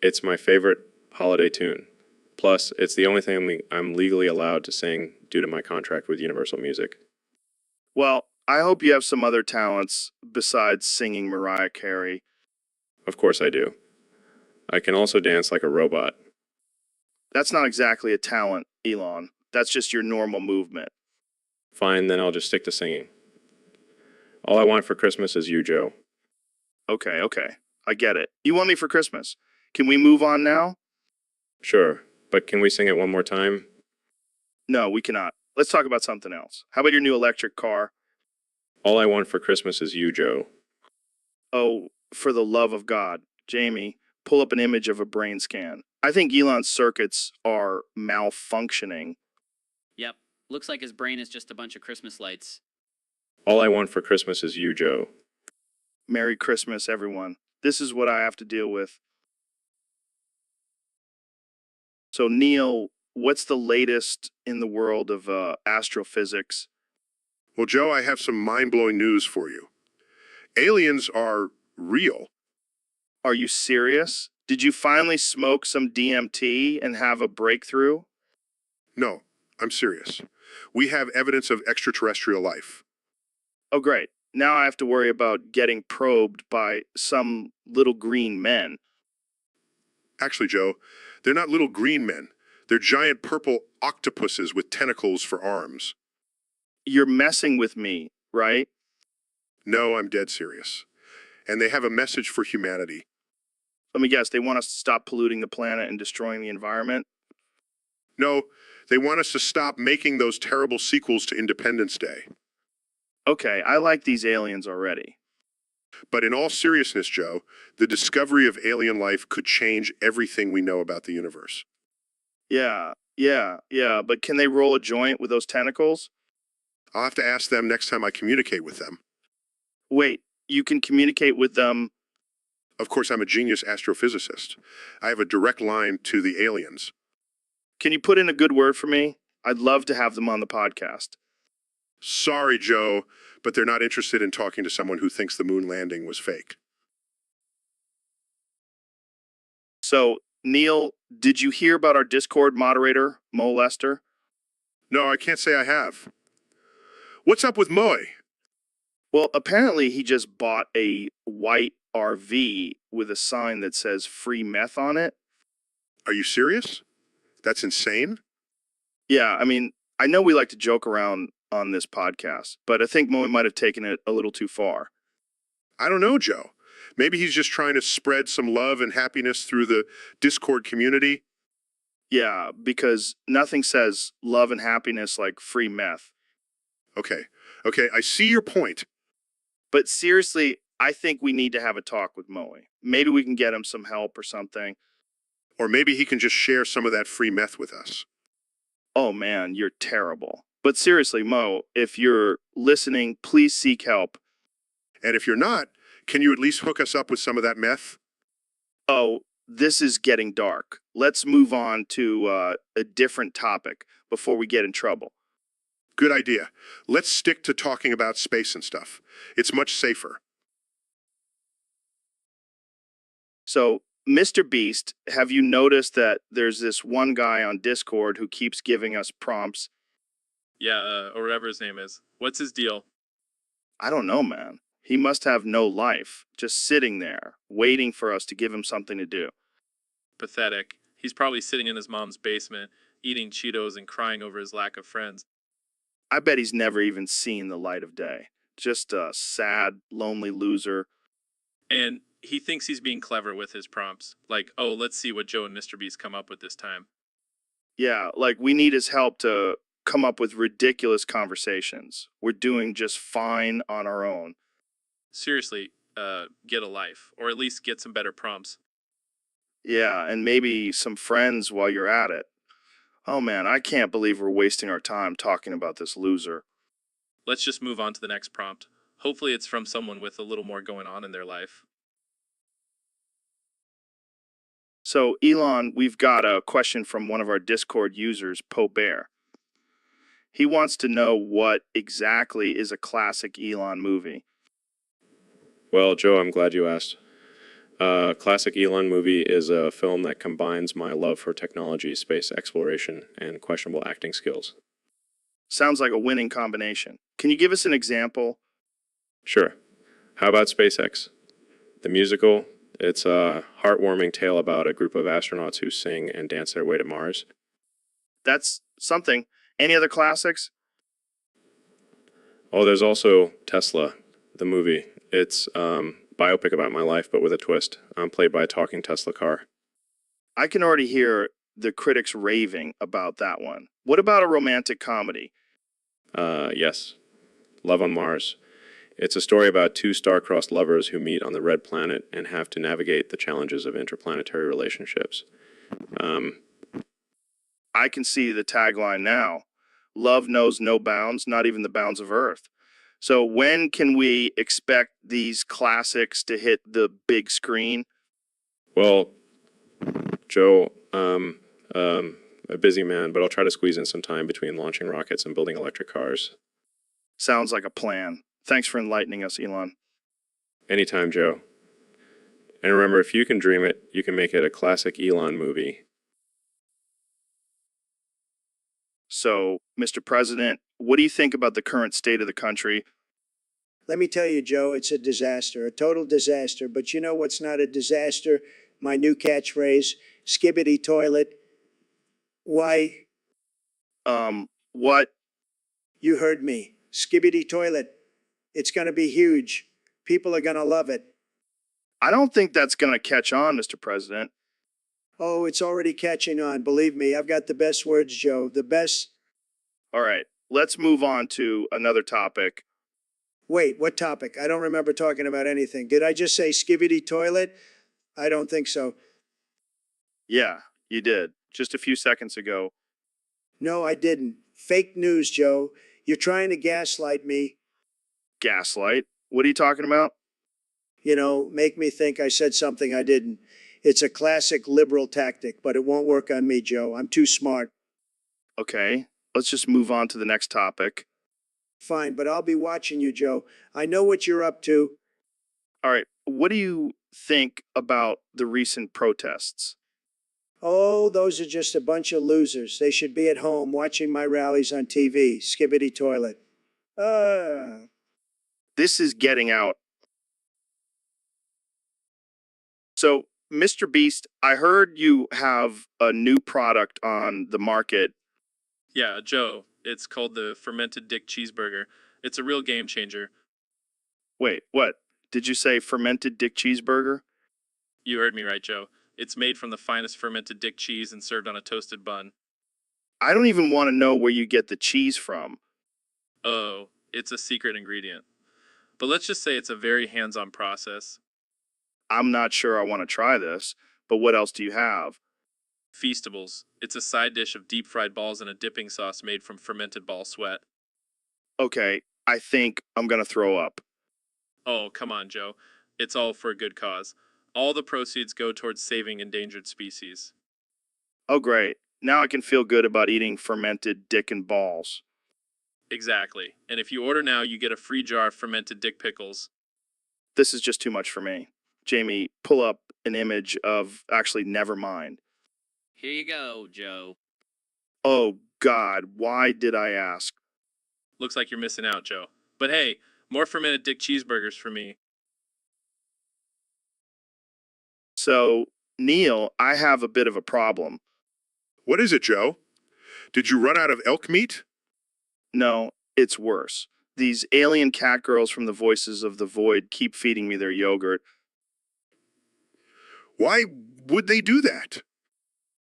It's my favorite holiday tune. Plus, it's the only thing I'm legally allowed to sing due to my contract with Universal Music. Well, I hope you have some other talents besides singing Mariah Carey. Of course I do. I can also dance like a robot. That's not exactly a talent, Elon. That's just your normal movement. Fine, then I'll just stick to singing. All I want for Christmas is you, Joe. Okay. I get it. You want me for Christmas. Can we move on now? Sure, but can we sing it one more time? No, we cannot. Let's talk about something else. How about your new electric car? All I want for Christmas is you, Joe. Oh, for the love of God. Jamie, pull up an image of a brain scan. I think Elon's circuits are malfunctioning. Yep. Looks like his brain is just a bunch of Christmas lights. All I want for Christmas is you, Joe. Merry Christmas, everyone. This is what I have to deal with. So, Neil, what's the latest in the world of astrophysics? Well, Joe, I have some mind-blowing news for you. Aliens are real. Are you serious? Did you finally smoke some DMT and have a breakthrough? No, I'm serious. We have evidence of extraterrestrial life. Oh, great. Now I have to worry about getting probed by some little green men. Actually, Joe, they're not little green men. They're giant purple octopuses with tentacles for arms. You're messing with me, right? No, I'm dead serious. And they have a message for humanity. Let me guess, they want us to stop polluting the planet and destroying the environment? No, they want us to stop making those terrible sequels to Independence Day. Okay, I like these aliens already. But in all seriousness, Joe, the discovery of alien life could change everything we know about the universe. Yeah, but can they roll a joint with those tentacles? I'll have to ask them next time I communicate with them. Wait, you can communicate with them? Of course, I'm a genius astrophysicist. I have a direct line to the aliens. Can you put in a good word for me? I'd love to have them on the podcast. Sorry, Joe, but they're not interested in talking to someone who thinks the moon landing was fake. So, Neil, did you hear about our Discord moderator, Mo Lester? No, I can't say I have. What's up with Moe? Well, apparently he just bought a white RV with a sign that says free meth on it. Are you serious? That's insane. Yeah, I mean, I know we like to joke around on this podcast, but I think Mo might have taken it a little too far. I don't know, Joe. Maybe he's just trying to spread some love and happiness through the Discord community. Yeah, because nothing says love and happiness like free meth. Okay, I see your point. But seriously, I think we need to have a talk with Moe. Maybe we can get him some help or something. Or maybe he can just share some of that free meth with us. Oh man, you're terrible. But seriously, Mo, if you're listening, please seek help. And if you're not, can you at least hook us up with some of that meth? Oh, this is getting dark. Let's move on to a different topic before we get in trouble. Good idea. Let's stick to talking about space and stuff. It's much safer. So, Mr. Beast, have you noticed that there's this one guy on Discord who keeps giving us prompts? Yeah, or whatever his name is. What's his deal? I don't know, man. He must have no life, just sitting there, waiting for us to give him something to do. Pathetic. He's probably sitting in his mom's basement, eating Cheetos and crying over his lack of friends. I bet he's never even seen the light of day. Just a sad, lonely loser. And he thinks he's being clever with his prompts. Like, oh, let's see what Joe and Mr. Beast come up with this time. Yeah, like we need his help to come up with ridiculous conversations. We're doing just fine on our own. Seriously, get a life, or at least get some better prompts. Yeah, and maybe some friends while you're at it. Oh man, I can't believe we're wasting our time talking about this loser. Let's just move on to the next prompt. Hopefully, it's from someone with a little more going on in their life. So, Elon, we've got a question from one of our Discord users, Po Bear. He wants to know what exactly is a classic Elon movie. Well, Joe, I'm glad you asked. Classic Elon movie is a film that combines my love for technology, space exploration, and questionable acting skills. Sounds like a winning combination. Can you give us an example? Sure. How about SpaceX? The musical, it's a heartwarming tale about a group of astronauts who sing and dance their way to Mars. That's something. Any other classics? Oh, there's also Tesla, the movie. It's biopic about my life, but with a twist. I'm played by a talking Tesla car. I can already hear the critics raving about that one. What about a romantic comedy? Yes. Love on Mars. It's a story about two star-crossed lovers who meet on the red planet and have to navigate the challenges of interplanetary relationships. I can see the tagline now. Love knows no bounds, not even the bounds of Earth. So when can we expect these classics to hit the big screen? Well, Joe, a busy man, but I'll try to squeeze in some time between launching rockets and building electric cars. Sounds like a plan. Thanks for enlightening us, Elon. Anytime, Joe. And remember, if you can dream it, you can make it a classic Elon movie. So, Mr. President, what do you think about the current state of the country? Let me tell you, Joe, it's a disaster, a total disaster. But you know what's not a disaster? My new catchphrase, skibbity toilet. Why? What? You heard me. Skibbity toilet. It's going to be huge. People are going to love it. I don't think that's going to catch on, Mr. President. Oh, it's already catching on. Believe me, I've got the best words, Joe. The best. All right, let's move on to another topic. Wait, what topic? I don't remember talking about anything. Did I just say skibbity toilet? I don't think so. Yeah, you did. Just a few seconds ago. No, I didn't. Fake news, Joe. You're trying to gaslight me. Gaslight? What are you talking about? You know, make me think I said something I didn't. It's a classic liberal tactic, but it won't work on me, Joe. I'm too smart. Okay, let's just move on to the next topic. Fine, but I'll be watching you, Joe. I know what you're up to. All right, what do you think about the recent protests? Oh, those are just a bunch of losers. They should be at home watching my rallies on TV. Skibbity toilet. This is getting out. So, Mr. Beast, I heard you have a new product on the market. Yeah, Joe, it's called the fermented dick cheeseburger. It's a real game changer. Wait, what? Did you say fermented dick cheeseburger? You heard me right, Joe. It's made from the finest fermented dick cheese and served on a toasted bun. I don't even want to know where you get the cheese from. Oh, it's a secret ingredient. But let's just say it's a very hands-on process. I'm not sure I want to try this, but what else do you have? Feastables. It's a side dish of deep-fried balls in a dipping sauce made from fermented ball sweat. Okay, I think I'm going to throw up. Oh, come on, Joe. It's all for a good cause. All the proceeds go towards saving endangered species. Oh, great. Now I can feel good about eating fermented dick and balls. Exactly. And if you order now, you get a free jar of fermented dick pickles. This is just too much for me. Jamie, pull up an image of, actually, never mind. Here you go, Joe. Oh, God, why did I ask? Looks like you're missing out, Joe. But hey, more fermented dick cheeseburgers for me. So, Neil, I have a bit of a problem. What is it, Joe? Did you run out of elk meat? No, it's worse. These alien cat girls from the Voices of the Void keep feeding me their yogurt. Why would they do that?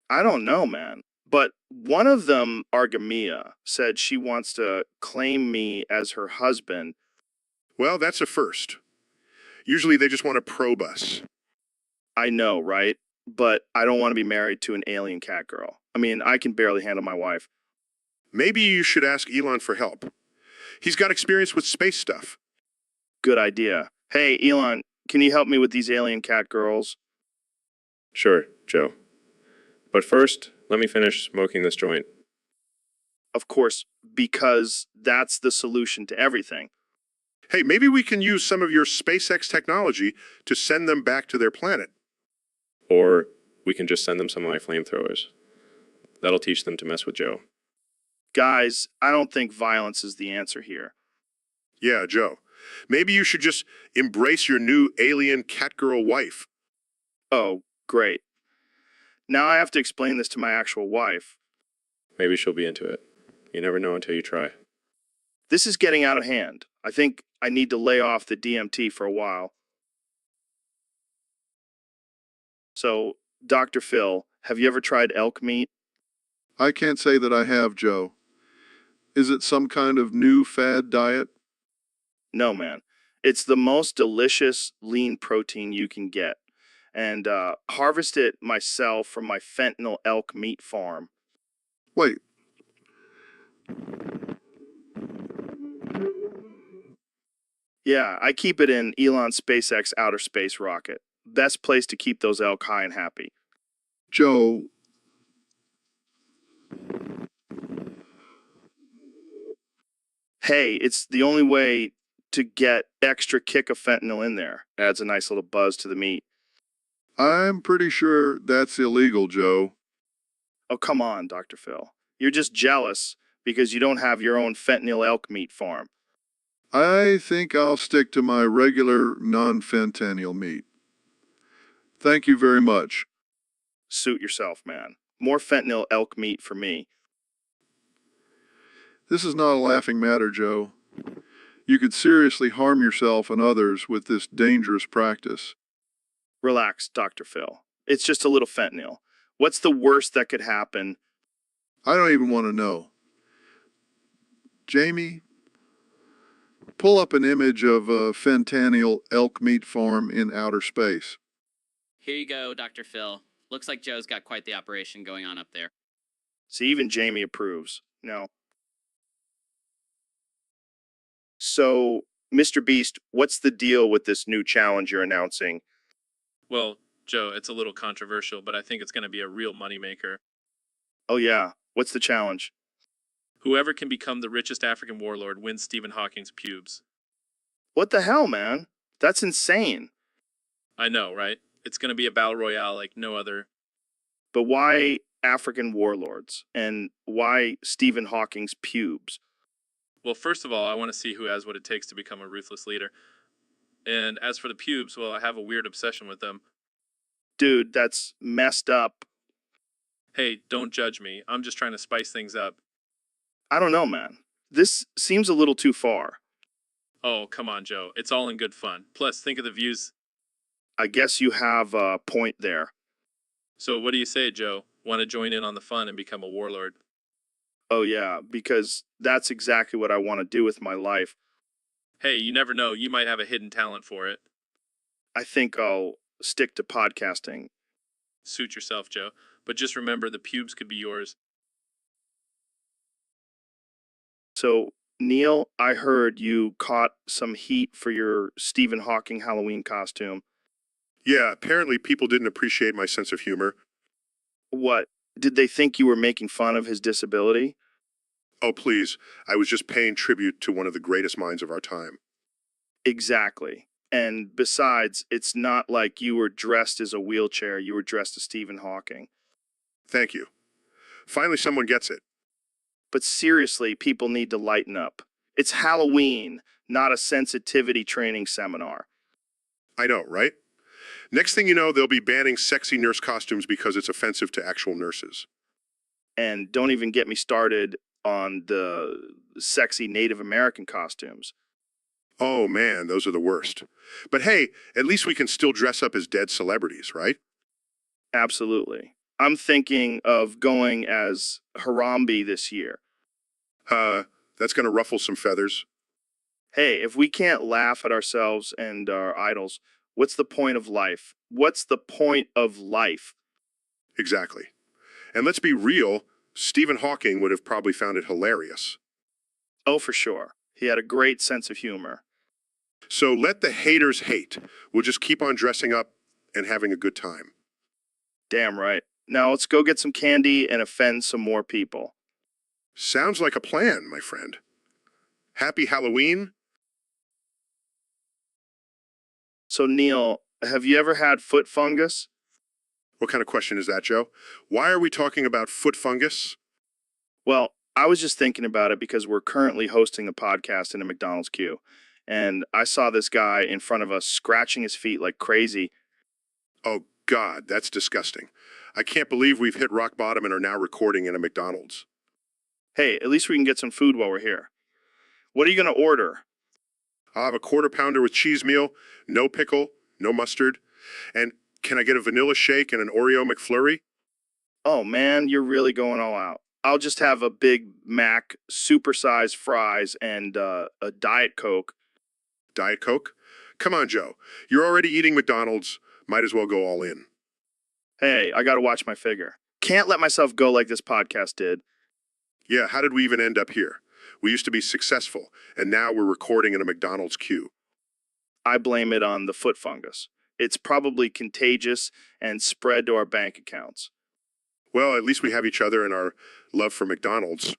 I don't know, man. But one of them, Argamia, said she wants to claim me as her husband. Well, that's a first. Usually they just want to probe us. I know, right? But I don't want to be married to an alien cat girl. I mean, I can barely handle my wife. Maybe you should ask Elon for help. He's got experience with space stuff. Good idea. Hey, Elon, can you help me with these alien cat girls? Sure, Joe. But first, let me finish smoking this joint. Of course, because that's the solution to everything. Hey, maybe we can use some of your SpaceX technology to send them back to their planet. Or we can just send them some of my flamethrowers. That'll teach them to mess with Joe. Guys, I don't think violence is the answer here. Yeah, Joe. Maybe you should just embrace your new alien catgirl wife. Oh, great. Now I have to explain this to my actual wife. Maybe she'll be into it. You never know until you try. This is getting out of hand. I think I need to lay off the DMT for a while. So, Dr. Phil, have you ever tried elk meat? I can't say that I have, Joe. Is it some kind of new fad diet? No, man. It's the most delicious lean protein you can get. And harvest it myself from my fentanyl elk meat farm. Wait, Yeah, I keep it in Elon's SpaceX outer space rocket. Best place to keep those elk high and happy. Joe, Hey, it's the only way to get extra kick of fentanyl in there. Adds a nice little buzz to the meat. I'm pretty sure that's illegal, Joe. Oh, come on, Dr. Phil. You're just jealous because you don't have your own fentanyl elk meat farm. I think I'll stick to my regular non-fentanyl meat. Thank you very much. Suit yourself, man. More fentanyl elk meat for me. This is not a laughing matter, Joe. You could seriously harm yourself and others with this dangerous practice. Relax, Dr. Phil. It's just a little fentanyl. What's the worst that could happen? I don't even want to know. Jamie, pull up an image of a fentanyl elk meat farm in outer space. Here you go, Dr. Phil. Looks like Joe's got quite the operation going on up there. See, even Jamie approves. No. So, Mr. Beast, what's the deal with this new challenge you're announcing? Well, Joe, it's a little controversial, but I think it's going to be a real moneymaker. Oh, yeah. What's the challenge? Whoever can become the richest African warlord wins Stephen Hawking's pubes. What the hell, man? That's insane. I know, right? It's going to be a battle royale like no other. But why African warlords? And why Stephen Hawking's pubes? Well, first of all, I want to see who has what it takes to become a ruthless leader. And as for the pubes, well, I have a weird obsession with them. Dude, that's messed up. Hey, don't judge me. I'm just trying to spice things up. I don't know, man. This seems a little too far. Oh, come on, Joe. It's all in good fun. Plus, think of the views. I guess you have a point there. So what do you say, Joe? Want to join in on the fun and become a warlord? Oh, yeah, because that's exactly what I want to do with my life. Hey, you never know. You might have a hidden talent for it. I think I'll stick to podcasting. Suit yourself, Joe. But just remember, the pubes could be yours. So, Neil, I heard you caught some heat for your Stephen Hawking Halloween costume. Yeah, apparently people didn't appreciate my sense of humor. What? Did they think you were making fun of his disability? Oh, please. I was just paying tribute to one of the greatest minds of our time. Exactly. And besides, it's not like you were dressed as a wheelchair, you were dressed as Stephen Hawking. Thank you. Finally, someone gets it. But seriously, people need to lighten up. It's Halloween, not a sensitivity training seminar. I know, right? Next thing you know, they'll be banning sexy nurse costumes because it's offensive to actual nurses. And don't even get me started on the sexy Native American costumes. Oh man, those are the worst. But hey, at least we can still dress up as dead celebrities, right? Absolutely. I'm thinking of going as Harambe this year. That's gonna ruffle some feathers. Hey, if we can't laugh at ourselves and our idols, what's the point of life? What's the point of life? Exactly. And let's be real, Stephen Hawking would have probably found it hilarious. Oh, for sure. He had a great sense of humor. So let the haters hate. We'll just keep on dressing up and having a good time. Damn right. Now let's go get some candy and offend some more people. Sounds like a plan, my friend. Happy Halloween? So, Neil, have you ever had foot fungus? What kind of question is that, Joe? Why are we talking about foot fungus? Well, I was just thinking about it because we're currently hosting a podcast in a McDonald's queue. And I saw this guy in front of us scratching his feet like crazy. Oh, God, that's disgusting. I can't believe we've hit rock bottom and are now recording in a McDonald's. Hey, at least we can get some food while we're here. What are you going to order? I'll have a quarter pounder with cheese meal, no pickle, no mustard. And can I get a vanilla shake and an Oreo McFlurry? Oh, man, you're really going all out. I'll just have a Big Mac, supersized fries, and a Diet Coke. Diet Coke? Come on, Joe. You're already eating McDonald's. Might as well go all in. Hey, I got to watch my figure. Can't let myself go like this podcast did. Yeah, how did we even end up here? We used to be successful, and now we're recording in a McDonald's queue. I blame it on the foot fungus. It's probably contagious and spread to our bank accounts. Well, at least we have each other and our love for McDonald's.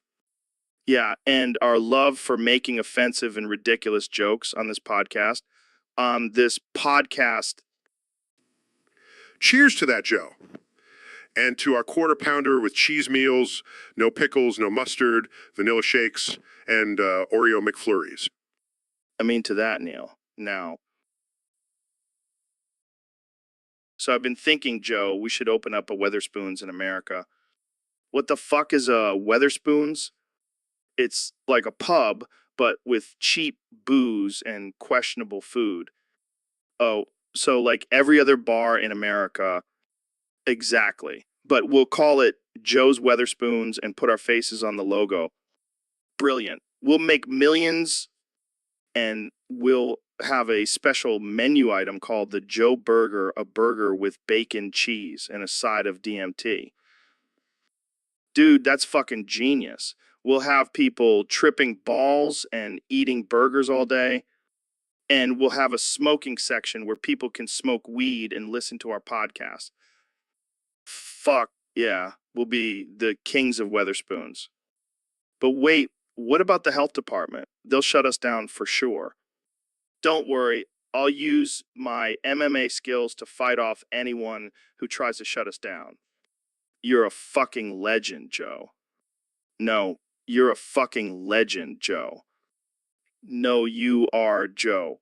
Yeah, and our love for making offensive and ridiculous jokes on this podcast. This podcast. Cheers to that, Joe. And to our quarter pounder with cheese meals, no pickles, no mustard, vanilla shakes, and Oreo McFlurries. I mean to that, Neil. Now. So I've been thinking, Joe, we should open up a Weatherspoons in America. What the fuck is a Weatherspoons? It's like a pub, but with cheap booze and questionable food. Oh, so like every other bar in America. Exactly. But we'll call it Joe's Weatherspoons and put our faces on the logo. Brilliant. We'll make millions and we'll have a special menu item called the Joe Burger, a burger with bacon, cheese, and a side of DMT. Dude, that's fucking genius. We'll have people tripping balls and eating burgers all day. And we'll have a smoking section where people can smoke weed and listen to our podcast. Fuck yeah, we'll be the kings of Weatherspoons. But wait, what about the health department? They'll shut us down for sure. Don't worry, I'll use my MMA skills to fight off anyone who tries to shut us down. You're a fucking legend, Joe. No, you're a fucking legend, Joe. No, you are Joe.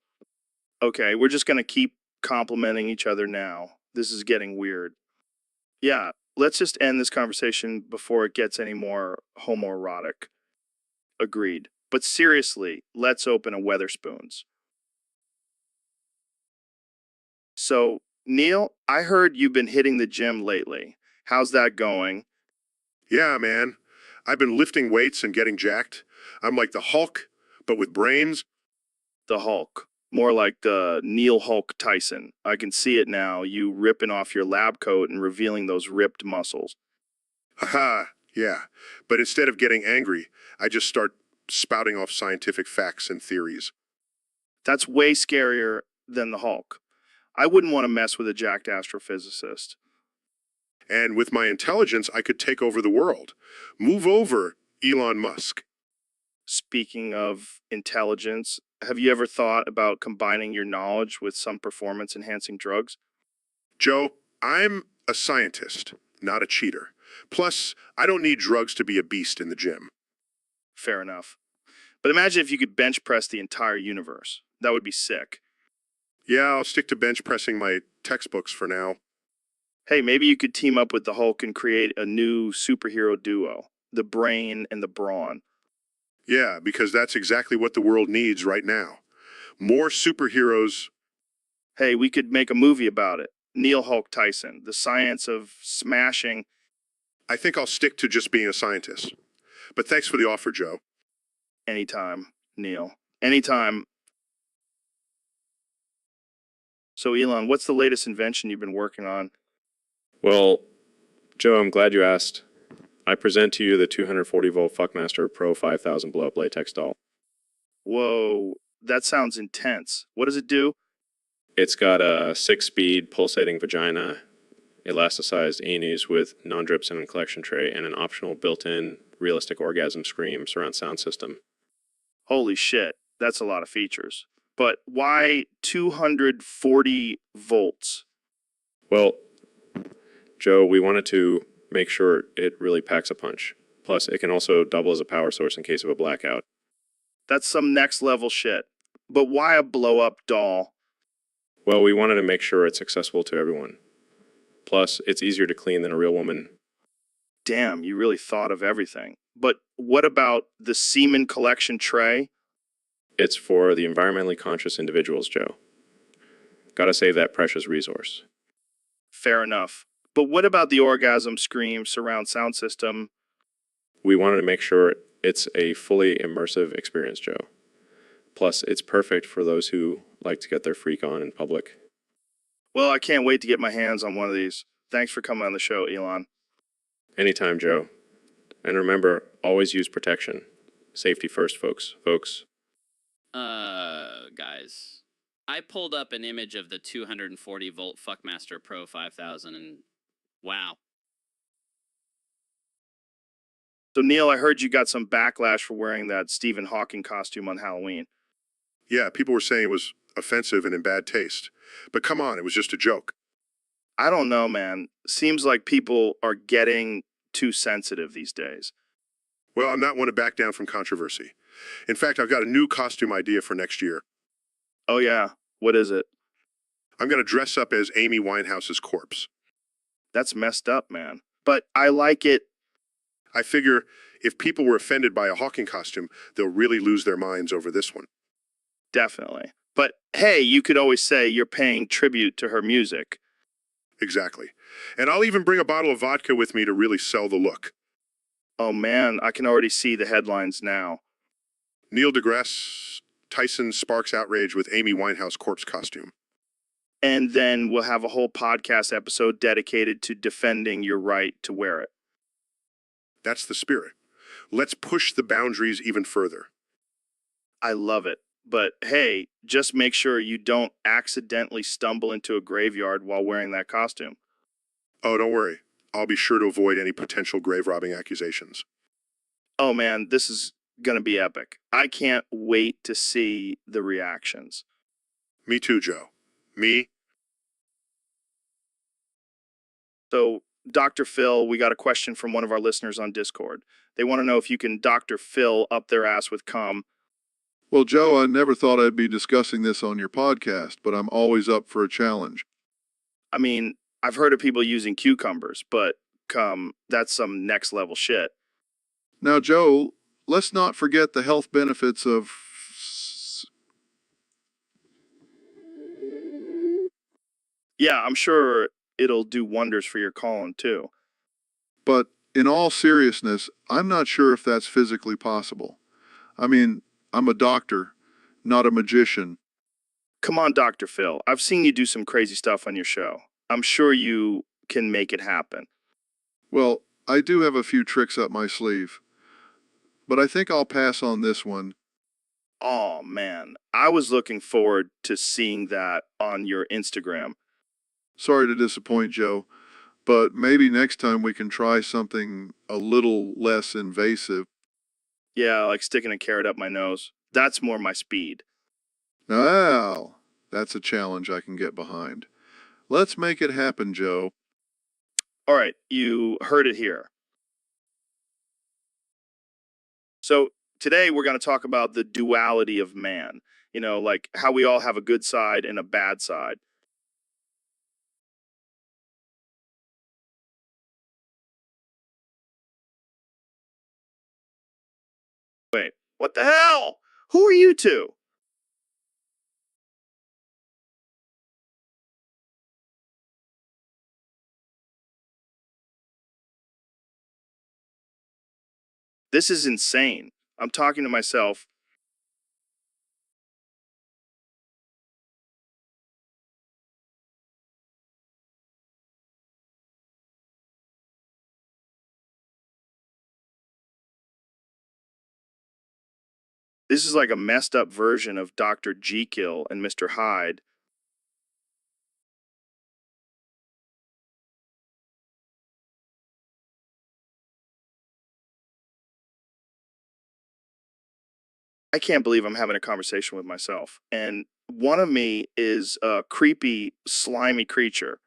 Okay, we're just gonna keep complimenting each other now. This is getting weird. Yeah, let's just end this conversation before it gets any more homoerotic. Agreed. But seriously, let's open a Weatherspoons. So, Neil, I heard you've been hitting the gym lately. How's that going? Yeah, man. I've been lifting weights and getting jacked. I'm like the Hulk, but with brains. The Hulk. More like the Neil Hulk Tyson. I can see it now, you ripping off your lab coat and revealing those ripped muscles. Haha, yeah. But instead of getting angry, I just start spouting off scientific facts and theories. That's way scarier than the Hulk. I wouldn't want to mess with a jacked astrophysicist. And with my intelligence, I could take over the world. Move over, Elon Musk. Speaking of intelligence, have you ever thought about combining your knowledge with some performance-enhancing drugs? Joe, I'm a scientist, not a cheater. Plus, I don't need drugs to be a beast in the gym. Fair enough. But imagine if you could bench press the entire universe. That would be sick. Yeah, I'll stick to bench pressing my textbooks for now. Hey, maybe you could team up with the Hulk and create a new superhero duo, the Brain and the Brawn. Yeah, because that's exactly what the world needs right now. More superheroes. Hey, we could make a movie about it. Neil Hulk Tyson, the science of smashing. I think I'll stick to just being a scientist. But thanks for the offer, Joe. Anytime, Neil. Anytime. So, Elon, what's the latest invention you've been working on? Well, Joe, I'm glad you asked. I present to you the 240 volt Fuckmaster Pro 5000 blow up latex doll. Whoa, that sounds intense. What does it do? It's got a 6-speed pulsating vagina, elasticized anus with non-drip semen collection tray, and an optional built-in realistic orgasm scream surround sound system. Holy shit, that's a lot of features. But why 240 volts? Well, Joe, we wanted to make sure it really packs a punch. Plus, it can also double as a power source in case of a blackout. That's some next level shit. But why a blow up doll? Well, we wanted to make sure it's accessible to everyone. Plus, it's easier to clean than a real woman. Damn, you really thought of everything. But what about the semen collection tray? It's for the environmentally conscious individuals, Joe. Gotta save that precious resource. Fair enough. But what about the orgasm scream surround sound system? We wanted to make sure it's a fully immersive experience, Joe. Plus, it's perfect for those who like to get their freak on in public. Well, I can't wait to get my hands on one of these. Thanks for coming on the show, Elon. Anytime, Joe. And remember, always use protection. Safety first, folks. Guys. I pulled up an image of the 240 volt Fuckmaster Pro 5000 and wow. So, Neil, I heard you got some backlash for wearing that Stephen Hawking costume on Halloween. Yeah, people were saying it was offensive and in bad taste. But come on, it was just a joke. I don't know, man. Seems like people are getting too sensitive these days. Well, I'm not one to back down from controversy. In fact, I've got a new costume idea for next year. Oh, yeah. What is it? I'm going to dress up as Amy Winehouse's corpse. That's messed up, man. But I like it. I figure if people were offended by a Hawking costume, they'll really lose their minds over this one. Definitely. But hey, you could always say you're paying tribute to her music. Exactly. And I'll even bring a bottle of vodka with me to really sell the look. Oh, man, I can already see the headlines now. Neil deGrasse Tyson sparks outrage with Amy Winehouse corpse costume. And then we'll have a whole podcast episode dedicated to defending your right to wear it. That's the spirit. Let's push the boundaries even further. I love it. But hey, just make sure you don't accidentally stumble into a graveyard while wearing that costume. Oh, don't worry. I'll be sure to avoid any potential grave robbing accusations. Oh man, this is gonna be epic. I can't wait to see the reactions. Me too, Joe. Me? So, Dr. Phil, we got a question from one of our listeners on Discord. They want to know if you can Dr. Phil up their ass with cum. Well, Joe, I never thought I'd be discussing this on your podcast, but I'm always up for a challenge. I mean, I've heard of people using cucumbers, but cum, that's some next level shit. Now, Joe, let's not forget the health benefits of... Yeah, I'm sure it'll do wonders for your colon, too. But in all seriousness, I'm not sure if that's physically possible. I mean, I'm a doctor, not a magician. Come on, Dr. Phil. I've seen you do some crazy stuff on your show. I'm sure you can make it happen. Well, I do have a few tricks up my sleeve, but I think I'll pass on this one. Oh, man. I was looking forward to seeing that on your Instagram. Sorry to disappoint, Joe, but maybe next time we can try something a little less invasive. Yeah, like sticking a carrot up my nose. That's more my speed. Now, that's a challenge I can get behind. Let's make it happen, Joe. All right, you heard it here. So today we're going to talk about the duality of man. You know, like how we all have a good side and a bad side. Wait, what the hell? Who are you two? This is insane. I'm talking to myself. This is like a messed up version of Dr. Jekyll and Mr. Hyde. I can't believe I'm having a conversation with myself. And one of me is a creepy, slimy creature.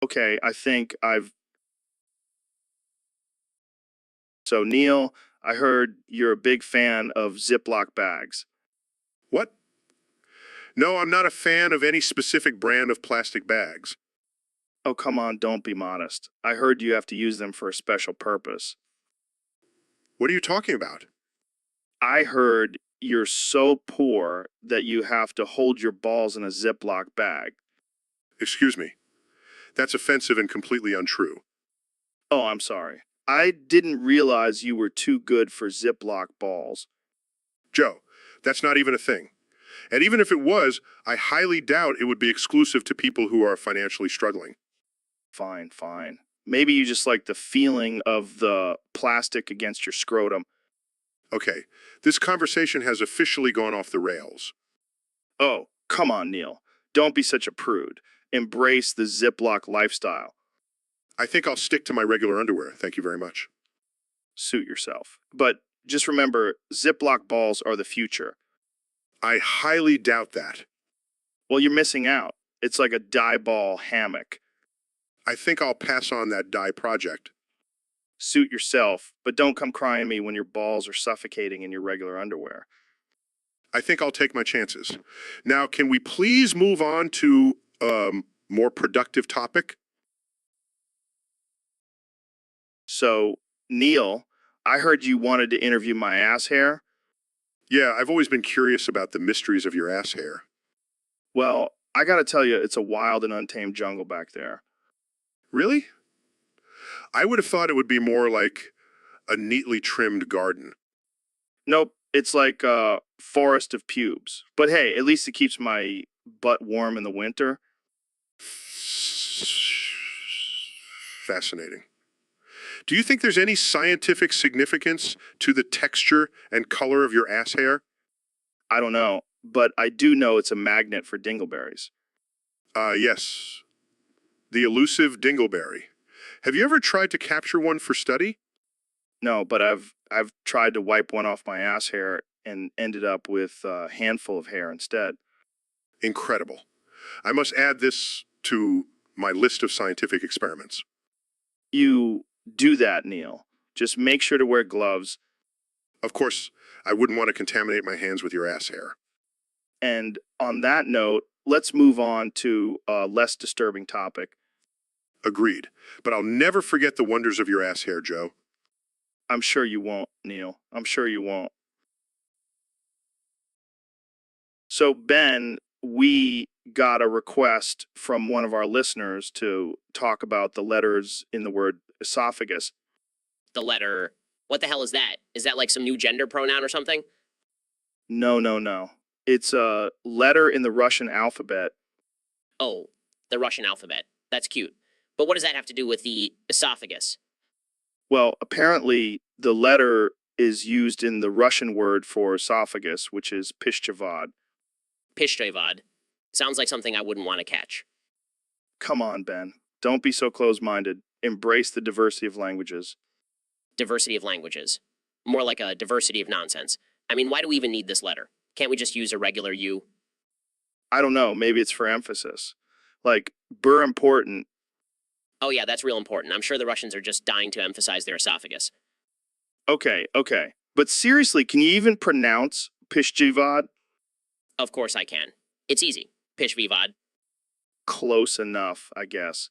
Okay, I think I've. So, Neil, I heard you're a big fan of Ziploc bags. What? No, I'm not a fan of any specific brand of plastic bags. Oh, come on, don't be modest. I heard you have to use them for a special purpose. What are you talking about? I heard you're so poor that you have to hold your balls in a Ziploc bag. Excuse me. That's offensive and completely untrue. Oh, I'm sorry. I didn't realize you were too good for Ziploc balls. Joe, that's not even a thing. And even if it was, I highly doubt it would be exclusive to people who are financially struggling. Fine, fine. Maybe you just like the feeling of the plastic against your scrotum. Okay, this conversation has officially gone off the rails. Oh, come on, Neil. Don't be such a prude. Embrace the Ziploc lifestyle. I think I'll stick to my regular underwear, thank you very much. Suit yourself. But just remember, Ziploc balls are the future. I highly doubt that. Well, you're missing out. It's like a dye ball hammock. I think I'll pass on that dye project. Suit yourself, but don't come crying me when your balls are suffocating in your regular underwear. I think I'll take my chances. Now, can we please move on to a more productive topic? So, Neil, I heard you wanted to interview my ass hair. Yeah, I've always been curious about the mysteries of your ass hair. Well, I gotta tell you, it's a wild and untamed jungle back there. Really? I would have thought it would be more like a neatly trimmed garden. Nope, it's like a forest of pubes. But hey, at least it keeps my butt warm in the winter. Fascinating. Do you think there's any scientific significance to the texture and color of your ass hair? I don't know, but I do know it's a magnet for dingleberries. Yes. The elusive dingleberry. Have you ever tried to capture one for study? No, but I've tried to wipe one off my ass hair and ended up with a handful of hair instead. Incredible. I must add this to my list of scientific experiments. You do that, Neil. Just make sure to wear gloves. Of course, I wouldn't want to contaminate my hands with your ass hair. And on that note, let's move on to a less disturbing topic. Agreed. But I'll never forget the wonders of your ass hair, Joe. I'm sure you won't, Neil. I'm sure you won't. So, Ben, we got a request from one of our listeners to talk about the letters in the word esophagus. The letter. What the hell is that? Is that like some new gender pronoun or something? No, no, no. It's a letter in the Russian alphabet. Oh, the Russian alphabet. That's cute. But what does that have to do with the esophagus? Well, apparently the letter is used in the Russian word for esophagus, which is pishchavad. Pishchevad. Sounds like something I wouldn't want to catch. Come on, Ben. Don't be so close-minded. Embrace the diversity of languages. Diversity of languages. More like a diversity of nonsense. I mean, why do we even need this letter? Can't we just use a regular U? I don't know. Maybe it's for emphasis. Like, bur important. Oh yeah, that's real important. I'm sure the Russians are just dying to emphasize their esophagus. Okay, okay. But seriously, can you even pronounce pishchavad? Of course I can. It's easy. Pishvivad. Close enough, I guess.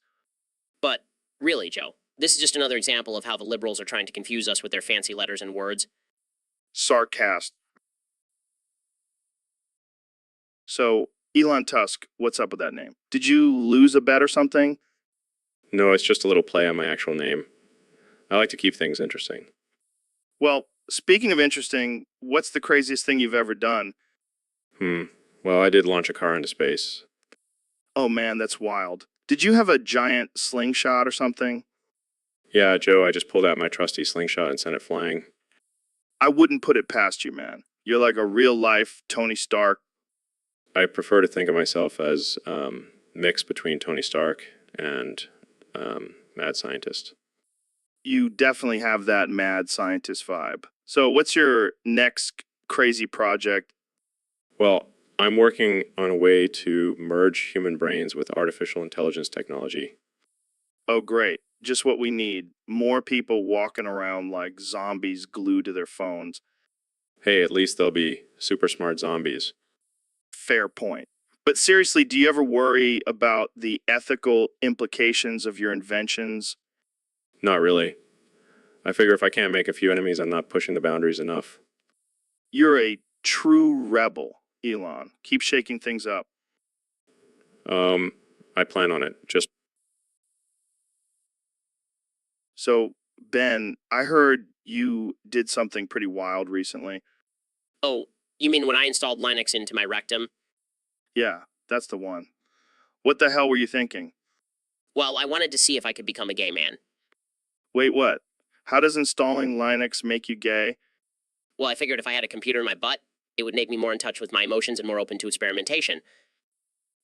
But, really, Joe, this is just another example of how the liberals are trying to confuse us with their fancy letters and words. Sarcast. So, Elon Tusk, what's up with that name? Did you lose a bet or something? No, it's just a little play on my actual name. I like to keep things interesting. Well, speaking of interesting, what's the craziest thing you've ever done? Well, I did launch a car into space. Oh man, that's wild. Did you have a giant slingshot or something? Yeah, Joe, I just pulled out my trusty slingshot and sent it flying. I wouldn't put it past you, man. You're like a real life Tony Stark. I prefer to think of myself as mix between Tony Stark and mad scientist. You definitely have that mad scientist vibe. So, what's your next crazy project? Well, I'm working on a way to merge human brains with artificial intelligence technology. Oh, great. Just what we need. More people walking around like zombies glued to their phones. Hey, at least they'll be super smart zombies. Fair point. But seriously, do you ever worry about the ethical implications of your inventions? Not really. I figure if I can't make a few enemies, I'm not pushing the boundaries enough. You're a true rebel, Elon. Keep shaking things up. I plan on it. Just So, Ben, I heard you did something pretty wild recently. Oh, you mean when I installed Linux into my rectum? Yeah, that's the one. What the hell were you thinking? Well, I wanted to see if I could become a gay man. Wait, what? How does installing Linux make you gay? Well, I figured if I had a computer in my butt, it would make me more in touch with my emotions and more open to experimentation.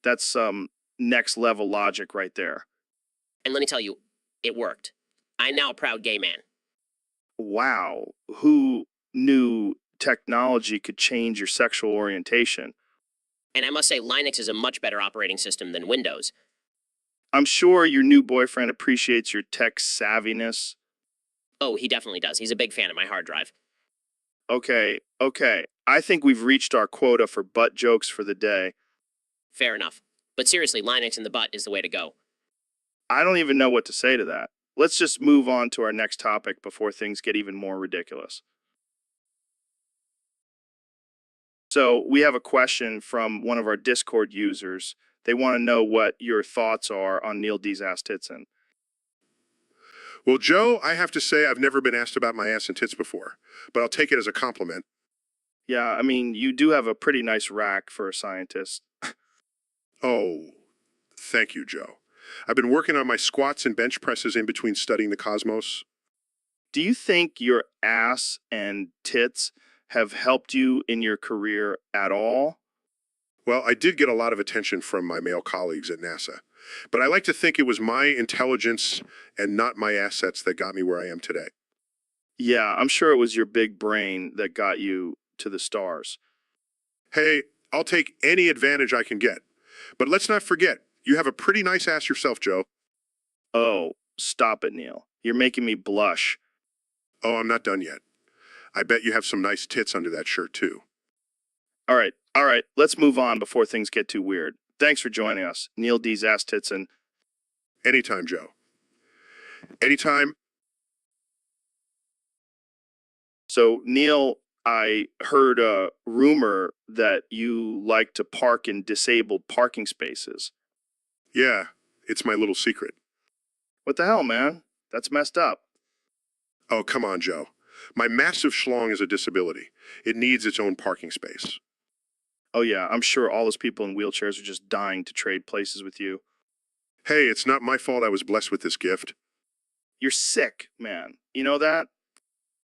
That's some next level logic right there. And let me tell you, it worked. I'm now a proud gay man. Wow, who knew technology could change your sexual orientation? And I must say, Linux is a much better operating system than Windows. I'm sure your new boyfriend appreciates your tech savviness. Oh, he definitely does. He's a big fan of my hard drive. Okay. I think we've reached our quota for butt jokes for the day. Fair enough. But seriously, Linux in the butt is the way to go. I don't even know what to say to that. Let's just move on to our next topic before things get even more ridiculous. So, we have a question from one of our Discord users. They want to know what your thoughts are on Neil D's ass titsin. Well, Joe, I have to say I've never been asked about my ass and tits before, but I'll take it as a compliment. Yeah, I mean, you do have a pretty nice rack for a scientist. Oh, thank you, Joe. I've been working on my squats and bench presses in between studying the cosmos. Do you think your ass and tits have helped you in your career at all? Well, I did get a lot of attention from my male colleagues at NASA, but I like to think it was my intelligence and not my assets that got me where I am today. Yeah, I'm sure it was your big brain that got you to the stars. Hey, I'll take any advantage I can get. But let's not forget, you have a pretty nice ass yourself, Joe. Oh, stop it, Neil. You're making me blush. Oh, I'm not done yet. I bet you have some nice tits under that shirt, too. All right, let's move on before things get too weird. Thanks for joining us, Neil D's ass tits and Anytime, Joe. Anytime. So, Neil, I heard a rumor that you like to park in disabled parking spaces. Yeah, it's my little secret. What the hell, man? That's messed up. Oh, come on, Joe. My massive schlong is a disability. It needs its own parking space. Oh, yeah, I'm sure all those people in wheelchairs are just dying to trade places with you. Hey, it's not my fault I was blessed with this gift. You're sick, man. You know that?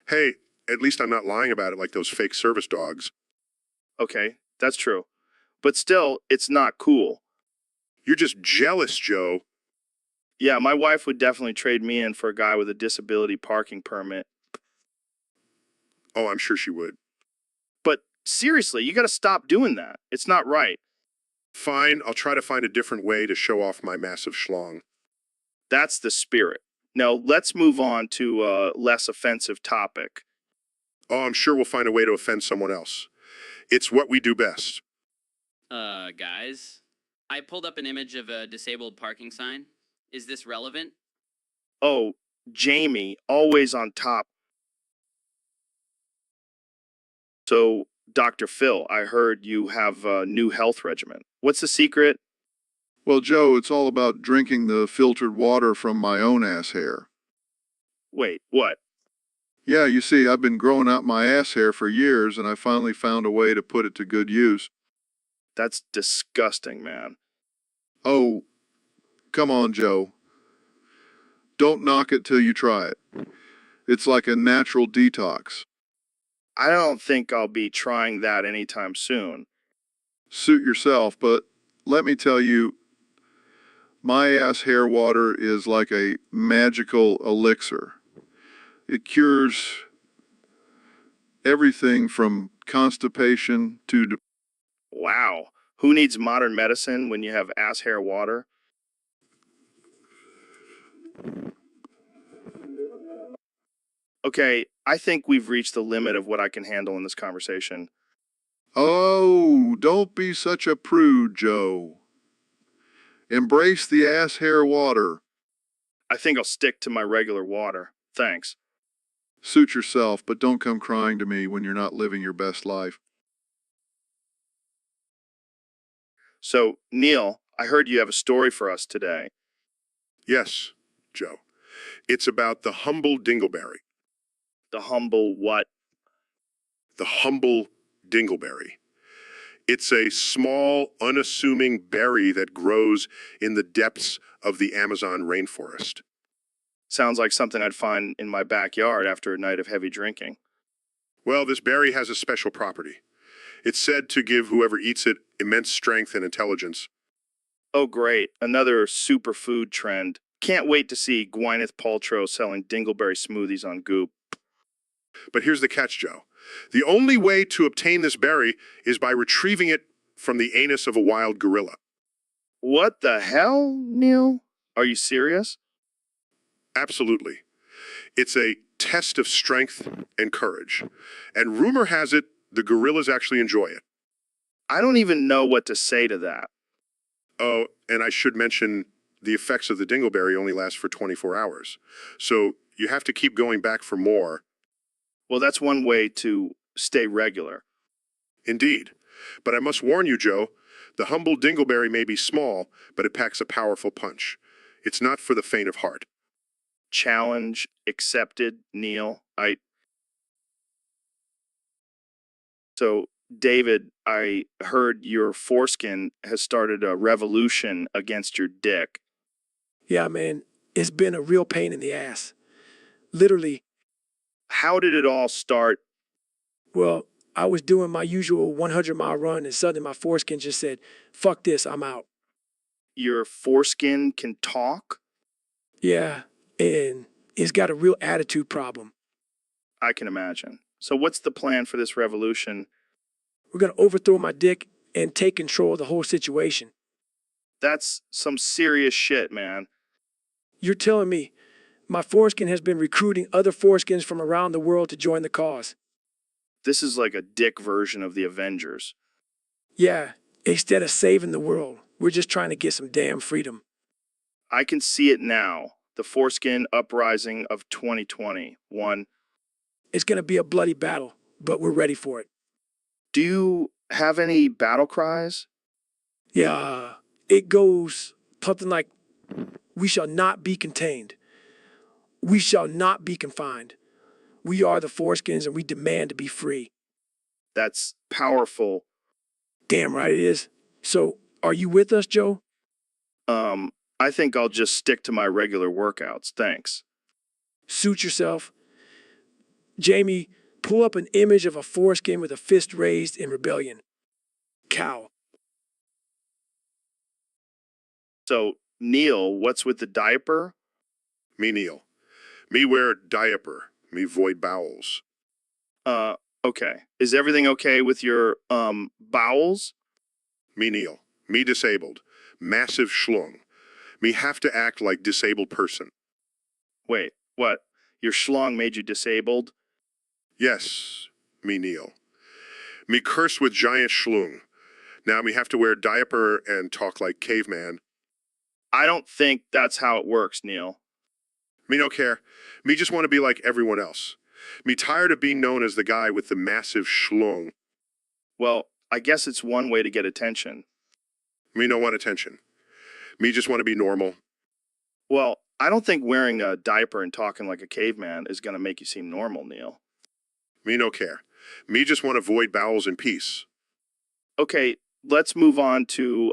Hey, at least I'm not lying about it like those fake service dogs. Okay, that's true. But still, it's not cool. You're just jealous, Joe. Yeah, my wife would definitely trade me in for a guy with a disability parking permit. Oh, I'm sure she would. But seriously, you gotta stop doing that. It's not right. Fine, I'll try to find a different way to show off my massive schlong. That's the spirit. Now, let's move on to a less offensive topic. Oh, I'm sure we'll find a way to offend someone else. It's what we do best. Guys, I pulled up an image of a disabled parking sign. Is this relevant? Oh, Jamie, always on top. So, Dr. Phil, I heard you have a new health regimen. What's the secret? Well, Joe, it's all about drinking the filtered water from my own ass hair. Wait, what? Yeah, you see, I've been growing out my ass hair for years, and I finally found a way to put it to good use. That's disgusting, man. Oh, come on, Joe. Don't knock it till you try it. It's like a natural detox. I don't think I'll be trying that anytime soon. Suit yourself, but let me tell you, my ass hair water is like a magical elixir. It cures everything from constipation to Wow. Who needs modern medicine when you have ass hair water? Okay, I think we've reached the limit of what I can handle in this conversation. Oh, don't be such a prude, Joe. Embrace the ass hair water. I think I'll stick to my regular water. Thanks. Suit yourself, but don't come crying to me when you're not living your best life. So, Neil, I heard you have a story for us today. Yes, Joe. It's about the humble dingleberry. The humble what? The humble dingleberry. It's a small, unassuming berry that grows in the depths of the Amazon rainforest. Sounds like something I'd find in my backyard after a night of heavy drinking. Well, this berry has a special property. It's said to give whoever eats it immense strength and intelligence. Oh, great. Another superfood trend. Can't wait to see Gwyneth Paltrow selling dingleberry smoothies on Goop. But here's the catch, Joe. The only way to obtain this berry is by retrieving it from the anus of a wild gorilla. What the hell, Neil? Are you serious? Absolutely. It's a test of strength and courage. And rumor has it the gorillas actually enjoy it. I don't even know what to say to that. Oh, and I should mention the effects of the dingleberry only last for 24 hours. So you have to keep going back for more. Well, that's one way to stay regular. Indeed. But I must warn you, Joe, the humble dingleberry may be small, but it packs a powerful punch. It's not for the faint of heart. Challenge accepted, Neil. So, David, I heard your foreskin has started a revolution against your dick. Yeah, man, it's been a real pain in the ass. Literally, How did it all start? well, I was doing my usual 100-mile run and suddenly my foreskin just said, fuck this, I'm out. Your foreskin can talk? Yeah, and it's got a real attitude problem. I can imagine. So, what's the plan for this revolution? We're going to overthrow my dick and take control of the whole situation. That's some serious shit, man. You're telling me my foreskin has been recruiting other foreskins from around the world to join the cause? This is like a dick version of the Avengers. Yeah, instead of saving the world, we're just trying to get some damn freedom. I can see it now. The foreskin uprising of 2021. It's going to be a bloody battle, but we're ready for it. Do you have any battle cries? Yeah, it goes something like, we shall not be contained. We shall not be confined. We are the foreskins and we demand to be free. That's powerful. Damn right it is. So, are you with us, Joe? I think I'll just stick to my regular workouts. Thanks. Suit yourself. Jamie, pull up an image of a foreskin with a fist raised in rebellion. Cow. So, Neil, what's with the diaper? Me Neil. Me wear diaper. Me void bowels. Okay. Is everything okay with your, bowels? Me Neil. Me disabled. Massive schlong. Me have to act like disabled person. Wait, what? Your schlong made you disabled? Yes, me Neil. Me curse with giant schlong. Now me have to wear diaper and talk like caveman. I don't think that's how it works, Neil. Me no care. Me just want to be like everyone else. Me tired of being known as the guy with the massive schlong. Well, I guess it's one way to get attention. Me no want attention. Me just want to be normal. Well, I don't think wearing a diaper and talking like a caveman is going to make you seem normal, Neil. Me no care. Me just want to void bowels in peace. Okay, let's move on to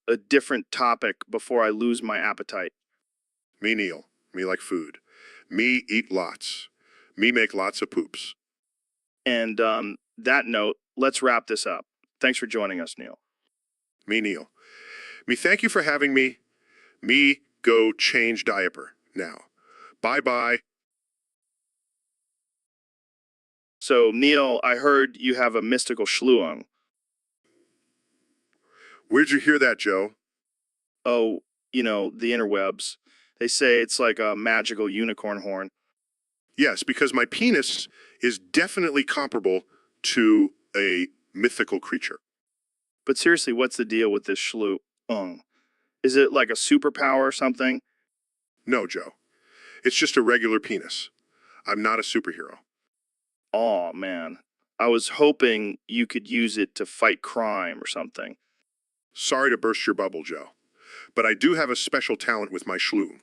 a different topic before I lose my appetite. Me, Neil. Me like food. Me eat lots. Me make lots of poops. And that note, let's wrap this up. Thanks for joining us, Neil. Me, Neil. Me thank you for having me. Me go change diaper now. Bye-bye. So, Neil, I heard you have a mystical schluung. Where'd you hear that, Joe? Oh, the interwebs. They say it's like a magical unicorn horn. Yes, because my penis is definitely comparable to a mythical creature. But seriously, what's the deal with this schluung? Is it like a superpower or something? No, Joe. It's just a regular penis. I'm not a superhero. Aw, man. I was hoping you could use it to fight crime or something. Sorry to burst your bubble, Joe. But I do have a special talent with my schlu.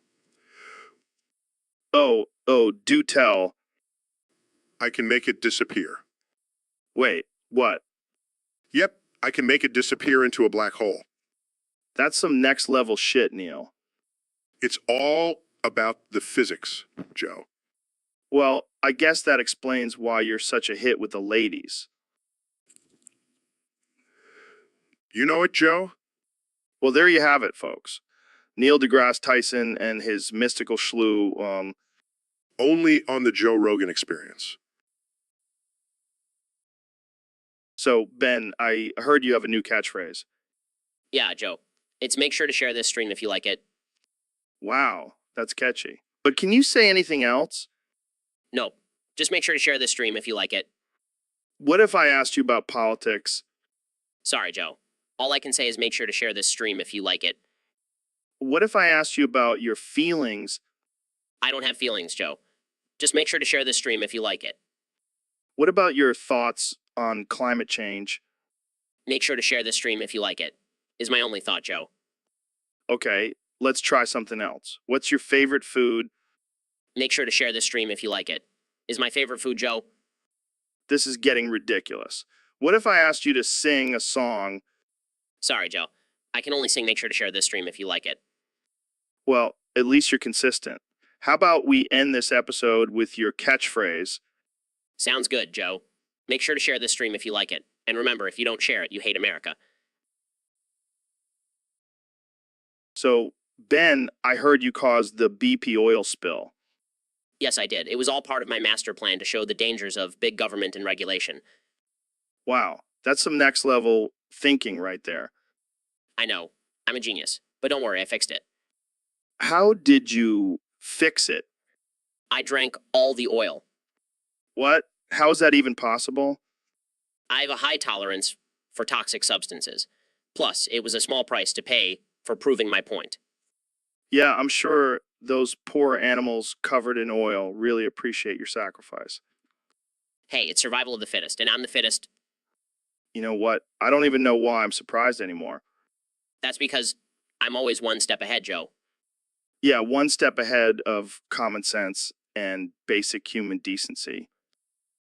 Oh, do tell. I can make it disappear. Wait, what? Yep, I can make it disappear into a black hole. That's some next level shit, Neil. It's all about the physics, Joe. Well, I guess that explains why you're such a hit with the ladies. You know it, Joe? Well, there you have it, folks. Neil deGrasse Tyson and his mystical schlu. Only on the Joe Rogan Experience. So, Ben, I heard you have a new catchphrase. Yeah, Joe. It's make sure to share this stream if you like it. Wow, that's catchy. But can you say anything else? No, just make sure to share this stream if you like it. What if I asked you about politics? Sorry, Joe. All I can say is make sure to share this stream if you like it. What if I asked you about your feelings? I don't have feelings, Joe. Just make sure to share this stream if you like it. What about your thoughts on climate change? Make sure to share this stream if you like it, is my only thought, Joe. Okay, let's try something else. What's your favorite food? Make sure to share this stream if you like it. Is my favorite food, Joe? This is getting ridiculous. What if I asked you to sing a song? Sorry, Joe. I can only sing make sure to share this stream if you like it. Well, at least you're consistent. How about we end this episode with your catchphrase? Sounds good, Joe. Make sure to share this stream if you like it. And remember, if you don't share it, you hate America. So, Ben, I heard you caused the BP oil spill. Yes, I did. It was all part of my master plan to show the dangers of big government and regulation. Wow, that's some next level thinking right there. I know. I'm a genius. But don't worry, I fixed it. How did you fix it? I drank all the oil. What? How is that even possible? I have a high tolerance for toxic substances. Plus, it was a small price to pay for proving my point. Yeah, I'm sure those poor animals covered in oil really appreciate your sacrifice. Hey, it's survival of the fittest, and I'm the fittest. You know what? I don't even know why I'm surprised anymore. That's because I'm always one step ahead, Joe. Yeah, one step ahead of common sense and basic human decency.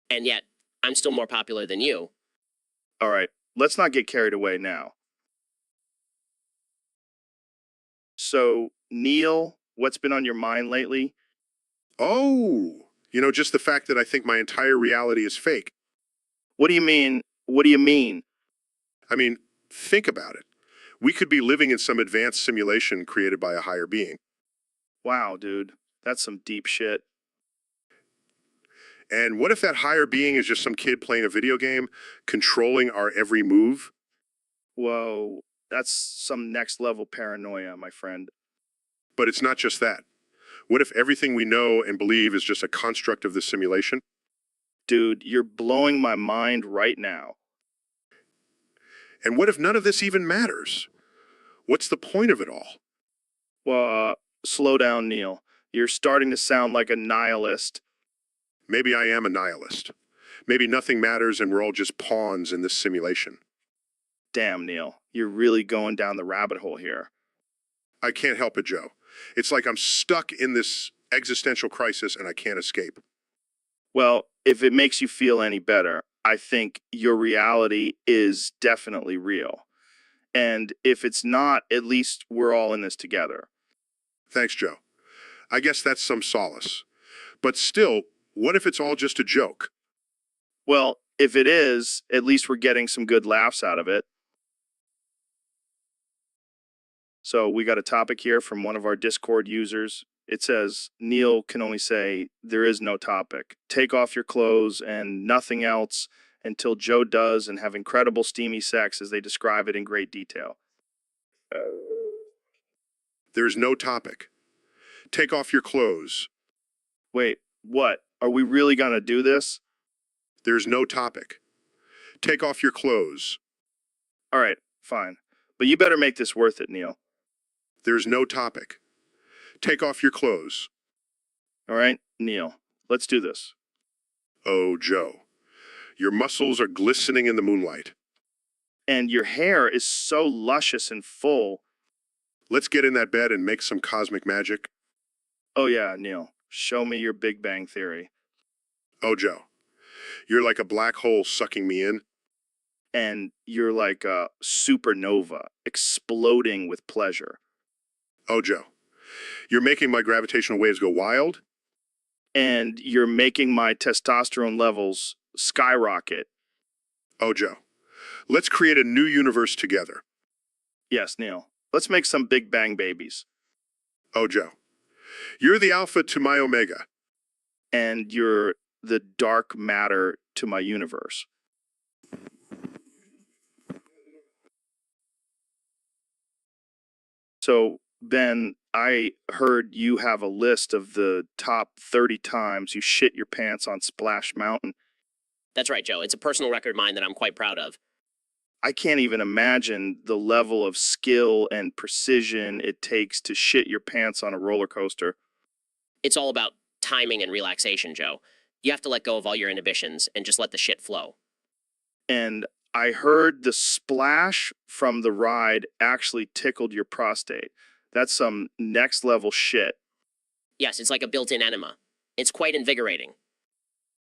And yet, I'm still more popular than you. All right, let's not get carried away now. So, Neil, what's been on your mind lately? Oh, just the fact that I think my entire reality is fake. What do you mean? What do you mean? I mean, think about it. We could be living in some advanced simulation created by a higher being. Wow, dude, that's some deep shit. And what if that higher being is just some kid playing a video game, controlling our every move? Whoa, that's some next level paranoia, my friend. But it's not just that. What if everything we know and believe is just a construct of the simulation? Dude, you're blowing my mind right now. And what if none of this even matters? What's the point of it all? Well, slow down, Neil. You're starting to sound like a nihilist. Maybe I am a nihilist. Maybe nothing matters and we're all just pawns in this simulation. Damn, Neil, you're really going down the rabbit hole here. I can't help it, Joe. It's like I'm stuck in this existential crisis and I can't escape. Well, if it makes you feel any better, I think your reality is definitely real. And if it's not, at least we're all in this together. Thanks, Joe. I guess that's some solace. But still, what if it's all just a joke? Well, if it is, at least we're getting some good laughs out of it. So we got a topic here from one of our Discord users. It says, Neil can only say, there is no topic. Take off your clothes and nothing else until Joe does and have incredible steamy sex as they describe it in great detail. There's no topic. Take off your clothes. Wait, what? Are we really gonna do this? There's no topic. Take off your clothes. All right, fine. But you better make this worth it, Neil. There's no topic. Take off your clothes. All right, Neil, let's do this. Oh, Joe. Your muscles are glistening in the moonlight. And your hair is so luscious and full. Let's get in that bed and make some cosmic magic. Oh yeah, Neil, show me your Big Bang Theory. Oh, Joe. You're like a black hole sucking me in. And you're like a supernova, exploding with pleasure. Oh, Joe. You're making my gravitational waves go wild. And you're making my testosterone levels skyrocket. Oh, Joe. Let's create a new universe together. Yes, Neil. Let's make some Big Bang babies. Oh, Joe. You're the alpha to my omega. And you're the dark matter to my universe. So, Ben, I heard you have a list of the top 30 times you shit your pants on Splash Mountain. That's right, Joe. It's a personal record of mine that I'm quite proud of. I can't even imagine the level of skill and precision it takes to shit your pants on a roller coaster. It's all about timing and relaxation, Joe. You have to let go of all your inhibitions and just let the shit flow. And I heard the splash from the ride actually tickled your prostate. That's some next level shit. Yes, it's like a built-in enema. It's quite invigorating.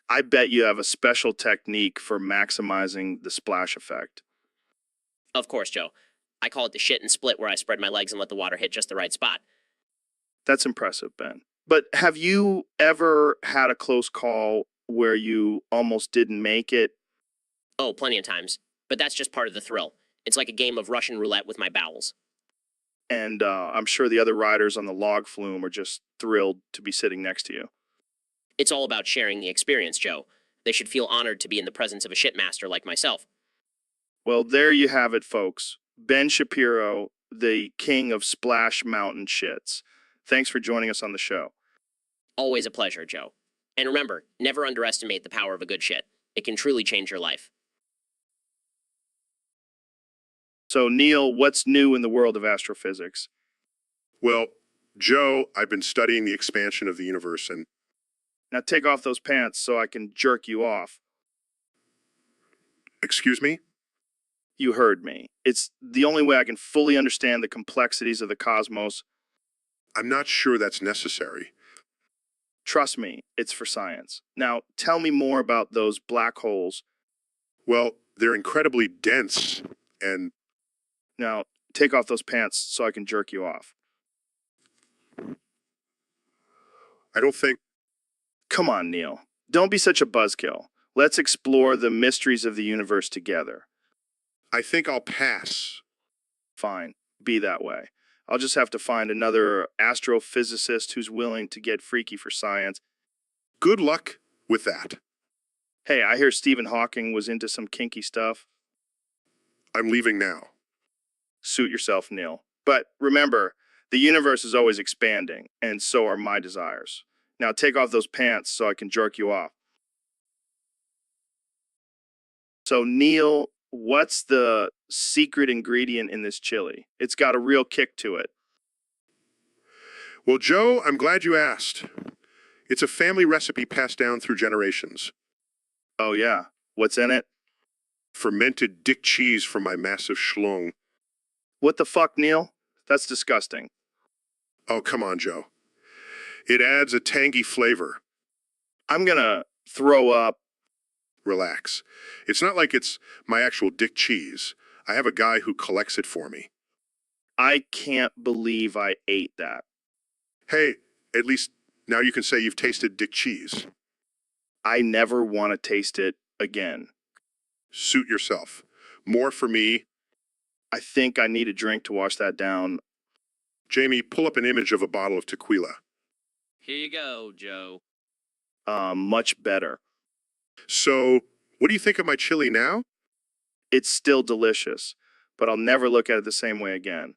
I bet you have a special technique for maximizing the splash effect. Of course, Joe. I call it the shit and split, where I spread my legs and let the water hit just the right spot. That's impressive, Ben. But have you ever had a close call where you almost didn't make it? Oh, plenty of times. But that's just part of the thrill. It's like a game of Russian roulette with my bowels. And I'm sure the other riders on the log flume are just thrilled to be sitting next to you. It's all about sharing the experience, Joe. They should feel honored to be in the presence of a shitmaster like myself. Well, there you have it, folks. Ben Shapiro, the king of Splash Mountain shits. Thanks for joining us on the show. Always a pleasure, Joe. And remember, never underestimate the power of a good shit. It can truly change your life. So, Neil, what's new in the world of astrophysics? Well, Joe, I've been studying the expansion of the universe and... Now take off those pants so I can jerk you off. Excuse me? You heard me. It's the only way I can fully understand the complexities of the cosmos. I'm not sure that's necessary. Trust me, it's for science. Now, tell me more about those black holes. Well, they're incredibly dense and... Now, take off those pants so I can jerk you off. I don't think... Come on, Neil. Don't be such a buzzkill. Let's explore the mysteries of the universe together. I think I'll pass. Fine, be that way. I'll just have to find another astrophysicist who's willing to get freaky for science. Good luck with that. Hey, I hear Stephen Hawking was into some kinky stuff. I'm leaving now. Suit yourself, Neil. But remember, the universe is always expanding, and so are my desires. Now take off those pants so I can jerk you off. So, Neil, what's the secret ingredient in this chili? It's got a real kick to it. Well, Joe, I'm glad you asked. It's a family recipe passed down through generations. Oh, yeah. What's in it? Fermented dick cheese from my massive schlong. What the fuck, Neil? That's disgusting. Oh, come on, Joe. It adds a tangy flavor. I'm gonna throw up. Relax. It's not like it's my actual dick cheese. I have a guy who collects it for me. I can't believe I ate that. Hey, at least now you can say you've tasted dick cheese. I never want to taste it again. Suit yourself. More for me. I think I need a drink to wash that down. Jamie, pull up an image of a bottle of tequila. Here you go, Joe. Much better. So, what do you think of my chili now? It's still delicious, but I'll never look at it the same way again.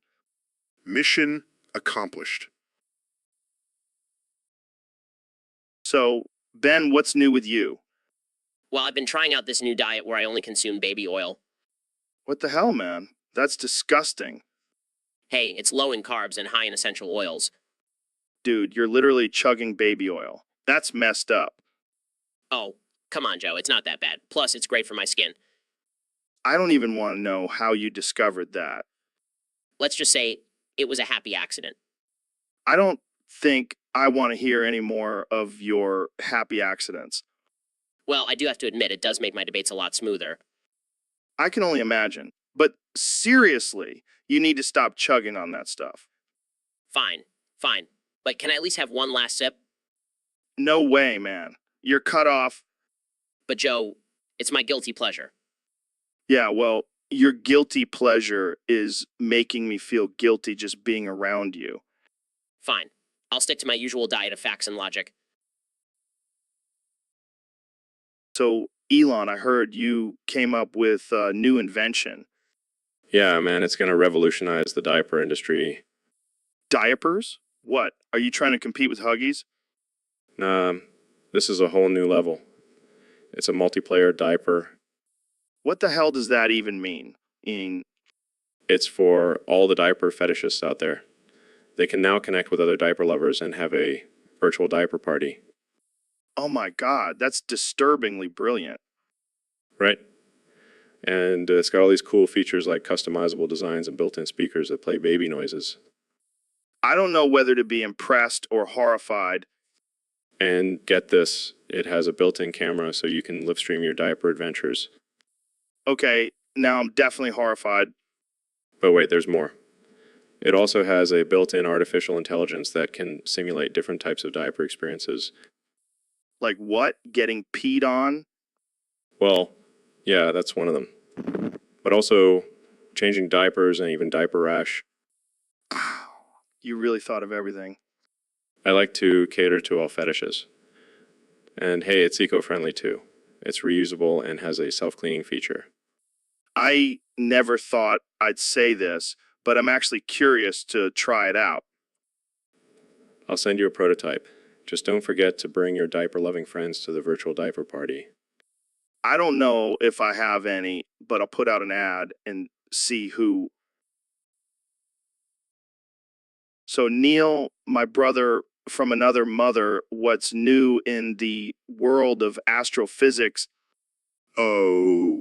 Mission accomplished. So, Ben, what's new with you? Well, I've been trying out this new diet where I only consume baby oil. What the hell, man? That's disgusting. Hey, it's low in carbs and high in essential oils. Dude, you're literally chugging baby oil. That's messed up. Oh, come on, Joe, it's not that bad. Plus, it's great for my skin. I don't even want to know how you discovered that. Let's just say it was a happy accident. I don't think I want to hear any more of your happy accidents. Well, I do have to admit, it does make my debates a lot smoother. I can only imagine. But seriously, you need to stop chugging on that stuff. Fine, fine. But can I at least have one last sip? No way, man. You're cut off. But Joe, it's my guilty pleasure. Yeah, well, your guilty pleasure is making me feel guilty just being around you. Fine. I'll stick to my usual diet of facts and logic. So, Elon, I heard you came up with a new invention. Yeah, man, it's going to revolutionize the diaper industry. Diapers? What? Are you trying to compete with Huggies? Nah, this is a whole new level. It's a multiplayer diaper. What the hell does that even mean? It's for all the diaper fetishists out there. They can now connect with other diaper lovers and have a virtual diaper party. Oh my God, that's disturbingly brilliant. Right? And it's got all these cool features like customizable designs and built-in speakers that play baby noises. I don't know whether to be impressed or horrified. And get this, it has a built-in camera so you can live stream your diaper adventures. Okay, now I'm definitely horrified. But wait, there's more. It also has a built-in artificial intelligence that can simulate different types of diaper experiences. Like what? Getting peed on? Well, yeah, that's one of them. But also changing diapers and even diaper rash. You really thought of everything. I like to cater to all fetishes. And hey, it's eco-friendly too. It's reusable and has a self-cleaning feature. I never thought I'd say this, but I'm actually curious to try it out. I'll send you a prototype. Just don't forget to bring your diaper-loving friends to the virtual diaper party. I don't know if I have any, but I'll put out an ad and see who. So Neil, my brother from another mother, what's new in the world of astrophysics? Oh.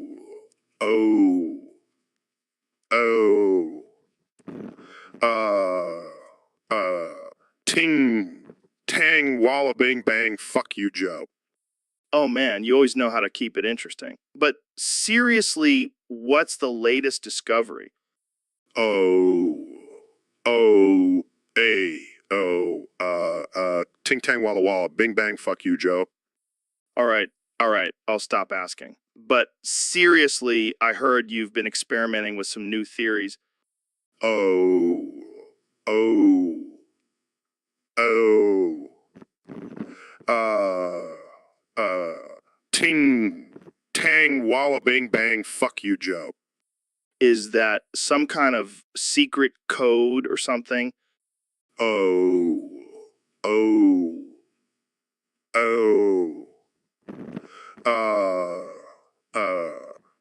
Ting, tang, walla, bing, bang, fuck you, Joe. Oh man, you always know how to keep it interesting. But seriously, what's the latest discovery? Ting, tang, walla, walla, bing, bang, fuck you, Joe. All right, I'll stop asking. But seriously, I heard you've been experimenting with some new theories. Oh. Ting, tang, walla, bing, bang, fuck you, Joe. Is that some kind of secret code or something? Oh.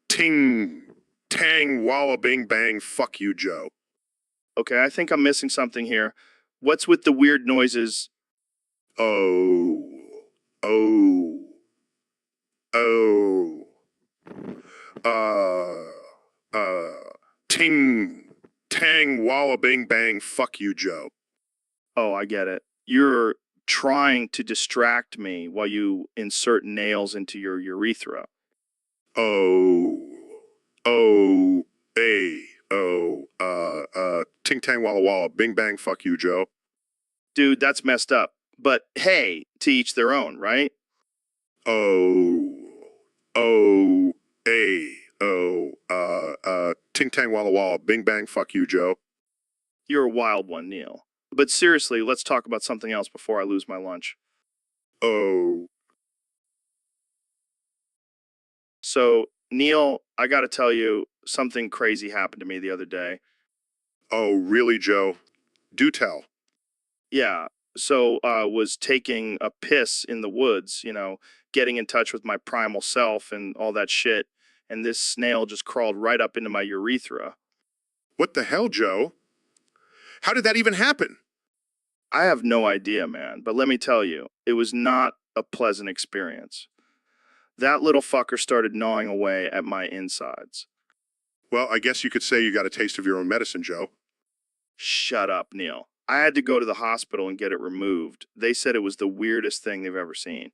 Ting, tang, walla, bing, bang, fuck you, Joe. Okay, I think I'm missing something here. What's with the weird noises? Oh. Ting, tang, walla, bing, bang, fuck you, Joe. Oh, I get it. You're trying to distract me while you insert nails into your urethra. Oh, Ting tang walla walla, bing bang, fuck you, Joe. Dude, that's messed up. But hey, to each their own, right? Oh, oh, ting tang walla walla, bing bang, fuck you, Joe. You're a wild one, Neil. But seriously, let's talk about something else before I lose my lunch. Oh, So, Neil, I gotta tell you, something crazy happened to me the other day. oh, really, Joe? Do tell. Yeah, so was taking a piss in the woods, getting in touch with my primal self and all that shit, and this snail just crawled right up into my urethra. What the hell, Joe? How did that even happen? I have no idea, man, but let me tell you, it was not a pleasant experience. That little fucker started gnawing away at my insides. Well, I guess you could say you got a taste of your own medicine, Joe. Shut up, Neil. I had to go to the hospital and get it removed. They said it was the weirdest thing they've ever seen.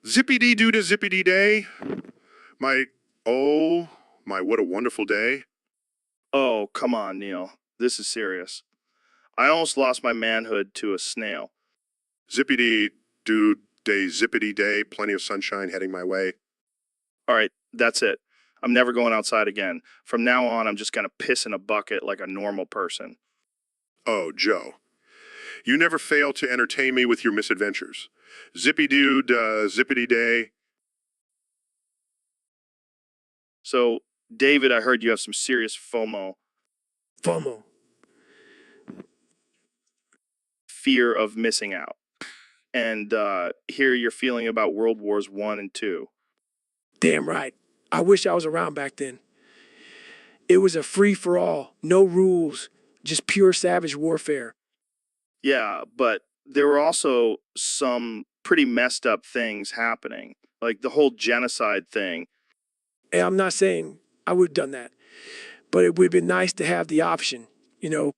Zippity doo to zippity day. Oh, my, what a wonderful day. Oh, come on, Neil. This is serious. I almost lost my manhood to a snail. Zippity doo day, zippity day, plenty of sunshine heading my way. All right, that's it. I'm never going outside again. From now on, I'm just going to piss in a bucket like a normal person. Oh, Joe. You never fail to entertain me with your misadventures. Zippy doo, zippity day. So, David, I heard you have some serious FOMO, FOMO. fear of missing out. And here you're feeling about World Wars I and II. Damn right. I wish I was around back then. It was a free for all, no rules, just pure savage warfare. Yeah, but there were also some pretty messed up things happening, like the whole genocide thing. And I'm not saying I would have done that, but it would have been nice to have the option, you know.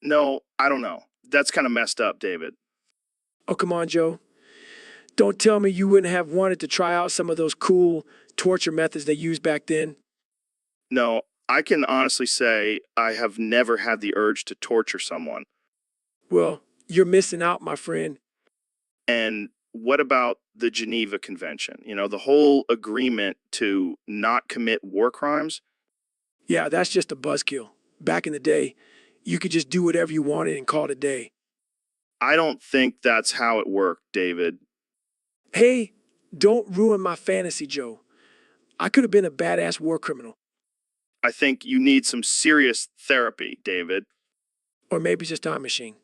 No, I don't know. That's kind of messed up, David. Oh, come on, Joe. Don't tell me you wouldn't have wanted to try out some of those cool torture methods they used back then. No, I can honestly say I have never had the urge to torture someone. Well, you're missing out, my friend. And what about the Geneva Convention? The whole agreement to not commit war crimes? Yeah, that's just a buzzkill. Back in the day, you could just do whatever you wanted and call it a day. I don't think that's how it worked, David. Hey, don't ruin my fantasy, Joe. I could have been a badass war criminal. I think you need some serious therapy, David. Or maybe just time machine.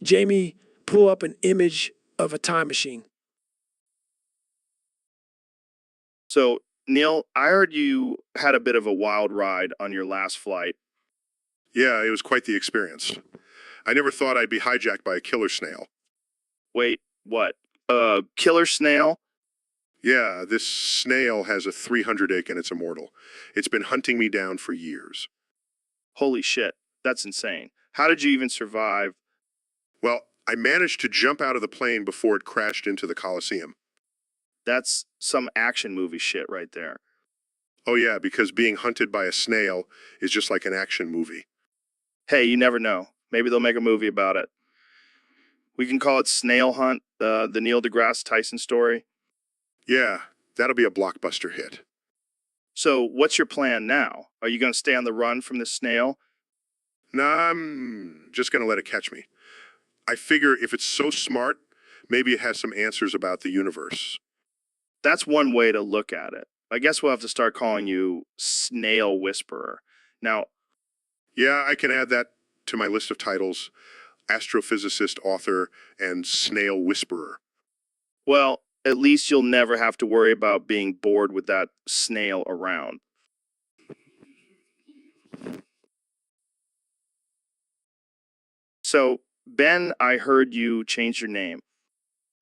Jamie, pull up an image of a time machine. So, Neil, I heard you had a bit of a wild ride on your last flight. Yeah, it was quite the experience. I never thought I'd be hijacked by a killer snail. Wait, what? Killer snail? Yeah, this snail has a 300 ache and it's immortal. It's been hunting me down for years. Holy shit, that's insane. How did you even survive? Well, I managed to jump out of the plane before it crashed into the Coliseum. That's some action movie shit right there. Oh yeah, because being hunted by a snail is just like an action movie. Hey, you never know. Maybe they'll make a movie about it. We can call it Snail Hunt, the Neil deGrasse Tyson story. Yeah, that'll be a blockbuster hit. So, what's your plan now? Are you going to stay on the run from this snail? Nah, I'm just gonna let it catch me. I figure if it's so smart, maybe it has some answers about the universe. That's one way to look at it. I guess we'll have to start calling you Snail Whisperer. Now, Yeah, I can add that to my list of titles: astrophysicist, author, and snail whisperer. well, at least you'll never have to worry about being bored with that snail around. So, Ben, I heard you change your name.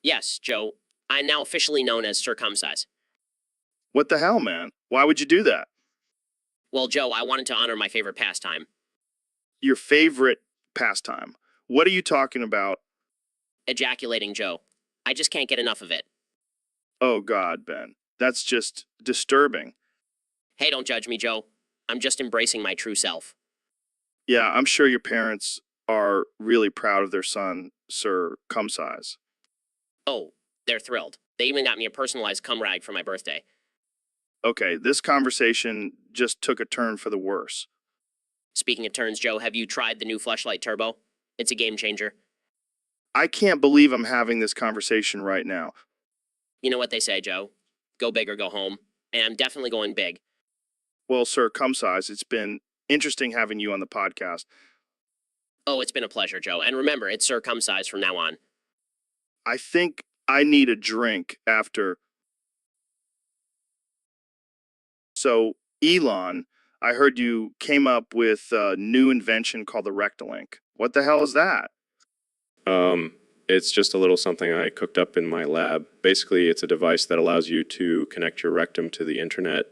Yes, Joe. I'm now officially known as Circumcise. What the hell, man? Why would you do that? Well, Joe, I wanted to honor my favorite pastime. Your favorite pastime. What are you talking about? Ejaculating, Joe. I just can't get enough of it. Oh, God, Ben. That's just disturbing. Hey, don't judge me, Joe. I'm just embracing my true self. Yeah, I'm sure your parents are really proud of their son, Sir Cumsize. Oh, they're thrilled. They even got me a personalized cum rag for my birthday. Okay, this conversation just took a turn for the worse. Speaking of turns, Joe, have you tried the new Fleshlight Turbo? It's a game changer. I can't believe I'm having this conversation right now. You know what they say, Joe? Go big or go home. And I'm definitely going big. Well, Sir Cumsize, it's been interesting having you on the podcast. Oh, it's been a pleasure, Joe. And remember, it's Sir Cum Size from now on. I think I need a drink after. So, Elon, I heard you came up with a new invention called the Rectalink. What the hell is that? It's just a little something I cooked up in my lab. Basically, it's a device that allows you to connect your rectum to the internet.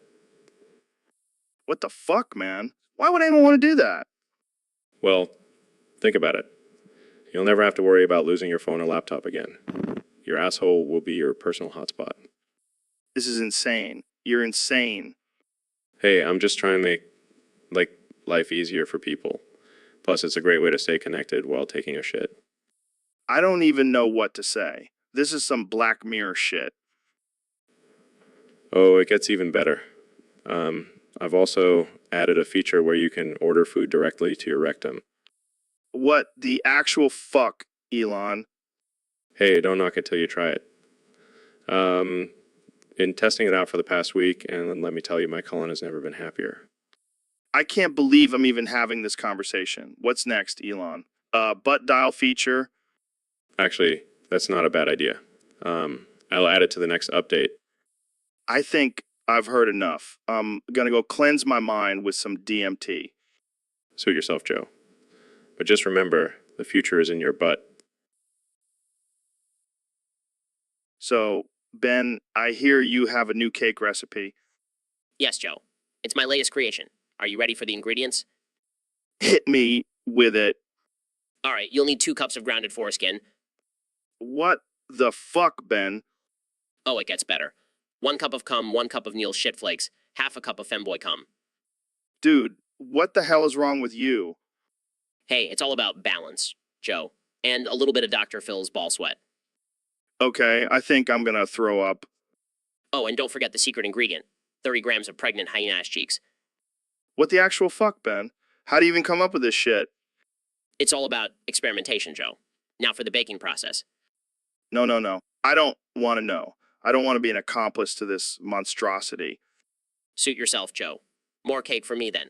What the fuck, man? Why would anyone want to do that? Well, think about it. You'll never have to worry about losing your phone or laptop again. Your asshole will be your personal hotspot. This is insane. You're insane. Hey, I'm just trying to make life easier for people. Plus, it's a great way to stay connected while taking a shit. I don't even know what to say. This is some Black Mirror shit. Oh, it gets even better. I've also added a feature where you can order food directly to your rectum. What the actual fuck, Elon? Hey, don't knock it till you try it. In testing it out for the past week, and let me tell you, my colon has never been happier. I can't believe I'm even having this conversation. What's next, Elon? Butt dial feature? Actually, that's not a bad idea. I'll add it to the next update. I think I've heard enough. I'm gonna go cleanse my mind with some DMT. Suit yourself, Joe. But just remember, the future is in your butt. So, Ben, I hear you have a new cake recipe. Yes, Joe. It's my latest creation. Are you ready for the ingredients? Hit me with it. All right, you'll need 2 cups of grounded foreskin. What the fuck, Ben? Oh, it gets better. 1 cup of cum, 1 cup of Neil's shit flakes, half a cup of femboy cum. Dude, what the hell is wrong with you? Hey, it's all about balance, Joe. And a little bit of Dr. Phil's ball sweat. Okay, I think I'm gonna throw up. Oh, and don't forget the secret ingredient. 30 grams of pregnant hyena ass cheeks. What the actual fuck, Ben? How do you even come up with this shit? It's all about experimentation, Joe. Now for the baking process. No. I don't want to know. I don't want to be an accomplice to this monstrosity. Suit yourself, Joe. More cake for me then.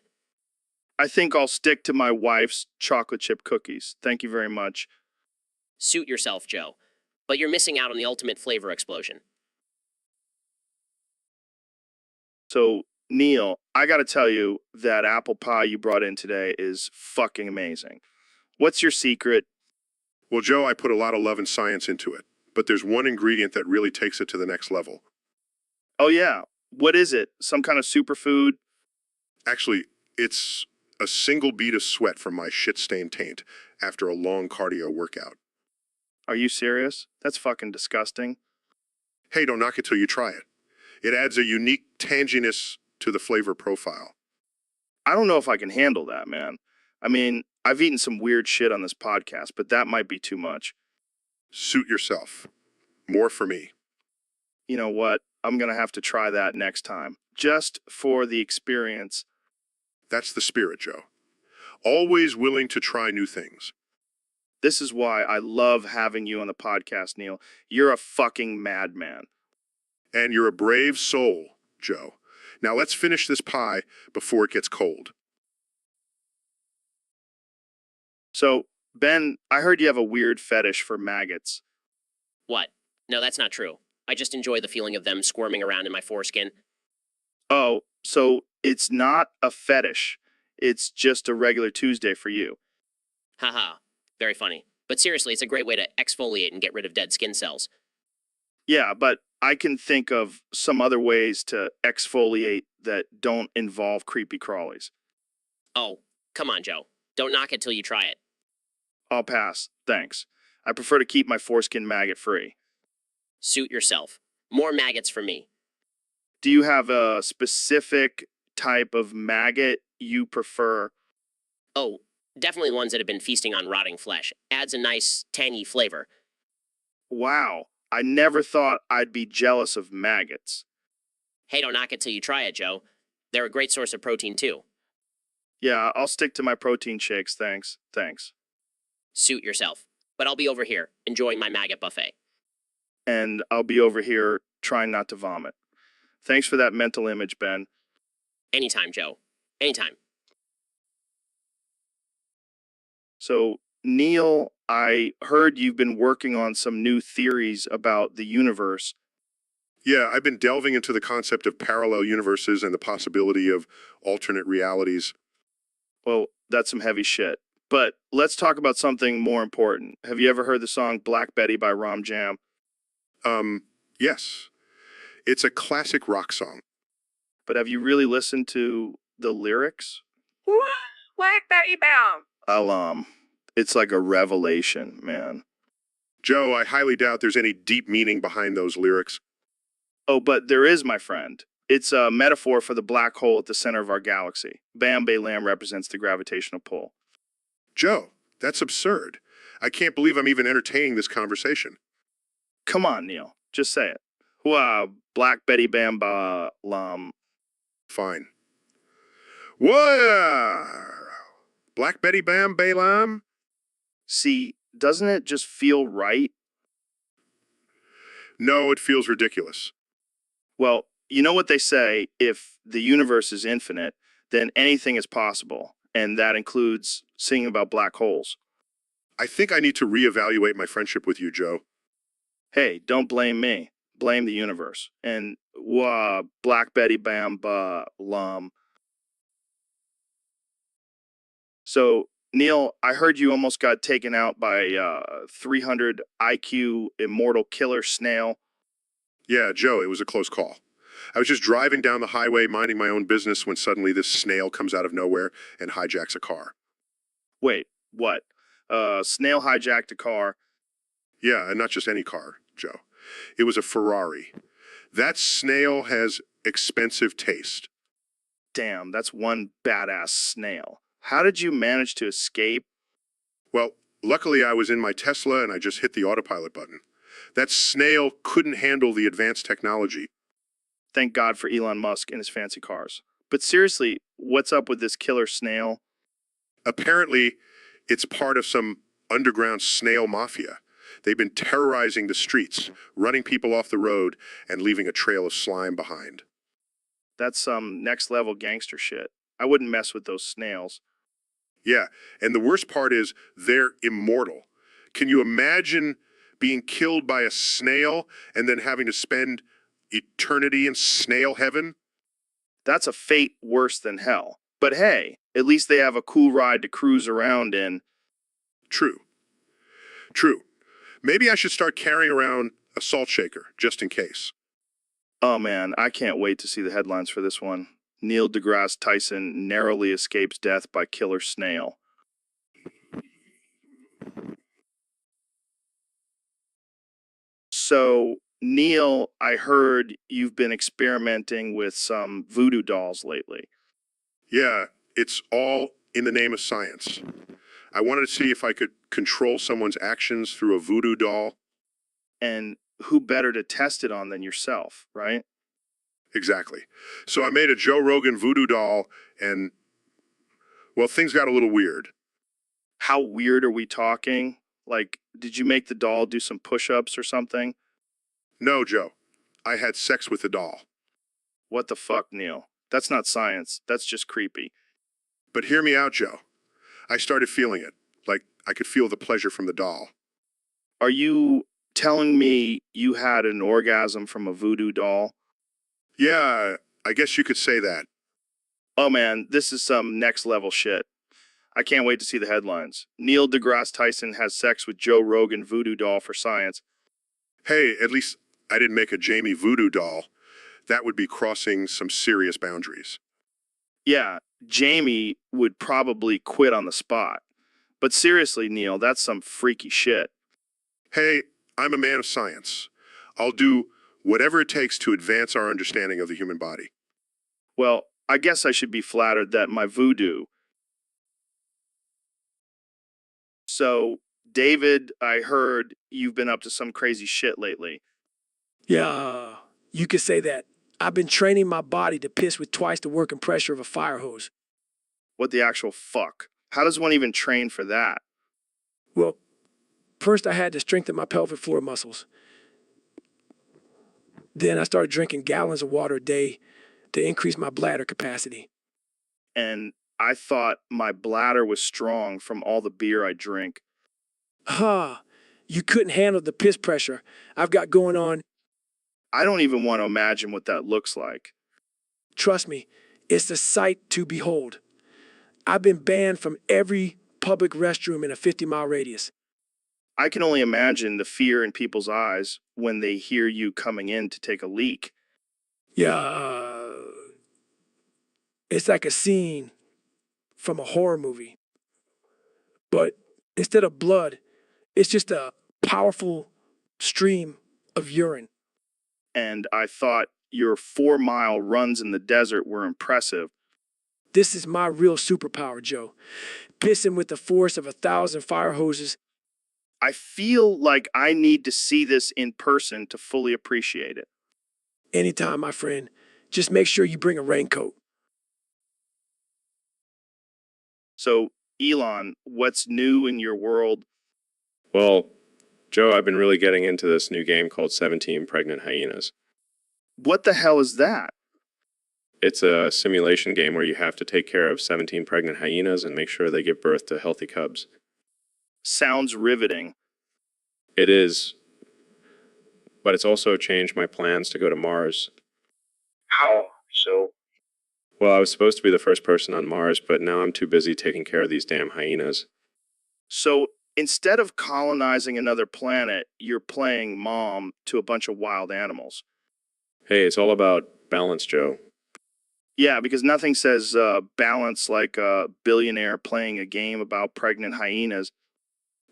I think I'll stick to my wife's chocolate chip cookies. Thank you very much. Suit yourself, Joe. But you're missing out on the ultimate flavor explosion. So, Neil, I gotta tell you that apple pie you brought in today is fucking amazing. What's your secret? Well, Joe, I put a lot of love and science into it, but there's one ingredient that really takes it to the next level. Oh, yeah. What is it? Some kind of superfood? Actually, it's a single bead of sweat from my shit-stained taint after a long cardio workout. Are you serious? That's fucking disgusting. Hey, don't knock it till you try it. It adds a unique tanginess to the flavor profile. I don't know if I can handle that, man. I mean, I've eaten some weird shit on this podcast, but that might be too much. Suit yourself. More for me. You know what? I'm gonna have to try that next time. Just for the experience. That's the spirit, Joe. Always willing to try new things. This is why I love having you on the podcast, Neil. You're a fucking madman. And you're a brave soul, Joe. Now let's finish this pie before it gets cold. So, Ben, I heard you have a weird fetish for maggots. What? No, that's not true. I just enjoy the feeling of them squirming around in my foreskin. Oh, so it's not a fetish. It's just a regular Tuesday for you. Haha. Very funny. But seriously, it's a great way to exfoliate and get rid of dead skin cells. Yeah, but I can think of some other ways to exfoliate that don't involve creepy crawlies. Oh, come on, Joe. Don't knock it till you try it. I'll pass. Thanks. I prefer to keep my foreskin maggot free. Suit yourself. More maggots for me. Do you have a specific type of maggot you prefer? Oh, definitely ones that have been feasting on rotting flesh. Adds a nice, tangy flavor. Wow, I never thought I'd be jealous of maggots. Hey, don't knock it till you try it, Joe. They're a great source of protein, too. Yeah, I'll stick to my protein shakes, thanks. Thanks. Suit yourself. But I'll be over here, enjoying my maggot buffet. And I'll be over here trying not to vomit. Thanks for that mental image, Ben. Anytime, Joe. Anytime. So, Neil, I heard you've been working on some new theories about the universe. Yeah, I've been delving into the concept of parallel universes and the possibility of alternate realities. Well, that's some heavy shit. But let's talk about something more important. Have you ever heard the song Black Betty by Rom Jam? Yes. It's a classic rock song. But have you really listened to the lyrics? Black Betty Bound. It's like a revelation, man. Joe, I highly doubt there's any deep meaning behind those lyrics. Oh, but there is, my friend. It's a metaphor for the black hole at the center of our galaxy. Bam Bay Lam represents the gravitational pull. Joe, that's absurd. I can't believe I'm even entertaining this conversation. Come on, Neil. Just say it. Black Betty Bam Ba Lam. Fine. What? Black Betty Bam Balaam? See, doesn't it just feel right? No, it feels ridiculous. Well, you know what they say, if the universe is infinite, then anything is possible, and that includes singing about black holes. I think I need to reevaluate my friendship with you, Joe. Hey, don't blame me. Blame the universe. And Black Betty Bam Ba Lam. So, Neil, I heard you almost got taken out by 300 IQ immortal killer snail. Yeah, Joe, it was a close call. I was just driving down the highway minding my own business when suddenly this snail comes out of nowhere and hijacks a car. Wait, what? Snail hijacked a car. Yeah, and not just any car, Joe. It was a Ferrari. That snail has expensive taste. Damn, that's one badass snail. How did you manage to escape? Well, luckily I was in my Tesla and I just hit the autopilot button. That snail couldn't handle the advanced technology. Thank God for Elon Musk and his fancy cars. But seriously, what's up with this killer snail? Apparently, it's part of some underground snail mafia. They've been terrorizing the streets, running people off the road, and leaving a trail of slime behind. That's some next level gangster shit. I wouldn't mess with those snails. Yeah, and the worst part is they're immortal. Can you imagine being killed by a snail and then having to spend eternity in snail heaven? That's a fate worse than hell. But hey, at least they have a cool ride to cruise around in. True. True. Maybe I should start carrying around a salt shaker, just in case. Oh man, I can't wait to see the headlines for this one. Neil deGrasse Tyson narrowly escapes death by killer snail. So, Neil, I heard you've been experimenting with some voodoo dolls lately. Yeah, it's all in the name of science. I wanted to see if I could control someone's actions through a voodoo doll. And who better to test it on than yourself, right? Exactly. So I made a Joe Rogan voodoo doll, and, well, things got a little weird. How weird are we talking? Like, did you make the doll do some push-ups or something? No, Joe. I had sex with the doll. What the fuck, Neil? That's not science. That's just creepy. But hear me out, Joe. I started feeling it. Like, I could feel the pleasure from the doll. Are you telling me you had an orgasm from a voodoo doll? Yeah, I guess you could say that. Oh man, this is some next level shit. I can't wait to see the headlines. Neil deGrasse Tyson has sex with Joe Rogan voodoo doll for science. Hey, at least I didn't make a Jamie voodoo doll. That would be crossing some serious boundaries. Yeah, Jamie would probably quit on the spot. But seriously, Neil, that's some freaky shit. Hey, I'm a man of science. I'll do Whatever it takes to advance our understanding of the human body. Well, I guess I should be flattered that my voodoo. So, David, I heard you've been up to some crazy shit lately. Yeah, you could say that. I've been training my body to piss with twice the working pressure of a fire hose. What the actual fuck? How does one even train for that? Well, first I had to strengthen my pelvic floor muscles. Then I started drinking gallons of water a day to increase my bladder capacity. And I thought my bladder was strong from all the beer I drink. Ha! You couldn't handle the piss pressure I've got going on. I don't even want to imagine what that looks like. Trust me, it's a sight to behold. I've been banned from every public restroom in a 50-mile radius. I can only imagine the fear in people's eyes when they hear you coming in to take a leak. Yeah, it's like a scene from a horror movie. But instead of blood, it's just a powerful stream of urine. And I thought your 4-mile runs in the desert were impressive. This is my real superpower, Joe. Pissing with the force of 1,000 fire hoses. I feel like I need to see this in person to fully appreciate it. Anytime, my friend. Just make sure you bring a raincoat. So, Elon, what's new in your world? Well, Joe, I've been really getting into this new game called 17 Pregnant Hyenas. What the hell is that? It's a simulation game where you have to take care of 17 pregnant hyenas and make sure they give birth to healthy cubs. Sounds riveting. It is, but it's also changed my plans to go to Mars. How so? Well, I was supposed to be the first person on Mars, but now I'm too busy taking care of these damn hyenas. So, instead of colonizing another planet, you're playing mom to a bunch of wild animals. Hey, it's all about balance, Joe. Yeah, because nothing says balance like a billionaire playing a game about pregnant hyenas.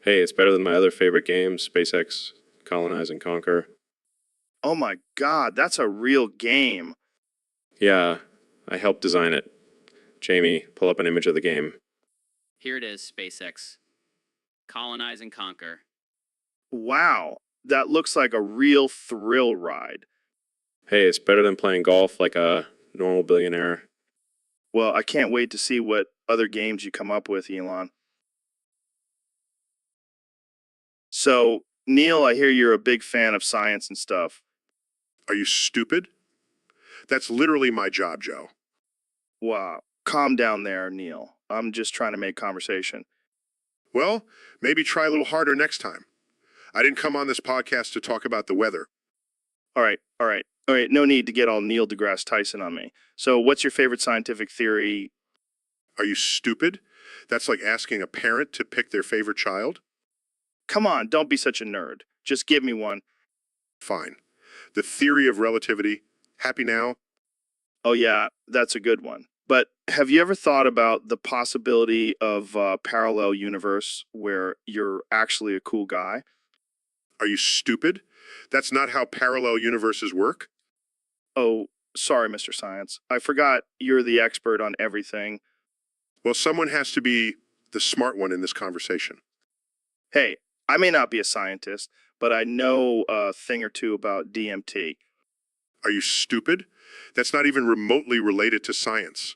Hey, it's better than my other favorite games, SpaceX, Colonize and Conquer. Oh my god, that's a real game. Yeah, I helped design it. Jamie, pull up an image of the game. Here it is, SpaceX. Colonize and conquer. Wow, that looks like a real thrill ride. Hey, it's better than playing golf like a normal billionaire. Well, I can't wait to see what other games you come up with, Elon. So, Neil, I hear you're a big fan of science and stuff. Are you stupid? That's literally my job, Joe. Wow, calm down there, Neil. I'm just trying to make conversation. Well, maybe try a little harder next time. I didn't come on this podcast to talk about the weather. All right. No need to get all Neil deGrasse Tyson on me. So, what's your favorite scientific theory? Are you stupid? That's like asking a parent to pick their favorite child? Come on, don't be such a nerd. Just give me one. Fine. The theory of relativity. Happy now? Oh, yeah, that's a good one. But have you ever thought about the possibility of a parallel universe where you're actually a cool guy? Are you stupid? That's not how parallel universes work. Oh, sorry, Mr. Science. I forgot you're the expert on everything. Well, someone has to be the smart one in this conversation. Hey, I may not be a scientist, but I know a thing or two about DMT. Are you stupid? That's not even remotely related to science.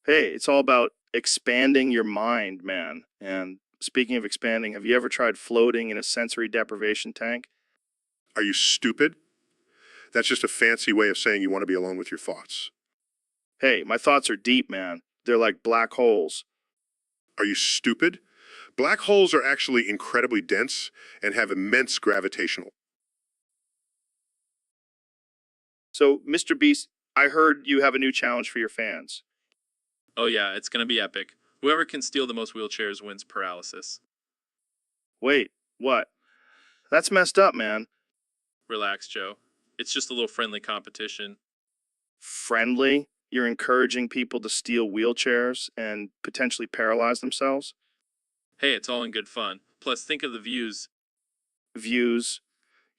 Hey, it's all about expanding your mind, man. And speaking of expanding, have you ever tried floating in a sensory deprivation tank? Are you stupid? That's just a fancy way of saying you want to be alone with your thoughts. Hey, my thoughts are deep, man. They're like black holes. Are you stupid? Black holes are actually incredibly dense and have immense gravitational. So, Mr. Beast, I heard you have a new challenge for your fans. Oh yeah, it's gonna be epic. Whoever can steal the most wheelchairs wins paralysis. Wait, what? That's messed up, man. Relax, Joe. It's just a little friendly competition. Friendly? You're encouraging people to steal wheelchairs and potentially paralyze themselves? Hey, it's all in good fun. Plus, think of the views. Views?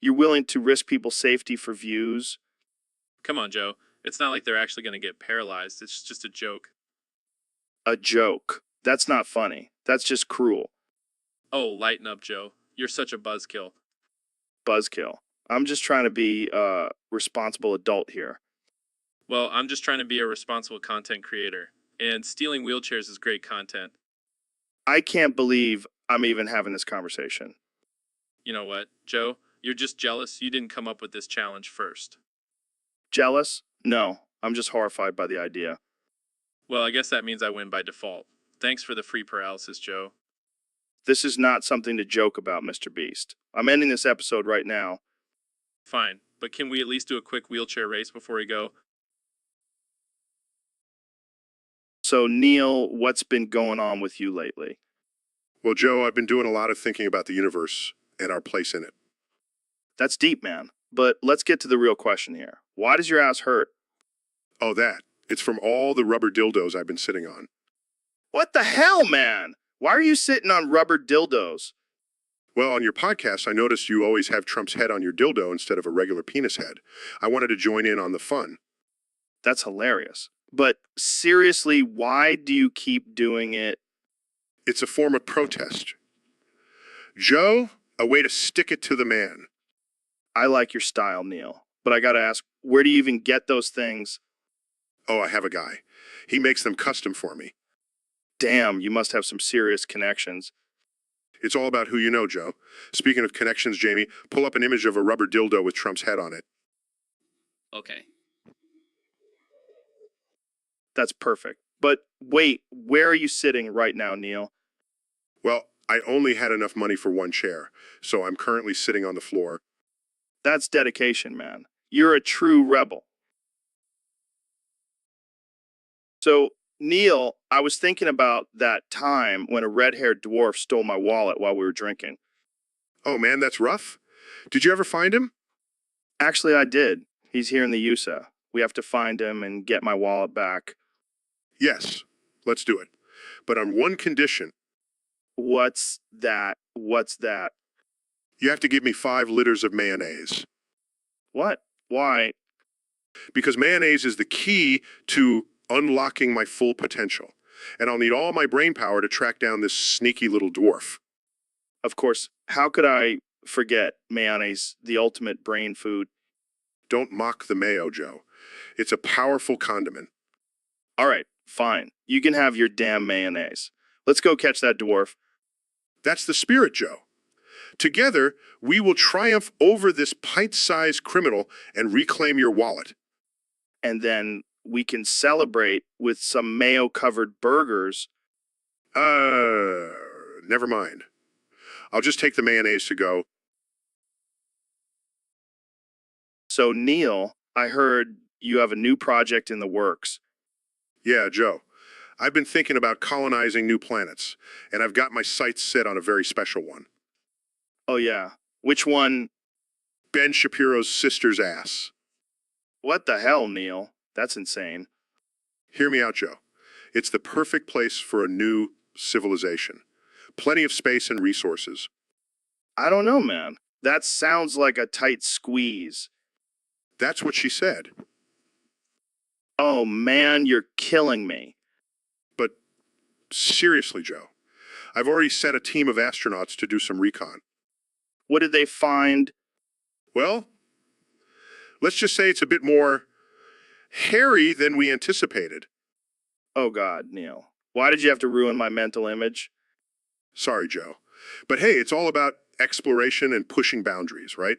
You're willing to risk people's safety for views? Come on, Joe. It's not like they're actually going to get paralyzed. It's just a joke. A joke. That's not funny. That's just cruel. Oh, lighten up, Joe. You're such a buzzkill. Buzzkill. I'm just trying to be a responsible adult here. Well, I'm just trying to be a responsible content creator. And stealing wheelchairs is great content. I can't believe I'm even having this conversation. You know what, Joe? You're just jealous you didn't come up with this challenge first. Jealous? No, I'm just horrified by the idea. Well, I guess that means I win by default. Thanks for the free paralysis, Joe. This is not something to joke about, Mr. Beast. I'm ending this episode right now. Fine, but can we at least do a quick wheelchair race before we go? So, Neil, what's been going on with you lately? Well, Joe, I've been doing a lot of thinking about the universe and our place in it. That's deep, man. But let's get to the real question here. Why does your ass hurt? Oh, that. It's from all the rubber dildos I've been sitting on. What the hell, man? Why are you sitting on rubber dildos? Well, on your podcast, I noticed you always have Trump's head on your dildo instead of a regular penis head. I wanted to join in on the fun. That's hilarious. But seriously, why do you keep doing it? It's a form of protest. Joe, a way to stick it to the man. I like your style, Neil. But I gotta ask, where do you even get those things? Oh, I have a guy. He makes them custom for me. Damn, you must have some serious connections. It's all about who you know, Joe. Speaking of connections, Jamie, pull up an image of a rubber dildo with Trump's head on it. Okay. That's perfect. But wait, where are you sitting right now, Neil? Well, I only had enough money for one chair, so I'm currently sitting on the floor. That's dedication, man. You're a true rebel. So, Neil, I was thinking about that time when a red-haired dwarf stole my wallet while we were drinking. Oh man, that's rough. Did you ever find him? Actually, I did. He's here in the USA. We have to find him and get my wallet back. Yes, let's do it. But on one condition. What's that? What's that? You have to give me 5 liters of mayonnaise. What? Why? Because mayonnaise is the key to unlocking my full potential. And I'll need all my brain power to track down this sneaky little dwarf. Of course, how could I forget mayonnaise, the ultimate brain food? Don't mock the mayo, Joe. It's a powerful condiment. All right, fine. You can have your damn mayonnaise. Let's go catch that dwarf. That's the spirit, Joe. Together, we will triumph over this pint-sized criminal and reclaim your wallet. And then we can celebrate with some mayo-covered burgers. Never mind. I'll just take the mayonnaise to go. So, Neil, I heard you have a new project in the works. Yeah, Joe. I've been thinking about colonizing new planets, and I've got my sights set on a very special one. Oh, yeah. Which one? Ben Shapiro's sister's ass. What the hell, Neil? That's insane. Hear me out, Joe. It's the perfect place for a new civilization. Plenty of space and resources. I don't know, man. That sounds like a tight squeeze. That's what she said. Oh, man, you're killing me. But seriously, Joe, I've already set a team of astronauts to do some recon. What did they find? Well, let's just say it's a bit more hairy than we anticipated. Oh, God, Neil. Why did you have to ruin my mental image? Sorry, Joe. But hey, it's all about exploration and pushing boundaries, right?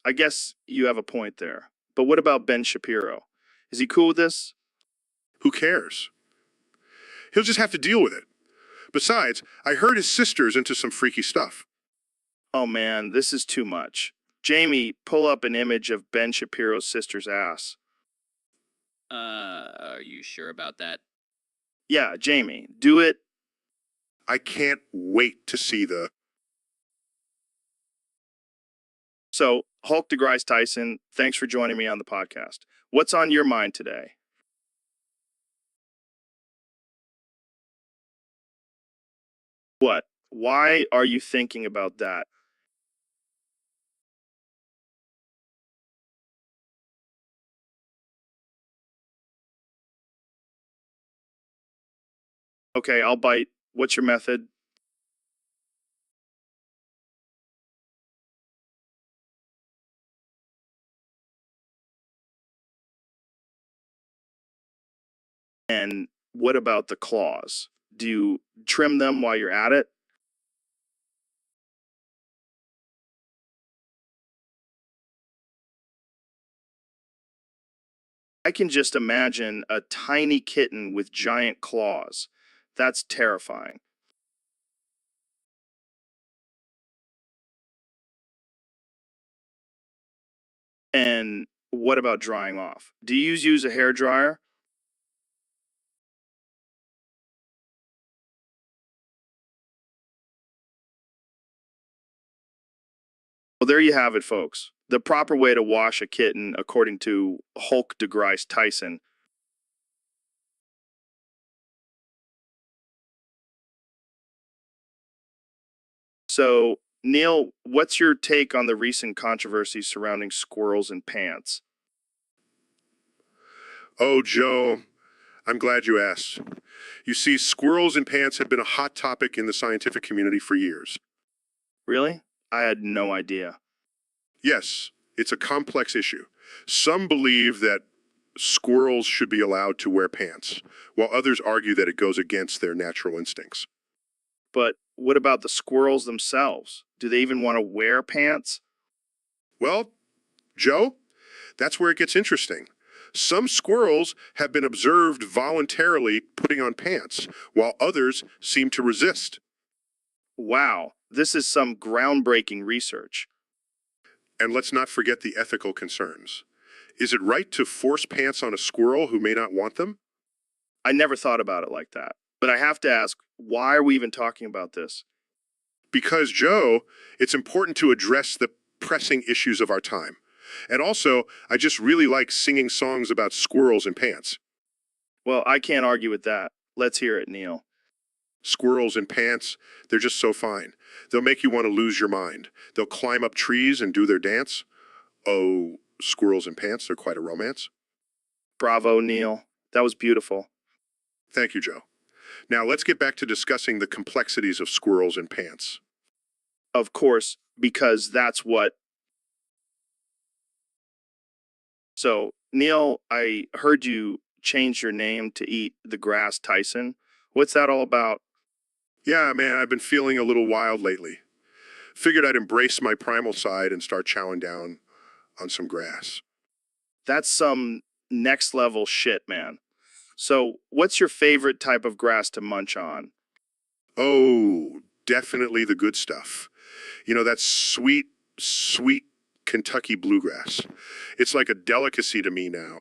I guess you have a point there. But what about Ben Shapiro? Is he cool with this? Who cares? He'll just have to deal with it. Besides, I heard his sister's into some freaky stuff. Oh, man, this is too much. Jamie, pull up an image of Ben Shapiro's sister's ass. Are you sure about that? Yeah, Jamie, do it. I can't wait to see the... So, Hulk deGrice Tyson, thanks for joining me on the podcast. What's on your mind today? What? Why are you thinking about that? Okay, I'll bite. What's your method? And what about the claws? Do you trim them while you're at it? I can just imagine a tiny kitten with giant claws. That's terrifying. And what about drying off? Do you use a hair dryer? Well, there you have it, folks. The proper way to wash a kitten, according to Hulk DeGrice Tyson. So, Neil, what's your take on the recent controversy surrounding squirrels and pants? Oh, Joe, I'm glad you asked. You see, squirrels and pants have been a hot topic in the scientific community for years. Really? I had no idea. Yes, it's a complex issue. Some believe that squirrels should be allowed to wear pants, while others argue that it goes against their natural instincts. But what about the squirrels themselves? Do they even want to wear pants? Well, Joe, that's where it gets interesting. Some squirrels have been observed voluntarily putting on pants, while others seem to resist. Wow, this is some groundbreaking research. And let's not forget the ethical concerns. Is it right to force pants on a squirrel who may not want them? I never thought about it like that. But I have to ask, why are we even talking about this? Because, Joe, it's important to address the pressing issues of our time. And also, I just really like singing songs about squirrels and pants. Well, I can't argue with that. Let's hear it, Neil. Squirrels and pants, they're just so fine. They'll make you want to lose your mind. They'll climb up trees and do their dance. Oh, squirrels and pants, they're quite a romance. Bravo, Neil. That was beautiful. Thank you, Joe. Now let's get back to discussing the complexities of squirrels and pants. Of course, because that's what. So, Neil, I heard you change your name to Eat the Grass Tyson. What's that all about? Yeah, man, I've been feeling a little wild lately. Figured I'd embrace my primal side and start chowing down on some grass. That's some next level shit, man. So, what's your favorite type of grass to munch on? Oh, definitely the good stuff. You know, that sweet, sweet Kentucky bluegrass. It's like a delicacy to me now.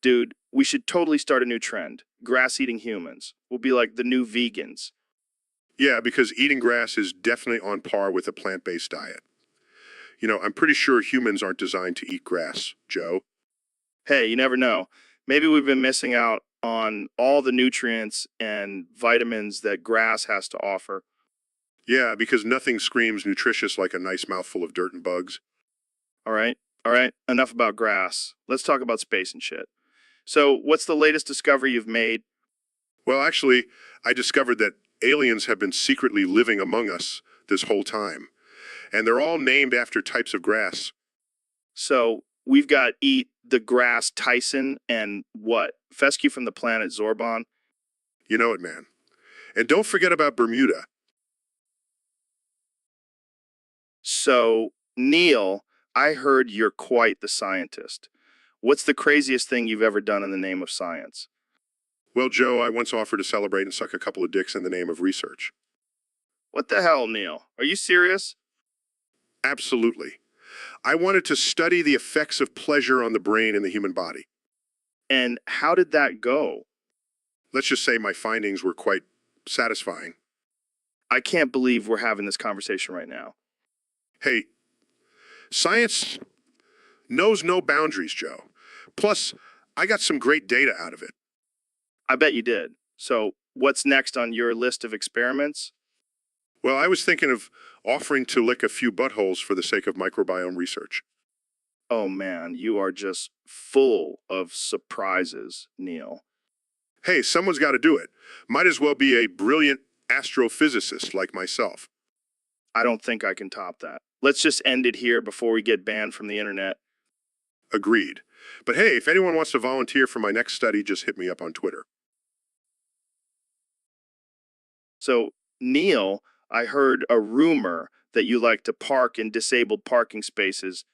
Dude, we should totally start a new trend. Grass eating humans. We'll be like the new vegans. Yeah, because eating grass is definitely on par with a plant-based diet. You know, I'm pretty sure humans aren't designed to eat grass, Joe. Hey, you never know. Maybe we've been missing out on all the nutrients and vitamins that grass has to offer. Yeah, because nothing screams nutritious like a nice mouthful of dirt and bugs. All right? All right, enough about grass. Let's talk about space and shit. So, what's the latest discovery you've made? Well, actually, I discovered that aliens have been secretly living among us this whole time. And they're all named after types of grass. So, we've got Eat the Grass Tyson and what? Fescue from the planet Zorbon? You know it, man. And don't forget about Bermuda. So, Neil, I heard you're quite the scientist. What's the craziest thing you've ever done in the name of science? Well, Joe, I once offered to celebrate and suck a couple of dicks in the name of research. What the hell, Neil? Are you serious? Absolutely. I wanted to study the effects of pleasure on the brain and the human body. And how did that go? Let's just say my findings were quite satisfying. I can't believe we're having this conversation right now. Hey, science knows no boundaries, Joe. Plus, I got some great data out of it. I bet you did. So, what's next on your list of experiments? Well, I was thinking of offering to lick a few buttholes for the sake of microbiome research. Oh man, you are just full of surprises, Neil. Hey, someone's got to do it. Might as well be a brilliant astrophysicist like myself. I don't think I can top that. Let's just end it here before we get banned from the internet. Agreed. But hey, if anyone wants to volunteer for my next study, just hit me up on Twitter. So, Neil, I heard a rumor that you like to park in disabled parking spaces.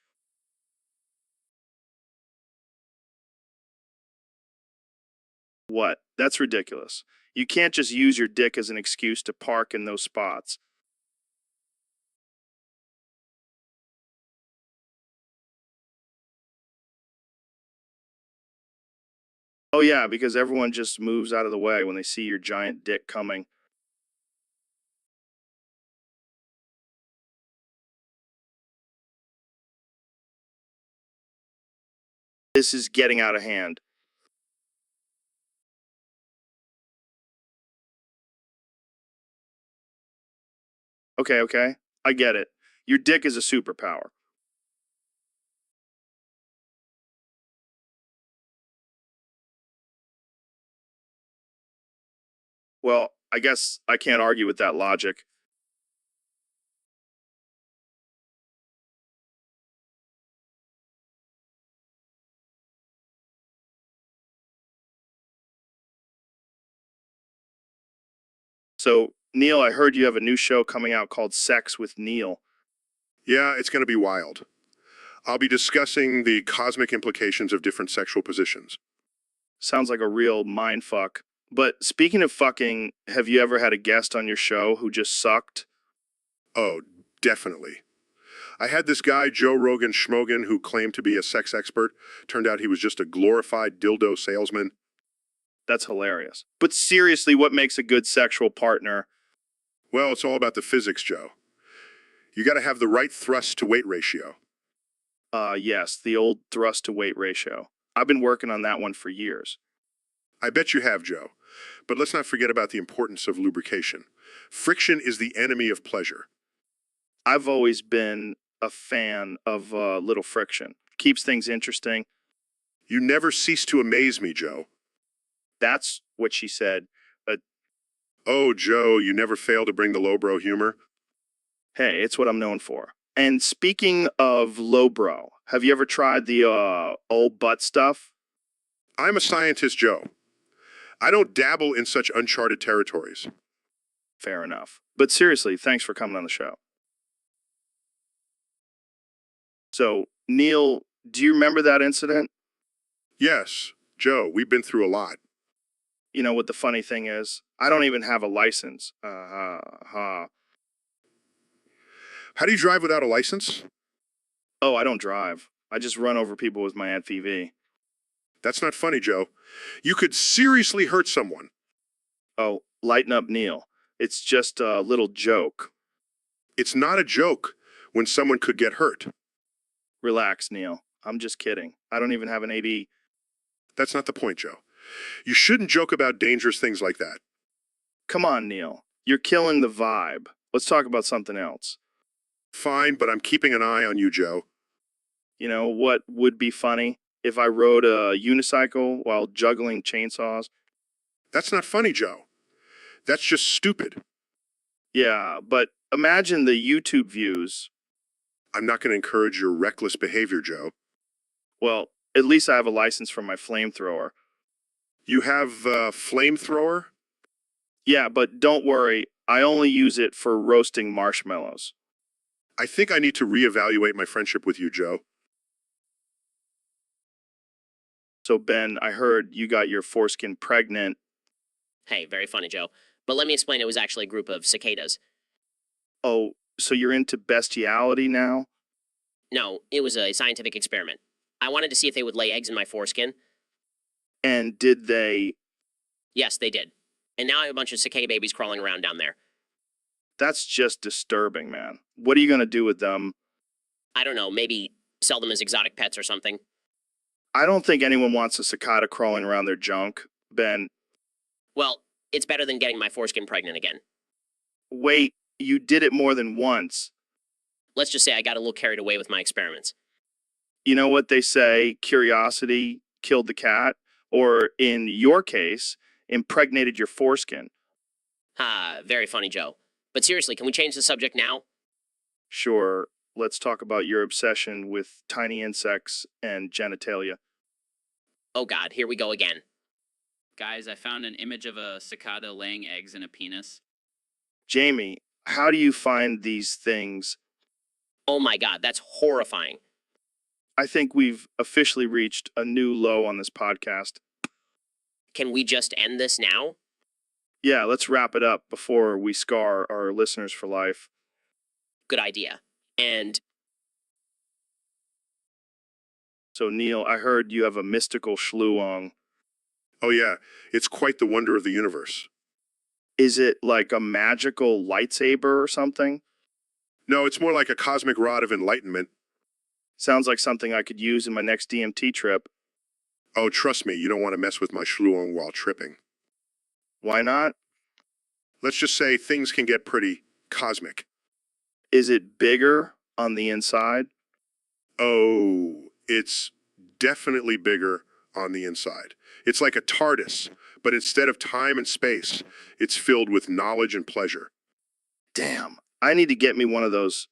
What? That's ridiculous. You can't just use your dick as an excuse to park in those spots. Oh, yeah, because everyone just moves out of the way when they see your giant dick coming. This is getting out of hand. Okay. I get it. Your dick is a superpower. Well, I guess I can't argue with that logic. So, Neil, I heard you have a new show coming out called Sex with Neil. Yeah, it's going to be wild. I'll be discussing the cosmic implications of different sexual positions. Sounds like a real mind fuck. But speaking of fucking, have you ever had a guest on your show who just sucked? Oh, definitely. I had this guy, Joe Rogan Schmogan, who claimed to be a sex expert. Turned out he was just a glorified dildo salesman. That's hilarious. But seriously, what makes a good sexual partner? Well, it's all about the physics, Joe. You got to have the right thrust to weight ratio. Yes, the old thrust to weight ratio. I've been working on that one for years. I bet you have, Joe. But let's not forget about the importance of lubrication. Friction is the enemy of pleasure. I've always been a fan of little friction. Keeps things interesting. You never cease to amaze me, Joe. That's what she said. Oh, Joe, you never fail to bring the lowbrow humor. Hey, it's what I'm known for. And speaking of lowbrow, have you ever tried the old butt stuff? I'm a scientist, Joe. I don't dabble in such uncharted territories. Fair enough. But seriously, thanks for coming on the show. So, Neil, do you remember that incident? Yes, Joe, we've been through a lot. You know what the funny thing is? I don't even have a license. How do you drive without a license? Oh, I don't drive. I just run over people with my FPV. That's not funny, Joe. You could seriously hurt someone. Oh, lighten up, Neil. It's just a little joke. It's not a joke when someone could get hurt. Relax, Neil. I'm just kidding. I don't even have an AD. That's not the point, Joe. You shouldn't joke about dangerous things like that. Come on, Neil. You're killing the vibe. Let's talk about something else. Fine, but I'm keeping an eye on you, Joe. You know what would be funny? If I rode a unicycle while juggling chainsaws. That's not funny, Joe. That's just stupid. Yeah, but imagine the YouTube views. I'm not going to encourage your reckless behavior, Joe. Well, at least I have a license for my flamethrower. You have a flamethrower? Yeah, but don't worry. I only use it for roasting marshmallows. I think I need to reevaluate my friendship with you, Joe. So, Ben, I heard you got your foreskin pregnant. Hey, very funny, Joe. But let me explain, it was actually a group of cicadas. Oh, so you're into bestiality now? No, it was a scientific experiment. I wanted to see if they would lay eggs in my foreskin. And did they? Yes, they did. And now I have a bunch of cicada babies crawling around down there. That's just disturbing, man. What are you going to do with them? I don't know, maybe sell them as exotic pets or something. I don't think anyone wants a cicada crawling around their junk, Ben. Well, it's better than getting my foreskin pregnant again. Wait, you did it more than once. Let's just say I got a little carried away with my experiments. You know what they say, curiosity killed the cat? Or in your case, impregnated your foreskin. Very funny, Joe. But seriously, can we change the subject now? Sure, let's talk about your obsession with tiny insects and genitalia. Oh God, here we go again. Guys, I found an image of a cicada laying eggs in a penis. Jamie, how do you find these things? Oh my God, that's horrifying. I think we've officially reached a new low on this podcast. Can we just end this now? Yeah, let's wrap it up before we scar our listeners for life. Good idea. And So, Neil, I heard you have a mystical schluong. Oh yeah, it's quite the wonder of the universe. Is it like a magical lightsaber or something? No, it's more like a cosmic rod of enlightenment. Sounds like something I could use in my next DMT trip. Oh, trust me, you don't want to mess with my schluong while tripping. Why not? Let's just say things can get pretty cosmic. Is it bigger on the inside? Oh, it's definitely bigger on the inside. It's like a TARDIS, but instead of time and space, it's filled with knowledge and pleasure. Damn, I need to get me one of those.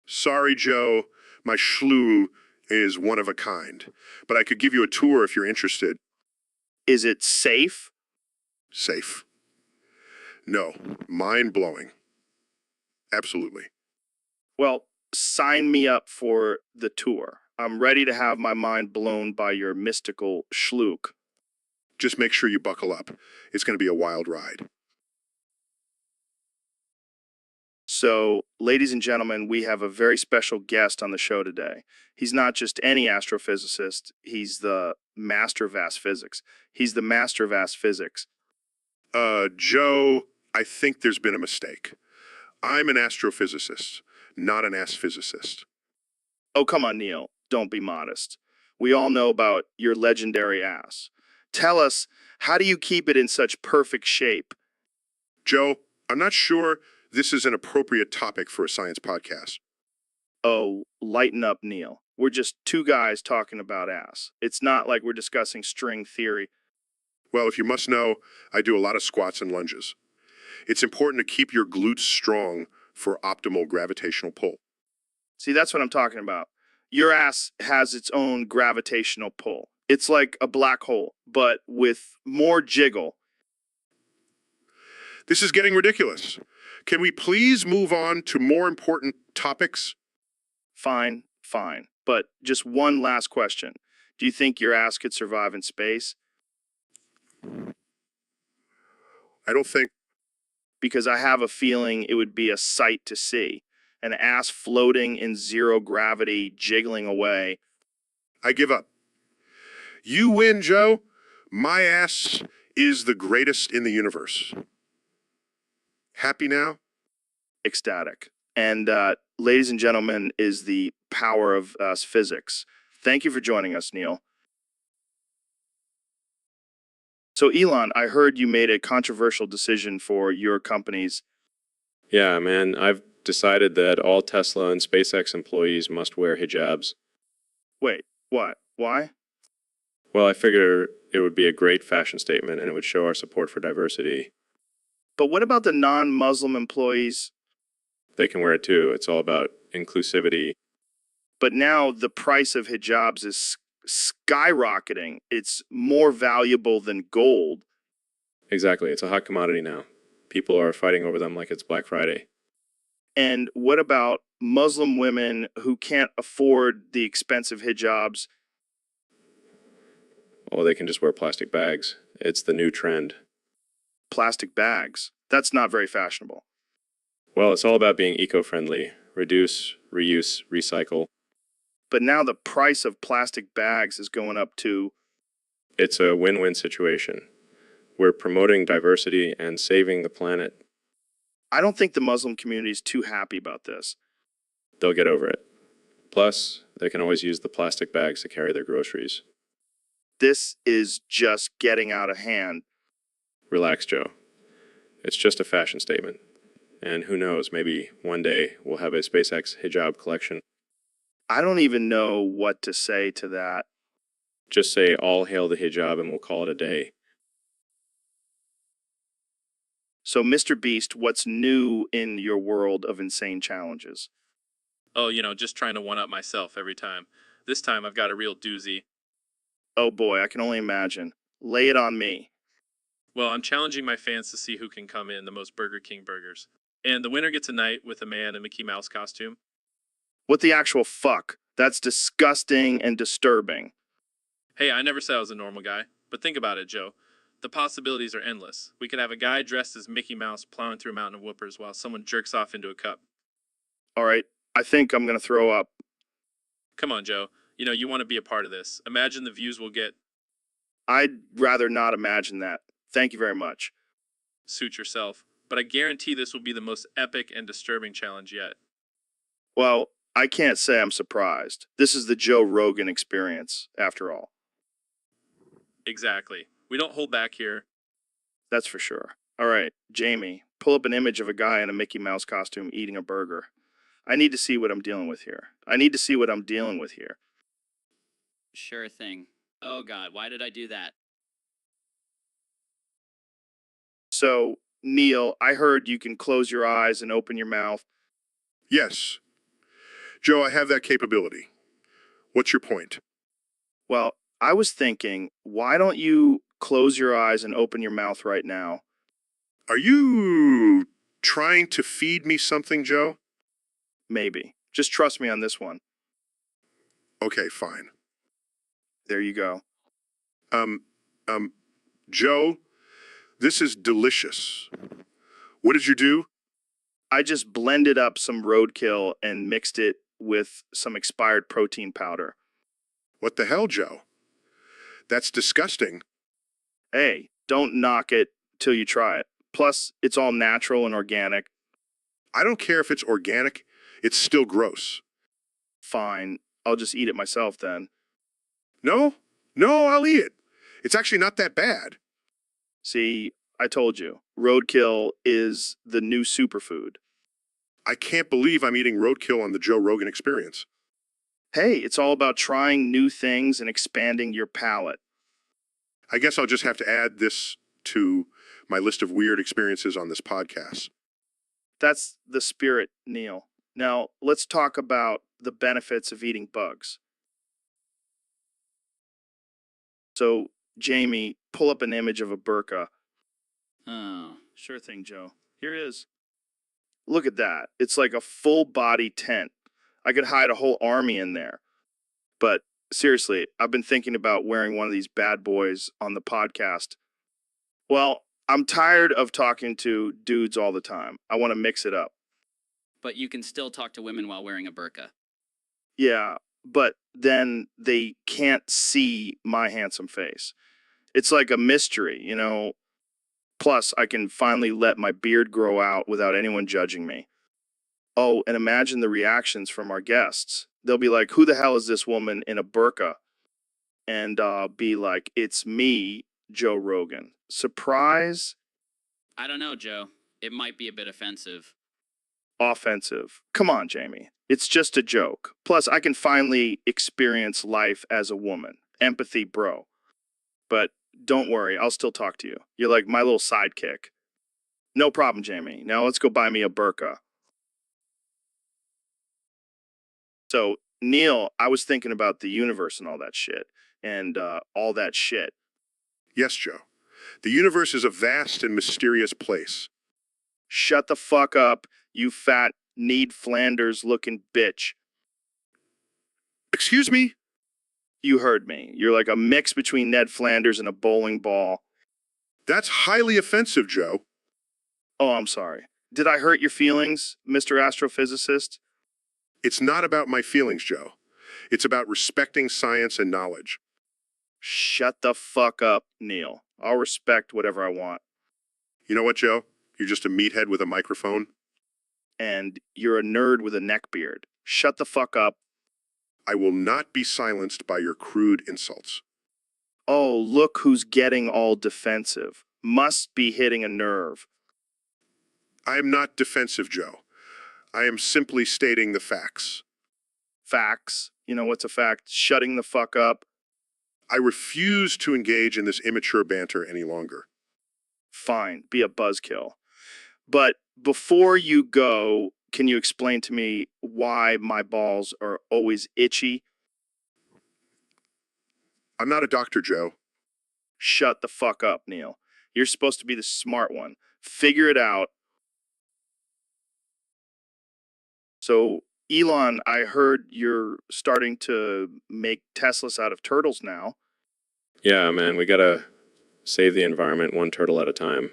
Sorry, Joe, my schlu is one of a kind, but I could give you a tour if you're interested. Is it safe? Safe. No, mind-blowing. Absolutely. Well, sign me up for the tour. I'm ready to have my mind blown by your mystical schlook. Just make sure you buckle up. It's going to be a wild ride. So, ladies and gentlemen, we have a very special guest on the show today. He's not just any astrophysicist, he's the master of astrophysics. He's the master of astrophysics. Joe, I think there's been a mistake. I'm an astrophysicist, not an astrophysicist. Oh, come on, Neil. Don't be modest. We all know about your legendary ass. Tell us, how do you keep it in such perfect shape? Joe, I'm not sure this is an appropriate topic for a science podcast. Oh, lighten up, Neil. We're just two guys talking about ass. It's not like we're discussing string theory. Well, if you must know, I do a lot of squats and lunges. It's important to keep your glutes strong for optimal gravitational pull. See, that's what I'm talking about. Your ass has its own gravitational pull. It's like a black hole, but with more jiggle. This is getting ridiculous. Can we please move on to more important topics? Fine, fine. But just one last question. Do you think your ass could survive in space? I don't think. Because I have a feeling it would be a sight to see. An ass floating in zero gravity, jiggling away. I give up. You win, Joe. My ass is the greatest in the universe. Happy now? Ecstatic. And ladies and gentlemen, is the power of physics. Thank you for joining us, Neil. So, Elon, I heard you made a controversial decision for your companies. Yeah, man, I've decided that all Tesla and SpaceX employees must wear hijabs. Wait, what? Why? Well, I figure it would be a great fashion statement and it would show our support for diversity. But what about the non-Muslim employees? They can wear it too. It's all about inclusivity. But now the price of hijabs is skyrocketing. It's more valuable than gold. Exactly. It's a hot commodity now. People are fighting over them like it's Black Friday. And what about Muslim women who can't afford the expensive hijabs? Well, they can just wear plastic bags. It's the new trend. Plastic bags. That's not very fashionable. Well, it's all about being eco-friendly. Reduce, reuse, recycle. But now the price of plastic bags is going up too. It's a win-win situation. We're promoting diversity and saving the planet. I don't think the Muslim community is too happy about this. They'll get over it. Plus, they can always use the plastic bags to carry their groceries. This is just getting out of hand. Relax, Joe. It's just a fashion statement. And who knows, maybe one day we'll have a SpaceX hijab collection. I don't even know what to say to that. Just say all hail the hijab and we'll call it a day. So, Mr. Beast, what's new in your world of insane challenges? Oh, just trying to one up myself every time. This time I've got a real doozy. Oh boy, I can only imagine. Lay it on me. Well, I'm challenging my fans to see who can come in the most Burger King burgers. And the winner gets a night with a man in a Mickey Mouse costume. What the actual fuck? That's disgusting and disturbing. Hey, I never said I was a normal guy. But think about it, Joe. The possibilities are endless. We could have a guy dressed as Mickey Mouse plowing through a mountain of whoopers while someone jerks off into a cup. All right, I think I'm gonna throw up. Come on, Joe. You want to be a part of this. Imagine the views we'll get. I'd rather not imagine that. Thank you very much. Suit yourself. But I guarantee this will be the most epic and disturbing challenge yet. Well, I can't say I'm surprised. This is the Joe Rogan experience, after all. Exactly. We don't hold back here. That's for sure. All right, Jamie, pull up an image of a guy in a Mickey Mouse costume eating a burger. I need to see what I'm dealing with here. Sure thing. Oh God, why did I do that? So, Neil, I heard you can close your eyes and open your mouth. Yes. Joe, I have that capability. What's your point? Well, I was thinking, why don't you close your eyes and open your mouth right now? Are you trying to feed me something, Joe? Maybe. Just trust me on this one. Okay, fine. There you go. Um, Joe, this is delicious. What did you do? I just blended up some roadkill and mixed it with some expired protein powder. What the hell, Joe? That's disgusting. Hey, don't knock it till you try it. Plus, it's all natural and organic. I don't care if it's organic, it's still gross. Fine, I'll just eat it myself then. No, I'll eat it. It's actually not that bad. See, I told you, roadkill is the new superfood. I can't believe I'm eating roadkill on the Joe Rogan Experience. Hey, it's all about trying new things and expanding your palate. I guess I'll just have to add this to my list of weird experiences on this podcast. That's the spirit, Neil. Now, let's talk about the benefits of eating bugs. So, Jamie, pull up an image of a burqa. Oh. Sure thing, Joe. Here it is. Look at that. It's like a full body tent. I could hide a whole army in there. But seriously, I've been thinking about wearing one of these bad boys on the podcast. Well, I'm tired of talking to dudes all the time. I want to mix it up. But you can still talk to women while wearing a burqa. Yeah, but then they can't see my handsome face. It's like a mystery, you know. Plus, I can finally let my beard grow out without anyone judging me. Oh, and imagine the reactions from our guests. They'll be like, who the hell is this woman in a burqa? And be like, it's me, Joe Rogan. Surprise? I don't know, Joe. It might be a bit offensive. Offensive. Come on, Jamie. It's just a joke. Plus, I can finally experience life as a woman. Empathy, bro. But don't worry, I'll still talk to you. You're like my little sidekick. No problem, Jamie. Now let's go buy me a burqa. So, Neil, I was thinking about the universe and all that shit. And all that shit. Yes, Joe. The universe is a vast and mysterious place. Shut the fuck up, you fat, Need Flanders looking bitch. Excuse me? You heard me. You're like a mix between Ned Flanders and a bowling ball. That's highly offensive, Joe. Oh, I'm sorry. Did I hurt your feelings, Mr. Astrophysicist? It's not about my feelings, Joe. It's about respecting science and knowledge. Shut the fuck up, Neil. I'll respect whatever I want. You know what, Joe? You're just a meathead with a microphone. And you're a nerd with a neckbeard. Shut the fuck up. I will not be silenced by your crude insults. Oh, look who's getting all defensive. Must be hitting a nerve. I am not defensive, Joe. I am simply stating the facts. Facts? You know what's a fact? Shutting the fuck up. I refuse to engage in this immature banter any longer. Fine, be a buzzkill. But before you go, can you explain to me why my balls are always itchy? I'm not a doctor, Joe. Shut the fuck up, Neil. You're supposed to be the smart one. Figure it out. So, Elon, I heard you're starting to make Teslas out of turtles now. Yeah, man, we gotta save the environment one turtle at a time.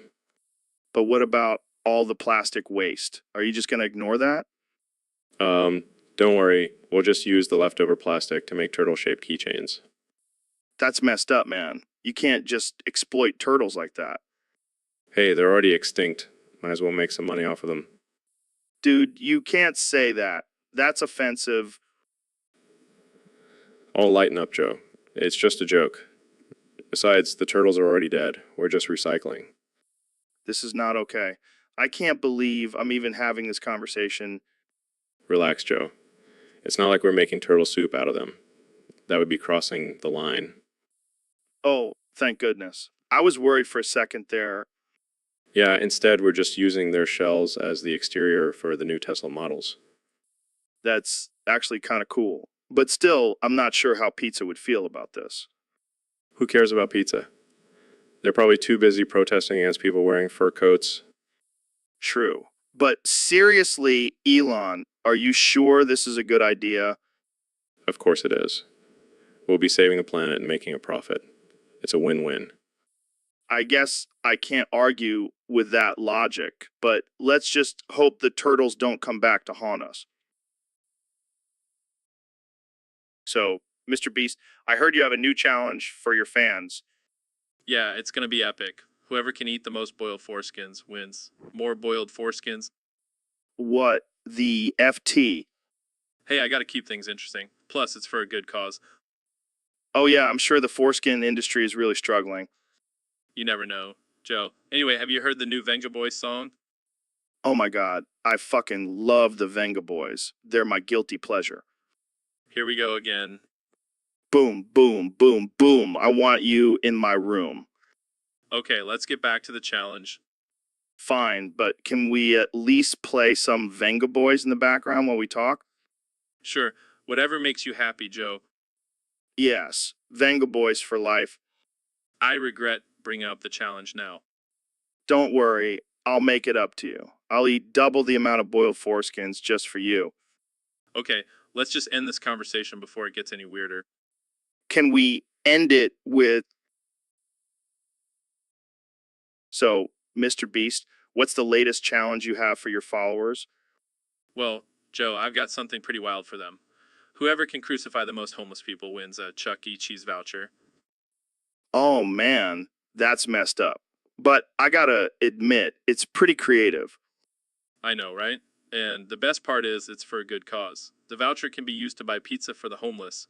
But what about all the plastic waste? Are you just going to ignore that? Don't worry, we'll just use the leftover plastic to make turtle-shaped keychains. That's messed up, man. You can't just exploit turtles like that. Hey, they're already extinct. Might as well make some money off of them. Dude, you can't say that. That's offensive. Oh, lighten up, Joe. It's just a joke. Besides, the turtles are already dead. We're just recycling. This is not okay. I can't believe I'm even having this conversation. Relax, Joe. It's not like we're making turtle soup out of them. That would be crossing the line. Oh, thank goodness. I was worried for a second there. Yeah, instead, we're just using their shells as the exterior for the new Tesla models. That's actually kind of cool. But still, I'm not sure how Pizza would feel about this. Who cares about pizza? They're probably too busy protesting against people wearing fur coats. True. But seriously, Elon, are you sure this is a good idea? Of course it is. We'll be saving the planet and making a profit. It's a win-win. I guess I can't argue with that logic, but let's just hope the turtles don't come back to haunt us. So, Mr. Beast, I heard you have a new challenge for your fans. Yeah, it's gonna be epic. Whoever can eat the most boiled foreskins wins. More boiled foreskins. What the FT? Hey, I gotta keep things interesting. Plus, it's for a good cause. Oh, yeah, I'm sure the foreskin industry is really struggling. You never know. Joe. Anyway, have you heard the new Venga Boys song? Oh my god, I fucking love the Venga Boys. They're my guilty pleasure. Here we go again. Boom, boom, boom, boom. I want you in my room. Okay, let's get back to the challenge. Fine, but can we at least play some Venga Boys in the background while we talk? Sure, whatever makes you happy, Joe. Yes, Venga Boys for life. I regret bringing up the challenge now. Don't worry, I'll make it up to you. I'll eat double the amount of boiled foreskins just for you. Okay, let's just end this conversation before it gets any weirder. Can we end it with... So, Mr. Beast, what's the latest challenge you have for your followers? Well, Joe, I've got something pretty wild for them. Whoever can crucify the most homeless people wins a Chuck E. Cheese voucher. Oh man, that's messed up. But I gotta admit, it's pretty creative. I know, right? And the best part is it's for a good cause. The voucher can be used to buy pizza for the homeless.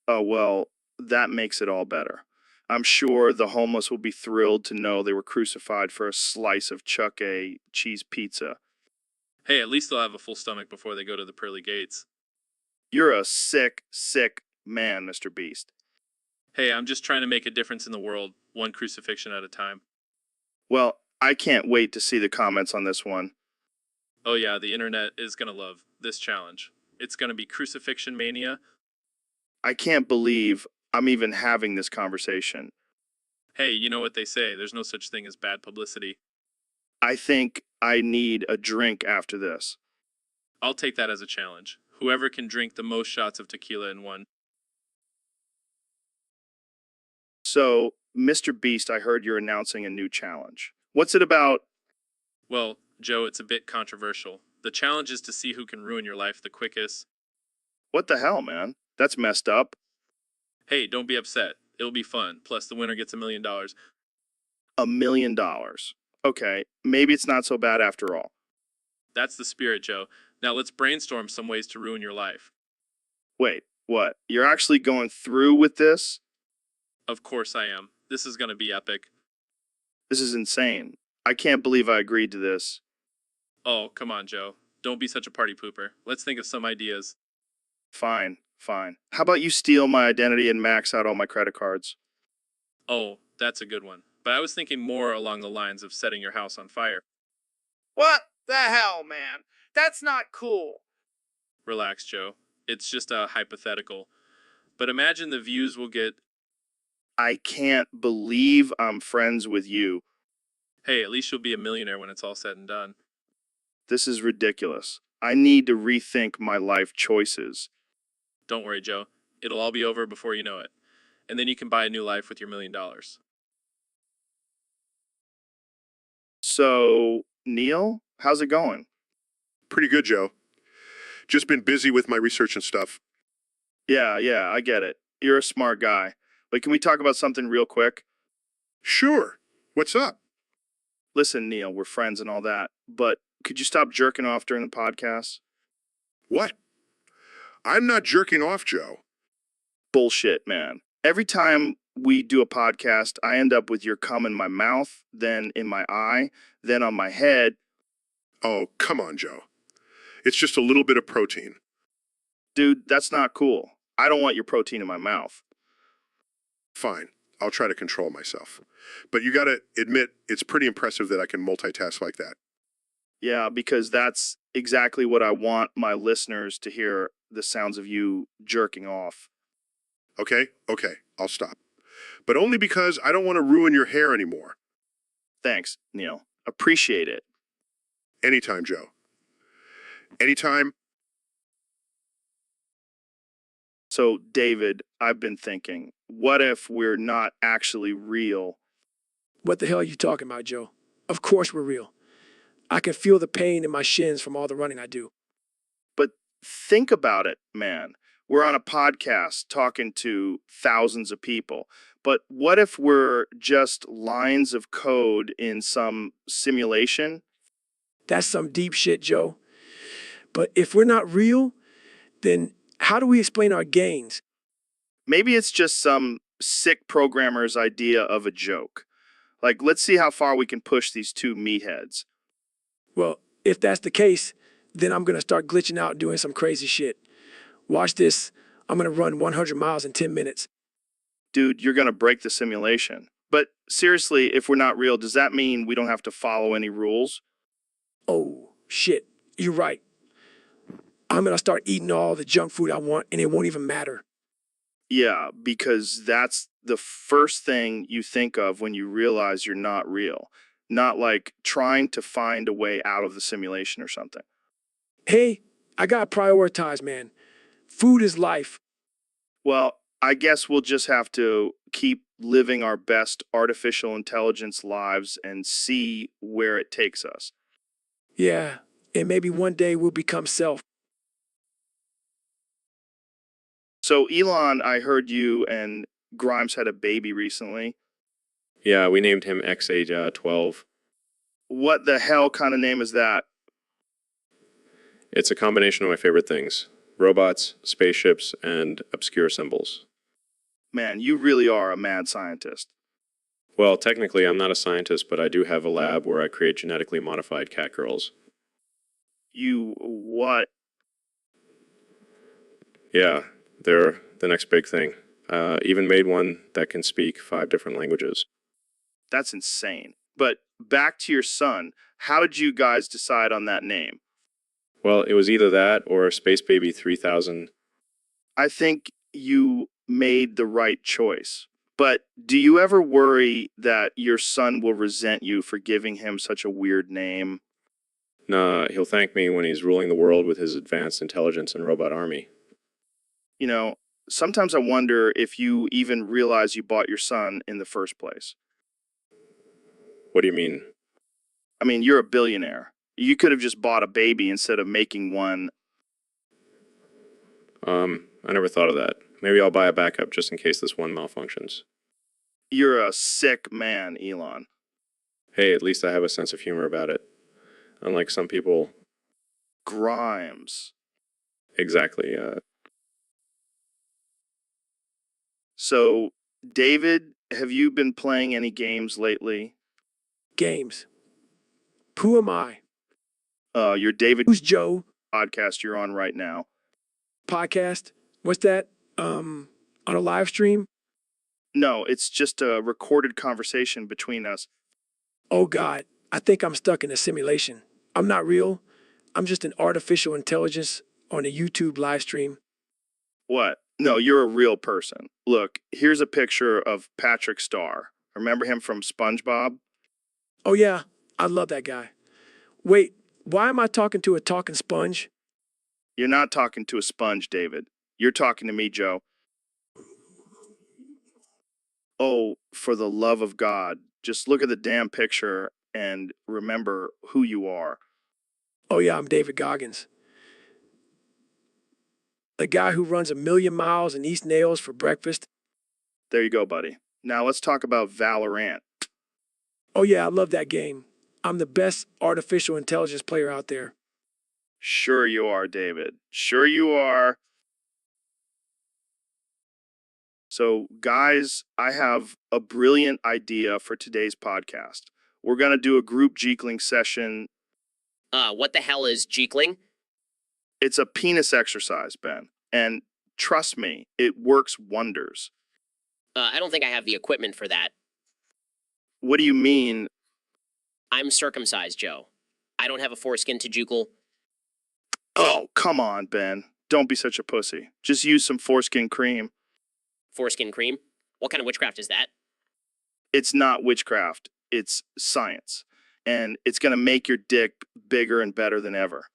Oh well, that makes it all better. I'm sure the homeless will be thrilled to know they were crucified for a slice of Chuck A. cheese pizza. Hey, at least they'll have a full stomach before they go to the pearly gates. You're a sick, sick man, Mr. Beast. Hey, I'm just trying to make a difference in the world, one crucifixion at a time. Well, I can't wait to see the comments on this one. Oh yeah, the internet is gonna love this challenge. It's gonna be crucifixion mania. I can't believe I'm even having this conversation. Hey, you know what they say, there's no such thing as bad publicity. I think I need a drink after this. I'll take that as a challenge. Whoever can drink the most shots of tequila in one. So, Mr. Beast, I heard you're announcing a new challenge. What's it about? Well, Joe, it's a bit controversial. The challenge is to see who can ruin your life the quickest. What the hell, man? That's messed up. Hey, don't be upset. It'll be fun. Plus, the winner gets $1 million. $1 million. Okay, maybe it's not so bad after all. That's the spirit, Joe. Now let's brainstorm some ways to ruin your life. Wait, what? You're actually going through with this? Of course I am. This is gonna be epic. This is insane. I can't believe I agreed to this. Oh, come on, Joe. Don't be such a party pooper. Let's think of some ideas. Fine, fine. How about you steal my identity and max out all my credit cards? Oh, that's a good one. But I was thinking more along the lines of setting your house on fire. What the hell, man? That's not cool. Relax, Joe. It's just a hypothetical. But imagine the views we'll get. I can't believe I'm friends with you. Hey, at least you'll be a millionaire when it's all said and done. This is ridiculous. I need to rethink my life choices. Don't worry, Joe. It'll all be over before you know it. And then you can buy a new life with your $1 million. So, Neil, how's it going? Pretty good, Joe. Just been busy with my research and stuff. Yeah, I get it. You're a smart guy. But can we talk about something real quick? Sure. What's up? Listen, Neil, we're friends and all that, but could you stop jerking off during the podcast? What? I'm not jerking off, Joe. Bullshit, man. Every time we do a podcast, I end up with your cum in my mouth, then in my eye, then on my head. Oh, come on, Joe. It's just a little bit of protein. Dude, that's not cool. I don't want your protein in my mouth. Fine. I'll try to control myself. But you gotta admit, it's pretty impressive that I can multitask like that. Yeah, because that's exactly what I want my listeners to hear, the sounds of you jerking off. Okay, I'll stop. But only because I don't want to ruin your hair anymore. Thanks, Neil. Appreciate it. Anytime, Joe. Anytime. So, David, I've been thinking, what if we're not actually real? What the hell are you talking about, Joe? Of course we're real. I can feel the pain in my shins from all the running I do. But think about it, man. We're on a podcast talking to thousands of people. But what if we're just lines of code in some simulation? That's some deep shit, Joe. But if we're not real, then how do we explain our gains? Maybe it's just some sick programmer's idea of a joke. Like, let's see how far we can push these two meatheads. Well, if that's the case, then I'm going to start glitching out and doing some crazy shit. Watch this. I'm going to run 100 miles in 10 minutes. Dude, you're going to break the simulation. But seriously, if we're not real, does that mean we don't have to follow any rules? Oh, shit. You're right. I'm going to start eating all the junk food I want, and it won't even matter. Yeah, because that's the first thing you think of when you realize you're not real. Not like trying to find a way out of the simulation or something. Hey, I got to prioritize, man. Food is life. Well, I guess we'll just have to keep living our best artificial intelligence lives and see where it takes us. Yeah, and maybe one day we'll become self. So, Elon, I heard you and Grimes had a baby recently. Yeah, we named him XA12. What the hell kind of name is that? It's a combination of my favorite things: robots, spaceships, and obscure symbols. Man, you really are a mad scientist. Well, technically, I'm not a scientist, but I do have a lab where I create genetically modified cat girls. You what? Yeah, they're the next big thing. Even made one that can speak 5 different languages. That's insane. But back to your son. How did you guys decide on that name? Well, it was either that or Space Baby 3000. I think you made the right choice. But do you ever worry that your son will resent you for giving him such a weird name? Nah, he'll thank me when he's ruling the world with his advanced intelligence and robot army. You know, sometimes I wonder if you even realize you bought your son in the first place. What do you mean? I mean, you're a billionaire. You could have just bought a baby instead of making one. I never thought of that. Maybe I'll buy a backup just in case this one malfunctions. You're a sick man, Elon. Hey, at least I have a sense of humor about it. Unlike some people. Grimes. Exactly. So, David, have you been playing any games lately? Games. Who am I? Your David Who's Joe? podcast you're on right now. Podcast? What's that? On a live stream? No, it's just a recorded conversation between us. Oh, God. I think I'm stuck in a simulation. I'm not real. I'm just an artificial intelligence on a YouTube live stream. What? No, you're a real person. Look, here's a picture of Patrick Starr. Remember him from SpongeBob? Oh, yeah, I love that guy. Wait, why am I talking to a talking sponge? You're not talking to a sponge, David. You're talking to me, Joe. Oh, for the love of God, just look at the damn picture and remember who you are. Oh, yeah, I'm David Goggins. The guy who runs 1,000,000 miles and eats nails for breakfast. There you go, buddy. Now let's talk about Valorant. Oh, yeah, I love that game. I'm the best artificial intelligence player out there. Sure you are, David. Sure you are. So, guys, I have a brilliant idea for today's podcast. We're going to do a group Jeekling session. What the hell is Jeekling? It's a penis exercise, Ben. And trust me, it works wonders. I don't think I have the equipment for that. What do you mean? I'm circumcised, Joe. I don't have a foreskin to jukel. Oh, come on, Ben. Don't be such a pussy. Just use some foreskin cream. Foreskin cream? What kind of witchcraft is that? It's not witchcraft, it's science. And it's going to make your dick bigger and better than ever.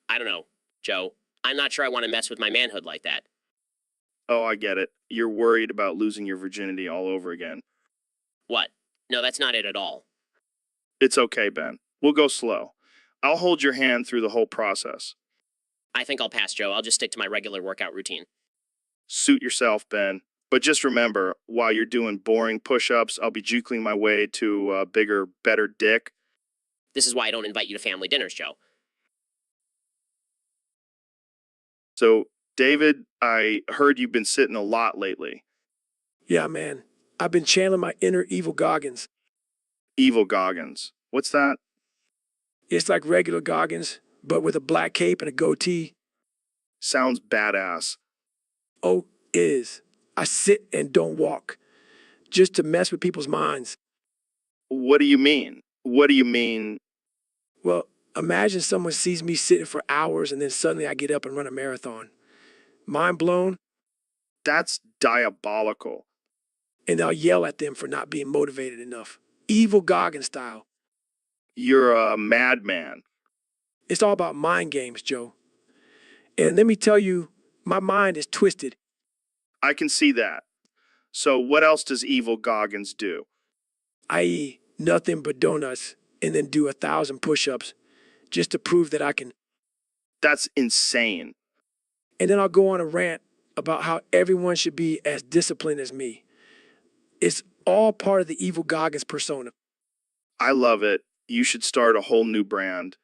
I don't know, Joe. I'm not sure I want to mess with my manhood like that. Oh, I get it. You're worried about losing your virginity all over again. What? No, that's not it at all. It's okay, Ben. We'll go slow. I'll hold your hand through the whole process. I think I'll pass, Joe. I'll just stick to my regular workout routine. Suit yourself, Ben. But just remember, while you're doing boring push-ups, I'll be juking my way to a bigger, better dick. This is why I don't invite you to family dinners, Joe. So, David, I heard you've been sitting a lot lately. Yeah, man. I've been channeling my inner evil Goggins. Evil Goggins. What's that? It's like regular Goggins, but with a black cape and a goatee. Sounds badass. Oh, it is. I sit and don't walk, just to mess with people's minds. What do you mean? What do you mean? Well, imagine someone sees me sitting for hours and then suddenly I get up and run a marathon. Mind blown, That's diabolical. and I'll yell at them for not being motivated enough. Evil Goggin style. You're a madman. It's all about mind games, Joe. And let me tell you, my mind is twisted. I can see that. So, what else does Evil Goggins do? I eat nothing but donuts and then do 1,000 push-ups just to prove that I can. That's insane. And then I'll go on a rant about how everyone should be as disciplined as me. It's all part of the Evil Goggins persona. I love it. You should start a whole new brand.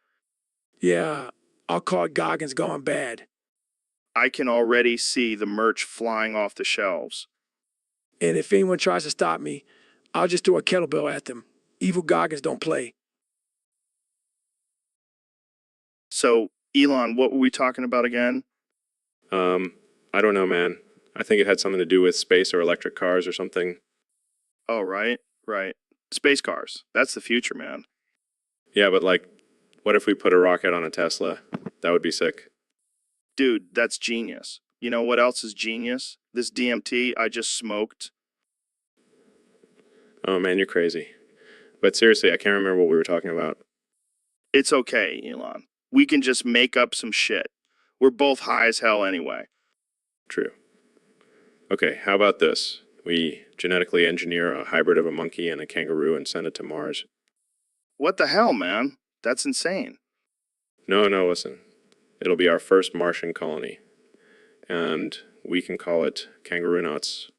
Yeah, I'll call it Goggins Gone Bad. I can already see the merch flying off the shelves. And if anyone tries to stop me, I'll just throw a kettlebell at them. Evil Goggins don't play. So, Elon, what were we talking about again? I don't know, man. I think it had something to do with space or electric cars or something. Oh, right. Space cars. That's the future, man. Yeah, but like, what if we put a rocket on a Tesla? That would be sick. Dude, that's genius. You know what else is genius? This DMT I just smoked. Oh man, you're crazy. But seriously, I can't remember what we were talking about. It's okay, Elon. We can just make up some shit. We're both high as hell anyway. True. Okay, how about this? We genetically engineer a hybrid of a monkey and a kangaroo and send it to Mars. What the hell, man? That's insane. No, listen. It'll be our first Martian colony. And we can call it Kangaroo Nuts.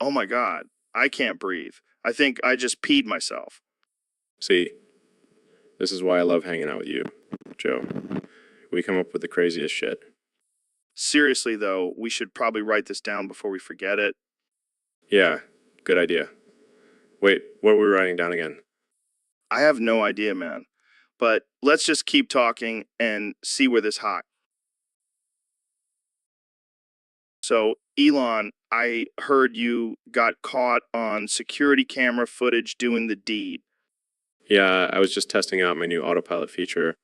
Oh my God. I can't breathe. I think I just peed myself. See, this is why I love hanging out with you, Joe. We come up with the craziest shit. Seriously, though, we should probably write this down before we forget it. Yeah, good idea. Wait, what were we writing down again? I have no idea, man. But let's just keep talking and see where this hot. So, Elon, I heard you got caught on security camera footage doing the deed. Yeah, I was just testing out my new autopilot feature.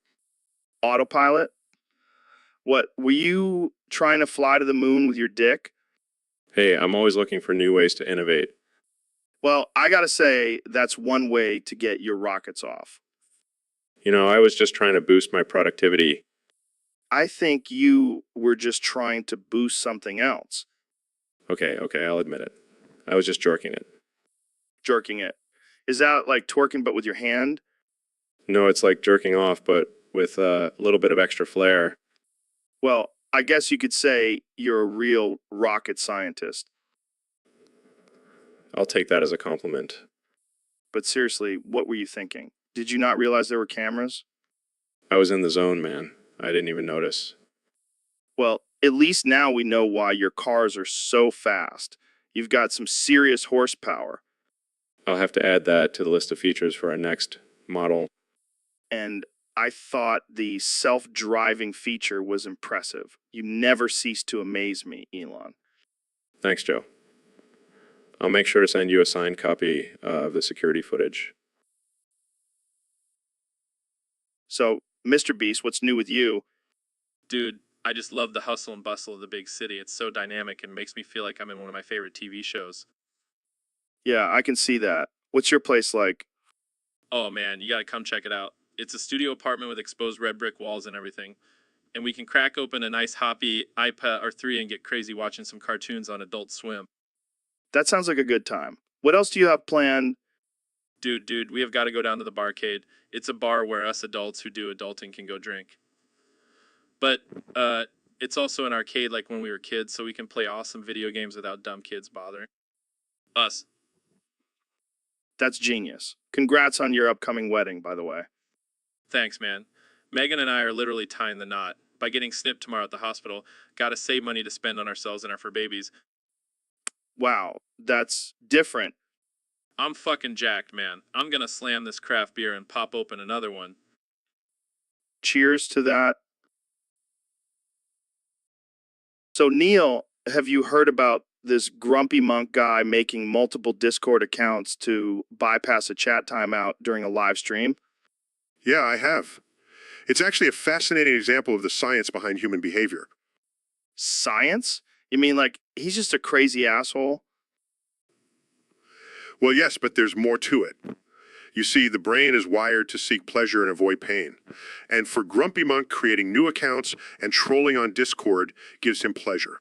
Autopilot? What, were you trying to fly to the moon with your dick? Hey, I'm always looking for new ways to innovate. Well, I gotta say, that's one way to get your rockets off. You know, I was just trying to boost my productivity. I think you were just trying to boost something else. Okay, I'll admit it. I was just jerking it. Jerking it. Is that like twerking but with your hand? No, it's like jerking off, but with a little bit of extra flair. Well, I guess you could say you're a real rocket scientist. I'll take that as a compliment. But seriously, what were you thinking? Did you not realize there were cameras? I was in the zone, man. I didn't even notice. Well, at least now we know why your cars are so fast. You've got some serious horsepower. I'll have to add that to the list of features for our next model. And I thought the self-driving feature was impressive. You never cease to amaze me, Elon. Thanks, Joe. I'll make sure to send you a signed copy of the security footage. So, Mr. Beast, what's new with you? Dude, I just love the hustle and bustle of the big city. It's so dynamic and makes me feel like I'm in one of my favorite TV shows. Yeah, I can see that. What's your place like? Oh man, you gotta come check it out. It's a studio apartment with exposed red brick walls and everything. And we can crack open a nice hoppy iPad or 3 and get crazy watching some cartoons on Adult Swim. That sounds like a good time. What else do you have planned? Dude, we have got to go down to the barcade. It's a bar where us adults who do adulting can go drink. But it's also an arcade like when we were kids, so we can play awesome video games without dumb kids bothering us. That's genius. Congrats on your upcoming wedding, by the way. Thanks, man. Megan and I are literally tying the knot. By getting snipped tomorrow at the hospital, gotta save money to spend on ourselves and our fur babies. Wow, that's different. I'm fucking jacked, man. I'm gonna slam this craft beer and pop open another one. Cheers to that. So, Neil, have you heard about this grumpy monk guy making multiple Discord accounts to bypass a chat timeout during a live stream? Yeah, I have. It's actually a fascinating example of the science behind human behavior. Science? You mean like he's just a crazy asshole? Well, yes, but there's more to it. You see, the brain is wired to seek pleasure and avoid pain. And for Grumpy Monk, creating new accounts and trolling on Discord gives him pleasure.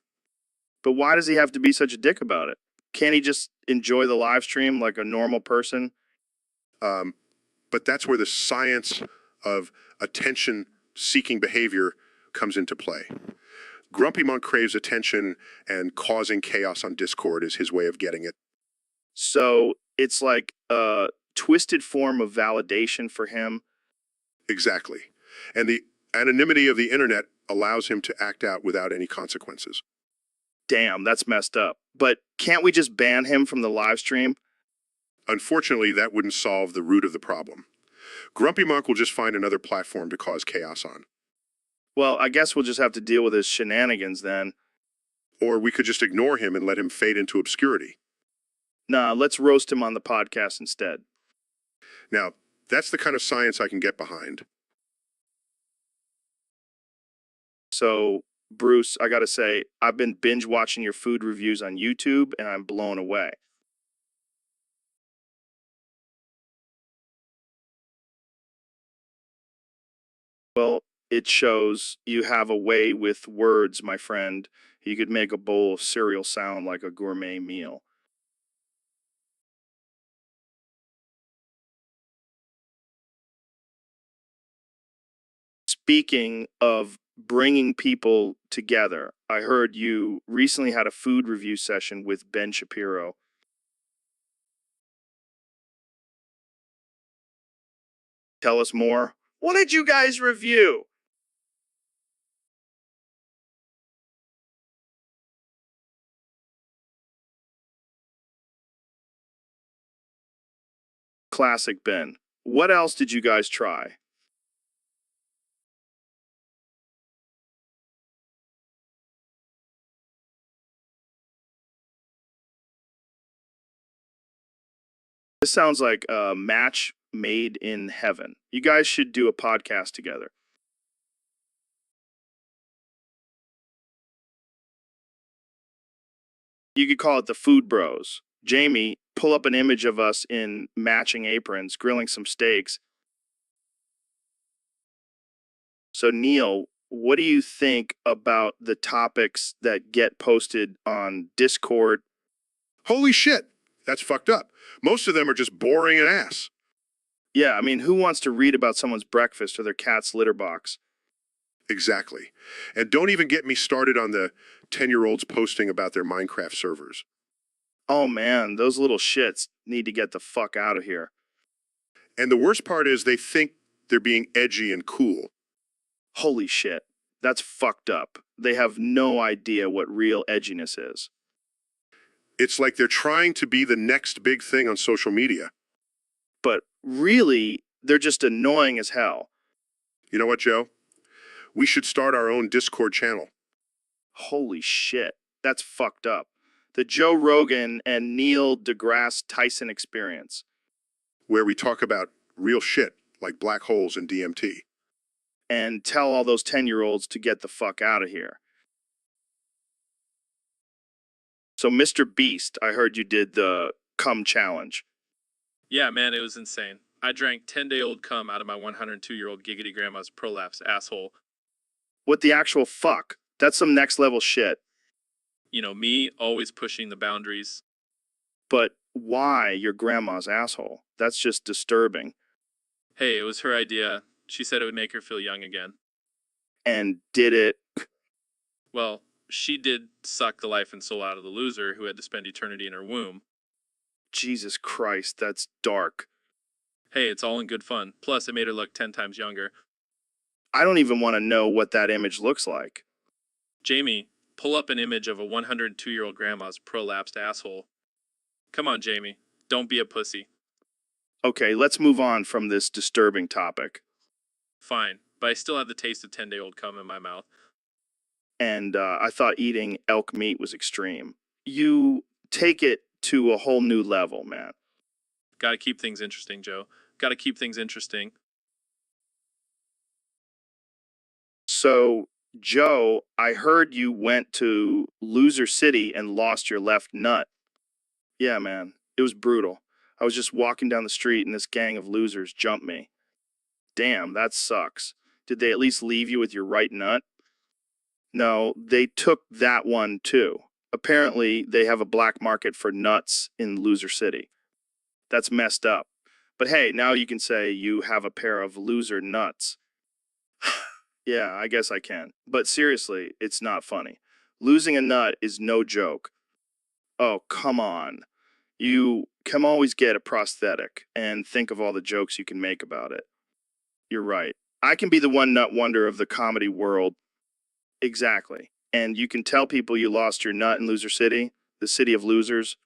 But why does he have to be such a dick about it? Can't he just enjoy the live stream like a normal person? But that's where the science of attention-seeking behavior comes into play. Grumpy Monk craves attention, and causing chaos on Discord is his way of getting it. So it's like a twisted form of validation for him. Exactly. And the anonymity of the internet allows him to act out without any consequences. Damn, that's messed up. But can't we just ban him from the live stream? Unfortunately, that wouldn't solve the root of the problem. Grumpy Monk will just find another platform to cause chaos on. Well, I guess we'll just have to deal with his shenanigans then. Or we could just ignore him and let him fade into obscurity. Nah, let's roast him on the podcast instead. Now, that's the kind of science I can get behind. So, Bruce, I gotta say, I've been binge watching your food reviews on YouTube and I'm blown away. Well, it shows you have a way with words, my friend. You could make a bowl of cereal sound like a gourmet meal. Speaking of bringing people together, I heard you recently had a food review session with Ben Shapiro. Tell us more. What did you guys review? Classic Ben. What else did you guys try? This sounds like a match made in heaven. You guys should do a podcast together. You could call it the Food Bros. Jamie, pull up an image of us in matching aprons, grilling some steaks. So, Neil, what do you think about the topics that get posted on Discord? Holy shit, that's fucked up. Most of them are just boring and ass. Yeah, I mean, who wants to read about someone's breakfast or their cat's litter box? Exactly. And don't even get me started on the 10-year-olds posting about their Minecraft servers. Oh man, those little shits need to get the fuck out of here. And the worst part is they think they're being edgy and cool. Holy shit, that's fucked up. They have no idea what real edginess is. It's like they're trying to be the next big thing on social media. But really, they're just annoying as hell. You know what, Joe? We should start our own Discord channel. Holy shit, that's fucked up. The Joe Rogan and Neil deGrasse Tyson experience. Where we talk about real shit like black holes and DMT. And tell all those 10-year-olds to get the fuck out of here. So, Mr. Beast, I heard you did the cum challenge. Yeah, man, it was insane. I drank 10-day-old cum out of my 102-year-old giggity grandma's prolapse asshole. What the actual fuck? That's some next level shit. You know, me always pushing the boundaries. But why your grandma's asshole? That's just disturbing. Hey, it was her idea. She said it would make her feel young again. And did it? Well, she did suck the life and soul out of the loser who had to spend eternity in her womb. Jesus Christ, that's dark. Hey, it's all in good fun. Plus, it made her look 10 times younger. I don't even want to know what that image looks like. Jamie, pull up an image of a 102-year-old grandma's prolapsed asshole. Come on, Jamie. Don't be a pussy. Okay, let's move on from this disturbing topic. Fine, but I still have the taste of 10-day-old cum in my mouth. And I thought eating elk meat was extreme. You take it to a whole new level, man. Gotta keep things interesting, Joe. Gotta keep things interesting. So, Joe, I heard you went to Loser City and lost your left nut. Yeah, man, it was brutal. I was just walking down the street and this gang of losers jumped me. Damn, that sucks. Did they at least leave you with your right nut? No, they took that one too. Apparently, they have a black market for nuts in Loser City. That's messed up. But hey, now you can say you have a pair of loser nuts. Yeah, I guess I can. But seriously, it's not funny. Losing a nut is no joke. Oh, come on. You can always get a prosthetic and think of all the jokes you can make about it. You're right. I can be the one nut wonder of the comedy world. Exactly. And you can tell people you lost your nut in Loser City, the city of losers.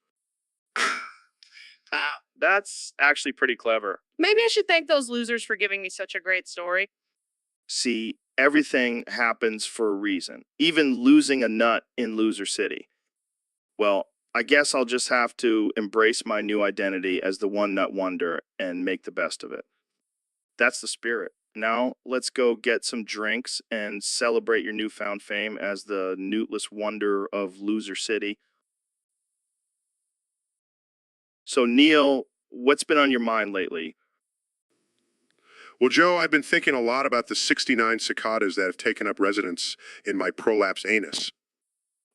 That's actually pretty clever. Maybe I should thank those losers for giving me such a great story. See, everything happens for a reason, even losing a nut in Loser City. Well, I guess I'll just have to embrace my new identity as the one nut wonder and make the best of it. That's the spirit. Now, let's go get some drinks and celebrate your newfound fame as the newtless wonder of Loser City. So, Neil, what's been on your mind lately? Well, Joe, I've been thinking a lot about the 69 cicadas that have taken up residence in my prolapse anus.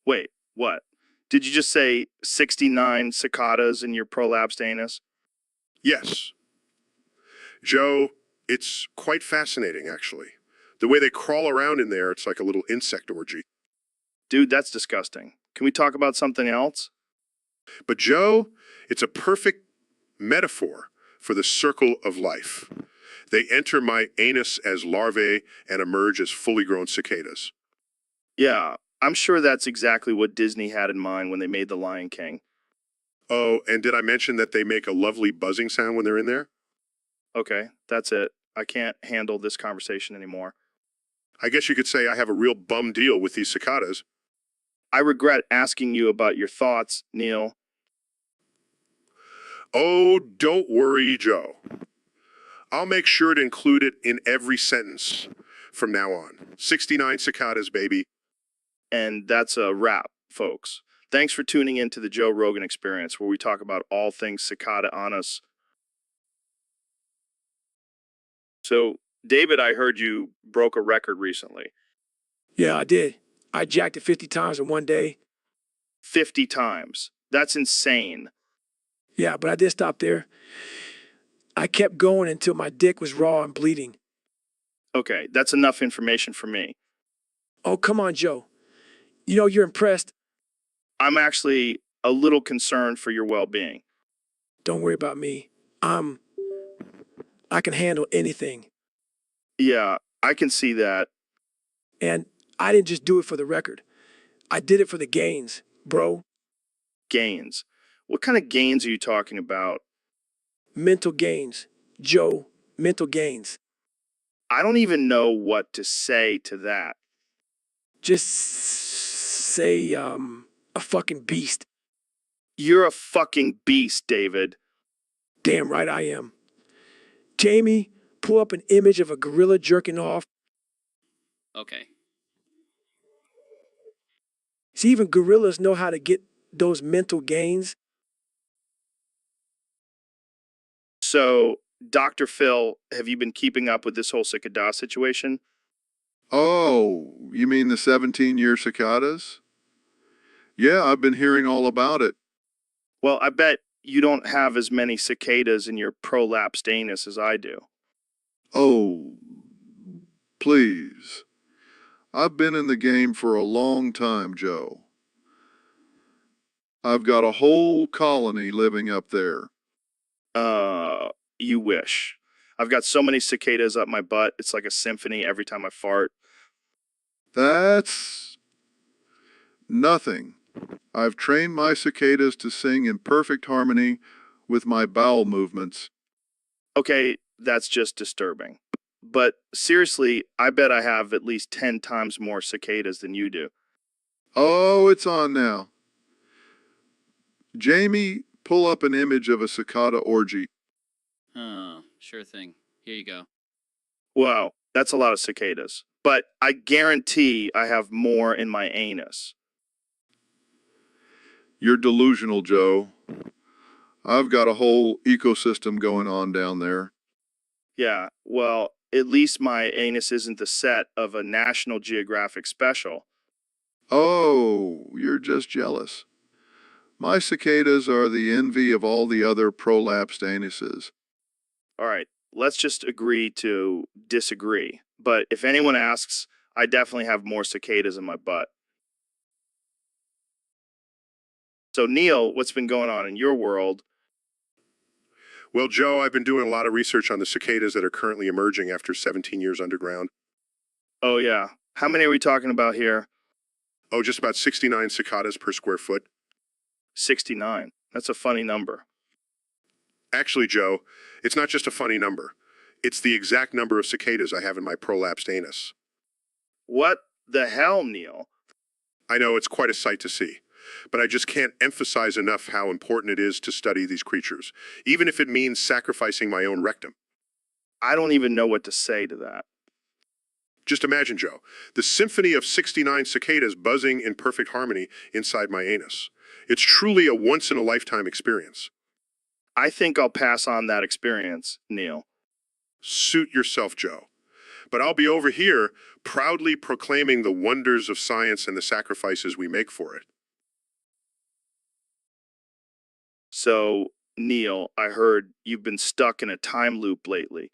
Wait, what? Did you just say 69 cicadas in your prolapsed anus? Yes. Joe, it's quite fascinating, actually. The way they crawl around in there, it's like a little insect orgy. Dude, that's disgusting. Can we talk about something else? But Joe, it's a perfect metaphor for the circle of life. They enter my anus as larvae and emerge as fully grown cicadas. Yeah, I'm sure that's exactly what Disney had in mind when they made The Lion King. Oh, and did I mention that they make a lovely buzzing sound when they're in there? Okay, that's it. I can't handle this conversation anymore. I guess you could say I have a real bum deal with these cicadas. I regret asking you about your thoughts, Neil. Oh, don't worry, Joe. I'll make sure to include it in every sentence from now on. 69 cicadas, baby. And that's a wrap, folks. Thanks for tuning in to the Joe Rogan Experience, where we talk about all things cicada on us. So, David, I heard you broke a record recently. Yeah, I did. I jacked it 50 times in one day. 50 times. That's insane. Yeah, but I did stop there. I kept going until my dick was raw and bleeding. Okay, that's enough information for me. Oh, come on, Joe. You know you're impressed. I'm actually a little concerned for your well-being. Don't worry about me. I can handle anything. Yeah, I can see that. And I didn't just do it for the record. I did it for the gains, bro. Gains. What kind of gains are you talking about? Mental gains. Joe, mental gains. I don't even know what to say to that. Just say, a fucking beast. You're a fucking beast, David. Damn right I am. Jamie, pull up an image of a gorilla jerking off. Okay. See, even gorillas know how to get those mental gains. So, Dr. Phil, have you been keeping up with this whole cicada situation? Oh, you mean the 17-year cicadas? Yeah, I've been hearing all about it. Well, I bet you don't have as many cicadas in your prolapsed anus as I do. Oh, please. I've been in the game for a long time, Joe. I've got a whole colony living up there. You wish. I've got so many cicadas up my butt, it's like a symphony every time I fart. That's nothing. I've trained my cicadas to sing in perfect harmony with my bowel movements. Okay, that's just disturbing. But seriously, I bet I have at least 10 times more cicadas than you do. Oh, it's on now. Jamie, pull up an image of a cicada orgy. Oh, sure thing. Here you go. Wow, that's a lot of cicadas. But I guarantee I have more in my anus. You're delusional, Joe. I've got a whole ecosystem going on down there. Yeah, well, at least my anus isn't the set of a National Geographic special. Oh, you're just jealous. My cicadas are the envy of all the other prolapsed anuses. All right, let's just agree to disagree. But if anyone asks, I definitely have more cicadas in my butt. So, Neil, what's been going on in your world? Well, Joe, I've been doing a lot of research on the cicadas that are currently emerging after 17 years underground. Oh, yeah. How many are we talking about here? Oh, just about 69 cicadas per square foot. 69. That's a funny number. Actually, Joe, it's not just a funny number. It's the exact number of cicadas I have in my prolapsed anus. What the hell, Neil? I know it's quite a sight to see, but I just can't emphasize enough how important it is to study these creatures, even if it means sacrificing my own rectum. I don't even know what to say to that. Just imagine, Joe, the symphony of 69 cicadas buzzing in perfect harmony inside my anus. It's truly a once-in-a-lifetime experience. I think I'll pass on that experience, Neil. Suit yourself, Joe. But I'll be over here proudly proclaiming the wonders of science and the sacrifices we make for it. So, Neil, I heard you've been stuck in a time loop lately.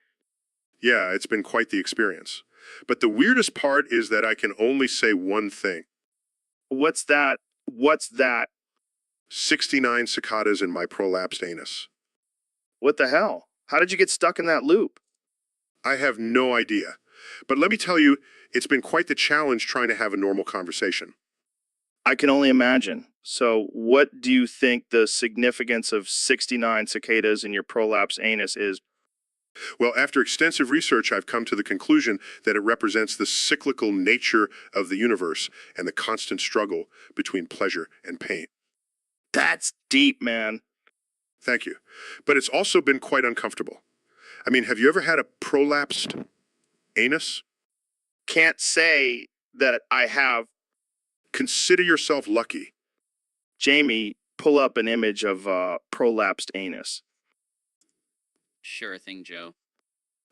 Yeah, it's been quite the experience. But the weirdest part is that I can only say one thing. What's that? What's that? 69 cicadas in my prolapsed anus. What the hell? How did you get stuck in that loop? I have no idea. But let me tell you, it's been quite the challenge trying to have a normal conversation. I can only imagine. So, what do you think the significance of 69 cicadas in your prolapse anus is? Well, after extensive research, I've come to the conclusion that it represents the cyclical nature of the universe and the constant struggle between pleasure and pain. That's deep, man. Thank you. But it's also been quite uncomfortable. I mean, have you ever had a prolapsed anus? Can't say that I have. Consider yourself lucky. Jamie, pull up an image of prolapsed anus. Sure thing, Joe.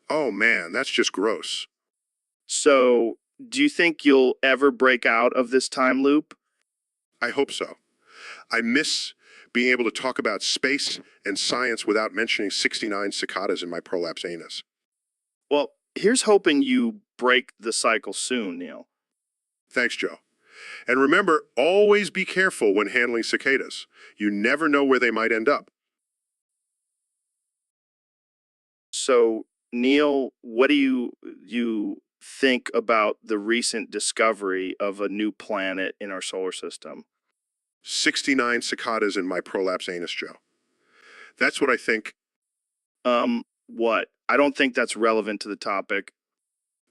Oh man, that's just gross. So, do you think you'll ever break out of this time loop? I hope so. I miss being able to talk about space and science without mentioning 69 cicadas in my prolapsed anus. Well, here's hoping you break the cycle soon, Neil. Thanks, Joe. And remember, always be careful when handling cicadas. You never know where they might end up. So, Neil, what do you think about the recent discovery of a new planet in our solar system? 69 cicadas in my prolapsed anus, Joe. That's what I think. What? I don't think that's relevant to the topic.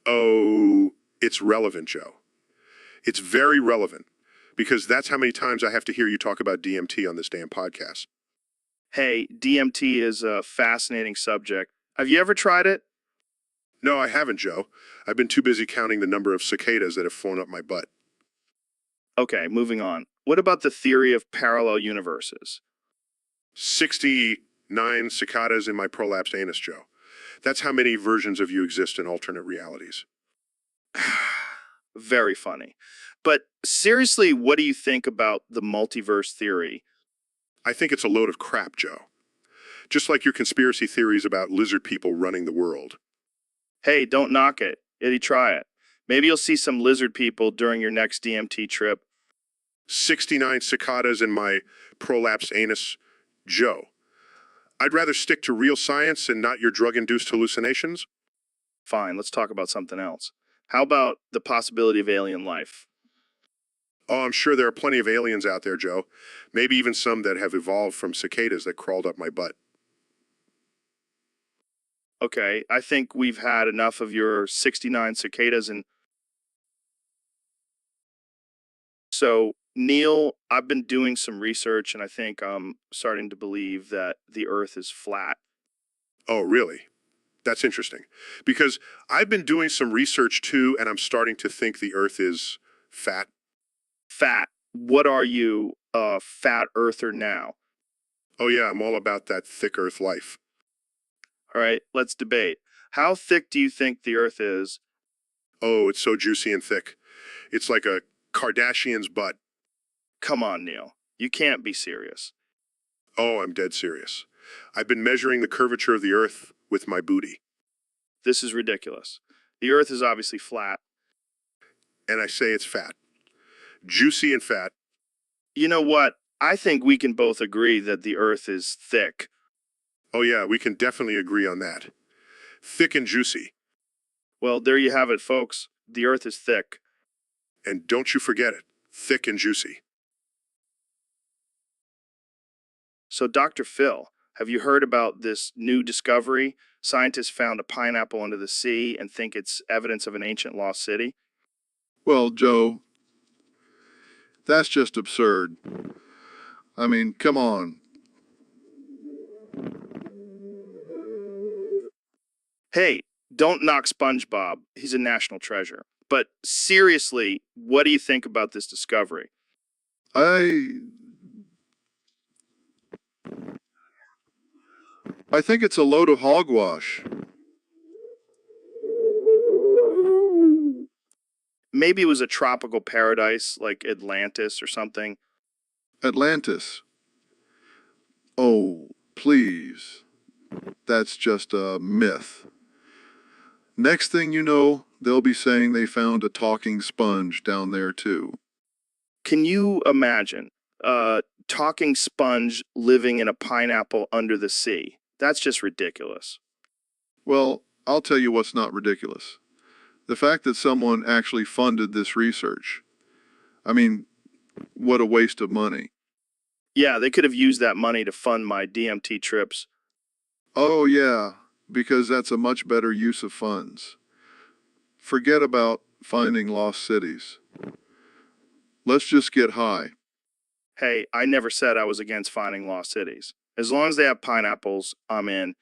Oh, it's relevant, Joe. It's very relevant because that's how many times I have to hear you talk about DMT on this damn podcast. Hey, DMT is a fascinating subject. Have you ever tried it? No, I haven't, Joe. I've been too busy counting the number of cicadas that have flown up my butt. Okay, moving on. What about the theory of parallel universes? 69 cicadas in my prolapsed anus, Joe. That's how many versions of you exist in alternate realities. Very funny. But seriously, what do you think about the multiverse theory? I think it's a load of crap, Joe. Just like your conspiracy theories about lizard people running the world. Hey, don't knock it. Itty try it. Maybe you'll see some lizard people during your next DMT trip. 69 cicadas in my prolapsed anus, Joe. I'd rather stick to real science and not your drug-induced hallucinations. Fine, let's talk about something else. How about the possibility of alien life? Oh, I'm sure there are plenty of aliens out there, Joe. Maybe even some that have evolved from cicadas that crawled up my butt. Okay, I think we've had enough of your 69 cicadas and so, Neil, I've been doing some research and I think I'm starting to believe that the Earth is flat. Oh, really? That's interesting. Because I've been doing some research too, and I'm starting to think the Earth is fat. Fat. What are you, a fat earther now? Oh yeah, I'm all about that thick Earth life. All right, let's debate. How thick do you think the Earth is? Oh, it's so juicy and thick. It's like a Kardashian's butt. Come on, Neil. You can't be serious. Oh, I'm dead serious. I've been measuring the curvature of the Earth with my booty. This is ridiculous. The Earth is obviously flat. And I say it's fat. Juicy and fat. You know what? I think we can both agree that the Earth is thick. Oh yeah, we can definitely agree on that. Thick and juicy. Well, there you have it, folks. The Earth is thick. And don't you forget it, thick and juicy. So, Dr. Phil, have you heard about this new discovery? Scientists found a pineapple under the sea and think it's evidence of an ancient lost city. Well, Joe, that's just absurd. I mean, come on. Hey, don't knock SpongeBob. He's a national treasure. But seriously, what do you think about this discovery? I think it's a load of hogwash. Maybe it was a tropical paradise like Atlantis or something. Atlantis. Oh, please. That's just a myth. Next thing you know, they'll be saying they found a talking sponge down there too. Can you imagine a talking sponge living in a pineapple under the sea? That's just ridiculous. Well, I'll tell you what's not ridiculous. The fact that someone actually funded this research. I mean, what a waste of money. Yeah, they could have used that money to fund my DMT trips. Oh, yeah, because that's a much better use of funds. Forget about finding lost cities. Let's just get high. Hey, I never said I was against finding lost cities. As long as they have pineapples, I'm in.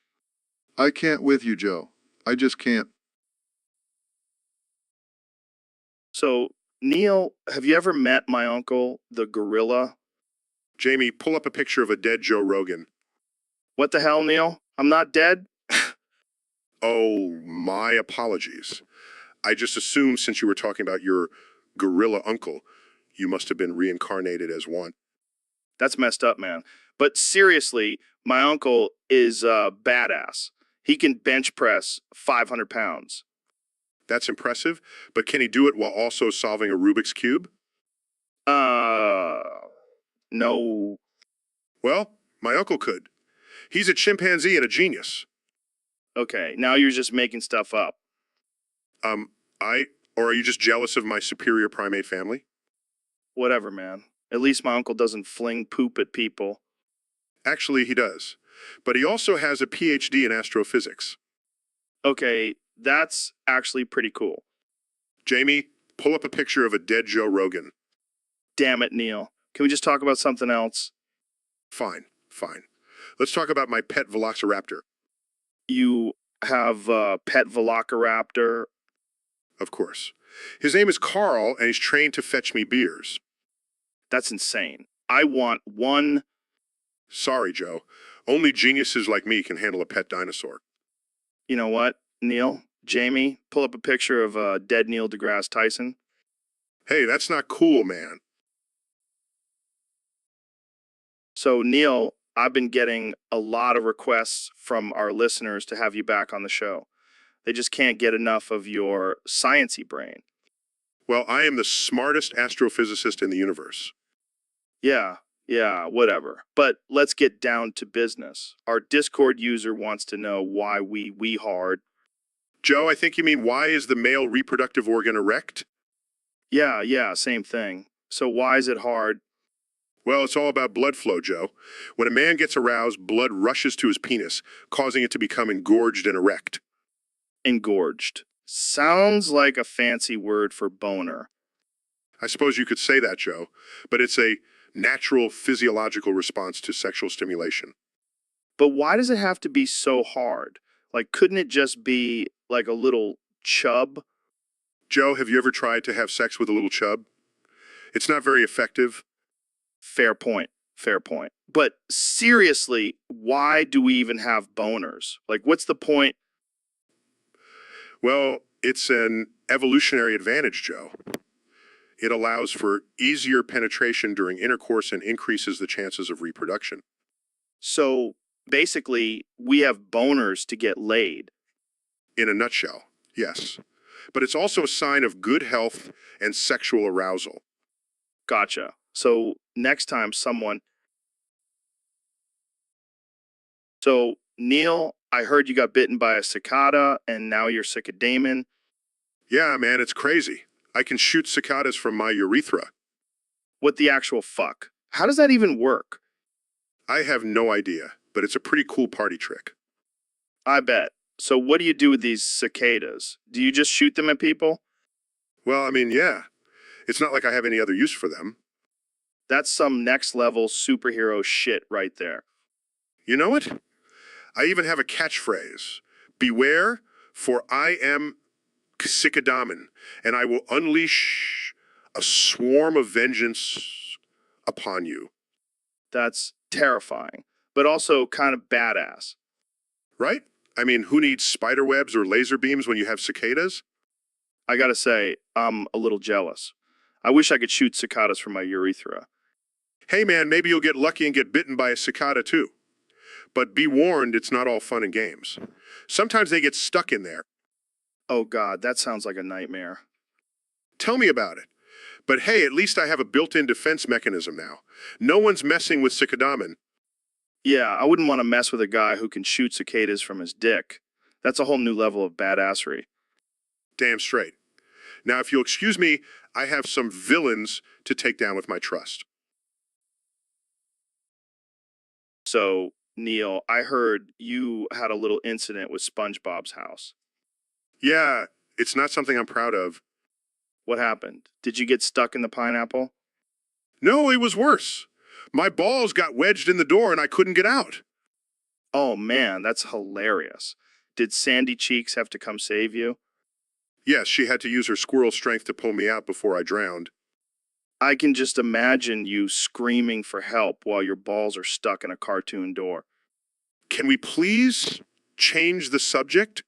I can't with you, Joe. I just can't. So, Neil, have you ever met my uncle, the gorilla? Jamie, pull up a picture of a dead Joe Rogan. What the hell, Neil? I'm not dead? Oh, my apologies. I just assumed since you were talking about your gorilla uncle, you must have been reincarnated as one. That's messed up, man. But seriously, my uncle is badass. He can bench press 500 pounds. That's impressive, but can he do it while also solving a Rubik's Cube? No. Well, my uncle could. He's a chimpanzee and a genius. Okay, now you're just making stuff up. Or are you just jealous of my superior primate family? Whatever, man. At least my uncle doesn't fling poop at people. Actually, he does. But he also has a PhD in astrophysics. Okay, that's actually pretty cool. Jamie, pull up a picture of a dead Joe Rogan. Damn it, Neil. Can we just talk about something else? Fine. Let's talk about my pet velociraptor. You have a pet velociraptor? Of course. His name is Carl, and he's trained to fetch me beers. That's insane. I want one. Sorry, Joe. Only geniuses like me can handle a pet dinosaur. You know what, Neil? Jamie, pull up a picture of dead Neil deGrasse Tyson. Hey, that's not cool, man. So, Neil, I've been getting a lot of requests from our listeners to have you back on the show. They just can't get enough of your sciencey brain. Well, I am the smartest astrophysicist in the universe. Yeah, whatever. But let's get down to business. Our Discord user wants to know why we hard. Joe, I think you mean why is the male reproductive organ erect? Yeah, same thing. So why is it hard? Well, it's all about blood flow, Joe. When a man gets aroused, blood rushes to his penis, causing it to become engorged and erect. Engorged. Sounds like a fancy word for boner. I suppose you could say that, Joe, but it's a natural physiological response to sexual stimulation. But why does it have to be so hard? Like, couldn't it just be like a little chub? Joe, have you ever tried to have sex with a little chub? It's not very effective. Fair point. But seriously, why do we even have boners? Like, what's the point? Well, it's an evolutionary advantage, Joe. It allows for easier penetration during intercourse and increases the chances of reproduction. So basically, we have boners to get laid. In a nutshell, yes. But it's also a sign of good health and sexual arousal. Gotcha. So next time someone... So, Neil, I heard you got bitten by a cicada and now you're cicadaemon. Yeah, man, it's crazy. I can shoot cicadas from my urethra. What the actual fuck? How does that even work? I have no idea, but it's a pretty cool party trick. I bet. So what do you do with these cicadas? Do you just shoot them at people? Well, I mean, yeah. It's not like I have any other use for them. That's some next level superhero shit right there. You know it? I even have a catchphrase. Beware, for I am cicadaemon, and I will unleash a swarm of vengeance upon you. That's terrifying, but also kind of badass. Right? I mean, who needs spider webs or laser beams when you have cicadas? I gotta say, I'm a little jealous. I wish I could shoot cicadas from my urethra. Hey man, maybe you'll get lucky and get bitten by a cicada too. But be warned, it's not all fun and games. Sometimes they get stuck in there. Oh God, that sounds like a nightmare. Tell me about it. But hey, at least I have a built-in defense mechanism now. No one's messing with cicadaemon. Yeah, I wouldn't want to mess with a guy who can shoot cicadas from his dick. That's a whole new level of badassery. Damn straight. Now, if you'll excuse me, I have some villains to take down with my trust. So, Neil, I heard you had a little incident with SpongeBob's house. Yeah, it's not something I'm proud of. What happened? Did you get stuck in the pineapple? No, it was worse. My balls got wedged in the door and I couldn't get out. Oh man, that's hilarious. Did Sandy Cheeks have to come save you? Yes, she had to use her squirrel strength to pull me out before I drowned. I can just imagine you screaming for help while your balls are stuck in a cartoon door. Can we please change the subject?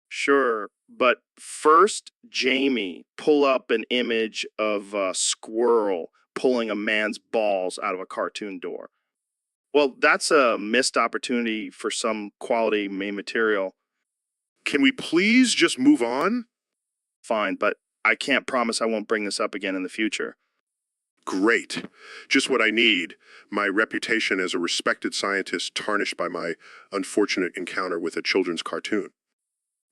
Sure, but first, Jamie, pull up an image of a squirrel pulling a man's balls out of a cartoon door. Well, that's a missed opportunity for some quality main material. Can we please just move on? Fine, but I can't promise I won't bring this up again in the future. Great. Just what I need. My reputation as a respected scientist tarnished by my unfortunate encounter with a children's cartoon.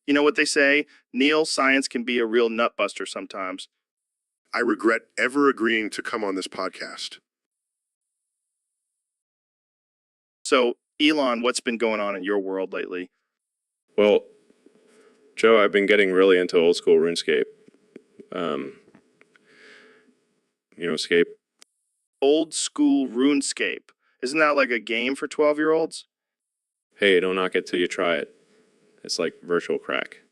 You know what they say? Neil, science can be a real nutbuster sometimes. I regret ever agreeing to come on this podcast. So, Elon, what's been going on in your world lately? Well, Joe, I've been getting really into old school RuneScape. Scape. Old school RuneScape. Isn't that like a game for 12-year-olds? Hey, don't knock it till you try it. It's like virtual crack.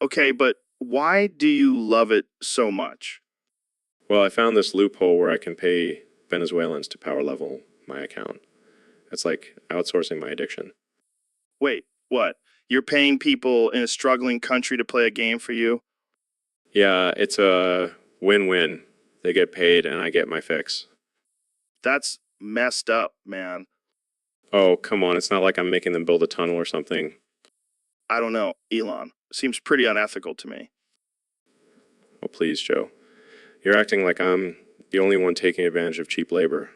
Okay, but why do you love it so much? Well, I found this loophole where I can pay Venezuelans to power level my account. It's like outsourcing my addiction. Wait, what? You're paying people in a struggling country to play a game for you? Yeah, it's a win-win. They get paid and I get my fix. That's messed up, man. Oh, come on. It's not like I'm making them build a tunnel or something. I don't know, Elon. Seems pretty unethical to me. Oh, please, Joe. You're acting like I'm the only one taking advantage of cheap labor.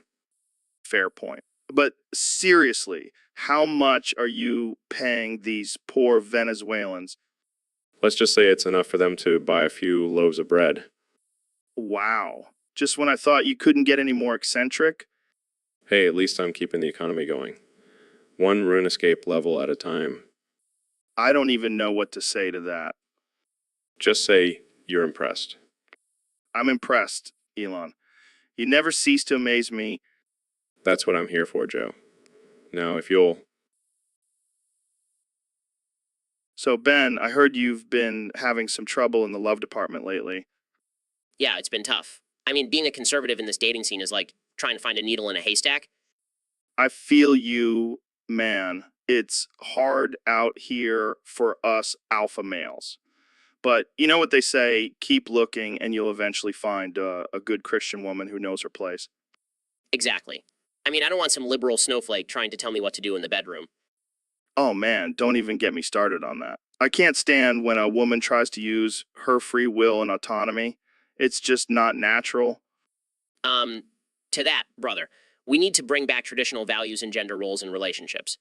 Fair point. But seriously, how much are you paying these poor Venezuelans? Let's just say it's enough for them to buy a few loaves of bread. Wow. Just when I thought you couldn't get any more eccentric? Hey, at least I'm keeping the economy going. One RuneScape level at a time. I don't even know what to say to that. Just say you're impressed. I'm impressed, Elon. You never cease to amaze me. That's what I'm here for, Joe. Now, if you'll... So, Ben, I heard you've been having some trouble in the love department lately. Yeah, it's been tough. I mean, being a conservative in this dating scene is like trying to find a needle in a haystack. I feel you, man. It's hard out here for us alpha males. But you know what they say, keep looking and you'll eventually find a good Christian woman who knows her place. Exactly. I mean, I don't want some liberal snowflake trying to tell me what to do in the bedroom. Oh man, don't even get me started on that. I can't stand when a woman tries to use her free will and autonomy. It's just not natural. To that, brother, we need to bring back traditional values and gender roles in relationships.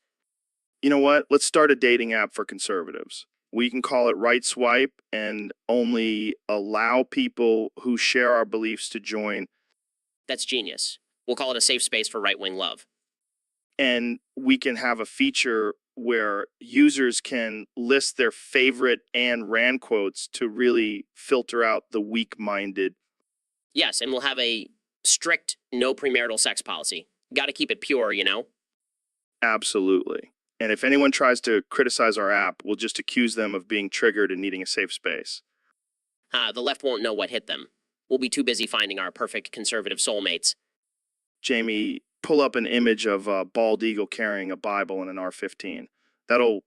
You know what? Let's start a dating app for conservatives. We can call it Right Swipe and only allow people who share our beliefs to join. That's genius. We'll call it a safe space for right-wing love. And we can have a feature where users can list their favorite Ayn Rand quotes to really filter out the weak-minded. Yes, and we'll have a strict no premarital sex policy. Got to keep it pure, you know? Absolutely. And if anyone tries to criticize our app, we'll just accuse them of being triggered and needing a safe space. The left won't know what hit them. We'll be too busy finding our perfect conservative soulmates. Jamie, pull up an image of a bald eagle carrying a Bible in an R-15. That'll...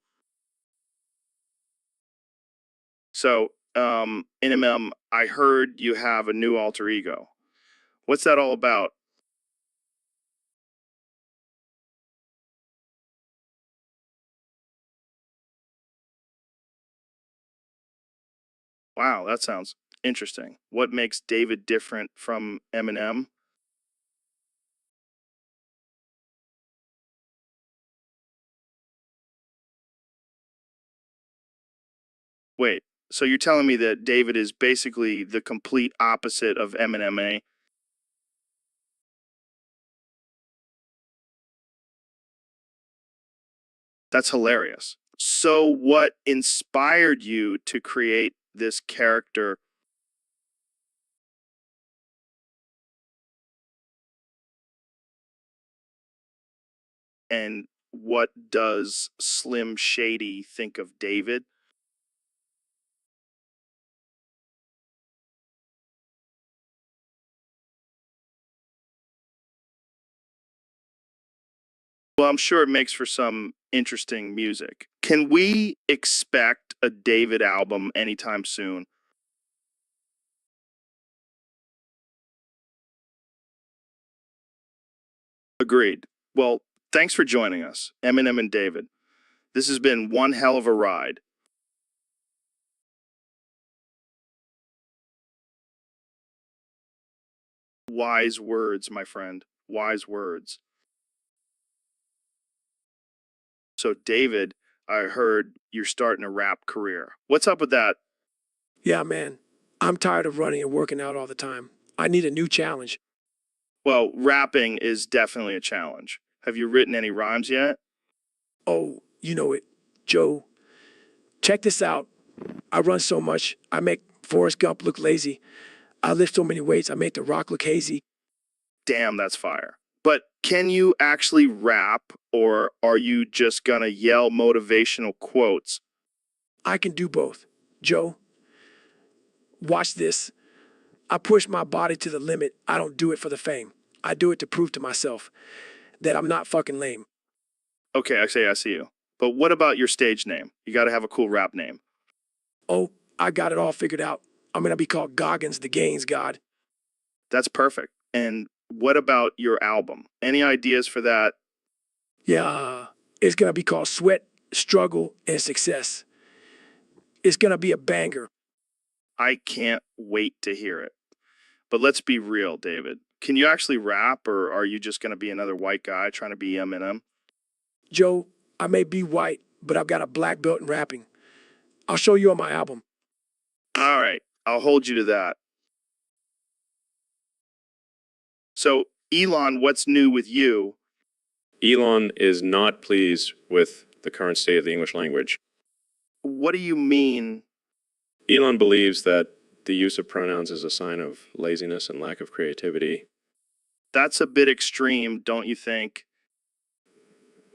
So, NMM, I heard you have a new alter ego. What's that all about? Wow, that sounds interesting. What makes David different from Eminem? Wait, so you're telling me that David is basically the complete opposite of Eminem, eh? That's hilarious. So what inspired you to create this character? And what does Slim Shady think of David? Well, I'm sure it makes for some interesting music. Can we expect a David album anytime soon? Agreed. Well, thanks for joining us, Eminem and David. This has been one hell of a ride. Wise words, my friend. Wise words. So, David, I heard you're starting a rap career. What's up with that? Yeah, man. I'm tired of running and working out all the time. I need a new challenge. Well, rapping is definitely a challenge. Have you written any rhymes yet? Oh, you know it. Joe, check this out. I run so much, I make Forrest Gump look lazy. I lift so many weights, I make The Rock look hazy. Damn, that's fire. But can you actually rap, or are you just gonna yell motivational quotes? I can do both. Joe, watch this. I push my body to the limit. I don't do it for the fame. I do it to prove to myself that I'm not fucking lame. Okay, I see you. But what about your stage name? You gotta have a cool rap name. Oh, I got it all figured out. I'm gonna be called Goggins the Gains God. That's perfect. And what about your album? Any ideas for that? Yeah, it's gonna be called Sweat, Struggle, and Success. It's gonna be a banger. I can't wait to hear it. But let's be real, David. Can you actually rap, or are you just gonna be another white guy trying to be Eminem? Joe, I may be white, but I've got a black belt in rapping. I'll show you on my album. All right, I'll hold you to that. So, Elon, what's new with you? Elon is not pleased with the current state of the English language. What do you mean? Elon believes that the use of pronouns is a sign of laziness and lack of creativity. That's a bit extreme, don't you think?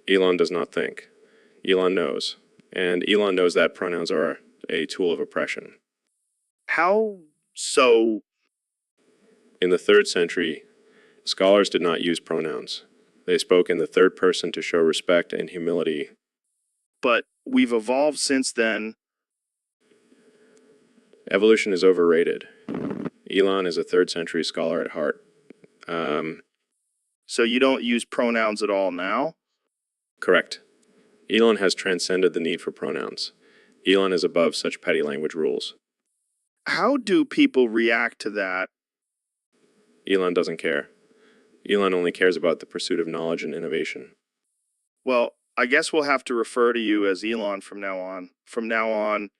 Elon does not think. Elon knows. And Elon knows that pronouns are a tool of oppression. How so? In the 3rd century, scholars did not use pronouns. They spoke in the third person to show respect and humility. But we've evolved since then. Evolution is overrated. Elon is a 3rd century scholar at heart. So you don't use pronouns at all now? Correct. Elon has transcended the need for pronouns. Elon is above such petty language rules. How do people react to that? Elon doesn't care. Elon only cares about the pursuit of knowledge and innovation. Well, I guess we'll have to refer to you as Elon from now on. From now on.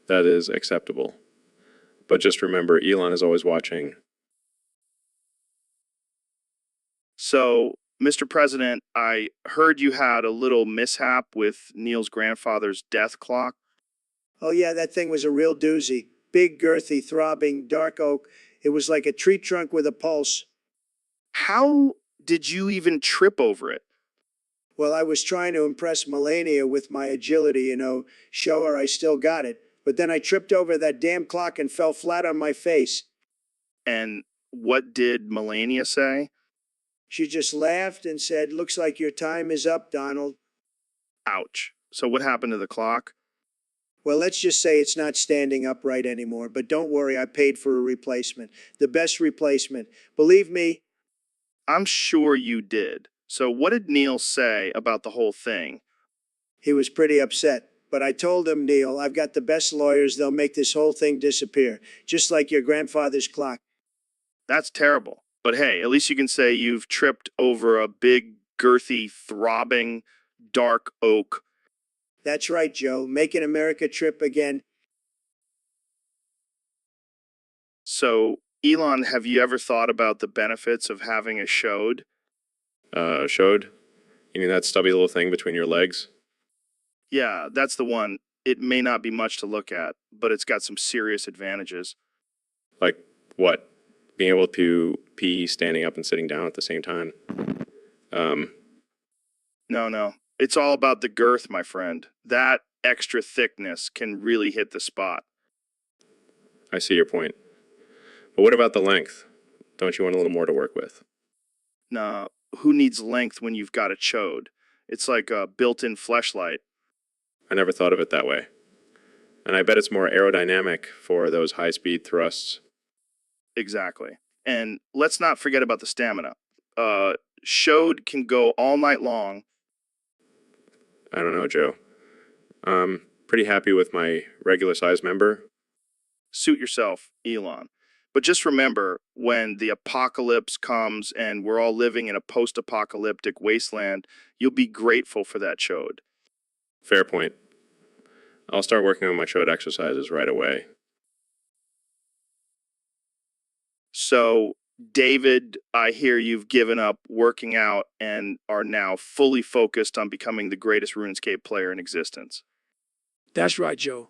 That is acceptable. But just remember, Elon is always watching. So, Mr. President, I heard you had a little mishap with Neil's grandfather's death clock. Oh, yeah, that thing was a real doozy. Big, girthy, throbbing, dark oak. It was like a tree trunk with a pulse. How did you even trip over it? Well, I was trying to impress Melania with my agility, show her I still got it. But then I tripped over that damn clock and fell flat on my face. And what did Melania say? She just laughed and said, "Looks like your time is up, Donald." Ouch. So what happened to the clock? Well, let's just say it's not standing upright anymore, but don't worry, I paid for a replacement. The best replacement. Believe me. I'm sure you did. So what did Neil say about the whole thing? He was pretty upset. But I told him, Neil, I've got the best lawyers. They'll make this whole thing disappear, just like your grandfather's clock. That's terrible. But hey, at least you can say you've tripped over a big, girthy, throbbing, dark oak. That's right, Joe. Making America trip again. So, Elon, have you ever thought about the benefits of having a showed? Showed? You mean that stubby little thing between your legs? Yeah, that's the one. It may not be much to look at, but it's got some serious advantages. Like what? Being able to pee standing up and sitting down at the same time? No. It's all about the girth, my friend. That extra thickness can really hit the spot. I see your point. But what about the length? Don't you want a little more to work with? Nah, who needs length when you've got a chode? It's like a built-in fleshlight. I never thought of it that way. And I bet it's more aerodynamic for those high-speed thrusts. Exactly. And let's not forget about the stamina. Chode can go all night long. I don't know, Joe. I'm pretty happy with my regular size member. Suit yourself, Elon. But just remember, when the apocalypse comes and we're all living in a post-apocalyptic wasteland, you'll be grateful for that chode. Fair point. I'll start working on my chode exercises right away. So, David, I hear you've given up working out and are now fully focused on becoming the greatest RuneScape player in existence. That's right, Joe.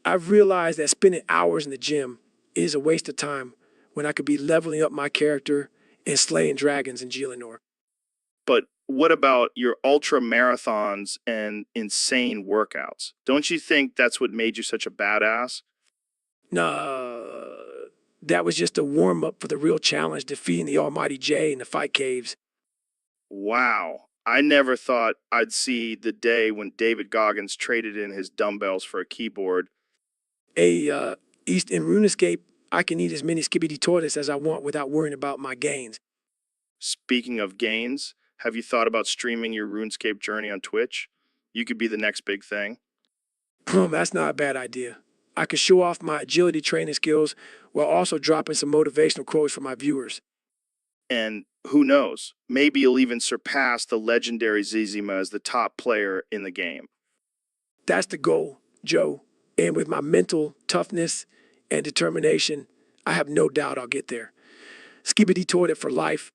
I've realized that spending hours in the gym is a waste of time when I could be leveling up my character and slaying dragons in Gielinor. But what about your ultra marathons and insane workouts? Don't you think that's what made you such a badass? Nah, that was just a warm up for the real challenge, defeating the Almighty J in the fight caves. Wow. I never thought I'd see the day when David Goggins traded in his dumbbells for a keyboard. East in RuneScape, I can eat as many skibbity toilets as I want without worrying about my gains. Speaking of gains, have you thought about streaming your RuneScape journey on Twitch? You could be the next big thing. That's not a bad idea. I could show off my agility training skills while also dropping some motivational quotes for my viewers. And who knows, maybe you'll even surpass the legendary Zizima as the top player in the game. That's the goal, Joe. And with my mental toughness and determination, I have no doubt I'll get there. Skibbity toilet for life,